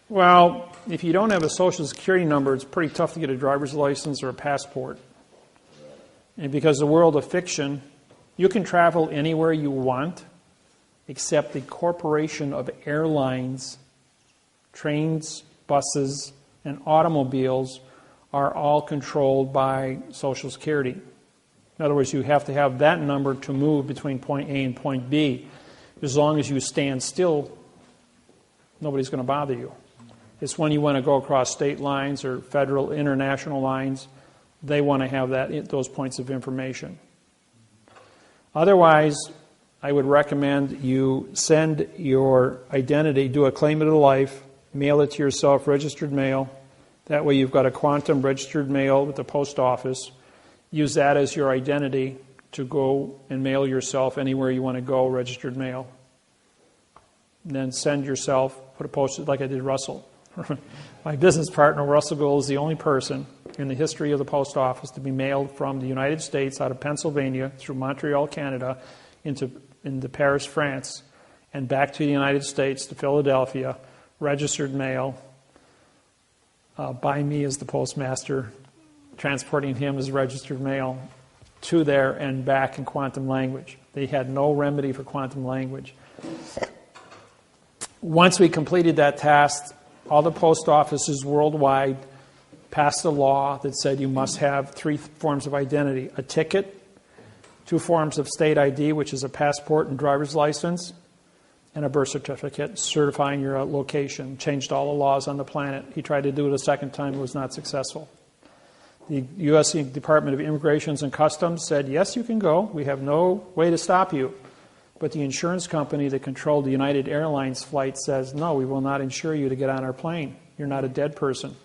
Well, if you don't have a Social Security number, it's pretty tough to get a driver's license or a passport. And because the world of fiction, you can travel anywhere you want, except the corporation of airlines, trains, buses, and automobiles are all controlled by Social Security. In other words, you have to have that number to move between point A and point B. As long as you stand still, nobody's going to bother you. It's when you want to go across state lines or federal, international lines, they want to have those points of information. Otherwise, I would recommend you send your identity, do a claim to life, mail it to yourself, registered mail. That way you've got a quantum registered mail with the post office. Use that as your identity to go and mail yourself anywhere you want to go, registered mail. And then send yourself, put a post like I did Russell. My business partner, Russell Gould, is the only person in the history of the post office to be mailed from the United States out of Pennsylvania through Montreal, Canada, into Paris, France, and back to the United States, to Philadelphia, registered mail, by me as the postmaster, transporting him as registered mail to there and back in quantum language. They had no remedy for quantum language. Once we completed that task, all the post offices worldwide passed a law that said you must have 3 forms of identity: a ticket, 2 forms of state ID, which is a passport and driver's license, and a birth certificate certifying your location. Changed all the laws on the planet. He tried to do it a second time, it was not successful. The U.S. Department of Immigration and Customs said, yes, you can go. We have no way to stop you. But the insurance company that controlled the United Airlines flight says, no, we will not insure you to get on our plane. You're not a dead person.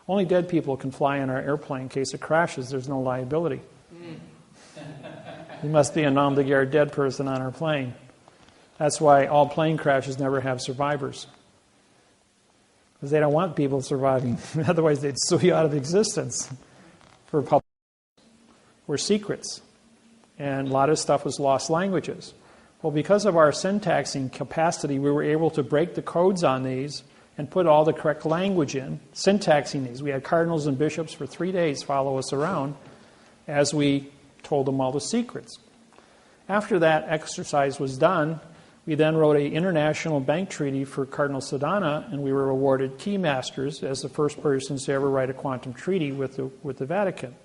Only dead people can fly on our airplane. In case it crashes, there's no liability. You must be a nom de guerre dead person on our plane. That's why all plane crashes never have survivors. Because they don't want people surviving. Otherwise, they'd sue you out of existence. For public, were secrets. And a lot of stuff was lost languages. Well, because of our syntaxing capacity, we were able to break the codes on these and put all the correct language in, syntaxing these. We had cardinals and bishops for 3 days follow us around as we told them all the secrets. After that exercise was done, we then wrote an international bank treaty for Cardinal Sedana, and we were awarded key masters as the first persons to ever write a quantum treaty with the Vatican.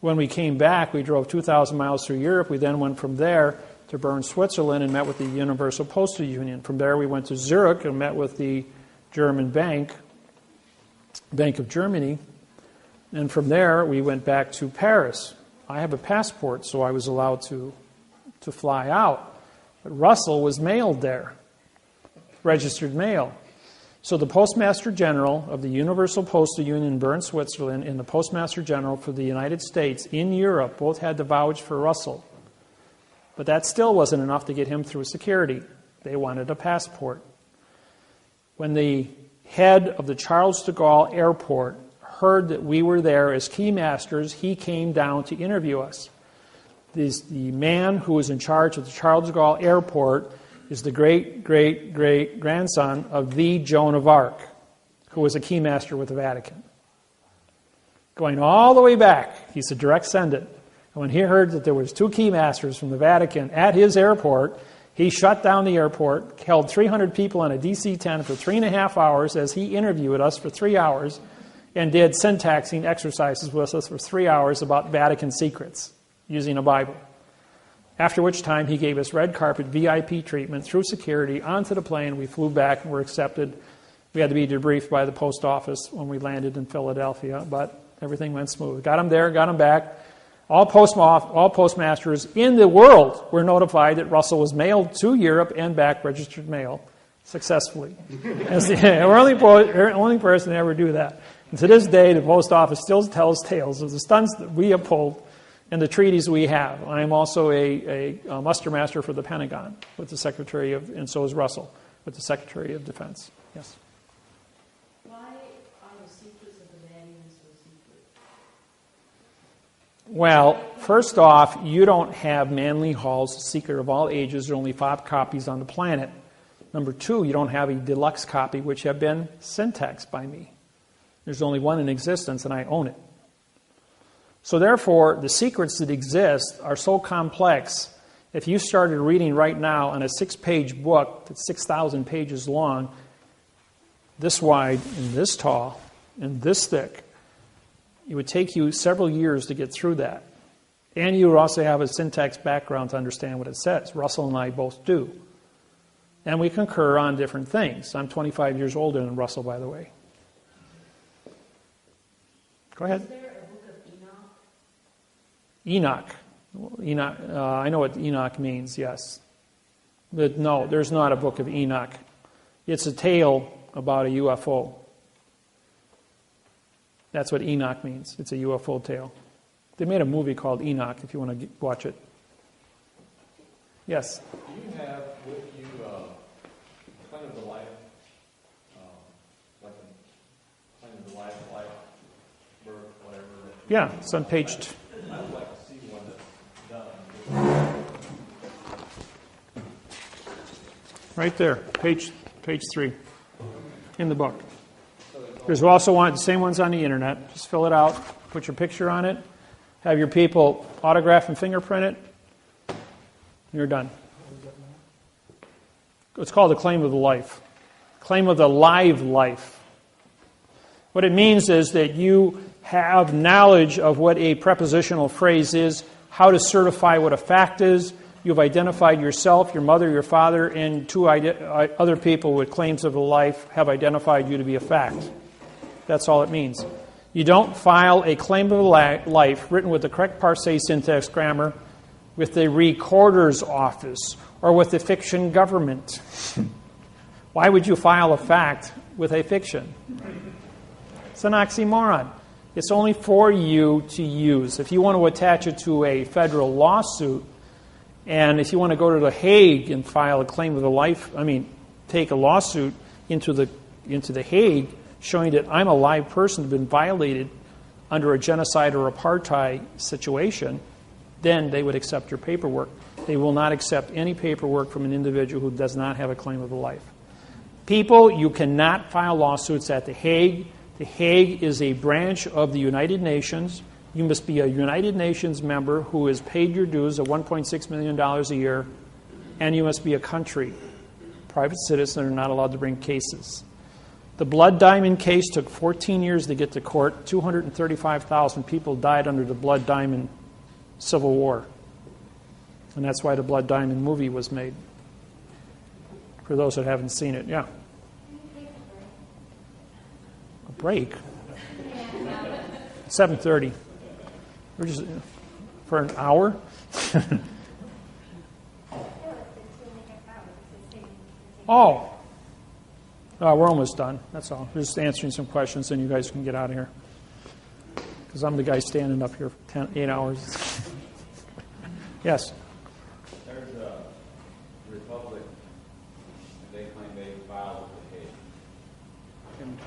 When we came back, we drove 2,000 miles through Europe. We then went from there to Bern, Switzerland, and met with the Universal Postal Union. From there, we went to Zurich and met with the German Bank of Germany. And from there, we went back to Paris. I have a passport, so I was allowed to fly out. But Russell was mailed there, registered mail. So the Postmaster General of the Universal Postal Union in Bern, Switzerland, and the Postmaster General for the United States in Europe both had to vouch for Russell. But that still wasn't enough to get him through security. They wanted a passport. When the head of the Charles de Gaulle Airport heard that we were there as key masters, he came down to interview us. The man who was in charge of the Charles de Gaulle Airport is the great-great-great-grandson of the Joan of Arc, who was a keymaster with the Vatican. Going all the way back, he's a direct descendant. And when he heard that there was 2 keymasters from the Vatican at his airport, he shut down the airport, held 300 people in a DC-10 for 3.5 hours as he interviewed us for 3 hours, and did syntaxing exercises with us for 3 hours about Vatican secrets using a Bible. After which time he gave us red carpet VIP treatment through security onto the plane. We flew back and were accepted. We had to be debriefed by the post office when we landed in Philadelphia, but everything went smooth. Got him there, got him back. All postmasters in the world were notified that Russell was mailed to Europe and back registered mail successfully. As we're the only person to ever do that. And to this day, the post office still tells tales of the stunts that we have pulled and the treaties we have. I am also a muster master for the Pentagon with the Secretary of, and so is Russell, with the Secretary of Defense. Yes? Why are the secrets of the Vatican so secret? Well, first off, you don't have Manly Hall's Secret of All Ages. There are only 5 copies on the planet. Number 2, you don't have a deluxe copy, which have been syntaxed by me. There's only one in existence, and I own it. So therefore, the secrets that exist are so complex. If you started reading right now on a 6-page book that's 6,000 pages long, this wide and this tall and this thick, it would take you several years to get through that. And you would also have a syntax background to understand what it says. Russell and I both do. And we concur on different things. I'm 25 years older than Russell, by the way. Go ahead. Is there a book of Enoch. Enoch. I know what Enoch means, yes. But no, there's not a book of Enoch. It's a tale about a UFO. That's what Enoch means. It's a UFO tale. They made a movie called Enoch, if you want to watch it. Yes? Do you have with you kind of the life, like a kind of the life, birth, whatever? Yeah, it's on page 2. I would like to see one that's done. Right there, page 3 in the book. There's also the same ones on the internet. Just fill it out, put your picture on it, have your people autograph and fingerprint it, and you're done. It's called the claim of the life. Claim of the live life. What it means is that you have knowledge of what a prepositional phrase is, how to certify what a fact is. You've identified yourself, your mother, your father, and 2 other people with claims of the life have identified you to be a fact. That's all it means. You don't file a claim of life written with the correct parsé syntax grammar with the recorder's office or with the fiction government. Why would you file a fact with a fiction? It's an oxymoron. It's only for you to use. If you want to attach it to a federal lawsuit, and if you want to go to The Hague and file a claim of the life, take a lawsuit into the Hague, showing that I'm a live person who's been violated under a genocide or apartheid situation, then they would accept your paperwork. They will not accept any paperwork from an individual who does not have a claim of the life. People, you cannot file lawsuits at The Hague. The Hague is a branch of the United Nations. You must be a United Nations member who has paid your dues of $1.6 million a year, and you must be a country. Private citizens are not allowed to bring cases. The Blood Diamond case took 14 years to get to court. 235,000 people died under the Blood Diamond Civil War. And that's why the Blood Diamond movie was made. For those that haven't seen it, yeah. A break? 7:30. We're just for an hour? Oh. We're almost done. That's all. We're just answering some questions, and you guys can get out of here. Because I'm the guy standing up here for 8 hours. Yes? There's a Republic, they claim they filed with the Hague.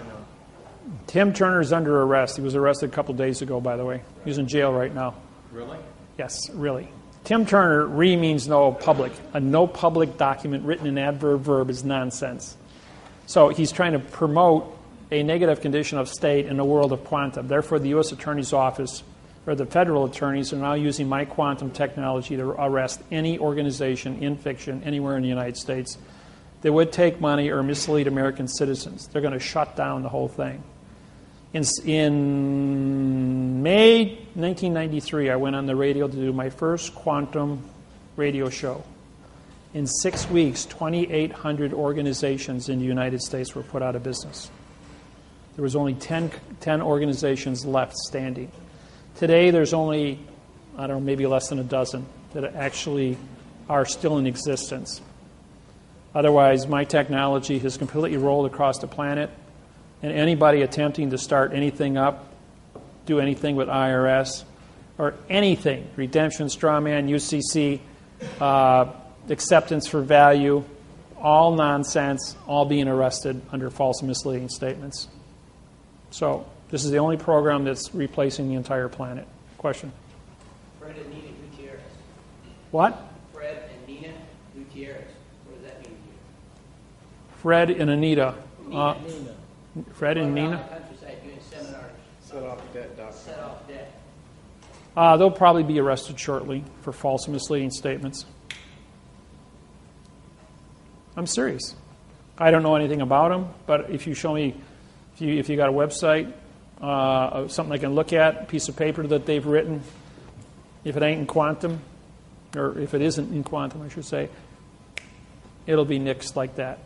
Tim Turner's under arrest. He was arrested a couple days ago, by the way. He's in jail right now. Really? Yes, really. Tim Turner, re means no public. A no public document written in adverb verb is nonsense. So he's trying to promote a negative condition of state in the world of quantum. Therefore, the U.S. Attorney's Office, or the federal attorneys, are now using my quantum technology to arrest any organization in fiction anywhere in the United States that would take money or mislead American citizens. They're going to shut down the whole thing. In May 1993, I went on the radio to do my first quantum radio show. In 6 weeks, 2,800 organizations in the United States were put out of business. There was only 10 organizations left standing. Today, there's only, I don't know, maybe less than a dozen that actually are still in existence. Otherwise, my technology has completely rolled across the planet, and anybody attempting to start anything up, do anything with IRS, or anything, redemption, strawman, UCC, acceptance for value, all nonsense, all being arrested under false and misleading statements. So this is the only program that's replacing the entire planet. Question? Fred and Nina Gutierrez. What? Fred and Nina Gutierrez. What does that mean to you? Fred and Anita. Nina. Fred and Going around Nina? the countryside doing seminars. Set off debt, doctor. Set off debt. They'll probably be arrested shortly for false and misleading statements. I'm serious. I don't know anything about them, but if you show me, if you got a website, something I can look at, a piece of paper that they've written, if it ain't in quantum, or if it isn't in quantum, I should say, it'll be nixed like that.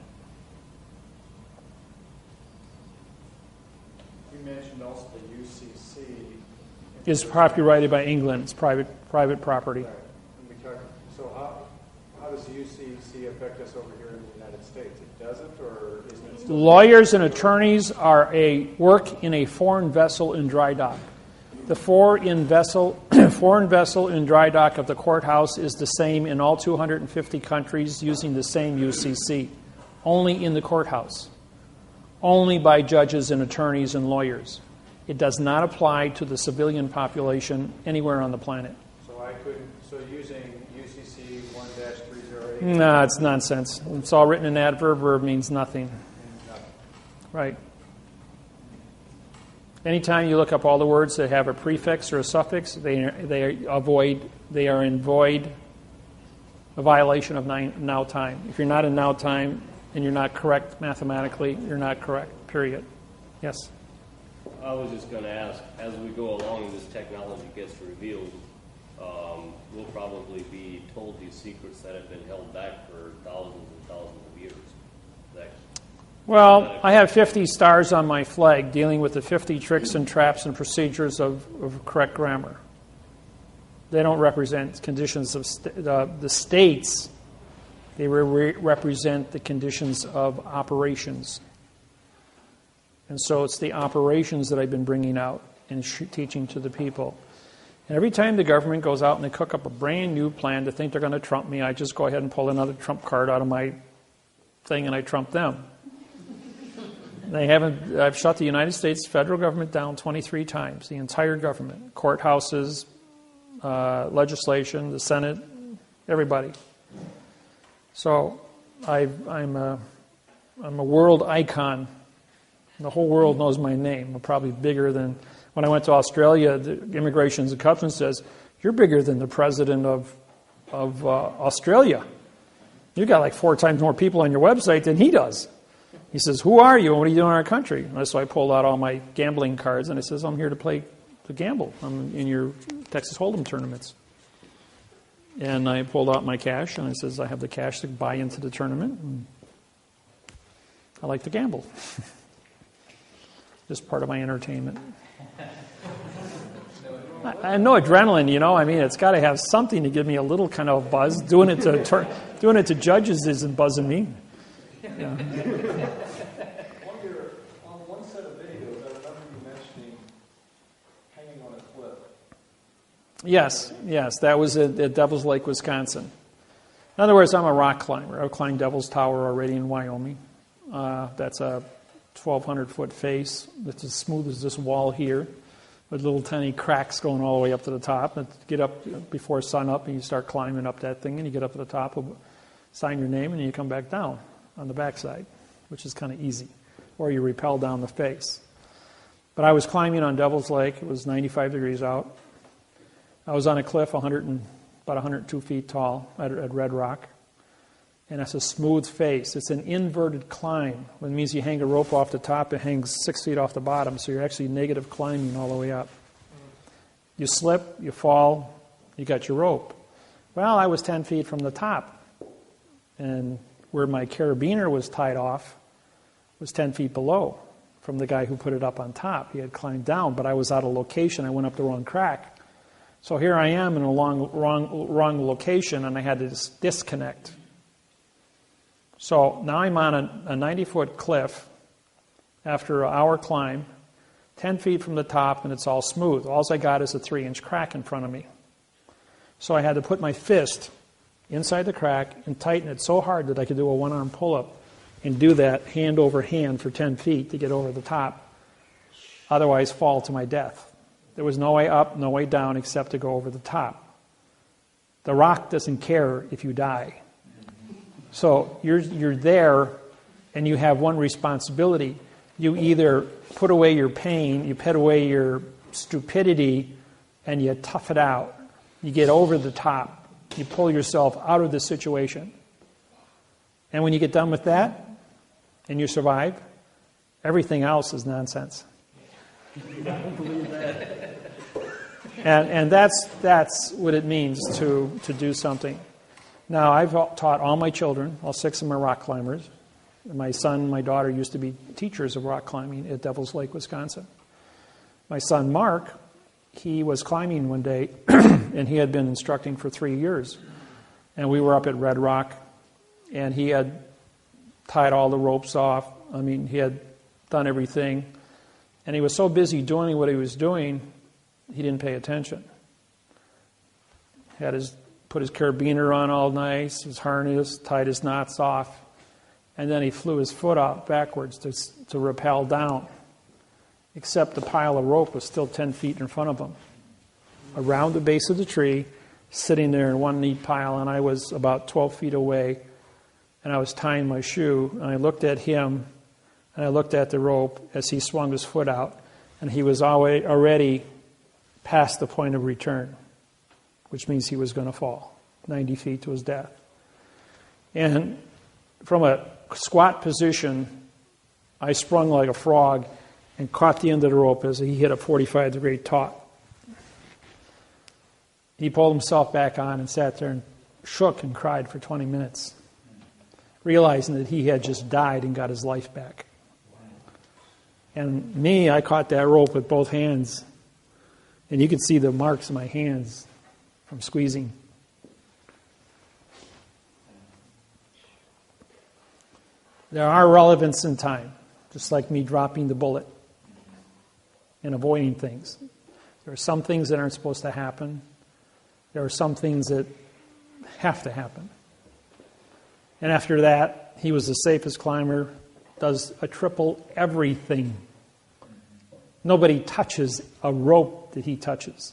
You mentioned also the UCC. It's copyrighted by England. It's private property. Right. So how does the UCC affect us over here in the United States? It doesn't, or isn't it still? Lawyers and attorneys are work in a foreign vessel in dry dock. The foreign vessel in dry dock of the courthouse is the same in all 250 countries using the same UCC, only in the courthouse, only by judges and attorneys and lawyers. It does not apply to the civilian population anywhere on the planet. So using UCC 1-308? No, it's nonsense. It's all written in adverb. Verb means nothing. Right. Anytime you look up all the words that have a prefix or a suffix, they are in void, a violation of now time. If you're not in now time and you're not correct mathematically, you're not correct, period. Yes? I was just going to ask, as we go along and this technology gets revealed, we'll probably be told these secrets that have been held back for thousands and thousands of years. Well, I have 50 stars on my flag dealing with the 50 tricks and traps and procedures of correct grammar. They don't represent conditions of the states. They represent the conditions of operations. And so it's the operations that I've been bringing out and teaching to the people. And every time the government goes out and they cook up a brand new plan to think they're going to trump me, I just go ahead and pull another trump card out of my thing and I trump them. I've shut the United States federal government down 23 times, the entire government, courthouses, legislation, the Senate, everybody. So I'm a world icon. The whole world knows my name. I'm probably bigger than, when I went to Australia, the Immigration and Customs says, you're bigger than the president of Australia. You've got like 4 times more people on your website than he does. He says, "Who are you and what are you doing in our country?" And so I pulled out all my gambling cards and I says, "I'm here to gamble. I'm in your Texas Hold'em tournaments." And I pulled out my cash and I says, "I have the cash to buy into the tournament. And I like to gamble." Just part of my entertainment. I know adrenaline, I mean, it's got to have something to give me a little kind of buzz. Doing it to judges isn't buzzing me. Yeah. On one set of videos, I remember you mentioning hanging on a cliff. Yes, that was at Devil's Lake, Wisconsin. In other words, I'm a rock climber. I've climbed Devil's Tower already in Wyoming. That's a 1,200-foot face. It's as smooth as this wall here, with little tiny cracks going all the way up to the top. And get up before sun up, and you start climbing up that thing, and you get up to the top, sign your name, and you come back down on the backside, which is kind of easy. Or you rappel down the face. But I was climbing on Devil's Lake. It was 95 degrees out. I was on a cliff about 102 feet tall at Red Rock. And it's a smooth face. It's an inverted climb. It means you hang a rope off the top, it hangs 6 feet off the bottom, so you're actually negative climbing all the way up. You slip, you fall, you got your rope. Well, I was 10 feet from the top. And where my carabiner was tied off was 10 feet below from the guy who put it up on top. He had climbed down, but I was out of location. I went up the wrong crack. So here I am in a wrong location, and I had to disconnect. So now I'm on a 90-foot cliff after an hour climb, 10 feet from the top, and it's all smooth. All I got is a 3-inch crack in front of me. So I had to put my fist inside the crack and tighten it so hard that I could do a one-arm pull-up and do that hand over hand for 10 feet to get over the top. Otherwise, fall to my death. There was no way up, no way down except to go over the top. The rock doesn't care if you die. So you're there, and you have one responsibility. You either put away your pain, you put away your stupidity, and you tough it out. You get over the top. You pull yourself out of the situation. And when you get done with that, and you survive, everything else is nonsense. I don't believe that. And that's what it means to do something. Now, I've taught all my children, all 6 of them are rock climbers. My son and my daughter used to be teachers of rock climbing at Devil's Lake, Wisconsin. My son, Mark, he was climbing one day, and he had been instructing for 3 years. And we were up at Red Rock, and he had tied all the ropes off. I mean, he had done everything. And he was so busy doing what he was doing, he didn't pay attention. Put his carabiner on all nice, his harness, tied his knots off, and then he flew his foot out backwards to rappel down. Except the pile of rope was still 10 feet in front of him. Around the base of the tree, sitting there in one neat pile, and I was about 12 feet away, and I was tying my shoe, and I looked at him, and I looked at the rope as he swung his foot out, and he was already past the point of return, which means he was going to fall 90 feet to his death. And from a squat position, I sprung like a frog and caught the end of the rope as he hit a 45-degree taut. He pulled himself back on and sat there and shook and cried for 20 minutes, realizing that he had just died and got his life back. And me, I caught that rope with both hands, and you could see the marks in my hands from squeezing. There are relevance in time, just like me dropping the bullet and avoiding things. There are some things that aren't supposed to happen. There are some things that have to happen. And after that, he was the safest climber, does a triple everything. Nobody touches a rope that he touches.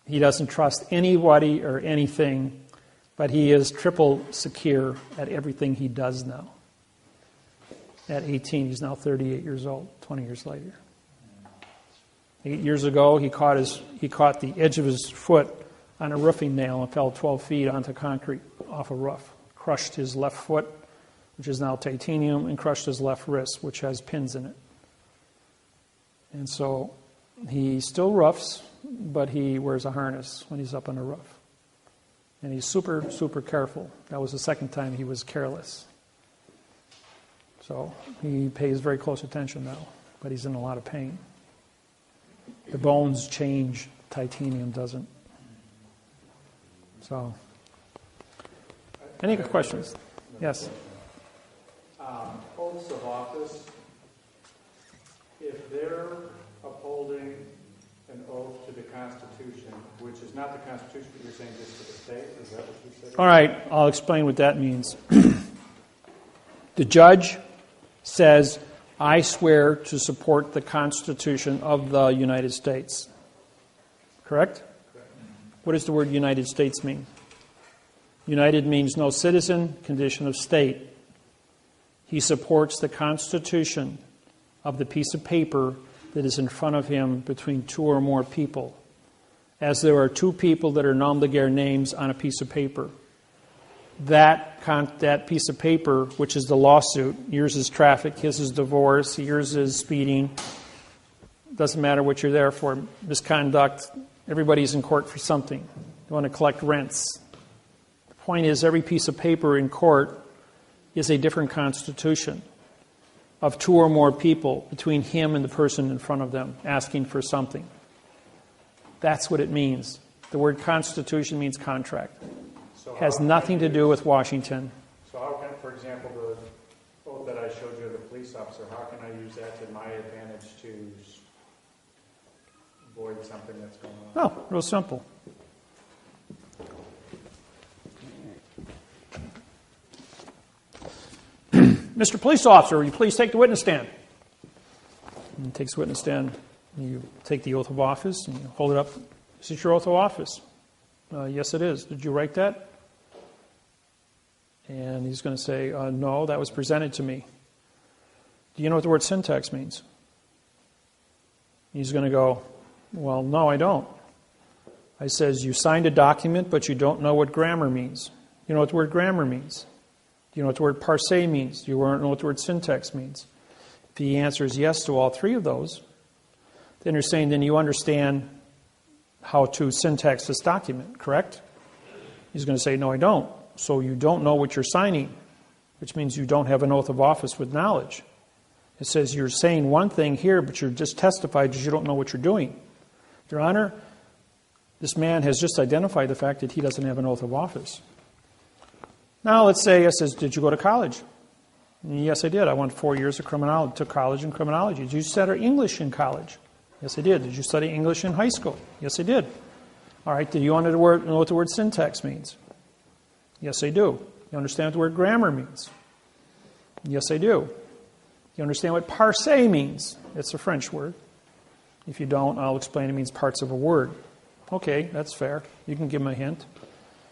He doesn't trust anybody or anything, but he is triple secure at everything he does now. At 18, he's now 38 years old, 20 years later. 8 years ago, he caught the edge of his foot on a roofing nail and fell 12 feet onto concrete off a roof. Crushed his left foot, which is now titanium, and crushed his left wrist, which has pins in it. And so he still roofs, but he wears a harness when he's up on the roof. And he's super, super careful. That was the second time he was careless. So he pays very close attention now, but he's in a lot of pain. The bones change, titanium doesn't. So, any questions? Yes? Oaths of office, if they're upholding an oath to the Constitution, which is not the Constitution, but you're saying just to the state, is that what you said? All right, I'll explain what that means. The judge says, I swear to support the Constitution of the United States. Correct? What does the word United States mean? United means no citizen, condition of state. He supports the Constitution of the piece of paper that is in front of him between two or more people. As there are two people that are nom de guerre names on a piece of paper. That piece of paper, which is the lawsuit, yours is traffic, his is divorce, yours is speeding. Doesn't matter what you're there for. Misconduct. Everybody's in court for something. You want to collect rents. The point is, every piece of paper in court is a different constitution of two or more people between him and the person in front of them asking for something. That's what it means. The word constitution means contract. Has nothing to do with Washington. So how can, for example, the oath that I showed you of the police officer, how can I use that to my advantage to avoid something that's going on? Oh, real simple. Mr. Police Officer, will you please take the witness stand? And he takes the witness stand. You take the oath of office and you hold it up. Is this your oath of office? Yes, it is. Did you write that? And he's going to say, no, that was presented to me. Do you know what the word syntax means? He's going to go, well, no, I don't. I says, you signed a document, but you don't know what grammar means. You know what the word grammar means? Do you know what the word parse means? Do you know what the word syntax means? If the answer is yes to all three of those, then you're saying then you understand how to syntax this document, correct? He's going to say, no, I don't. So you don't know what you're signing, which means you don't have an oath of office with knowledge. It says you're saying one thing here, but you're just testified because you don't know what you're doing. Your Honor, this man has just identified the fact that he doesn't have an oath of office. Now let's say it says, did you go to college? And yes, I did. I went 4 years of criminology, took college in criminology. Did you study English in college? Yes, I did. Did you study English in high school? Yes, I did. All right, do you know what the word syntax means? Yes, I do. You understand what the word grammar means? Yes, I do. You understand what parse means? It's a French word. If you don't, I'll explain it means parts of a word. Okay, that's fair. You can give him a hint.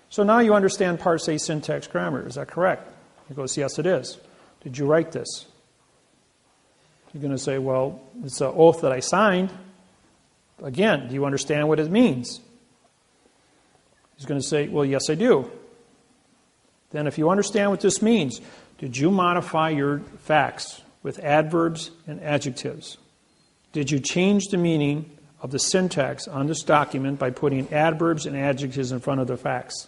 So now you understand parse, syntax, grammar. Is that correct? He goes, yes, it is. Did you write this? You're going to say, well, it's an oath that I signed. Again, do you understand what it means? He's going to say, well, yes, I do. Then if you understand what this means, did you modify your facts with adverbs and adjectives? Did you change the meaning of the syntax on this document by putting adverbs and adjectives in front of the facts?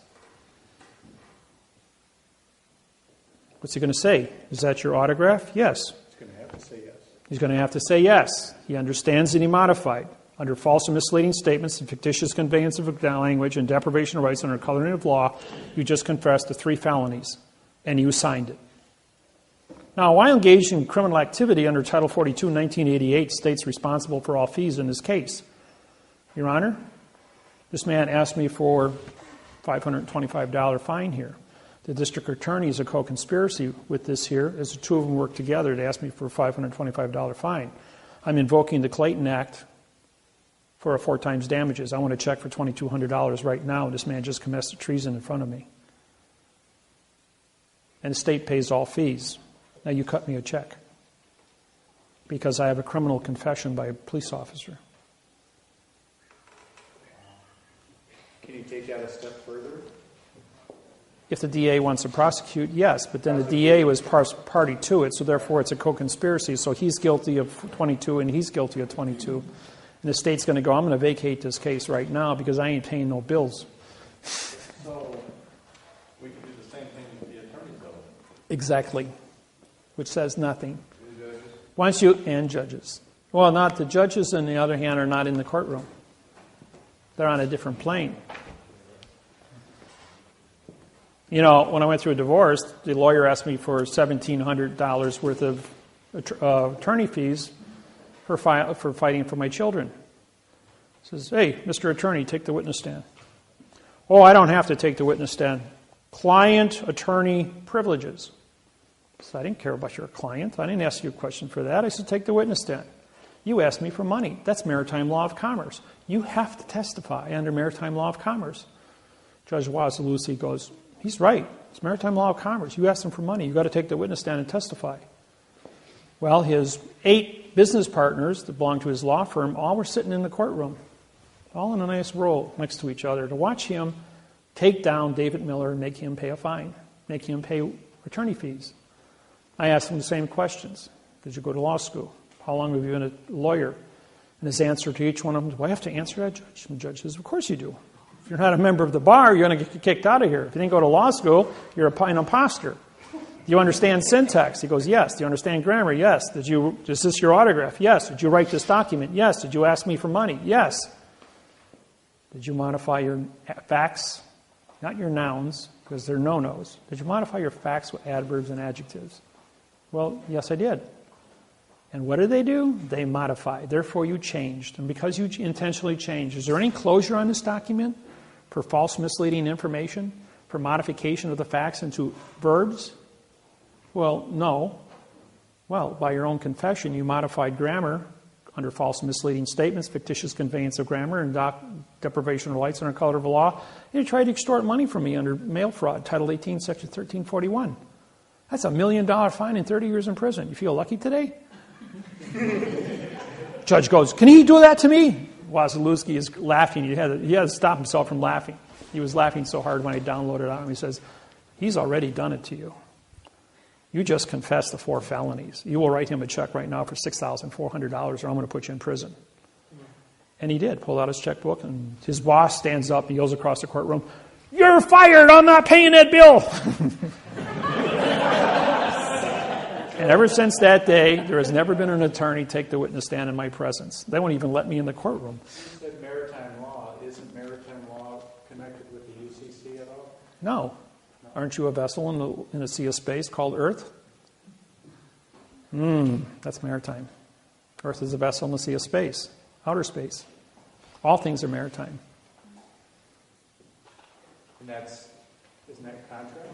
What's he going to say? Is that your autograph? Yes. He's going to have to say yes. He's going to have to say yes. He understands that he modified. Under false and misleading statements and fictitious conveyance of language and deprivation of rights under coloring of law, you just confessed to 3 felonies, and you signed it. Now, while engaged in criminal activity under Title 42, 1988, states responsible for all fees in this case. Your Honor, this man asked me for $525 fine here. The district attorney is a co-conspiracy with this here, as the two of them work together to ask me for a $525 fine. I'm invoking the Clayton Act for a 4 times damages. I want to check for $2,200 right now. This man just committed treason in front of me. And the state pays all fees. Now you cut me a check because I have a criminal confession by a police officer. Can you take that a step further? If the DA wants to prosecute, yes, but then the DA was party to it, so therefore it's a co-conspiracy. So he's guilty of 22 and he's guilty of 22. And the state's going to go, I'm going to vacate this case right now because I ain't paying no bills. So we can do the same thing with the attorneys, though. Exactly, which says nothing. Once you, and judges. Well, not the judges, on the other hand, are not in the courtroom. They're on a different plane. You know, when I went through a divorce, the lawyer asked me for $1,700 worth of attorney fees for fighting for my children. He says, hey, Mr. Attorney, take the witness stand. Oh, I don't have to take the witness stand. Client-attorney privileges. So I didn't care about your client. I didn't ask you a question for that. I said, take the witness stand. You asked me for money. That's maritime law of commerce. You have to testify under maritime law of commerce. Judge Wasilewski goes, he's right. It's maritime law of commerce. You asked him for money. You've got to take the witness stand and testify. Well, his 8 business partners that belonged to his law firm all were sitting in the courtroom, all in a nice row next to each other to watch him take down David Miller and make him pay a fine, make him pay attorney fees. I asked him the same questions. Did you go to law school? How long have you been a lawyer? And his answer to each one of them, do I have to answer that, Judge? And the judge says, of course you do. If you're not a member of the bar, you're going to get kicked out of here. If you didn't go to law school, you're an imposter. Do you understand syntax? He goes, yes. Do you understand grammar? Yes. Is this your autograph? Yes. Did you write this document? Yes. Did you ask me for money? Yes. Did you modify your facts? Not your nouns, because they're no-nos. Did you modify your facts with adverbs and adjectives? Well, yes, I did. And what did they do? They modified. Therefore, you changed. And because you intentionally changed, is there any closure on this document for false, misleading information, for modification of the facts into verbs? Well, no. Well, by your own confession, you modified grammar under false, misleading statements, fictitious conveyance of grammar, and deprivation of rights under color of law. And you tried to extort money from me under mail fraud, Title 18, Section 1341. That's $1 million fine and 30 years in prison. You feel lucky today? Judge goes, can he do that to me? Wasilewski is laughing. He had to stop himself from laughing. He was laughing so hard when I downloaded it on him. He says, he's already done it to you. You just confessed the 4 felonies. You will write him a check right now for $6,400 or I'm going to put you in prison. And he did. Pulled out his checkbook and his boss stands up and yells across the courtroom, you're fired. I'm not paying that bill. And ever since that day, there has never been an attorney take the witness stand in my presence. They won't even let me in the courtroom. You said maritime law. Isn't maritime law connected with the UCC at all? No. Aren't you a vessel in a sea of space called Earth? That's maritime. Earth is a vessel in the sea of space, outer space. All things are maritime. And isn't that contract?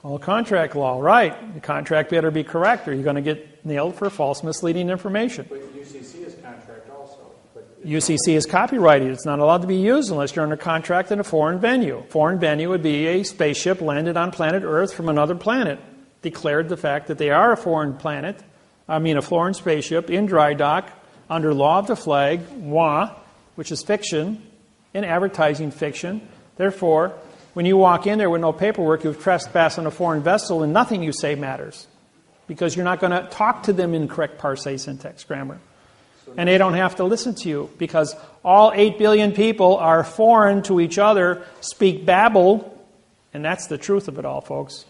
All contract law, right. The contract better be correct or you're going to get nailed for false, misleading information. But UCC is contract also. UCC is copyrighted. It's not allowed to be used unless you're under contract in a foreign venue. Foreign venue would be a spaceship landed on planet Earth from another planet. Declared the fact that they are a foreign spaceship in dry dock under law of the flag, which is fiction, in advertising fiction. Therefore, when you walk in there with no paperwork, you've trespassed on a foreign vessel and nothing you say matters. Because you're not going to talk to them in correct parse, syntax, grammar. And they don't have to listen to you because all 8 billion people are foreign to each other, speak babble, and that's the truth of it all, folks.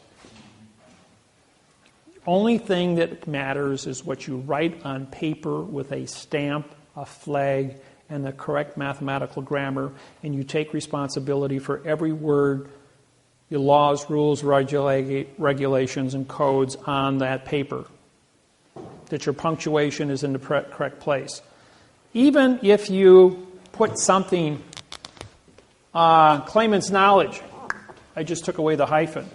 Only thing that matters is what you write on paper with a stamp, a flag, and the correct mathematical grammar, and you take responsibility for every word, your laws, rules, regulations, and codes on that paper. That your punctuation is in the correct place. Even if you put something, claimant's knowledge, I just took away the hyphen.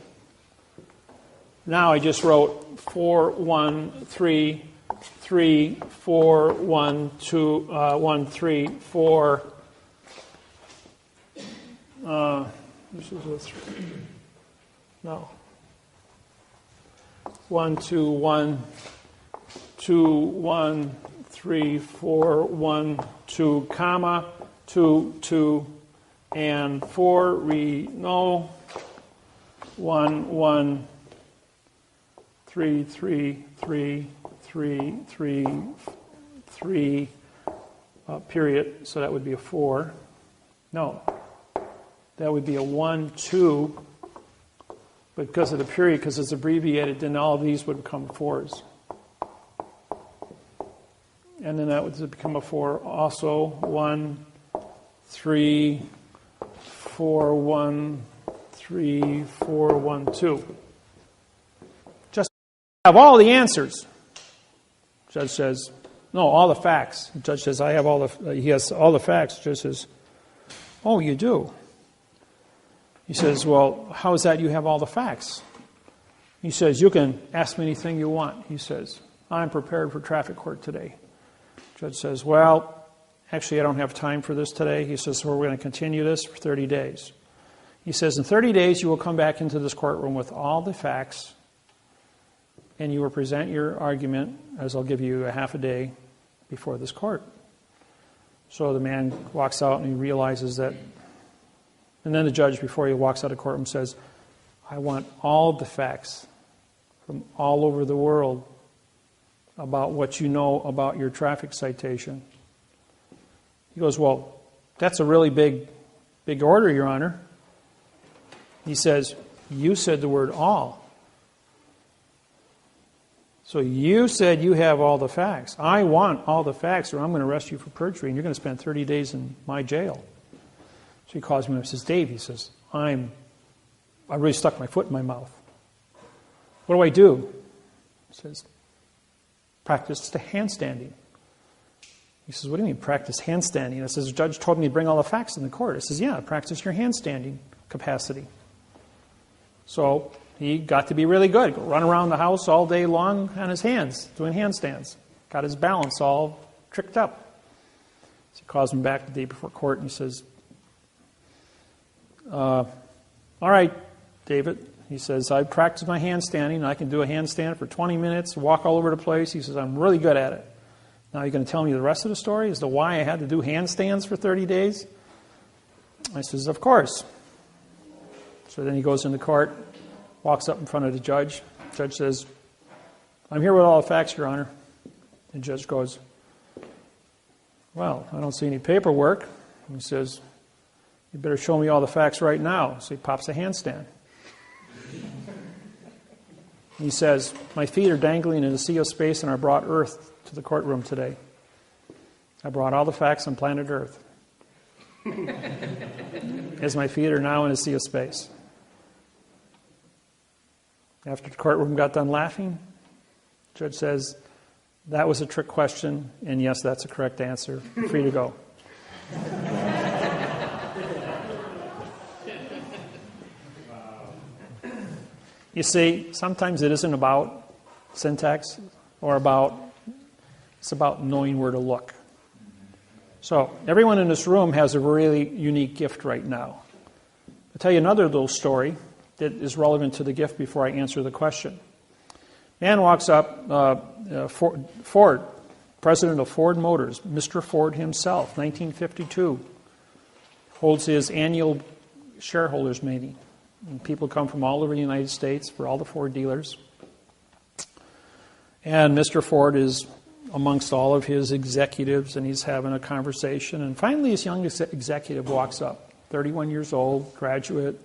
Now I just wrote 413412134. This is a 3. No. 1 2 1 2 1 3 4 1 2 comma 2 2 and 4 no. 1, 1, 3, 3, 3, 3, 3, 3, period. So that would be a 4. No, that would be a 1, 2. But because of the period, because it's abbreviated, then all of these would become 4s. And then that would become a 4 also. 1, 3, 4, 1, 3, 4, 1, 2. Just have all the answers. Judge says, no, all the facts. The judge says, he has all the facts. Judge says, oh, you do? He says, well, how is that you have all the facts? He says, you can ask me anything you want. He says, I'm prepared for traffic court today. Judge says, well, actually, I don't have time for this today. He says, so we're going to continue this for 30 days. He says, in 30 days, you will come back into this courtroom with all the facts, and you will present your argument, as I'll give you a half a day before this court. So the man walks out and he realizes that, and then the judge, before he walks out of the courtroom, says, I want all the facts from all over the world about what you know about your traffic citation. He goes, well, that's a really big order, Your Honor. He says, you said the word all. So you said you have all the facts. I want all the facts, or I'm going to arrest you for perjury, and you're going to spend 30 days in my jail. So he calls me and says, Dave, he says, I really stuck my foot in my mouth. What do I do? He says, practice the handstanding. He says, what do you mean practice handstanding? I says, the judge told me to bring all the facts in the court. I says, yeah, practice your handstanding capacity. So he got to be really good. Go run around the house all day long on his hands, doing handstands. Got his balance all tricked up. So he calls him back the day before court and he says, all right, David. He says, I practiced my handstanding. I can do a handstand for 20 minutes, walk all over the place. He says, I'm really good at it. Now you're going to tell me the rest of the story as to why I had to do handstands for 30 days? I says, of course. So then he goes into court, walks up in front of the judge. The judge says, I'm here with all the facts, Your Honor. The judge goes, well, I don't see any paperwork. He says, you better show me all the facts right now. So he pops a handstand. He says, my feet are dangling in a sea of space and I brought Earth to the courtroom today. I brought all the facts on planet Earth. As my feet are now in a sea of space. After the courtroom got done laughing, the judge says, that was a trick question, and yes, that's a correct answer. You're free to go. You see, sometimes it isn't about syntax or it's about knowing where to look. So everyone in this room has a really unique gift right now. I'll tell you another little story that is relevant to the gift before I answer the question. Man walks up, Ford, president of Ford Motors, Mr. Ford himself, 1952, holds his annual shareholders meeting. And people come from all over the United States for all the Ford dealers. And Mr. Ford is amongst all of his executives, and he's having a conversation. And finally, this young executive walks up, 31 years old, graduate,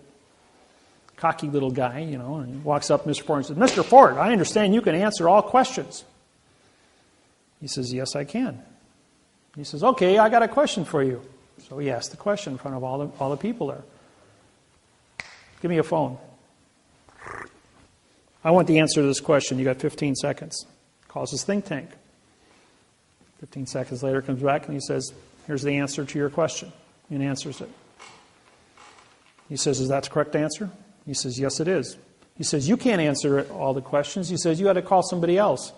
cocky little guy, and he walks up to Mr. Ford and says, Mr. Ford, I understand you can answer all questions. He says, yes, I can. He says, okay, I got a question for you. So he asked the question in front of all the people there. Give me a phone. I want the answer to this question. You got 15 seconds. Calls his think tank. 15 seconds later comes back and he says, here's the answer to your question. And answers it. He says, is that the correct answer? He says, yes, it is. He says, you can't answer all the questions. He says, you had to call somebody else.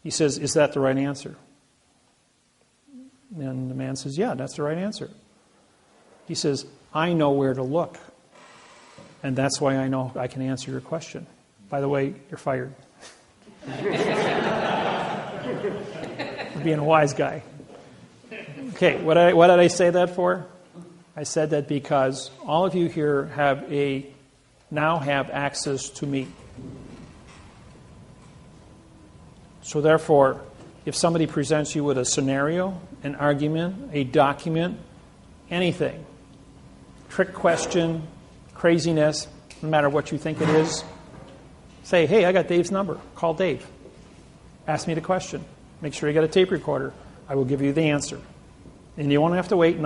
He says, is that the right answer? And the man says, yeah, that's the right answer. He says, I know where to look. And that's why I know I can answer your question. By the way, you're fired. For being a wise guy. Okay, what did I say that for? I said that because all of you here have a now have access to me. So therefore, if somebody presents you with a scenario, an argument, a document, anything, trick question, craziness, no matter what you think it is, say, hey, I got Dave's number. Call Dave. Ask me the question. Make sure you got a tape recorder. I will give you the answer. And you won't have to wait,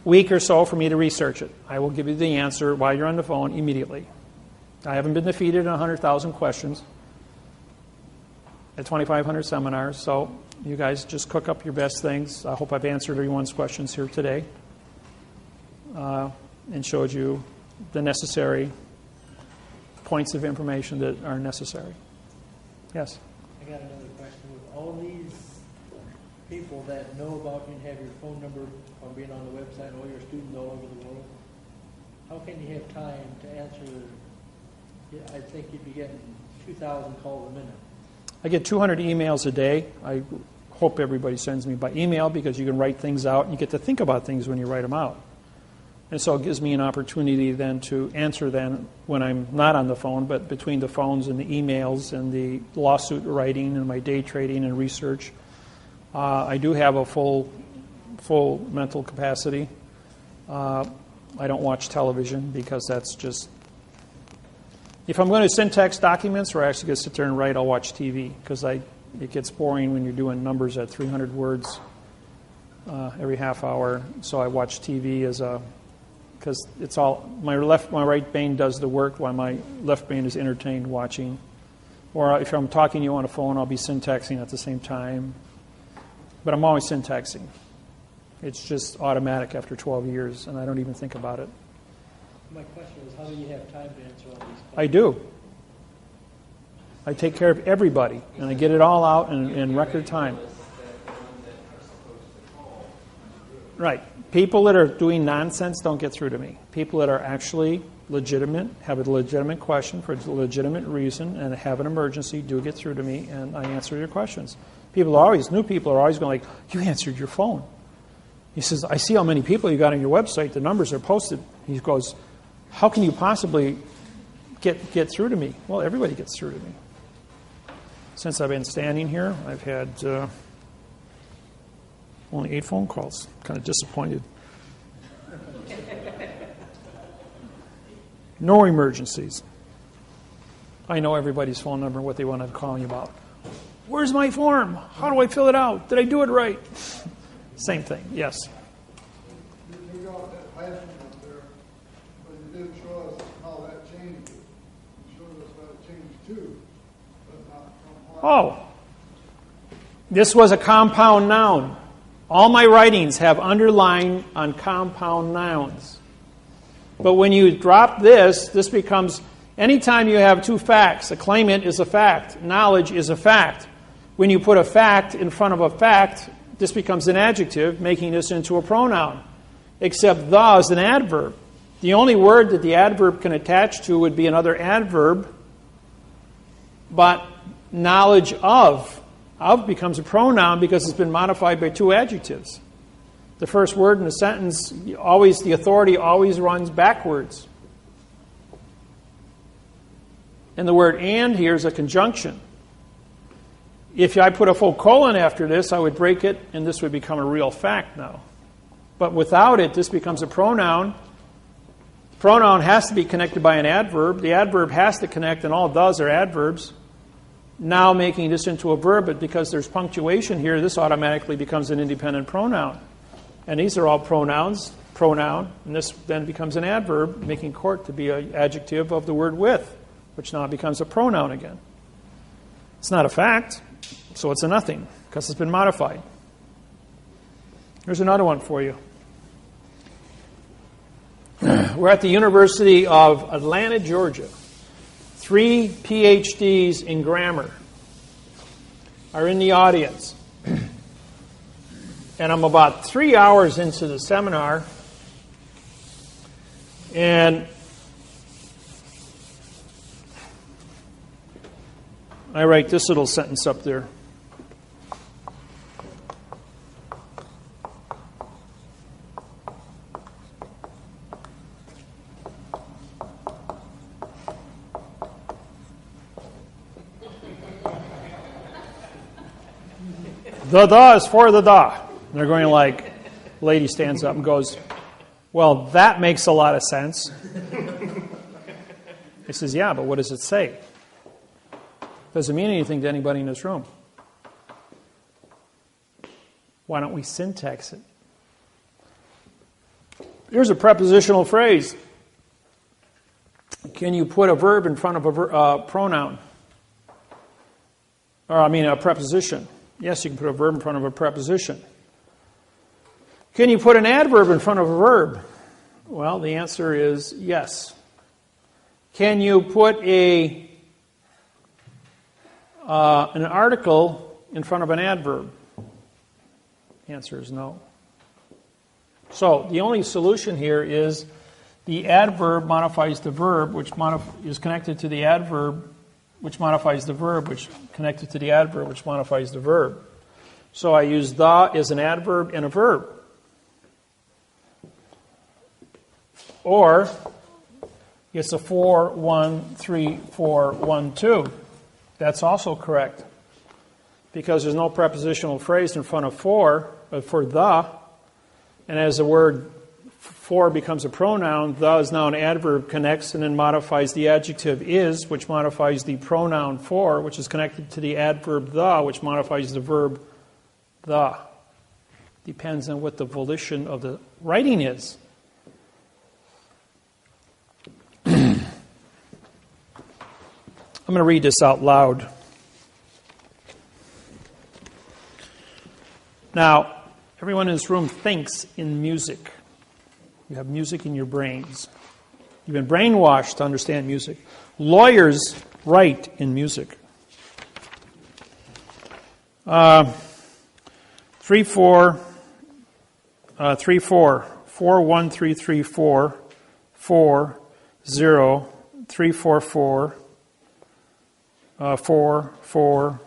week or so for me to research it. I will give you the answer while you're on the phone immediately. I haven't been defeated in 100,000 questions at 2,500 seminars, so you guys just cook up your best things. I hope I've answered everyone's questions here today and showed you the necessary points of information that are necessary. Yes? I got another question. With all these people that know about you and have your phone number from being on the website, all your students all over the world, how can you have time to answer? I think you'd be getting 2,000 calls a minute. I get 200 emails a day. I hope everybody sends me by email because you can write things out and you get to think about things when you write them out. And so it gives me an opportunity then to answer then when I'm not on the phone, but between the phones and the emails and the lawsuit writing and my day trading and research. I do have a full mental capacity. I don't watch television because that's just... If I'm going to syntax documents or actually going to sit there and write, I'll watch TV because it gets boring when you're doing numbers at 300 words every half hour. So I watch TV because it's all my right brain does the work while my left brain is entertained watching. Or if I'm talking to you on a phone, I'll be syntaxing at the same time. But I'm always syntaxing. It's just automatic after 12 years, and I don't even think about it. My question is, how do you have time to answer all these questions? I do. I take care of everybody, and I get it all out in record time. Right. People that are doing nonsense don't get through to me. People that are actually legitimate, have a legitimate question for a legitimate reason, and have an emergency do get through to me, and I answer your questions. New people are always going like, you answered your phone. He says, I see how many people you got on your website. The numbers are posted. He goes, how can you possibly get through to me? Well, everybody gets through to me. Since I've been standing here, I've had only 8 phone calls. Kind of disappointed. No emergencies. I know everybody's phone number and what they want to call me about. Where's my form? How do I fill it out? Did I do it right? Same thing, yes. You got that passion up there, but you didn't show us how that changed it. You showed us how it changed too, but not from what. Oh, this was a compound noun. All my writings have underline on compound nouns. But when you drop this becomes, anytime you have 2 facts, a claimant is a fact, knowledge is a fact. When you put a fact in front of a fact, this becomes an adjective, making this into a pronoun. Except the is an adverb. The only word that the adverb can attach to would be another adverb, but knowledge of becomes a pronoun because it's been modified by 2 adjectives. The first word in a sentence, the authority always runs backwards. And the word and here is a conjunction. If I put a full colon after this, I would break it, and this would become a real fact now. But without it, this becomes a pronoun. The pronoun has to be connected by an adverb. The adverb has to connect, and all it does are adverbs. Now making this into a verb, but because there's punctuation here, this automatically becomes an independent pronoun. And these are all pronouns, pronoun, and this then becomes an adverb, making court to be an adjective of the word with, which now becomes a pronoun again. It's not a fact, so it's a nothing, because it's been modified. Here's another one for you. We're at the University of Atlanta, Georgia. 3 PhDs in grammar are in the audience. And I'm about 3 hours into the seminar, and I write this little sentence up there. The is for the da. And they're going like, lady stands up and goes, well, that makes a lot of sense. He says, yeah, but what does it say? Doesn't mean anything to anybody in this room. Why don't we syntax it? Here's a prepositional phrase. Can you put a verb in front of a pronoun? Or, a preposition. Yes, you can put a verb in front of a preposition. Can you put an adverb in front of a verb? Well, the answer is yes. Can you put an article in front of an adverb? The answer is no. So the only solution here is the adverb modifies the verb, which is connected to the adverb, which modifies the verb, which connected to the adverb, which modifies the verb. So I use the as an adverb and a verb. Or it's a 4-1-3-4-1-2. That's also correct. Because there's no prepositional phrase in front of for the. And as the word for becomes a pronoun, the is now an adverb, connects and then modifies the adjective is, which modifies the pronoun for, which is connected to the adverb the, which modifies the verb the. Depends on what the volition of the writing is. I'm going to read this out loud. Now, everyone in this room thinks in music. You have music in your brains. You've been brainwashed to understand music. Lawyers write in music. 3-4, 4-1-3-3-4, 4-0, 3-4-4, 4-4,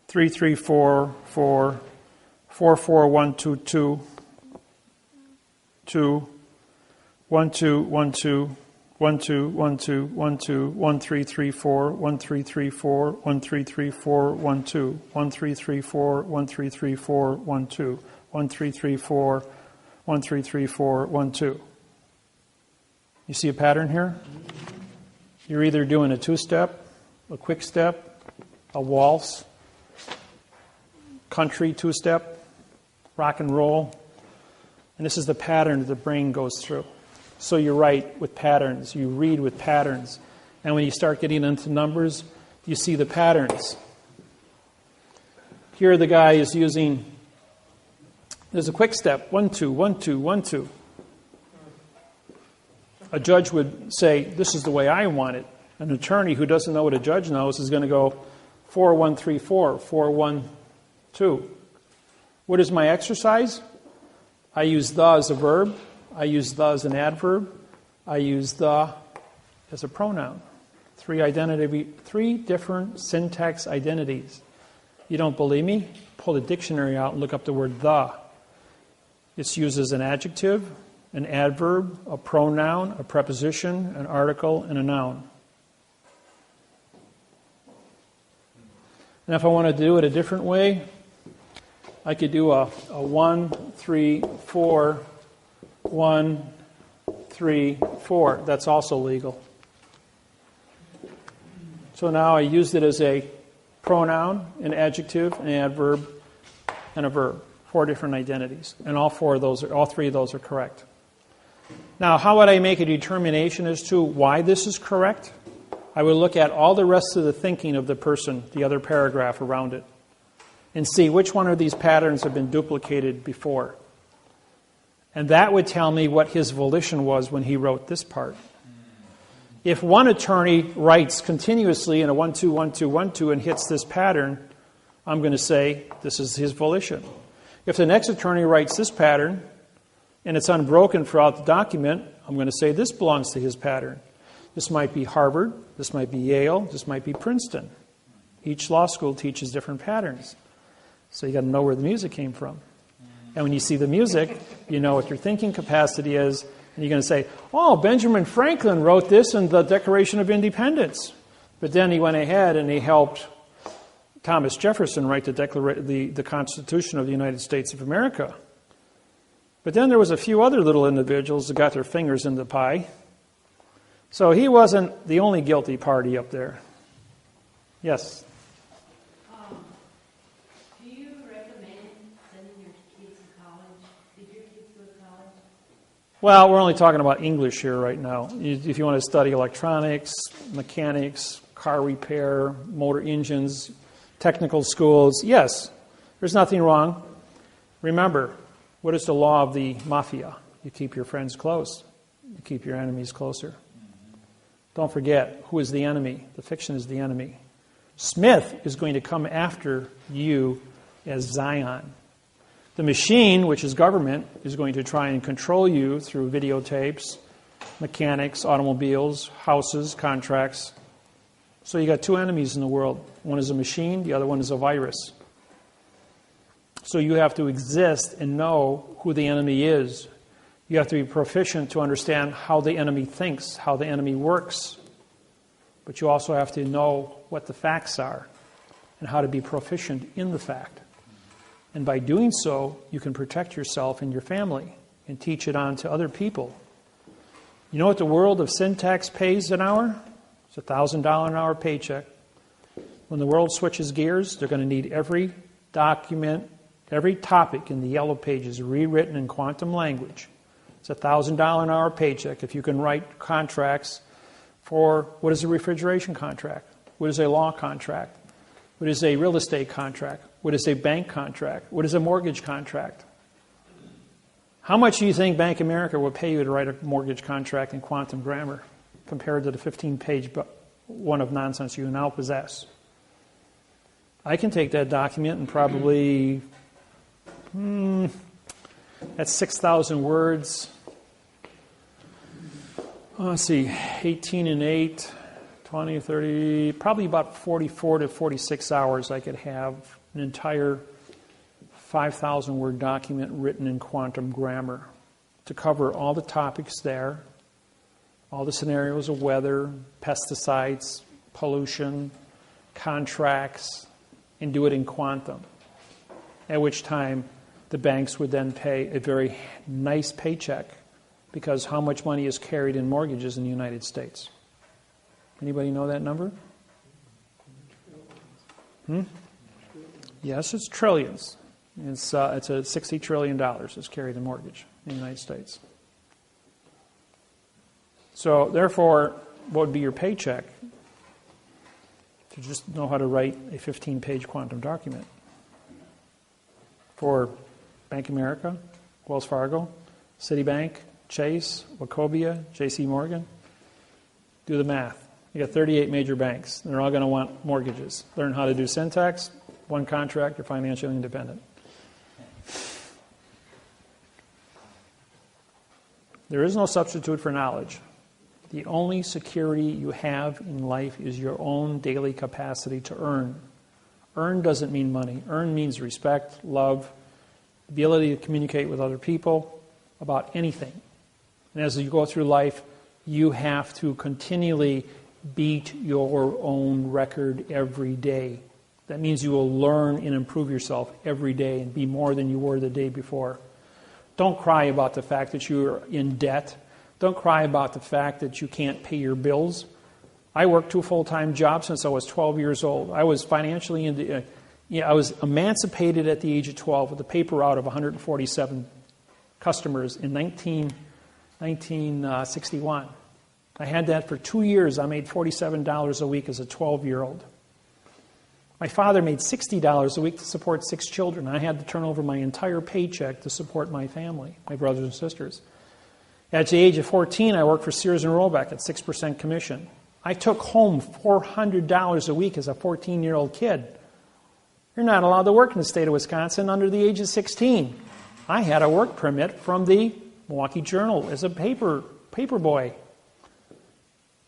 3-3-4-4, 4-4-1-2-2, 2, 1-2, 1-2, 1-2, 1-2, 1-2, 1-3-3-4, 1-3-3-4, 1-3-3-4, 1-2, 1-3-3-4, 1-3-3-4, 1-2, 1-3-3-4, 1-3-3-4, 1-2. You see a pattern here? You're either doing a two-step, a quick step, a waltz, country two-step, rock and roll. And this is the pattern that the brain goes through. So you write with patterns, you read with patterns. And when you start getting into numbers, you see the patterns. Here the guy is using, there's a quick step, 1-2, 1-2, 1-2. A judge would say, this is the way I want it. An attorney who doesn't know what a judge knows is going to go 4-1-3-4, 4-1-2. What is my exercise? I use the as a verb. I use the as an adverb. I use the as a pronoun. Three different syntax identities. You don't believe me? Pull the dictionary out and look up the word the. It's used as an adjective, an adverb, a pronoun, a preposition, an article, and a noun. And if I want to do it a different way, I could do a 1-3-4, 1-3-4. That's also legal. So now I used it as a pronoun, an adjective, an adverb, and a verb. 4 different identities. And all three of those are correct. Now, how would I make a determination as to why this is correct? I would look at all the rest of the thinking of the person, the other paragraph around it, and see which one of these patterns have been duplicated before. And that would tell me what his volition was when he wrote this part. If one attorney writes continuously in a 1-2, 1-2, 1-2 and hits this pattern, I'm going to say this is his volition. If the next attorney writes this pattern and it's unbroken throughout the document, I'm going to say this belongs to his pattern. This might be Harvard, this might be Yale, this might be Princeton. Each law school teaches different patterns. So you got to know where the music came from. And when you see the music, you know what your thinking capacity is, and you're going to say, oh, Benjamin Franklin wrote this in the Declaration of Independence. But then he went ahead and he helped Thomas Jefferson write the Constitution of the United States of America. But then there was a few other little individuals that got their fingers in the pie. So he wasn't the only guilty party up there. Yes? Do you recommend sending your kids to college? Did your kids go to college? Well, we're only talking about English here right now. If you want to study electronics, mechanics, car repair, motor engines, technical schools, yes, there's nothing wrong. Remember, what is the law of the mafia? You keep your friends close. You keep your enemies closer. Don't forget, who is the enemy? The fiction is the enemy. Smith is going to come after you as Zion. The machine, which is government, is going to try and control you through videotapes, mechanics, automobiles, houses, contracts. So you got two enemies in the world. One is a machine, the other one is a virus. So you have to exist and know who the enemy is. You have to be proficient to understand how the enemy thinks, how the enemy works. But you also have to know what the facts are and how to be proficient in the fact. And by doing so, you can protect yourself and your family and teach it on to other people. You know what the world of syntax pays an hour? It's a $1,000 an hour paycheck. When the world switches gears, they're going to need every document, every topic in the yellow pages rewritten in quantum language. It's a $1,000 an hour paycheck if you can write contracts for what is a refrigeration contract, what is a law contract, what is a real estate contract, what is a bank contract, what is a mortgage contract. How much do you think Bank of America would pay you to write a mortgage contract in quantum grammar compared to the 15-page one of nonsense you now possess? I can take that document and probably, that's 6,000 words. Let's see, 18 and 8, 20, 30, probably about 44 to 46 hours I could have an entire 5,000 word document written in quantum grammar to cover all the topics there, all the scenarios of weather, pesticides, pollution, contracts, and do it in quantum. At which time the banks would then pay a very nice paycheck because how much money is carried in mortgages in the United States? Anybody know that number? Yes, it's trillions. It's a $60 trillion is carried in mortgage in the United States. So therefore, what would be your paycheck? To just know how to write a 15-page quantum document. For Bank of America, Wells Fargo, Citibank, Chase, Wachovia, J.C. Morgan. Do the math. You got 38 major banks. They're all going to want mortgages. Learn how to do syntax. One contract, you're financially independent. There is no substitute for knowledge. The only security you have in life is your own daily capacity to earn. Earn doesn't mean money. Earn means respect, love, ability to communicate with other people about anything. And as you go through life, you have to continually beat your own record every day. That means you will learn and improve yourself every day and be more than you were the day before. Don't cry about the fact that you're in debt. Don't cry about the fact that you can't pay your bills. I worked 2 full-time jobs since I was 12 years old. I was financially I was emancipated at the age of 12 with a paper route of 147 customers in 1961. I had that for 2 years. I made $47 a week as a 12-year-old. My father made $60 a week to support 6 children. I had to turn over my entire paycheck to support my family, my brothers and sisters. At the age of 14, I worked for Sears and Roebuck at 6% commission. I took home $400 a week as a 14-year-old kid. You're not allowed to work in the state of Wisconsin under the age of 16. I had a work permit from the Milwaukee Journal as a paper boy.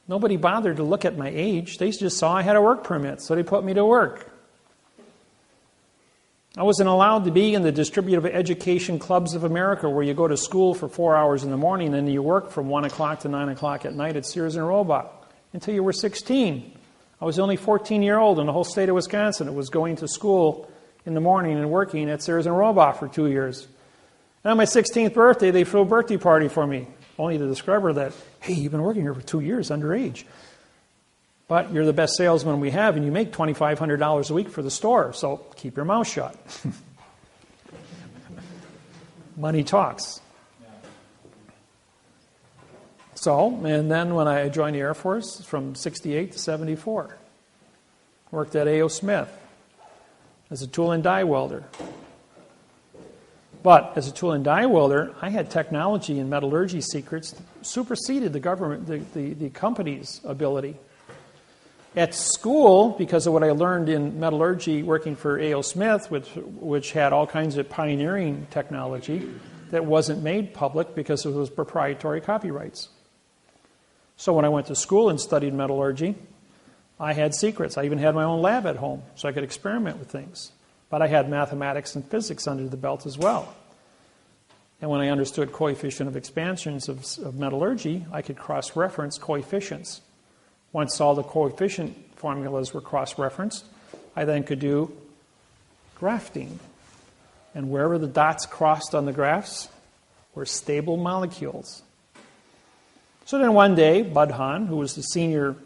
Nobody bothered to look at my age. They just saw I had a work permit, so they put me to work. I wasn't allowed to be in the distributive education clubs of America where you go to school for 4 hours in the morning and you work from 1 o'clock to 9 o'clock at night at Sears and Roebuck until you were 16. I was only 14-year-old in the whole state of Wisconsin. It was going to school in the morning and working at Sears and Roebuck for 2 years. And on my 16th birthday, they threw a birthday party for me, only to discover that, hey, you've been working here for 2 years underage. But you're the best salesman we have, and you make $2,500 a week for the store, so keep your mouth shut. Money talks. So, and then when I joined the Air Force from 68 to 74, worked at A.O. Smith as a tool and die welder. But as a tool and die welder, I had technology and metallurgy secrets that superseded the government, the company's ability. At school, because of what I learned in metallurgy working for A.O. Smith, which had all kinds of pioneering technology that wasn't made public because it was proprietary copyrights. So when I went to school and studied metallurgy, I had secrets. I even had my own lab at home, so I could experiment with things. But I had mathematics and physics under the belt as well. And when I understood coefficient of expansions of metallurgy, I could cross-reference coefficients. Once all the coefficient formulas were cross-referenced, I then could do grafting. And wherever the dots crossed on the graphs were stable molecules. So then one day, Bud Hahn, who was the senior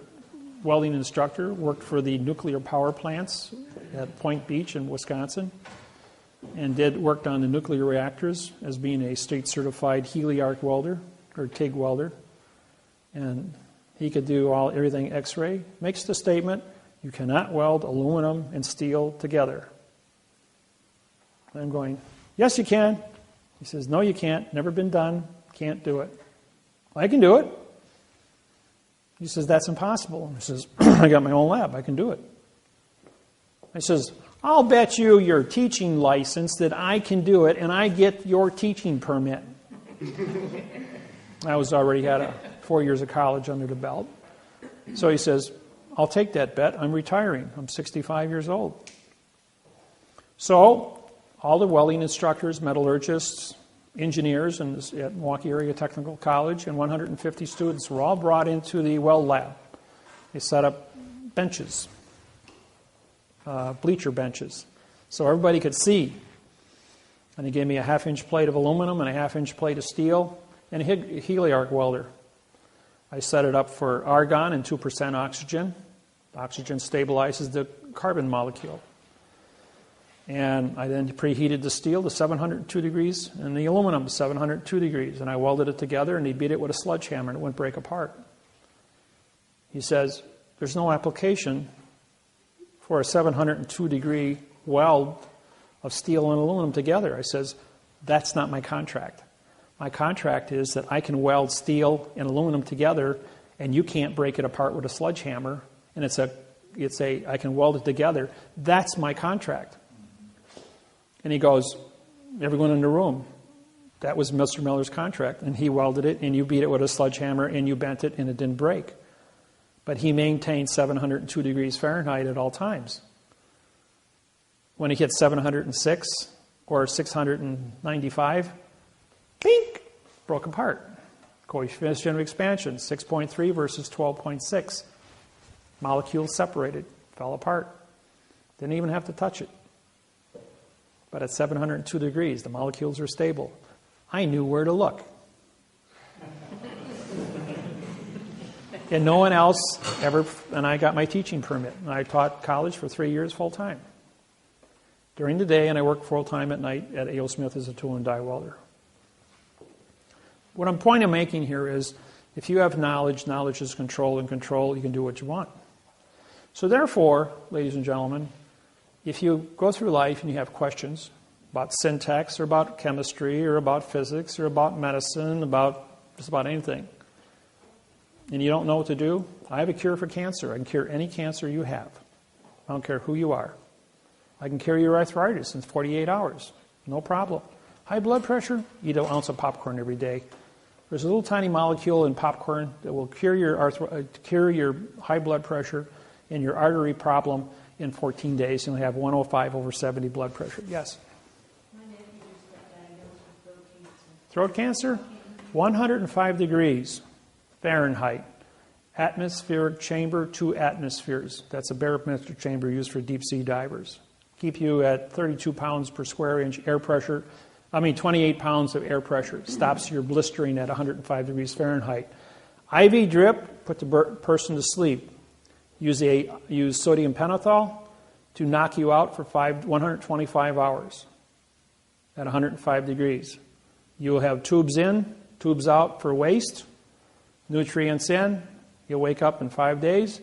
welding instructor, worked for the nuclear power plants at Point Beach in Wisconsin, and worked on the nuclear reactors as being a state-certified Healy-arc welder, or TIG welder. And he could do everything X-ray. Makes the statement, you cannot weld aluminum and steel together. I'm going, yes, you can. He says, no, you can't. Never been done. Can't do it. I can do it. He says, that's impossible. He says, I got my own lab. I can do it. I says, I'll bet you your teaching license that I can do it, and I get your teaching permit. I already had 4 years of college under the belt. So he says, I'll take that bet. I'm retiring. I'm 65 years old. So all the welding instructors, metallurgists, engineers at Milwaukee Area Technical College and 150 students were all brought into the weld lab. They set up benches, bleacher benches, so everybody could see. And they gave me a half-inch plate of aluminum and a half-inch plate of steel and a Healy-arc welder. I set it up for argon and 2% oxygen. Oxygen stabilizes the carbon molecule. And I then preheated the steel to 702 degrees and the aluminum to 702 degrees. And I welded it together, and he beat it with a sledgehammer, and it wouldn't break apart. He says, there's no application for a 702-degree weld of steel and aluminum together. I says, that's not my contract. My contract is that I can weld steel and aluminum together, and you can't break it apart with a sledgehammer, and I can weld it together. That's my contract. And he goes, everyone in the room, that was Mr. Miller's contract. And he welded it, and you beat it with a sledgehammer, and you bent it, and it didn't break. But he maintained 702 degrees Fahrenheit at all times. When he hit 706 or 695, bink, broke apart. Coefficient of expansion, 6.3 versus 12.6. Molecules separated, fell apart. Didn't even have to touch it. But at 702 degrees, the molecules are stable. I knew where to look. And no one else ever, and I got my teaching permit. And I taught college for 3 years full time. During the day, and I worked full time at night at A.O. Smith as a tool and die welder. What I'm point of making here is, if you have knowledge, knowledge is control, and control, you can do what you want. So therefore, ladies and gentlemen, if you go through life and you have questions about syntax or about chemistry or about physics or about medicine, just about anything, and you don't know what to do, I have a cure for cancer. I can cure any cancer you have. I don't care who you are. I can cure your arthritis in 48 hours. No problem. High blood pressure, eat an ounce of popcorn every day. There's a little tiny molecule in popcorn that will cure your high blood pressure and your artery problem in 14 days. You'll have 105/70 blood pressure. Yes? My nephew just got diagnosed with Throat cancer? 105 degrees Fahrenheit atmospheric chamber, 2 atmospheres. That's a barometric chamber used for deep sea divers. Keep you at 32 pounds per square inch air pressure. 28 pounds of air pressure. Stops your blistering at 105 degrees Fahrenheit. IV drip, put the person to sleep. Use sodium pentothal to knock you out for 125 hours at 105 degrees. You will have tubes in, tubes out for waste, nutrients in. You'll wake up in 5 days.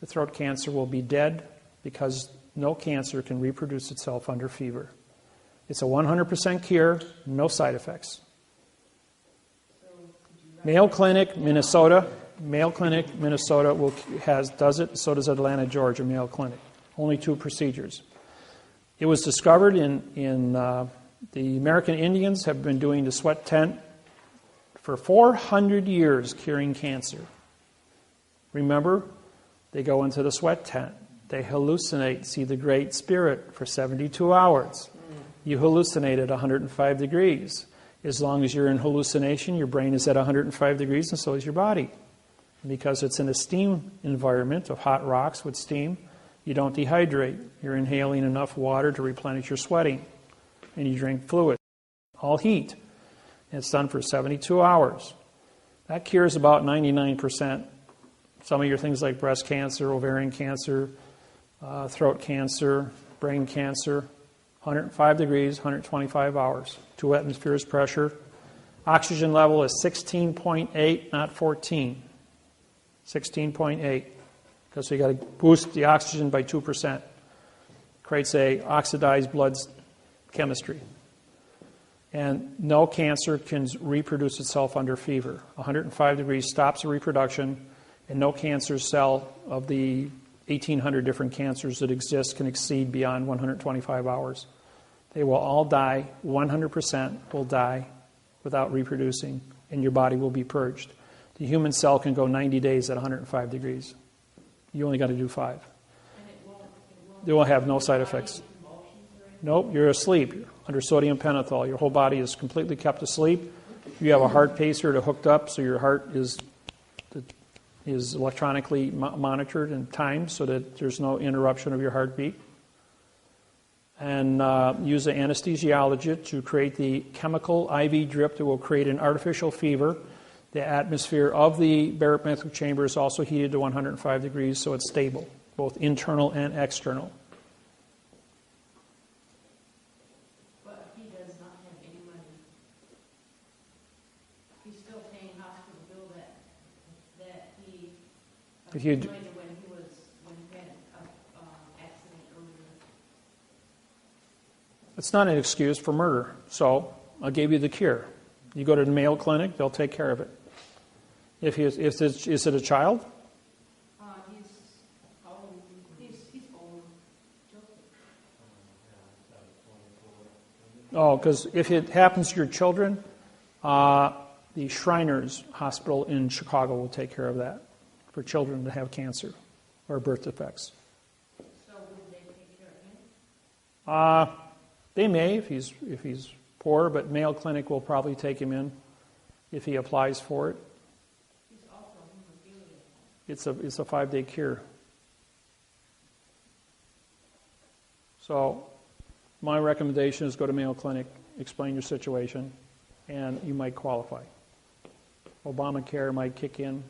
The throat cancer will be dead because no cancer can reproduce itself under fever. It's a 100% cure, no side effects. Mayo Clinic, Minnesota. Mayo Clinic, Minnesota does it. So does Atlanta, Georgia, Mayo Clinic. Only 2 procedures. It was discovered in the American Indians have been doing the sweat tent for 400 years, curing cancer. Remember, they go into the sweat tent. They hallucinate, see the Great Spirit for 72 hours. You hallucinate at 105 degrees. As long as you're in hallucination, your brain is at 105 degrees and so is your body. Because it's in a steam environment of hot rocks with steam, you don't dehydrate. You're inhaling enough water to replenish your sweating. And you drink fluid. All heat. And it's done for 72 hours. That cures about 99%. Some of your things like breast cancer, ovarian cancer, throat cancer, brain cancer. 105 degrees, 125 hours. 2 atmospheres pressure. Oxygen level is 16.8, not 14. 16.8. Because you got to boost the oxygen by 2%. Creates a oxidized blood chemistry. And no cancer can reproduce itself under fever. 105 degrees stops the reproduction, and no cancer cell of the 1,800 different cancers that exist can exceed beyond 125 hours. They will all die, 100% will die without reproducing, and your body will be purged. The human cell can go 90 days at 105 degrees. You only got to do 5. They will have no side effects. Nope, you're asleep under sodium pentothal. Your whole body is completely kept asleep. You have a heart pacer to hooked up, so your heart is electronically monitored and timed so that there's no interruption of your heartbeat. And use an anesthesiologist to create the chemical IV drip that will create an artificial fever. The atmosphere of the barometric chamber is also heated to 105 degrees, so it's stable, both internal and external. But he does not have any money. He's still paying hospital bill that he If you when he had an accident earlier. It's not an excuse for murder, so I'll give you the cure. You go to the Mayo Clinic, they'll take care of it. Is it a child? He's old. Oh, because if it happens to your children, the Shriners Hospital in Chicago will take care of that for children that have cancer or birth defects. So would they take care of him? They may if he's poor, but Mayo Clinic will probably take him in if he applies for it. He's also hemophilia. It's a 5-day cure. So my recommendation is go to Mayo Clinic, explain your situation, and you might qualify. Obamacare might kick in.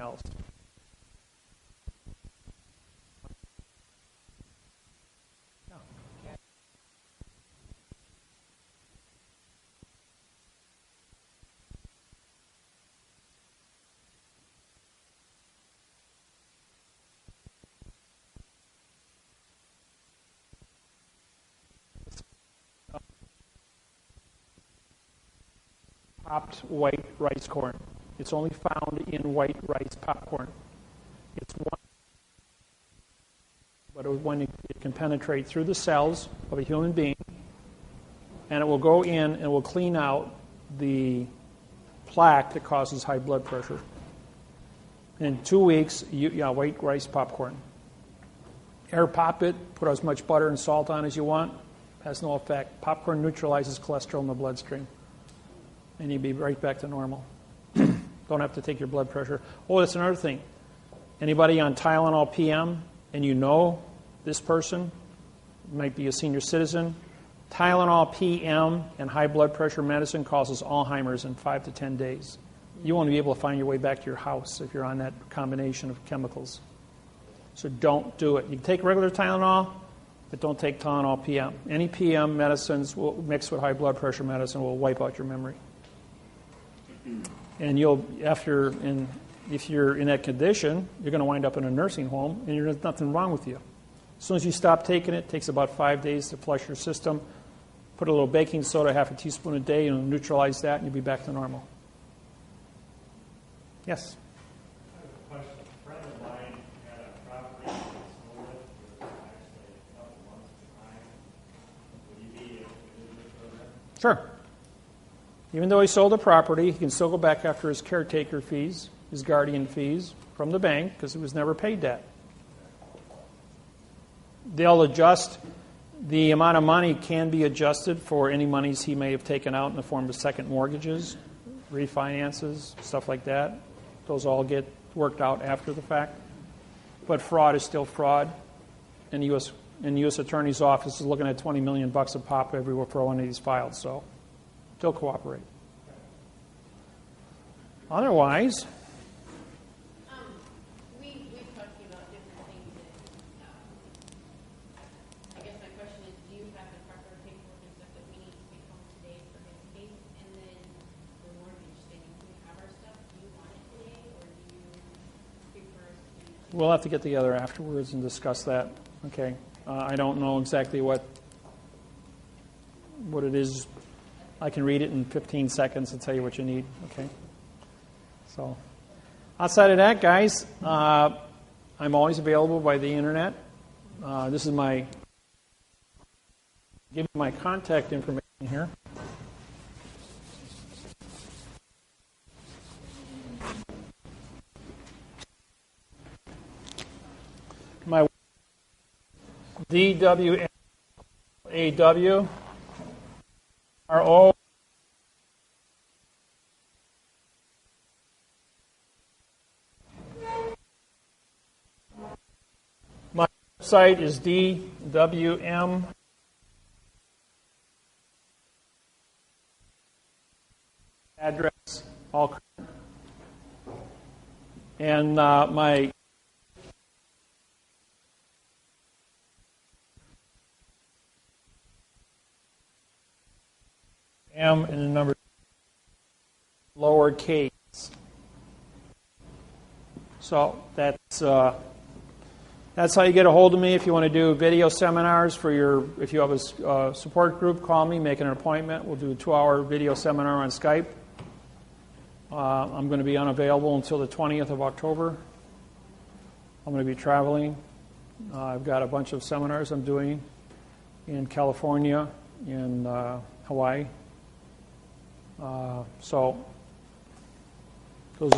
else. Popped white rice corn. It's only found in white rice popcorn. It's one, but when it can penetrate through the cells of a human being, and it will go in and will clean out the plaque that causes high blood pressure. In 2 weeks, white rice popcorn. Air pop it, put as much butter and salt on as you want, has no effect. Popcorn neutralizes cholesterol in the bloodstream. And you'd be right back to normal. Don't have to take your blood pressure. Oh, that's another thing. Anybody on Tylenol PM and you know this person, might be a senior citizen, Tylenol PM and high blood pressure medicine causes Alzheimer's in 5 to 10 days. You won't be able to find your way back to your house if you're on that combination of chemicals. So don't do it. You can take regular Tylenol, but don't take Tylenol PM. Any PM medicines mixed with high blood pressure medicine will wipe out your memory. And if you're in that condition, you're going to wind up in a nursing home, and there's nothing wrong with you. As soon as you stop taking it takes about 5 days to flush your system. Put a little baking soda, half a teaspoon a day, and neutralize that, and you'll be back to normal. Yes? I have a question. A friend of mine had a property that sold it for actually a couple months behind. Would he be eligible for that? Sure. Even though he sold the property, he can still go back after his caretaker fees, his guardian fees from the bank, because he was never paid that. They'll adjust. The amount of money can be adjusted for any monies he may have taken out in the form of second mortgages, refinances, stuff like that. Those all get worked out after the fact. But fraud is still fraud. And the U.S. Attorney's Office is looking at $20 million a pop everywhere for one of these files. So still cooperate. Otherwise, we've talked to you about different things. I guess my question is, do you have the proper paperwork and stuff that we need to take home today for his case? And then the mortgage thing, do we have our stuff? Do you want it today, or do you prefer us to? we'll have to get together afterwards and discuss that. Okay. I don't know exactly what it is. I can read it in 15 seconds and tell you what you need. Okay. So, outside of that, guys, I'm always available by the internet. This is give you my contact information here. My DWAWRO. My website is DWM. Address, all correct. And my M and the number lowercase. So that's how you get a hold of me. If you want to do video seminars if you have a support group, call me, make an appointment. We'll do a 2-hour video seminar on Skype. I'm going to be unavailable until the 20th of October. I'm going to be traveling. I've got a bunch of seminars I'm doing in California, in Hawaii. So you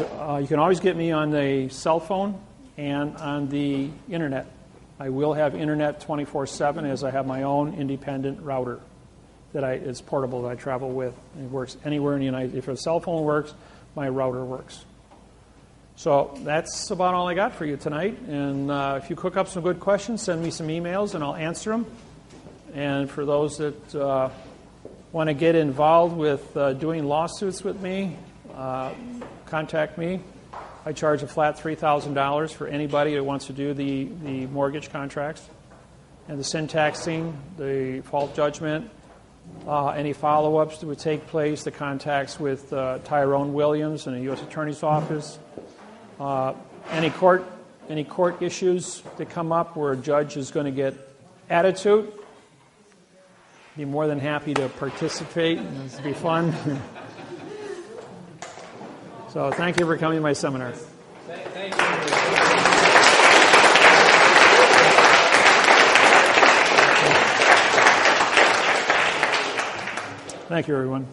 can always get me on the cell phone and on the internet. I will have internet 24/7 as I have my own independent router it's portable that I travel with. It works anywhere in the United States. If a cell phone works, my router works. So that's about all I got for you tonight. And if you cook up some good questions, send me some emails and I'll answer them. And for those that want to get involved with doing lawsuits with me, contact me. I charge a flat $3,000 for anybody that wants to do the mortgage contracts. And the syntaxing, the fault judgment, any follow-ups that would take place, the contacts with Tyrone Williams in the U.S. Attorney's Office, any court issues that come up where a judge is going to get attitude, be more than happy to participate. It'll be fun. So thank you for coming to my seminar. Thank you. Thank you, everyone.